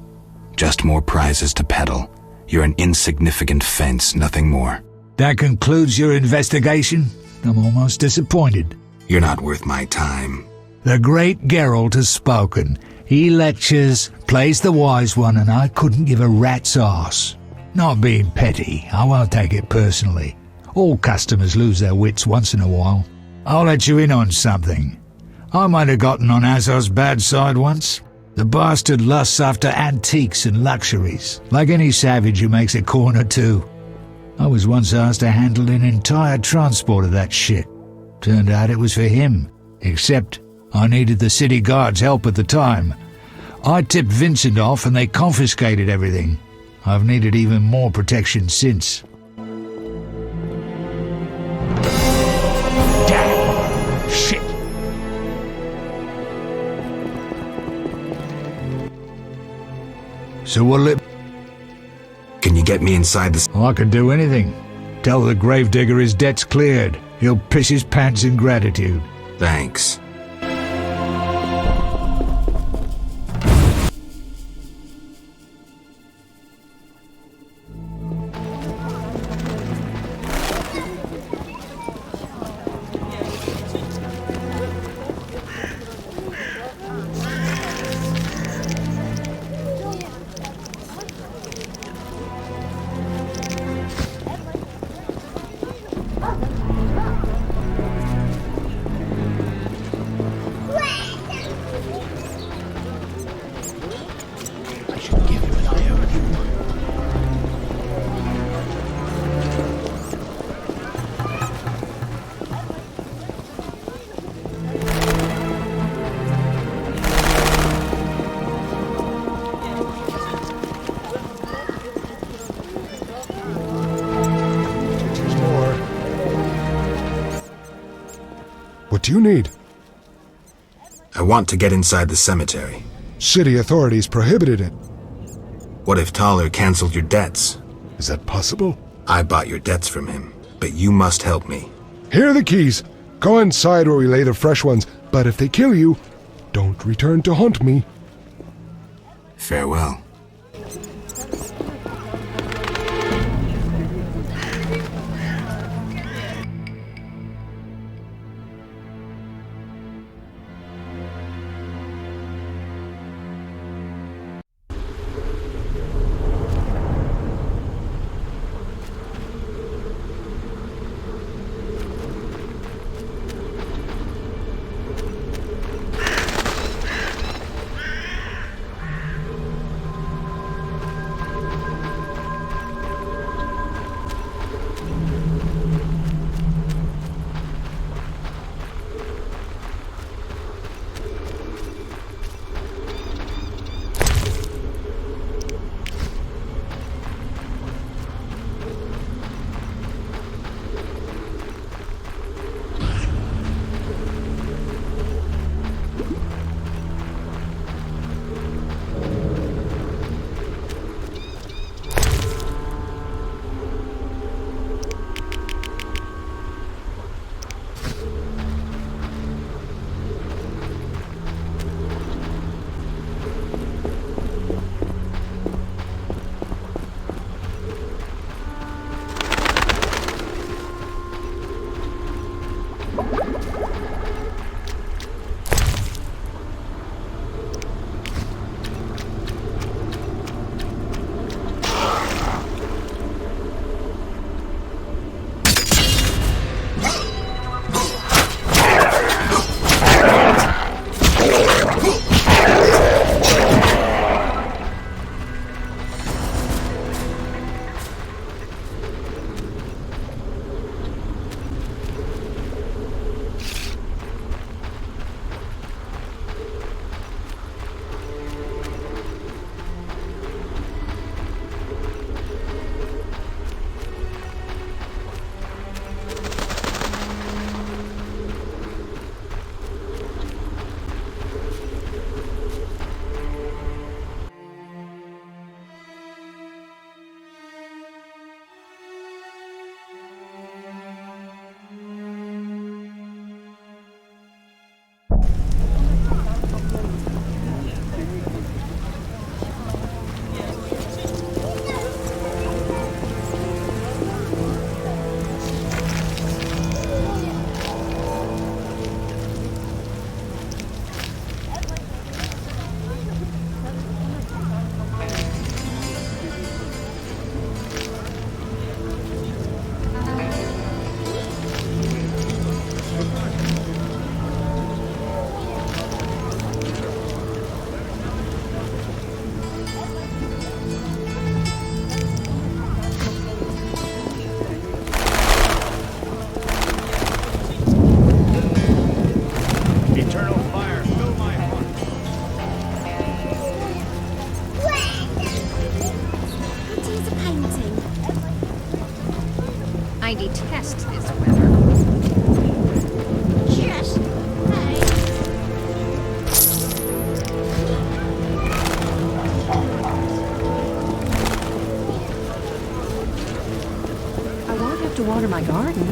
Just more prizes to peddle. You're an insignificant fence, nothing more. That concludes your investigation? I'm almost disappointed. You're not worth my time. The great Geralt has spoken. He lectures, plays the wise one, and I couldn't give a rat's arse. Not being petty, I won't take it personally. All customers lose their wits once in a while. I'll let you in on something. I might have gotten on Azor's bad side once. The bastard lusts after antiques and luxuries, like any savage who makes a corner too. I was once asked to handle an entire transport of that shit. Turned out it was for him, except I needed the city guard's help at the time. I tipped Vincent off and they confiscated everything. I've needed even more protection since. Damn! Shit! So what'll it... Can you get me inside the... I can do anything. Tell the gravedigger his debt's cleared. He'll piss his pants in gratitude. Thanks. What do you need? I want to get inside the cemetery. City authorities prohibited it. What if Toller canceled your debts? Is that possible? I bought your debts from him, but you must help me. Here are the keys. Go inside where we lay the fresh ones, but if they kill you, don't return to haunt me. Farewell. I detest this weather. Just I won't have to water my garden.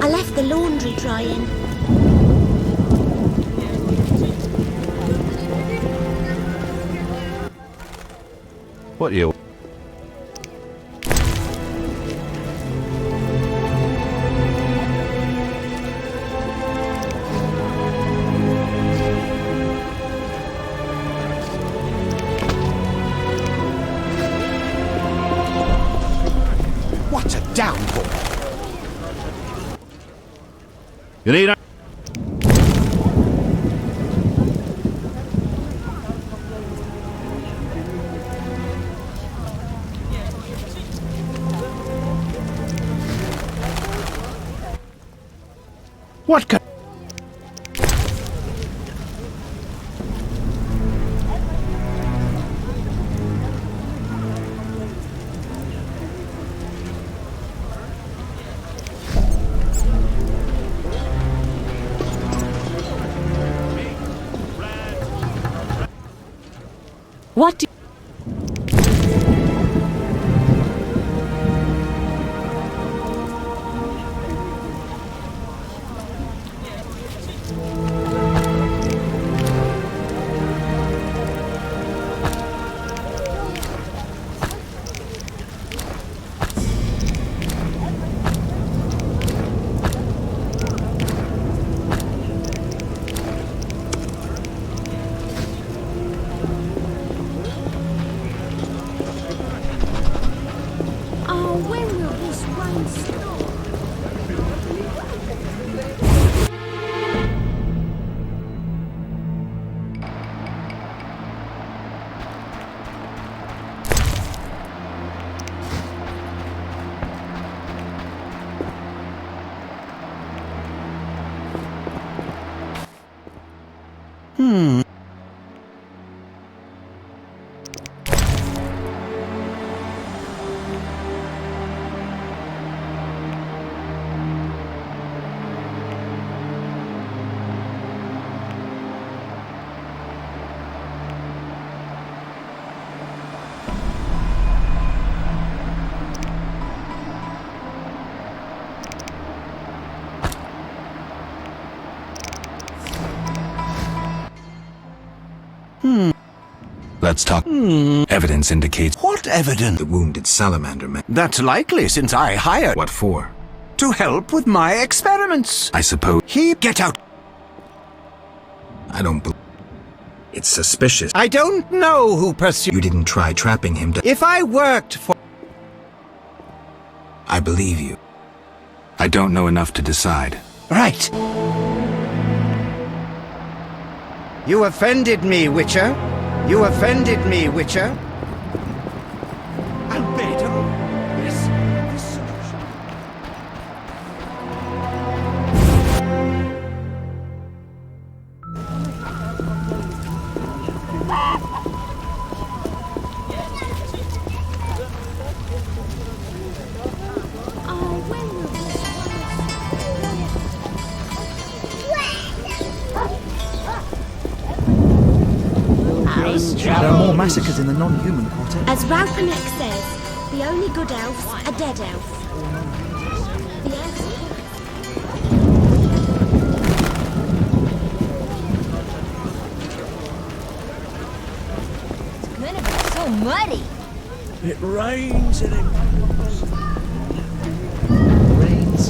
I left the laundry drying. What you? What a downpour! You need a... What can... What do... Oh, when will this rain stop? Let's talk. Evidence indicates... What evidence? The wounded salamander man. That's likely, since I hired... What for? To help with my experiments. I suppose... Get out! I don't believe... It's suspicious. I don't know who pursued... You didn't try trapping him to... If I worked for... I believe you. I don't know enough to decide. Right. You offended me, Witcher. You offended me, Witcher. Albedo? Yes, the solution. Oh, when will this There are more massacres in the non-human quarter. As Ralphanek says, the only good elves are dead elves. The elves... It's gonna be so muddy. It rains and it Rains.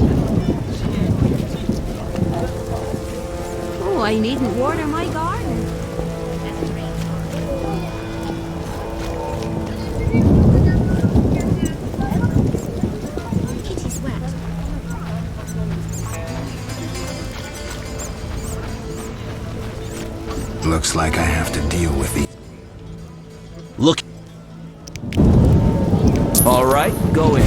Oh, I needn't water my garden. Kitty's wet. Looks like I have to deal with the... Look. All right, go in.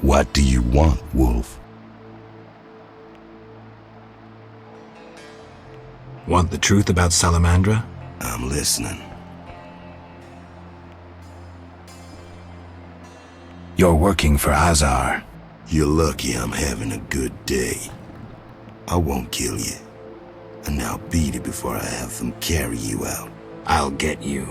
What do you want, Wolf? Want the truth about Salamandra? I'm listening. You're working for Azar. You're lucky I'm having a good day. I won't kill you. And now beat it before I have them carry you out. I'll get you.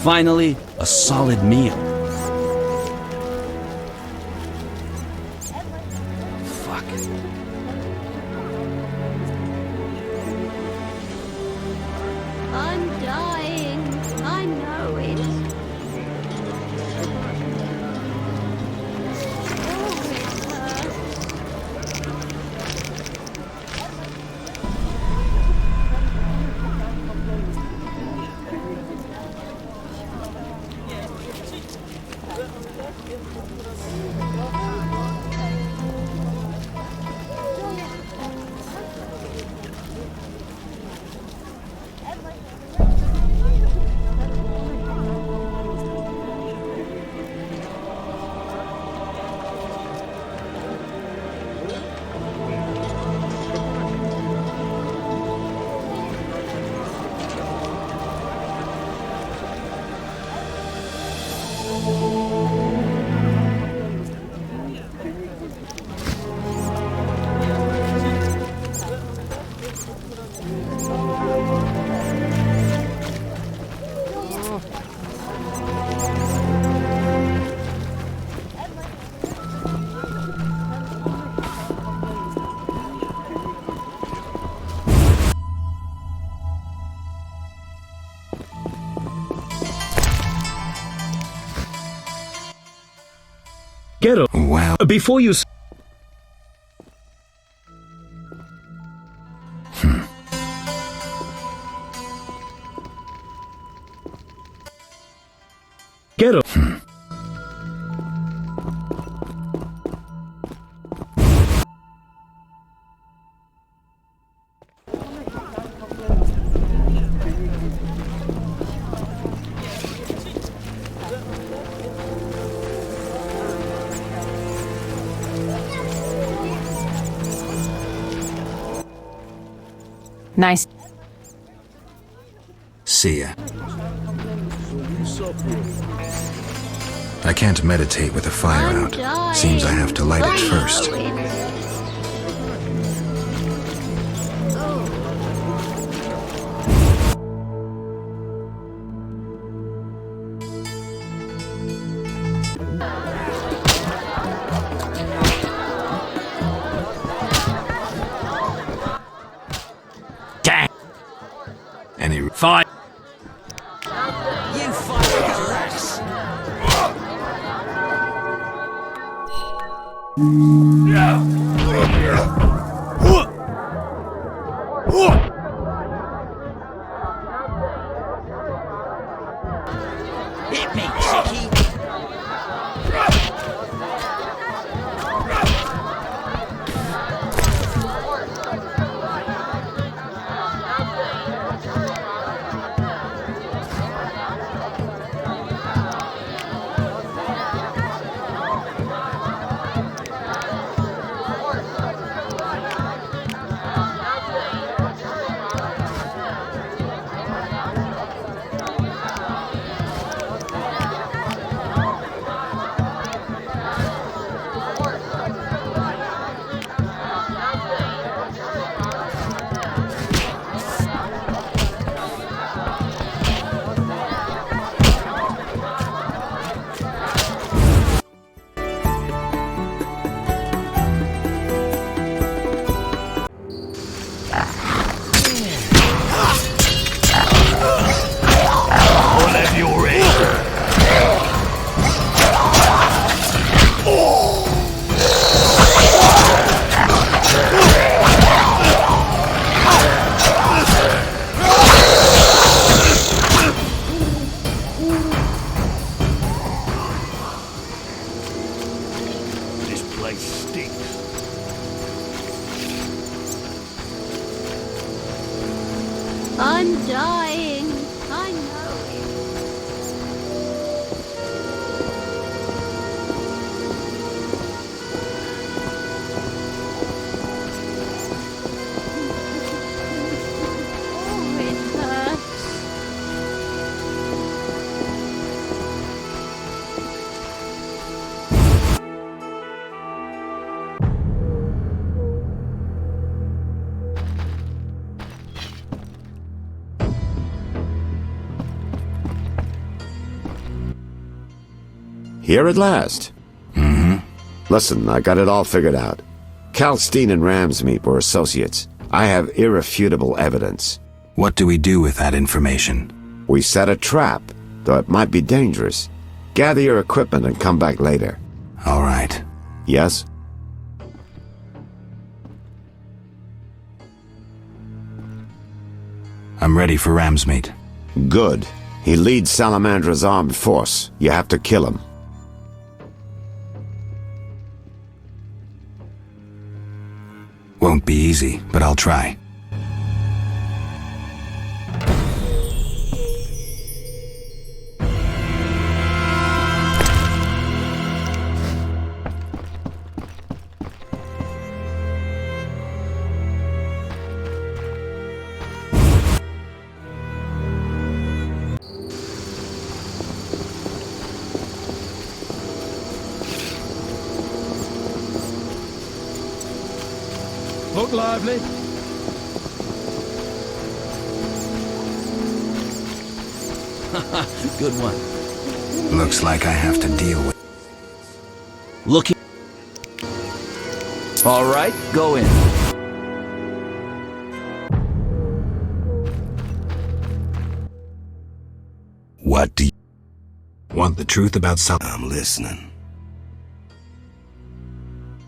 Finally, a solid meal. Fuck. I'm dying. I know it. Oh, it hurts. Geralt, wow. Before you... Geralt. Nice. See ya. I can't meditate with the fire out. Seems I have to light it first. Hit me, chickie. I'm dying. I know it. Oh, it hurts. Here at last. Mm-hmm. Listen, I got it all figured out. Kalstein and Ramsmeet were associates. I have irrefutable evidence. What do we do with that information? We set a trap, though it might be dangerous. Gather your equipment and come back later. All right. Yes? I'm ready for Ramsmeet. Good. He leads Salamandra's armed force. You have to kill him. Won't be easy, but I'll try. Look lively. Good one. Looks like I have to deal with... Looking... All right, go in. What do you... Want the truth about I'm listening.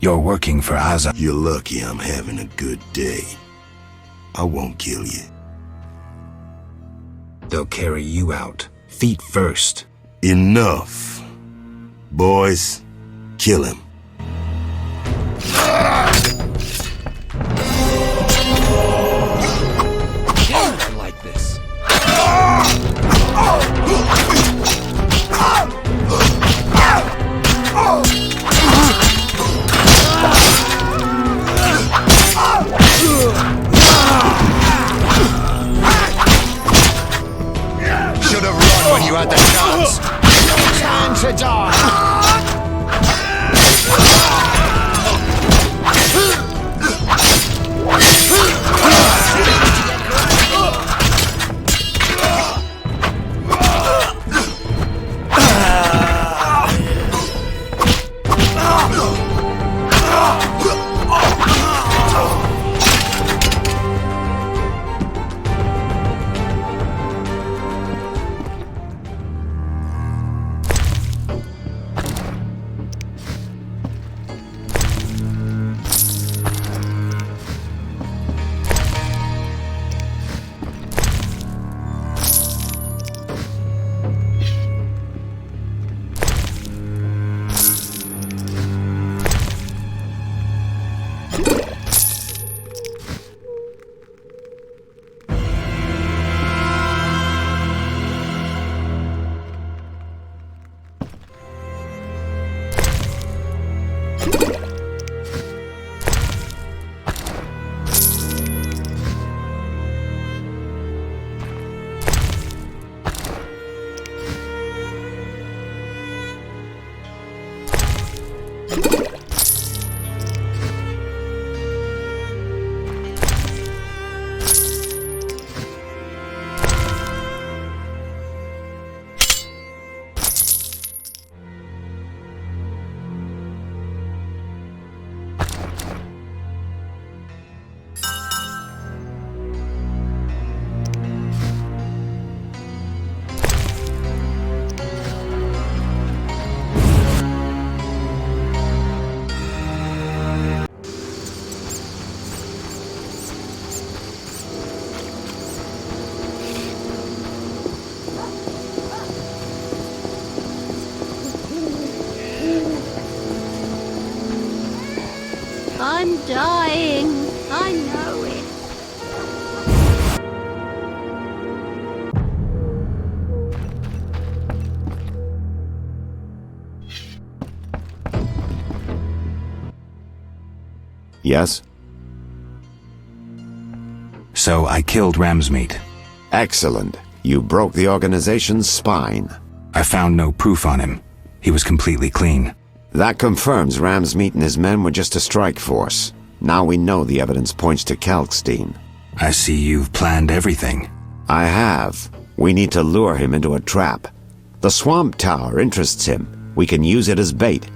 You're working for Azza. You're lucky I'm having a good day. I won't kill you. They'll carry you out, feet first. Enough. Boys, kill him. I like this. Should have run when you had the chance. Time to die. I'm dying. I know it. Yes? So I killed Ramsmeat. Excellent. You broke the organization's spine. I found no proof on him. He was completely clean. That confirms Ramsmeat and his men were just a strike force. Now we know the evidence points to Kalkstein. I see you've planned everything. I have. We need to lure him into a trap. The swamp tower interests him. We can use it as bait.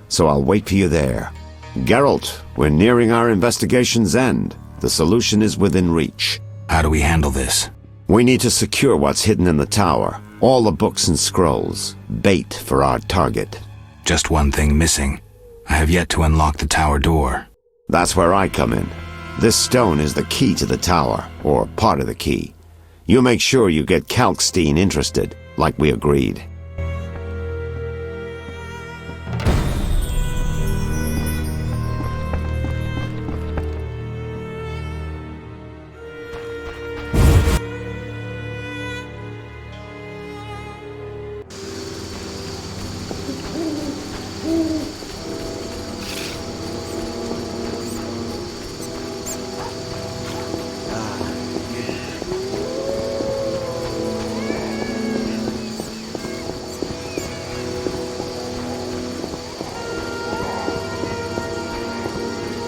So I'll wait for you there. Geralt, we're nearing our investigation's end. The solution is within reach. How do we handle this? We need to secure what's hidden in the tower. All the books and scrolls. Bait for our target. Just one thing missing. I have yet to unlock the tower door. That's where I come in. This stone is the key to the tower, or part of the key. You make sure you get Kalkstein interested, like we agreed.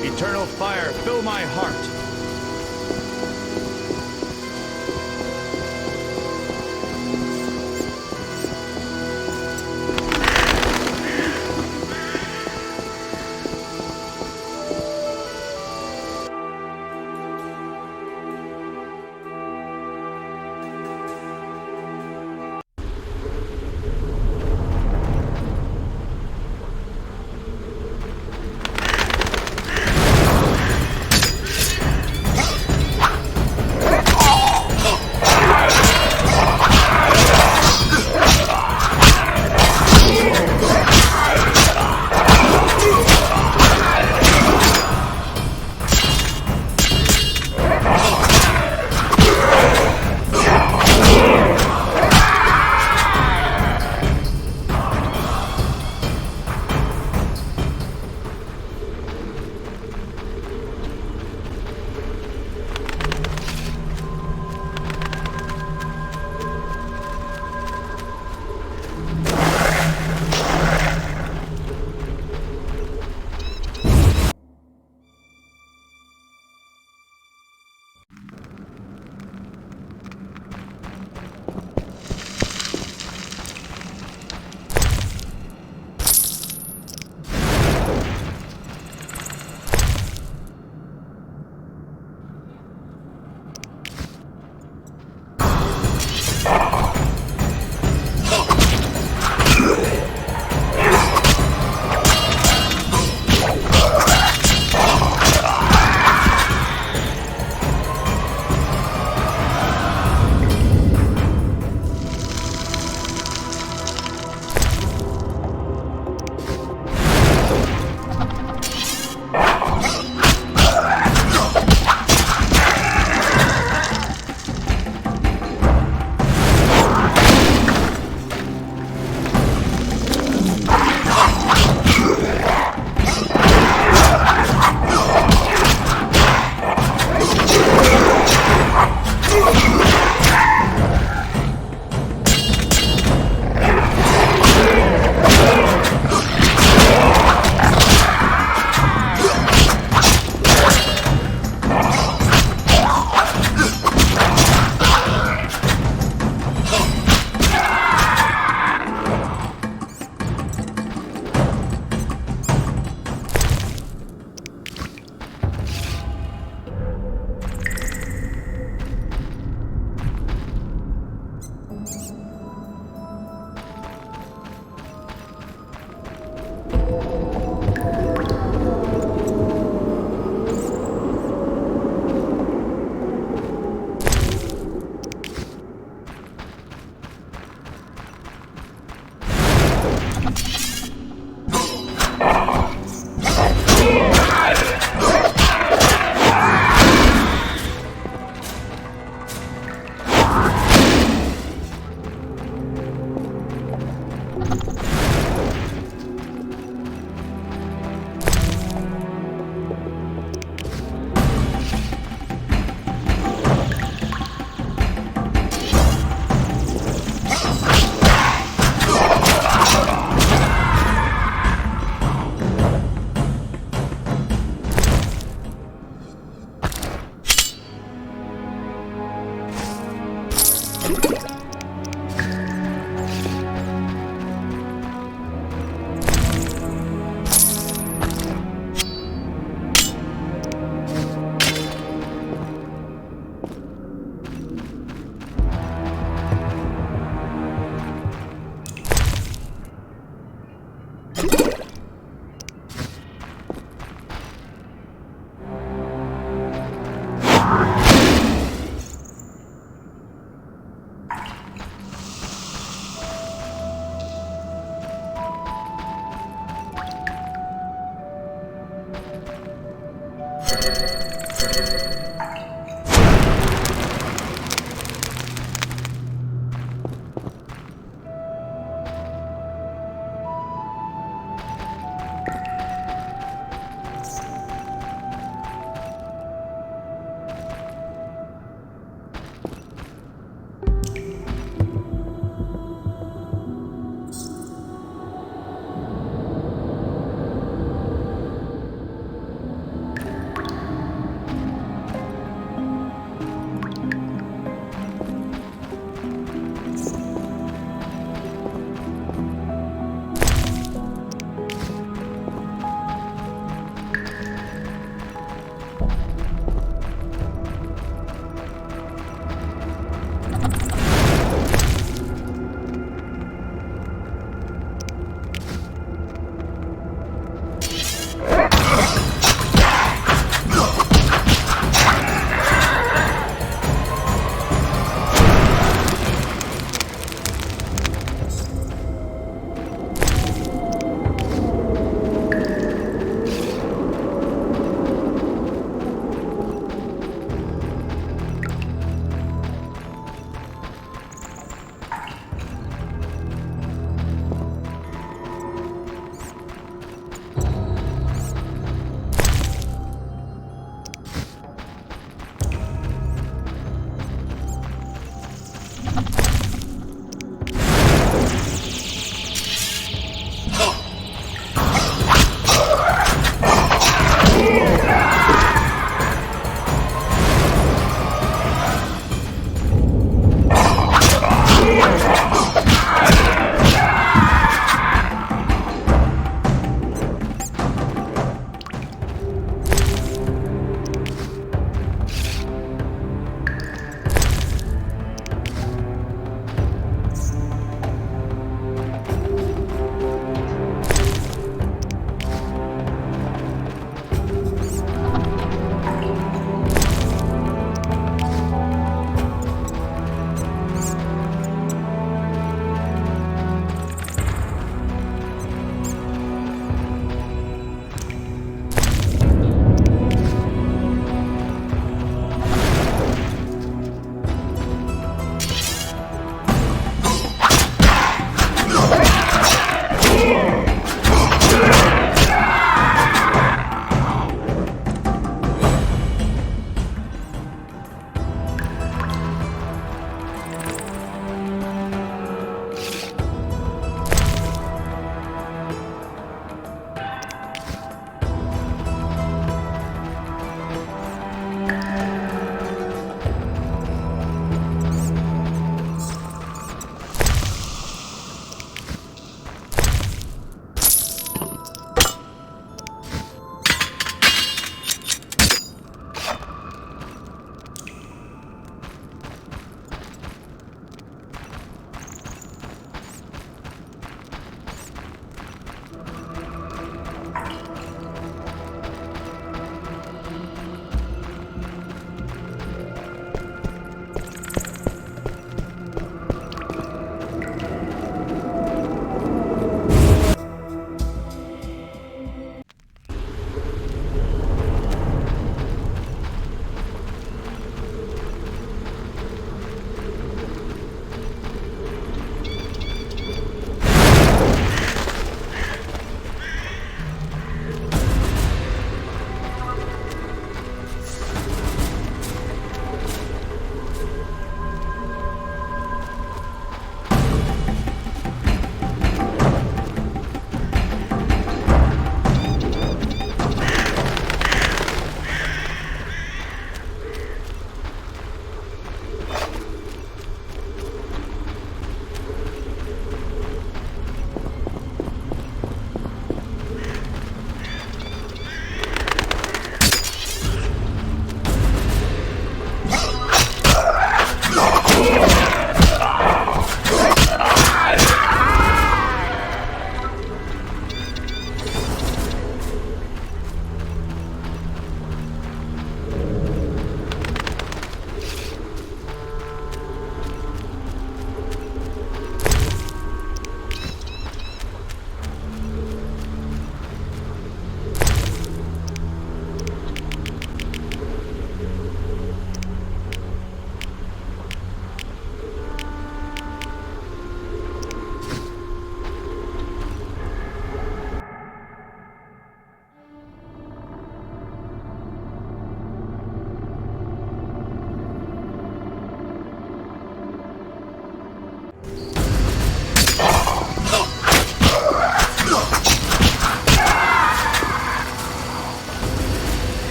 Eternal fire, fill my heart.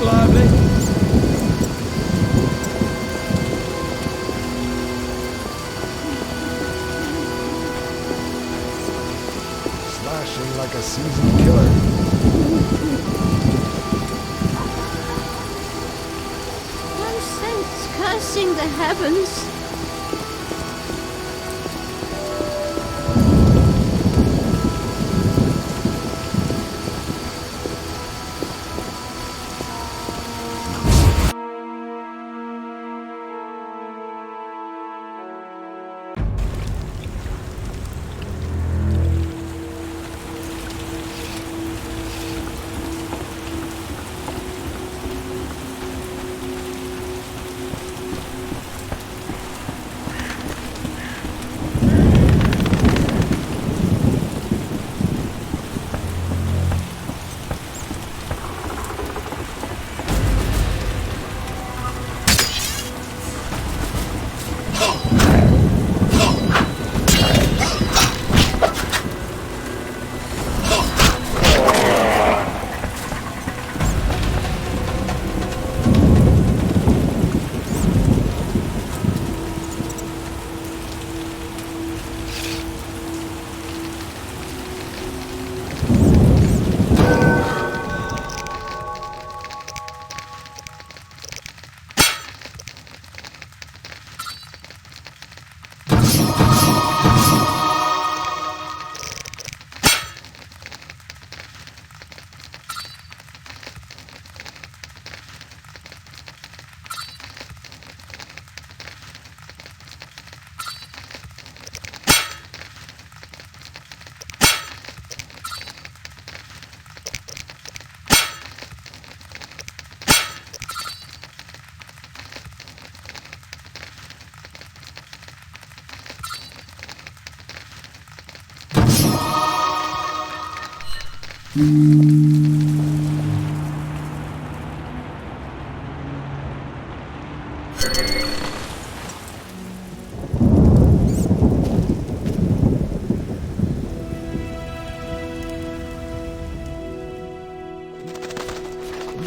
lively. Slashing like a seasoned killer. No sense cursing the heavens.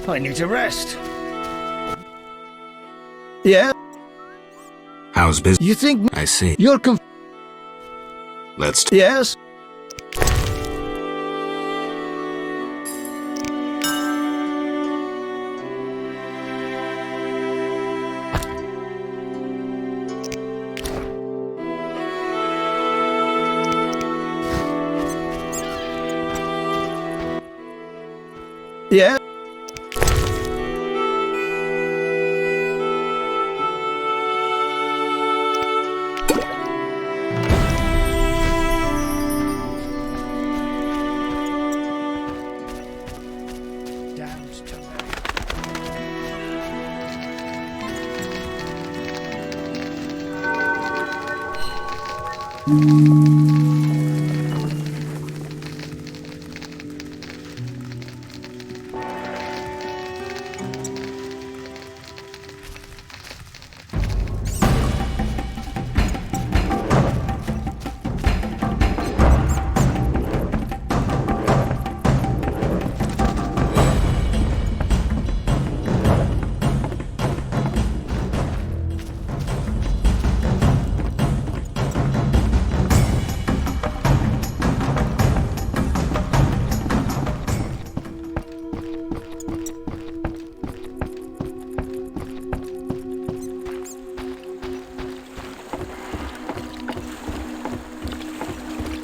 I need to rest. Yeah? How's business? You think... I see. You're Let's... Yes? Yeah?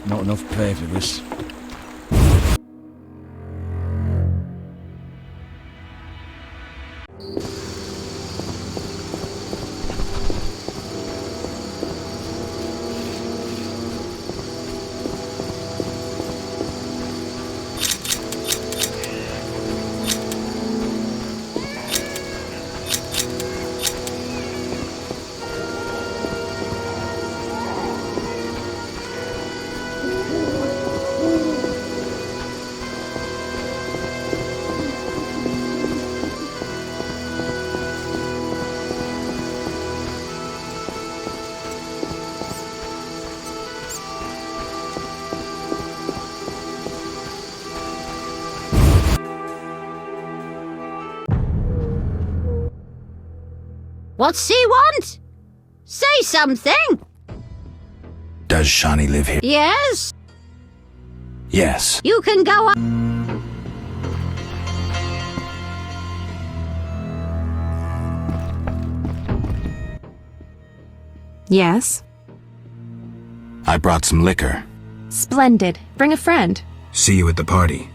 Not enough pay for this. What's he want? Say something! Does Shawnee live here? Yes? Yes. You can go on. Yes? I brought some liquor. Splendid. Bring a friend. See you at the party.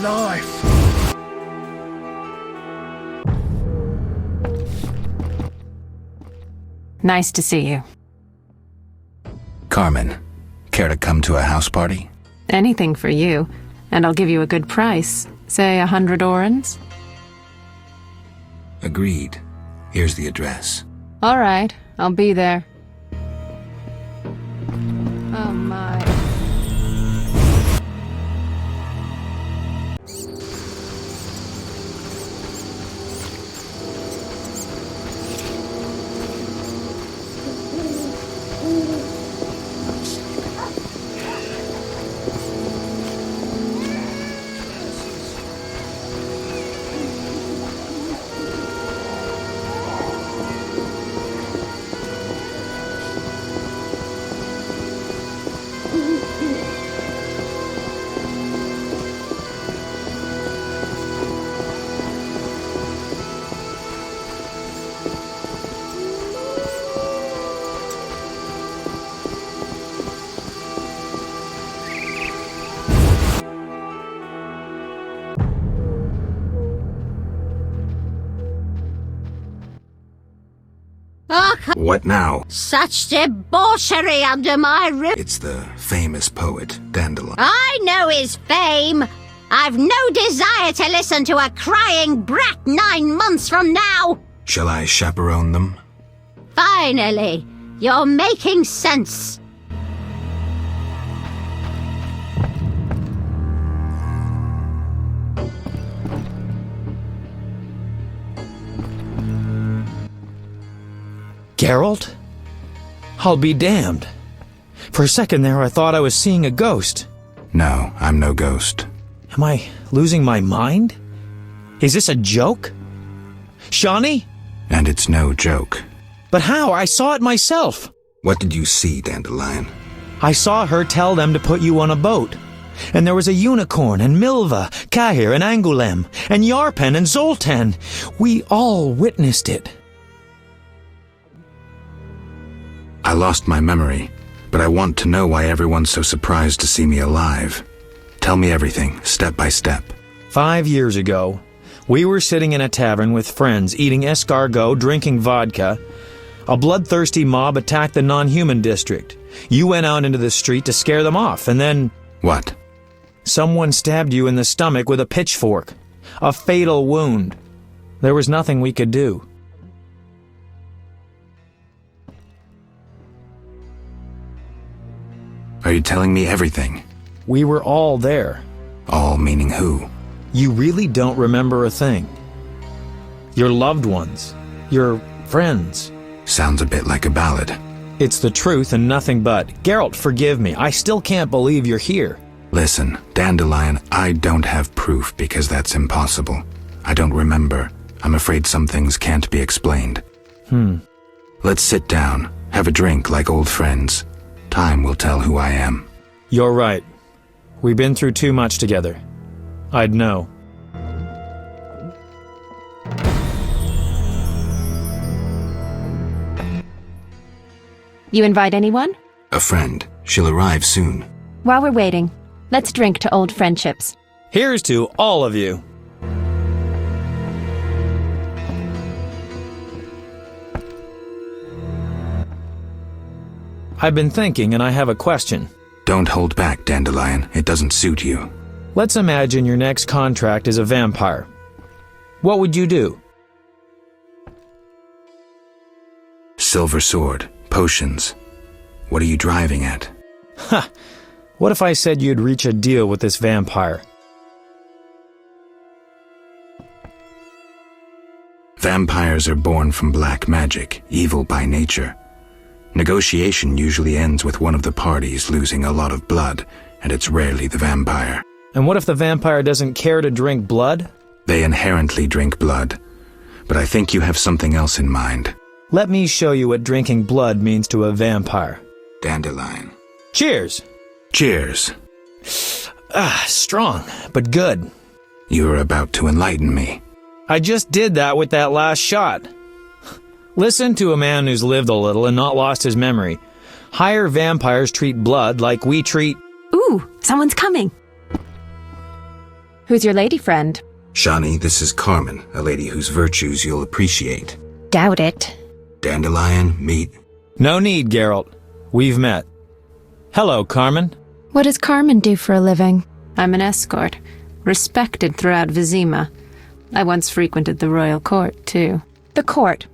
Life! Nice to see you. Carmen, care to come to a house party? Anything for you, and I'll give you a good price. Say 100 orens? Agreed. Here's the address. All right, I'll be there. Oh my. What now? Such debauchery under my roof. It's the famous poet, Dandelion. I know his fame. I've no desire to listen to a crying brat 9 months from now. Shall I chaperone them? Finally, you're making sense. Geralt? I'll be damned. For a second there, I thought I was seeing a ghost. No, I'm no ghost. Am I losing my mind? Is this a joke? Shawnee? And it's no joke. But how? I saw it myself. What did you see, Dandelion? I saw her tell them to put you on a boat. And there was a unicorn, and Milva, Kaer, and Angulem, and Yarpen, and Zoltan. We all witnessed it. I lost my memory, but I want to know why everyone's so surprised to see me alive. Tell me everything, step by step. 5 years ago, we were sitting in a tavern with friends, eating escargot, drinking vodka. A bloodthirsty mob attacked the non-human district. You went out into the street to scare them off, and then... What? Someone stabbed you in the stomach with a pitchfork. A fatal wound. There was nothing we could do. Are you telling me everything? We were all there. All meaning who? You really don't remember a thing. Your loved ones. Your friends. Sounds a bit like a ballad. It's the truth and nothing but. Geralt, forgive me. I still can't believe you're here. Listen, Dandelion, I don't have proof because that's impossible. I don't remember. I'm afraid some things can't be explained. Let's sit down, have a drink like old friends. Time will tell who I am. You're right. We've been through too much together. I'd know. You invite anyone? A friend. She'll arrive soon. While we're waiting, Let's drink to old friendships. Here's to all of you. I've been thinking, and I have a question. Don't hold back, Dandelion. It doesn't suit you. Let's imagine your next contract is a vampire. What would you do? Silver sword, potions. What are you driving at? Ha! What if I said you'd reach a deal with this vampire? Vampires are born from black magic, evil by nature. Negotiation usually ends with one of the parties losing a lot of blood, and it's rarely the vampire. And what if the vampire doesn't care to drink blood? They inherently drink blood, but I think you have something else in mind. Let me show you what drinking blood means to a vampire. Dandelion. Cheers! Cheers. Strong, but good. You are about to enlighten me. I just did that with that last shot. Listen to a man who's lived a little and not lost his memory. Higher vampires treat blood like we treat... Ooh, someone's coming. Who's your lady friend? Shani, this is Carmen, a lady whose virtues you'll appreciate. Doubt it. Dandelion, meet... No need, Geralt. We've met. Hello, Carmen. What does Carmen do for a living? I'm an escort, respected throughout Vizima. I once frequented the royal court, too. The court.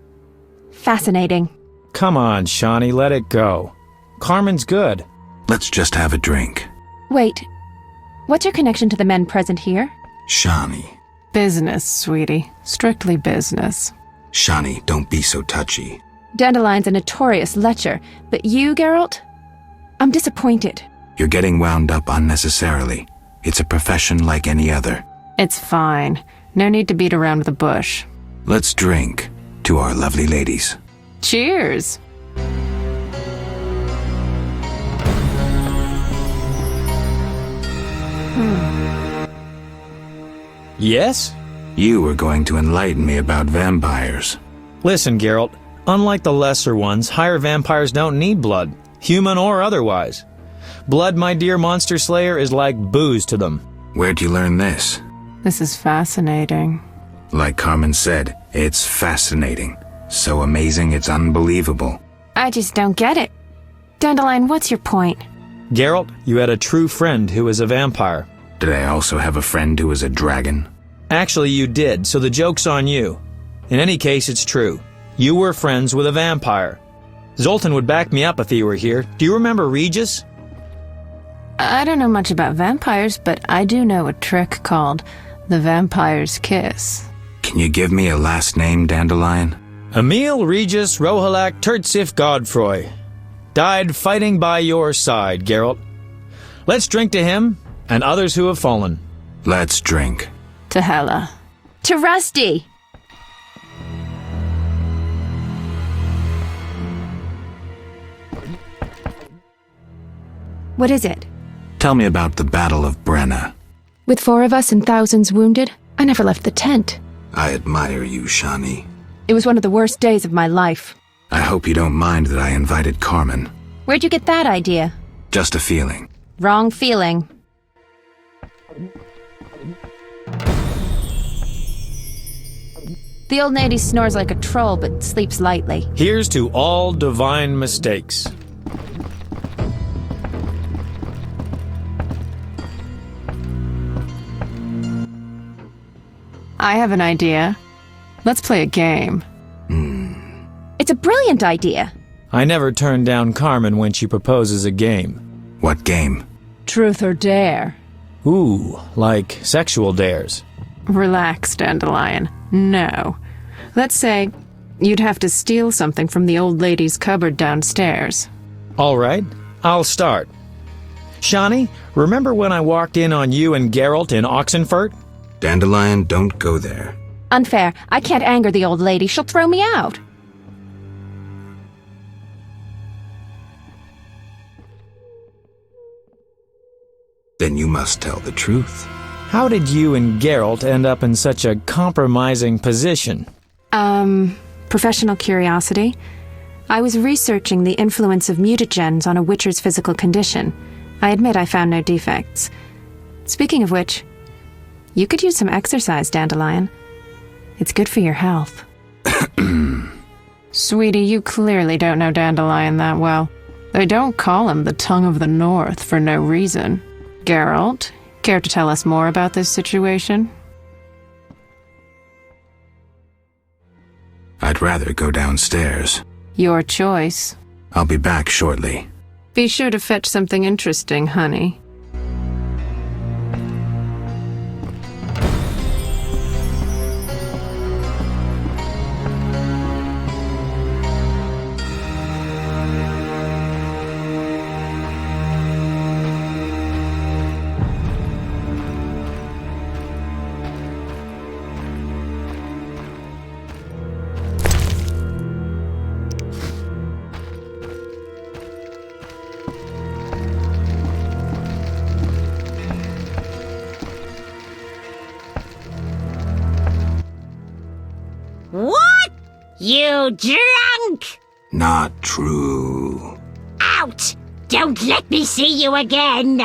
Fascinating. Come on, Shani, let it go. Carmen's good. Let's just have a drink. Wait, what's your connection to the men present here? Shani. Business, sweetie. Strictly business. Shani, don't be so touchy. Dandelion's a notorious lecher, but you, Geralt? I'm disappointed. You're getting wound up unnecessarily. It's a profession like any other. It's fine. No need to beat around the bush. Let's drink to our lovely ladies. Cheers! Yes? You were going to enlighten me about vampires. Listen, Geralt. Unlike the lesser ones, higher vampires don't need blood, human or otherwise. Blood, my dear monster slayer, is like booze to them. Where'd you learn this? This is fascinating. Like Carmen said, it's fascinating. So amazing it's unbelievable. I just don't get it. Dandelion, what's your point? Geralt, you had a true friend who was a vampire. Did I also have a friend who was a dragon? Actually, you did, so the joke's on you. In any case, it's true. You were friends with a vampire. Zoltan would back me up if he were here. Do you remember Regis? I don't know much about vampires, but I do know a trick called the vampire's kiss. Can you give me a last name, Dandelion? Emil Regis Rohalak Tertsif Godfroy. Died fighting by your side, Geralt. Let's drink to him and others who have fallen. Let's drink. To Hela. To Rusty! What is it? Tell me about the Battle of Brenna. With 4 of us and thousands wounded, I never left the tent. I admire you, Shani. It was one of the worst days of my life. I hope you don't mind that I invited Carmen. Where'd you get that idea? Just a feeling. Wrong feeling. The old lady snores like a troll, but sleeps lightly. Here's to all divine mistakes. I have an idea. Let's play a game. It's a brilliant idea. I never turn down Carmen when she proposes a game. What game? Truth or dare. Ooh, like sexual dares. Relax, Dandelion. No. Let's say you'd have to steal something from the old lady's cupboard downstairs. All right, I'll start. Shani, remember when I walked in on you and Geralt in Oxenfurt? Dandelion, don't go there. Unfair. I can't anger the old lady. She'll throw me out. Then you must tell the truth. How did you and Geralt end up in such a compromising position? Professional curiosity. I was researching the influence of mutagens on a witcher's physical condition. I admit I found no defects. Speaking of which, you could use some exercise, Dandelion. It's good for your health. Sweetie, you clearly don't know Dandelion that well. They don't call him the Tongue of the North for no reason. Geralt, care to tell us more about this situation? I'd rather go downstairs. Your choice. I'll be back shortly. Be sure to fetch something interesting, honey. What? You drunk? Not true. Out! Don't let me see you again!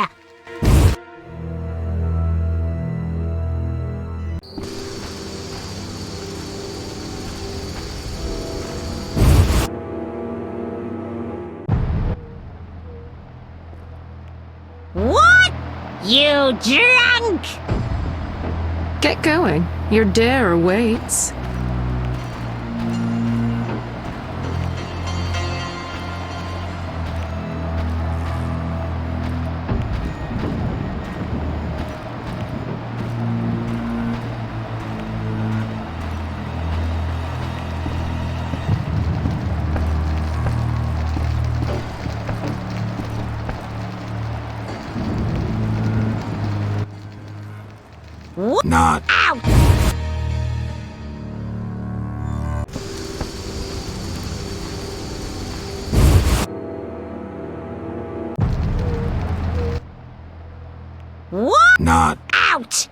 What? You drunk? Get going. Your dare awaits. Not. Out! What? Not. Out!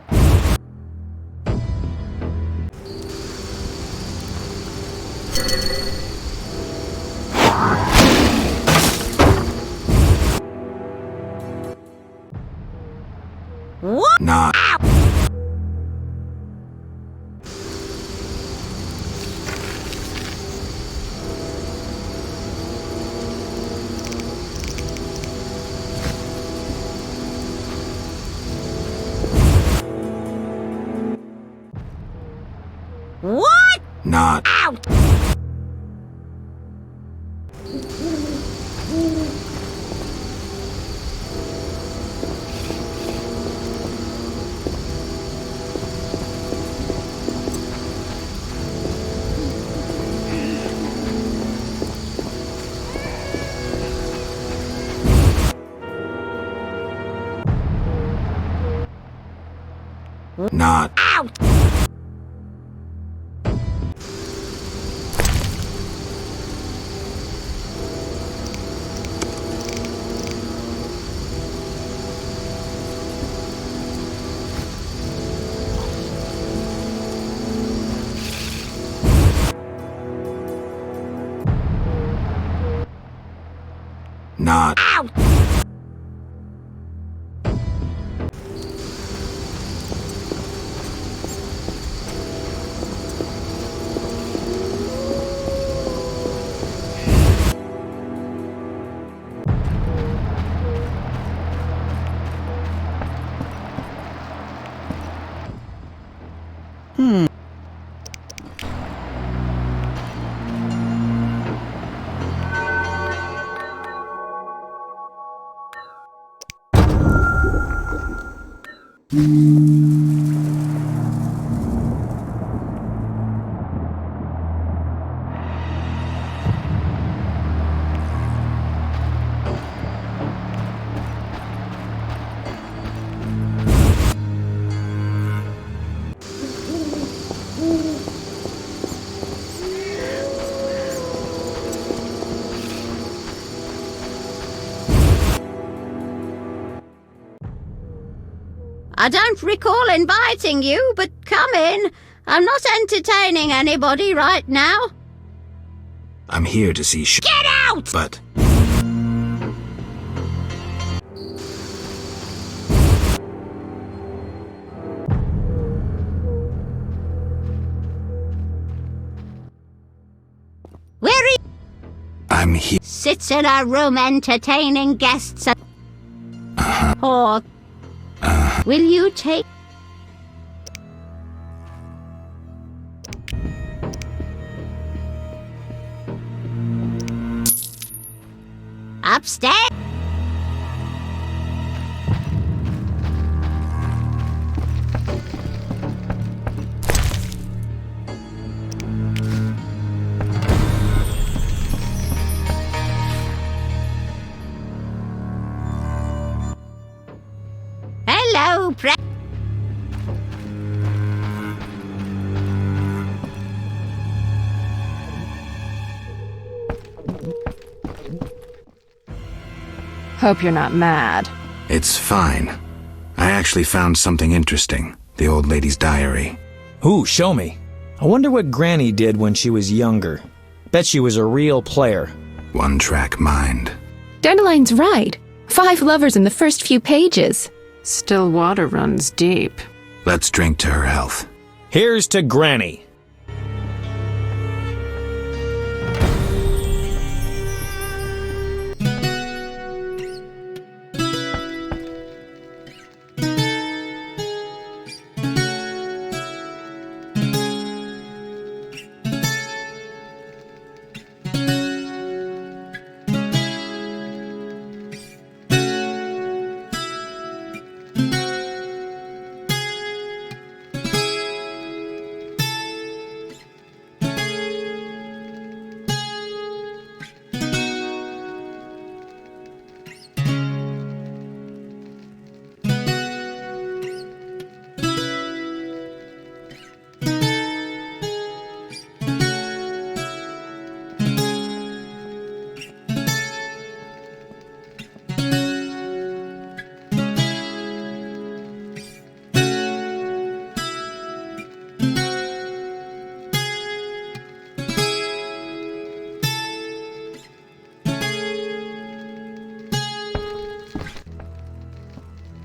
What? Not. Out! What? Not. Out! Not. Out! Not. Out! I don't recall inviting you, but come in. I'm not entertaining anybody right now. I'm here to see Get out! But... sits in her room entertaining guests. Or will you take... upstairs? Hello, Hope you're not mad. It's fine. I actually found something interesting. The old lady's diary. Ooh, show me. I wonder what Granny did when she was younger. Bet she was a real player. One-track mind. Dandelion's right. 5 lovers in the first few pages. Still water runs deep. Let's drink to her health. Here's to Granny.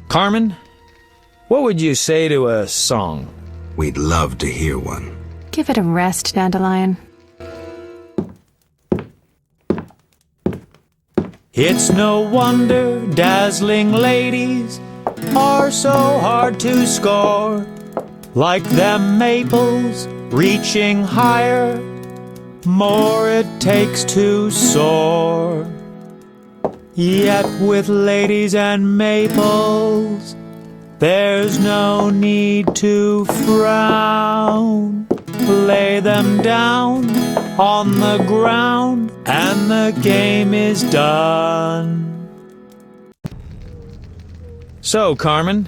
Carmen, what would you say to a song? We'd love to hear one. Give it a rest, Dandelion. It's no wonder dazzling ladies are so hard to score. Like them maples reaching higher, more it takes to soar. Yet with ladies and maples, there's no need to frown. Lay them down on the ground, and the game is done. So, Carmen,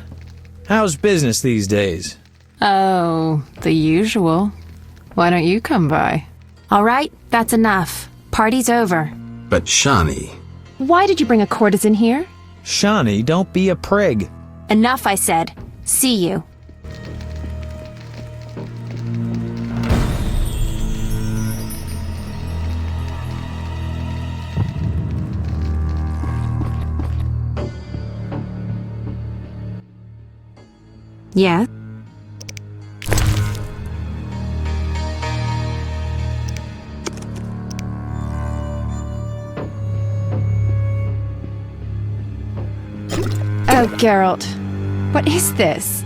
how's business these days? Oh, the usual. Why don't you come by? All right, that's enough. Party's over. But Shani... Why did you bring a courtesan here? Shani, don't be a prig. Enough, I said. See you. Yeah? Oh, Geralt. What is this?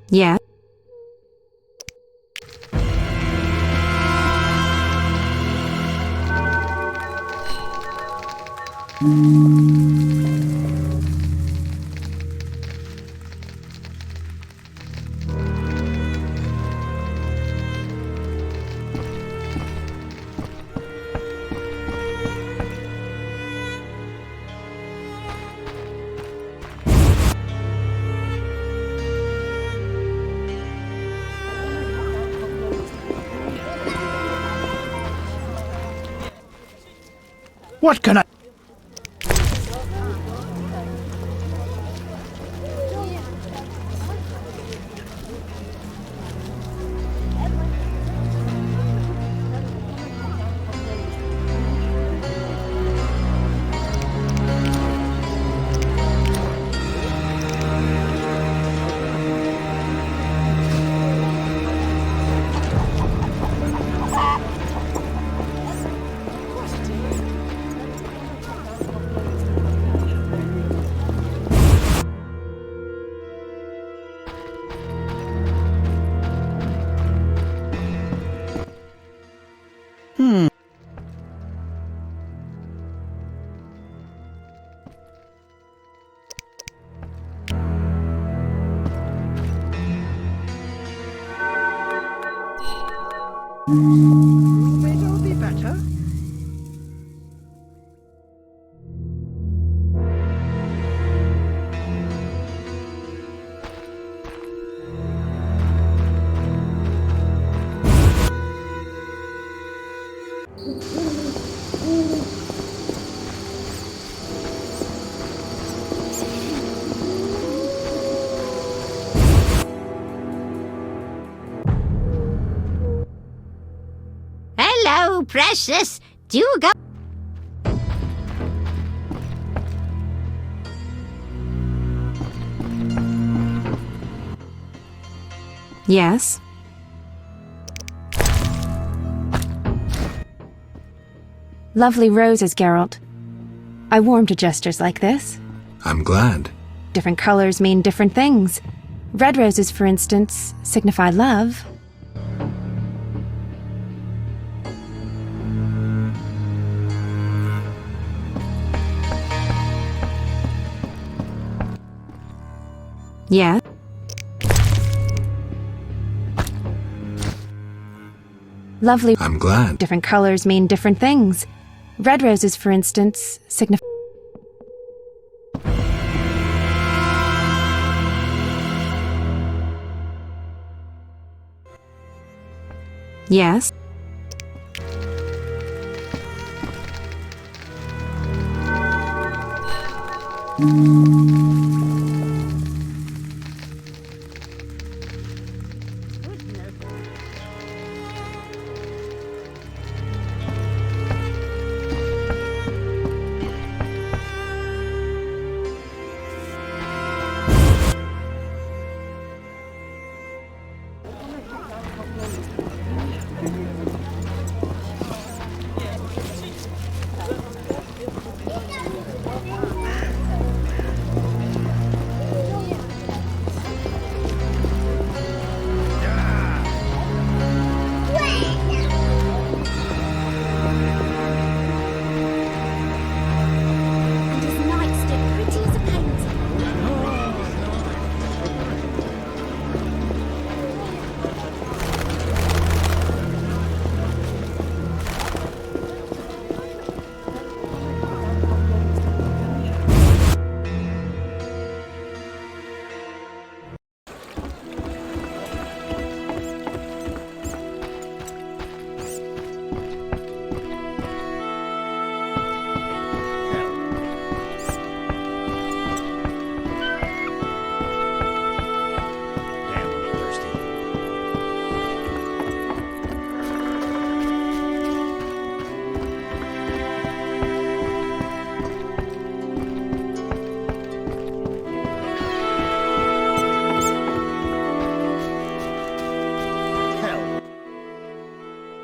Yeah? What can I... Roommate will be better. Hello, precious. Do go. Yes? Lovely roses, Geralt. I warm to gestures like this. I'm glad. Different colors mean different things. Red roses, for instance, signify love. Yeah? Lovely. I'm glad. Different colors mean different things. Red roses, for instance, signify... Yes?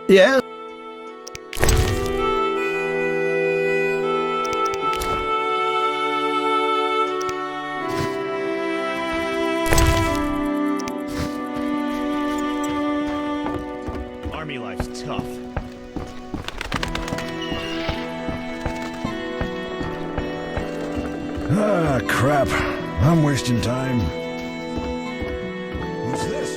Yeah? Army life's tough. Ah, crap. I'm wasting time. What's this?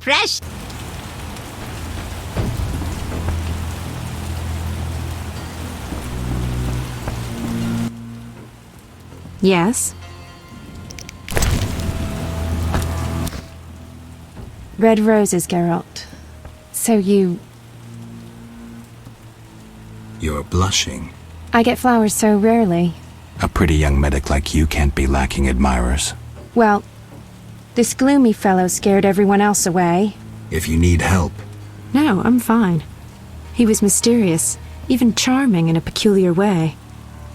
fresh. Yes? Red roses, Geralt. So you... You're blushing. I get flowers so rarely. A pretty young medic like you can't be lacking admirers. Well, this gloomy fellow scared everyone else away. If you need help. No, I'm fine. He was mysterious, even charming in a peculiar way.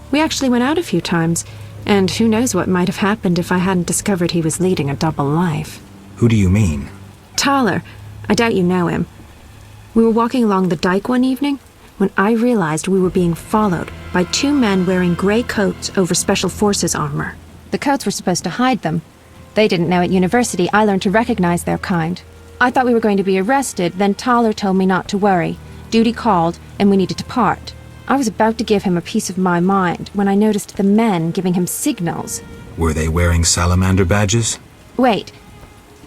We actually went out a few times, and who knows what might have happened if I hadn't discovered he was leading a double life. Who do you mean? Thaler. I doubt you know him. We were walking along the dike one evening when I realized we were being followed by two men wearing grey coats over Special Forces armor. The coats were supposed to hide them. They didn't know at university I learned to recognize their kind. I thought we were going to be arrested, then Thaler told me not to worry. Duty called, and we needed to part. I was about to give him a piece of my mind when I noticed the men giving him signals. Were they wearing salamander badges? Wait.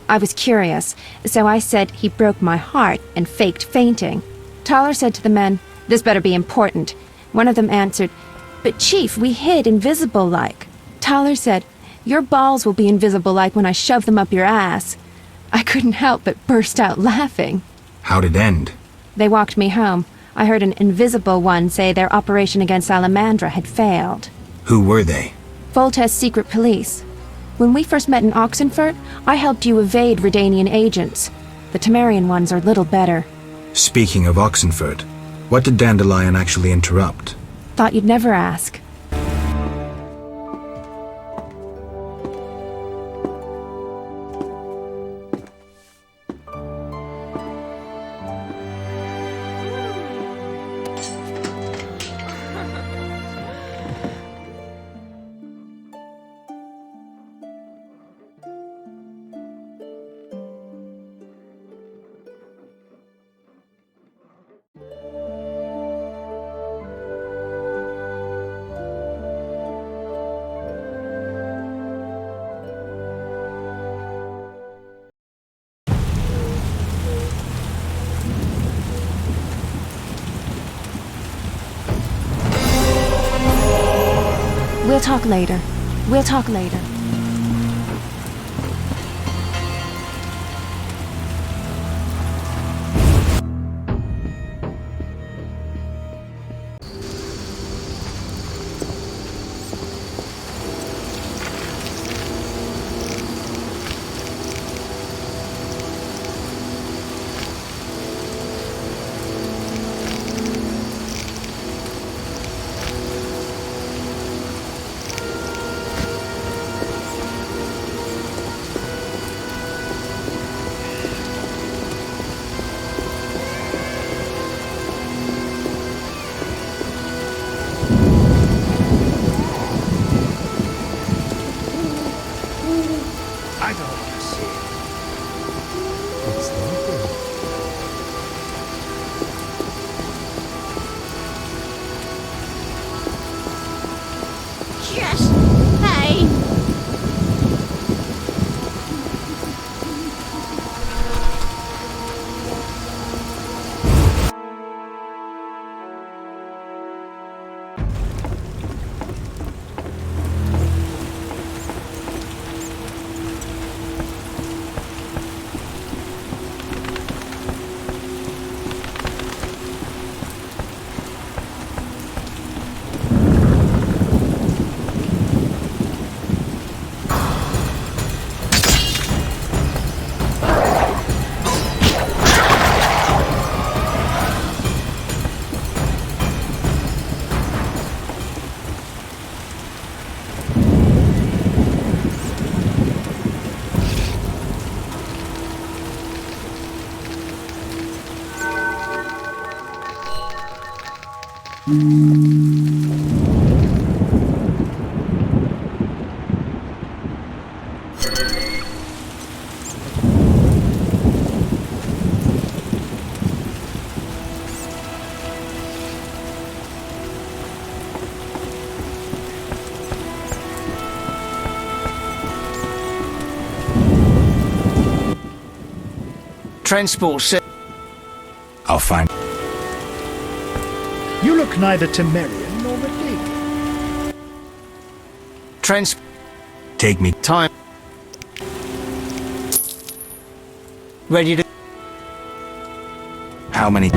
I was curious, so I said he broke my heart and faked fainting. Thaler said to the men, "This better be important." One of them answered, "But Chief, we hid invisible-like." Thaler said, "Your balls will be invisible-like when I shove them up your ass." I couldn't help but burst out laughing. How'd it end? They walked me home. I heard an invisible one say their operation against Salamandra had failed. Who were they? Volta's secret police. When we first met in Oxenfurt, I helped you evade Redanian agents. The Temerian ones are little better. Speaking of Oxenfurt, what did Dandelion actually interrupt? Thought you'd never ask. We'll talk later. We'll talk later. Transport set. I'll find... You look neither Temerian nor Redeemed. Take me... Time. Ready to... How many...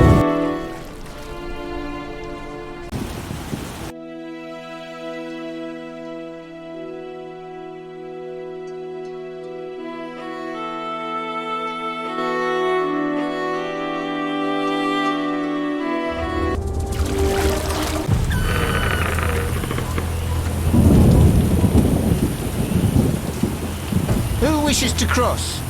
Who wishes to cross?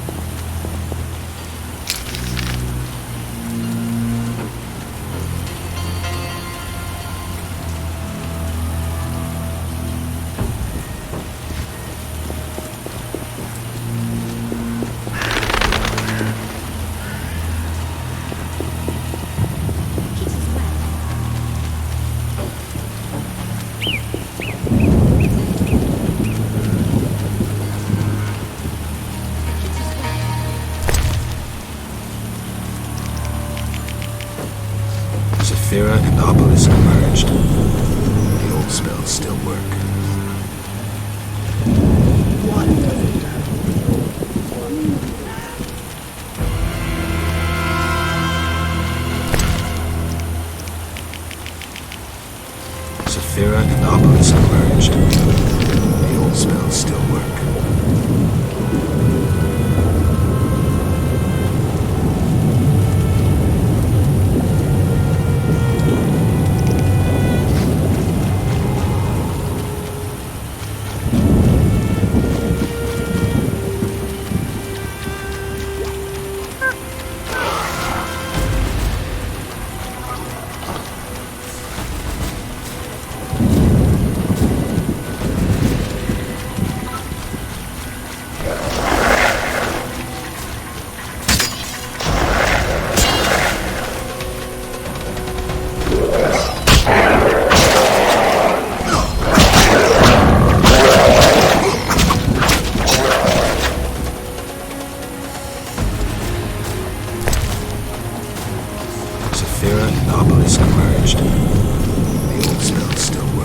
Saphira and Obelisk merged. The old spells still work. Saphira and Obelisk merged. The old spells still work. Saphira and Obelisk merged. The old spells still work.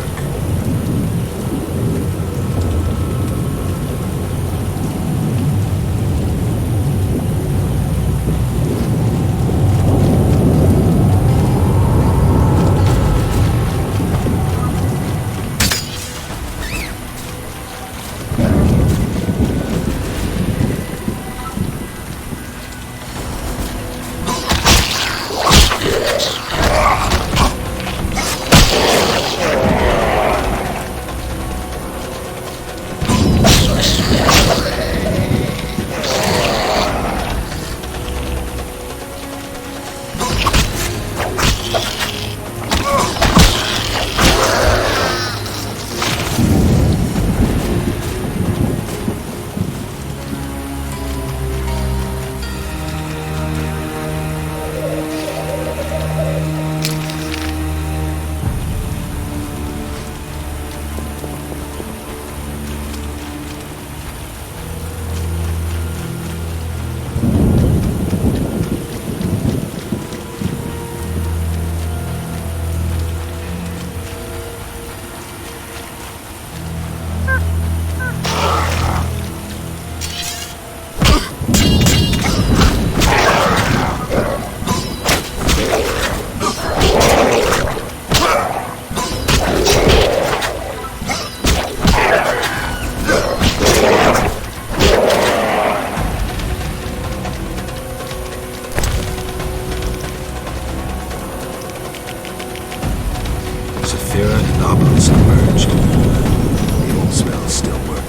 Saphira and Obelisk merged. The old spells still work.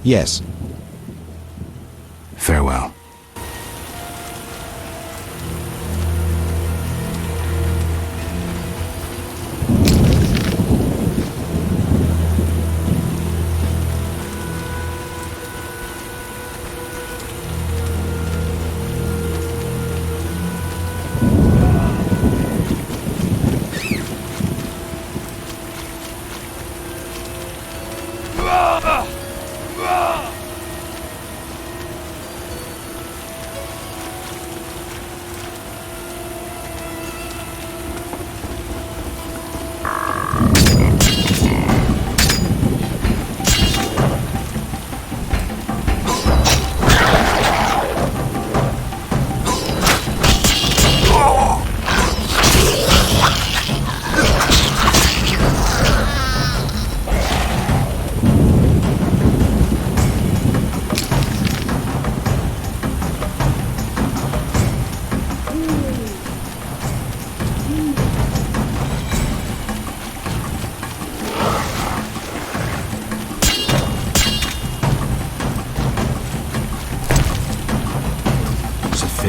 Yes. Farewell.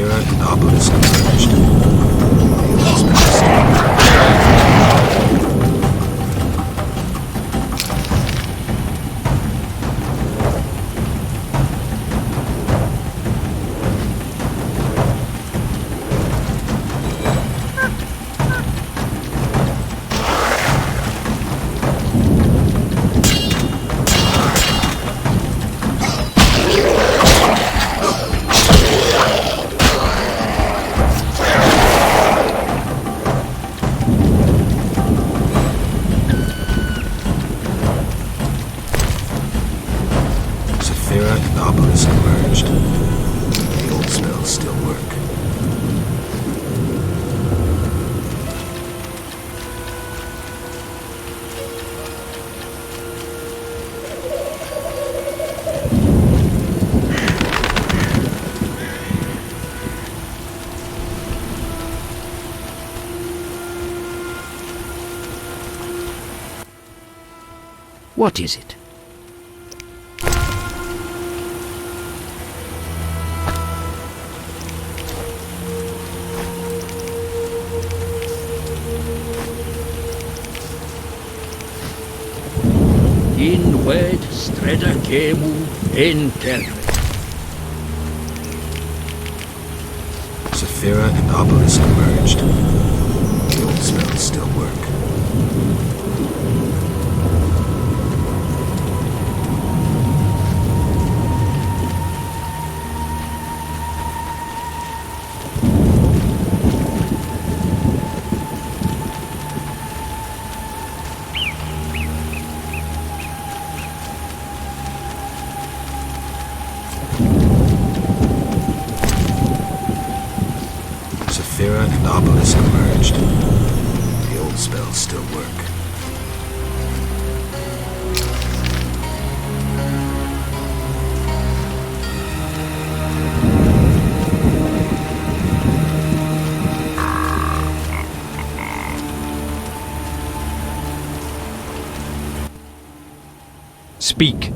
Saphira and Obelisk merged. Saphira and Obelisk merged. The old spells still work. What is it? Inwed streda gemu interve. Saphira and Obelisk merged. The old spells still work. Saphira and Obelisk merged. The old spells still work. Speak.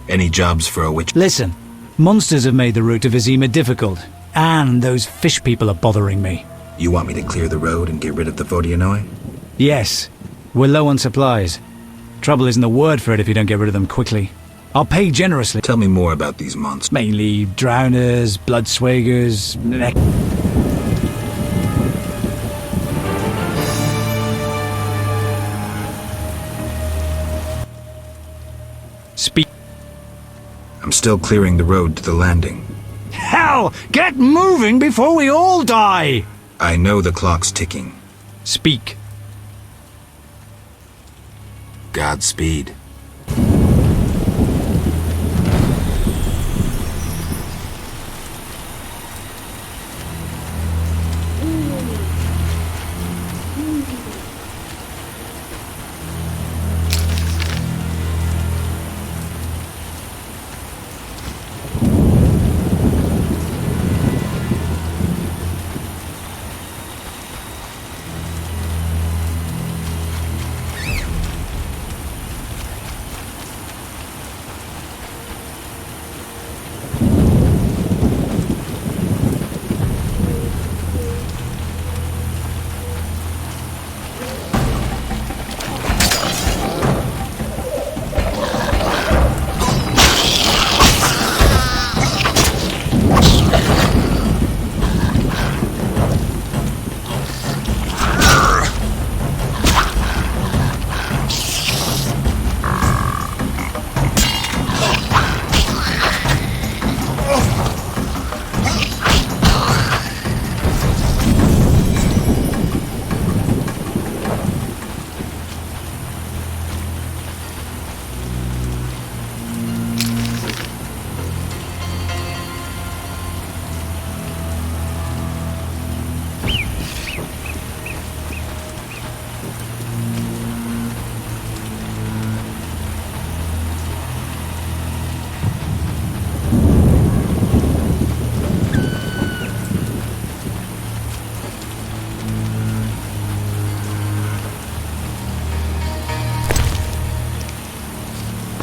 Any jobs for a witch? Listen, monsters have made the route to Vizima difficult, and those fish people are bothering me. You want me to clear the road and get rid of the Vodianoi? Yes, we're low on supplies. Trouble isn't the word for it if you don't get rid of them quickly. I'll pay generously. Tell me more about these monsters. Mainly drowners, bloodswaggers, Speak. I'm still clearing the road to the landing. Hell! Get moving before we all die! I know the clock's ticking. Speak. Godspeed.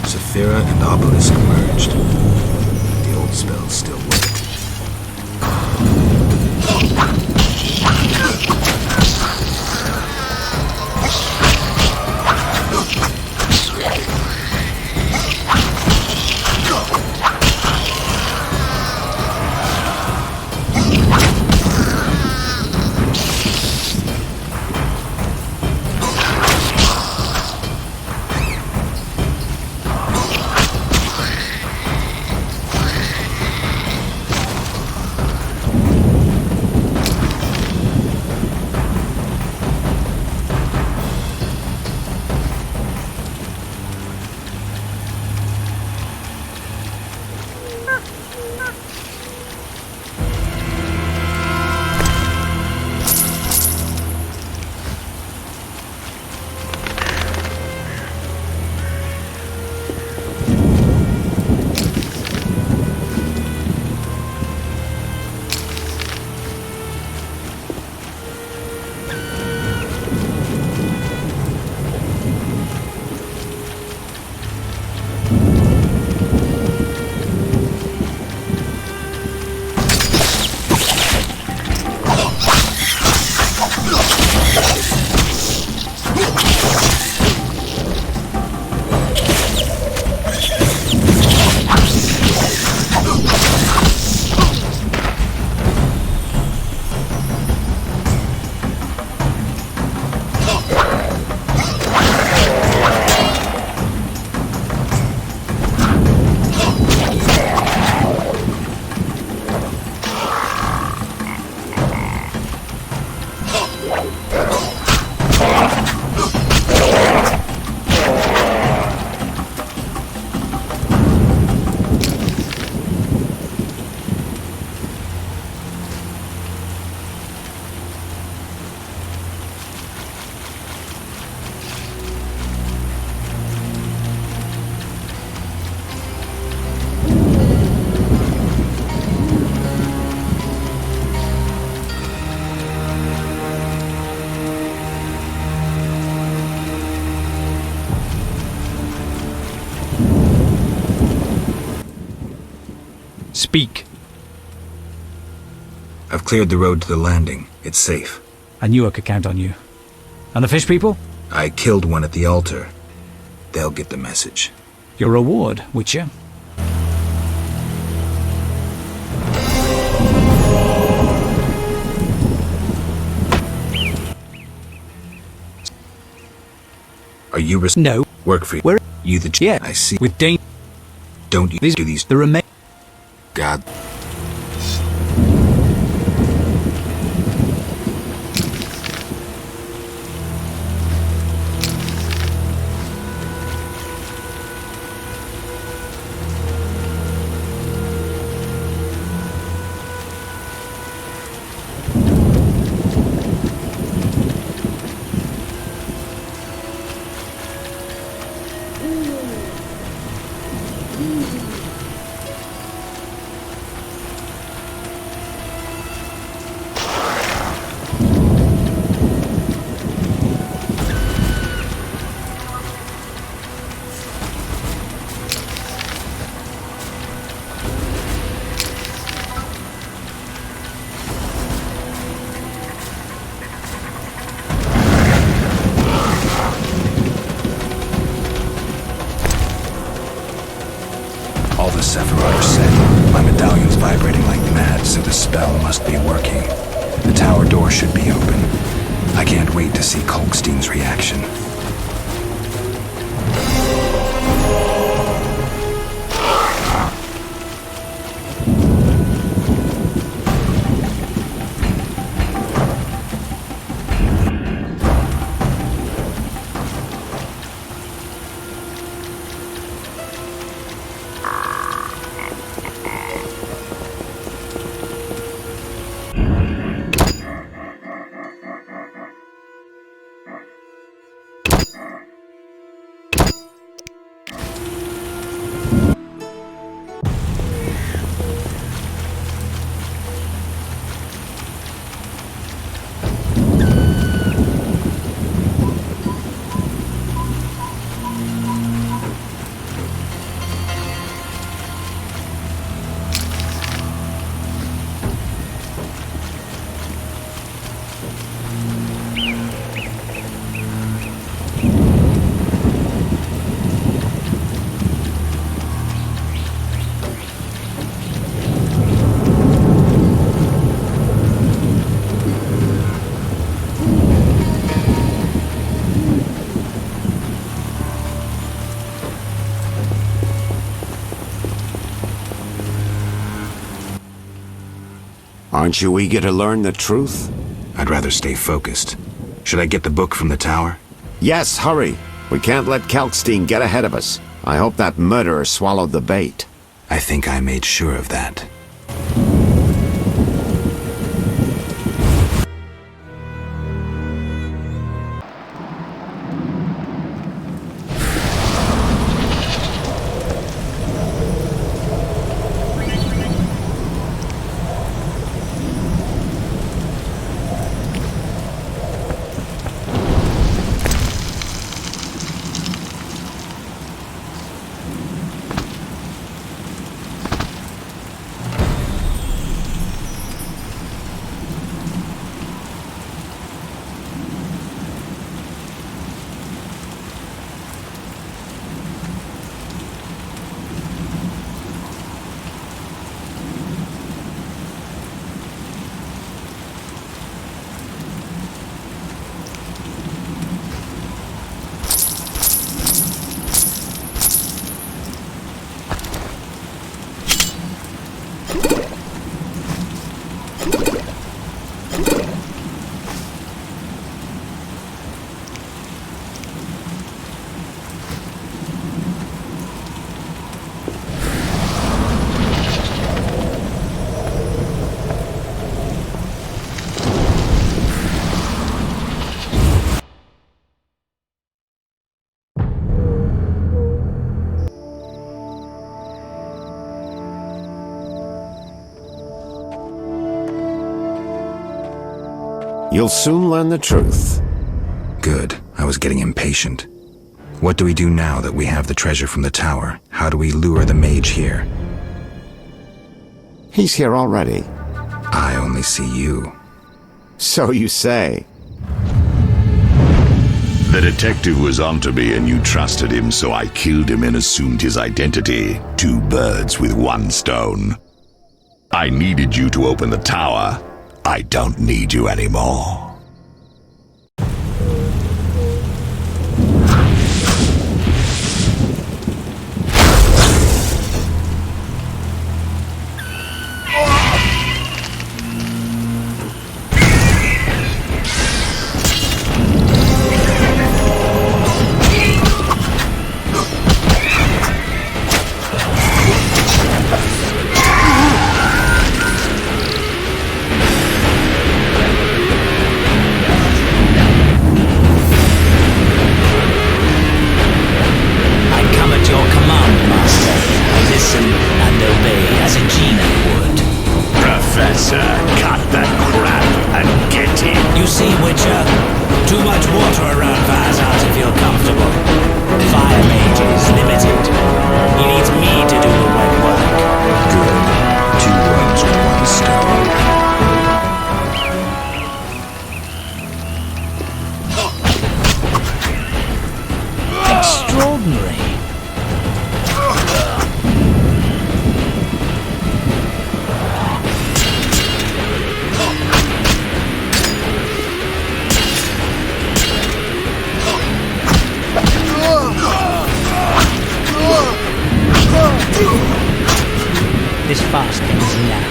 Saphira and Obelisk merged. The old spells still work. Speak. I've cleared the road to the landing. It's safe. I knew I could count on you. And the fish people? I killed one at the altar. They'll get the message. Your reward, Witcher. Are you No. Work for Where? You the Yeah. I see. With Dane. Don't you do these? The remain. God. All the Sephiroth are set. My medallion's vibrating like mad, so the spell must be working. The tower door should be open. I can't wait to see Kolkstein's reaction. Aren't you eager to learn the truth? I'd rather stay focused. Should I get the book from the tower? Yes, hurry. We can't let Kalkstein get ahead of us. I hope that murderer swallowed the bait. I think I made sure of that. You'll soon learn the truth. Good. I was getting impatient. What do we do now that we have the treasure from the tower? How do we lure the mage here? He's here already. I only see you. So you say. The detective was onto me and you trusted him, so I killed him and assumed his identity. 2 birds with 1 stone. I needed you to open the tower. I don't need you anymore. This fast ends now.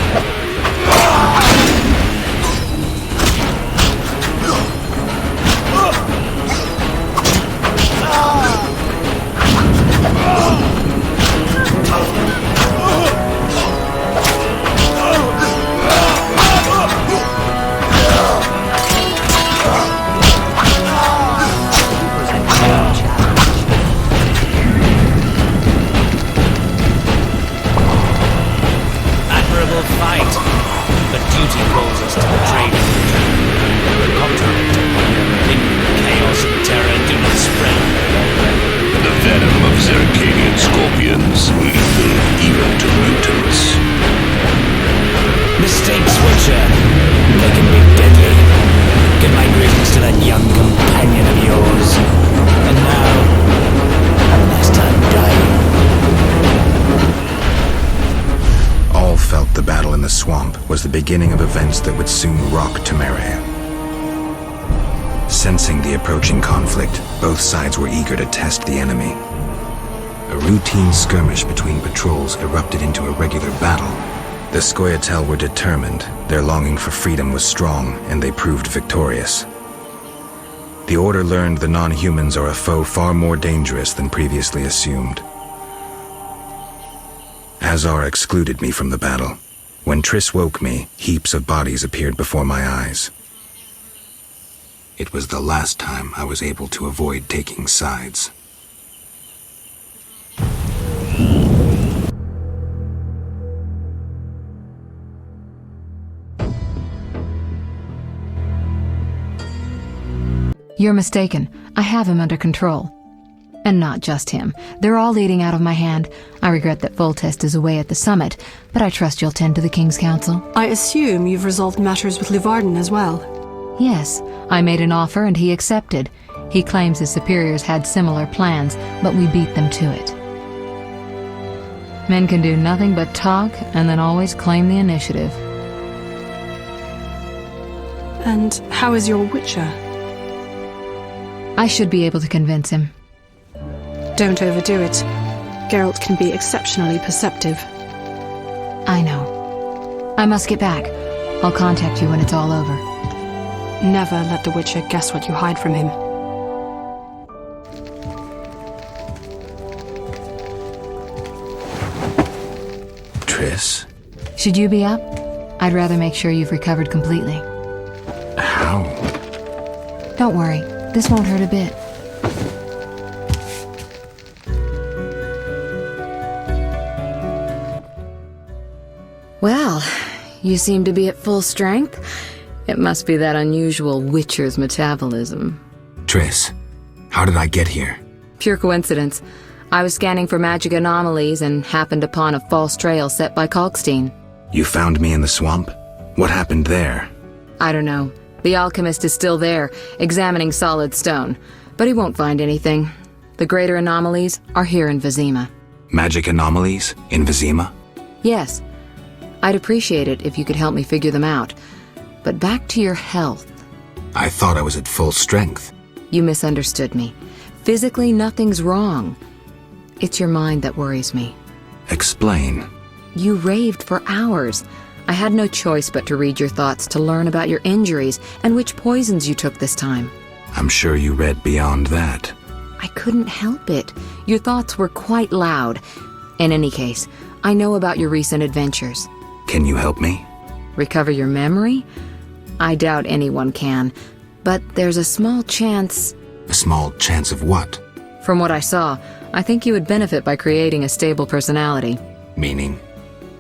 Was the beginning of events that would soon rock Temeria. Sensing the approaching conflict, both sides were eager to test the enemy. A routine skirmish between patrols erupted into a regular battle, The Scoia'tael were determined, their longing for freedom was strong, and they proved victorious. The Order learned the non-humans are a foe far more dangerous than previously assumed. Azar excluded me from the battle. When Triss woke me, heaps of bodies appeared before my eyes. It was the last time I was able to avoid taking sides. You're mistaken. I have him under control. And not just him. They're all eating out of my hand. I regret that Foltest is away at the summit, but I trust you'll tend to the King's Council. I assume you've resolved matters with Livarden as well. Yes, I made an offer and he accepted. He claims his superiors had similar plans, but we beat them to it. Men can do nothing but talk and then always claim the initiative. And how is your Witcher? I should be able to convince him. Don't overdo it. Geralt can be exceptionally perceptive. I know. I must get back. I'll contact you when it's all over. Never let the Witcher guess what you hide from him. Triss? Should you be up? I'd rather make sure you've recovered completely. How? Don't worry. This won't hurt a bit. Well, you seem to be at full strength. It must be that unusual Witcher's metabolism. Triss, how did I get here? Pure coincidence. I was scanning for magic anomalies and happened upon a false trail set by Kalkstein. You found me in the swamp? What happened there? I don't know. The alchemist is still there, examining solid stone, but he won't find anything. The greater anomalies are here in Vizima. Magic anomalies? In Vizima? Yes. I'd appreciate it if you could help me figure them out. But back to your health. I thought I was at full strength. You misunderstood me. Physically, nothing's wrong. It's your mind that worries me. Explain. You raved for hours. I had no choice but to read your thoughts to learn about your injuries and which poisons you took this time. I'm sure you read beyond that. I couldn't help it. Your thoughts were quite loud. In any case, I know about your recent adventures. Can you help me? Recover your memory? I doubt anyone can, but there's a small chance... A small chance of what? From what I saw, I think you would benefit by creating a stable personality. Meaning?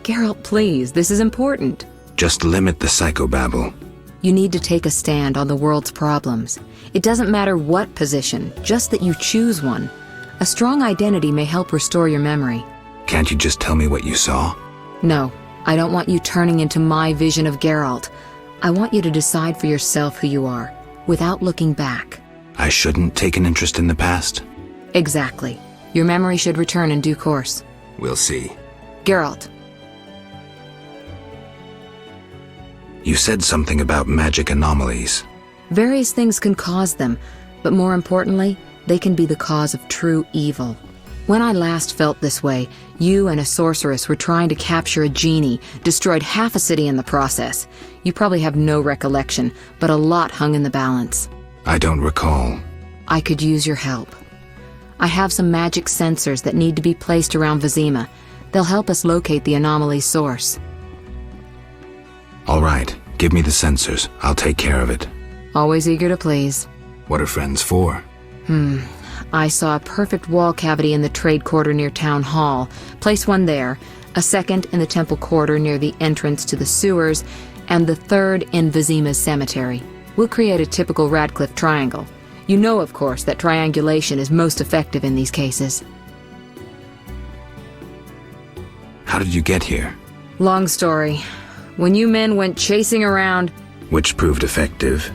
Geralt, please, this is important. Just limit the psychobabble. You need to take a stand on the world's problems. It doesn't matter what position, just that you choose one. A strong identity may help restore your memory. Can't you just tell me what you saw? No, I don't want you turning into my vision of Geralt. I want you to decide for yourself who you are, without looking back. I shouldn't take an interest in the past? Exactly. Your memory should return in due course. We'll see. Geralt. You said something about magic anomalies. Various things can cause them, but more importantly, they can be the cause of true evil. When I last felt this way, you and a sorceress were trying to capture a genie, destroyed half a city in the process. You probably have no recollection, but a lot hung in the balance. I don't recall. I could use your help. I have some magic sensors that need to be placed around Vizima. They'll help us locate the anomaly's source. All right, give me the sensors. I'll take care of it. Always eager to please. What are friends for? I saw a perfect wall cavity in the trade quarter near Town Hall. Place one there, a second in the temple quarter near the entrance to the sewers, and the third in Vizima's cemetery. We'll create a typical Radcliffe triangle. You know, of course, that triangulation is most effective in these cases. How did you get here? Long story. When you men went chasing around... Which proved effective.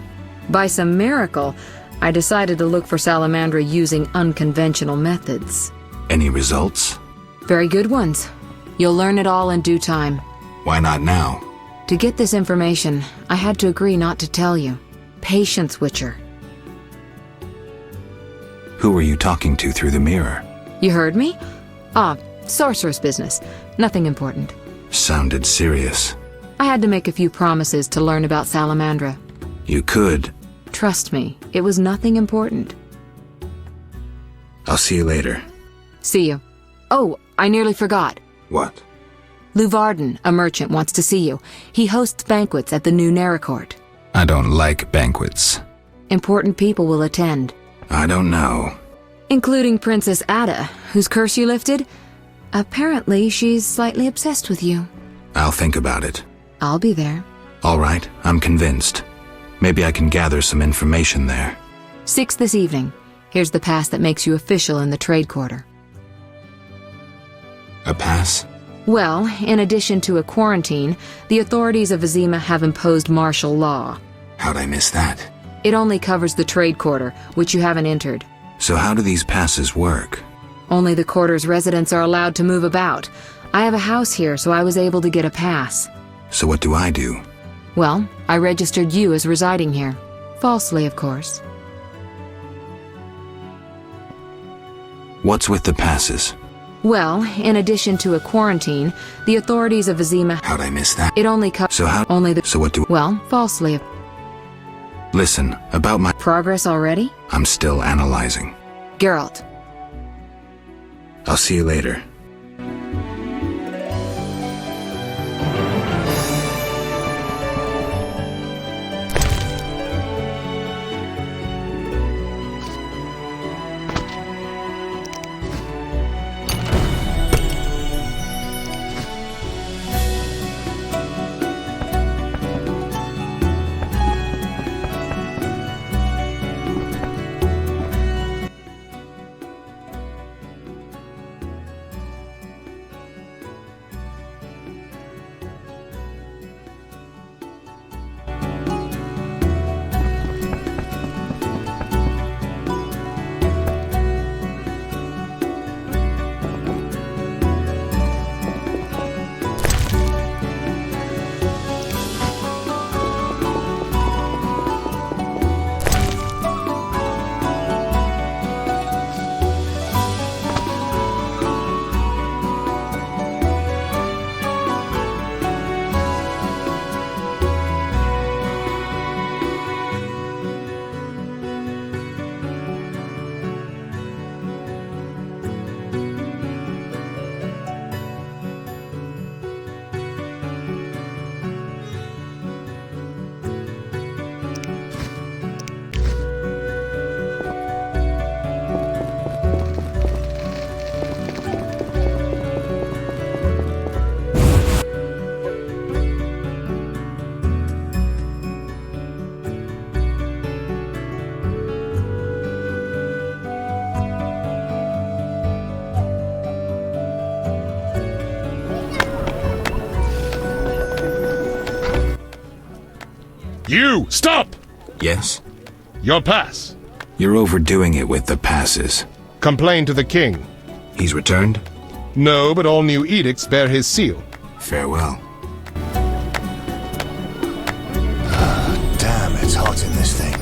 By some miracle, I decided to look for Salamandra using unconventional methods. Any results? Very good ones. You'll learn it all in due time. Why not now? To get this information, I had to agree not to tell you. Patience, Witcher. Who were you talking to through the mirror? You heard me? Ah, sorceress business. Nothing important. Sounded serious. I had to make a few promises to learn about Salamandra. You could. Trust me, it was nothing important. I'll see you later. See you. Oh, I nearly forgot. What? Luvarden, a merchant, wants to see you. He hosts banquets at the new Neracourt. I don't like banquets. Important people will attend. I don't know. Including Princess Ada, whose curse you lifted. Apparently, she's slightly obsessed with you. I'll think about it. I'll be there. All right, I'm convinced. Maybe I can gather some information there. 6 this evening. Here's the pass that makes you official in the trade quarter. A pass? Well, in addition to a quarantine, the authorities of Vizima have imposed martial law. How'd I miss that? It only covers the trade quarter, which you haven't entered. So how do these passes work? Only the quarter's residents are allowed to move about. I have a house here, so I was able to get a pass. So what do I do? Well, I registered you as residing here. Falsely, of course. What's with the passes? Well, in addition to a quarantine, the authorities of Vizima... How'd I miss that? It only covers... So how... Only the... So what do... Well, falsely... Listen, about my... Progress already? I'm still analyzing. Geralt. I'll see you later. You! Stop! Yes? Your pass. You're overdoing it with the passes. Complain to the king. He's returned? No, but all new edicts bear his seal. Farewell. Damn, it's hot in this thing.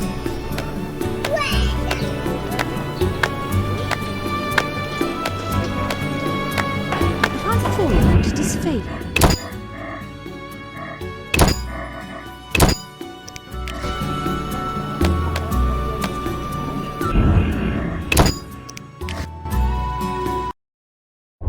Can't afford to disfavor.